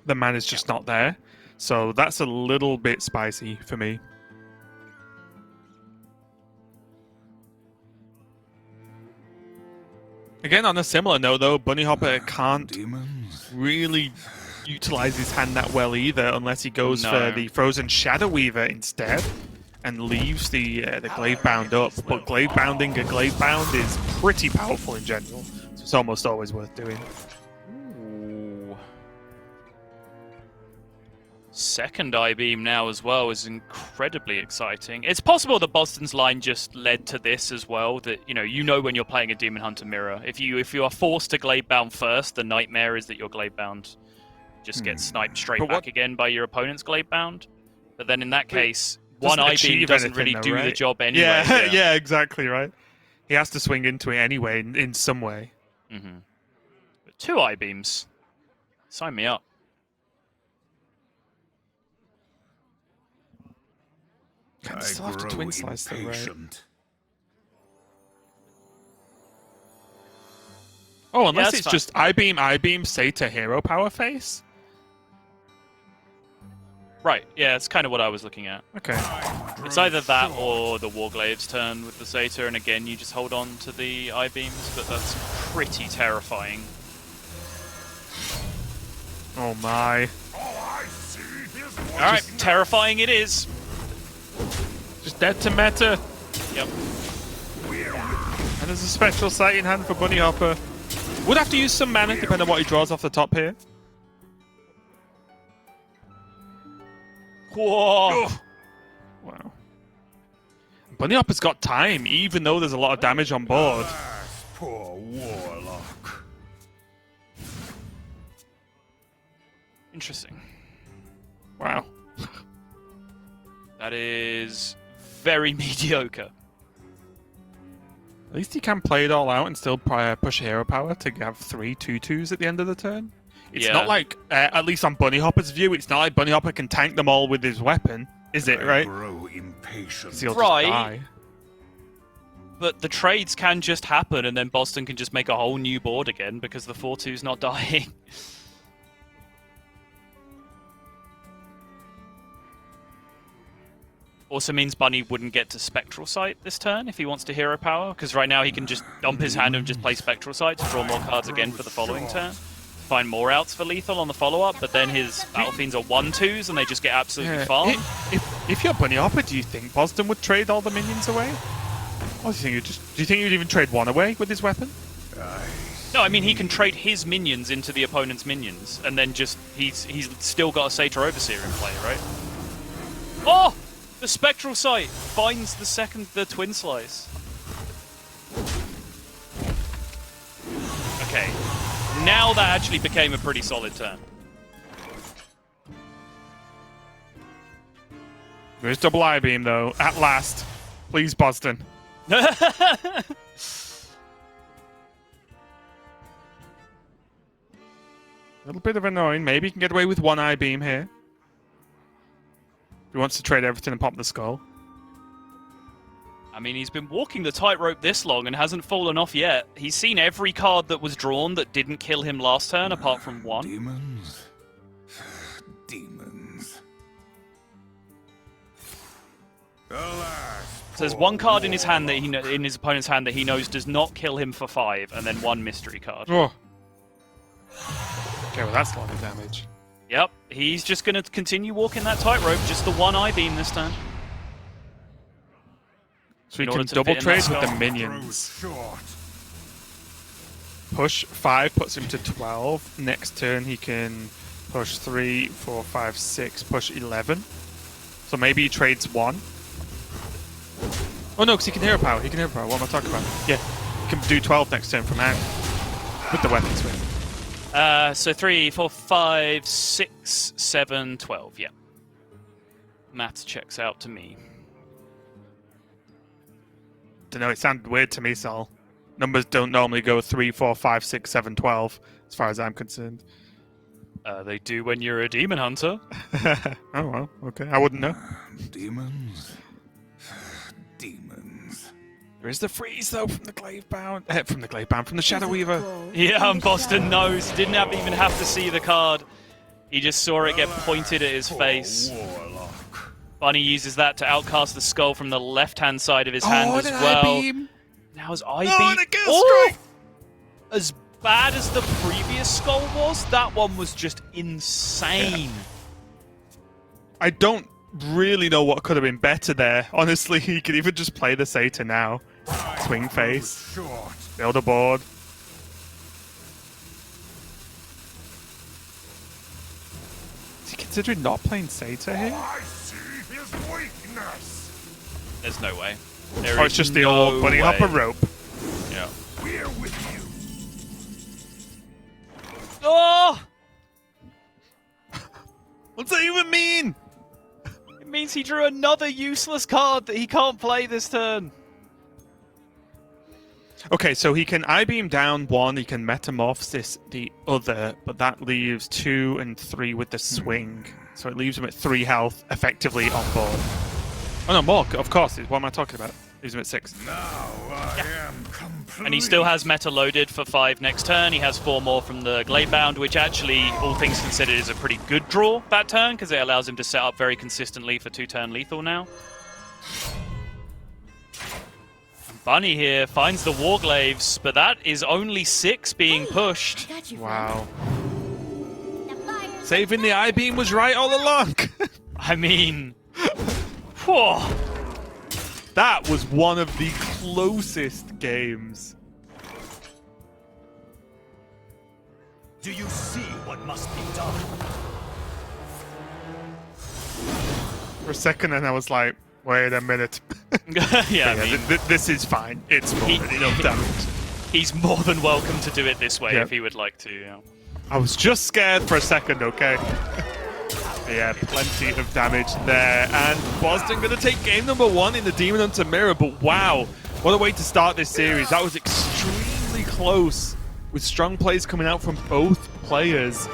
the mana's just not there. So that's a little bit spicy for me. Again, on a similar note, though, Bunny Hopper can't really utilize his hand that well either, unless he goes for the Frozen Shadow Weaver instead and leaves the Glaive Bound up. But Glaive Bounding a Glaive Bound is pretty powerful in general, so it's almost always worth doing. Ooh. Second I-Beam now as well is incredibly exciting. It's possible that Boston's line just led to this as well, that you know when you're playing a Demon Hunter mirror. If you are forced to Glaive Bound first, the nightmare is that your Glaive Bound just gets sniped straight back again by your opponent's Glaive Bound. But then in that case, one I-Beam doesn't really do the job anyway. Yeah, exactly, right? He has to swing into it anyway in some way. Mm-hmm. But 2 I-Beams. Sign me up. Can still have to twin slice though, right? Oh, unless it's just I-Beam, say to hero power face? Right, yeah, it's kind of what I was looking at. Okay. It's either that or the Warglave's turn with the Zeta, and again you just hold on to the I-Beams, but that's pretty terrifying. Oh my. Alright, terrifying it is. Just dead to meta. Yep. And there's a special sight in hand for Bunny Hopper. Would have to use some mana depending on what he draws off the top here. Whoa! Wow. Bunny Hopper's got time, even though there's a lot of damage on board. Poor Warlock. Interesting. Wow. That is very mediocre. At least he can play it all out and still push hero power to have 3 2/2s at the end of the turn. It's not like, at least on Bunny Hopper's view, it's not like Bunny Hopper can tank them all with his weapon, is it, right? Grow impatient. He'll just die. But the trades can just happen, and then Boston can just make a whole new board again because the 4/2's not dying. Also means Bunny wouldn't get to Spectral Sight this turn if he wants to hero power, because right now he can just dump his hand and just play Spectral Sight to draw more cards again for the following turn. Find more outs for lethal on the follow-up, but then his Battle Fiends are 1/2s and they just get absolutely farmed. If you're Bunny Hopper, do you think Boston would trade all the minions away? Or do you think you'd even trade one away with his weapon? No, I mean he can trade his minions into the opponent's minions, and then just he's still got a Satyr Overseer in play, right? Oh! The Spectral Sight finds the Twin Slice. Okay. Now that actually became a pretty solid turn. There's double I-Beam, though. At last. Please, Boston. A little bit of annoying. Maybe he can get away with 1 I-Beam here. He wants to trade everything and pop the skull. I mean, he's been walking the tightrope this long and hasn't fallen off yet. He's seen every card that was drawn that didn't kill him last turn, apart from 1. Demons. Demons. Alas, so there's 1 card in his hand that in his opponent's hand that he knows does not kill him for 5, and then 1 mystery card. Oh. Okay, well that's a lot of damage. Yep, he's just going to continue walking that tightrope, just the 1 I-Beam this turn. So he can double trade with the minions. Push 5 puts him to 12. Next turn he can push 3, 4, 5, 6, push 11. So maybe he trades 1. Oh no, because he can hero power. He can hero power. What am I talking about? Yeah, he can do 12 next turn from hand with the weapon swing. So 3, 4, 5, 6, 7, 12, yeah. Maths checks out to me. Don't know, it sounded weird to me, Sol. Numbers don't normally go 3, 4, 5, 6, 7, 12, as far as I'm concerned. They do when you're a demon hunter. Oh, well, okay. I wouldn't know. Demons. Demons. There is the freeze, though, from the Glaive Bound. From the Shadow Weaver. Yeah, and Boston knows. Didn't even have to see the card. He just saw it get pointed at his face. Bunny uses that to outcast the skull from the left-hand side of his hand as well. I-beam. Now his I-beam. As bad as the previous skull was, that one was just insane. Yeah. I don't really know what could have been better there. Honestly, he could even just play the Satyr now. Swing face. Build a board. Is he considering not playing Satyr here? I see his weakness. There's no way. It's just the old bunny hopper rope. Yeah. We're with you. Oh! What's that even mean? It means he drew another useless card that he can't play this turn. Okay, so he can I-beam down one, he can metamorphosis the other, but that leaves 2 and 3 with the swing. So it leaves him at 3 health effectively on board. Oh no, more, of course. What am I talking about? Leaves him at 6. Now I am complete. And he still has meta loaded for 5 next turn. He has 4 more from the Gladebound, which actually, all things considered, is a pretty good draw that turn, because it allows him to set up very consistently for 2-turn lethal now. Bunny here finds the Warglaves, but that is only 6 being pushed. Wow. Saving the I-beam was right all along. I mean... whew. That was one of the closest games. Do you see what must be done? For a second, and I was like, wait a minute. Yeah, I mean, this is fine. It's more than enough damage. He's more than welcome to do it this way if he would like to. Yeah. I was just scared for a second, okay? Yeah, plenty of damage there. And Boston going to take game number 1 in the Demon Hunter Mirror. But wow, what a way to start this series. That was extremely close with strong plays coming out from both players.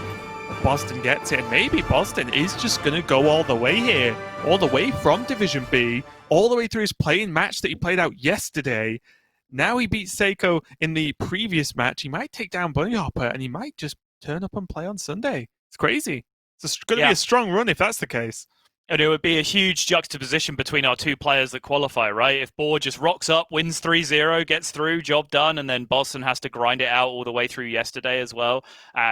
Boston gets it. And maybe Boston is just going to go all the way here. All the way from Division B, all the way through his playing match that he played out yesterday. Now he beats Seiko in the previous match. He might take down Bunny Hopper, and he might just turn up and play on Sunday. It's crazy. It's going to be a strong run if that's the case. And it would be a huge juxtaposition between our 2 players that qualify, right? If Boar just rocks up, wins 3-0, gets through, job done, and then Boston has to grind it out all the way through yesterday as well,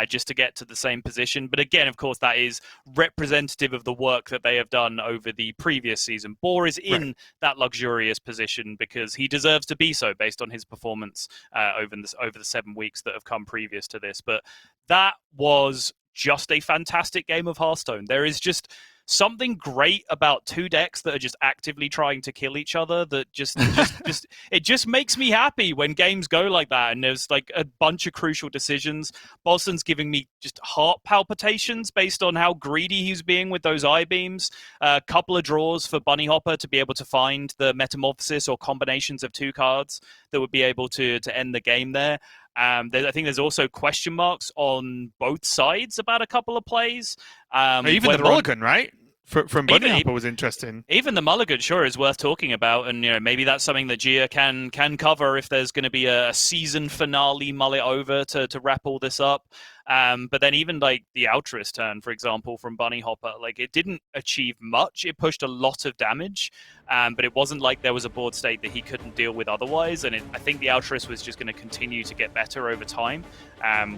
just to get to the same position. But again, of course, that is representative of the work that they have done over the previous season. Boar is in that luxurious position because he deserves to be so based on his performance over the 7 weeks that have come previous to this. But that was just a fantastic game of Hearthstone. There is just something great about 2 decks that are just actively trying to kill each other that it just makes me happy when games go like that, and there's like a bunch of crucial decisions. Boston's giving me just heart palpitations based on how greedy he's being with those I-beams. A couple of draws for Bunny Hopper to be able to find the metamorphosis or combinations of 2 cards that would be able to end the game there. I think there's also question marks on both sides about a couple of plays. Even the mulligan, right? From Bunny Hopper was interesting. Even the mulligan, sure, is worth talking about, and maybe that's something that Gia can cover if there's going to be a season finale mullet over to wrap all this up. But then even like the Altruist turn, for example, from Bunny Hopper, like it didn't achieve much. It pushed a lot of damage, but it wasn't like there was a board state that he couldn't deal with otherwise. And I think the Altruist was just going to continue to get better over time.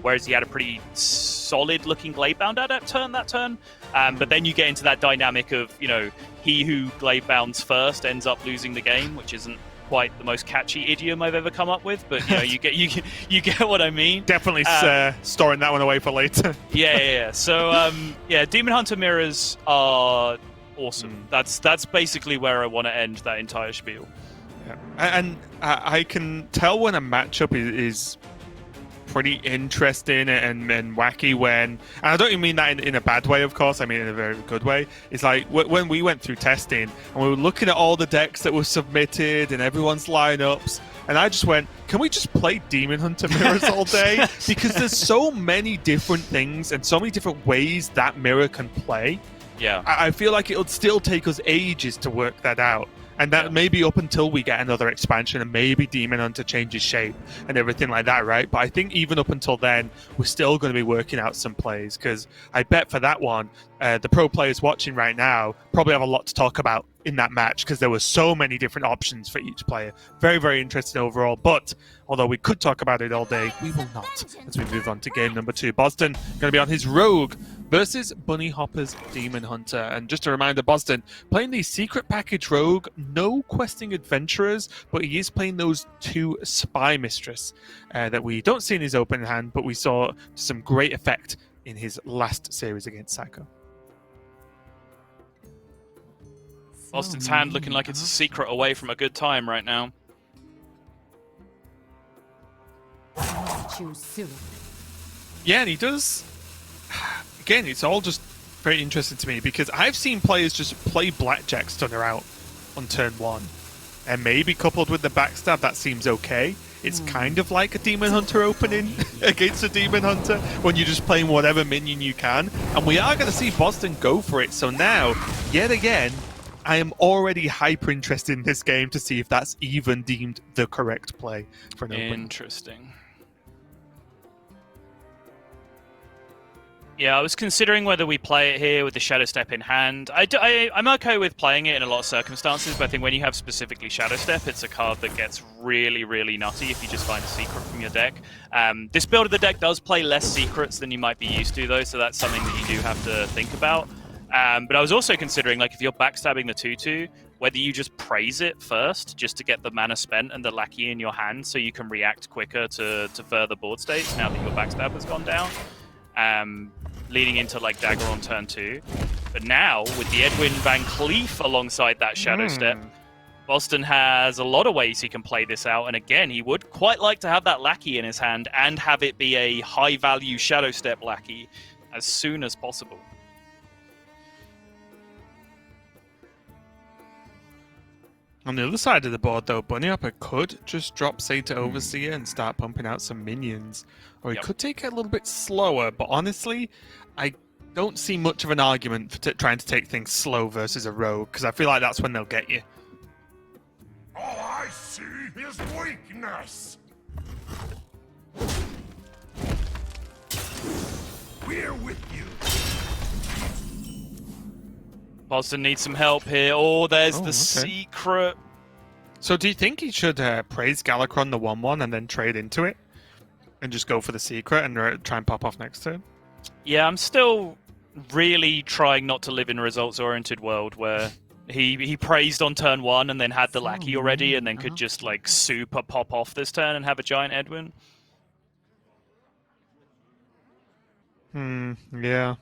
Whereas he had a pretty solid looking Gladebound adept turn that turn. But then you get into that dynamic of, he who Gladebounds first ends up losing the game, which isn't quite the most catchy idiom I've ever come up with, but you get what I mean. Definitely storing that one away for later. Yeah. So Demon Hunter mirrors are awesome. That's basically where I want to end that entire spiel. Yeah. And I can tell when a matchup is pretty interesting and wacky when, and I don't even mean that in a bad way, of course, I mean in a very good way. It's like when we went through testing and we were looking at all the decks that were submitted and everyone's lineups, and I just went, can we just play Demon Hunter mirrors all day? Because there's so many different things and so many different ways that mirror can play. Yeah, I feel like it'll still take us ages to work that out. And that may be up until we get another expansion and maybe Demon Hunter changes shape and everything like that, right? But I think even up until then, we're still going to be working out some plays, because I bet for that one, the pro players watching right now probably have a lot to talk about in that match, because there were so many different options for each player. Very, very interesting overall. But although we could talk about it all day, we will not, as we move on to game number 2. Boston going to be on his Rogue versus Bunny Hopper's Demon Hunter. And just a reminder, Boston playing the secret package Rogue, no questing adventurers, but he is playing those 2 Spy Mistress that we don't see in his open hand, but we saw to some great effect in his last series against Psycho. Boston's hand looking like it's a secret away from a good time right now. Yeah, and he does. Again, it's all just very interesting to me, because I've seen players just play Blackjack Stunner out on turn 1. And maybe coupled with the backstab, that seems okay. It's kind of like a Demon Hunter opening against a Demon Hunter, when you're just playing whatever minion you can. And we are going to see Boston go for it. So now, yet again, I am already hyper interested in this game to see if that's even deemed the correct play for an open. Interesting. Yeah, I was considering whether we play it here with the Shadow Step in hand. I'm okay with playing it in a lot of circumstances, but I think when you have specifically Shadow Step, it's a card that gets really, really nutty if you just find a secret from your deck. This build of the deck does play less secrets than you might be used to, though, so that's something that you do have to think about. But I was also considering, like, if you're backstabbing the 2/2, whether you just praise it first, just to get the mana spent and the lackey in your hand, so you can react quicker to further board states now that your backstab has gone down, leading into, like, Dagger on turn 2. But now, with the Edwin Van Cleef alongside that Shadow Step, Boston has a lot of ways he can play this out, and again, he would quite like to have that lackey in his hand and have it be a high-value Shadow Step lackey as soon as possible. On the other side of the board, though, Bunny Hopper could just drop Satyr Overseer and start pumping out some minions. Or he could take it a little bit slower, but honestly, I don't see much of an argument for trying to take things slow versus a rogue, because I feel like that's when they'll get you. All I see is weakness. We're with you. Boston needs some help here. Oh, there's the secret. So do you think he should praise Galakron the 1/1 and then trade into it? And just go for the secret and try and pop off next turn? Yeah, I'm still really trying not to live in a results-oriented world where he praised on turn 1 and then had the lackey already and then could just, like, super pop off this turn and have a giant Edwin. Yeah.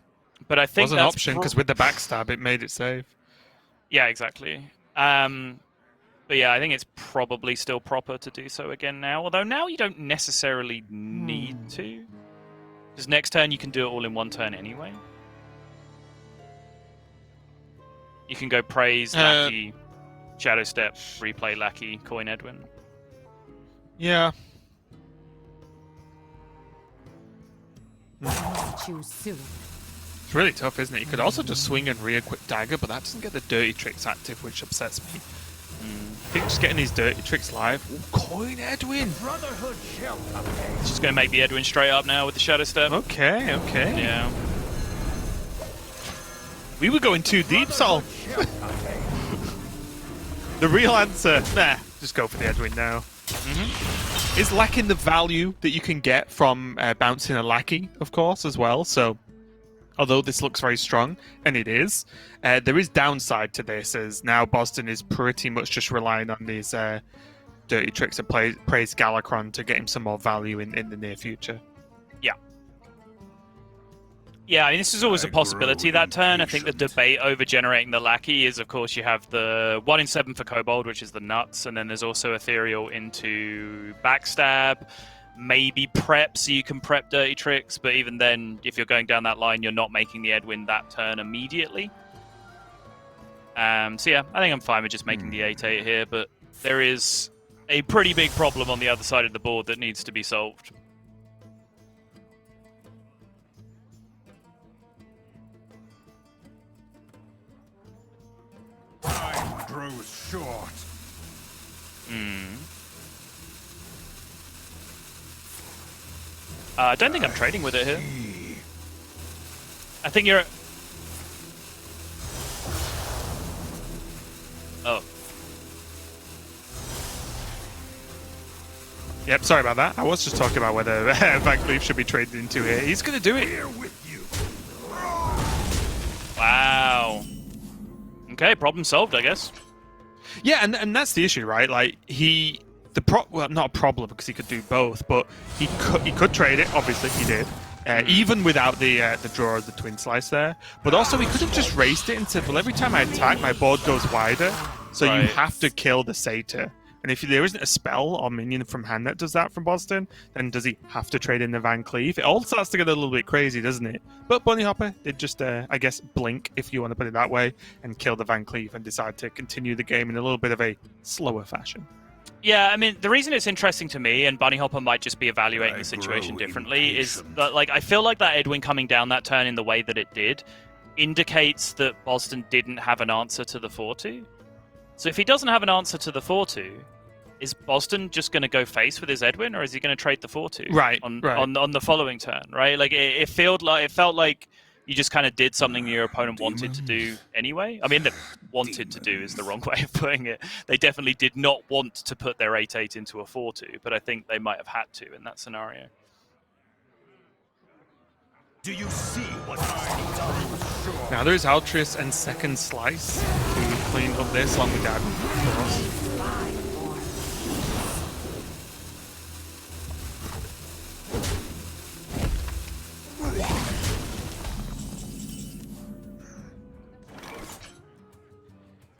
But I think was an option, because with the backstab, it made it safe. Yeah, exactly. But yeah, I think it's probably still proper to do so again now. Although now you don't necessarily need to. Because next turn you can do it all in one turn anyway. You can go praise, lackey, Shadow Step, replay lackey, coin Edwin. Yeah. Choose soon. It's really tough, isn't it? You could also just swing and re-equip Dagger, but that doesn't get the Dirty Tricks active, which upsets me. I think just getting these Dirty Tricks live. Ooh, coin Edwin! Brotherhood shall It's just going to make the Edwin straight up now with the Shadow Step. Okay, okay. Yeah. We were going too deep, Sol. The real answer, nah, just go for the Edwin now. Is lacking the value that you can get from bouncing a lackey, of course, as well. So, although this looks very strong, and it is, there is downside to this, as now Boston is pretty much just relying on these Dirty Tricks to praise Galakron to get him some more value in the near future. Yeah. Yeah, I mean, this is always a possibility that turn. I think the debate over generating the lackey is, of course, you have the 1 in 7 for Kobold, which is the nuts, and then there's also Ethereal into Backstab, maybe Prep, so you can prep Dirty Tricks, but even then, if you're going down that line, you're not making the Edwin that turn immediately. So yeah, I think I'm fine with just making the 8/8 here, but there is a pretty big problem on the other side of the board that needs to be solved. Time grows short. I don't think I'm trading with it here. I think you're... Oh. Yep, sorry about that. I was just talking about whether Van Cleef should be traded into here. He's going to do it. Wow. Okay, problem solved, I guess. Yeah, and that's the issue, right? Like well, not a problem because he could do both, but he could trade it. Obviously, he did, even without the draw of the twin slice there. But also, he could have just raced it and said, "Well, every time I attack, my board goes wider, so you have to kill the satyr." And if there isn't a spell or minion from hand that does that from Boston, then does he have to trade in the Van Cleef? It all starts to get a little bit crazy, doesn't it? But Bunny Hopper did just, I guess, blink, if you want to put it that way, and kill the Van Cleef and decide to continue the game in a little bit of a slower fashion. Yeah, I mean, the reason it's interesting to me, and Bunny Hopper might just be evaluating the situation differently, is that, like, I feel like that Edwin coming down that turn in the way that it did indicates that Boston didn't have an answer to the 4-2. So if he doesn't have an answer to the 4-2, is Boston just going to go face with his Edwin, or is he going to trade the 4-2 on the following turn? Right, like it felt like you just kind of did something your opponent wanted to do anyway. I mean, the wanted to do is the wrong way of putting it. They definitely did not want to put their 8/8 into a 4-2, but I think they might have had to in that scenario. Do you see what I've done? Now there is Altruis and Second Slice to clean up this along with that, of course.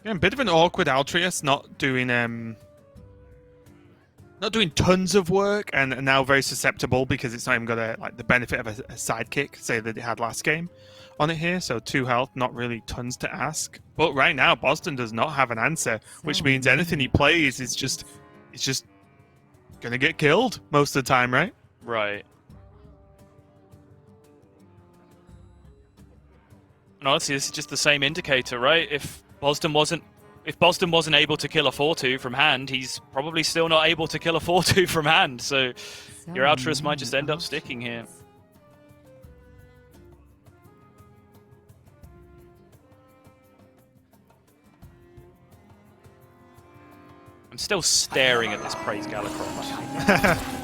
Yeah, a bit of an awkward Altruis, not doing tons of work, and now very susceptible because it's not even got the benefit of a sidekick, say that it had last game, on it here. So 2 health, not really tons to ask. But right now, Boston does not have an answer, which means anything he plays is just gonna get killed most of the time, right? Right. And honestly, this is just the same indicator, right? If Boston wasn't able to kill a 4-2 from hand, he's probably still not able to kill a 4-2 from hand. So your Altruis might just end up sticking here. I'm still staring at this Praise Galacross.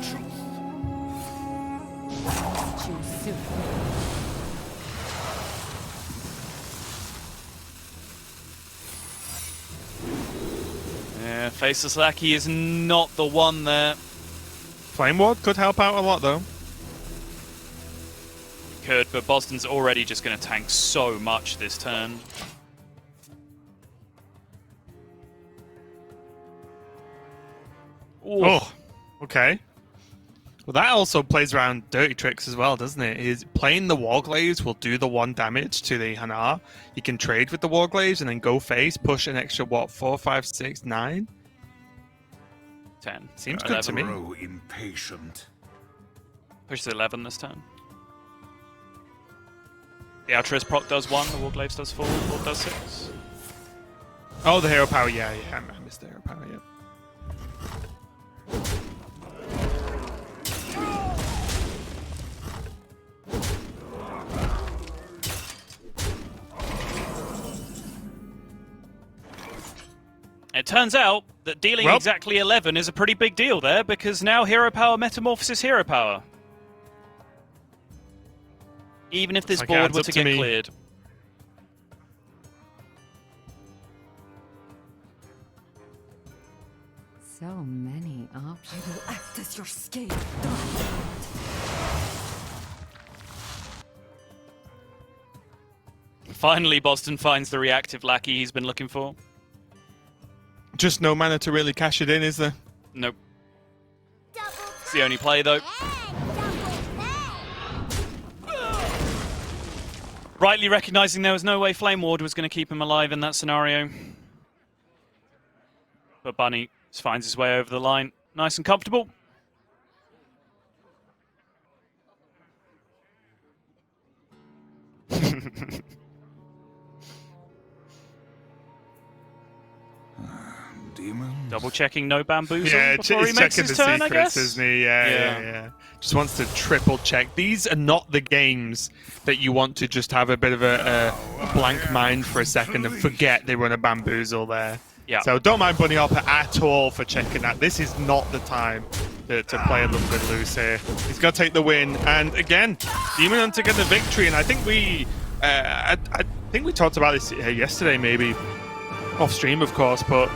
Yeah, Faceless Lackey is not the one there. Flame Ward could help out a lot, though. Could, but Boston's already just going to tank so much this turn. Ooh. Oh, okay. Well, that also plays around dirty tricks as well, doesn't it? Is playing the Warglaives will do the 1 damage to the Hanar. You can trade with the Warglaives and then go face, push an extra, 4, 5, 6, 9? 10. Seems good to me. Grow impatient. Pushes 11 this turn. The Altruis proc does 1, the Warglaives does 4, Warp does 6. Oh, the hero power, yeah, I missed the hero power, yeah. It turns out that dealing exactly 11 is a pretty big deal there, because now Hero Power Metamorphosis Hero Power. Even if this board were to get cleared. So many options. I will act as your scapegoat. Finally, Boston finds the reactive lackey he's been looking for. Just no mana to really cash it in, is there? Nope. It's the only play, though. Rightly recognizing there was no way Flame Ward was going to keep him alive in that scenario. But Bunny finds his way over the line. Nice and comfortable. Double checking no bamboozle Yeah, before he's he makes checking his the turn, I secrets, guess. isn't he? Yeah. Just wants to triple check. These are not the games that you want to just have a bit of a blank mind for a second and forget they run a bamboozle there. Yeah. So don't mind Bunny Hopper at all for checking that. This is not the time to play a little bit loose here. He's got to take the win. And again, Demon Hunter get the victory. And I think I think we talked about this yesterday, maybe off stream, of course, but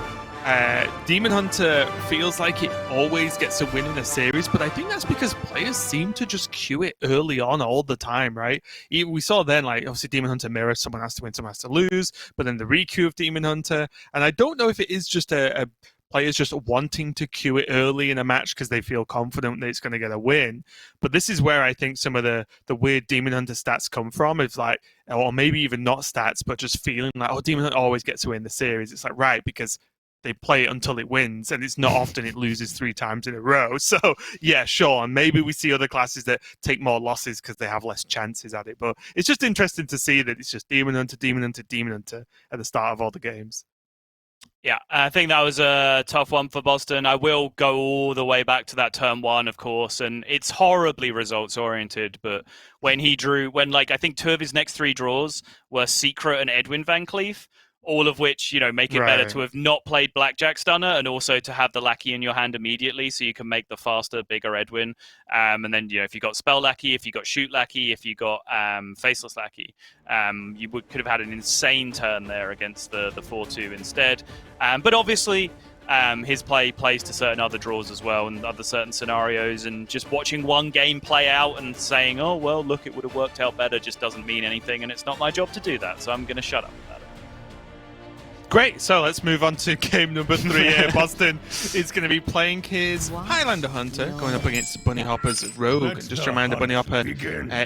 Demon Hunter feels like it always gets a win in a series, but I think that's because players seem to just queue it early on all the time, right? We saw then, like, obviously Demon Hunter mirror, someone has to win, someone has to lose, but then the requeue of Demon Hunter, and I don't know if it is just a players just wanting to queue it early in a match because they feel confident that it's going to get a win. But this is where I think some of the weird Demon Hunter stats come from. It's like, or maybe even not stats, but just feeling like, oh, Demon Hunter always gets to win the series. It's like, right, because they play it until it wins, and it's not often it loses 3 times in a row. So, yeah, sure, and maybe we see other classes that take more losses because they have less chances at it. But it's just interesting to see that it's just Demon Hunter, Demon Hunter, Demon Hunter at the start of all the games. Yeah, I think that was a tough one for Boston. I will go all the way back to that turn 1, of course, and it's horribly results-oriented, but when I think 2 of his next 3 draws were Secret and Edwin Van Cleef, all of which, make it better to have not played Blackjack Stunner and also to have the Lackey in your hand immediately so you can make the faster, bigger Edwin. And then, if you got Spell Lackey, if you got Shoot Lackey, if you got Faceless Lackey, you could have had an insane turn there against the 4-2 instead. But obviously, his play plays to certain other draws as well and other certain scenarios, and just watching one game play out and saying, oh, well, look, it would have worked out better just doesn't mean anything, and it's not my job to do that, so I'm going to shut up about it. Great, so let's move on to game number 3 here. Boston is going to be playing his Highlander Hunter, going up against Bunny Hopper's Rogue. And just a reminder, Bunny Hopper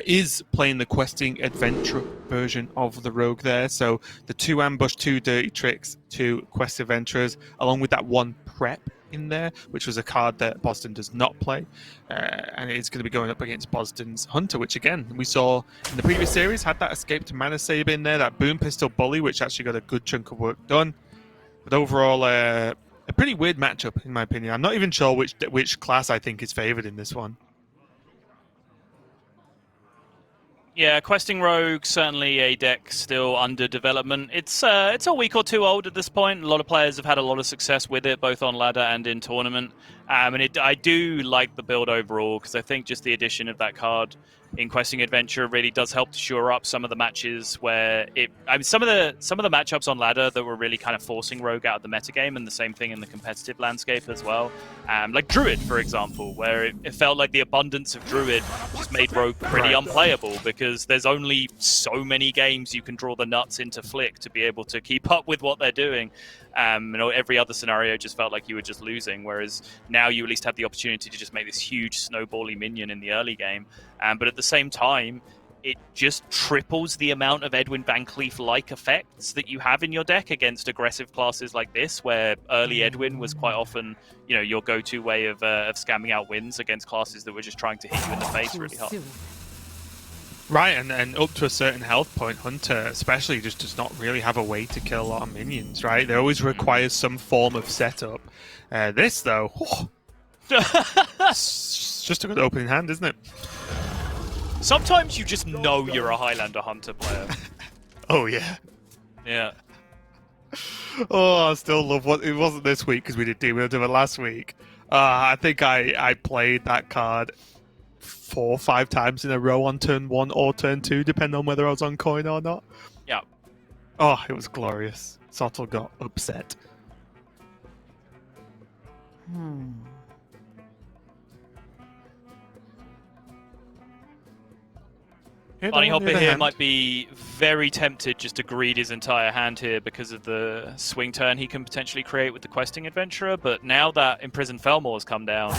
is playing the questing adventure version of the Rogue there. So the 2 ambush, 2 dirty tricks, 2 quest adventurers, along with that 1 prep in there, which was a card that Boston does not play. And it's going to be going up against Boston's Hunter, which again, we saw in the previous series, had that escaped mana save in there, that boom pistol bully, which actually got a good chunk of work done. But overall, a pretty weird matchup, in my opinion. I'm not even sure which class I think is favored in this one. Yeah, Questing Rogue, certainly a deck still under development. It's a week or 2 old at this point. A lot of players have had a lot of success with it, both on ladder and in tournament. I do like the build overall, because I think just the addition of that card in Questing Adventure really does help to shore up some of the matches where some of the matchups on ladder that were really kind of forcing Rogue out of the metagame, and the same thing in the competitive landscape as well. Like Druid, for example, where it felt like the abundance of Druid just made Rogue pretty unplayable, because there's only so many games you can draw the nuts into Flick to be able to keep up with what they're doing. Every other scenario just felt like you were just losing, whereas now you at least have the opportunity to just make this huge snowbally minion in the early game. But at the same time, it just triples the amount of Edwin Van Cleef-like effects that you have in your deck against aggressive classes like this, where early Edwin was quite often, your go-to way of scamming out wins against classes that were just trying to hit you in the face really hard. Right, and up to a certain health point, Hunter especially just does not really have a way to kill a lot of minions, right? They always require some form of setup. This, though, it's just a good opening hand, isn't it? Sometimes you just know you're a Highlander Hunter player. Oh, yeah. Yeah. Oh, I still love what it wasn't this week because we did Demon Hunter last week. I think I played that card 4 or 5 times in a row on turn 1 or turn 2, depending on whether I was on coin or not. Yeah. Oh, it was glorious. Sottle got upset. Bunny Hopper here might be very tempted just to greed his entire hand here because of the swing turn he can potentially create with the Questing Adventurer, but now that Imprisoned Felmore has come down,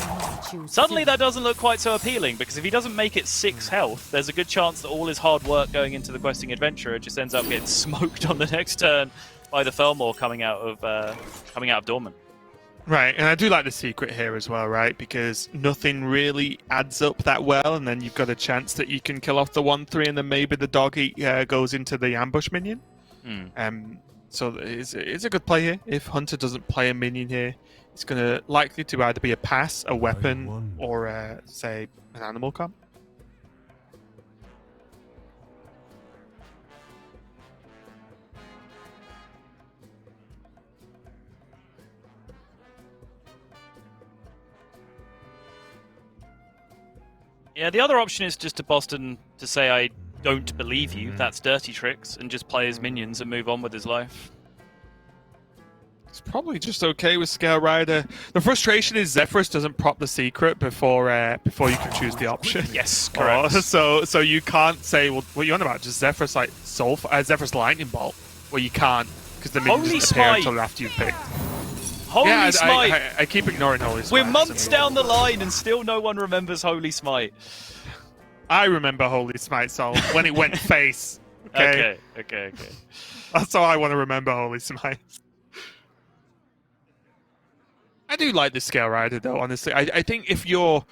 suddenly that doesn't look quite so appealing, because if he doesn't make it 6 health, there's a good chance that all his hard work going into the Questing Adventurer just ends up getting smoked on the next turn by the Felmore coming out of Dormant. Right, and I do like the secret here as well, right? Because nothing really adds up that well, and then you've got a chance that you can kill off the 1/3, and then maybe the dog goes into the ambush minion. So it's a good play here. If Hunter doesn't play a minion here, it's going to likely to either be a pass, a weapon, or say an animal comp. Yeah, the other option is just to Boston to say, I don't believe you, that's dirty tricks, and just play his minions and move on with his life. It's probably just okay with Scale Rider. The frustration is Zephyrus doesn't prop the secret before you can choose the option. Yes, correct. So you can't say, well, what are you on about? Just Zephyrus like Zephyrus Lightning Bolt, well you can't because the minion doesn't appear until after you've picked. Holy Smite! I keep ignoring Holy Smite. We're months down the line and still no one remembers Holy Smite. I remember Holy Smite, so when it went face. Okay. Okay. That's how I want to remember Holy Smite. I do like the Scale Rider, though, honestly. I think if you're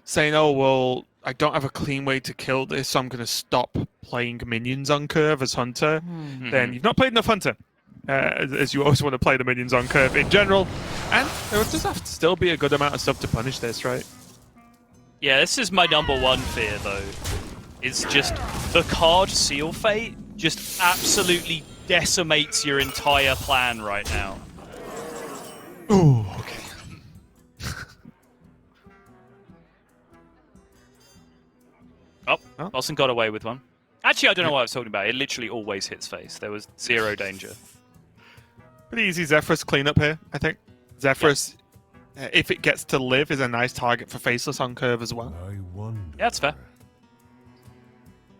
saying, oh, well, I don't have a clean way to kill this, so I'm going to stop playing minions on curve as Hunter, then you've not played enough Hunter. As you always want to play the minions on curve in general. And there does have to still be a good amount of stuff to punish this, right? Yeah, this is my number one fear, though. It's just the card Seal Fate just absolutely decimates your entire plan right now. Ooh, okay. Boston got away with one. Actually, I don't know what I was talking about. It literally always hits face. There was zero danger. Pretty easy Zephyrus cleanup here, I think. Zephyrus, if it gets to live, is a nice target for Faceless on curve as well. Yeah, that's fair.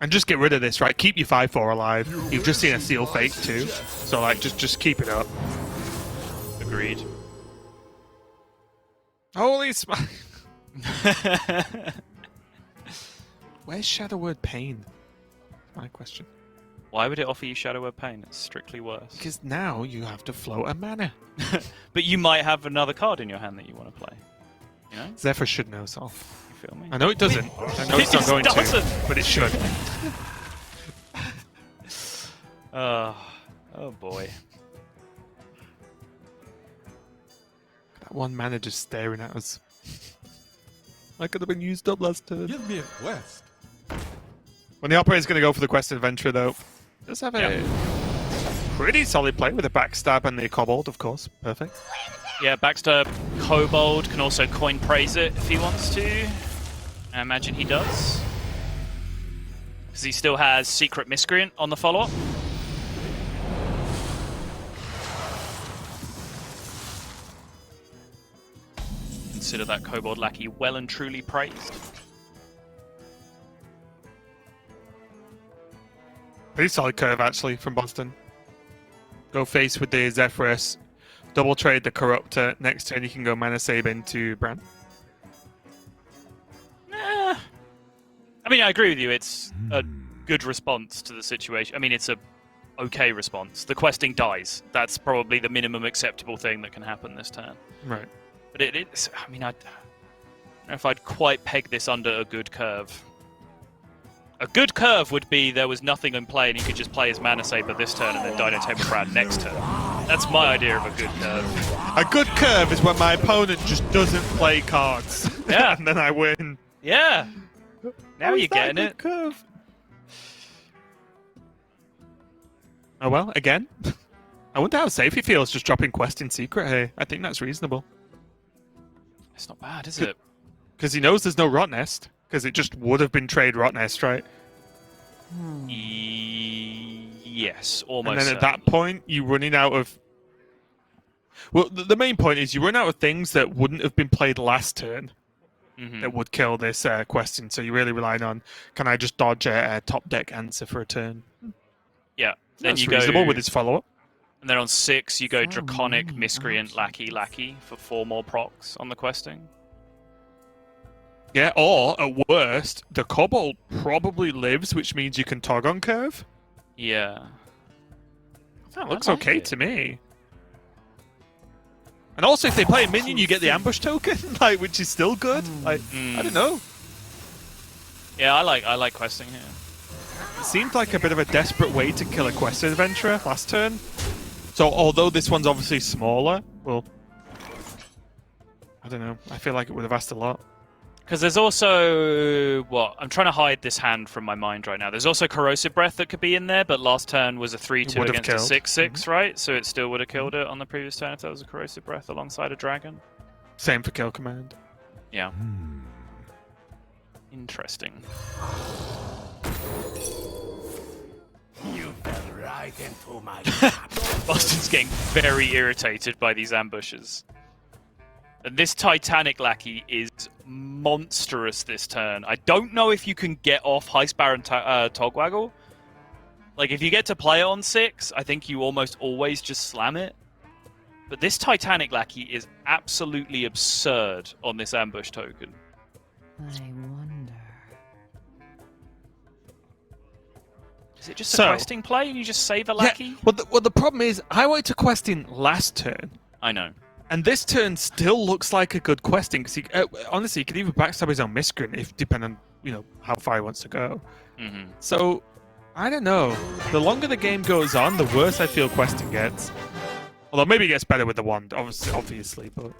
And just get rid of this, right? Keep your 5-4 alive. You've just seen a Seal Fate too. So, like, just keep it up. Agreed. Holy smite. Where's Shadow Word Pain? My question. Why would it offer you Shadow Word Pain? It's strictly worse. Because now you have to float a mana. But you might have another card in your hand that you want to play. You know? Zephyr should know so. You feel me? I know it doesn't. I know it's not going to, but it should. Oh boy. That one mana just staring at us. I could have been used up last turn. Give me a quest. When the operator's going to go for the Quest Adventurer, though, does have a pretty solid play with a backstab and the Kobold, of course. Perfect. Yeah, backstab Kobold can also coin praise it if he wants to. I imagine he does. Because he still has Secret Miscreant on the follow-up. Consider that Kobold Lackey well and truly praised. Pretty solid curve, actually, from Boston. Go face with the Zephyrus. Double trade the Corruptor. Next turn, you can go Mana Save into Bran. I mean, I agree with you. It's a good response to the situation. I mean, it's a okay response. The questing dies. That's probably the minimum acceptable thing that can happen this turn. Right. But it's... I mean, I don't know if I'd quite peg this under a good curve. A good curve would be there was nothing in play and you could just play his Mana Saber this turn and then Dino Tamer Brand next turn. That's my idea of a good curve. A good curve is when my opponent just doesn't play cards. Yeah. And then I win. Yeah. Now you're getting it. Curve? Oh well, again. I wonder how safe he feels just dropping Quest in secret here. I think that's reasonable. It's not bad, is it? Because he knows there's no Rot Nest. Because it just would have been trade Rot Nest, right? Yes, almost. And then at that point, you're running out of... Well, the main point is you run out of things that wouldn't have been played last turn that would kill this question. So you're really relying on, can I just dodge a top deck answer for a turn? Yeah. Then That's you reasonable go with his follow-up. And then on 6, you go Draconic, Miscreant, Lackey for 4 more procs on the questing. Yeah, or at worst, the Kobold probably lives, which means you can tog on curve. Yeah. That looks okay to me. And also, if they play a minion, you get the ambush token, like, which is still good. Like, I don't know. Yeah, I like questing here. It seemed like a bit of a desperate way to kill a Quest Adventurer last turn. So although this one's obviously smaller, well, I don't know. I feel like it would have asked a lot. Because there's also what I'm trying to hide this hand from my mind right now. There's also corrosive breath that could be in there, but last turn was a 3/2 against a 6/6, right? So it still would have killed it on the previous turn if that was a corrosive breath alongside a dragon. Same for kill command. Yeah. Interesting. You fell right into my trap. Boston's getting very irritated by these ambushes. And this Titanic Lackey is monstrous this turn. I don't know if you can get off Heist Baron Togwaggle. Like, if you get to play it on 6, I think you almost always just slam it. But this Titanic Lackey is absolutely absurd on this ambush token. I wonder. Is it just a questing play and you just save a Lackey? Yeah, well, the problem is, I wanted to quest in last turn. I know. And this turn still looks like a good questing because honestly, he could even backstab his own miscreant if depending on how far he wants to go. Mm-hmm. So I don't know. The longer the game goes on, the worse I feel questing gets. Although maybe it gets better with the wand, obviously. But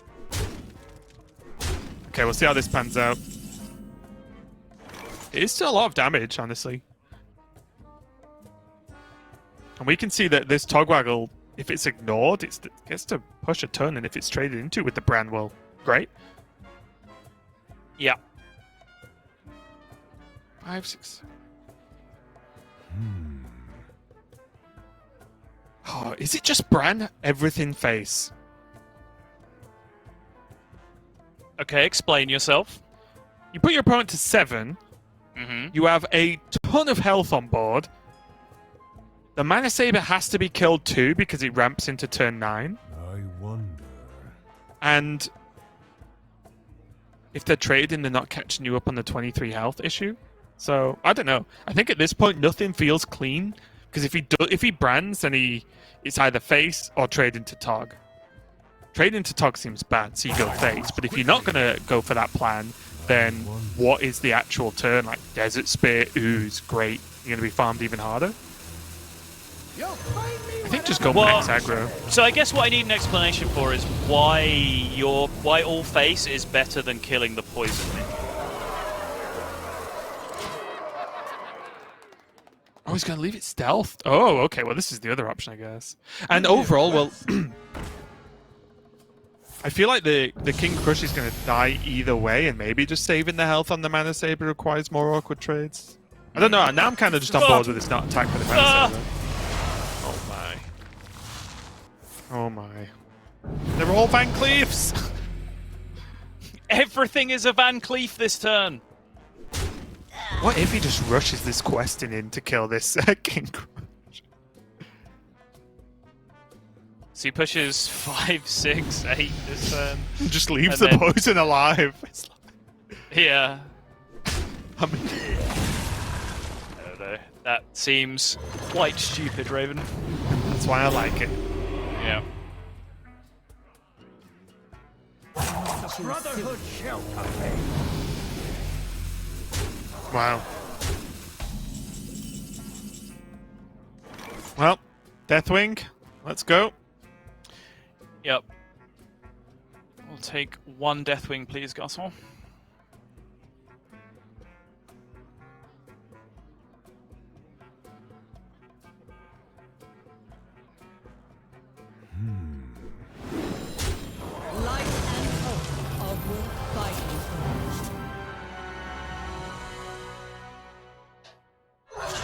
okay, we'll see how this pans out. It is still a lot of damage, honestly. And we can see that this Togwaggle, if it's ignored, it gets to push a turn, and if it's traded into with the Branwell, great. Yeah. 5, 6. Oh, is it just Bran? Everything face. Okay, explain yourself. You put your opponent to 7. Mm-hmm. You have a ton of health on board. The Mana Saber has to be killed too because it ramps into turn 9. I wonder. And if they're trading, they're not catching you up on the 23 health issue. So I don't know. I think at this point nothing feels clean because if he brands, then it's either face or trade into Tog. Trade into Tog seems bad, so you go face. But if you're not gonna go for that plan, then what is the actual turn? Like Desert Spear, ooze, great. You're gonna be farmed even harder. I think just go max aggro. So I guess what I need an explanation for is why all face is better than killing the poison minion. Oh, he's going to leave it stealth? Oh, okay. Well, this is the other option, I guess. And overall, well, I feel like the King Crush is going to die either way, and maybe just saving the health on the Mana Saber requires more awkward trades. I don't know. Now I'm kind of just on board with this not attack for the Mana Saber. Oh my. They're all Van Cleefs! Everything is a Van Cleef this turn! What if he just rushes this questing in to kill this King Crush? So he pushes 5, 6, 8 this turn. Just leaves the poison alive. It's like... Yeah. I mean... I don't know. That seems quite stupid, Raven. That's why I like it. Yeah. The Brotherhood shall prevail. Wow. Well, Deathwing, let's go. Yep. We'll take 1 Deathwing, please, Gasol.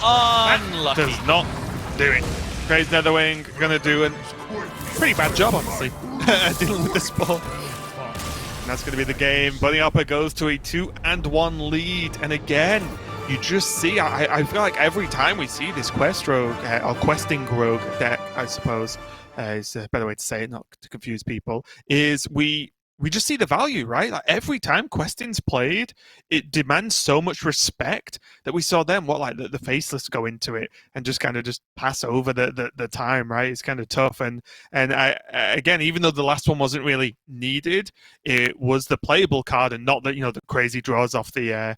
Unlucky. Does not do it. Crazy Netherwing gonna do a pretty bad job, honestly, dealing with this ball. And that's gonna be the game. Bunny Hopper goes to a 2-1 lead, and again, you just see. I feel like every time we see this quest rogue or questing rogue deck, I suppose is a better way to say it, not to confuse people. Is we we just see the value, right? Like every time Questing's played, it demands so much respect that we saw them, the Faceless go into it and just kind of just pass over the time, right? It's kind of tough. And again, even though the last one wasn't really needed, it was the playable card and not the crazy draws off the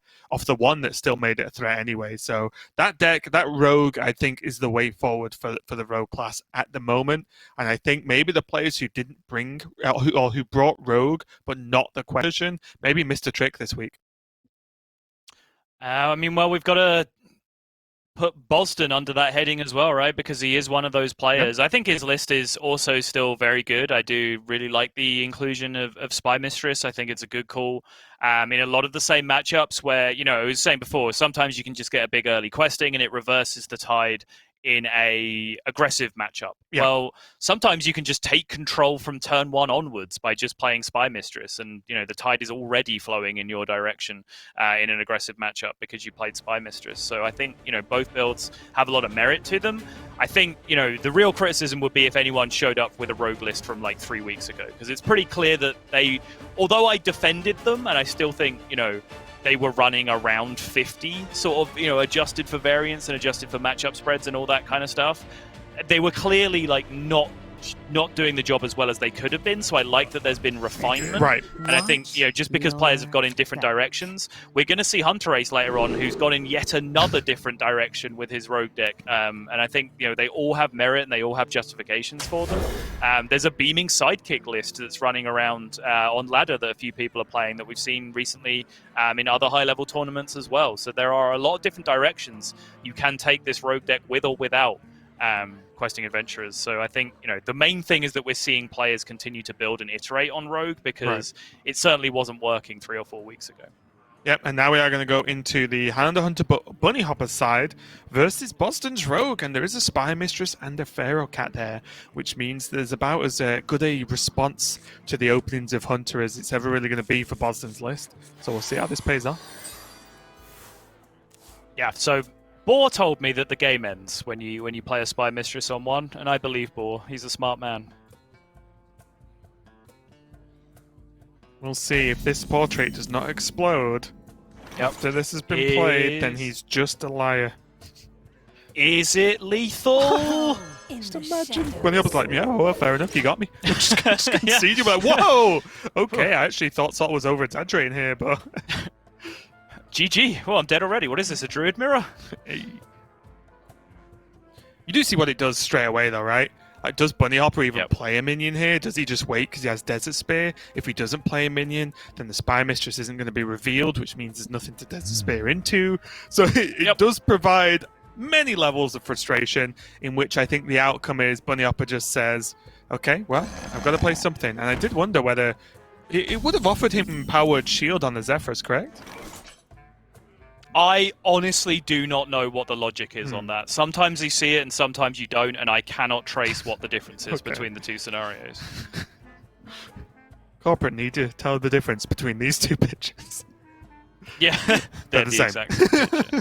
one that still made it a threat anyway. So that deck, that Rogue, I think is the way forward for the Rogue class at the moment. And I think maybe the players who didn't bring or who brought Rogue but not the question, maybe missed a trick this week. I mean, well, we've got to put Boston under that heading as well, right? Because he is one of those players. Yep. I think his list is also still very good. I do really like the inclusion of Spy Mistress. I think it's a good call. In a lot of the same matchups where, I was saying before, sometimes you can just get a big early questing and it reverses the tide in a aggressive matchup. Yeah. Well, sometimes you can just take control from turn 1 onwards by just playing Spy Mistress, and the tide is already flowing in your direction in an aggressive matchup because you played Spy Mistress. So I think both builds have a lot of merit to them. I think the real criticism would be if anyone showed up with a rogue list from like 3 weeks ago, because it's pretty clear that although I defended them, and I still think they were running around 50, sort of, adjusted for variance and adjusted for matchup spreads and all that kind of stuff. They were clearly not doing the job as well as they could have been, so I like that there's been refinement. Right. And I think, just because players have gone in different directions, we're going to see Hunter Ace later on, who's gone in yet another different direction with his rogue deck. And I think, they all have merit and they all have justifications for them. There's a Beaming Sidekick list that's running around on ladder that a few people are playing that we've seen recently in other high-level tournaments as well. So there are a lot of different directions you can take this rogue deck with or without questing adventurers. So I think the main thing is that we're seeing players continue to build and iterate on rogue, because it certainly wasn't working 3 or 4 weeks ago. Yep, and now we are going to go into the Highlander Hunter Bunny Hopper side versus Boston's Rogue, and there is a Spy Mistress and a Pharaoh Cat there, which means there's about as good a response to the openings of Hunter as it's ever really going to be for Boston's list. So we'll see how this plays off. Yeah, so Boar told me that the game ends when you play a Spy Mistress on one, and I believe Boar. He's a smart man. We'll see if this portrait does not explode after this has been played, then he's just a liar. Is it lethal? Just imagine. When the other's like, yeah, well, fair enough, you got me. Just concede you, like, whoa! Okay, I actually thought Salt was over-exaggerating here, but... GG. Well, I'm dead already. What is this, a Druid Mirror? You do see what it does straight away, though, right? Like, does Bunny Hopper even play a minion here? Does he just wait because he has Desert Spear? If he doesn't play a minion, then the Spy Mistress isn't going to be revealed, which means there's nothing to Desert Spear into. So it does provide many levels of frustration, in which I think the outcome is Bunny Hopper just says, okay, well, I've got to play something. And I did wonder whether it would have offered him Powered Shield on the Zephyrs, correct? I honestly do not know what the logic is on that. Sometimes you see it and sometimes you don't, and I cannot trace what the difference is between the two scenarios. Corporate need to tell the difference between these two pictures. Yeah, they're the same. Exact same picture.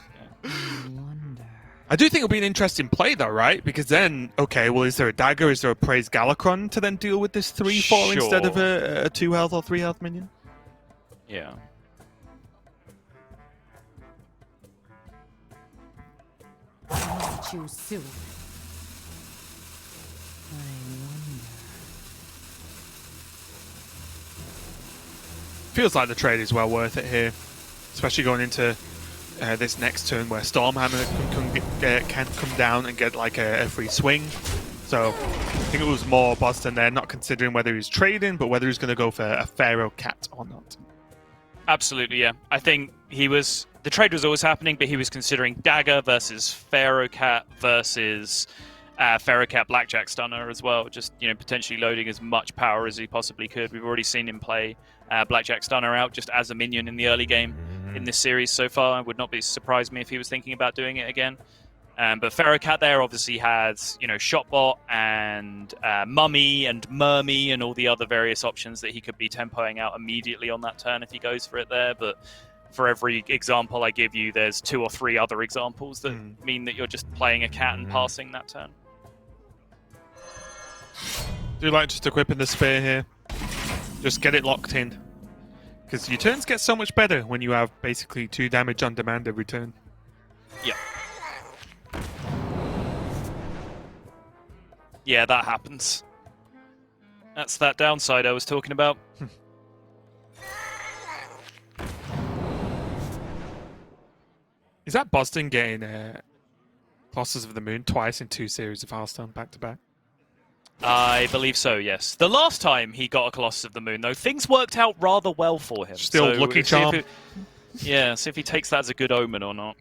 I do think it'll be an interesting play, though, right? Because then, okay, well, is there a dagger? Is there a Praise Galakron to then deal with this 3/4 instead of a 2 health or 3 health minion? Yeah. Too soon. Feels like the trade is well worth it here, especially going into this next turn where Stormhammer can come down and get like a free swing. So I think it was more Boston there, not considering whether he's trading, but whether he's going to go for a Pharaoh Cat or not. Absolutely, yeah. I think the trade was always happening, but he was considering Dagger versus Pharaoh Cat versus Pharaoh Cat Blackjack Stunner as well, just potentially loading as much power as he possibly could. We've already seen him play Blackjack Stunner out just as a minion in the early game in this series so far. It would not be surprised me if he was thinking about doing it again. But Pharaoh Cat there obviously has, Shotbot and Mummy and Mermy and all the other various options that he could be tempoing out immediately on that turn if he goes for it there. But for every example I give you, there's 2 or 3 other examples that mean that you're just playing a cat and passing that turn. Do you like just equipping the spear here? Just get it locked in. Because your turns get so much better when you have basically 2 damage on demand every turn. Yeah. Yeah, that happens. That's that downside I was talking about. Is that Boston getting Colossus of the Moon twice in 2 series of Hearthstone back-to-back? I believe so, yes. The last time he got a Colossus of the Moon, though, things worked out rather well for him. Still so lucky charm. Yeah, see if he takes that as a good omen or not.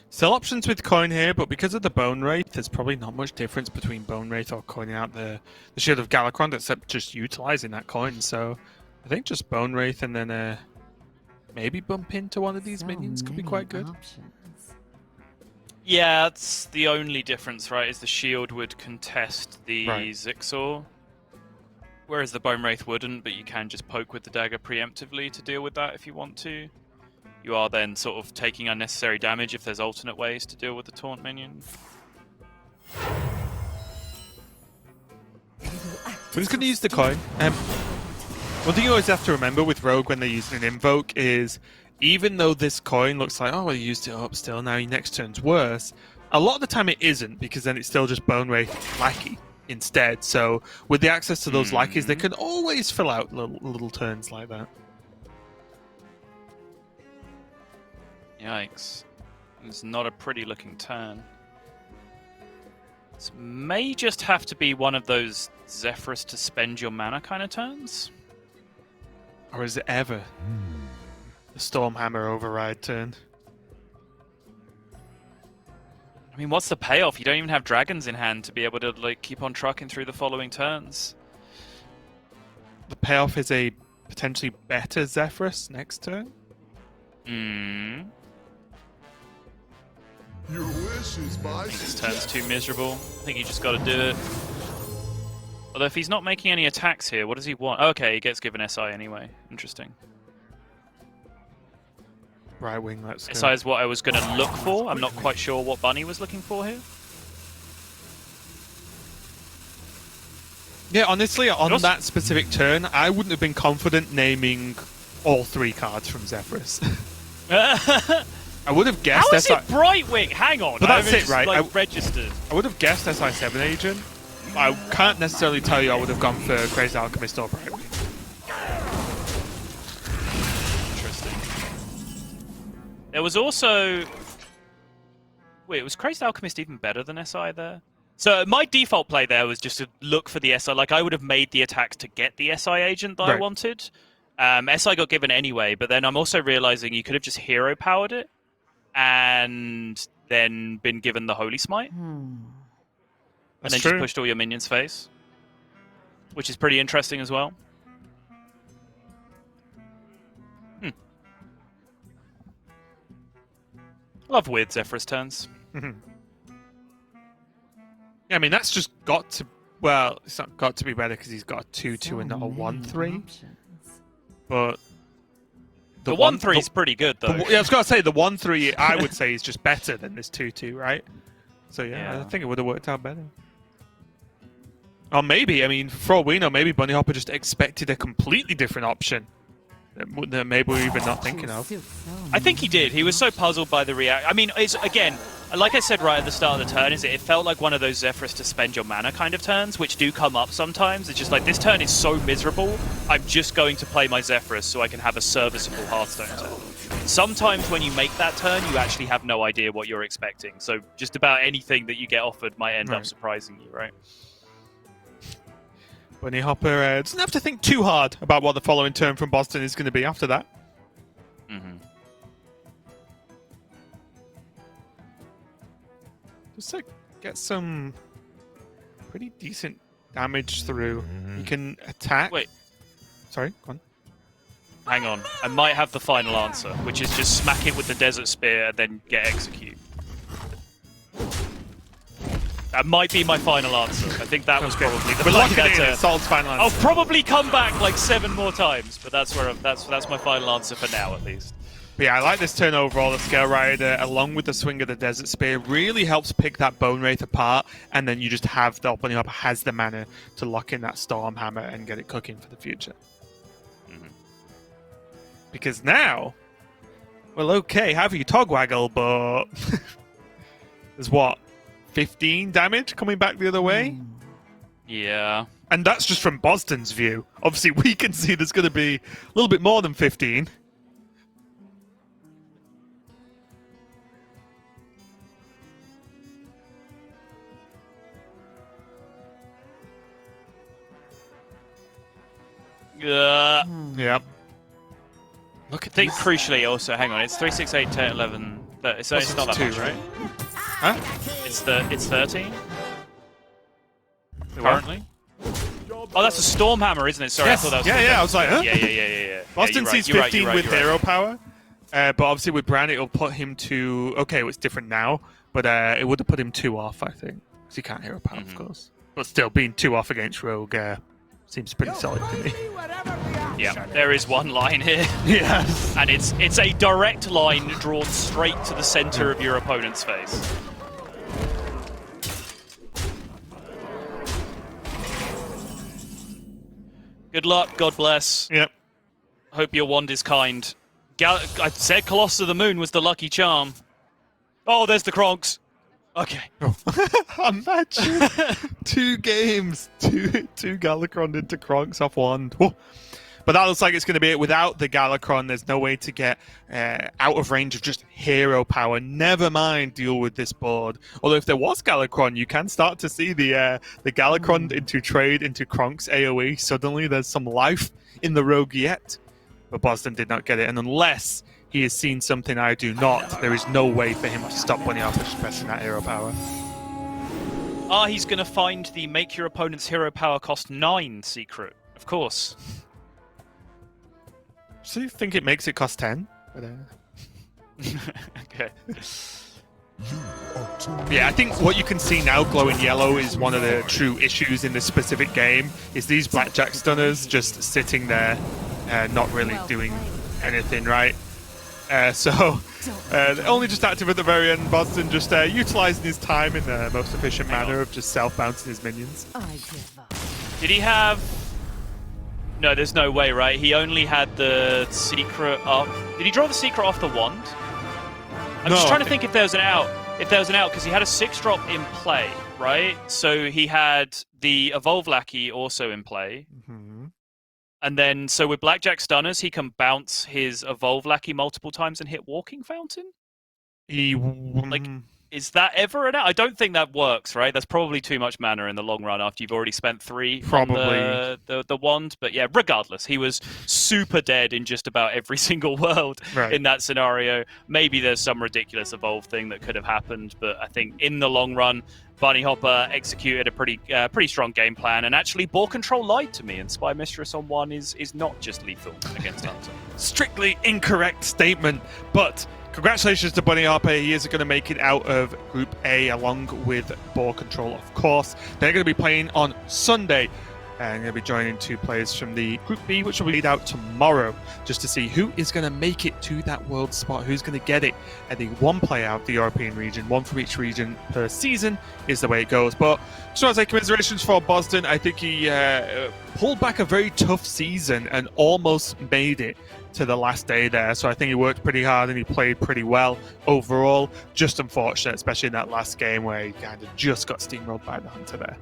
Still options with coin here, but because of the Bone Wraith, there's probably not much difference between Bone Wraith or coining out the Shield of Galakrond, except just utilizing that coin. So I think just Bone Wraith and then maybe bump into one of these minions could be quite good. Yeah, that's the only difference, right, is the shield would contest the Zixor. Whereas the Bone Wraith wouldn't, but you can just poke with the dagger preemptively to deal with that if you want to. You are then sort of taking unnecessary damage if there's alternate ways to deal with the taunt minion. We're just going to use the coin. One thing you always have to remember with Rogue when they're using an invoke is, even though this coin looks like, oh, well, you used it up still, now your next turn's worse, a lot of the time it isn't, because then it's still just Bone Wraith Lackey instead. So with the access to those Lackeys, they can always fill out little turns like that. Yikes. It's not a pretty looking turn. This may just have to be one of those Zephyrus to spend your mana kind of turns. Or is it ever the Stormhammer override turn? I mean, what's the payoff? You don't even have dragons in hand to be able to like keep on trucking through the following turns. The payoff is a potentially better Zephyrus next turn? Your wish is my This turn's too miserable. I think you just got to do it. Although if he's not making any attacks here, what does he want? Okay, he gets given SI anyway. Interesting. Right wing, let's go. SI is what I was going to look for. I'm not quite sure what Bunny was looking for here. Yeah, honestly, on that specific turn, I wouldn't have been confident naming all 3 cards from Zephyrus. I would have guessed How is it Brightwing? Hang on. But that's it, right? Like, registered. I would have guessed SI7 Agent. I can't necessarily tell you I would have gone for Crazy Alchemist or Brightwing. Interesting. There was also... Wait, was Crazy Alchemist even better than SI there? So my default play there was just to look for the SI. Like, I would have made the attacks to get the SI agent that I wanted. SI got given anyway, but then I'm also realizing you could have just hero powered it and then been given the Holy Smite. And then just pushed all your minions face. Which is pretty interesting as well. Love weird Zephyrus turns. Yeah, I mean, that's just got to... Well, it's not got to be better because he's got a 2-2 and not a 1-3. But... The 1-3 is pretty good, though. Yeah, I was going to say, the 1-3, I would say, is just better than this 2-2, right? So, yeah, I think it would have worked out better. Or maybe, I mean, for all we know, maybe Bunny Hopper just expected a completely different option that maybe we're even not thinking of. I think he did. He was so puzzled by the react. I mean, it's, again, like I said right at the start of the turn, it felt like one of those Zephyrus to spend your mana kind of turns, which do come up sometimes. It's just like, this turn is so miserable, I'm just going to play my Zephyrus so I can have a serviceable Hearthstone turn. Sometimes when you make that turn, you actually have no idea what you're expecting. So just about anything that you get offered might end up surprising you, right? Bunny Hopper doesn't have to think too hard about what the following turn from Boston is going to be after that. Just like get some pretty decent damage through. He can attack. Wait. Sorry, go on. Hang on. I might have the final answer, which is just smack it with the Desert Spear and then get execute. That might be my final answer. I think that was probably the Salt's final answer. I'll probably come back like 7 more times, but that's where that's my final answer for now, at least. But yeah, I like this turn overall. The Scale Rider, along with the swing of the Desert Spear, really helps pick that Bone Wraith apart, and then you just have the Bunny Hopper has the mana to lock in that Storm Hammer and get it cooking for the future. Because now, well, okay, have you Togwaggle, but there's what, 15 damage coming back the other way? Yeah. And that's just from Boston's view. Obviously, we can see there's going to be a little bit more than 15. Yep. Look at think crucially also, hang on, it's 3, 6, 8, 10, 11, 30, so it's not that much, right? Huh? It's 13? Currently? Oh, that's a Storm Hammer, isn't it? Sorry, Yes. I thought that was... Yeah, I was like, huh? Yeah. Boston sees 15 with hero power, but obviously with Bran it'll put him to... Okay, well, it's different now, but it would have put him 2 off, I think. Because he can't hero power, of course. But still, being 2 off against Rogue seems pretty solid to me. Yeah, there is one line here. Yes. And it's a direct line drawn straight to the center of your opponent's face. Good luck, God bless. Yep. Hope your wand is kind. I said Colossus of the Moon was the lucky charm. Oh, there's the Kronks. Okay. Imagine 2 games, two Galakron into Kronks off wand. Whoa. But that looks like it's going to be it. Without the Galakron, there's no way to get out of range of just hero power. Never mind deal with this board. Although if there was Galakron, you can start to see the Galakron into trade into Kronk's AoE. Suddenly there's some life in the Rogue yet. But Boston did not get it. And unless he has seen something I do not, there is no way for him to stop Bunny Hopper just pressing that hero power. He's going to find the make your opponent's hero power cost 9 secret. Of course. So you think it makes it cost 10? But, okay. Yeah, I think what you can see now glowing yellow is one of the true issues in this specific game, is these blackjack stunners just sitting there, not really doing anything right. Only just active at the very end. Boston just utilising his time in the most efficient manner of just self-bouncing his minions. Did he have... No, there's no way, right? He only had the secret up. Did he draw the secret off the wand? I'm just trying to think if there was an out. If there was an out, because he had a 6-drop in play, right? So he had the Evolve Lackey also in play. And then, so with Blackjack Stunners, he can bounce his Evolve Lackey multiple times and hit Walking Fountain? Is that ever an out? I don't think that works, right? That's probably too much mana in the long run after you've already spent 3 on the wand. But yeah, regardless, he was super dead in just about every single world in that scenario. Maybe there's some ridiculous Evolve thing that could have happened, but I think in the long run, Bunny Hopper executed a pretty strong game plan, and actually Ball Control lied to me, and Spy Mistress on 1 is not just lethal against Hunter. Strictly incorrect statement, but congratulations to Bunny Hopper. He is going to make it out of Group A along with Ball Control, of course. They're going to be playing on Sunday, and going to be joining 2 players from the Group B, which will be lead out tomorrow, just to see who is going to make it to that world spot, who's going to get it. I think 1 player out of the European region, 1 from each region per season is the way it goes. But just want to say commiserations for Boston. I think he pulled back a very tough season and almost made it to the last day there. So I think he worked pretty hard and he played pretty well overall. Just unfortunate, especially in that last game where he kind of just got steamrolled by the Hunter there.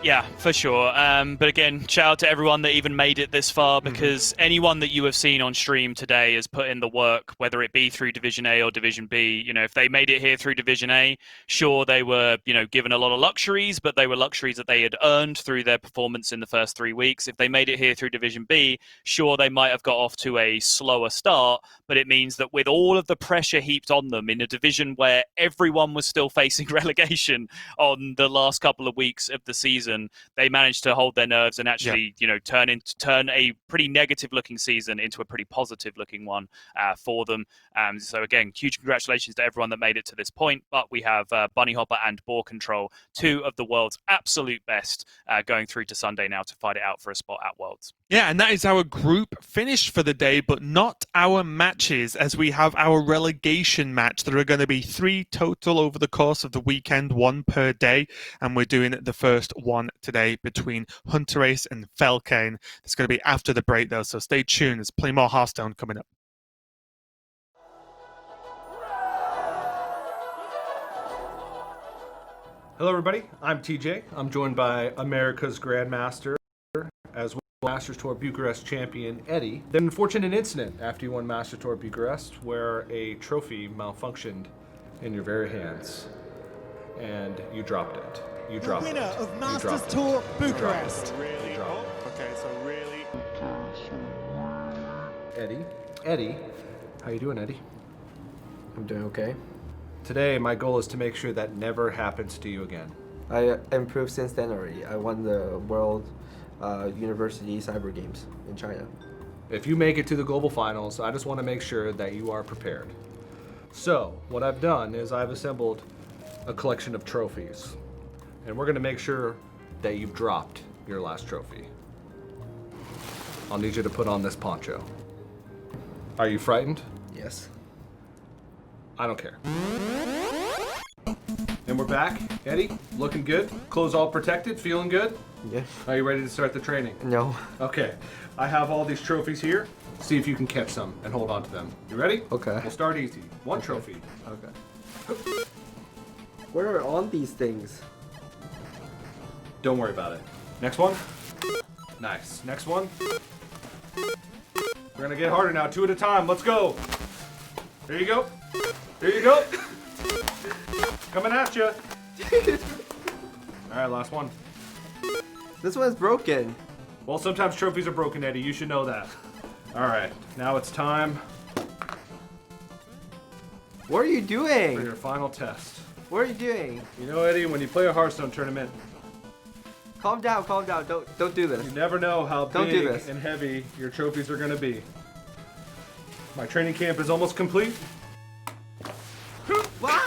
Yeah, for sure. But again, shout out to everyone that even made it this far, because anyone that you have seen on stream today has put in the work, whether it be through Division A or Division B. You know, if they made it here through Division A, sure, they were, given a lot of luxuries, but they were luxuries that they had earned through their performance in the first 3 weeks. If they made it here through Division B, sure, they might have got off to a slower start, but it means that with all of the pressure heaped on them in a division where everyone was still facing relegation on the last couple of weeks of the season, they managed to hold their nerves and actually, turn a pretty negative-looking season into a pretty positive-looking one for them. So again, huge congratulations to everyone that made it to this point. But we have Bunny Hopper and Ball Control, two of the world's absolute best, going through to Sunday now to fight it out for a spot at Worlds. Yeah, and that is our group finish for the day, but not our matches, as we have our relegation match. There are going to be 3 total over the course of the weekend, 1 per day, and we're doing the first one today between Hunter Ace and Felkane. It's going to be after the break, though, so stay tuned. There's plenty more Hearthstone coming up. Hello, everybody. I'm TJ. I'm joined by America's Grandmaster, as well as Masters Tour Bucharest champion Eddie. There was an unfortunate incident after you won Masters Tour Bucharest where a trophy malfunctioned in your very hands, and you dropped it. You dropped it. Winner of Masters Tour Bucharest. Really? Okay, so really. Eddie, how you doing, Eddie? I'm doing okay. Today, my goal is to make sure that never happens to you again. I improved since then already. I won the World University Cyber Games in China. If you make it to the global finals, I just want to make sure that you are prepared. So, what I've done is I've assembled a collection of trophies. And we're going to make sure that you've dropped your last trophy. I'll need you to put on this poncho. Are you frightened? Yes. I don't care. And we're back. Eddie, looking good? Clothes all protected? Feeling good? Yeah. Are you ready to start the training? No. Okay. I have all these trophies here. See if you can catch some and hold on to them. You ready? Okay. We'll start easy. One trophy. Okay. Where are all these things? Don't worry about it. Next one. Nice. Next one. We're gonna get harder now. 2 at a time. Let's go. There you go. There you go. Coming at you. All right, last one. This one's broken. Well, sometimes trophies are broken, Eddie. You should know that. All right, now it's time. What are you doing? For your final test. What are you doing? You know, Eddie, when you play a Hearthstone tournament, calm down, calm down. Don't do this. You never know how Don't big do this. and heavy your trophies are going to be. My training camp is almost complete. Wow!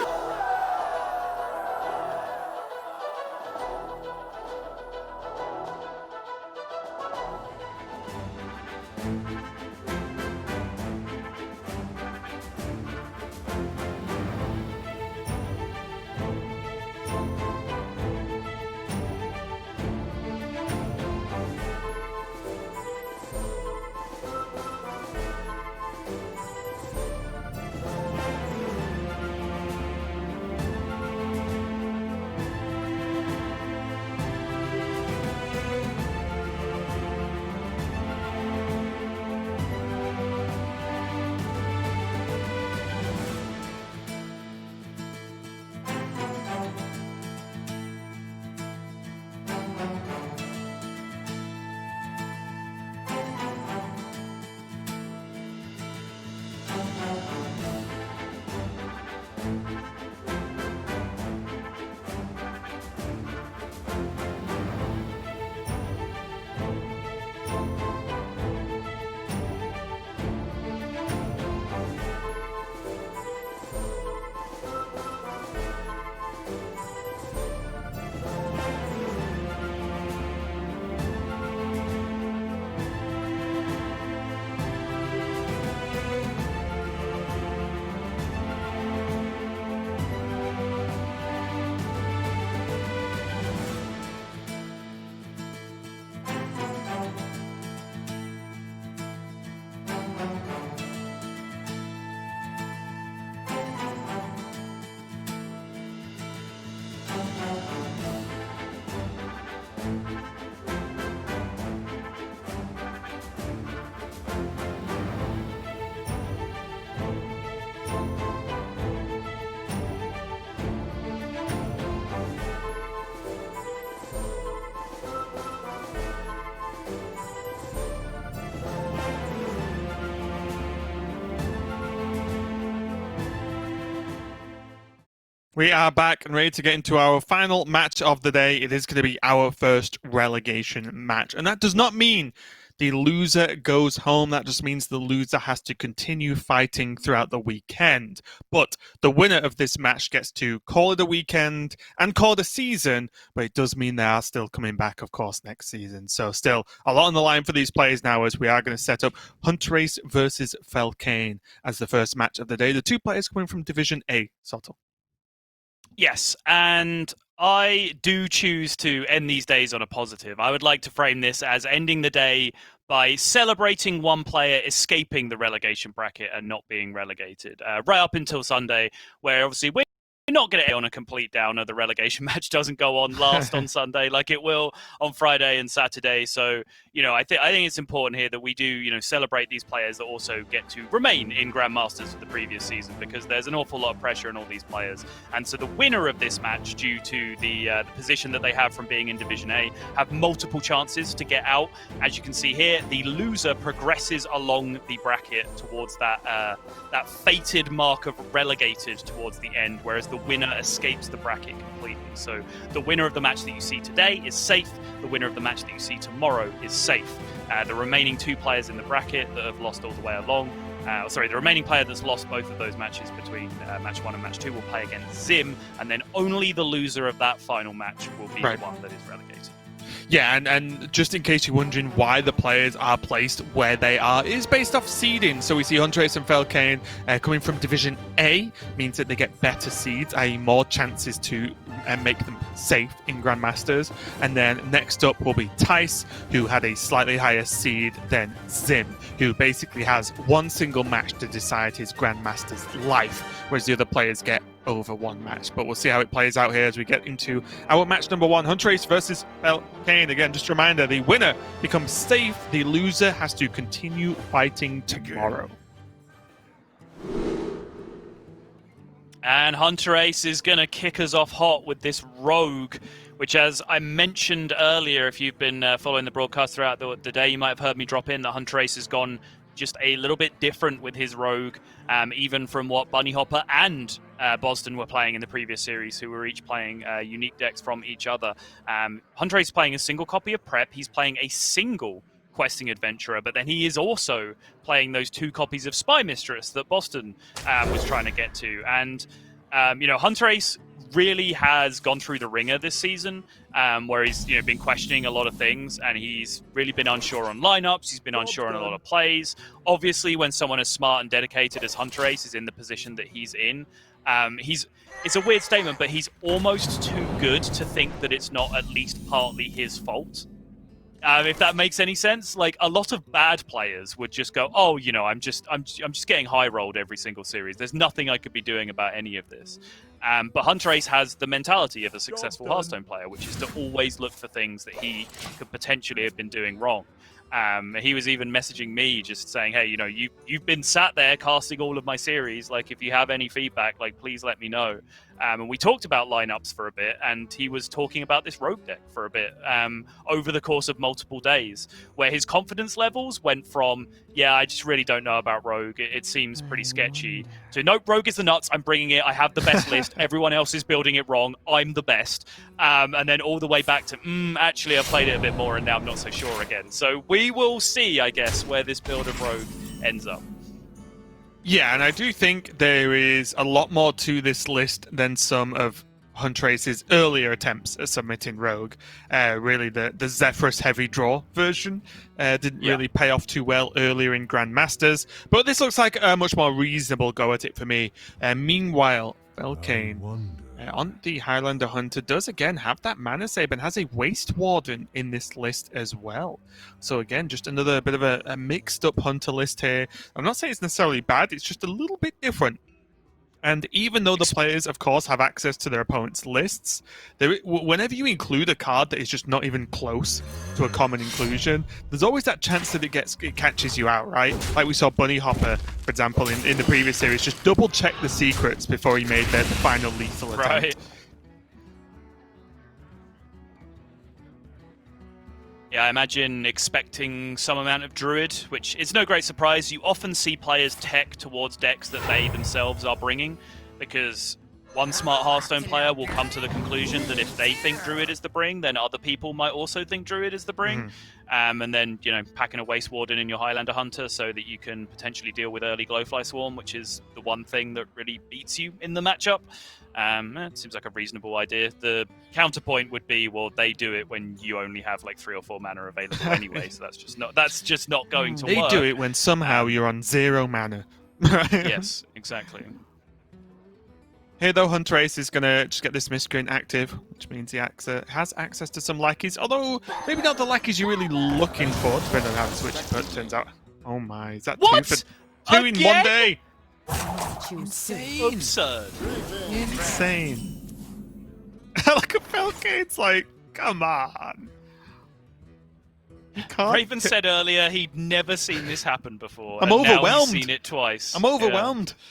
We are back and ready to get into our final match of the day. It is going to be our first relegation match. And that does not mean the loser goes home. That just means the loser has to continue fighting throughout the weekend. But the winner of this match gets to call it a weekend and call it a season. But it does mean they are still coming back, of course, next season. So still a lot on the line for these players now, as we are going to set up Huntrace versus Felkane as the first match of the day. The two players coming from Division A. Soto. Yes, and I do choose to end these days on a positive. I would like to frame this as ending the day by celebrating one player escaping the relegation bracket and not being relegated. Right up until Sunday, where obviously we're not going to end on a complete downer. The relegation match doesn't go on last on Sunday like it will on Friday and Saturday. So, I think it's important here that we do, celebrate these players that also get to remain in Grandmasters for the previous season, because there's an awful lot of pressure on all these players. And so the winner of this match, due to the position that they have from being in Division A, have multiple chances to get out. As you can see here, the loser progresses along the bracket towards that fated mark of relegated towards the end, whereas the winner escapes the bracket completely. So the winner of the match that you see today is safe. The winner of the match that you see tomorrow is safe. The remaining two players in the bracket that have lost all the way along, the remaining player that's lost both of those matches between match 1 and match 2 will play against Zim, and then only the loser of that final match will be the one that is relegated. Yeah, and just in case you're wondering why the players are placed where they are, it is based off seeding. So we see Huntrace and Felkane coming from Division A, means that they get better seeds, i.e. more chances to make them safe in Grandmasters. And then next up will be Tice, who had a slightly higher seed than Zim, who basically has one single match to decide his Grandmaster's life, whereas the other players get over one match. But we'll see how it plays out here as we get into our match number 1, Huntrace versus Felkane. Again, just a reminder, the winner becomes safe, the loser has to continue fighting tomorrow. And Huntrace is going to kick us off hot with this rogue, which, as I mentioned earlier, if you've been following the broadcast throughout the day, you might have heard me drop in that Huntrace has gone just a little bit different with his rogue, even from what Bunny Hopper and Boston were playing in the previous series, who were each playing unique decks from each other. Huntrace is playing a single copy of Prep. He's playing a single Questing Adventurer, but then he is also playing those 2 copies of Spy Mistress that Boston was trying to get to. And, Huntrace really has gone through the ringer this season, where he's been questioning a lot of things, and he's really been unsure on lineups. He's been unsure on a lot of plays. Obviously, when someone as smart and dedicated as Huntrace is in the position that he's in, it's a weird statement, but he's almost too good to think that it's not at least partly his fault. If that makes any sense. Like, a lot of bad players would just go, oh, I'm just getting high rolled every single series. There's nothing I could be doing about any of this. But Huntrace has the mentality of a successful Hearthstone player, which is to always look for things that he could potentially have been doing wrong. He was even messaging me just saying, hey, you've been sat there casting all of my series. Like, if you have any feedback, like, please let me know. And we talked about lineups for a bit, and he was talking about this rogue deck for a bit over the course of multiple days, where his confidence levels went from, yeah, I just really don't know about rogue. It seems pretty sketchy, to, nope, rogue is the nuts. I'm bringing it. I have the best list. Everyone else is building it wrong. I'm the best. And then all the way back to, actually, I played it a bit more, and now I'm not so sure again. So we will see, I guess, where this build of rogue ends up. Yeah, and I do think there is a lot more to this list than some of Huntrace's earlier attempts at submitting Rogue. Really, the Zephyrus Heavy Draw version didn't really pay off too well earlier in Grandmasters, but this looks like a much more reasonable go at it for me. Meanwhile, Felkane on the Highlander Hunter does again have that Mana Save and has a Waste Warden in this list as well. So again, just another bit of a mixed up Hunter list here. I'm not saying it's necessarily bad, it's just a little bit different. And even though the players, of course, have access to their opponent's lists, whenever you include a card that is just not even close to a common inclusion, there's always that chance that it catches you out, right? Like we saw Bunny Hopper, for example, in the previous series, just double-check the secrets before he made the final lethal attempt. Right. Yeah, I imagine expecting some amount of Druid, which is no great surprise. You often see players tech towards decks that they themselves are bringing, because one smart Hearthstone player will come to the conclusion that if they think Druid is the bring, then other people might also think Druid is the bring. And then, you know, packing a Waste Warden in your Highlander Hunter so that you can potentially deal with early Glowfly Swarm, which is the one thing that really beats you in the matchup. It seems like a reasonable idea. The counterpoint would be, well, they do it when you only have like 3 or 4 mana available anyway, so that's just not going to work. They do it when somehow you're on 0 mana. Yes, exactly. Here, though, Hunter Ace is going to just get this miscreant active, which means he has access to some lackeys, although maybe not the lackeys you're really looking for, depending on how the switch put turns out. Oh my, is that what? 2 for 2 in 1 day? Insane. Absurd. Insane. Like a Falcon, it's like, come on. You can't. Raven said earlier he'd never seen this happen before. I'm and overwhelmed. Now he's seen it twice. I'm overwhelmed. Yeah.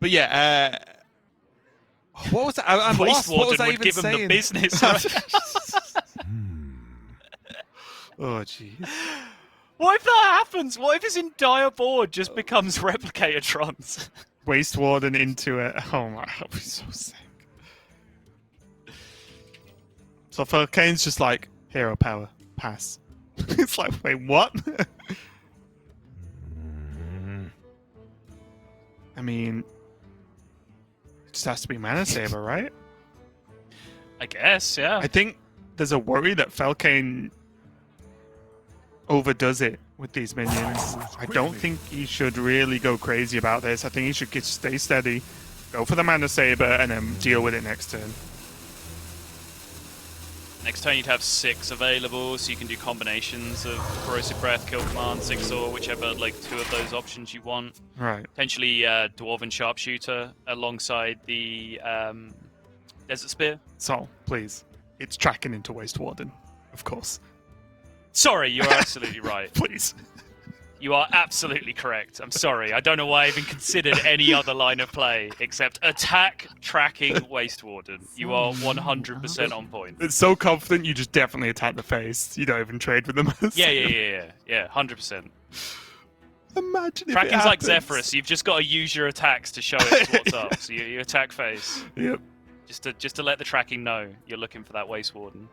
But yeah, what was that? I'm lost. What was I even give saying? Him the business. Right? Oh, jeez. What if that happens? What if his entire board just becomes Replicatrons? Waste Warden into it. Oh my, I'll be so sick. So Kane's just like, hero power, pass. It's like, wait, what? I mean, it just has to be Mana Saber, right? I guess, yeah. I think there's a worry that Falcane overdoes it with these minions. I don't think he should really go crazy about this. I think he should stay steady, go for the Mana Saber, and then deal with it next turn. Next turn you'd have 6 available, so you can do combinations of Corrosive Breath, Kill Command, 6-or, whichever, like 2 of those options you want. Right. Potentially Dwarven Sharpshooter alongside the Desert Spear. So, please, it's tracking into Waste Warden, of course. Sorry, you're absolutely right. Please. You are absolutely correct. I'm sorry. I don't know why I even considered any other line of play except attack, tracking, Waste Warden. You are 100% on point. It's so confident you just definitely attack the face. You don't even trade with them. Yeah, 100%. Imagine if Tracking's like Zephyrus. You've just got to use your attacks to show it what's up. So you attack face. Yep. Just to let the tracking know you're looking for that Waste Warden.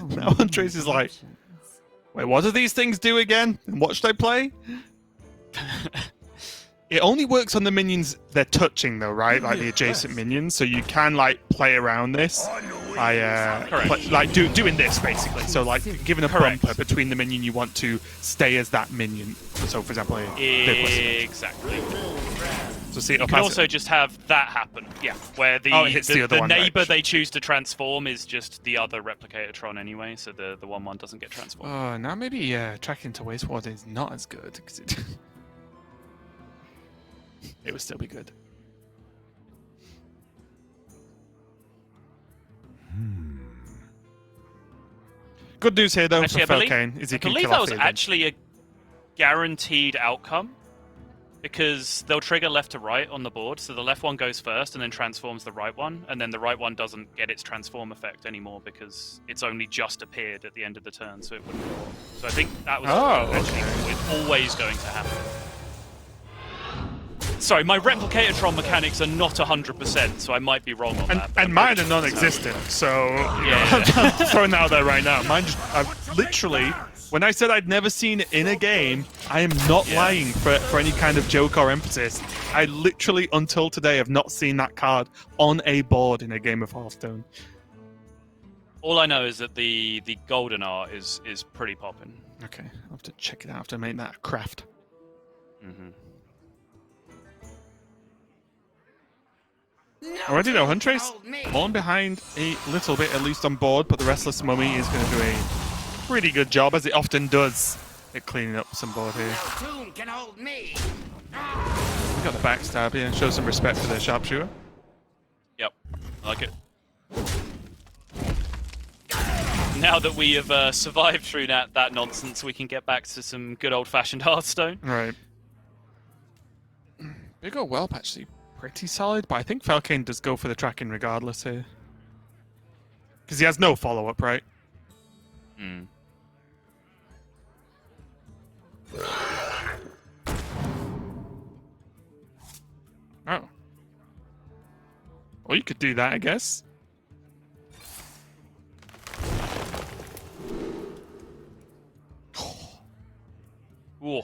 Now Andres is like, wait, what do these things do again? And what should I play? It only works on the minions they're touching, though, right? Like the adjacent minions. So you can like play around this by doing this basically. So like giving a bumper between the minion you want to stay as that minion. So for example, exactly. So see, you can also just have that happen. Yeah, where the neighbor right. they choose to transform is just the other Replicator-tron anyway, so the 1/1 doesn't get transformed. Oh, now maybe tracking to Waste Warden is not as good because it would still be good. Good news here, though, actually, for Falcane is he can kill off I believe that was the actually a guaranteed outcome. Because they'll trigger left to right on the board, so the left one goes first and then transforms the right one, and then the right one doesn't get its transform effect anymore because it's only just appeared at the end of the turn, so it wouldn't go on. So I think that was always going to happen. Sorry, my Replicator-tron mechanics are not 100%, so I might be wrong on that. And mine are non-existent, so I'm throwing that out there right now. Mine just, I've literally... When I said I'd never seen it in a game, I am not lying for any kind of joke or emphasis. I literally, until today, have not seen that card on a board in a game of Hearthstone. All I know is that the golden art is pretty popping. Okay, I'll have to check it out. I have to make that a craft. Already though, Huntress falling behind a little bit, at least on board, but the Restless Mummy is going to do a pretty good job, as it often does, at cleaning up some board here. We got the backstab here, show some respect for their sharpshooter. Yep, I like it. Now that we have survived through that nonsense, we can get back to some good old-fashioned Hearthstone. Right. Big old Whelp actually pretty solid, but I think Falcane does go for the tracking regardless here. Because he has no follow-up, right? Oh. Well, you could do that, I guess.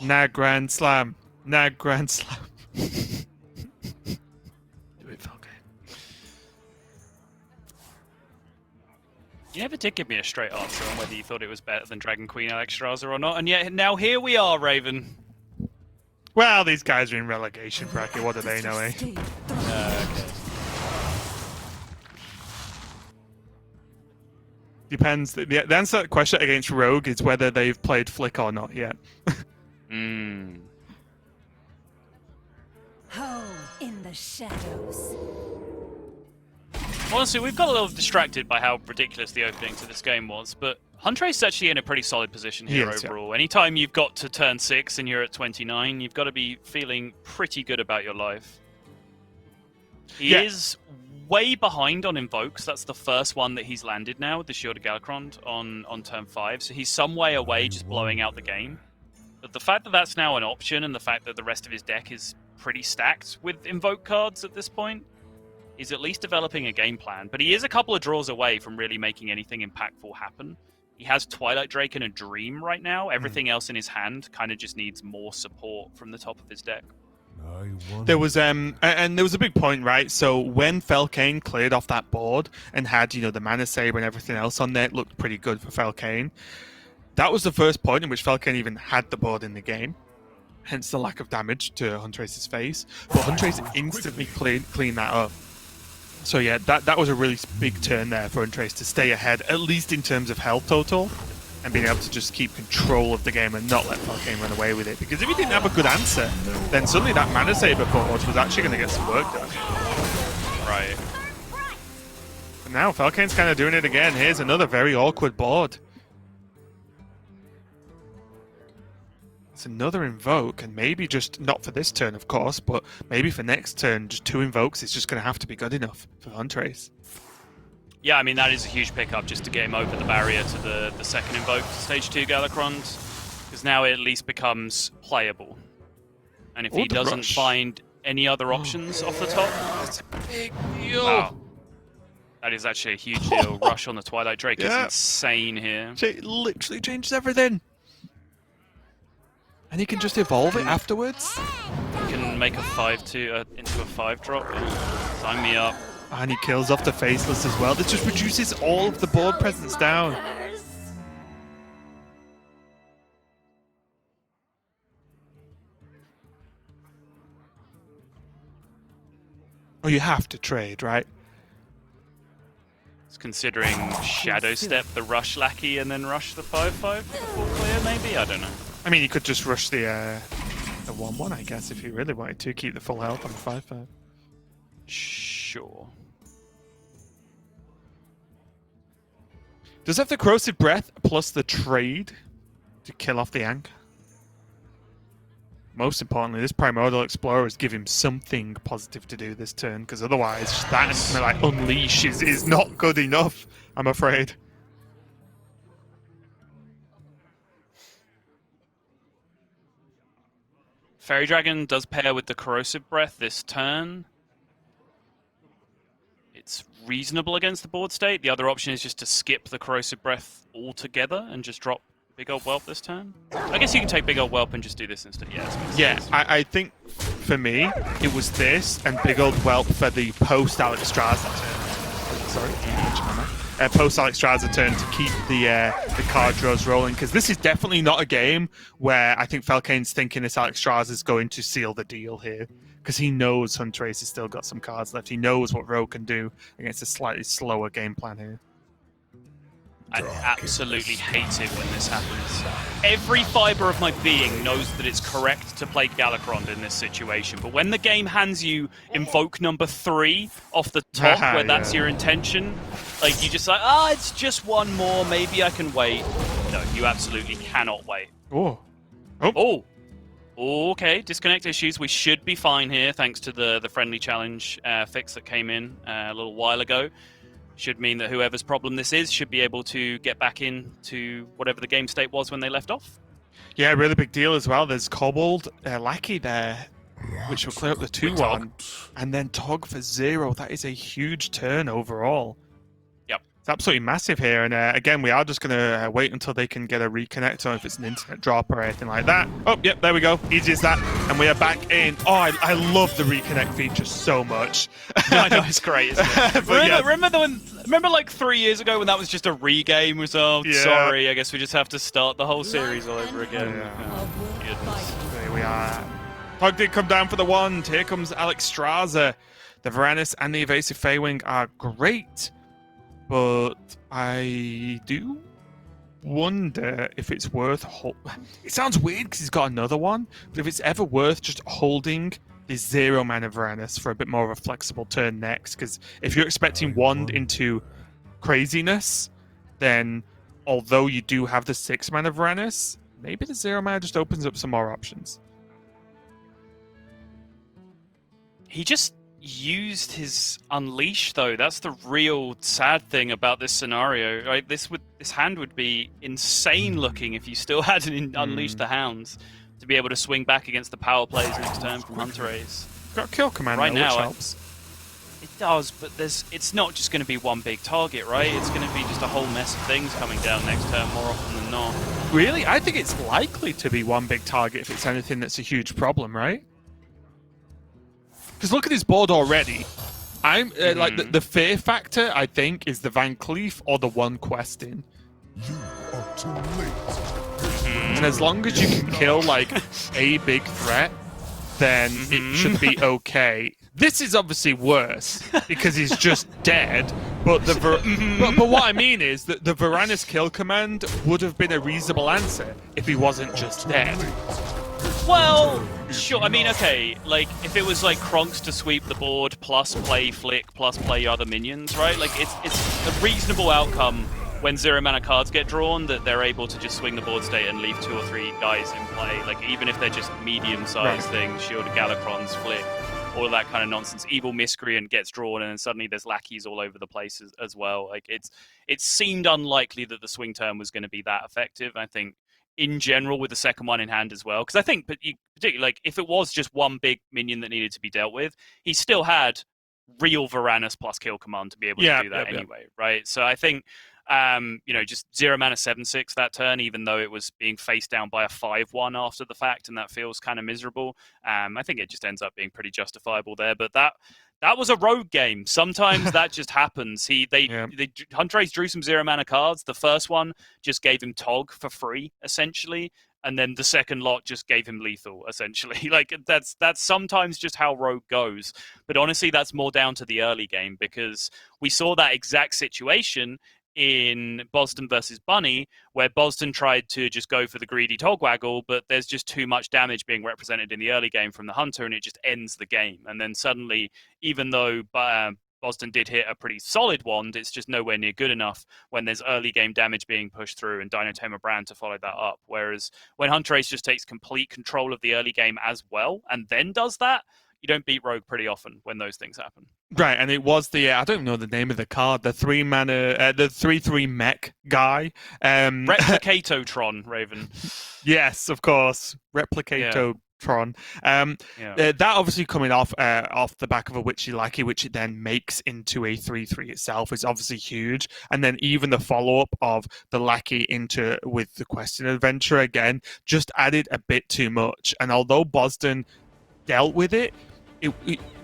Nag Grand Slam. Nag Grand Slam. Do it, Falcon. You never did give me a straight answer on whether you thought it was better than Dragon Queen Alexstrasza or not, and yet now here we are, Raven. Well, these guys are in relegation bracket. What do they know, eh? Okay. Depends. The answer to that question against Rogue is whether they've played Flick or not yet. Home in the shadows. Honestly, we've got a little distracted by how ridiculous the opening to this game was, but Huntrace is actually in a pretty solid position here overall. Yeah. Anytime you've got to turn 6 and you're at 29, you've got to be feeling pretty good about your life. He is way behind on Invokes. That's the first one that he's landed now with the Shield of Galakrond on turn 5, so he's some way away just blowing out the game. But the fact that that's now an option and the fact that the rest of his deck is pretty stacked with Invoke cards at this point, he's at least developing a game plan. But he is a couple of draws away from really making anything impactful happen. He has Twilight Drake and a Dream right now. Everything else in his hand kind of just needs more support from the top of his deck. There was and there was a big point, right? So when Felkane cleared off that board and had, you know, the Mana Saber and everything else on there, it looked pretty good for Felkane. That was the first point in which Felkane even had the board in the game. Hence the lack of damage to Huntrace's face. But Huntrace instantly cleaned that up. So yeah, that was a really big turn there for Huntrace to stay ahead, at least in terms of health total, and being able to just keep control of the game and not let Felkane run away with it. Because if he didn't have a good answer, then suddenly that Mana Saber board was actually going to get some work done. Right. But now Felkane's kind of doing it again. Here's another very awkward board. It's another Invoke, and maybe just, not for this turn of course, but maybe for next turn, just 2 Invokes is just going to have to be good enough for Huntrace. Yeah, I mean, that is a huge pickup just to get him over the barrier to the second Invoke Stage 2 Galakrond, because now it at least becomes playable. And if he doesn't find any other options off the top... That's a big deal! Wow. That is actually a huge deal. Rush on the Twilight Drake is insane here. It literally changes everything! And he can just evolve it afterwards? He can make a 5-2 into a 5-drop. Sign me up. And he kills off the Faceless as well. This just reduces all of the board presence down. Oh, you have to trade, right? It's considering Shadow Step the Rush Lackey and then Rush the 5-5 before clear, maybe? I don't know. I mean, you could just rush the 1-1, I guess, if you really wanted to. Keep the full health on the 5-5. Sure. Does it have the Corrosive Breath plus the trade to kill off the Anchor? Most importantly, this Primordial Explorers give him something positive to do this turn, because otherwise that like Unleash is not good enough, I'm afraid. Fairy Dragon does pair with the Corrosive Breath this turn. It's reasonable against the board state. The other option is just to skip the Corrosive Breath altogether and just drop Big Old Whelp this turn. I guess you can take Big Old Whelp and just do this instead. Yeah, I think for me, it was this and Big Old Whelp for the post-Alexstrasza turn. Sorry, post-Alexstrasza turn to keep the card draws rolling, because this is definitely not a game where I think Felkane's thinking this Alexstrasza is going to seal the deal here, because he knows Huntrace has still got some cards left. He knows what Rogue can do against a slightly slower game plan here. I absolutely hate it when this happens. Every fiber of my being knows that it's correct to play Galakrond in this situation, but when the game hands you Invoke number 3 off the top, where that's your intention, like you just like, it's just one more, maybe I can wait. No, you absolutely cannot wait. Oh, okay, disconnect issues. We should be fine here, thanks to the friendly challenge fix that came in a little while ago. Should mean that whoever's problem this is should be able to get back into whatever the game state was when they left off. Yeah, really big deal as well. There's Kobold Lackey there, which will clear up the 2-1. and then Tog for 0. That is a huge turn overall. Yep. It's absolutely massive here. And again, we are just going to wait until they can get a reconnect, or if it's an internet drop or anything like that. Oh, yep, there we go. Easy as that. And we are back in. Oh, I love the reconnect feature so much. I know, it's great, isn't it? Remember like 3 years ago when that was just a regame? Was sorry, I guess we just have to start the whole series all over again. There we are. Tog did come down for the wand. Here comes Alex Straza. The Varanus and the Evasive Feywing are great, but I do wonder if it's worth... It sounds weird because he's got another one, but if it's ever worth just holding the 0 mana Varanus for a bit more of a flexible turn next, because if you're expecting wand into craziness, then although you do have the 6 mana Varanus, maybe the 0 mana just opens up some more options. He just used his Unleash, though. That's the real sad thing about this scenario. Right? This hand would be insane looking if you still had an Unleash the Hounds to be able to swing back against the power plays next turn from Hunter Ace. Got kill command right now, which helps. It does, but it's not just going to be one big target, right? It's going to be just a whole mess of things coming down next turn more often than not. Really? I think it's likely to be one big target if it's anything that's a huge problem, right? Because look at his board already. I'm like the fear factor, I think, is the Van Cleef or the one questing. You are too late. And as long as you can kill like a big threat, then it should be okay. This is obviously worse because he's just dead. But but what I mean is that the Varanus kill command would have been a reasonable answer if he wasn't just dead. Well, sure. I mean, okay, like, if it was, like, Kronks to sweep the board, plus play Flick, plus play other minions, right? Like, it's a reasonable outcome when 0 mana cards get drawn that they're able to just swing the board state and leave 2 or 3 guys in play. Like, even if they're just medium-sized things, Shielded Galacrons, Flick, all of that kind of nonsense. Evil Miscreant gets drawn, and then suddenly there's lackeys all over the place as well. Like, it seemed unlikely that the swing turn was going to be that effective. I think in general with the second one in hand as well, because I think particularly like if it was just one big minion that needed to be dealt with, he still had real Varanus plus kill command to be able to do that anyway, right? So I think just 0 mana 7/6 that turn, even though it was being faced down by a 5/1 after the fact, and that feels kind of miserable. I think it just ends up being pretty justifiable there, but that was a rogue game. Sometimes that just happens. Hunter Ace drew some 0 mana cards. The first one just gave him Tog for free, essentially, and then the second lot just gave him lethal, essentially. Like that's sometimes just how rogue goes. But honestly, that's more down to the early game, because we saw that exact situation in Boston versus Bunny, where Boston tried to just go for the greedy Togwaggle, but there's just too much damage being represented in the early game from the Hunter, and it just ends the game. And then suddenly, even though Boston did hit a pretty solid wand, it's just nowhere near good enough when there's early game damage being pushed through and Dinotoma Brand to follow that up. Whereas when Hunter Ace just takes complete control of the early game as well, and then does that, you don't beat Rogue pretty often when those things happen. Right, and it was the I don't know the name of the card, the 3 mana, the 3/3 mech guy. Replicatotron, Raven. Yes, of course, Replicatotron. That obviously coming off the back of a Witchy Lackey, which it then makes into a 3/3 itself, is obviously huge. And then even the follow up of the Lackey with the Questing Adventure again just added a bit too much. And although Boston dealt with it,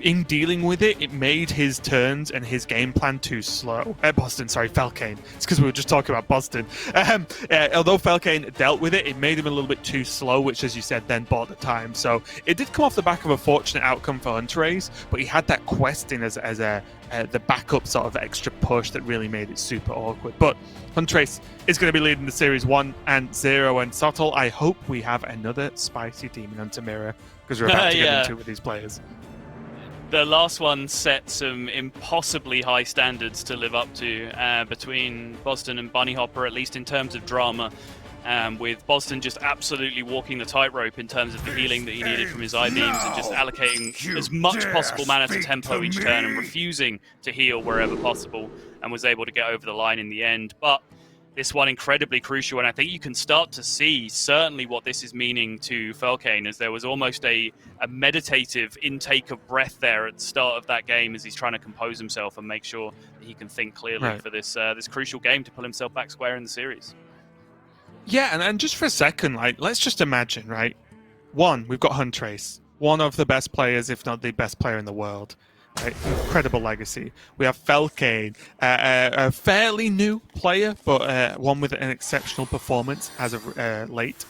in dealing with it, it made his turns and his game plan too slow. Felkane. It's because we were just talking about Boston. Although Felkane dealt with it, it made him a little bit too slow, which, as you said, then bought the time. So it did come off the back of a fortunate outcome for Hunter Ace, but he had that questing as the backup sort of extra push that really made it super awkward. But Hunter Ace is going to be leading the series 1-0, and Sottle, I hope we have another spicy Demon Hunter mirror, because we're about to get into it with these players. The last one set some impossibly high standards to live up to between Boston and Bunny Hopper, at least in terms of drama, with Boston just absolutely walking the tightrope in terms of the healing that he needed from his I-beams and just allocating as much possible mana to tempo each turn and refusing to heal wherever possible, and was able to get over the line in the end. But this one incredibly crucial, and I think you can start to see certainly what this is meaning to Felkane, as there was almost a meditative intake of breath there at the start of that game as he's trying to compose himself and make sure that he can think clearly for this this crucial game to pull himself back square in the series. Yeah, and just for a second, like, let's just imagine, right? One, we've got Huntrace, one of the best players, if not the best player in the world. Right? Incredible legacy. We have Felkane, a fairly new player, but one with an exceptional performance as of late.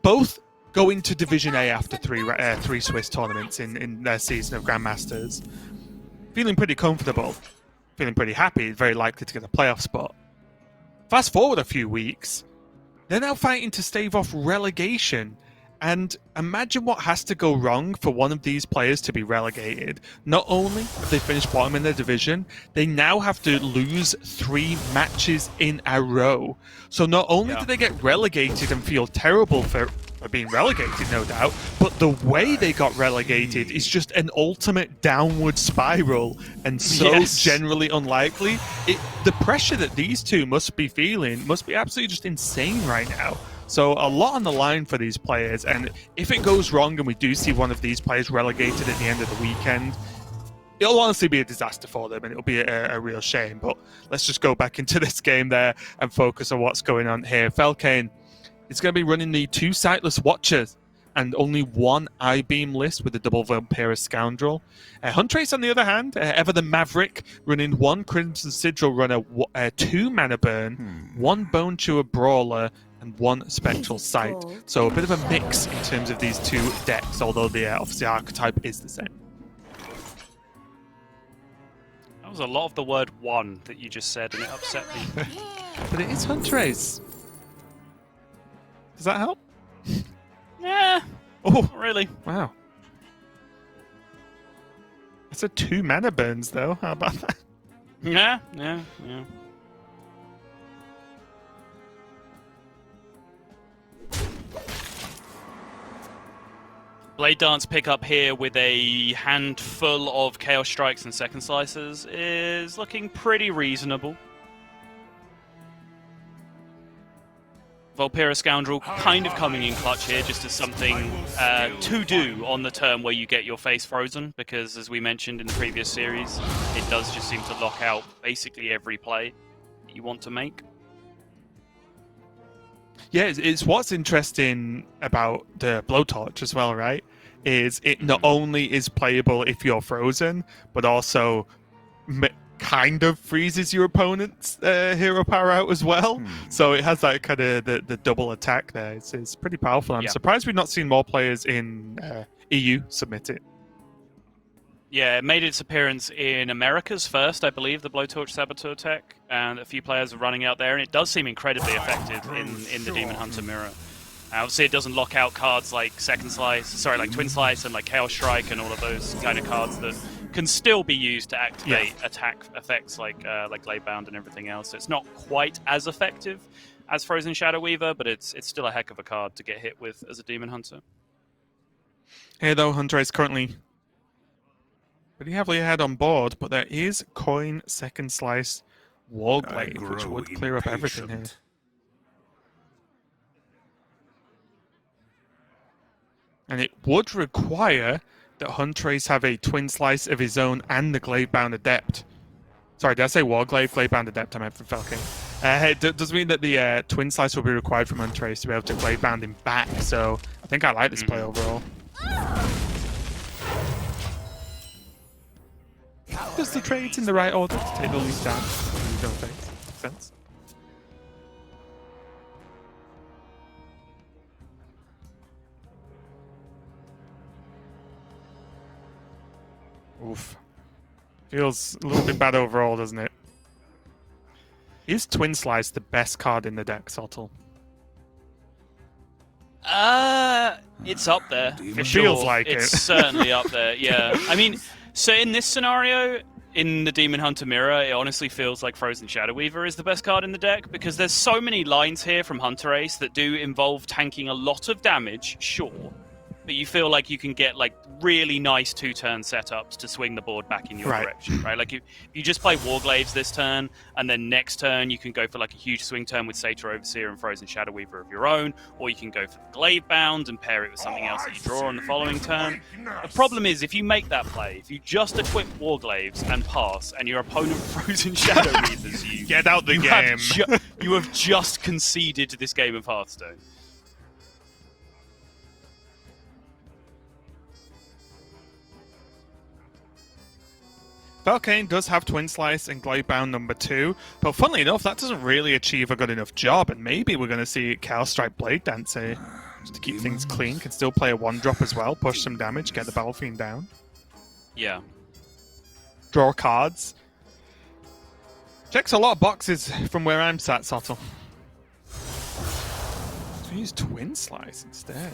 Both going to Division A after three Swiss tournaments in their season of Grandmasters. Feeling pretty comfortable, feeling pretty happy, very likely to get a playoff spot. Fast forward a few weeks, they're now fighting to stave off relegation. And imagine what has to go wrong for one of these players to be relegated. Not only have they finished bottom in their division, they now have to lose 3 matches in a row. So not only do they get relegated and feel terrible for being relegated, no doubt, but the way they got relegated is just an ultimate downward spiral and so generally unlikely. The pressure that these two must be feeling must be absolutely just insane right now. So a lot on the line for these players, and if it goes wrong and we do see one of these players relegated at the end of the weekend, it'll honestly be a disaster for them, and it'll be a real shame. But let's just go back into this game there and focus on what's going on here. Felkane is going to be running the 2 Sightless Watchers and only 1 I-Beam list with the double Vampira Scoundrel. Huntrace, on the other hand, ever the Maverick, running 1 Crimson Sigil Runner, 2 Mana Burn, 1 Bone Chewer Brawler, and 1 Spectral Sight. So a bit of a mix in terms of these 2 decks, although the obviously archetype is the same. That was a lot of the word one that you just said, and it upset me. But it is Huntrace. Does that help? Yeah. Oh, not really. Wow. It's a 2 Mana Burns, though. How about that? Yeah. Blade Dance pickup here with a handful of Chaos Strikes and Second Slices is looking pretty reasonable. Vampira Scoundrel kind of coming in clutch here just as something to do on the turn where you get your face frozen, because as we mentioned in the previous series, it does just seem to lock out basically every play that you want to make. Yeah, it's what's interesting about the Blowtorch as well, right? Is it not only is playable if you're frozen, but also kind of freezes your opponent's hero power out as well. So it has that kind of the double attack there. It's pretty powerful. I'm surprised we've not seen more players in EU submit it. Yeah, it made its appearance in Americas first, I believe, the Blowtorch Saboteur tech, and a few players are running out there, and it does seem incredibly effective in the Demon Hunter mirror. Obviously, it doesn't lock out cards like like Twin Slice and like Chaos Strike and all of those kind of cards that can still be used to activate attack effects like Gladebound and everything else. So it's not quite as effective as Frozen Shadow Weaver, but it's still a heck of a card to get hit with as a Demon Hunter. Here, though, Hunter is currently pretty heavily ahead on board, but there is Coin Second Slice Warglaive, which would clear up everything here. And it would require that Huntrace have a Twin Slice of his own and the Gladebound Adept. Sorry, did I say Warglaive? Gladebound Adept, I meant from Felkane. It does mean that the Twin Slice will be required from Huntrace to be able to Gladebound him back, so I think I like this play overall. Does the trades in the right order to take the least down? You don't think? Makes sense. Oof. Feels a little bit bad overall, doesn't it? Is Twin Slice the best card in the deck, Sottle? It's up there, for sure. Feels like it's certainly up there, yeah. I mean, so in this scenario, in the Demon Hunter mirror, it honestly feels like Frozen Shadow Weaver is the best card in the deck, because there's so many lines here from Hunter Ace that do involve tanking a lot of damage, sure, but you feel like you can get like really nice 2-turn setups to swing the board back in your direction, right? Like if you just play Warglaives this turn, and then next turn you can go for like a huge swing turn with Satyr Overseer and Frozen Shadow Weaver of your own, or you can go for the Glaive Bound and pair it with something else that you draw on the following turn. The problem is if you make that play, if you just equip Warglaives and pass, and your opponent Frozen Shadow Weavers you, get out the game. You have just conceded this game of Hearthstone. Valkane does have Twin Slice and Glidebound number 2, but funnily enough, that doesn't really achieve a good enough job, and maybe we're going to see Chaos Strike Blade Dance here, just to keep things clean. Can still play a 1-drop as well, push some damage, get the Battle Fiend down. Yeah. Draw cards. Checks a lot of boxes from where I'm sat, Sottle. So use Twin Slice instead.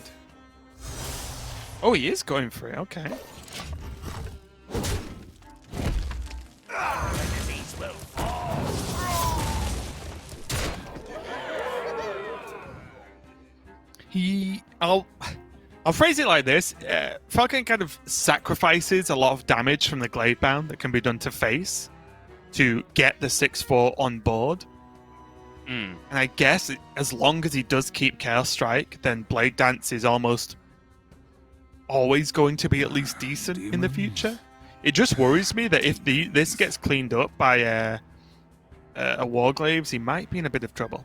Oh, he is going for it, okay. Enemies will fall. I'll phrase it like this. Falcon kind of sacrifices a lot of damage from the Gladebound that can be done to face to get the 6/4 on board. And I guess as long as he does keep Chaos Strike, then Blade Dance is almost always going to be at least decent in the future. It just worries me that if this gets cleaned up by a Warglaives, he might be in a bit of trouble.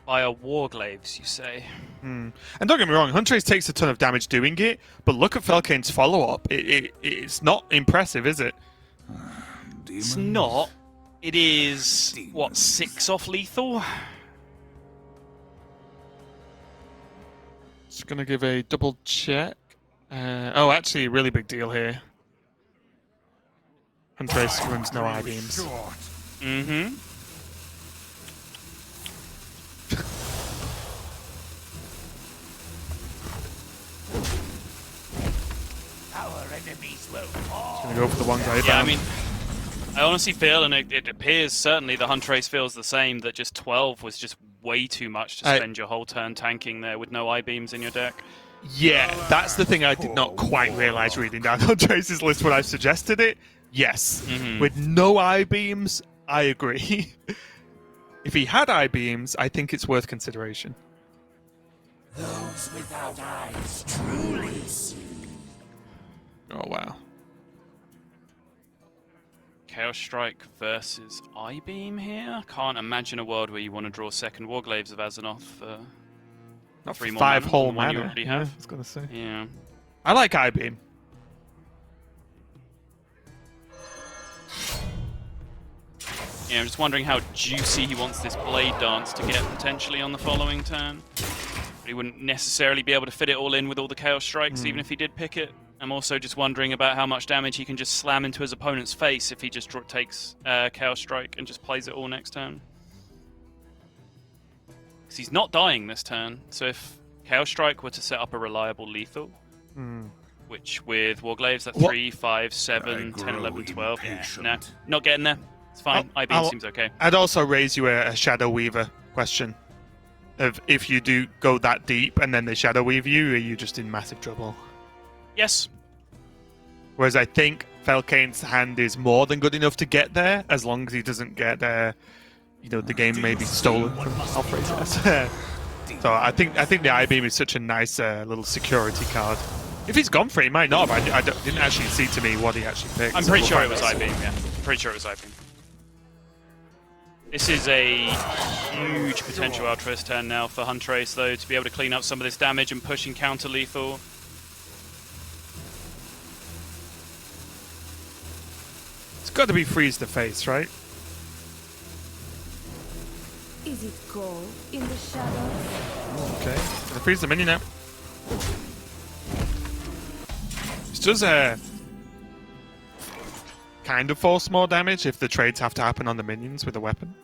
By a Warglaives, you say? And don't get me wrong, Huntress takes a ton of damage doing it, but look at Felkane's follow-up. It's not impressive, is it? It's not. It is, what, 6 off lethal? Just going to give a double check. Oh, actually, a really big deal here. Huntress runs no I-beams. Mm-hmm. Our enemies will fall. Gonna go for the one guy. Yeah, I mean, I honestly feel, and it appears certainly the Huntress feels the same, that just 12 was just way too much to spend your whole turn tanking there with no I-beams in your deck. Yeah, that's the thing I did not quite realise reading down Huntress's list when I suggested it. Yes, with no I-beams, I agree. If he had I-beams, I think it's worth consideration. Those without eyes truly see. Oh, wow. Chaos Strike versus I-beam here? Can't imagine a world where you want to draw second Warglaives of Azzinoth for Not 3 more 5 mana whole than the one you mana. already Yeah, I have. was going to say. Yeah. I like I-beam. Yeah, I'm just wondering how juicy he wants this Blade Dance to get potentially on the following turn. But he wouldn't necessarily be able to fit it all in with all the Chaos Strikes, even if he did pick it. I'm also just wondering about how much damage he can just slam into his opponent's face if he just takes Chaos Strike and just plays it all next turn. Because he's not dying this turn, so if Chaos Strike were to set up a reliable lethal, which with Warglaives at 3, 5, 7, 10, 11, 12, no, not getting there. It's fine. I-beam seems okay. I'd also raise you a Shadow Weaver question. Of if you do go that deep and then they Shadow Weave you, are you just in massive trouble? Yes. Whereas I think Felkane's hand is more than good enough to get there, as long as he doesn't get the game maybe stolen from Alfred. So I think the I-beam is such a nice little security card. If he's gone for it, he might not. But I didn't actually see to me what he actually picked. I'm pretty sure it was I-beam. Yeah, pretty sure it was I-beam. This is a huge potential Altruist turn now for Huntress, though, to be able to clean up some of this damage and push in counter-lethal. It's got to be Freeze the Face, right? Is it cold in the shadows? Okay, gonna freeze the minion now. This does kind of force more damage if the trades have to happen on the minions with a weapon.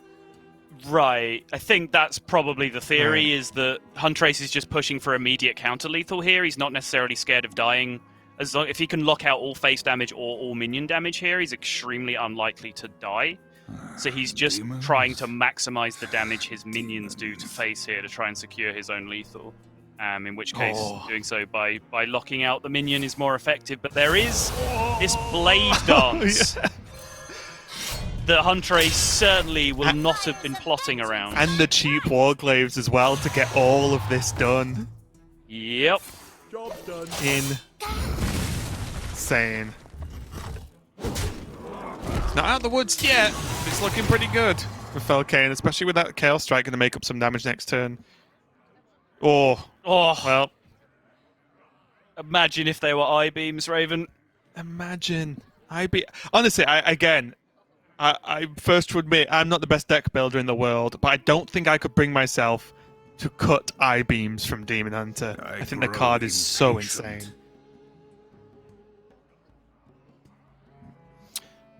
Right. I think that's probably the theory, is that Huntress is just pushing for immediate counter-lethal here. He's not necessarily scared of dying. If he can lock out all face damage or all minion damage here, he's extremely unlikely to die. So he's just trying to maximize the damage his minions do to face here to try and secure his own lethal. in which case doing so by locking out the minion is more effective. But there is this blade dance that Huntrace certainly will not have been plotting around. And the cheap warglaives as well to get all of this done. Yep. Job done. Insane. Not out of the woods yet. It's looking pretty good for Felkane, especially with that Chaos Strike going to make up some damage next turn. Oh, well. Imagine if they were I-beams, Raven. Imagine. Honestly, I first to admit I'm not the best deck builder in the world, but I don't think I could bring myself to cut I-beams from Demon Hunter. I think the card is so insane.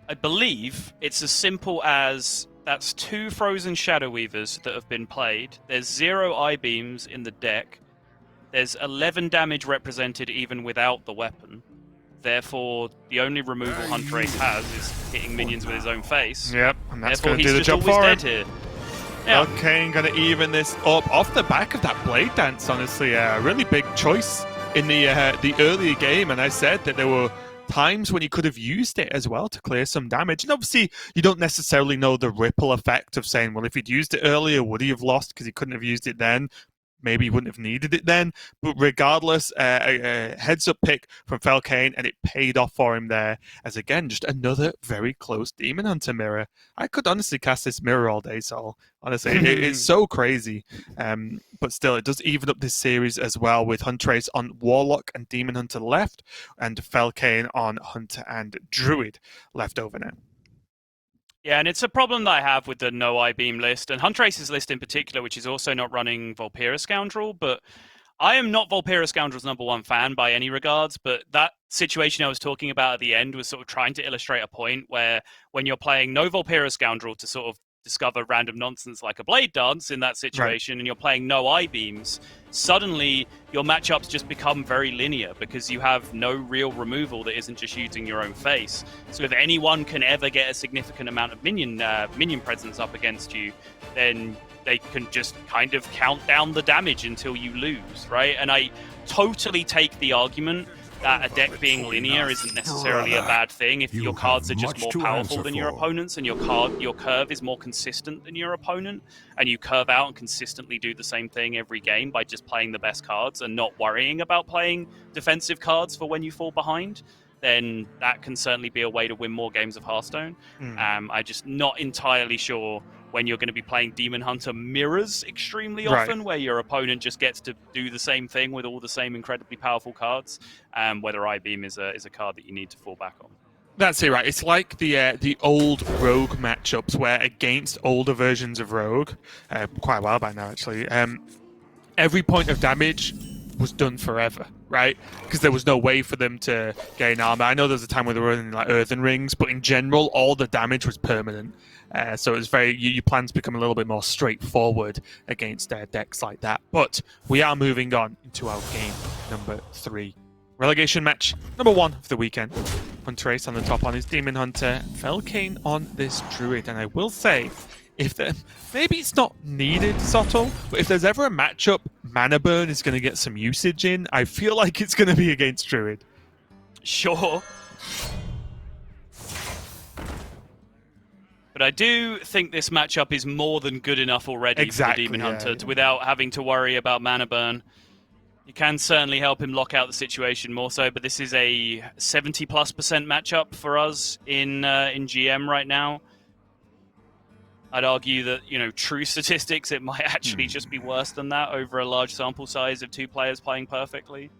I believe it's as simple as that's 2 Frozen Shadow Weavers that have been played. There's 0 I-beams in the deck. There's 11 damage represented even without the weapon. Therefore, the only removal Huntrace has is hitting minions with his own face. Yep, and that's Therefore, going to do the job for him. Here. Yeah. Okay, going to even this up off the back of that Blade Dance, honestly. A really big choice in the earlier game, and I said that there were times when you could have used it as well to clear some damage. And obviously, you don't necessarily know the ripple effect of saying, well, if he'd used it earlier, would he have lost because he couldn't have used it then? Maybe he wouldn't have needed it then. But regardless, a heads-up pick from Felkane, and it paid off for him there. As again, just another very close Demon Hunter mirror. I could honestly cast this mirror all day, Sol. Honestly, it's so crazy. But still, it does even up this series as well, with Huntrace on Warlock and Demon Hunter left, and Felkane on Hunter and Druid left over now. Yeah, and it's a problem that I have with the no I-beam list, and Huntrace's list in particular, which is also not running Vulpera Scoundrel, but I am not Vulpera Scoundrel's #1 fan by any regards, but that situation I was talking about at the end was sort of trying to illustrate a point where when you're playing no Vulpera Scoundrel to sort of discover random nonsense like a Blade Dance in that situation, right, and you're playing no I-beams, suddenly your matchups just become very linear because you have no real removal that isn't just using your own face. So if anyone can ever get a significant amount of minion presence up against you, then they can just kind of count down the damage until you lose, right? And I totally take the argument that a deck being linear isn't necessarily a bad thing if your cards are just more powerful than your opponents, and your curve is more consistent than your opponent, and you curve out and consistently do the same thing every game by just playing the best cards and not worrying about playing defensive cards for when you fall behind, then that can certainly be a way to win more games of Hearthstone. I'm just not entirely sure when you're going to be playing Demon Hunter mirrors extremely often, where your opponent just gets to do the same thing with all the same incredibly powerful cards, whether I-beam is a card that you need to fall back on. That's it, right? It's like the old Rogue matchups where against older versions of Rogue, quite a while back now actually, every point of damage was done forever, right? Because there was no way for them to gain armor. I know there was a time where they were running like Earthen Rings, but in general, all the damage was permanent. So it was your plans become a little bit more straightforward against decks like that. But we are moving on into our game number 3. Relegation match number 1 of the weekend. Huntrace on the top on his Demon Hunter, Felkane on this Druid. And I will say, maybe it's not needed, Soto, but if there's ever a matchup Mana Burn is going to get some usage in, I feel like it's going to be against Druid. Sure. But I do think this matchup is more than good enough already for the Demon Hunter without having to worry about Mana Burn. You can certainly help him lock out the situation more so, but this is a 70+% matchup for us in GM right now. I'd argue that, true statistics, it might actually just be worse than that over a large sample size of 2 players playing perfectly.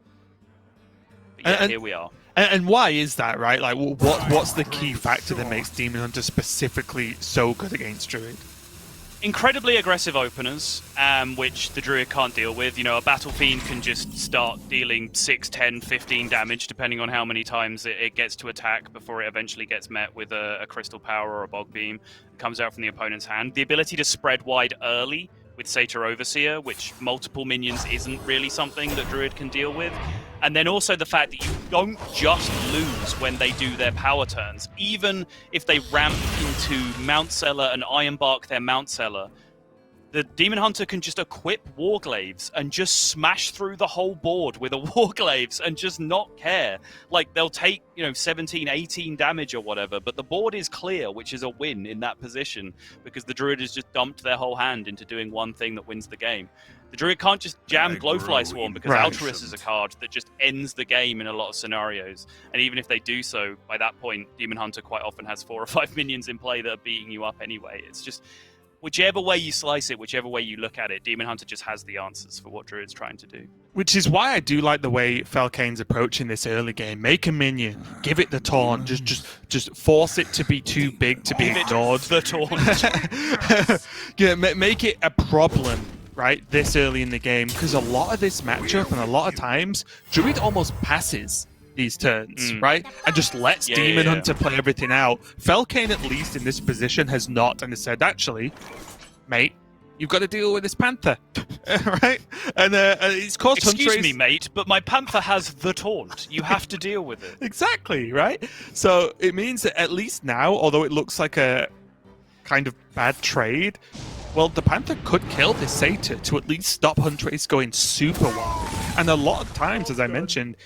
But yeah, here we are. And why is that, right? Like, what's the key factor that makes Demon Hunter specifically so good against Druid? Incredibly aggressive openers, which the Druid can't deal with. A Battle Fiend can just start dealing 6, 10, 15 damage, depending on how many times it gets to attack before it eventually gets met with a Crystal Power or a Bog Beam that comes out from the opponent's hand. The ability to spread wide early with Satyr Overseer, which multiple minions isn't really something that Druid can deal with. And then also the fact that you don't just lose when they do their power turns. Even if they ramp into Mount Seller and Ironbark their Mount Seller, the Demon Hunter can just equip Warglaives and just smash through the whole board with a Warglaives and just not care. Like, they'll take, 17, 18 damage or whatever, but the board is clear, which is a win in that position, because the Druid has just dumped their whole hand into doing one thing that wins the game. The Druid can't just jam Glowfly Swarm because Altruist is a card that just ends the game in a lot of scenarios. And even if they do so, by that point, Demon Hunter quite often has 4 or 5 minions in play that are beating you up anyway. It's just, whichever way you slice it, whichever way you look at it, Demon Hunter just has the answers for what Druid's trying to do. Which is why I do like the way Felkane's approaching this early game. Make a minion, give it the taunt, just force it to be too big to be ignored. The taunt. Yeah, make it a problem, right, this early in the game, because a lot of this matchup and a lot of times, Druid almost passes these turns, right? And just lets Demon Hunter play everything out. Felkane, at least in this position, has not, and has said, actually, mate, you've got to deal with this Panther, right? And it's caused Excuse me, mate, but my Panther has the taunt. You have to deal with it. Exactly, right? So it means that at least now, although it looks like a kind of bad trade, well, the Panther could kill this Satyr to at least stop Huntrace going super wide. And a lot of times, as I mentioned,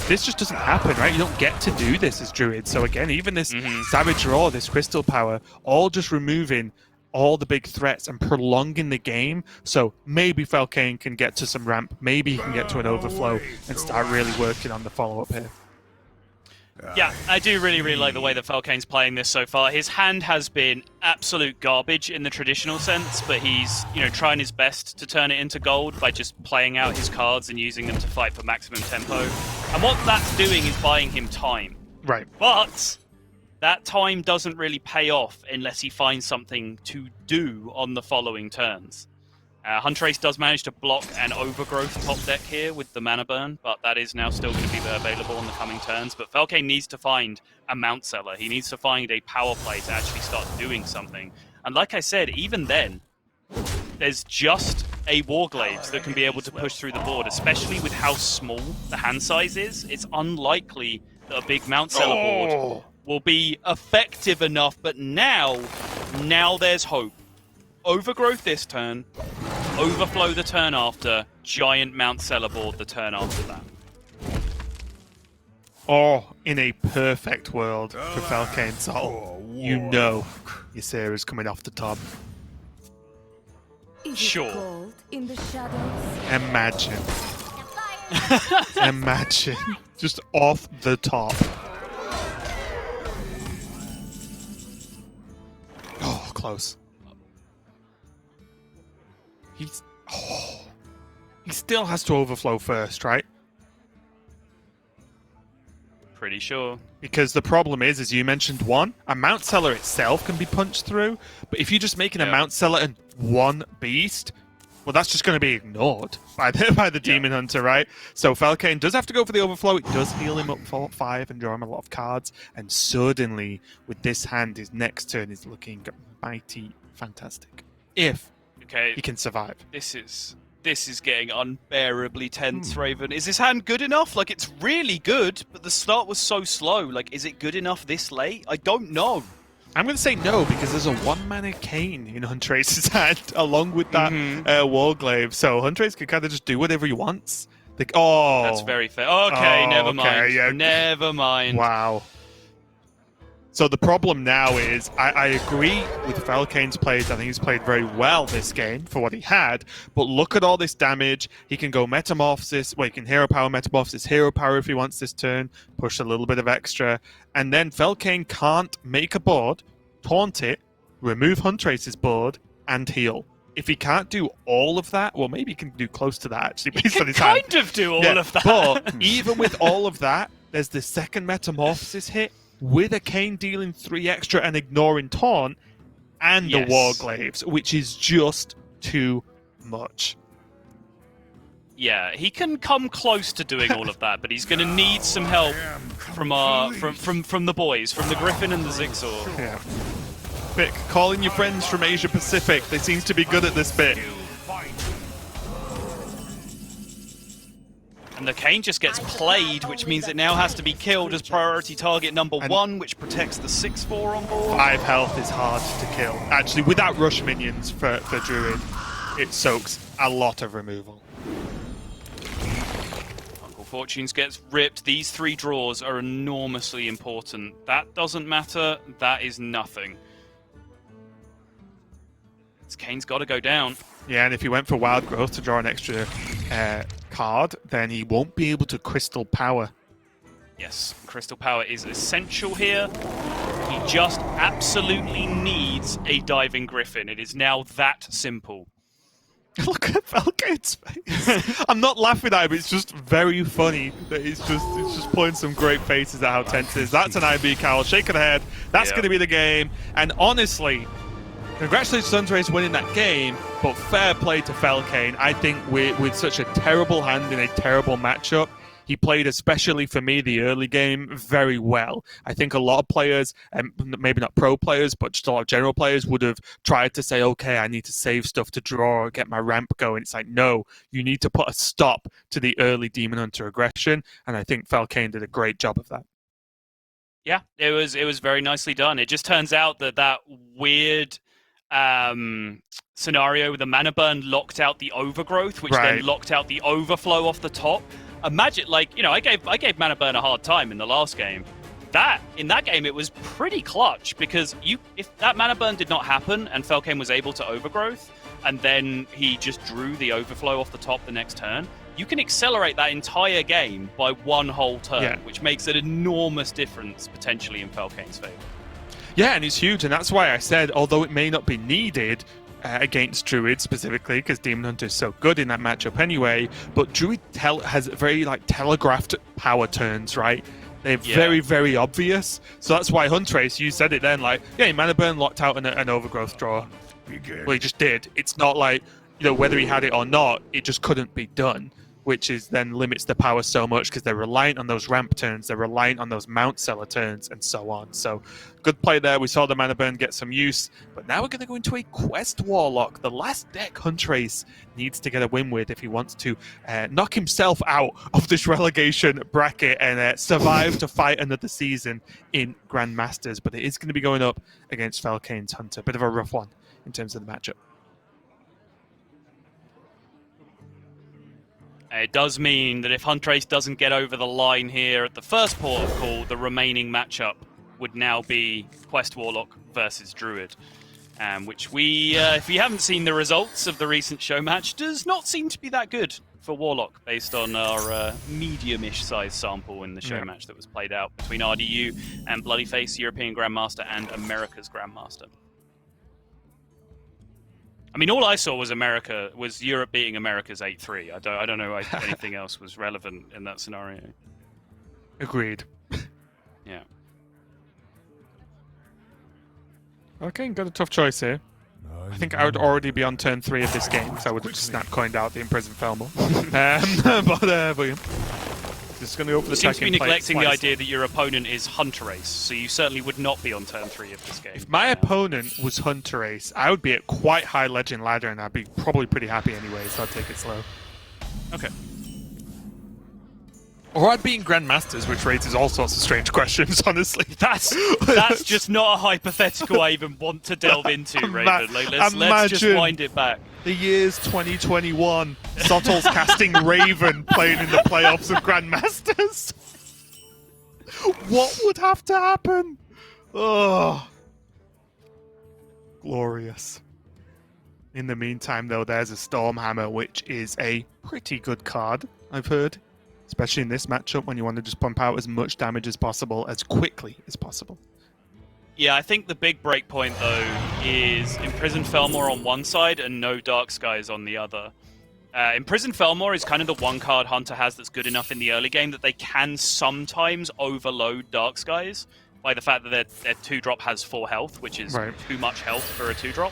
this just doesn't happen, right? You don't get to do this as Druid. So again, even this Savage Roar, this Crystal Power, all just removing all the big threats and prolonging the game. So maybe Felkane can get to some ramp, maybe he can get to an overflow and start really working on the follow-up here. Yeah, I do really like the way that Felkane's playing this so far. His hand has been absolute garbage in the traditional sense, but he's, trying his best to turn it into gold by just playing out his cards and using them to fight for maximum tempo. And what that's doing is buying him time. Right. But that time doesn't really pay off unless he finds something to do on the following turns. Huntrace does manage to block an Overgrowth top deck here with the Mana Burn, but that is now still going to be available on the coming turns. But Felkane needs to find a Mount Seller. He needs to find a power play to actually start doing something. And like I said, even then, there's just a Warglaives that can be able to push through the board, especially with how small the hand size is. It's unlikely that a big Mount Seller board will be effective enough, but now there's hope. Overgrowth this turn, Overflow the turn after, giant Mount Seller board the turn after that. Or, in a perfect world for Felkane Sol, Ysera's coming off the top. Sure. In the shadows? Imagine. Imagine. Just off the top. Oh, close. He still has to overflow first, right? Pretty sure. Because the problem is, as you mentioned, a Mount Seller itself can be punched through, but if you're just making a Mount Seller and one beast, well, that's just going to be ignored by the Demon Hunter, right? So Felkane does have to go for the overflow. It does heal him up for 5 and draw him a lot of cards, and suddenly, with this hand, his next turn is looking mighty fantastic. If he can survive. This is getting unbearably tense, Raven. Is this hand good enough? Like, it's really good, but the start was so slow. Like, is it good enough this late? I don't know. I'm going to say no, because there's a 1-mana Cane in Huntrace's hand, along with that Warglaive. So Huntrace can kind of just do whatever he wants. Like, That's very fair. Okay, never mind. Yeah. Never mind. Wow. So the problem now is, I agree with Felkane's plays. I think he's played very well this game for what he had. But look at all this damage. He can go Metamorphosis. Well, he can Hero Power, Metamorphosis, Hero Power if he wants this turn. Push a little bit of extra. And then Felkane can't make a board, taunt it, remove Huntrace's board, and heal. If he can't do all of that, well, maybe he can do close to that, actually, based on his hand. He can kind of do all of that. But even with all of that, there's the second Metamorphosis hit, with a Cane dealing 3 extra and ignoring taunt, and the Warglaives, which is just too much. Yeah, he can come close to doing all of that, but he's going to need some help from the boys, from the Griffin and the Zigzor. Yeah. Vic, call in your friends from Asia Pacific. They seem to be good at this bit. And the Kane just gets played, which means it now has to be killed as priority target number 1, which protects the 6/4 on board. 5 health is hard to kill. Actually, without rush minions for Druid, it soaks a lot of removal. Uncle Fortunes gets ripped. These 3 draws are enormously important. That doesn't matter. That is nothing. Kane's got to go down. Yeah, and if he went for Wild Growth to draw an extra card, then he won't be able to Crystal Power. Yes, Crystal Power is essential here. He just absolutely needs a Diving Griffin. It is now that simple. Look at Falcane's face. I'm not laughing at him, it's just very funny that it's just pulling some great faces at how tense it is. That's an IB cowl, shaking the head. That's going to be the game. And honestly, congratulations to Huntrace winning that game, but fair play to Falcane. I think with such a terrible hand in a terrible matchup, he played, especially for me, the early game very well. I think a lot of players, maybe not pro players, but just a lot of general players would have tried to say, okay, I need to save stuff to draw or get my ramp going. It's like, no, you need to put a stop to the early Demon Hunter aggression, and I think Falcane did a great job of that. Yeah, it was very nicely done. It just turns out that weird scenario with the mana burn locked out the overgrowth, which then locked out the overflow off the top. Imagine, like, you know, I gave mana burn a hard time in the last game. In that game it was pretty clutch, because if that mana burn did not happen and Falcane was able to overgrowth and then he just drew the overflow off the top the next turn, you can accelerate that entire game by 1 whole turn, which makes an enormous difference potentially in Falcane's favor. Yeah, and it's huge, and that's why I said, although it may not be needed against Druid specifically, because Demon Hunter is so good in that matchup anyway, but Druid has very telegraphed power turns, right? They're very, very obvious. So that's why Huntrace, you said it then, like, yeah, Mana Burn locked out an overgrowth draw. Well, he just did. It's not like, you know, whether he had it or not, it just couldn't be done, which is then limits the power so much because they're reliant on those ramp turns, they're reliant on those mount seller turns, and so on. So good play there. We saw the Mana Burn get some use, but now we're going to go into a Quest Warlock. The last deck Huntrace needs to get a win with if he wants to knock himself out of this relegation bracket and survive to fight another season in Grandmasters. But it is going to be going up against Falcane's Hunter. Bit of a rough one in terms of the matchup. It does mean that if Huntrace doesn't get over the line here at the first port of call, the remaining matchup would now be Quest Warlock versus Druid, which if you haven't seen the results of the recent show match, does not seem to be that good for Warlock based on our medium-ish size sample in the show match that was played out between RDU and Bloodyface, European Grandmaster, and America's Grandmaster. I mean, all I saw was Europe beating America's 8-3. I don't know if anything else was relevant in that scenario. Agreed. Yeah. Okay, got a tough choice here. I think I would already be on turn 3 of this game, so I would have just snap-coined out the Imprisoned Felmore. But yeah. Just going to go for the seems to be neglecting the idea that your opponent is Huntrace, so you certainly would not be on turn 3 of this game. If my opponent was Huntrace, I would be at quite high legend ladder, and I'd be probably pretty happy anyway, so I'd take it slow. Okay. Or I'd be in Grandmasters, which raises all sorts of strange questions, honestly. That's just not a hypothetical I even want to delve into, Raven. Like, let's just wind it back. The year's 2021. Sottle's casting Raven playing in the playoffs of Grandmasters. What would have to happen? Oh, glorious. In the meantime, though, there's a Stormhammer, which is a pretty good card, I've heard. Especially in this matchup when you want to just pump out as much damage as possible, as quickly as possible. Yeah, I think the big break point, though, is Imprisoned Felmore on one side and no Dark Skies on the other. Imprisoned Felmore is kind of the one card Hunter has that's good enough in the early game that they can sometimes overload Dark Skies by the fact that their 2-drop has 4 health, which is too much health for a 2-drop.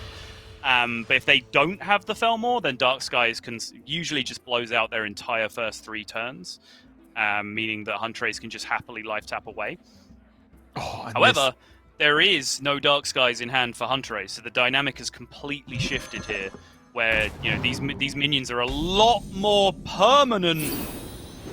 But if they don't have the Felmore, then Dark Skies can usually just blows out their entire first 3 turns, meaning that Huntrace can just happily life tap away. However, there is no Dark Skies in hand for Huntrace, so the dynamic has completely shifted here, where these minions are a lot more permanent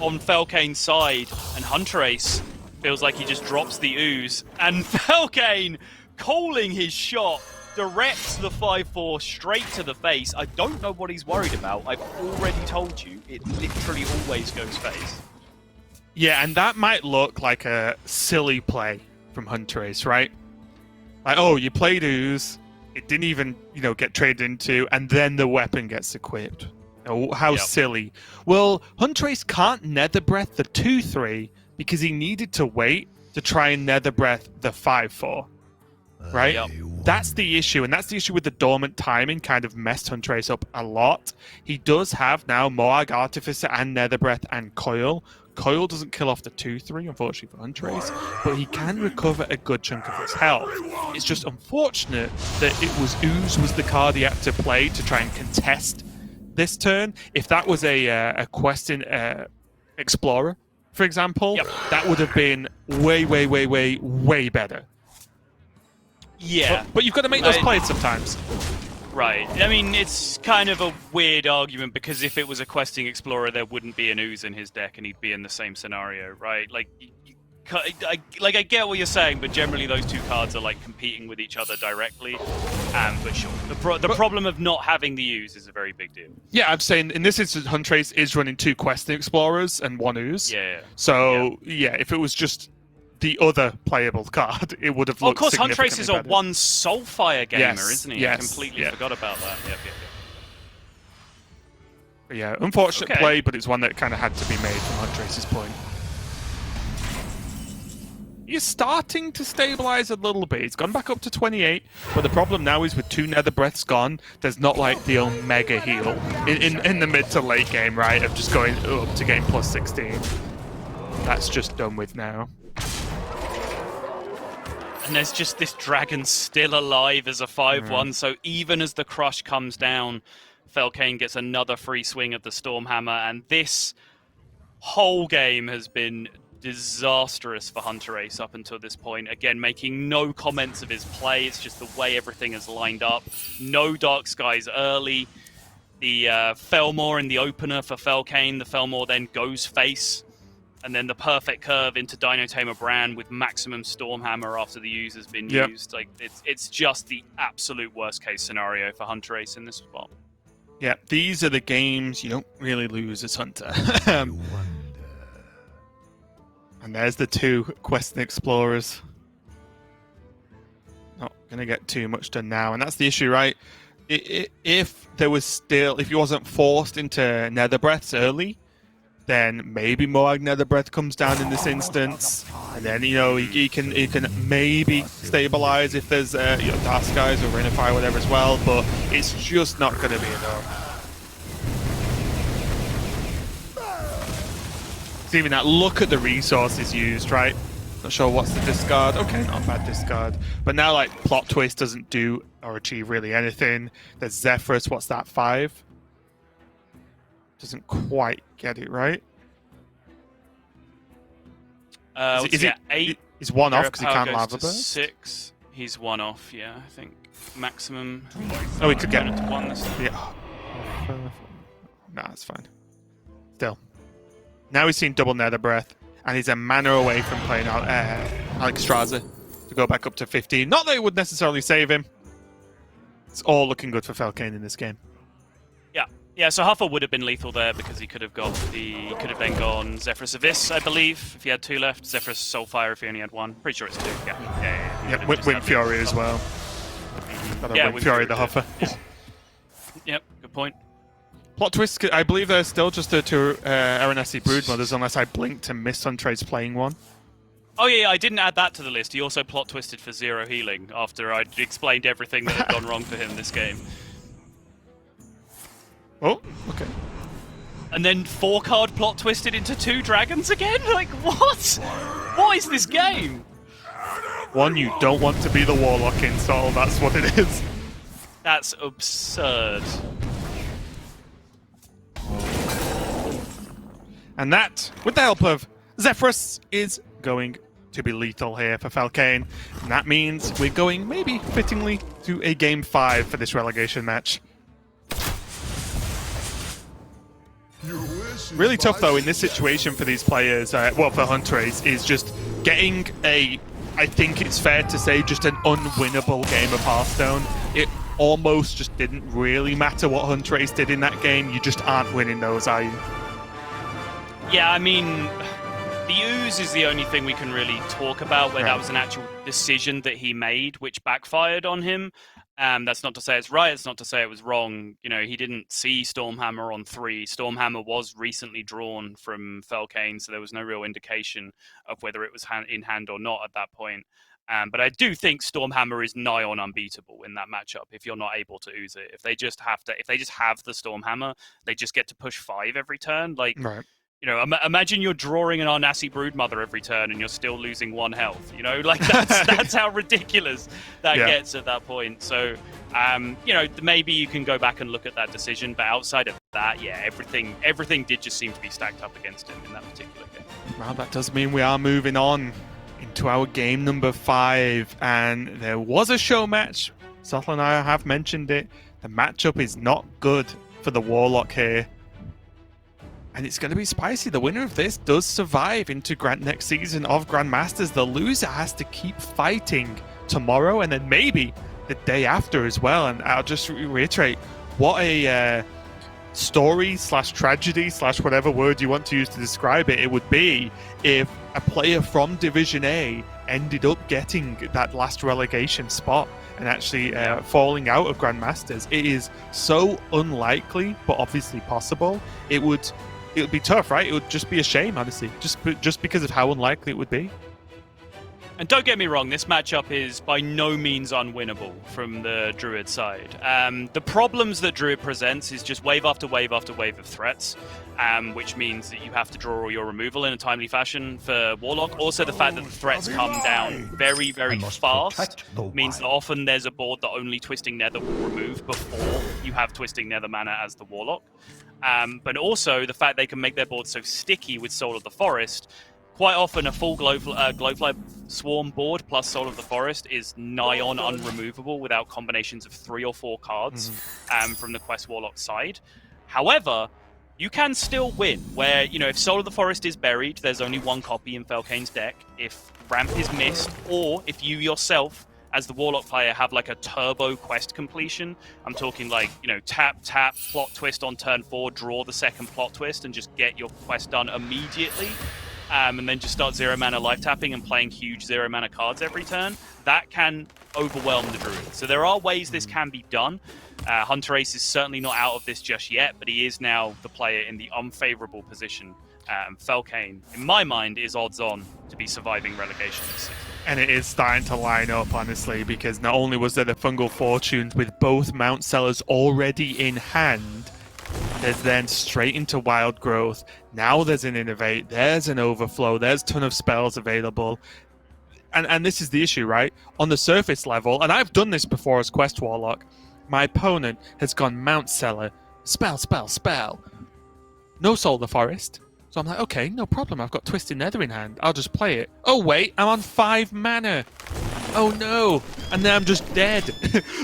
on Felkane's side, and Hunter Ace feels like he just drops the ooze, and Felkane calling his shot directs the 5-4 straight to the face. I don't know what he's worried about. I've already told you, it literally always goes face. Yeah, and that might look like a silly play from Hunter Ace, right? Like, oh, you played ooze, it didn't even, get traded into, and then the weapon gets equipped. Oh, how silly. Well, Hunter Ace can't Nether Breath the 2-3 because he needed to wait to try and Nether Breath the 5-4. Right? That's the issue, and that's the issue with the dormant timing. Kind of messed Hunter Ace up a lot. He does have now Moag Artificer and Nether Breath and Coil. Coil doesn't kill off the 2-3, unfortunately for Hunter Ace, but he can recover a good chunk of his health. It's just unfortunate that it was Ooze was the card he had to play to try and contest this turn. If that was a Questing Explorer, for example, that would have been way better. Yeah. But you've got to make those plays sometimes. Right. I mean, it's kind of a weird argument because if it was a Questing Explorer, there wouldn't be an Ooze in his deck and he'd be in the same scenario, right? Like, I get what you're saying, but generally those two cards are like competing with each other directly. But sure, the problem of not having the Ooze is a very big deal. Yeah, I'm saying in this instance, Hunter Ace is running 2 Questing Explorers and 1 Ooze. Yeah. So, yeah, if it was just the other playable card, it would have looked significantly better. Of course, Hunter Ace is a 1 Soulfire gamer, isn't he? Yes, I completely forgot about that. Yeah, unfortunate play, but it's one that kind of had to be made from Hunter Ace's point. He's starting to stabilize a little bit. He's gone back up to 28, but the problem now is with 2 Nether Breaths gone, there's not like the Omega heal in the mid to late game, right? Of just going up to game plus 16. That's just done with now. And there's just this dragon still alive as a 5-1, so even as the crush comes down, Felkane gets another free swing of the Stormhammer, and this whole game has been disastrous for Hunter Ace up until this point. Again, making no comments of his play, it's just the way everything is lined up. No Dark Skies early. The Felmore in the opener for Felkane, the Felmore then goes face. And then the perfect curve into Dino Tamer Bran with maximum Stormhammer after the use has been used. Like it's just the absolute worst case scenario for Hunter Ace in this spot. Yeah, these are the games you don't really lose as Hunter. And there's the 2 Questing Explorers. Not going to get too much done now, and that's the issue, right? If he wasn't forced into Nether Breaths early, then maybe Moag Nether Breath comes down in this instance, and then he can maybe stabilize if there's Dark Skies or Rain of Fire, whatever as well. But it's just not going to be enough. It's even that. Look at the resources used, right? Not sure what's the discard. Okay, not a bad discard. But now, like, Plot Twist doesn't do or achieve really anything. There's Zephyrus. What's that? 5. Doesn't quite get it right. Is it 8? He's 1 off because he can't Lava Burst. 6. He's 1 off. Yeah, I think maximum. Oh, he could get it to 1 this time. Yeah. Nah, it's fine. Still. Now he's seen double Nether Breath, and he's a mana away from playing out Alexstrasza to go back up to 15. Not that it would necessarily save him. It's all looking good for Felkane in this game. Yeah, so Huffer would have been lethal there because he could have then gone Zephyrus Abyss, I believe, if he had 2 left. Zephyrus Soulfire if he only had 1. Pretty sure it's 2. Yeah, Wind Fury as well. Wind Fury the Huffer. Yep, good point. Plot Twist, I believe there's still just the 2 Aranesi Broodmothers, unless I blinked and missed Hunter Ace playing one. Oh yeah, I didn't add that to the list. He also plot twisted for 0 healing after I'd explained everything that had gone wrong for him this game. Oh, okay. And then 4-card plot twisted into 2 dragons again? Like, what? What is this game? One, you don't want to be the Warlock in Soul, that's what it is. That's absurd. And that, with the help of Zephyrus, is going to be lethal here for Felkane. And that means we're going, maybe fittingly, to a Game 5 for this relegation match. You wish Really tough though in this situation for these players, well for Hunter-Ace, is just getting a, I think it's fair to say, just an unwinnable game of Hearthstone. It almost just didn't really matter what Hunter-Ace did in that game, you just aren't winning those, are you? Yeah, I mean, the ooze is the only thing we can really talk about where that was an actual decision that he made, which backfired on him. That's not to say it's right, it's not to say it was wrong. You know, he didn't see Stormhammer on 3. Stormhammer was recently drawn from Felkane, so there was no real indication of whether it was in hand or not at that point. But I do think Stormhammer is nigh on unbeatable in that matchup if you're not able to ooze it. If they just have the Stormhammer, they just get to push 5 every turn. Like, right. You know, imagine you're drawing an Arnassi Broodmother every turn and you're still losing 1 health. You know, like that's how ridiculous that gets at that point. So, you know, maybe you can go back and look at that decision, but outside of that, yeah, everything did just seem to be stacked up against him in that particular game. Well, that does mean we are moving on into our game number 5, and there was a show match. Sothel and I have mentioned it. The matchup is not good for the Warlock here. And it's going to be spicy. The winner of this does survive into next season of Grandmasters. The loser has to keep fighting tomorrow and then maybe the day after as well. And I'll just reiterate, what a story/tragedy/ whatever word you want to use to describe it, it would be if a player from Division A ended up getting that last relegation spot and actually falling out of Grandmasters. It is so unlikely, but obviously possible. It would be tough, right? It would just be a shame, honestly, just because of how unlikely it would be. And don't get me wrong, this matchup is by no means unwinnable from the Druid side. The problems that Druid presents is just wave after wave after wave of threats, which means that you have to draw all your removal in a timely fashion for Warlock. Also, the fact that the threats come down very, very fast means that often there's a board that only Twisting Nether will remove before you have Twisting Nether mana as the Warlock. But also, the fact they can make their board so sticky with Soul of the Forest. Quite often, a full Glowfly Swarm board plus Soul of the Forest is nigh on unremovable without combinations of 3 or 4 cards from the Quest Warlock side. However, you can still win, where, you know, if Soul of the Forest is buried, there's only 1 copy in Felkane's deck. If Ramp is missed, or if you yourself, as the Warlock player, have like a turbo quest completion, I'm talking like, you know, tap, plot twist on turn 4, draw the second plot twist, and just get your quest done immediately. And then just start 0 mana life tapping and playing huge 0 mana cards every turn, that can overwhelm the Druid. So there are ways this can be done. Hunter-Ace is certainly not out of this just yet, but he is now the player in the unfavorable position. Felkane, in my mind, is odds on to be surviving relegation this season. And it is starting to line up, honestly, because not only was there the Fungal Fortunes with both Mount Sellers already in hand, there's then straight into Wild Growth. Now there's an Innovate, there's an Overflow, there's a ton of spells available. And this is the issue, right? On the surface level, and I've done this before as Quest Warlock, my opponent has gone Mount Seller, spell. No Soul of the Forest. So I'm like, okay, no problem, I've got Twisted Nether in hand, I'll just play it. Oh wait, I'm on 5 mana. Oh no, and then I'm just dead.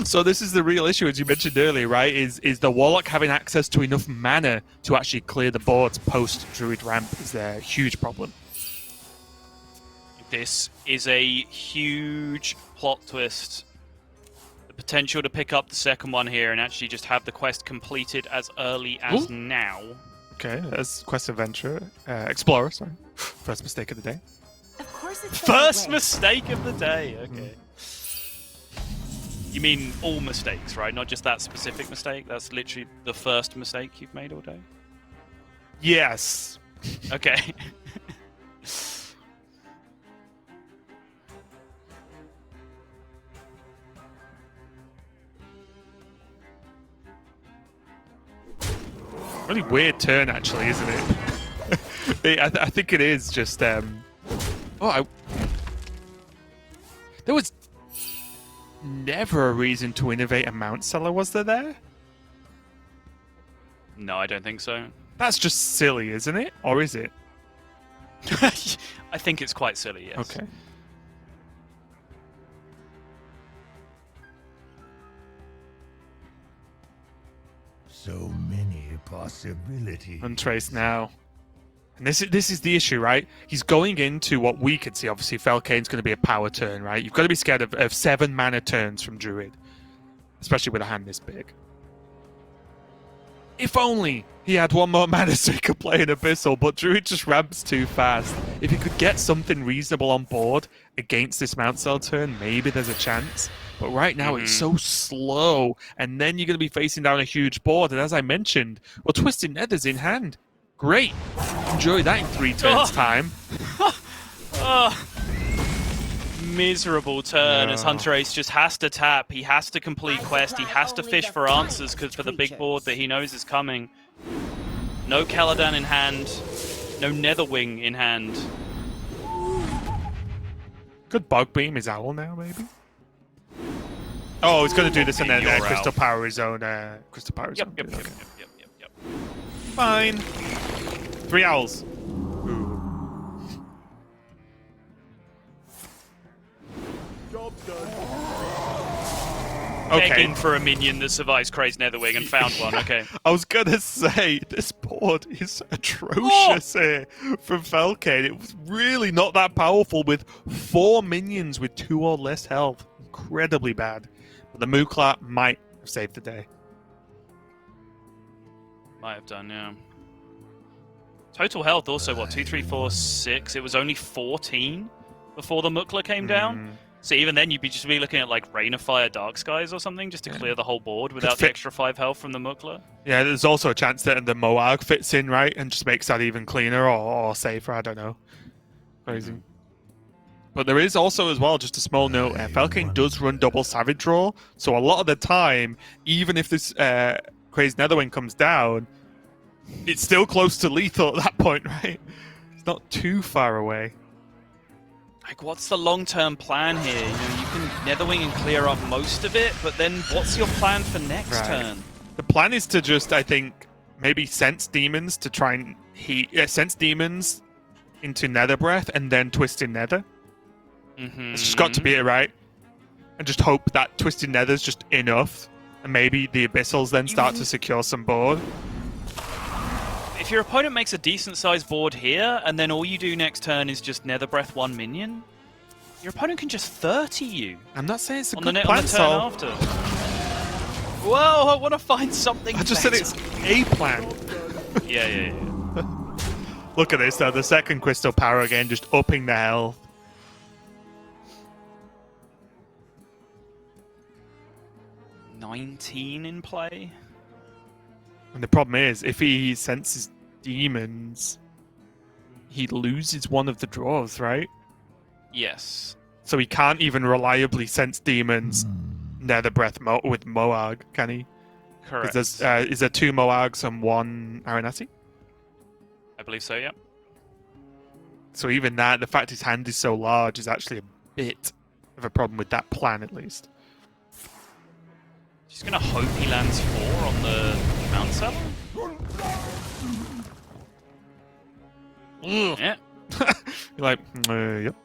So this is the real issue, as you mentioned earlier, right? Is the Warlock having access to enough mana to actually clear the boards post Druid Ramp is a huge problem. This is a huge plot twist. The potential to pick up the second one here and actually just have the quest completed as early as now. Okay, that's Quest Adventurer. Explorer, sorry. First mistake of the day. Of course it's First mistake of the day, okay. You mean all mistakes, right? Not just that specific mistake? That's literally the first mistake you've made all day? Yes. Okay. Really weird turn, actually, isn't it? I think it is just... There was never a reason to innovate a Mount Seller, was there? No, I don't think so. That's just silly, isn't it? Or is it? I think it's quite silly, yes. Okay. So many possibilities. Untrace now. And this is the issue, right? He's going into what we could see. Obviously, Felkane's going to be a power turn, right? You've got to be scared of 7 mana turns from Druid, especially with a hand this big. If only he had 1 more mana so he could play an Abyssal, but Druid just ramps too fast. If he could get something reasonable on board against this Mount Cell turn, maybe there's a chance. But right now it's so slow, and then you're going to be facing down a huge board. And as I mentioned, well, Twisted Nether's in hand. Great. Enjoy that in 3 turns time. Miserable turn as Hunter Ace just has to tap. He has to complete quest. He has to fish for answers for the big board that he knows is coming. No Caladan in hand. No Netherwing in hand. Could Bug Beam his Owl now, maybe? Oh, he's going to do this and then Crystal Power his own. Crystal Power his own. Yep. Fine. 3 Owls. Ooh. Okay. Begging for a minion that survives Crazed Netherwing and found one. Okay. I was gonna say this board is atrocious here from Felkane. It was really not that powerful with 4 minions with 2 or less health. Incredibly bad. But the Mukla might have saved the day. Might have done, yeah. Total health also, what, 2, 3, 4, 6? It was only 14 before the Mukla came down. So even then, you'd just be looking at like Rain of Fire, Dark Skies or something, just to clear the whole board without the extra 5 health from the Mukla. Yeah, there's also a chance that the Moag fits in, right, and just makes that even cleaner or safer, I don't know. Crazy. But there is also, as well, just a small note, Felkane does run double Savage Draw, so a lot of the time, even if this Crazed Netherwing comes down, it's still close to lethal at that point, right? It's not too far away. Like, what's the long-term plan here? You know, you can Netherwing and clear up most of it, but then what's your plan for next turn? The plan is to just, I think, maybe Sense Demons to try and Sense Demons into Nether Breath and then Twisted Nether. It's just got to be it, right? And just hope that Twisted Nether's just enough, and maybe the Abyssals then start to secure some board. If your opponent makes a decent-sized board here, and then all you do next turn is just Nether Breath 1 minion, your opponent can just 30 you. I'm not saying it's a on good the plan, on the turn after. Whoa, I want to find something I just better. said it's a plan. Yeah. Look at this, though. The second Crystal Power again, just upping the health. $19 in play. And the problem is, if he senses demons, he loses one of the draws, right? Yes. So he can't even reliably sense demons Nether Breath with Moag, can he? Correct. Is there 2 Moags and 1 Aranati? I believe so, yeah. So even that, the fact his hand is so large is actually a bit of a problem with that plan, at least. Just gonna hope he lands 4 on the Mount Cell. Yeah. You're like, yep.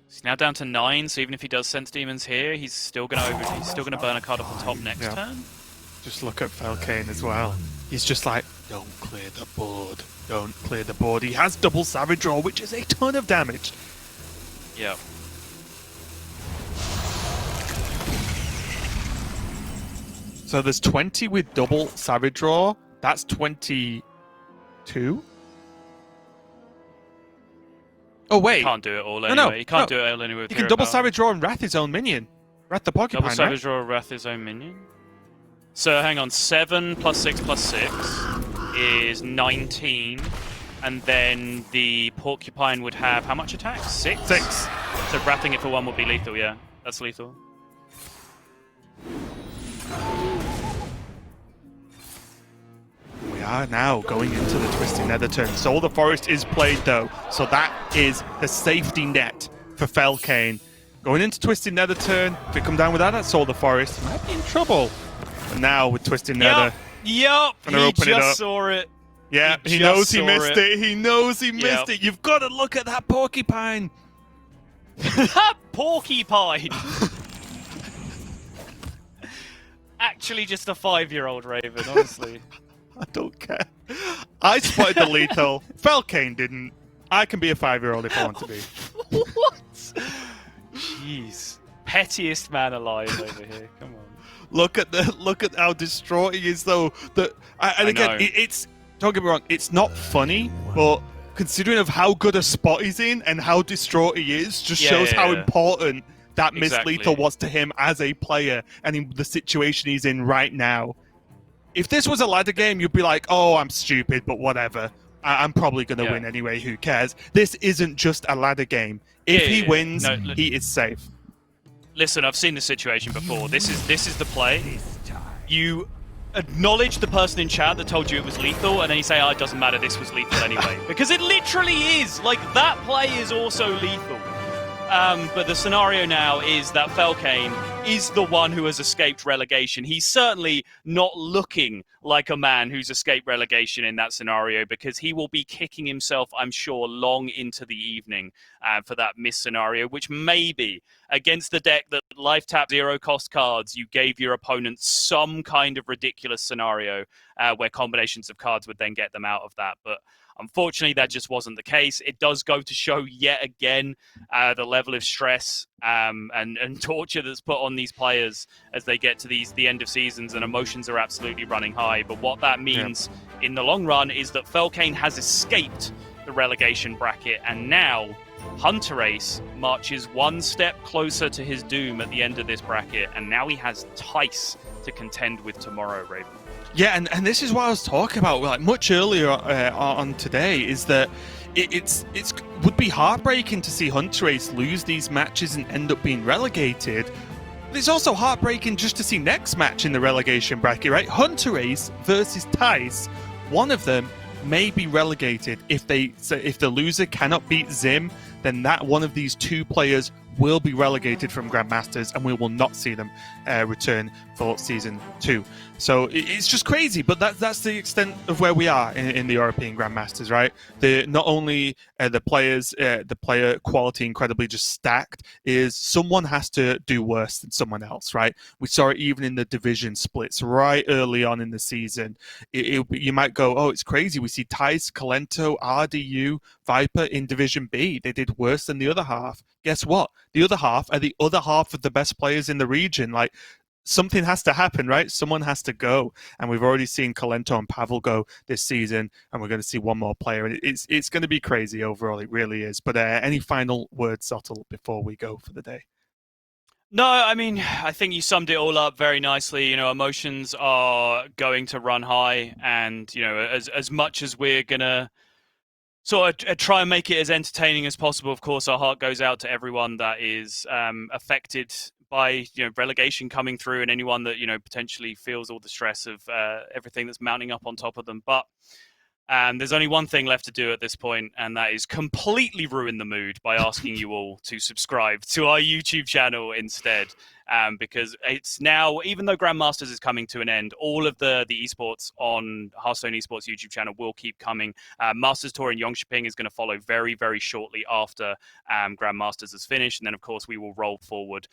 He's now down to 9, so even if he does Sense Demons here, he's still gonna burn a card off the top next turn. Just look at Felkane as well. He's just like, don't clear the board. Don't clear the board. He has double Savage Draw, which is a ton of damage. Yeah. So there's 20 with double Savage Draw. That's 22. Oh, wait. He can't do it all anyway. He can't do it all anyway with He can Hero double Power. Savage Draw and Wrath his own minion. Wrath the Porcupine, Double Savage Draw, Wrath his own minion. So hang on, 7 plus 6 plus 6 is 19. And then the Porcupine would have how much attack? 6? 6. So wrapping it for 1 would be lethal, yeah. That's lethal. We are now going into the Twisted Nether turn. Soul of the Forest is played, though. So that is the safety net for Felkane. Going into Twisted Nether turn, if we come down without that Soul of the Forest, he might be in trouble. But now with Twisted Nether, Yep, he just saw it. Yeah, he knows he missed it. He knows he missed it. You've got to look at that Porcupine. That porcupine! Actually just a 5-year-old Raven, honestly. I don't care. I spotted the lethal. Falcane didn't. I can be a 5-year-old if I want to be. What? Jeez. Pettiest man alive over here. Come on. Look at how distraught he is, though. It's don't get me wrong. It's not funny, but considering of how good a spot he's in and how distraught he is, just shows how important that Miss Lethal was to him as a player and in the situation he's in right now. If this was a ladder game, you'd be like, oh, I'm stupid, but whatever. I'm probably going to win anyway, who cares? This isn't just a ladder game. If he wins, he is safe. Listen, I've seen the situation before. This is the play. You acknowledge the person in chat that told you it was lethal, and then you say, oh, it doesn't matter, this was lethal anyway. Because it literally is! Like, that play is also lethal. But the scenario now is that Falcane is the one who has escaped relegation. He's certainly not looking like a man who's escaped relegation in that scenario, because he will be kicking himself, I'm sure, long into the evening for that miss scenario, which maybe against the deck that life tap 0-cost cards, you gave your opponent some kind of ridiculous scenario where combinations of cards would then get them out of that. But unfortunately, that just wasn't the case. It does go to show yet again the level of stress and torture that's put on these players as they get to the end of seasons, and emotions are absolutely running high. But what that means in the long run is that Falcane has escaped the relegation bracket, and now Hunter Ace marches one step closer to his doom at the end of this bracket, and now he has Tice to contend with tomorrow, Raven. Yeah, and this is what I was talking about like much earlier on today, is that it's would be heartbreaking to see Hunter Ace lose these matches and end up being relegated. But it's also heartbreaking just to see next match in the relegation bracket, right? Hunter Ace versus Tice. One of them may be relegated if the loser cannot beat Zim. Then that one of these two players will be relegated from Grandmasters, and we will not see them return for Season 2. So it's just crazy, but that's the extent of where we are in the European Grandmasters, right? Not only the player quality incredibly just stacked, is someone has to do worse than someone else, right? We saw it even in the division splits right early on in the season. You might go, oh, it's crazy. We see Tice, Colento, RDU, Viper in Division B. They did worse than the other half. Guess what? The other half are the other half of the best players in the region. Like, something has to happen, right? Someone has to go. And we've already seen Colento and Pavel go this season, and we're going to see one more player. And it's going to be crazy overall. It really is. But any final words, Zottel, before we go for the day? No, I mean, I think you summed it all up very nicely. You know, emotions are going to run high, and, you know, as much as we're going to sort of try and make it as entertaining as possible, of course, our heart goes out to everyone that is affected by, you know, relegation coming through, and anyone that, you know, potentially feels all the stress of everything that's mounting up on top of them. But there's only one thing left to do at this point, and that is completely ruin the mood by asking you all to subscribe to our YouTube channel instead. Because it's now, even though Grandmasters is coming to an end, all of the esports on Hearthstone Esports YouTube channel will keep coming. Masters Tour in Yongshiping is going to follow very, very shortly after Grandmasters is finished. And then, of course, we will roll forward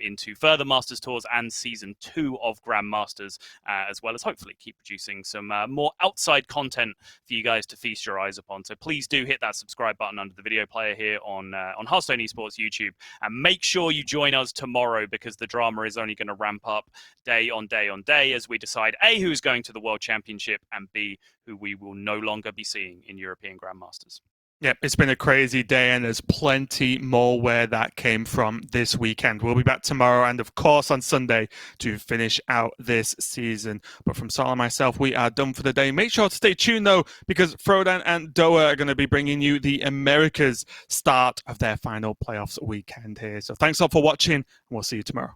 into further Masters Tours and Season 2 of Grandmasters, as well as hopefully keep producing some more outside content for you guys to feast your eyes upon. So please do hit that subscribe button under the video player here on Hearthstone Esports YouTube. And make sure you join us tomorrow, because the drama is only going to ramp up day on day on day as we decide A, who's going to the World Championship, and B, who we will no longer be seeing in European Grandmasters. Yep, it's been a crazy day, and there's plenty more where that came from this weekend. We'll be back tomorrow and, of course, on Sunday to finish out this season. But from Saul and myself, we are done for the day. Make sure to stay tuned, though, because Frodan and Doa are going to be bringing you the Americas start of their final playoffs weekend here. So thanks all for watching, and we'll see you tomorrow.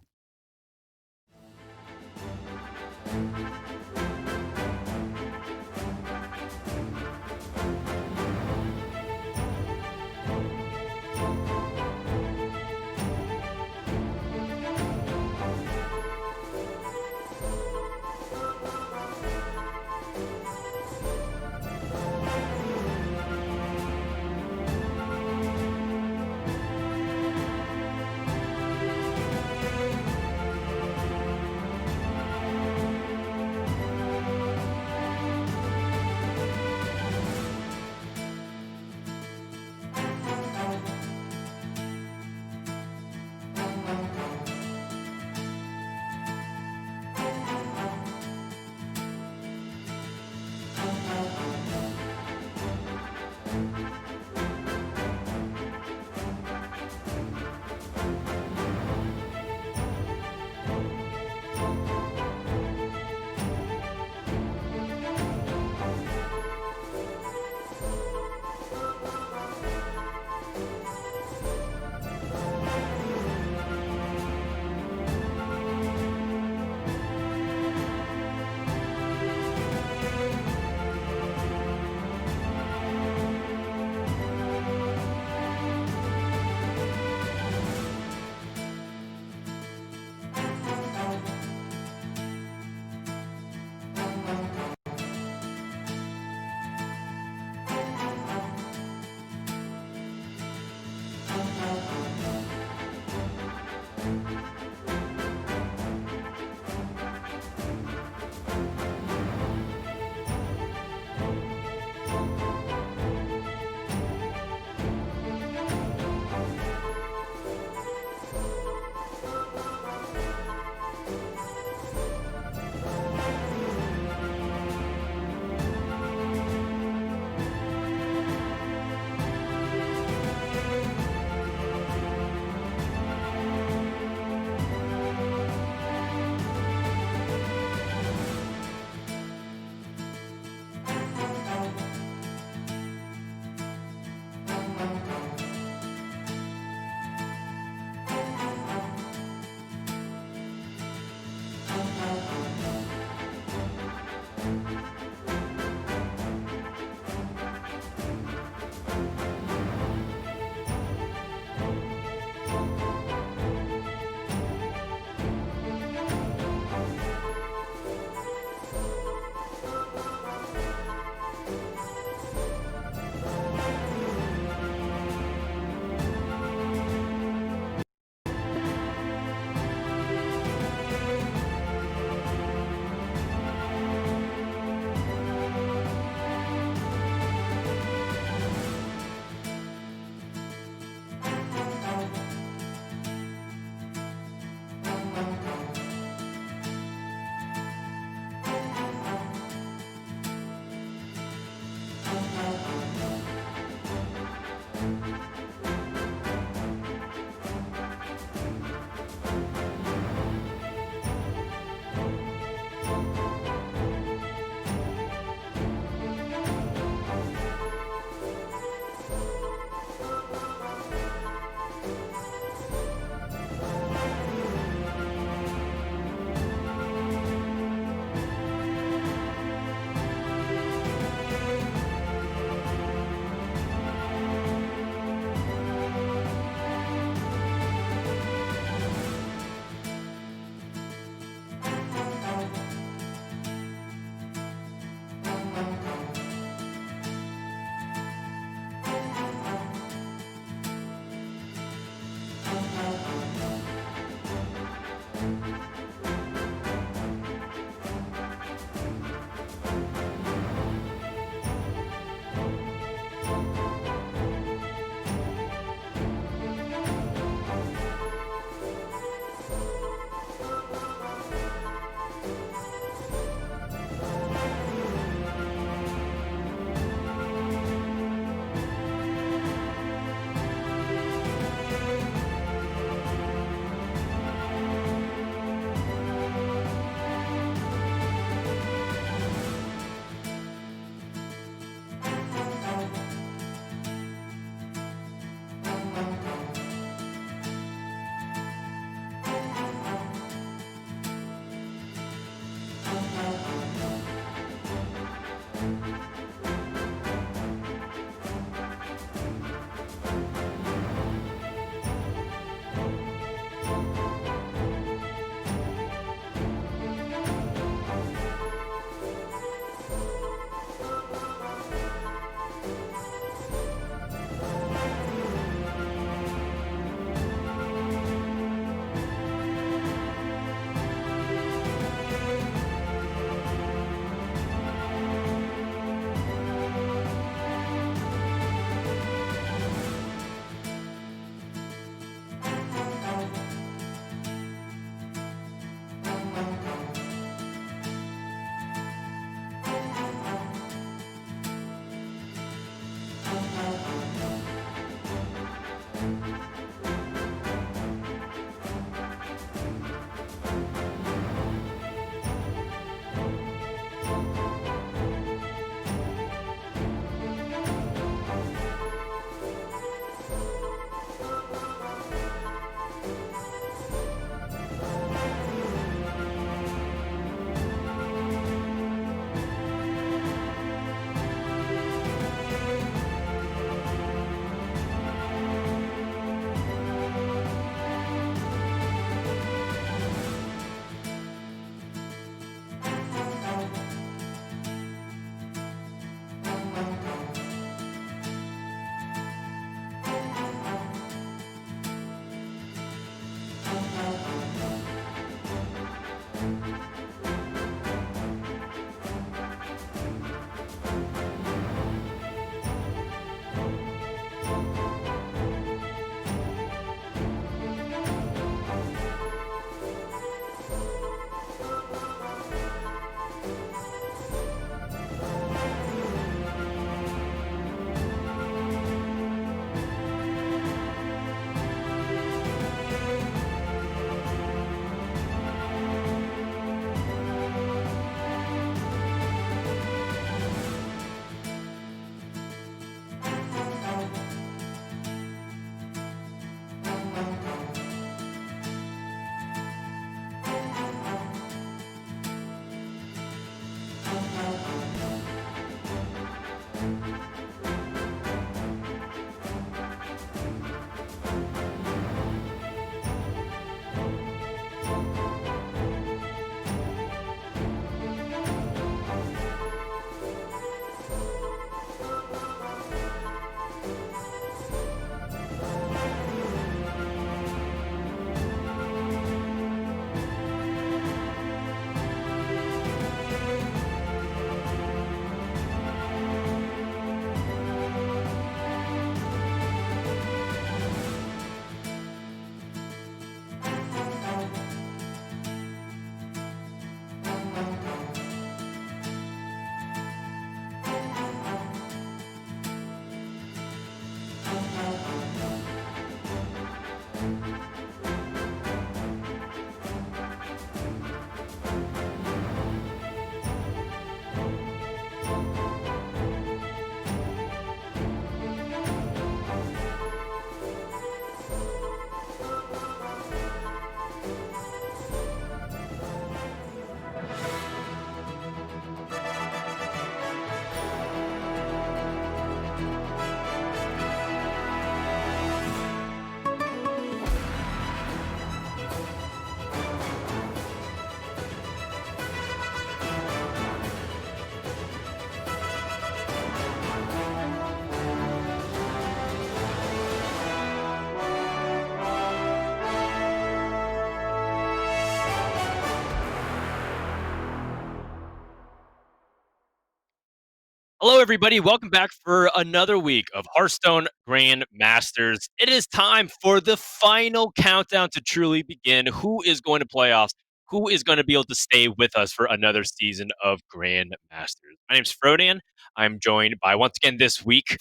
Hello, everybody. Welcome back for another week of Hearthstone Grandmasters. It is time for the final countdown to truly begin. Who is going to playoffs? Who is going to be able to stay with us for another season of Grandmasters? My name's Frodan. I'm joined by, once again this week,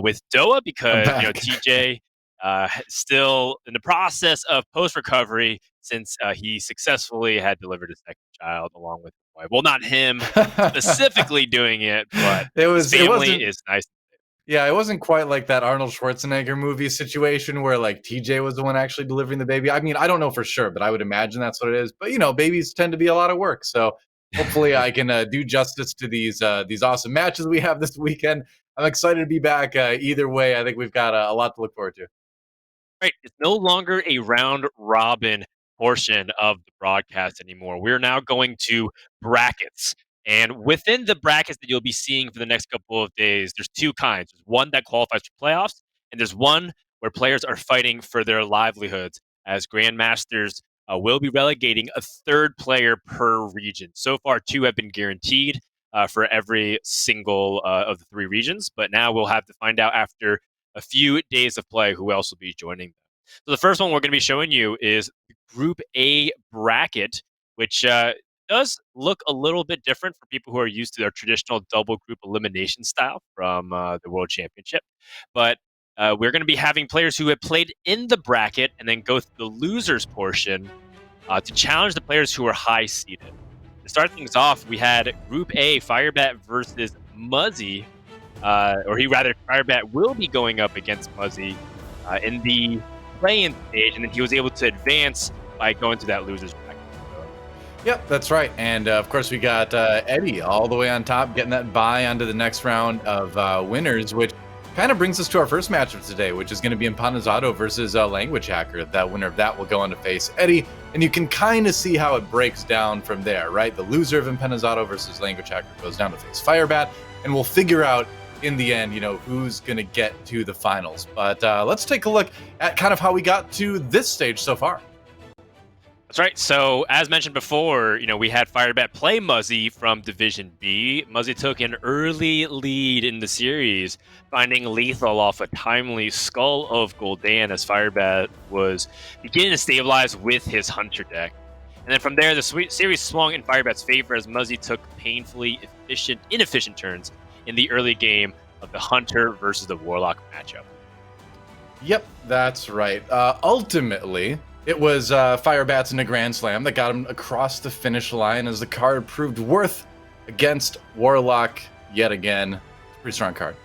with Doa because TJ still in the process of post-recovery since he successfully had delivered his second child along with his wife. Well, not him specifically doing it, but his family is nice. Yeah, it wasn't quite like that Arnold Schwarzenegger movie situation where like TJ was the one actually delivering the baby. I mean, I don't know for sure, but I would imagine that's what it is. But you know, babies tend to be a lot of work, so hopefully I can do justice to these awesome matches we have this weekend. I'm excited to be back. Either way, I think we've got a lot to look forward to. Right, it's no longer a round robin portion of the broadcast anymore. We're now going to brackets. And within the brackets that you'll be seeing for the next couple of days, there's two kinds. There's one that qualifies for playoffs, and there's one where players are fighting for their livelihoods, as Grandmasters will be relegating a third player per region. So far, 2 have been guaranteed for every single of the 3 regions, but now we'll have to find out after a few days of play who else will be joining them. So the first one we're going to be showing you is Group A bracket, which does look a little bit different for people who are used to their traditional double group elimination style from the World Championship. But we're going to be having players who have played in the bracket and then go through the losers portion to challenge the players who are high seeded. To start things off, we had Group A, Firebat versus Muzzy. Firebat will be going up against Muzzy in the play-in stage, and then he was able to advance by going to that loser's bracket. Yep, that's right. And of course, we got Eddie all the way on top, getting that bye onto the next round of winners, which kind of brings us to our first match of today, which is going to be Empanizado versus Language Hacker. That winner of that will go on to face Eddie, and you can kind of see how it breaks down from there, right? The loser of Empanizado versus Language Hacker goes down to face Firebat, and we'll figure out in the end, you know, who's going to get to the finals. But let's take a look at kind of how we got to this stage so far. That's right. So, as mentioned before, you know, we had Firebat play Muzzy from Division B. Muzzy took an early lead in the series, finding lethal off a timely Skull of Gul'dan as Firebat was beginning to stabilize with his Hunter deck. And then from there, the series swung in Firebat's favor as Muzzy took painfully inefficient turns in the early game of the Hunter versus the Warlock matchup. Yep, that's right. Ultimately, it was Firebats in a Grand Slam that got him across the finish line as the card proved worth against Warlock yet again. Pretty strong card.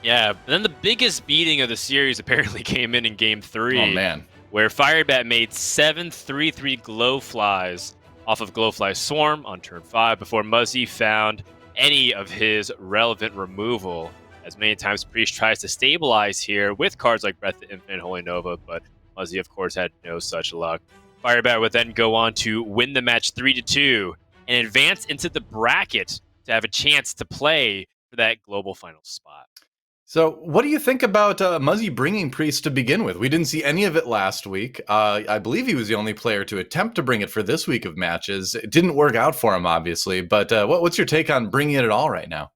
Yeah, but then the biggest beating of the series apparently came in Game 3. Oh, man. Where Firebat made 7 3/3 Glowflies off of Glowfly Swarm on turn 5 before Muzzy found any of his relevant removal. As many times Priest tries to stabilize here with cards like Breath of Infinite, Holy Nova, but Muzzy, of course, had no such luck. Firebat would then go on to win the match 3-2 and advance into the bracket to have a chance to play for that global final spot. So, what do you think about Muzzy bringing Priest to begin with? We didn't see any of it last week. I believe he was the only player to attempt to bring it for this week of matches. It didn't work out for him, obviously. But what's your take on bringing it at all right now?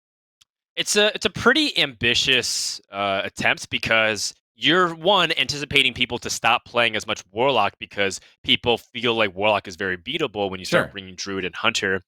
It's a pretty ambitious attempt because you're anticipating people to stop playing as much Warlock because people feel like Warlock is very beatable when you start bringing Druid and Hunter.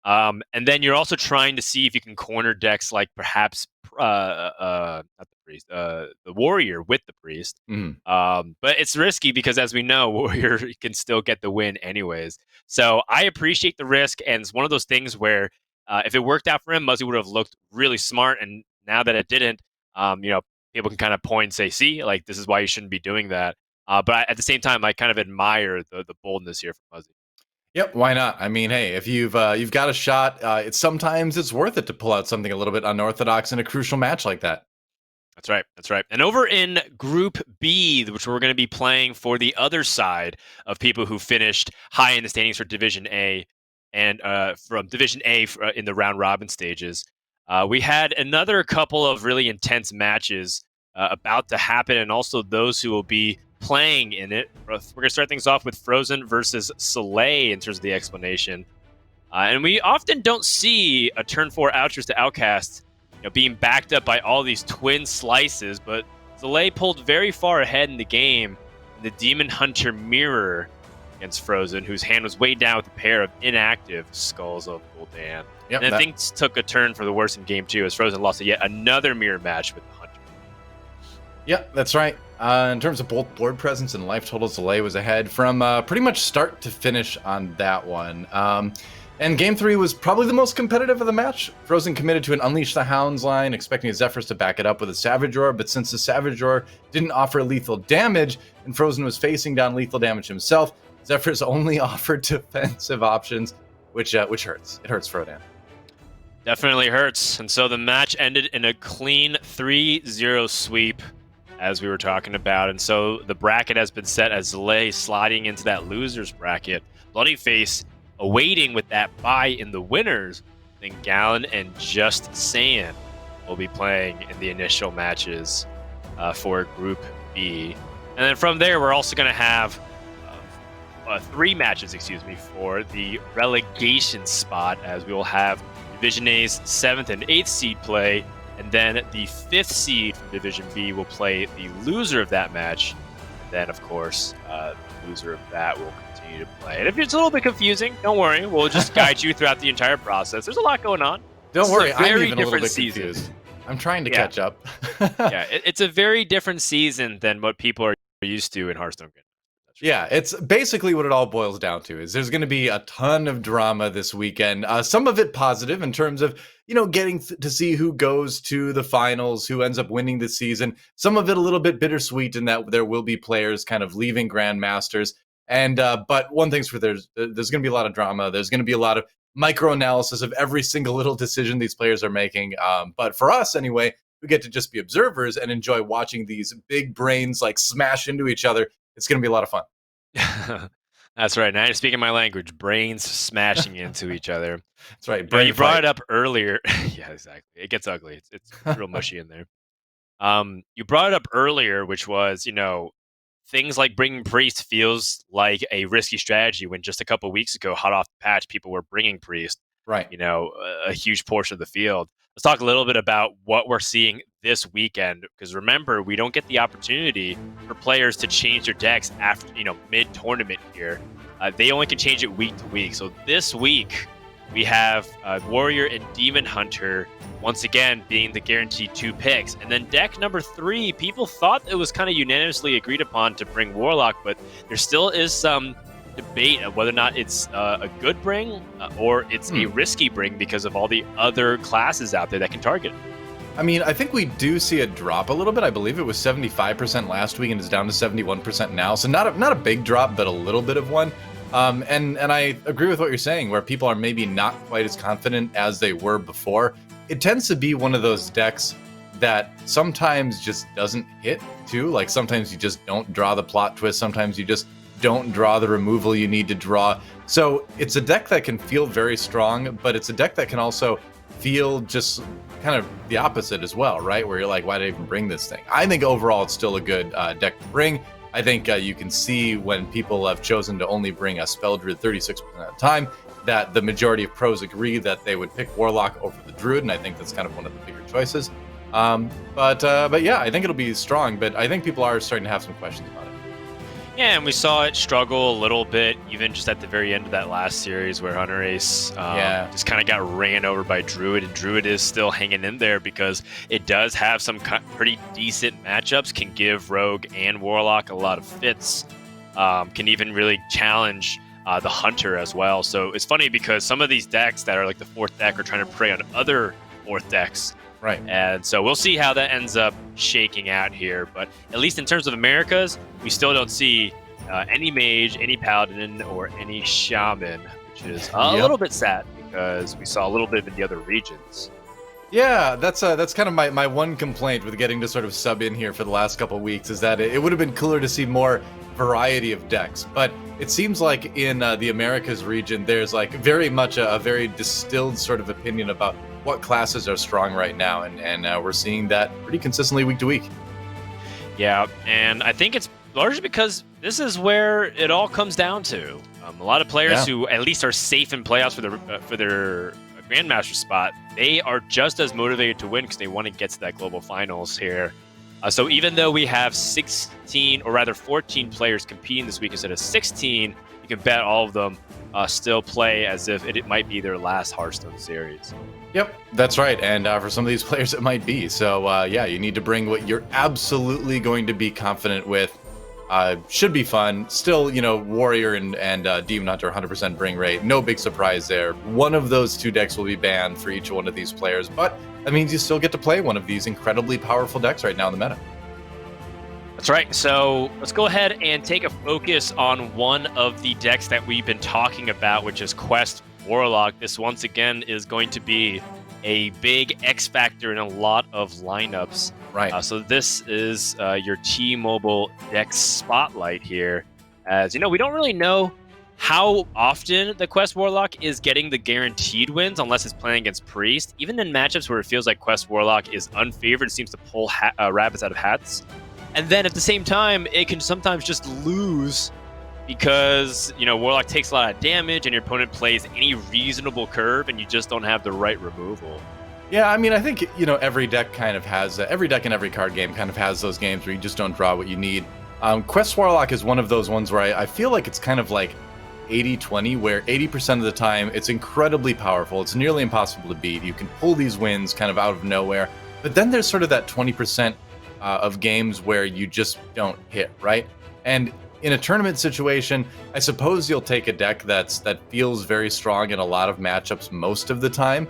And then you're also trying to see if you can corner decks like perhaps not the Priest, the Warrior with the Priest. But it's risky because, as we know, Warrior can still get the win anyways. So I appreciate the risk, and it's one of those things where if it worked out for him, Muzzy would have looked really smart. And now that it didn't, people can kind of point and say, "See, like this is why you shouldn't be doing that." But at the same time, I kind of admire the boldness here from Muzzy. Yep, why not? I mean, hey, if you've got a shot, sometimes it's worth it to pull out something a little bit unorthodox in a crucial match like that. That's right. That's right. And over in Group B, which we're going to be playing for the other side of people who finished high in the standings for Division A and from Division A in the round robin stages, we had another couple of really intense matches about to happen, and also those who will be playing in it. We're going to start things off with Frozen versus Soleil in terms of the explanation. And we often don't see a turn 4 Outrus to Outcast being backed up by all these twin slices, but Soleil pulled very far ahead in the game in the Demon Hunter Mirror against Frozen, whose hand was weighed down with a pair of inactive Skulls of Gul'dan. Yep, and then things took a turn for the worse in Game 2 as Frozen lost yet another mirror match with the Hunter. Yeah, that's right. In terms of both board presence and life total, Soleil was ahead from pretty much start to finish on that one. And Game 3 was probably the most competitive of the match. Frozen committed to an Unleash the Hounds line, expecting his Zephyrs to back it up with a Savage Roar, but since the Savage Roar didn't offer lethal damage, and Frozen was facing down lethal damage himself, Zephyrs only offered defensive options, which hurts. It hurts Frodan. Definitely hurts. And so the match ended in a clean 3-0 sweep, as we were talking about. And so the bracket has been set as Soleil sliding into that loser's bracket. Bloody Face awaiting with that bye in the winners. Then Gallon and Just Saiyan will be playing in the initial matches for Group B. And then from there, we're also going to have 3 matches, for the relegation spot, as we will have Division A's 7th and 8th seed play, and then the 5th seed from Division B will play the loser of that match. And then, of course, the loser of that will continue to play. And if it's a little bit confusing, don't worry. We'll just guide you throughout the entire process. There's a lot going on. Don't worry, I'm very even a little bit season. confused. I'm trying to catch up. It's a very different season than what people are used to in Hearthstone. Yeah, it's basically what it all boils down to is there's going to be a ton of drama this weekend. Some of it positive in terms of, getting to see who goes to the finals, who ends up winning the season. Some of it a little bit bittersweet in that there will be players kind of leaving Grandmasters. And but one thing's for there's going to be a lot of drama. There's going to be a lot of micro-analysis of every single little decision these players are making. But for us, anyway, we get to just be observers and enjoy watching these big brains like smash into each other. It's going to be a lot of fun. That's right. Now you're speaking my language. Brains smashing into each other. That's right. You brought it up earlier. Yeah, exactly. It gets ugly. It's real mushy in there. You brought it up earlier, which was, things like bringing Priest feels like a risky strategy when just a couple weeks ago, hot off the patch, people were bringing Priest. Right. A huge portion of the field. Let's talk a little bit about what we're seeing this weekend, because remember, we don't get the opportunity for players to change their decks after, mid-tournament here. They only can change it week to week. So this week, we have Warrior and Demon Hunter, once again, being the guaranteed 2 picks. And then deck number 3, people thought it was kind of unanimously agreed upon to bring Warlock, but there still is some debate of whether or not it's a good bring or it's a risky bring because of all the other classes out there that can target it. I mean, I think we do see a drop a little bit. I believe it was 75% last week and it's down to 71% now. So not a big drop, but a little bit of one. And I agree with what you're saying, where people are maybe not quite as confident as they were before. It tends to be one of those decks that sometimes just doesn't hit too. Like sometimes you just don't draw the plot twist. Sometimes you just don't draw the removal you need to draw. So it's a deck that can feel very strong, but it's a deck that can also feel just kind of the opposite as well, right? Where you're like, why did I even bring this thing? I think overall it's still a good deck to bring. I think you can see when people have chosen to only bring a Spell Druid 36% of the time, that the majority of pros agree that they would pick Warlock over the Druid, and I think that's kind of one of the bigger choices. But yeah, I think it'll be strong, but I think people are starting to have some questions about it. Yeah, and we saw it struggle a little bit, even just at the very end of that last series where Hunter Ace just kind of got ran over by Druid, and Druid is still hanging in there because it does have some pretty decent matchups, can give Rogue and Warlock a lot of fits, can even really challenge the Hunter as well. So it's funny because some of these decks that are like the fourth deck are trying to prey on other fourth decks. Right. And so we'll see how that ends up shaking out here. But at least in terms of Americas, we still don't see any mage, any paladin, or any shaman, which is a little bit sad because we saw a little bit in the other regions. Yeah, that's kind of my one complaint with getting to sort of sub in here for the last couple of weeks, is that it would have been cooler to see more variety of decks. But it seems like in the Americas region, there's like very much a very distilled sort of opinion about what classes are strong right now, and we're seeing that pretty consistently week to week. Yeah, and I think it's largely because this is where it all comes down to. A lot of players who at least are safe in playoffs for their Grandmaster spot, they are just as motivated to win because they want to get to that global finals here. So even though we have 16, or rather 14 players competing this week instead of 16, you can bet all of them still play as if it might be their last Hearthstone series. Yep, that's right. And for some of these players, it might be. So yeah, you need to bring what you're absolutely going to be confident with. Should be fun. Still, Warrior and Demon Hunter 100% bring rate. No big surprise there. One of those two decks will be banned for each one of these players, but that means you still get to play one of these incredibly powerful decks right now in the meta. That's right. So let's go ahead and take a focus on one of the decks that we've been talking about, which is Quest Warlock. This once again is going to be a big X factor in a lot of lineups. Right. So this is your T-Mobile deck spotlight here. As you know, we don't really know how often the Quest Warlock is getting the guaranteed wins unless it's playing against Priest. Even in matchups where it feels like Quest Warlock is unfavored, it seems to pull rabbits out of hats. And then at the same time, it can sometimes just lose because, Warlock takes a lot of damage and your opponent plays any reasonable curve and you just don't have the right removal. Yeah, I mean, I think, every deck kind of has, every deck in every card game kind of has those games where you just don't draw what you need. Quest Warlock is one of those ones where I feel like it's kind of like 80-20, where 80% of the time it's incredibly powerful. It's nearly impossible to beat. You can pull these wins kind of out of nowhere. But then there's sort of that 20% of games where you just don't hit, right? And in a tournament situation, I suppose you'll take a deck that feels very strong in a lot of matchups most of the time.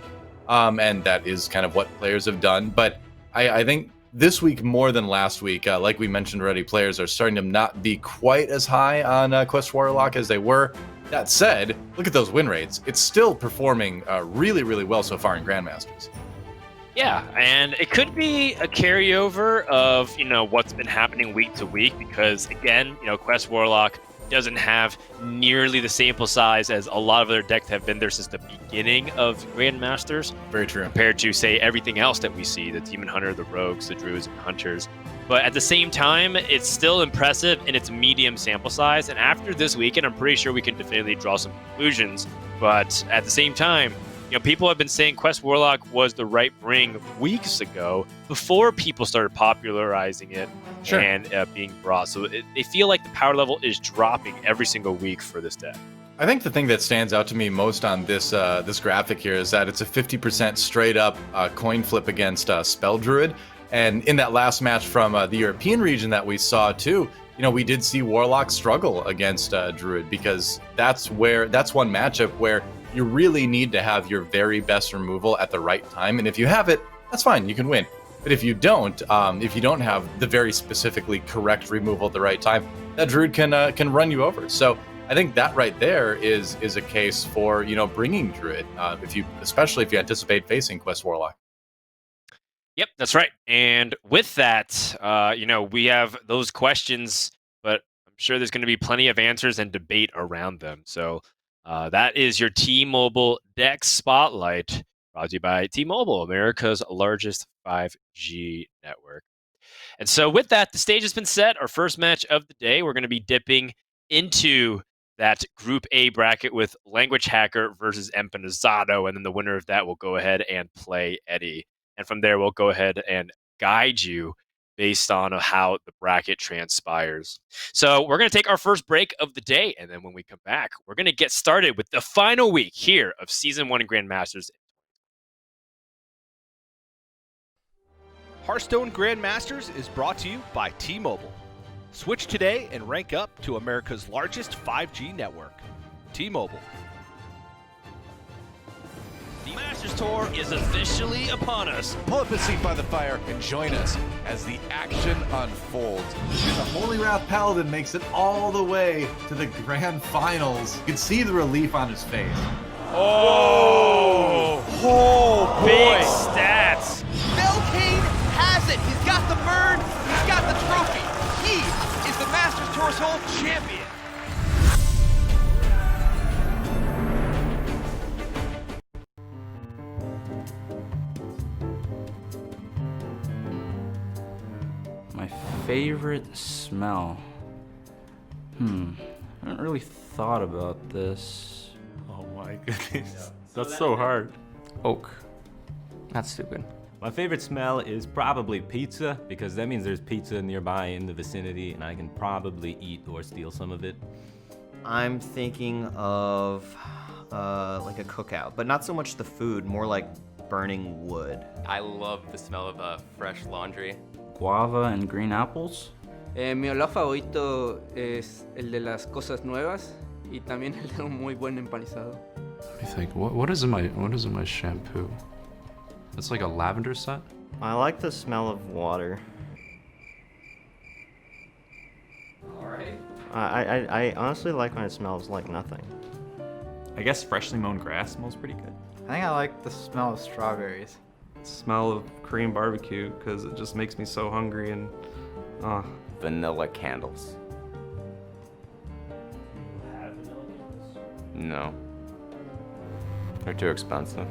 And that is kind of what players have done. But I think this week more than last week, like we mentioned already, players are starting to not be quite as high on Quest Warlock as they were. That said, look at those win rates. It's still performing really, really well so far in Grandmasters. Yeah, and it could be a carryover of, what's been happening week to week because, again, Quest Warlock doesn't have nearly the sample size as a lot of other decks have been there since the beginning of Grandmasters. Very true. Compared to, say, everything else that we see, the Demon Hunter, the Rogues, the Druids, and Hunters. But at the same time, it's still impressive in its medium sample size. And after this weekend, I'm pretty sure we can definitively draw some conclusions. But at the same time, people have been saying Quest Warlock was the right bring weeks ago before people started popularizing it and being brought. So they feel like the power level is dropping every single week for this deck. I think the thing that stands out to me most on this this graphic here is that it's a 50% straight up coin flip against Spell Druid. And in that last match from the European region that we saw too, we did see Warlock struggle against Druid because that's one matchup where you really need to have your very best removal at the right time. And if you have it, that's fine, you can win. But if you don't have the very specifically correct removal at the right time, that Druid can run you over. So I think that right there is a case for bringing Druid, especially if you anticipate facing Quest Warlock. Yep, that's right. And with that, we have those questions, but I'm sure there's going to be plenty of answers and debate around them. So that is your T-Mobile Dex Spotlight, brought to you by T-Mobile, America's largest 5G network. And so with that, the stage has been set. Our first match of the day, we're going to be dipping into that Group A bracket with Language Hacker versus Empanizado, and then the winner of that will go ahead and play Eddie. And from there, we'll go ahead and guide you based on how the bracket transpires. So we're going to take our first break of the day, and then when we come back, we're going to get started with the final week here of Season 1 Grandmasters. Hearthstone Grandmasters is brought to you by T-Mobile. Switch today and rank up to America's largest 5G network. T-Mobile. The Masters Tour is officially upon us. Pull up a seat by the fire and join us as the action unfolds. And the Holy Wrath Paladin makes it all the way to the grand finals. You can see the relief on his face. Oh, big stats. Beltane has it. He's got the burn. He's got the trophy. He is the Masters Tour Soul champion. My favorite smell. I haven't really thought about this. Oh my goodness. That's so hard. Oak. That's stupid. My favorite smell is probably pizza, because that means there's pizza nearby in the vicinity and I can probably eat or steal some of it. I'm thinking of like a cookout, but not so much the food, more like burning wood. I love the smell of fresh laundry. Guava and green apples? Mi olor favorito es el de las cosas nuevas y también el de un muy buen empanizado. Let me think. What is in my shampoo? It's like a lavender scent. I like the smell of water. Alright. I honestly like when it smells like nothing. I guess freshly mown grass smells pretty good. I think I like the smell of strawberries. Smell of Korean barbecue, because it just makes me so hungry and Vanilla candles. No. They're too expensive.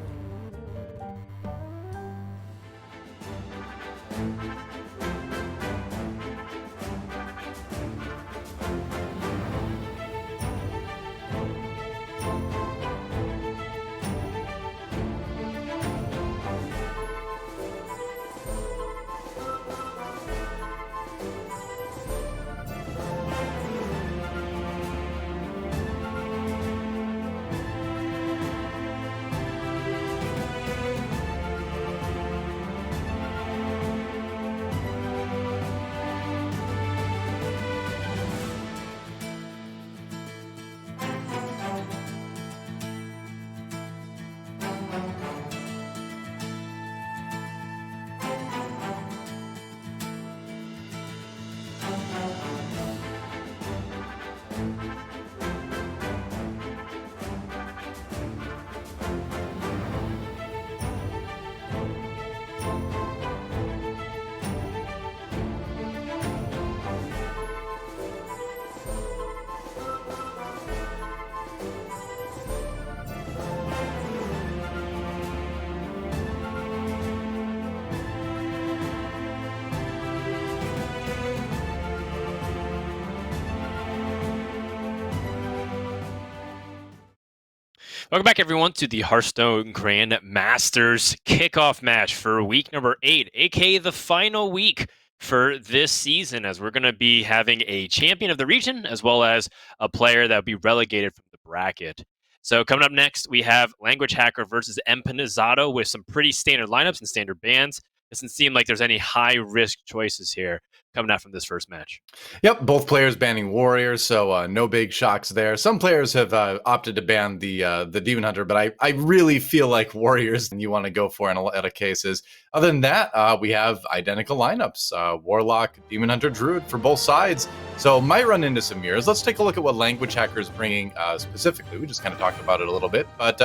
Welcome back, everyone, to the Hearthstone Grandmasters kickoff match for week number 8, aka the final week for this season, as we're going to be having a champion of the region as well as a player that will be relegated from the bracket. So coming up next, we have Language Hacker versus Empanizado with some pretty standard lineups and standard bans. doesn't seem like there's any high risk choices here coming out from this first match. Yep, both players banning warriors, so no big shocks there. Some players have opted to ban the demon hunter, but I really feel like warriors you want to go for in a lot of cases. Other than that, we have identical lineups: warlock, demon hunter, druid for both sides. So might run into some mirrors. Let's take a look at what Language Hacker is bringing specifically. We just kind of talked about it a little bit, but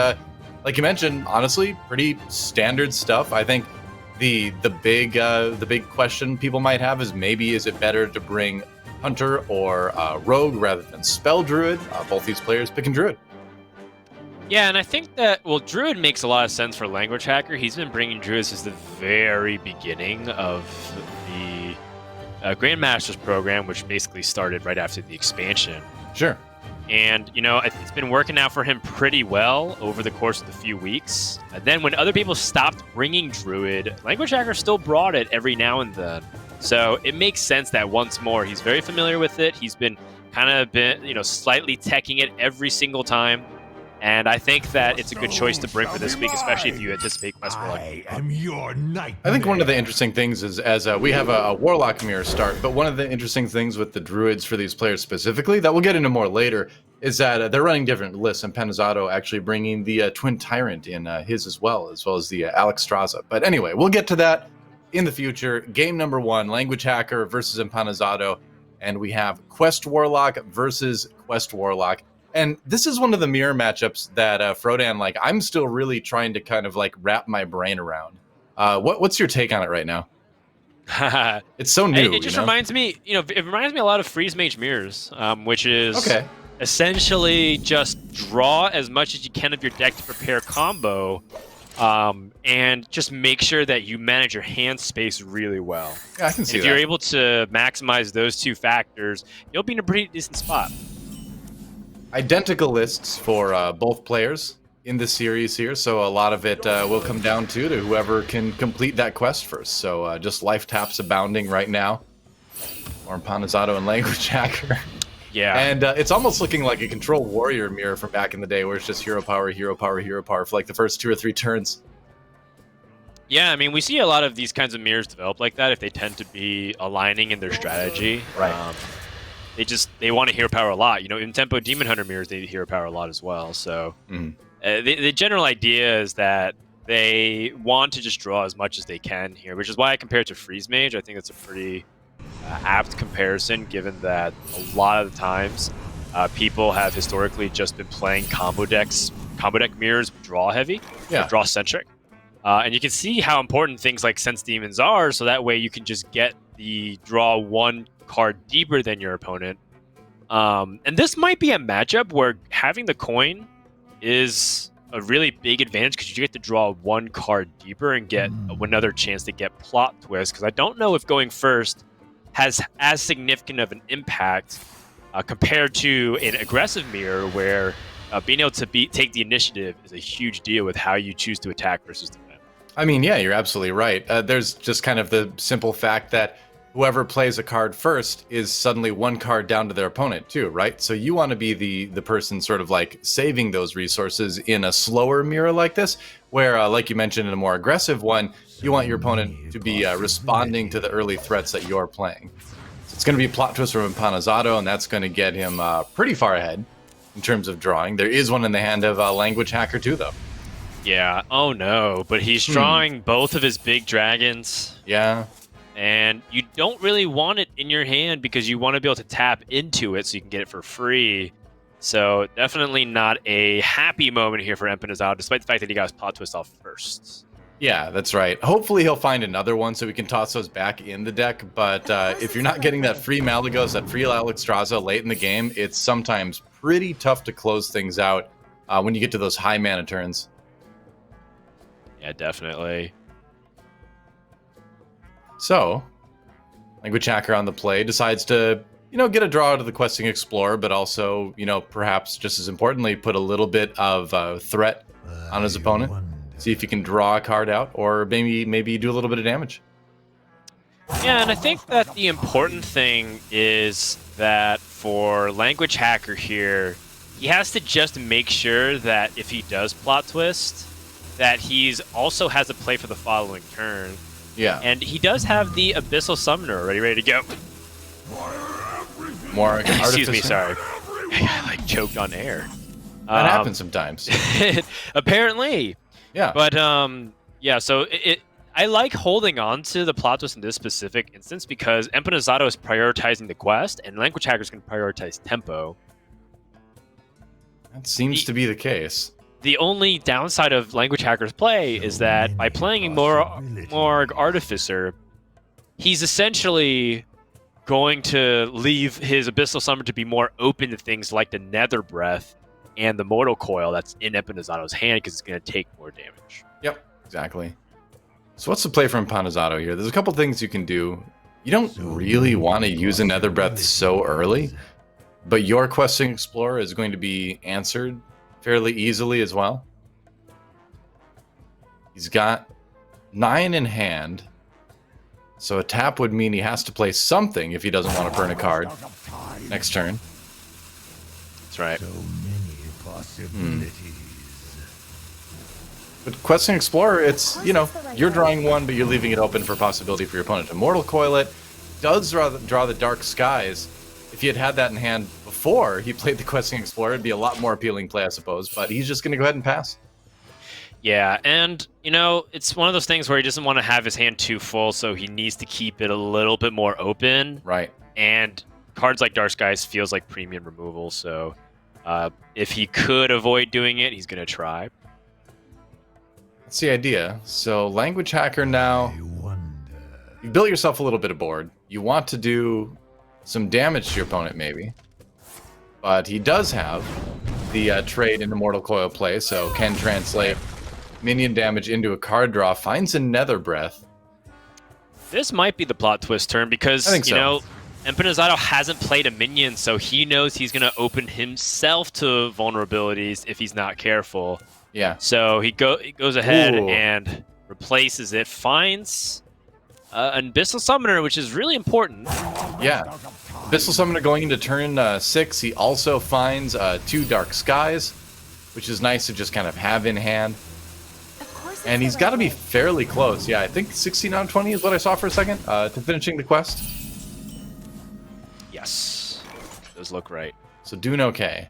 like you mentioned, honestly, pretty standard stuff. I think the big question people might have is maybe is it better to bring hunter or rogue rather than spell druid? Both these players picking druid. Yeah, and I think that, well, druid makes a lot of sense for Language Hacker. He's been bringing druids since the very beginning of the Grandmasters program, which basically started right after the expansion. Sure. And, you know, it's been working out for him pretty well over the course of the few weeks. And then when other people stopped bringing druid, Language Hacker still brought it every now and then. So it makes sense that once more, he's very familiar with it. He's been slightly teching it every single time. And I think that it's a good choice to bring for this week, especially if you anticipate Quest Warlock. I am your nightmare. I think one of the interesting things is, as we have a Warlock mirror start, but one of the interesting things with the Druids for these players specifically, that we'll get into more later, is that they're running different lists, and Panizzato actually bringing the Twin Tyrant in his as well as the Alex Straza. But anyway, we'll get to that in the future. Game number 1, Language Hacker versus Empanizzato, and we have Quest Warlock versus Quest Warlock. And this is one of the mirror matchups that Frodan, like, I'm still really trying to kind of like wrap my brain around. What's your take on it right now? It's so new. It just reminds me, it reminds me a lot of Freeze Mage Mirrors, which is essentially just draw as much as you can of your deck to prepare combo, and just make sure that you manage your hand space really well. Yeah, I can see that. If you're able to maximize those two factors, you'll be in a pretty decent spot. Identical lists for both players in the series here, so a lot of it will come down to whoever can complete that quest first. So just life taps abounding right now. Or Panizzato and Language Hacker. Yeah. And it's almost looking like a Control Warrior mirror from back in the day where it's just hero power, hero power, hero power for like the first 2 or 3 turns. Yeah, I mean, we see a lot of these kinds of mirrors develop like that if they tend to be aligning in their strategy. Right. They want to hero power a lot. In Tempo Demon Hunter mirrors, they hero power a lot as well. So the general idea is that they want to just draw as much as they can here, which is why I compare it to Freeze Mage. I think that's a pretty apt comparison, given that a lot of the times people have historically just been playing combo deck mirrors draw heavy, draw centric. And you can see how important things like Sense Demons are, so that way you can just get the draw one card deeper than your opponent. And this might be a matchup where having the coin is a really big advantage because you get to draw one card deeper and get another chance to get plot twist, because I don't know if going first has as significant of an impact compared to an aggressive mirror where being able to take the initiative is a huge deal with how you choose to attack versus defend. I mean, yeah, you're absolutely right. There's just kind of the simple fact that whoever plays a card first is suddenly one card down to their opponent too, right? So you want to be the person sort of like saving those resources in a slower mirror like this, where, like you mentioned, in a more aggressive one, you want your opponent to be responding to the early threats that you're playing. So it's going to be a plot twist from Panizzato, and that's going to get him pretty far ahead in terms of drawing. There is one in the hand of Language Hacker too, though. Yeah, oh no, but he's drawing both of his big dragons. Yeah. And you don't really want it in your hand because you want to be able to tap into it so you can get it for free. So definitely not a happy moment here for Empanizzato, despite the fact that he got his plot twist off first. Yeah, that's right. Hopefully he'll find another one so we can toss those back in the deck. But if you're not getting that free Malagos, that free Alex Straza late in the game, it's sometimes pretty tough to close things out when you get to those high mana turns. Yeah, definitely. So, Language Hacker on the play decides to, get a draw out of the Questing Explorer, but also, perhaps just as importantly, put a little bit of threat on his opponent. See if he can draw a card out, or maybe do a little bit of damage. Yeah, and I think that the important thing is that for Language Hacker here, he has to just make sure that if he does plot twist, that he's also has a play for the following turn. Yeah. And he does have the Abyssal Summoner already ready to go. More Excuse me, artificer. sorry. I like choked on air. That happens sometimes. Apparently. Yeah. But yeah, so I like holding on to the plot twist in this specific instance because Empanizado is prioritizing the quest and Language Hackers can prioritize tempo. That seems to be the case. The only downside of Language Hacker's play is that by playing Morg Artificer, he's essentially going to leave his Abyssal Summoner to be more open to things like the Nether Breath and the Mortal Coil that's in Empanizado's hand because it's going to take more damage. Yep, exactly. So what's the play from Empanizado here? There's a couple things you can do. You don't really want to use a Nether Breath so early, but your Questing Explorer is going to be answered fairly easily as well. He's got 9 in hand, so a tap would mean he has to play something if he doesn't want to burn a card next turn. That's right. But Questing Explorer, it's, you know, you're drawing one, but you're leaving it open for possibility for your opponent. Immortal Coil it does draw the Dark Skies. If he had had that in hand before he played the Questing Explorer, it'd be a lot more appealing play, I suppose. But he's just going to go ahead and pass. Yeah, and, you know, it's one of those things where he doesn't want to have his hand too full, so he needs to keep it a little bit more open. Right. And cards like Dark Skies feels like premium removal, so if he could avoid doing it, he's going to try. That's the idea. So Language Hacker now, you built yourself a little bit of board. You want to do some damage to your opponent, maybe. But he does have the trade into Mortal Coil play, so can translate minion damage into a card draw, finds a Nether Breath. This might be the plot twist turn because, you know, Empanizado hasn't played a minion, so he knows he's going to open himself to vulnerabilities if he's not careful. Yeah. So he goes ahead and replaces it, finds an Abyssal Summoner, which is really important. Yeah. Abyssal Summoner going into turn 6. He also finds 2 Dark Skies, which is nice to just kind of have in hand. And he's got to be fairly close. Yeah, I think 16 out of 20 is what I saw for a second to finishing the quest. Yes. Does look right. So doing okay.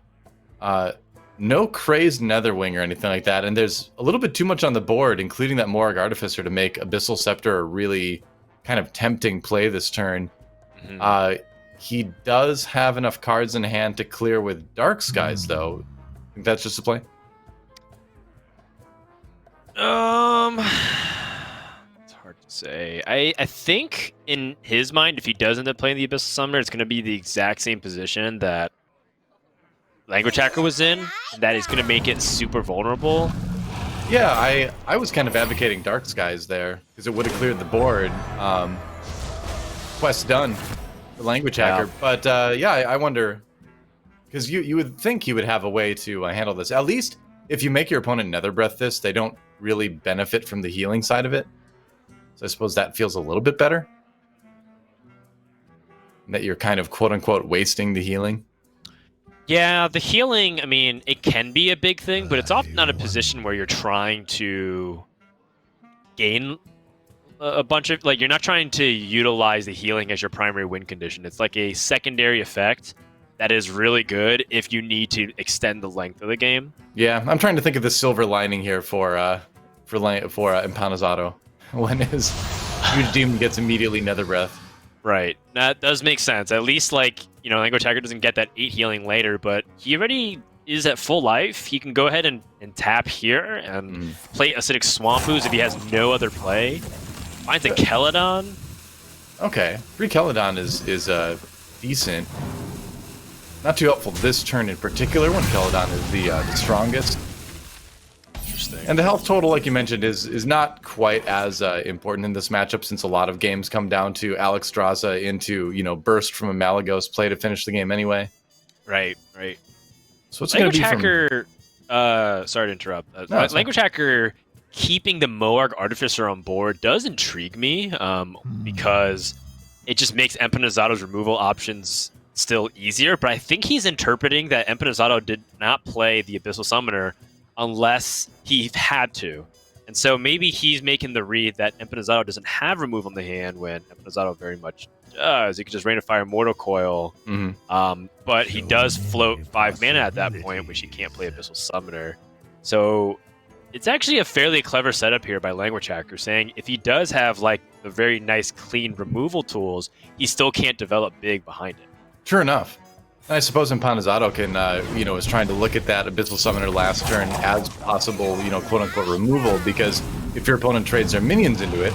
No crazed Netherwing or anything like that. And there's a little bit too much on the board, including that Morag Artificer, to make Abyssal Scepter a really kind of tempting play this turn. He does have enough cards in hand to clear with Dark Skies, though. I think that's just a play. It's hard to say. I think in his mind, if he does end up playing the Abyssal Summoner, it's going to be the exact same position that Language Hacker was in, and that is going to make it super vulnerable. Yeah, I was kind of advocating Dark Skies there, because it would have cleared the board. Quest done for Language Hacker. But yeah, I wonder, because you would think you would have a way to handle this. At least if you make your opponent Nether Breath this, they don't really benefit from the healing side of it. So I suppose that feels a little bit better. That you're kind of quote-unquote wasting the healing. Yeah, the healing, I mean, it can be a big thing, but it's often not a position where you're trying to gain a bunch of... Like, you're not trying to utilize the healing as your primary win condition. It's like a secondary effect that is really good if you need to extend the length of the game. Yeah, I'm trying to think of the silver lining here for Empanizado. When his huge demon gets immediately Nether Breath. Right. That does make sense. At least, like, you know, Language Hacker doesn't get that 8 healing later, but he already is at full life. He can go ahead and tap here and play Acidic Swamp Ooze if he has no other play. Finds a Keladon. Okay. Free Keladon is decent. Not too helpful this turn in particular when Keladon is the strongest. Interesting. And the health total, like you mentioned, is not quite as important in this matchup, since a lot of games come down to Alex Straza into, you know, burst from a Malagos play to finish the game anyway. Right, right. So it's going to be Hacker, sorry to interrupt. Language Hacker keeping the Moarg Artificer on board does intrigue me, because it just makes Empanizado's removal options still easier, but I think he's interpreting that Empanizado did not play the Abyssal Summoner unless he had to. And so maybe he's making the read that Empanizado doesn't have remove on the hand when Empanizado very much does. He could just Rain of Fire Mortal Coil. But he does float 5 mana at that point, which he can't play Abyssal Summoner. So it's actually a fairly clever setup here by Language Hacker, saying if he does have like the very nice clean removal tools, he still can't develop big behind it. Sure enough. And I suppose Empanizado can, is trying to look at that Abyssal Summoner last turn as possible, quote-unquote removal, because if your opponent trades their minions into it,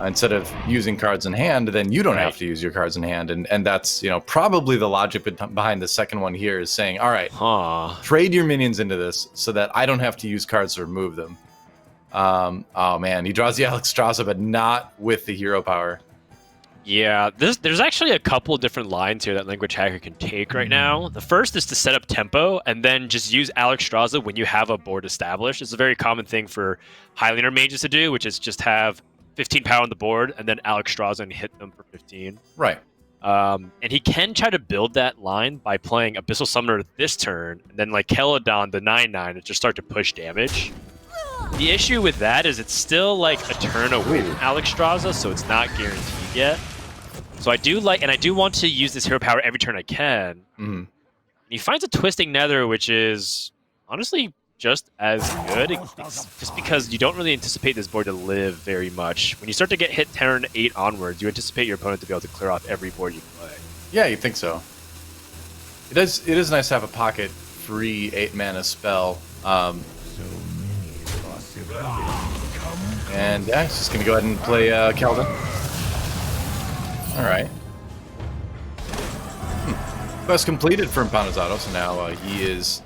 instead of using cards in hand, then you don't have to use your cards in hand. And that's, probably the logic behind the second one here is saying, all right, trade your minions into this so that I don't have to use cards to remove them. Oh, man, he draws the Alexstrasza, but not with the hero power. Yeah, there's actually a couple different lines here that Language Hacker can take right now. The first is to set up tempo and then just use Alexstrasza when you have a board established. It's a very common thing for Highlander mages to do, which is just have 15 power on the board and then Alexstrasza and hit them for 15. Right. And he can try to build that line by playing Abyssal Summoner this turn, and then like Keladon, the 9/9, and just start to push damage. The issue with that is it's still like a turn away from Alexstrasza, so it's not guaranteed yet. So I do want to use this hero power every turn I can. And he finds a Twisting Nether, which is honestly just as good. It's just because you don't really anticipate this board to live very much. When you start to get hit turn 8 onwards, you anticipate your opponent to be able to clear off every board you play. Yeah, you think so. It is nice to have a pocket free 8 mana spell. And yeah, he's just gonna go ahead and play Keldon. All right. Quest completed for Empanizado, so now he is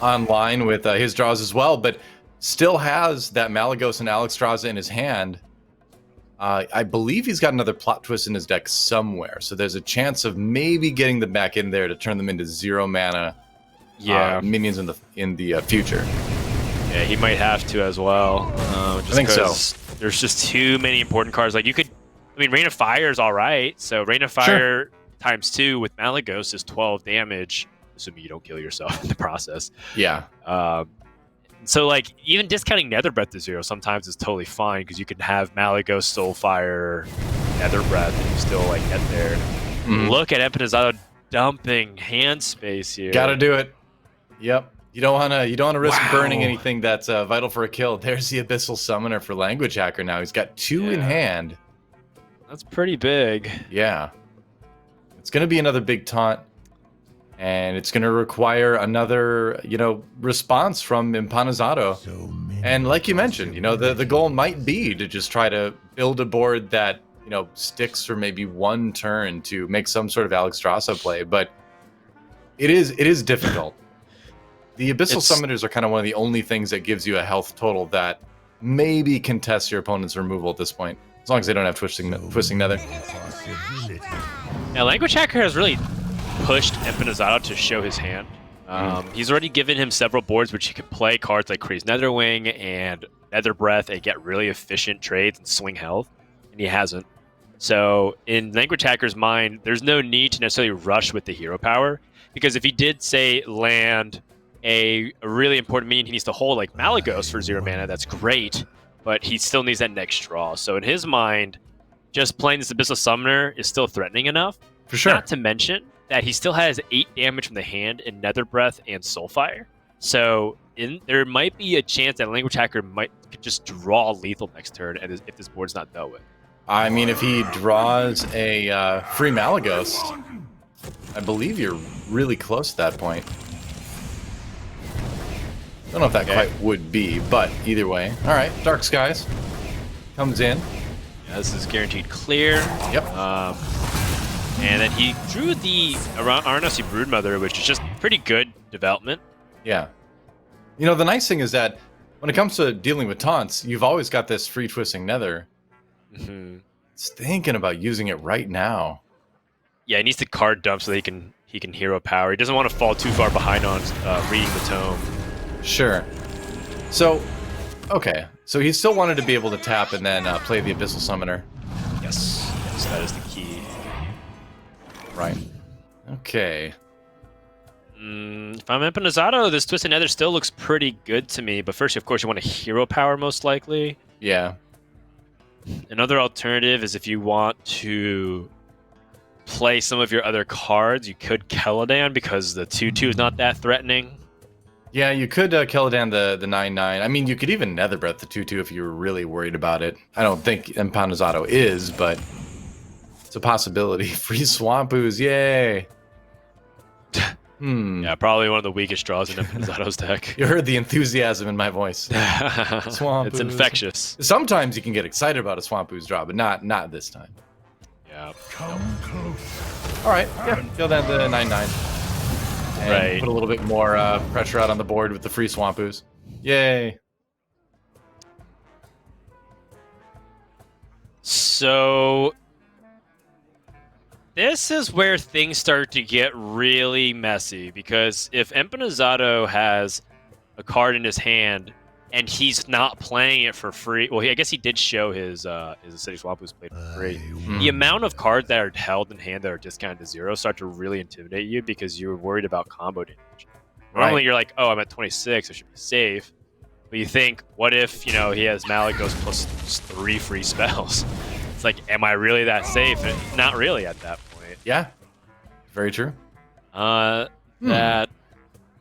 online with his draws as well, but still has that Malygos and Alexstrasza in his hand. I believe he's got another Plot Twist in his deck somewhere, so there's a chance of maybe getting them back in there to turn them into 0 mana minions in the future. Yeah, he might have to as well. I think so. There's just too many important cards. Like you could, Rain of Fire is all right. So Rain of Fire times 2 with Malygos is 12 damage, assuming you don't kill yourself in the process. Yeah. So like even discounting Nether Breath to 0 sometimes is totally fine because you can have Malygos, Soulfire, Nether Breath, and you still like get there. Look at Empanizado dumping hand space here. Gotta do it. Yep. You don't wanna risk burning anything that's vital for a kill. There's the Abyssal Summoner for Language Hacker now. He's got 2 in hand. That's pretty big. Yeah. It's gonna be another big taunt. And it's gonna require another, response from Empanizado. And like you mentioned, the goal might be to just try to build a board that, sticks for maybe 1 turn to make some sort of Alexstrasza play, but it is difficult. The Abyssal Summoners are kind of one of the only things that gives you a health total that maybe contests your opponent's removal at this point, as long as they don't have Twisting Nether. Now, Language Hacker has really pushed Empanizado to show his hand. He's already given him several boards which he can play cards like Crazed Netherwing and Nether Breath and get really efficient trades and swing health, and he hasn't. So in Language Hacker's mind, there's no need to necessarily rush with the hero power, because if he did, say, land a really important minion he needs to hold, like Malygos for 0 mana, that's great, but he still needs that next draw. So in his mind, just playing this Abyssal Summoner is still threatening enough. For sure. Not to mention that he still has 8 damage from the hand in Nether Breath and Soulfire. So there might be a chance that Language Hacker could just draw lethal next turn if this board's not dealt with. I mean, if he draws a free Malygos, I believe you're really close to that point. I don't know if that quite would be, but either way. All right, Dark Skies comes in. Yeah, this is guaranteed clear. Yep. And then he drew the Arnasi Broodmother, which is just pretty good development. Yeah. The nice thing is that when it comes to dealing with taunts, you've always got this free Twisting Nether. It's thinking about using it right now. Yeah, he needs to card dump so that he can hero power. He doesn't want to fall too far behind on reading the tome. Sure. So, okay. So he still wanted to be able to tap and then play the Abyssal Summoner. Yes, that is the key. Right. Okay. If I'm Empanazato, this Twisted Nether still looks pretty good to me. But first, of course, you want a hero power, most likely. Yeah. Another alternative is if you want to play some of your other cards, you could Celadan because the 2/2 is not that threatening. Yeah, you could Celadan the 9/9. I mean, you could even Nether Breath the 2/2 if you were really worried about it. I don't think Empanazato is, but it's a possibility. Free Swamp Ooze, yay! Yeah, probably one of the weakest draws in Empanazato's deck. You heard the enthusiasm in my voice. Swamp It's Ooze. infectious. Sometimes you can get excited about a Swamp Ooze draw, but not this time. Yeah. All right, yeah, kill that the 9/9. And Right. put a little bit more pressure out on the board with the free Swamp Ooze. Yay! So this is where things start to get really messy because if Empanazato has a card in his hand and he's not playing it for free, well, I guess he did show his Acidic Swamp Ooze played for free. The amount of cards that are held in hand that are discounted to 0 start to really intimidate you because you're worried about combo damage. Normally, you're like, oh, I'm at 26, I should be safe. But you think, what if, he has Malagos plus 3 free spells? It's like, am I really that safe? And not really at that point. Yeah, very true. That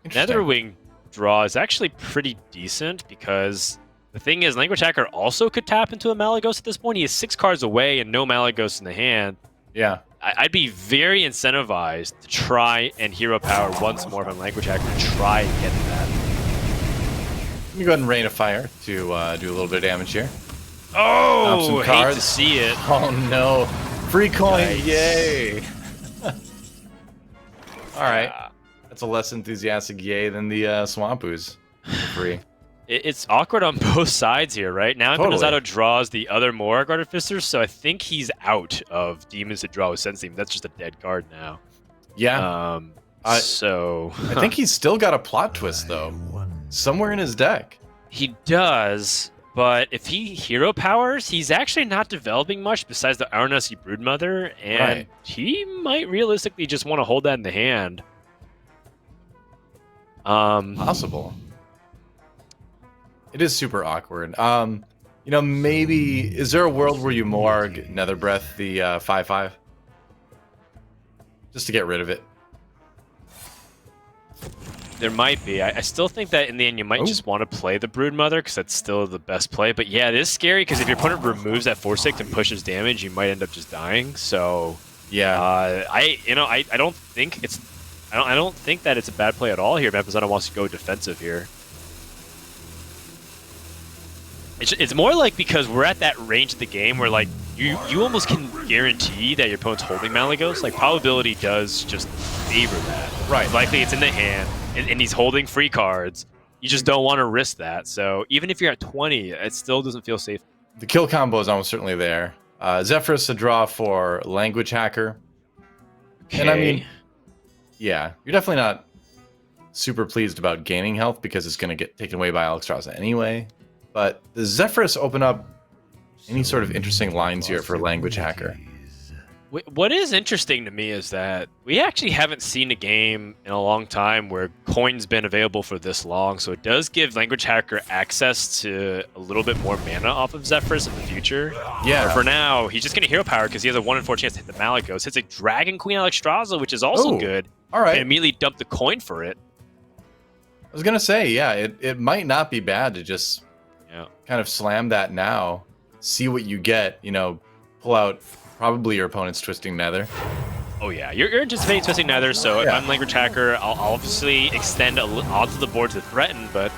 Netherwing draw is actually pretty decent because the thing is, Language Hacker also could tap into a Malagos at this point. He is 6 cards away and no Malagos in the hand. Yeah. I'd be very incentivized to try and hero power once more from Language Hacker to try and get that. Let me go ahead and Rain of Fire to do a little bit of damage here. Oh, hate to see it. Oh no. Free coin, Nice. yay. Alright. That's a less enthusiastic yay than the Swamp Ooze. Free. It's awkward on both sides here, right? Now Totally. Empanazato draws the other Morag Artificer, so I think he's out of Demons that draw with Sense Theme. That's just a dead card now. Yeah. I think he's still got a plot twist though. Somewhere in his deck. He does, but if he hero powers, he's actually not developing much besides the Aranasi Broodmother, and Right. he might realistically just want to hold that in the hand. Possible. It is super awkward. Maybe is there a world where you Morg Nether Breath the 5/5? Just to get rid of it. There might be. I still think that in the end you might just want to play the Broodmother because that's still the best play. But yeah, it is scary because if your opponent removes that 4/6 and pushes damage, you might end up just dying. So yeah, I don't think that it's a bad play at all here. Empanazato wants to go defensive here. It's more like because we're at that range of the game where like you almost can guarantee that your opponent's holding Malagos. Like probability does just favor that. Right. Likely it's in the hand and he's holding free cards. You just don't want to risk that. So even if you're at 20, it still doesn't feel safe. The kill combo is almost certainly there. Zephyrus a draw for Language Hacker. Okay. And I mean, yeah, you're definitely not super pleased about gaining health because it's going to get taken away by Alexstrasza anyway. But does Zephyrus open up any sort of interesting lines here for Language Hacker? What is interesting to me is that we actually haven't seen a game in a long time where coin's been available for this long, so it does give Language Hacker access to a little bit more mana off of Zephyrus in the future. Yeah. But for now, he's just going to hero power because he has a 1 in 4 chance to hit the Malagos. Hits a Dragon Queen Alexstrasza, which is also Oh, good. all right. And immediately dump the coin for it. I was going to say, yeah, it might not be bad to just kind of slam that now, see what you get, pull out probably your opponent's Twisting Nether. Oh yeah, you're anticipating Twisting Nether, so if I'm Language Hacker, I'll obviously extend onto the board to threaten, but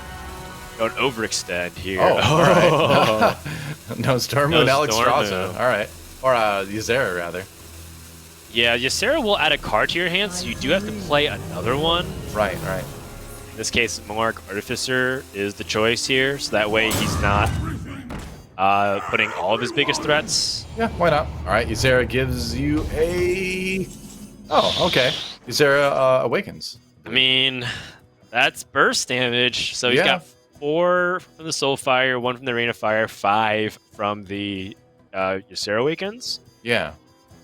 don't overextend here. Oh, all right. No Storm Moon, No Alexstrasza. Storm Moon. All right. Or Ysera, rather. Yeah, Ysera will add a card to your hand, so you do have to play another one. Right. In this case, Monarch Artificer is the choice here, so that way he's not putting all of his biggest threats. Yeah, why not? All right, Ysera gives you a... Oh, okay. Ysera awakens. I mean, that's burst damage, so he's Yeah. got 4 from the Soulfire, 1 from the Rain of Fire, 5 from the Ysera Awakens. Yeah.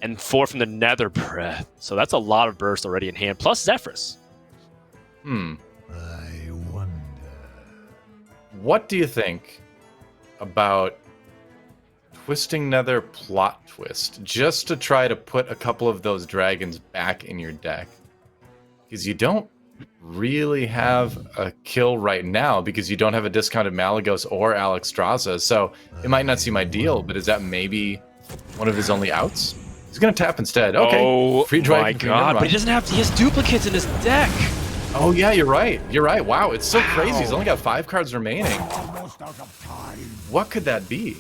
And 4 from the Nether Breath. So that's a lot of burst already in hand, plus Zephyrus. I wonder. What do you think about Twisting Nether Plot Twist, just to try to put a couple of those dragons back in your deck? Because you don't really have a kill right now because you don't have a discounted Malagos or Alexstrasza, so it might not seem ideal, but is that maybe one of his only outs? He's going to tap instead. Okay. Oh Free my dragon. god, but he doesn't have, he has duplicates in his deck. Oh yeah, you're right. You're right. Wow, it's so crazy. He's only got 5 cards remaining. What could that be?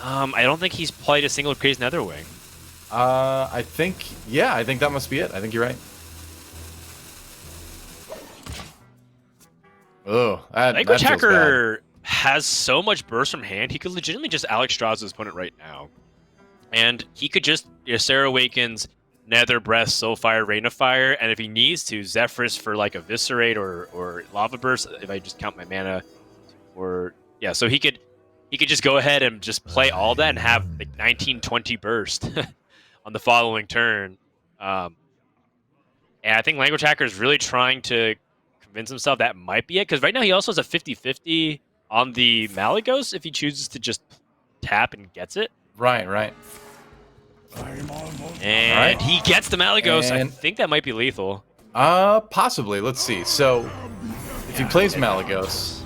I don't think he's played a single Crazy Netherwing. I think that must be it. I think you're right. Oh, Language Hacker has so much burst from hand, he could legitimately just Alexstrasza's opponent right now. And he could just Sarah Awakens, Nether Breath, Soulfire, Rain of Fire, and if he needs to, Zephyrus for like Eviscerate or Lava Burst, if I just count my mana. Or yeah, so he could just go ahead and just play all that and have like 19-20 burst on the following turn. And I think Language Hacker is really trying to convince himself that might be it, because right now he also has a 50-50 on the Malagos if he chooses to just tap and gets it. Right. And he gets the Malagos. And I think that might be lethal. Possibly. Let's see. So if he plays Malagos,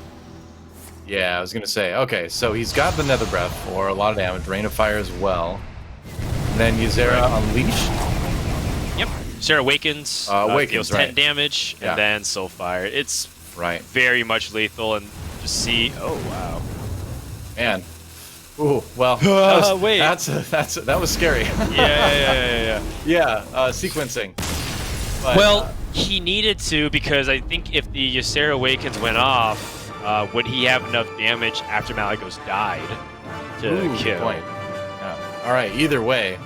yeah, I was gonna say. Okay, so he's got the Nether Breath for a lot of damage, Rain of Fire as well. And then Ysera Unleashed. Yep. Sarah Awakens. Deals 10 damage, and then Soulfire. It's very much lethal, and just see. Oh wow. Man. Ooh, well, wait. that was scary. Yeah. Sequencing. But, well, he needed to, because I think if the Ysera Awakens went off, would he have enough damage after Malagos died to kill? Good point. Yeah. All right. Either way,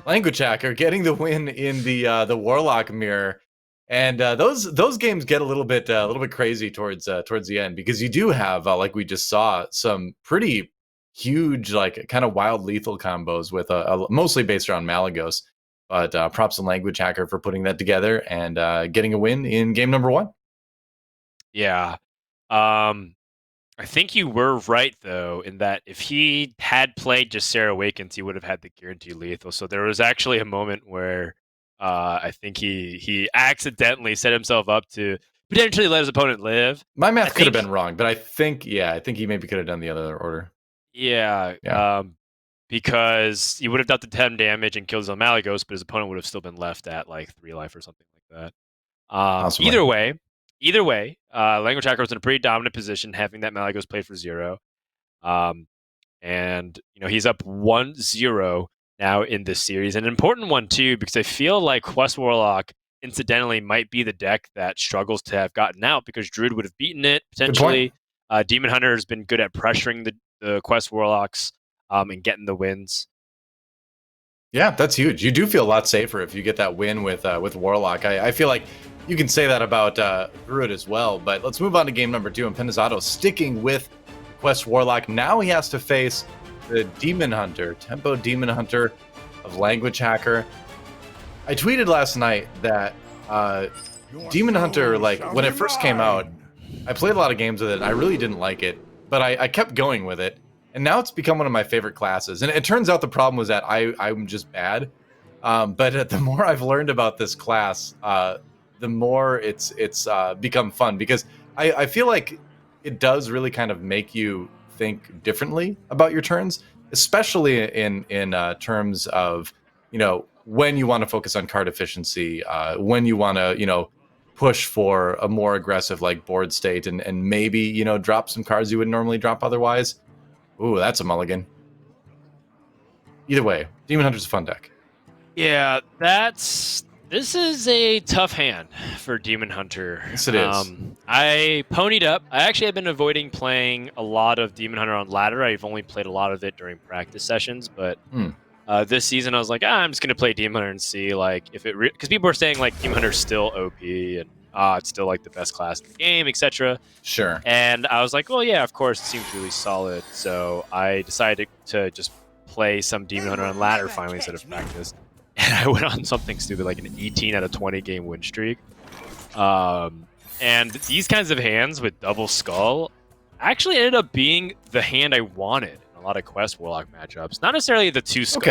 Language Hacker getting the win in the Warlock mirror, and those games get a little bit crazy towards the end, because you do have like we just saw some pretty huge, like kind of wild lethal combos with mostly based around Malagos. But props to Language Hacker for putting that together and getting a win in game number 1. Yeah. I think you were right, though, in that if he had played just Sarah Awakens, he would have had the guaranteed lethal. So there was actually a moment where I think he accidentally set himself up to potentially let his opponent live. My math could have been wrong, but I think he maybe could have done the other order. Yeah. Because he would have dealt the 10 damage and killed his own Malagos, but his opponent would have still been left at like 3 life or something like that. Either way, Language Hacker was in a pretty dominant position, having that Malagos played for 0. And he's up 1-0 now in this series. An important one too, because I feel like Quest Warlock incidentally might be the deck that struggles to have gotten out, because Druid would have beaten it potentially. Demon Hunter has been good at pressuring the Quest Warlocks and getting the wins. Yeah, that's huge. You do feel a lot safer if you get that win with Warlock. I feel like you can say that about Druid as well. But let's move on to game number 2. And Penizado sticking with Quest Warlock. Now he has to face the Demon Hunter, Tempo Demon Hunter of Language Hacker. I tweeted last night that Demon Hunter, like when it first came out, I played a lot of games with it. I really didn't like it, but I kept going with it. And now it's become one of my favorite classes. And it turns out the problem was that I'm just bad. But the more I've learned about this class, the more it's become fun, because I feel like it does really kind of make you think differently about your turns, especially in terms of, when you want to focus on card efficiency, when you want to, push for a more aggressive like board state and maybe, drop some cards you wouldn't normally drop otherwise. Ooh, that's a mulligan. Either way, Demon Hunter's a fun deck. Yeah, this is a tough hand for Demon Hunter. Yes, it is. I ponied up. I actually have been avoiding playing a lot of Demon Hunter on ladder. I've only played a lot of it during practice sessions, but this season I was like, I'm just going to play Demon Hunter and see like if it... Because people are saying like Demon Hunter's still OP and it's still like the best class in the game, etc. Sure. And I was like, well, yeah, of course, it seems really solid. So I decided to just play some Demon Hunter on ladder finally instead of practice. And I went on something stupid like an 18 out of 20 game win streak. And these kinds of hands with double skull actually ended up being the hand I wanted in a lot of Quest Warlock matchups. Not necessarily the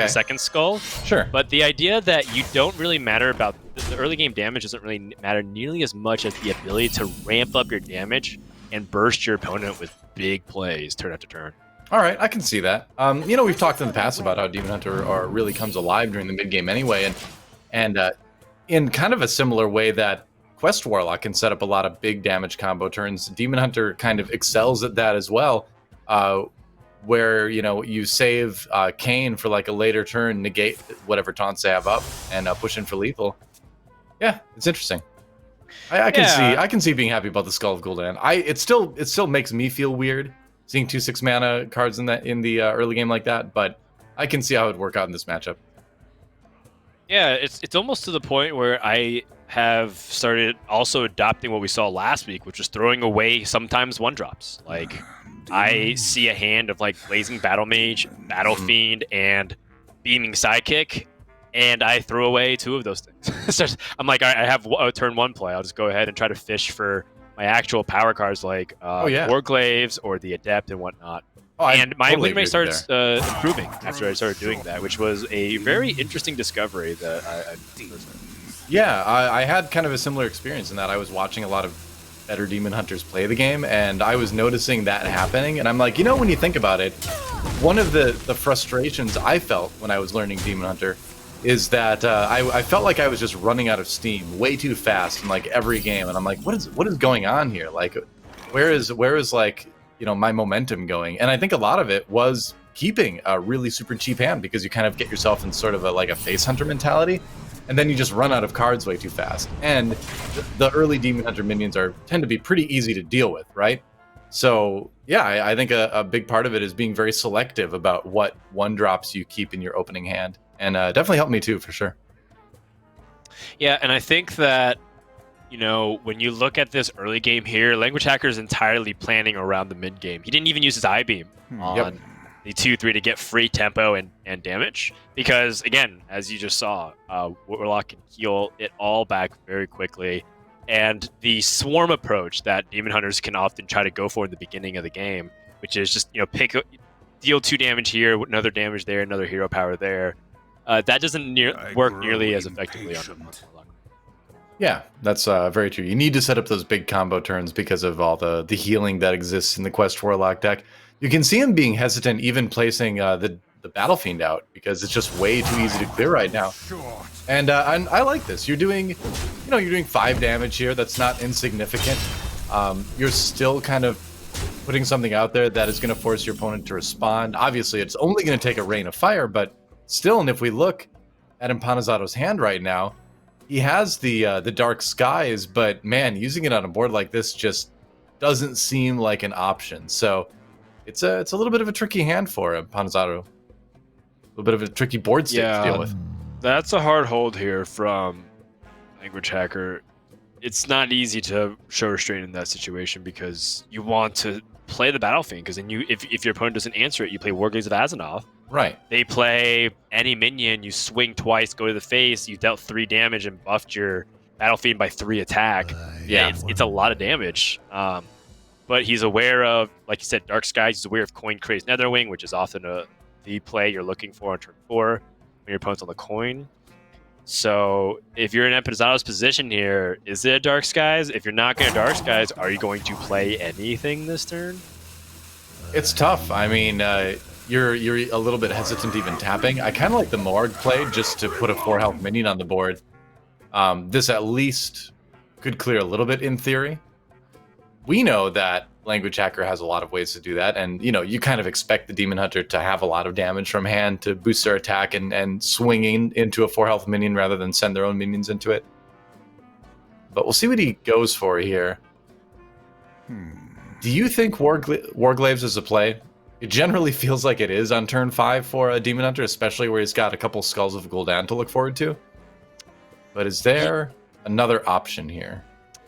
second skull, sure, but the idea that you don't really matter about the early game damage doesn't really matter nearly as much as the ability to ramp up your damage and burst your opponent with big plays turn after turn. All right, I can see that. We've talked in the past about how Demon Hunter really comes alive during the mid game anyway, and in kind of a similar way that Quest Warlock can set up a lot of big damage combo turns, Demon Hunter kind of excels at that as well, where you save Kane for like a later turn, negate whatever taunts they have up, and push in for lethal. Yeah, it's interesting. I can see being happy about the Skull of Gul'dan. It still makes me feel weird seeing 2/6 mana cards in the early game like that, but I can see how it would work out in this matchup. Yeah, it's almost to the point where I have started also adopting what we saw last week, which was throwing away sometimes one drops. Like I see a hand of like Blazing Battle Mage, Battle Fiend, and Beaming Sidekick, and I throw away 2 of those things. So I'm like, I have a turn 1 play. I'll just go ahead and try to fish for my actual power cards like Warglaves or the Adept and whatnot. And my win rate starts improving after I started doing that, which was a very interesting discovery that I Yeah, I had kind of a similar experience in that I was watching a lot of better Demon Hunters play the game, and I was noticing that happening, and I'm like, when you think about it, one of the frustrations I felt when I was learning Demon Hunter is that I felt like I was just running out of steam way too fast in like every game, and I'm like, what is going on here? Like, where is like my momentum going? And I think a lot of it was keeping a really super cheap hand, because you kind of get yourself in sort of a face hunter mentality, and then you just run out of cards way too fast. And the early Demon Hunter minions tend to be pretty easy to deal with, right? So yeah, I think a big part of it is being very selective about what 1-drops you keep in your opening hand, and definitely helped me too, for sure. Yeah, and I think that when you look at this early game here, Language Hacker is entirely planning around the mid game. He didn't even use his I-Beam on the 2/3 to get free tempo and damage, because again, as you just saw, Warlock can heal it all back very quickly, and the swarm approach that Demon Hunters can often try to go for in the beginning of the game, which is just deal 2 damage here, another damage there, another hero power there, that doesn't work nearly as effectively on Warlock. Yeah, that's very true. You need to set up those big combo turns because of all the healing that exists in the Quest Warlock deck. You can see him being hesitant even placing the Battle Fiend out, because it's just way too easy to clear right now. And I like this. You're doing 5 damage here. That's not insignificant. You're still kind of putting something out there that is going to force your opponent to respond. Obviously, it's only going to take a rain of fire, but still, and if we look at Empanizato's hand right now, he has the Dark Skies, but man, using it on a board like this just doesn't seem like an option. So it's a little bit of a tricky hand for Empanizato. A little bit of a tricky board state to deal with. That's a hard hold here from Language Hacker. It's not easy to show restraint in that situation, because you want to play the Battle Fiend, because then if your opponent doesn't answer it, you play Wargaze of Azzinoth. Right. They play any minion, you swing twice, go to the face, you dealt 3 damage and buffed your Battle Fiend by 3 attack. Yeah. It's a lot of damage. But he's aware of, like you said, Dark Skies. He's aware of Coin Craze Netherwing, which is often the play you're looking for on turn 4 when your opponent's on the coin. So if you're in Empanizato's position here, is it a Dark Skies? If you're not going to Dark Skies, are you going to play anything this turn? It's tough. I mean, you're a little bit hesitant even tapping. I kind of like the Morg play just to put a 4 health minion on the board. This at least could clear a little bit in theory. We know that Language Hacker has a lot of ways to do that, and you kind of expect the Demon Hunter to have a lot of damage from hand to boost their attack and swinging into a 4 health minion rather than send their own minions into it. But we'll see what he goes for here. Do you think Warglaves is a play? It generally feels like it is on turn 5 for a Demon Hunter, especially where he's got a couple Skulls of Gul'dan to look forward to. But is there another option here?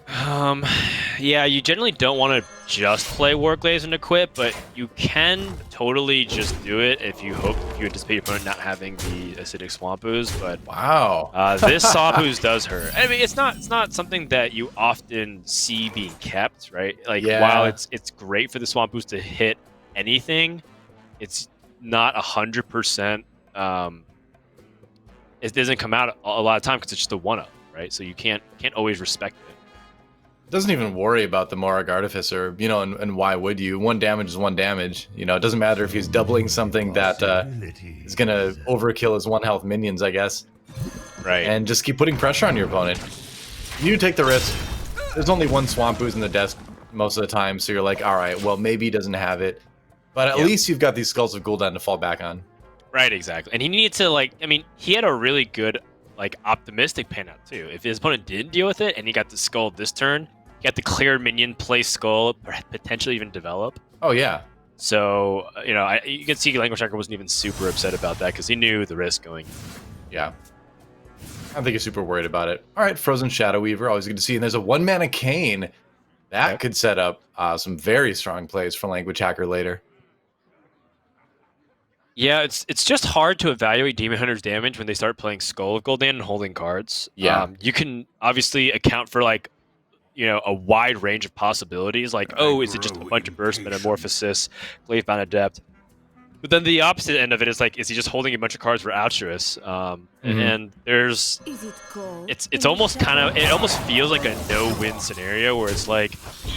Yeah, you generally don't want to just play Warglaze and equip, but you can totally just do it if you anticipate your opponent not having the acidic swamp ooze. But wow, this swamp ooze does hurt. I mean, it's not something that you often see being kept, right? Like while it's great for the swamp ooze to hit anything, it's not 100%. It doesn't come out a lot of time because it's just a 1-up, right? So you can't always respect it. Doesn't even worry about the Morag Artificer, you know, and why would you? 1 damage is 1 damage. You know, it doesn't matter if he's doubling something that is going to overkill his 1 health minions, I guess. Right. And just keep putting pressure on your opponent. You take the risk. There's only 1 Swamp Ooze in the desk most of the time, so you're like, all right, well, maybe he doesn't have it. But at least you've got these Skulls of Gul'dan to fall back on. Right, exactly. And he needed to, like, I mean, he had a really good, like, optimistic pan out, too. If his opponent didn't deal with it and he got the Skull this turn, he got the clear minion, play Skull, potentially even develop. Oh, yeah. So, you know, you can see Language Hacker wasn't even super upset about that because he knew the risk going. Yeah. I don't think he's super worried about it. All right, Frozen Shadow Weaver, always good to see. And there's a 1-mana Cane. That could set up some very strong plays for Language Hacker later. Yeah, it's just hard to evaluate Demon Hunter's damage when they start playing Skull of Gul'dan and holding cards. Yeah. You can obviously account for, like, you know, a wide range of possibilities. Like, oh, is it just a bunch of burst, metamorphosis, Glavebound Adept? But then the opposite end of it is, like, is he just holding a bunch of cards for Altruist? And there's, it's almost kind of, it almost feels like a no-win scenario where it's like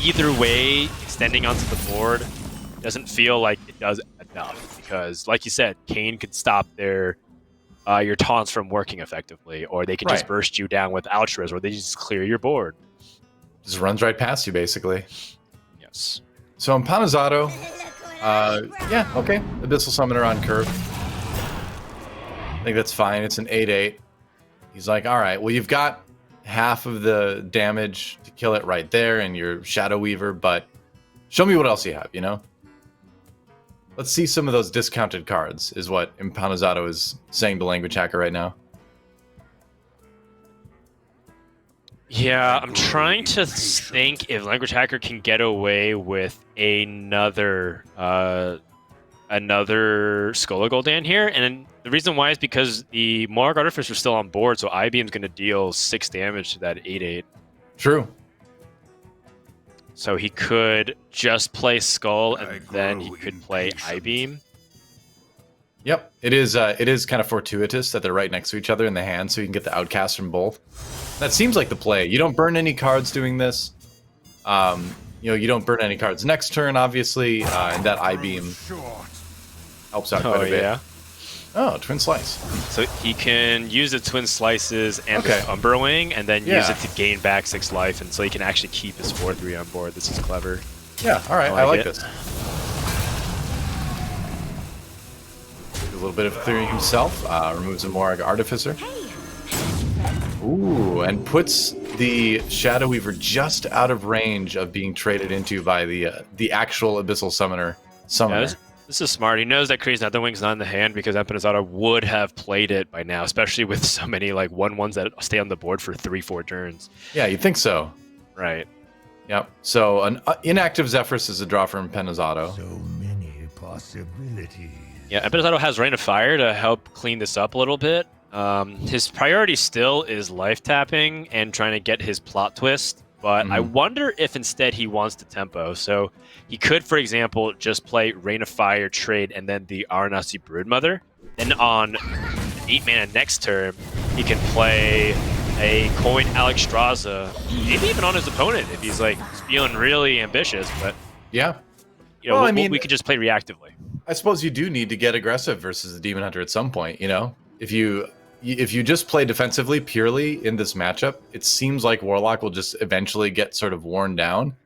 either way, extending onto the board doesn't feel like it does enough because, like you said, Kane could stop your taunts from working effectively, or they can just burst you down with Altruist, or they just clear your board. Just runs right past you, basically. Yes. So in Panazato, yeah, okay. Abyssal Summoner on curve. I think that's fine. It's an 8/8. He's like, all right, well, you've got half of the damage to kill it right there and your Shadow Weaver, but show me what else you have, you know? Let's see some of those discounted cards, is what Impanazato is saying to Language Hacker right now. Yeah, I'm trying to think if Language Hacker can get away with another Skull of Gul'dan here, and the reason why is because the Morag Artificer is still on board, so I-Beam's going to deal 6 damage to that 8/8. True. So he could just play Skull, and then he could play I-Beam. Yep, it is kind of fortuitous that they're right next to each other in the hand, so you can get the outcast from both. That seems like the play. You don't burn any cards doing this. You know, you don't burn any cards next turn, obviously, and that I-Beam helps out quite a bit. Yeah. Oh, Twin Slice. So he can use the Twin Slices and the Umber Wing, and then use it to gain back 6 life, and so he can actually keep his 4/3 on board. This is clever. Yeah, all right, I like this. A little bit of clearing himself. Removes a Morag Artificer. Ooh, and puts the Shadow Weaver just out of range of being traded into by the actual Abyssal Summoner. Yeah, this is smart. He knows that Crazy Netherwing's not in the hand because Empanazato would have played it by now, especially with so many like 1/1s that stay on the board for 3-4 turns. Yeah, you'd think so. Right. Yep. So an inactive Zephrys is a draw for Empanazato. So many possibilities. Yeah, Empanazato has Rain of Fire to help clean this up a little bit. His priority still is life tapping and trying to get his plot twist, but I wonder if instead he wants to tempo. So he could, for example, just play Rain of Fire, trade, and then the Aranasi Broodmother. Then on 8 mana next turn, he can play a coin Alexstrasza, maybe even on his opponent if he's like feeling really ambitious. But yeah, you know, we could just play reactively. I suppose you do need to get aggressive versus the Demon Hunter at some point. You know, if you just play defensively purely in this matchup, it seems like Warlock will just eventually get sort of worn down.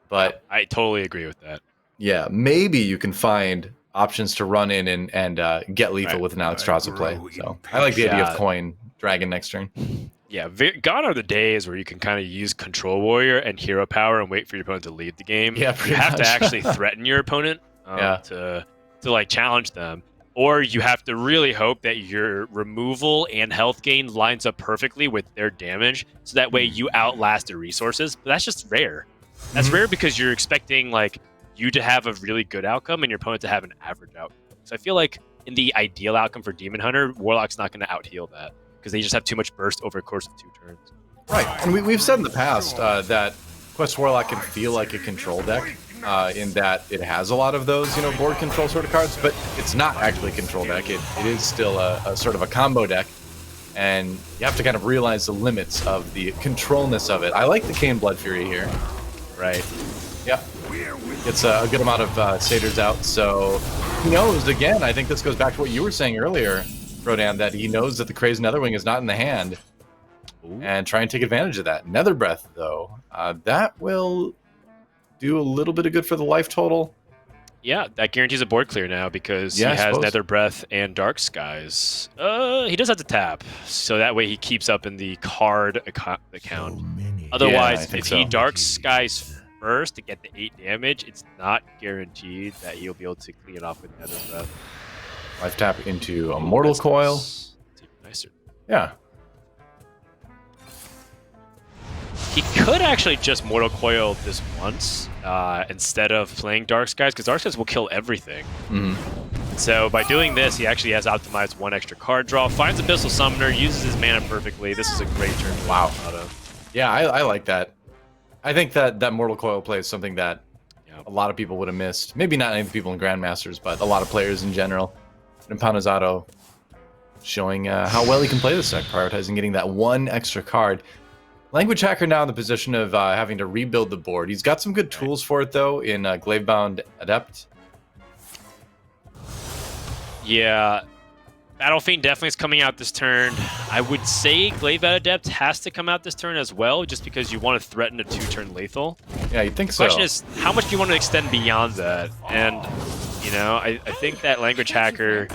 But I totally agree with that. Yeah, maybe you can find options to run in and get lethal with an Alexstrasza play. So I like the idea of coin Dragon next turn. Yeah, gone are the days where you can kind of use Control Warrior and Hero Power and wait for your opponent to leave the game. Yeah, you have much. to actually threaten your opponent to like challenge them. or you have to really hope that your removal and health gain lines up perfectly with their damage, so that way you outlast their resources. But that's just rare. That's rare because you're expecting like you to have a really good outcome and your opponent to have an average outcome. So I feel like in the ideal outcome for Demon Hunter, Warlock's not going to out-heal that because they just have too much burst over the course of 2 turns. Right, and we've said in the past that Quest Warlock can feel like a control deck in that it has a lot of those, board control sort of cards, but it's not actually a control deck. It is still a sort of a combo deck, and you have to kind of realize the limits of the controlness of it. I like the Kayn Blood Fury here. Right. Yep. It's a good amount of satyrs out, so he knows, again, I think this goes back to what you were saying earlier, Rodan, that he knows that the Crazed Netherwing is not in the hand. And try and take advantage of that. Nether Breath, though, that will do a little bit of good for the life total. Yeah, that guarantees a board clear now because he has Nether Breath and Dark Skies. He does have to tap, so that way he keeps up in the card account. Otherwise, if he Dark Skies first to get the 8 damage, it's not guaranteed that he'll be able to clean it off with Nether Breath. Life tap into a Mortal Coil. It's even nicer. Yeah. He could actually just Mortal Coil this once instead of playing Dark Skies, because Dark Skies will kill everything. So by doing this, he actually has optimized 1 extra card draw, finds Abyssal Summoner, uses his mana perfectly. This is a great turn. Wow. Yeah, I like that. I think that Mortal Coil play is something that a lot of people would have missed. Maybe not any of the people in Grandmasters, but a lot of players in general. And Panazato showing how well he can play this deck, prioritizing getting that 1 extra card. Language Hacker now in the position of having to rebuild the board. He's got some good tools for it, though, in Glavebound Adept. Yeah, Battle Fiend definitely is coming out this turn. I would say Glavebound Adept has to come out this turn as well, just because you want to threaten a 2-turn lethal. Yeah, you think the so. The question is, how much do you want to extend beyond that? And, I think that Language Hacker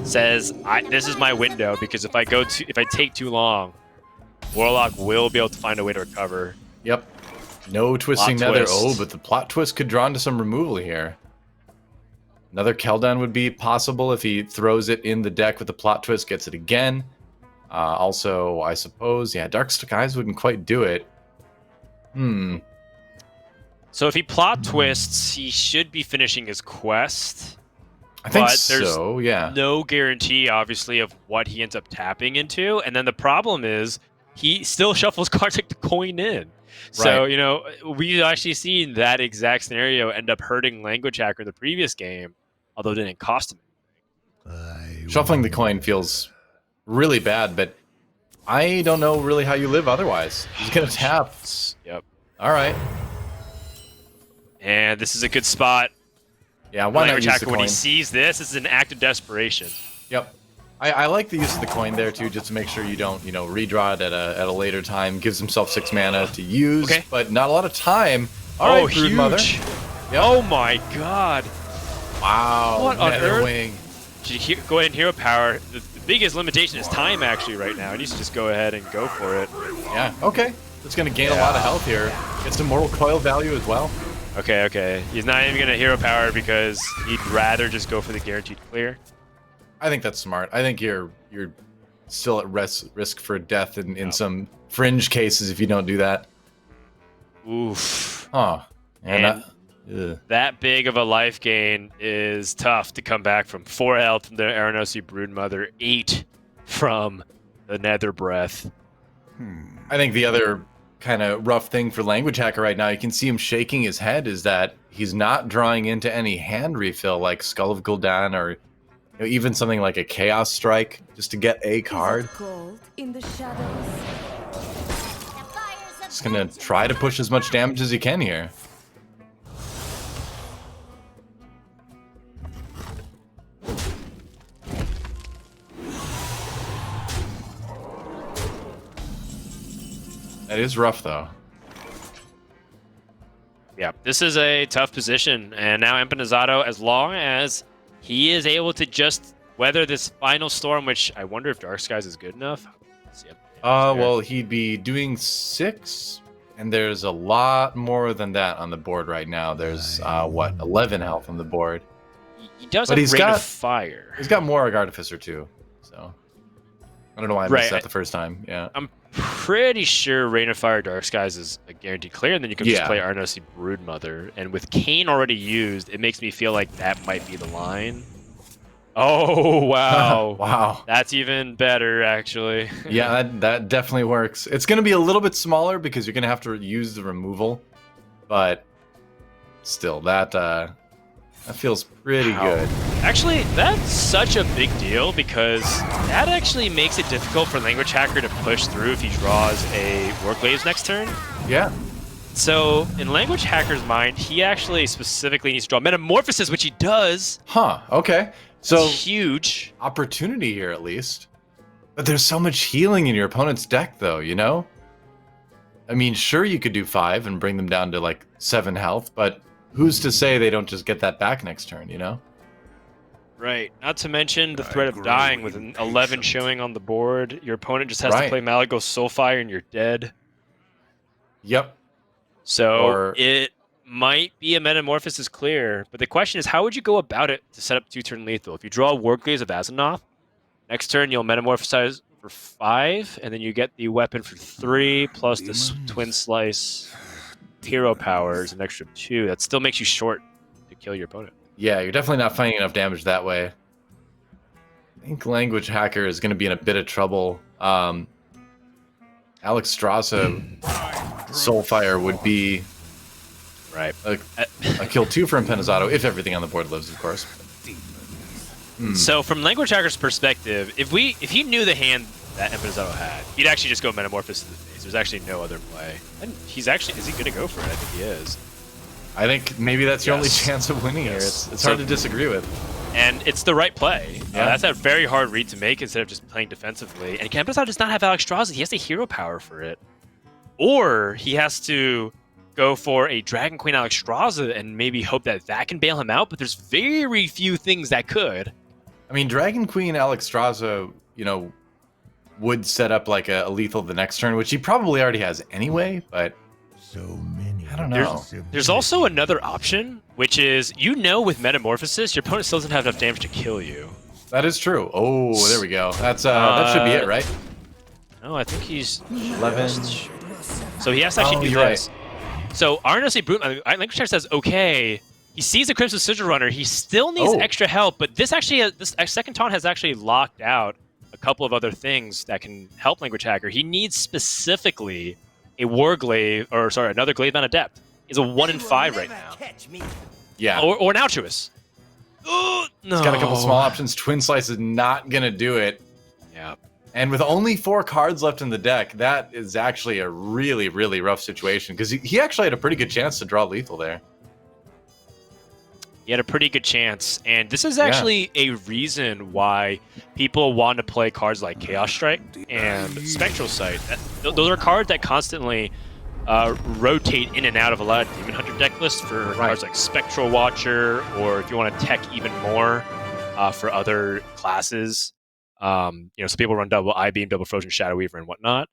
says, this is my window, because if I take too long, Warlock will be able to find a way to recover. Yep. No twisting Nether. Oh, but the plot twist could draw into some removal here. Another Keldon would be possible if he throws it in the deck with the plot twist, gets it again. Also, I suppose, yeah, Dark Skies wouldn't quite do it. So if he plot twists, he should be finishing his quest. I think but there's so, yeah. no guarantee, obviously, of what he ends up tapping into. And then the problem is, he still shuffles cards like the coin in. So, we've actually seen that exact scenario end up hurting Language Hacker in the previous game, although it didn't cost him anything. Shuffling the coin feels really bad, but I don't know really how you live otherwise. He's going to tap. Yep. All right. And this is a good spot. Yeah, why not Language use Hacker, the when coin? he sees this is an act of desperation. Yep. I like the use of the coin there too, just to make sure you don't, redraw it at a later time. Gives himself 6 mana to use, but not a lot of time. All right, huge! Broodmother. Yep. Oh my god! Wow! What on Netherwing. Should go ahead and hero power. The biggest limitation is time, actually, right now. He needs to just go ahead and go for it. Yeah. Okay. It's gonna gain a lot of health here. Gets some Mortal Coil value as well. Okay. He's not even gonna hero power because he'd rather just go for the guaranteed clear. I think that's smart. I think you're still at risk for death in some fringe cases if you don't do that. Oof. Huh. And that big of a life gain is tough to come back from. 4 health from the Aranosi Broodmother, 8 from the Nether Breath. I think the other kind of rough thing for Language Hacker right now, you can see him shaking his head, is that he's not drawing into any hand refill like Skull of Gul'dan or even something like a Chaos Strike just to get a card. Gold in the shadows. Just gonna try to push as much damage as he can here. That is rough, though. Yeah, this is a tough position, and now Empanizado, as long as he is able to just weather this final storm, which I wonder if Dark Skies is good enough. Well, he'd be doing 6, and there's a lot more than that on the board right now. There's, 11 health on the board. He does But have he's Rain got of Fire. He's got Morag Artificer too. So I don't know why I missed Right. that the first time. Yeah. I'm pretty sure Rain of Fire Dark Skies is a guaranteed clear, and then you can just Yeah. play Arnosi Broodmother. And with Kayn already used, it makes me feel like that might be the line. Oh, wow. Wow. That's even better, actually. Yeah, that definitely works. It's going to be a little bit smaller because you're going to have to use the removal, but still, that feels pretty good. Actually, that's such a big deal because that actually makes it difficult for Language Hacker to push through if he draws a Warglaves next turn. Yeah. So, in Language Hacker's mind, he actually specifically needs to draw Metamorphosis, which he does. Huh, okay. So it's huge. Opportunity here, at least. But there's so much healing in your opponent's deck, though, you know? I mean, sure, you could do 5 and bring them down to, like, 7 health, but who's to say they don't just get that back next turn, you know? Right. Not to mention the threat of dying with an 11 showing on the board. Your opponent just has to play Malygos Soulfire and you're dead. Yep. So it might be a Metamorphosis clear, but the question is, how would you go about it to set up 2-turn lethal? If you draw Warglaves of Azzinoth, next turn you'll Metamorphosize for 5, and then you get the weapon for 3, plus the Twin Slice hero power is an extra 2. That still makes you short to kill your opponent. Yeah, you're definitely not finding enough damage that way. I think Language Hacker is going to be in a bit of trouble. Alex Strasza Soulfire would be a kill 2 for Impenizado, if everything on the board lives, of course. So from Language Hacker's perspective, if he knew the hand that Impenizado had, he'd actually just go Metamorphosis to the face. There's actually no other play. And is he going to go for it? I think he is. I think maybe that's your only chance of winning here. It's hard to disagree with. And it's the right play. That's a very hard read to make instead of just playing defensively. And Impenizado does not have Alex Strasza. He has the hero power for it. Or he has to go for a Dragon Queen Alex Strasza and maybe hope that can bail him out, but there's very few things that could. I mean, Dragon Queen Alex Strasza, would set up like a lethal the next turn, which he probably already has anyway, but I don't know. There's also another option, which is, with Metamorphosis, your opponent still doesn't have enough damage to kill you. That is true. Oh, there we go. That's that should be it, right? No, I think he's 11. So he has to actually do you're this. So Arnosi Broodmother, Language Hacker says, okay, he sees the Crimson Sigil Runner. He still needs extra help, but this second taunt has actually locked out a couple of other things that can help Language Hacker. He needs specifically a Warglaive, another Glavebound Adept. He's a 1 in 5 right now. Yeah. Or an Altruist. No. It's got a couple small options. Twin Slice is not going to do it. Yeah. And with only 4 cards left in the deck, that is actually a really, really rough situation because he actually had a pretty good chance to draw lethal there. He had a pretty good chance, and this is actually a reason why people want to play cards like Chaos Strike and Spectral Sight. Those are cards that constantly rotate in and out of a lot of Demon Hunter deck lists for cards like Spectral Watcher, or if you want to tech even more for other classes. Some people run double I-Beam, double Frozen Shadow Weaver, and whatnot.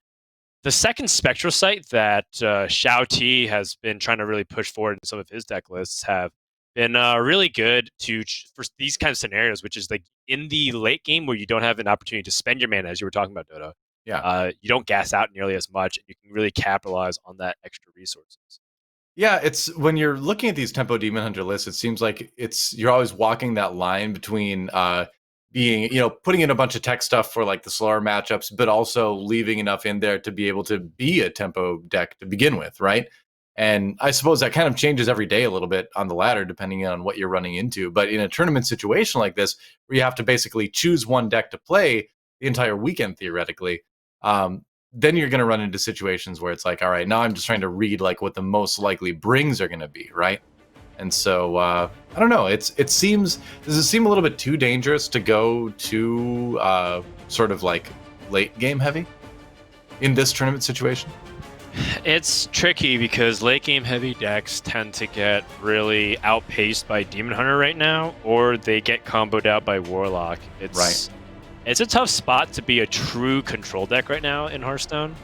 The second Spectral Sight that Xiao T has been trying to really push forward in some of his deck lists have been really good for these kind of scenarios, which is like in the late game where you don't have an opportunity to spend your mana, as you were talking about, Dodo. Yeah. You don't gas out nearly as much, and you can really capitalize on that extra resources. Yeah, it's when you're looking at these Tempo Demon Hunter lists, it seems like you're always walking that line between being, putting in a bunch of tech stuff for like the slower matchups, but also leaving enough in there to be able to be a tempo deck to begin with, right? And I suppose that kind of changes every day a little bit on the ladder, depending on what you're running into. But in a tournament situation like this, where you have to basically choose one deck to play the entire weekend, theoretically, then you're going to run into situations where it's like, all right, now I'm just trying to read like what the most likely brings are going to be, right? And so I don't know. Does it seem a little bit too dangerous to go to sort of like late game heavy in this tournament situation? It's tricky because late game heavy decks tend to get really outpaced by Demon Hunter right now, or they get comboed out by Warlock. It's a tough spot to be a true control deck right now in Hearthstone,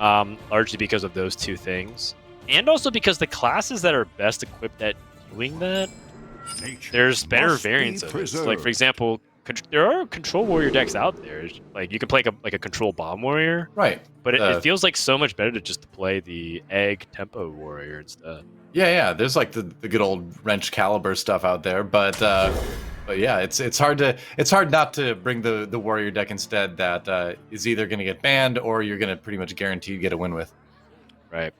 largely because of those two things. And also because the classes that are best equipped at doing that there's better must be variants of this. Like, for preserved. example, there are control warrior decks out there. Like, you can play a control bomb warrior. Right. But it feels like so much better to just play the egg tempo warrior instead. Yeah. There's like the good old wrench caliber stuff out there, but yeah, it's hard not to bring the warrior deck instead. That is either going to get banned or you're going to pretty much guarantee you get a win with. Right.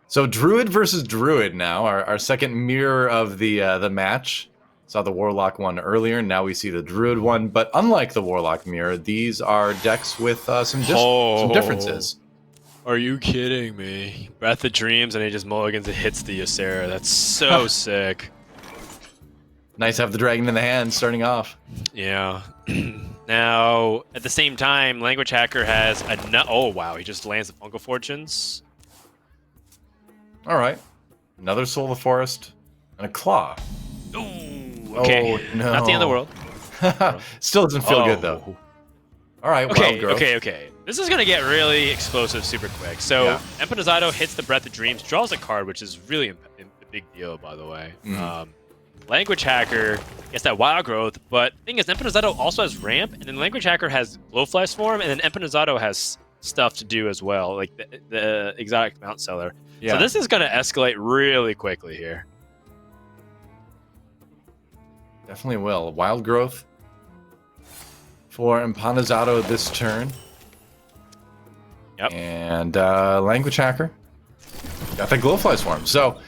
So Druid versus Druid now, our second mirror of the match. Saw the Warlock one earlier, now we see the Druid one. But unlike the Warlock mirror, these are decks with some differences. Are you kidding me? Breath of Dreams, and he just mulligans and hits the Ysera. That's so sick. Nice to have the dragon in the hand starting off. Yeah. Now, at the same time, Language Hacker has a... Oh, wow. He just lands the Fungal Fortunes. All right. Another Soul of the Forest and a Claw. Ooh, okay. Oh, no. Not the end of the world. Still doesn't feel good, though. All right, Wild Growth. Okay. This is going to get really explosive super quick. So, Empanizado hits the Breath of Dreams, draws a card, which is really a big deal, by the way. Language Hacker gets that Wild Growth, but the thing is, Empanizado also has Ramp, and then Language Hacker has Glowfly Swarm, and then Empanizado has stuff to do as well, like the exotic Mount Seller. Yeah. So this is going to escalate really quickly here. Definitely will. Wild Growth for Empanizado this turn. Yep. And Language Hacker got the Glowfly Swarm. So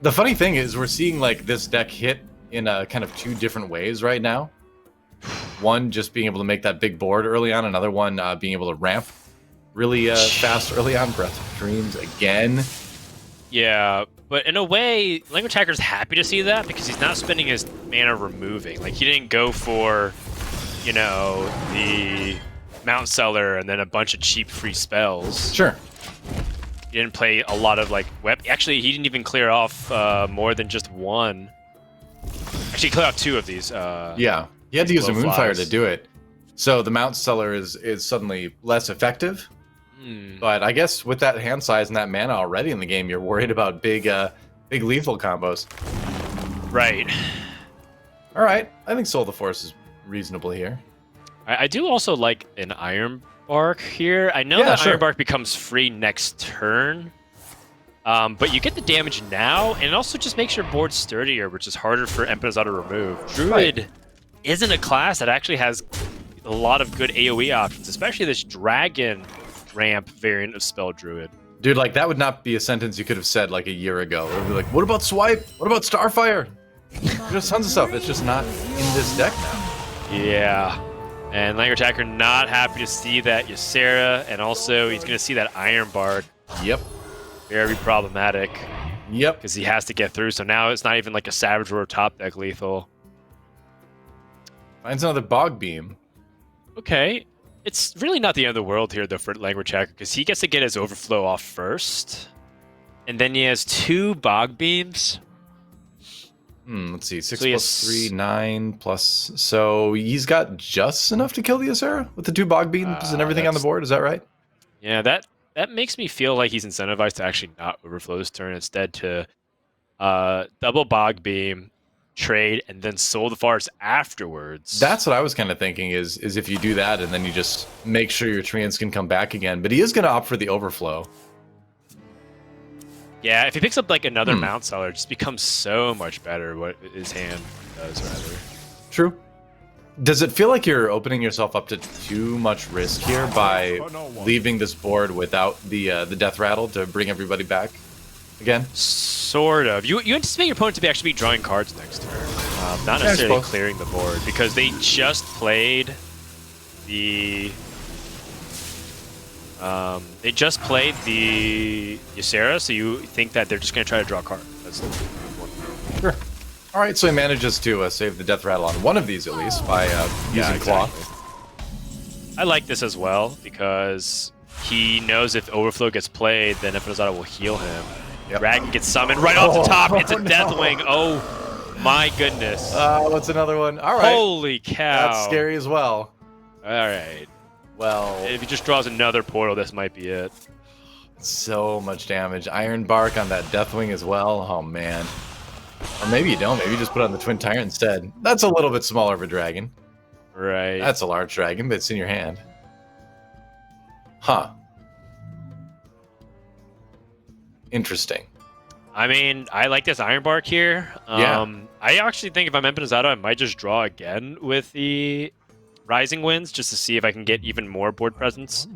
the funny thing is we're seeing like this deck hit in kind of two different ways right now. One just being able to make that big board early on, another one being able to ramp really fast early on. Breath of Dreams again. Yeah, but in a way, Language Hacker's happy to see that because he's not spending his mana removing. Like, he didn't go for, you know, the Mount Seller and then a bunch of cheap free spells. Sure. He didn't play a lot of, like, Actually, he didn't even clear off more than just one. Actually, he cleared off two of these. Yeah, he had to use a Moonfire to do it. So the Mount Seller is suddenly less effective. But I guess with that hand size and that mana already in the game, you're worried about big lethal combos. Right. All right. I think Soul of the Forest is reasonable here. I do also like an Iron Bark here. I know that Iron Bark becomes free next turn. But you get the damage now, and it also just makes your board sturdier, which is harder for Empanizado to remove. Druid isn't a class that actually has a lot of good AoE options, especially this Dragon Ramp variant of Spell Druid. Dude, like, that would not be a sentence you could have said, like, a year ago. It would be like, what about Swipe? What about Starfire? There's tons of stuff. It's just not in this deck now. Yeah. And Language Hacker not happy to see that Ysera, and also he's going to see that Iron Bark. Yep. Very problematic. Yep. Because he has to get through, so now it's not even like a Savage Roar top deck lethal. Finds another Bog Beam. Okay. It's really not the end of the world here, though, for Language Hacker, because he gets to get his Overflow off first. And then he has two Bog Beams. Let's see. 6 plus 3, 9 plus... So he's got just enough to kill the Ysera with the two Bog Beams and everything on the board. Is that right? Yeah, that makes me feel like he's incentivized to actually not Overflow this turn, instead to double Bog Beam, trade, and then Soul the Forest afterwards. That's what I was kind of thinking is if you do that and then you just make sure your Treants can come back again. But he is going to opt for the Overflow. Yeah, if he picks up like another Mount Seller, it just becomes so much better what his hand does, rather. True. Does it feel like you're opening yourself up to too much risk here by leaving this board without the Death Rattle to bring everybody back again? Sort of. You anticipate your opponent to actually be drawing cards next turn, not necessarily clearing the board, because they just played the Ysera, so you think that they're just going to try to draw a card. That's sure. All right, so he manages to save the Death Rattle on one of these at least by using Claw. I like this as well because he knows if Overflow gets played, then Empanizado will heal him. Dragon gets summoned right off the top. It's a Deathwing. Oh my goodness. What's another one? All right. Holy cow. That's scary as well. All right. Well, if he just draws another portal, this might be it. So much damage. Iron Bark on that Deathwing as well. Oh man. Or maybe you don't. Maybe you just put on the Twin Tyrant instead. That's a little bit smaller of a dragon. Right. That's a large dragon, but it's in your hand. Huh. Interesting. I mean, I like this Ironbark here. Yeah. I actually think if I'm Empanizado, I might just draw again with the Rising Winds just to see if I can get even more board presence.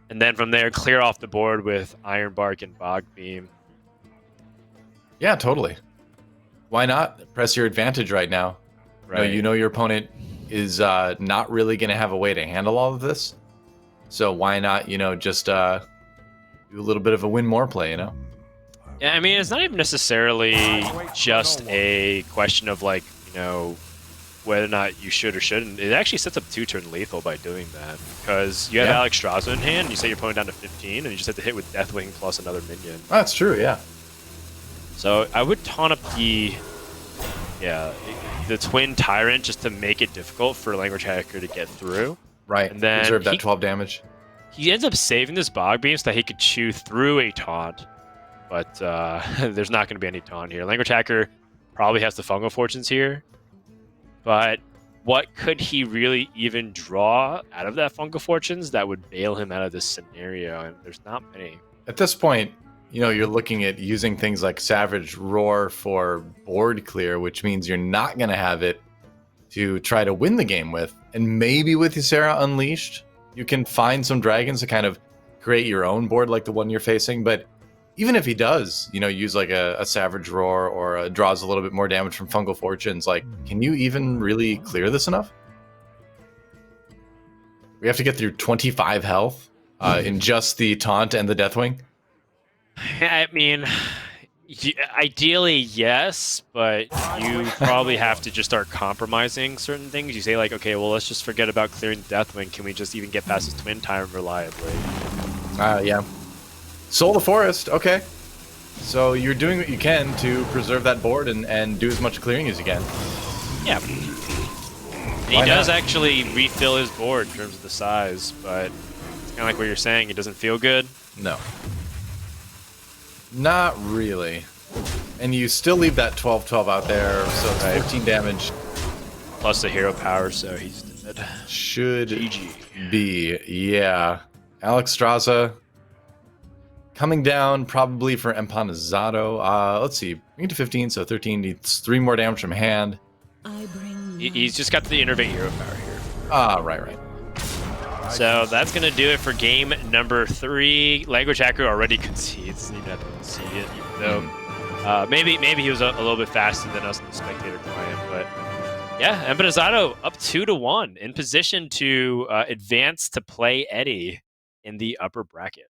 And then from there, clear off the board with Ironbark and Bog Beam. Yeah, totally. Why not press your advantage right now? Right. You know your opponent is not really going to have a way to handle all of this. So why not, just do a little bit of a win more play, Yeah, I mean, it's not even necessarily just a question of whether or not you should or shouldn't. It actually sets up 2-turn lethal by doing that because you have Alex Straza in hand. And you set your opponent down to 15, and you just have to hit with Deathwing plus another minion. That's true, yeah. So I would taunt up the Twin Tyrant just to make it difficult for Language Hacker to get through. Right. And then reserve that 12 damage. He ends up saving this Bog Beam so that he could chew through a taunt. But there's not going to be any taunt here. Language Hacker probably has the Fungal Fortunes here. But what could he really even draw out of that Fungal Fortunes that would bail him out of this scenario? And there's not many. At this point, you're looking at using things like Savage Roar for board clear, which means you're not going to have it to try to win the game with. And maybe with Ysera Unleashed, you can find some dragons to kind of create your own board like the one you're facing. But even if he does, use like a Savage Roar or draws a little bit more damage from Fungal Fortunes, can you even really clear this enough? We have to get through 25 health in just the taunt and the Deathwing. I mean, ideally, yes, but you probably have to just start compromising certain things. You say, okay, well, let's just forget about clearing Deathwing. Can we just even get past this Twin Tyrant reliably? Yeah. Soul the Forest, okay. So you're doing what you can to preserve that board and do as much clearing as you can. Yeah. He does actually refill his board in terms of the size, but it's kind of like what you're saying. It doesn't feel good. No. Not really. And you still leave that 12-12 out there, so it's 15 damage. Plus the hero power, so he's dead. Should GG. be, yeah. Alex Straza coming down probably for Empanizado. Let's see. Bring it to 15, so 13 needs 3 more damage from hand. He's just got the Innervate hero power here. Right. So that's going to do it for game number 3. Language Hacker already concedes. Didn't even have to concede it, even though maybe he was a little bit faster than us in the spectator client. But yeah, Empanizado up 2-1 in position to advance to play Eddie in the upper bracket.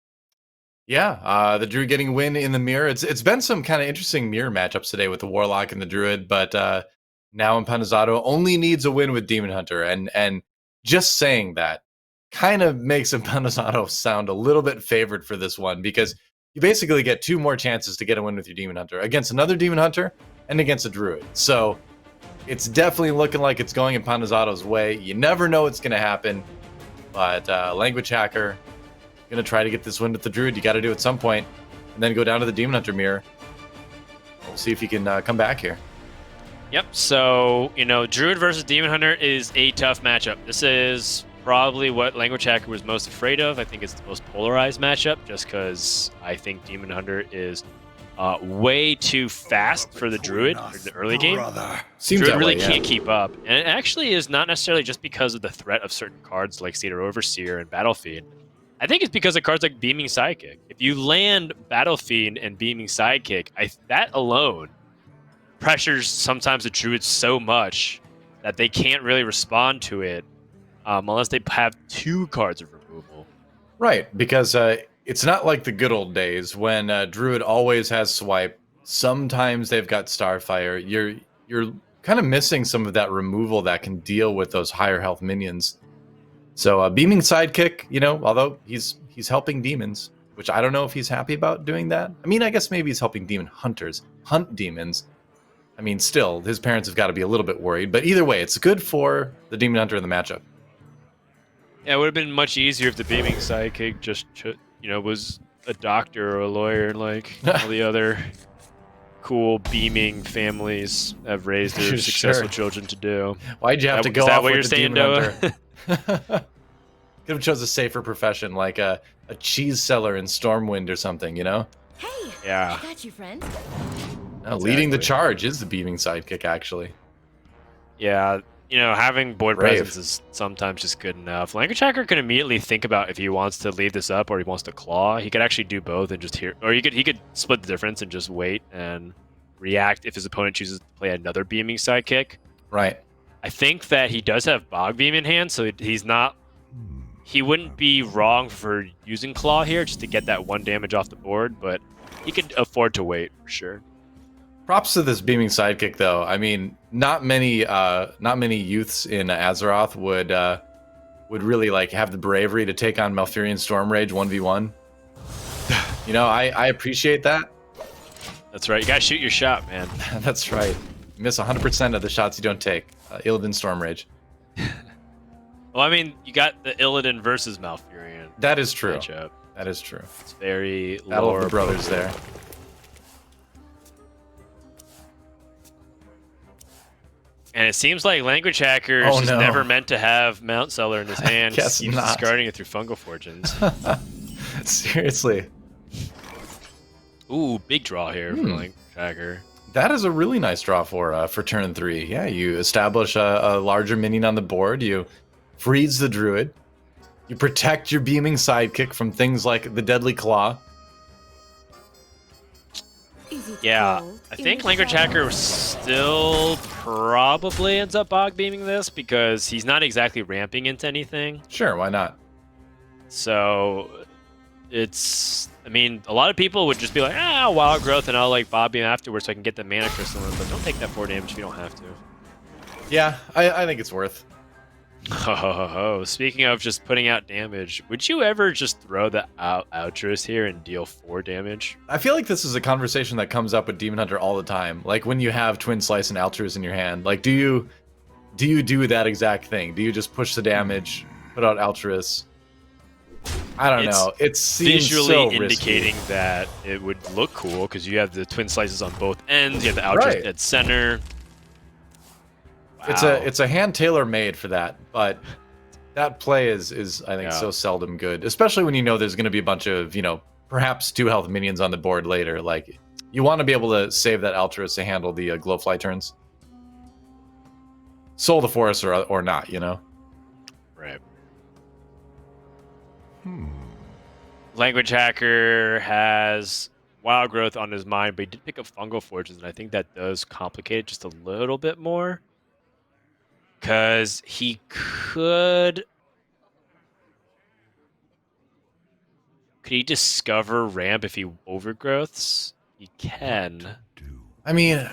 Yeah, the Druid getting a win in the mirror. It's been some kind of interesting mirror matchups today with the Warlock and the Druid, but now Empanizado only needs a win with Demon Hunter, and just saying that kind of makes Empanizado sound a little bit favored for this one, because you basically get 2 more chances to get a win with your Demon Hunter against another Demon Hunter and against a Druid. So it's definitely looking like it's going Empanizado's way. You never know what's going to happen, but Language Hacker going to try to get this win with the Druid. You got to do it at some point, and then go down to the Demon Hunter mirror. We'll see if he can come back here. Yep, so, Druid versus Demon Hunter is a tough matchup. This is probably what Language Hacker was most afraid of. I think it's the most polarized matchup, just because I think Demon Hunter is way too fast for the Druid in the early game. Druid really can't keep up. And it actually is not necessarily just because of the threat of certain cards like Cedar Overseer and Battlefiend. I think it's because of cards like Beaming Sidekick. If you land Battlefiend and Beaming Sidekick, that alone pressures sometimes the Druids so much that they can't really respond to it unless they have 2 cards of removal. Right, because it's not like the good old days when Druid always has Swipe. Sometimes they've got Starfire. You're kind of missing some of that removal that can deal with those higher health minions. So Beaming Sidekick, although he's helping demons, which I don't know if he's happy about doing that. I mean, I guess maybe he's helping demon hunters hunt demons. I mean, still, his parents have got to be a little bit worried. But either way, it's good for the Demon Hunter in the matchup. Yeah, it would have been much easier if the Beaming Sidekick just, was a doctor or a lawyer like all the other cool beaming families have raised their successful Sure. children to do. Why'd you have to go Is that off what with you're the saying, Demon Doa? Hunter? Could have chose a safer profession, like a cheese seller in Stormwind or something, you know? Hey, Yeah. I got you, friend. No, leading the Exactly. charge is the beaming sidekick, actually. Yeah, having board Brave. presence is sometimes just good enough. Language Hacker can immediately think about if he wants to leave this up or he wants to claw. He could actually do both and just hear, or he could split the difference and just wait and react if his opponent chooses to play another beaming sidekick. Right. I think that he does have Bog Beam in hand, so he's not. He wouldn't be wrong for using Claw here just to get that 1 damage off the board, but he could afford to wait for sure. Props to this beaming sidekick, though. I mean, not many youths in Azeroth would really like have the bravery to take on Malfurion Stormrage 1v1. I appreciate that. That's right. You gotta shoot your shot, man. That's right. You miss 100% of the shots you don't take. Illidan Stormrage. Well, I mean, you got the Illidan versus Malfurion. That is true. Matchup. That is true. It's very Battle of lore the brothers appropriate. there. And it seems like Language Hacker is just never meant to have Mount Seller in his hand. Guess He's not. discarding it through Fungal Fortunes. Seriously. Ooh, big draw here for Language Hacker. That is a really nice draw for turn 3. Yeah, you establish a larger minion on the board. You freeze the druid. You protect your beaming sidekick from things like the Deadly Claw. Yeah, I think Language Hacker still probably ends up bog beaming this because he's not exactly ramping into anything. Sure, why not? So it's, I mean, a lot of people would just be like, Wild Growth, and I'll like bog beam afterwards so I can get the mana crystal in, but don't take that 4 damage if you don't have to. Yeah, I think it's worth. Speaking of just putting out damage, would you ever just throw the Outrus here and deal 4 damage? I feel like this is a conversation that comes up with Demon Hunter all the time. Like when you have Twin Slice and Altruist in your hand, like do you do that exact thing? Do you just push the damage, put out Altruist? I don't know. It seems visually so indicating risky. that it would look cool because you have the Twin Slices on both ends. You have the Outrus Right. at center. It's a hand tailor made for that, but that play is I think so seldom good, especially when you know there's going to be a bunch of perhaps 2 health minions on the board later. Like you want to be able to save that Altruist to handle the Glowfly turns, Soul the Forest or not, Right. Language Hacker has Wild Growth on his mind, but he did pick up Fungal Fortunes, and I think that does complicate it just a little bit more. Because he could he discover ramp if he overgrowths? He can. I mean,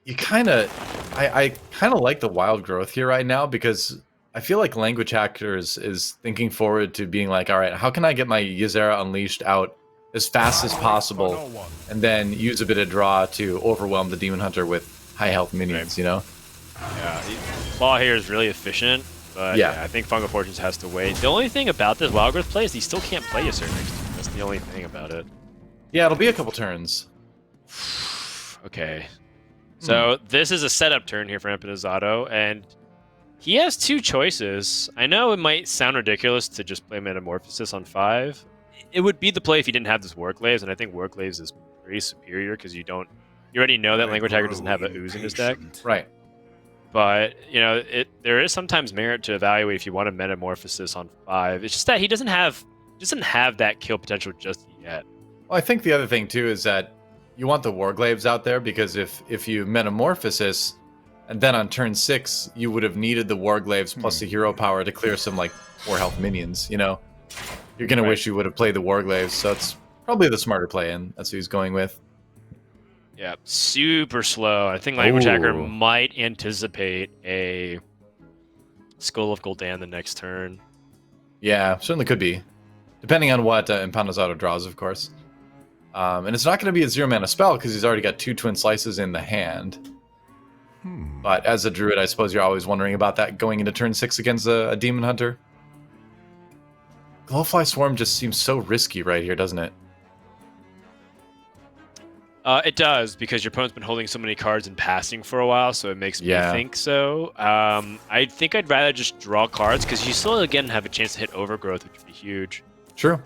you kind of, I kind of like the wild growth here right now because I feel like Language Hacker is thinking forward to being like, all right, how can I get my Ysera Unleashed out as fast as possible, and then use a bit of draw to overwhelm the Demon Hunter with high health minions, Yeah, Claw here is really efficient, but Yeah. I think Fungal Fortunes has to wait. The only thing about this Wild Growth play is he still can't play Ysera next turn. That's the only thing about it. Yeah, it'll be a couple turns. Okay. So this is a setup turn here for Empinizado, and he has 2 choices. I know it might sound ridiculous to just play Metamorphosis on 5. It would be the play if you didn't have this Warglaves, and I think Warglaves is pretty superior because you already know that Language Hacker doesn't have a Ooze in his deck. Right. But, there is sometimes merit to evaluate if you want a Metamorphosis on 5. It's just that he doesn't have that kill potential just yet. Well, I think the other thing too is that you want the Warglaves out there because if you Metamorphosis, and then on turn 6 you would have needed the Warglaves plus the hero power to clear some like 4 health minions. You're gonna wish you would have played the Warglaves, so it's probably the smarter play, and that's who he's going with. Yeah, super slow. I think Language Hacker Ooh. might anticipate a Skull of Gul'dan the next turn. Yeah, certainly could be, depending on what Empanizado draws, of course. And it's not going to be a 0-mana spell because he's already got 2 Twin Slices in the hand. But as a druid, I suppose you're always wondering about that going into turn 6 against a Demon Hunter. Glowfly Swarm just seems so risky right here, doesn't it? It does, because your opponent's been holding so many cards and passing for a while, so it makes me think so. I think I'd rather just draw cards, because you still, again, have a chance to hit Overgrowth, which would be huge. True.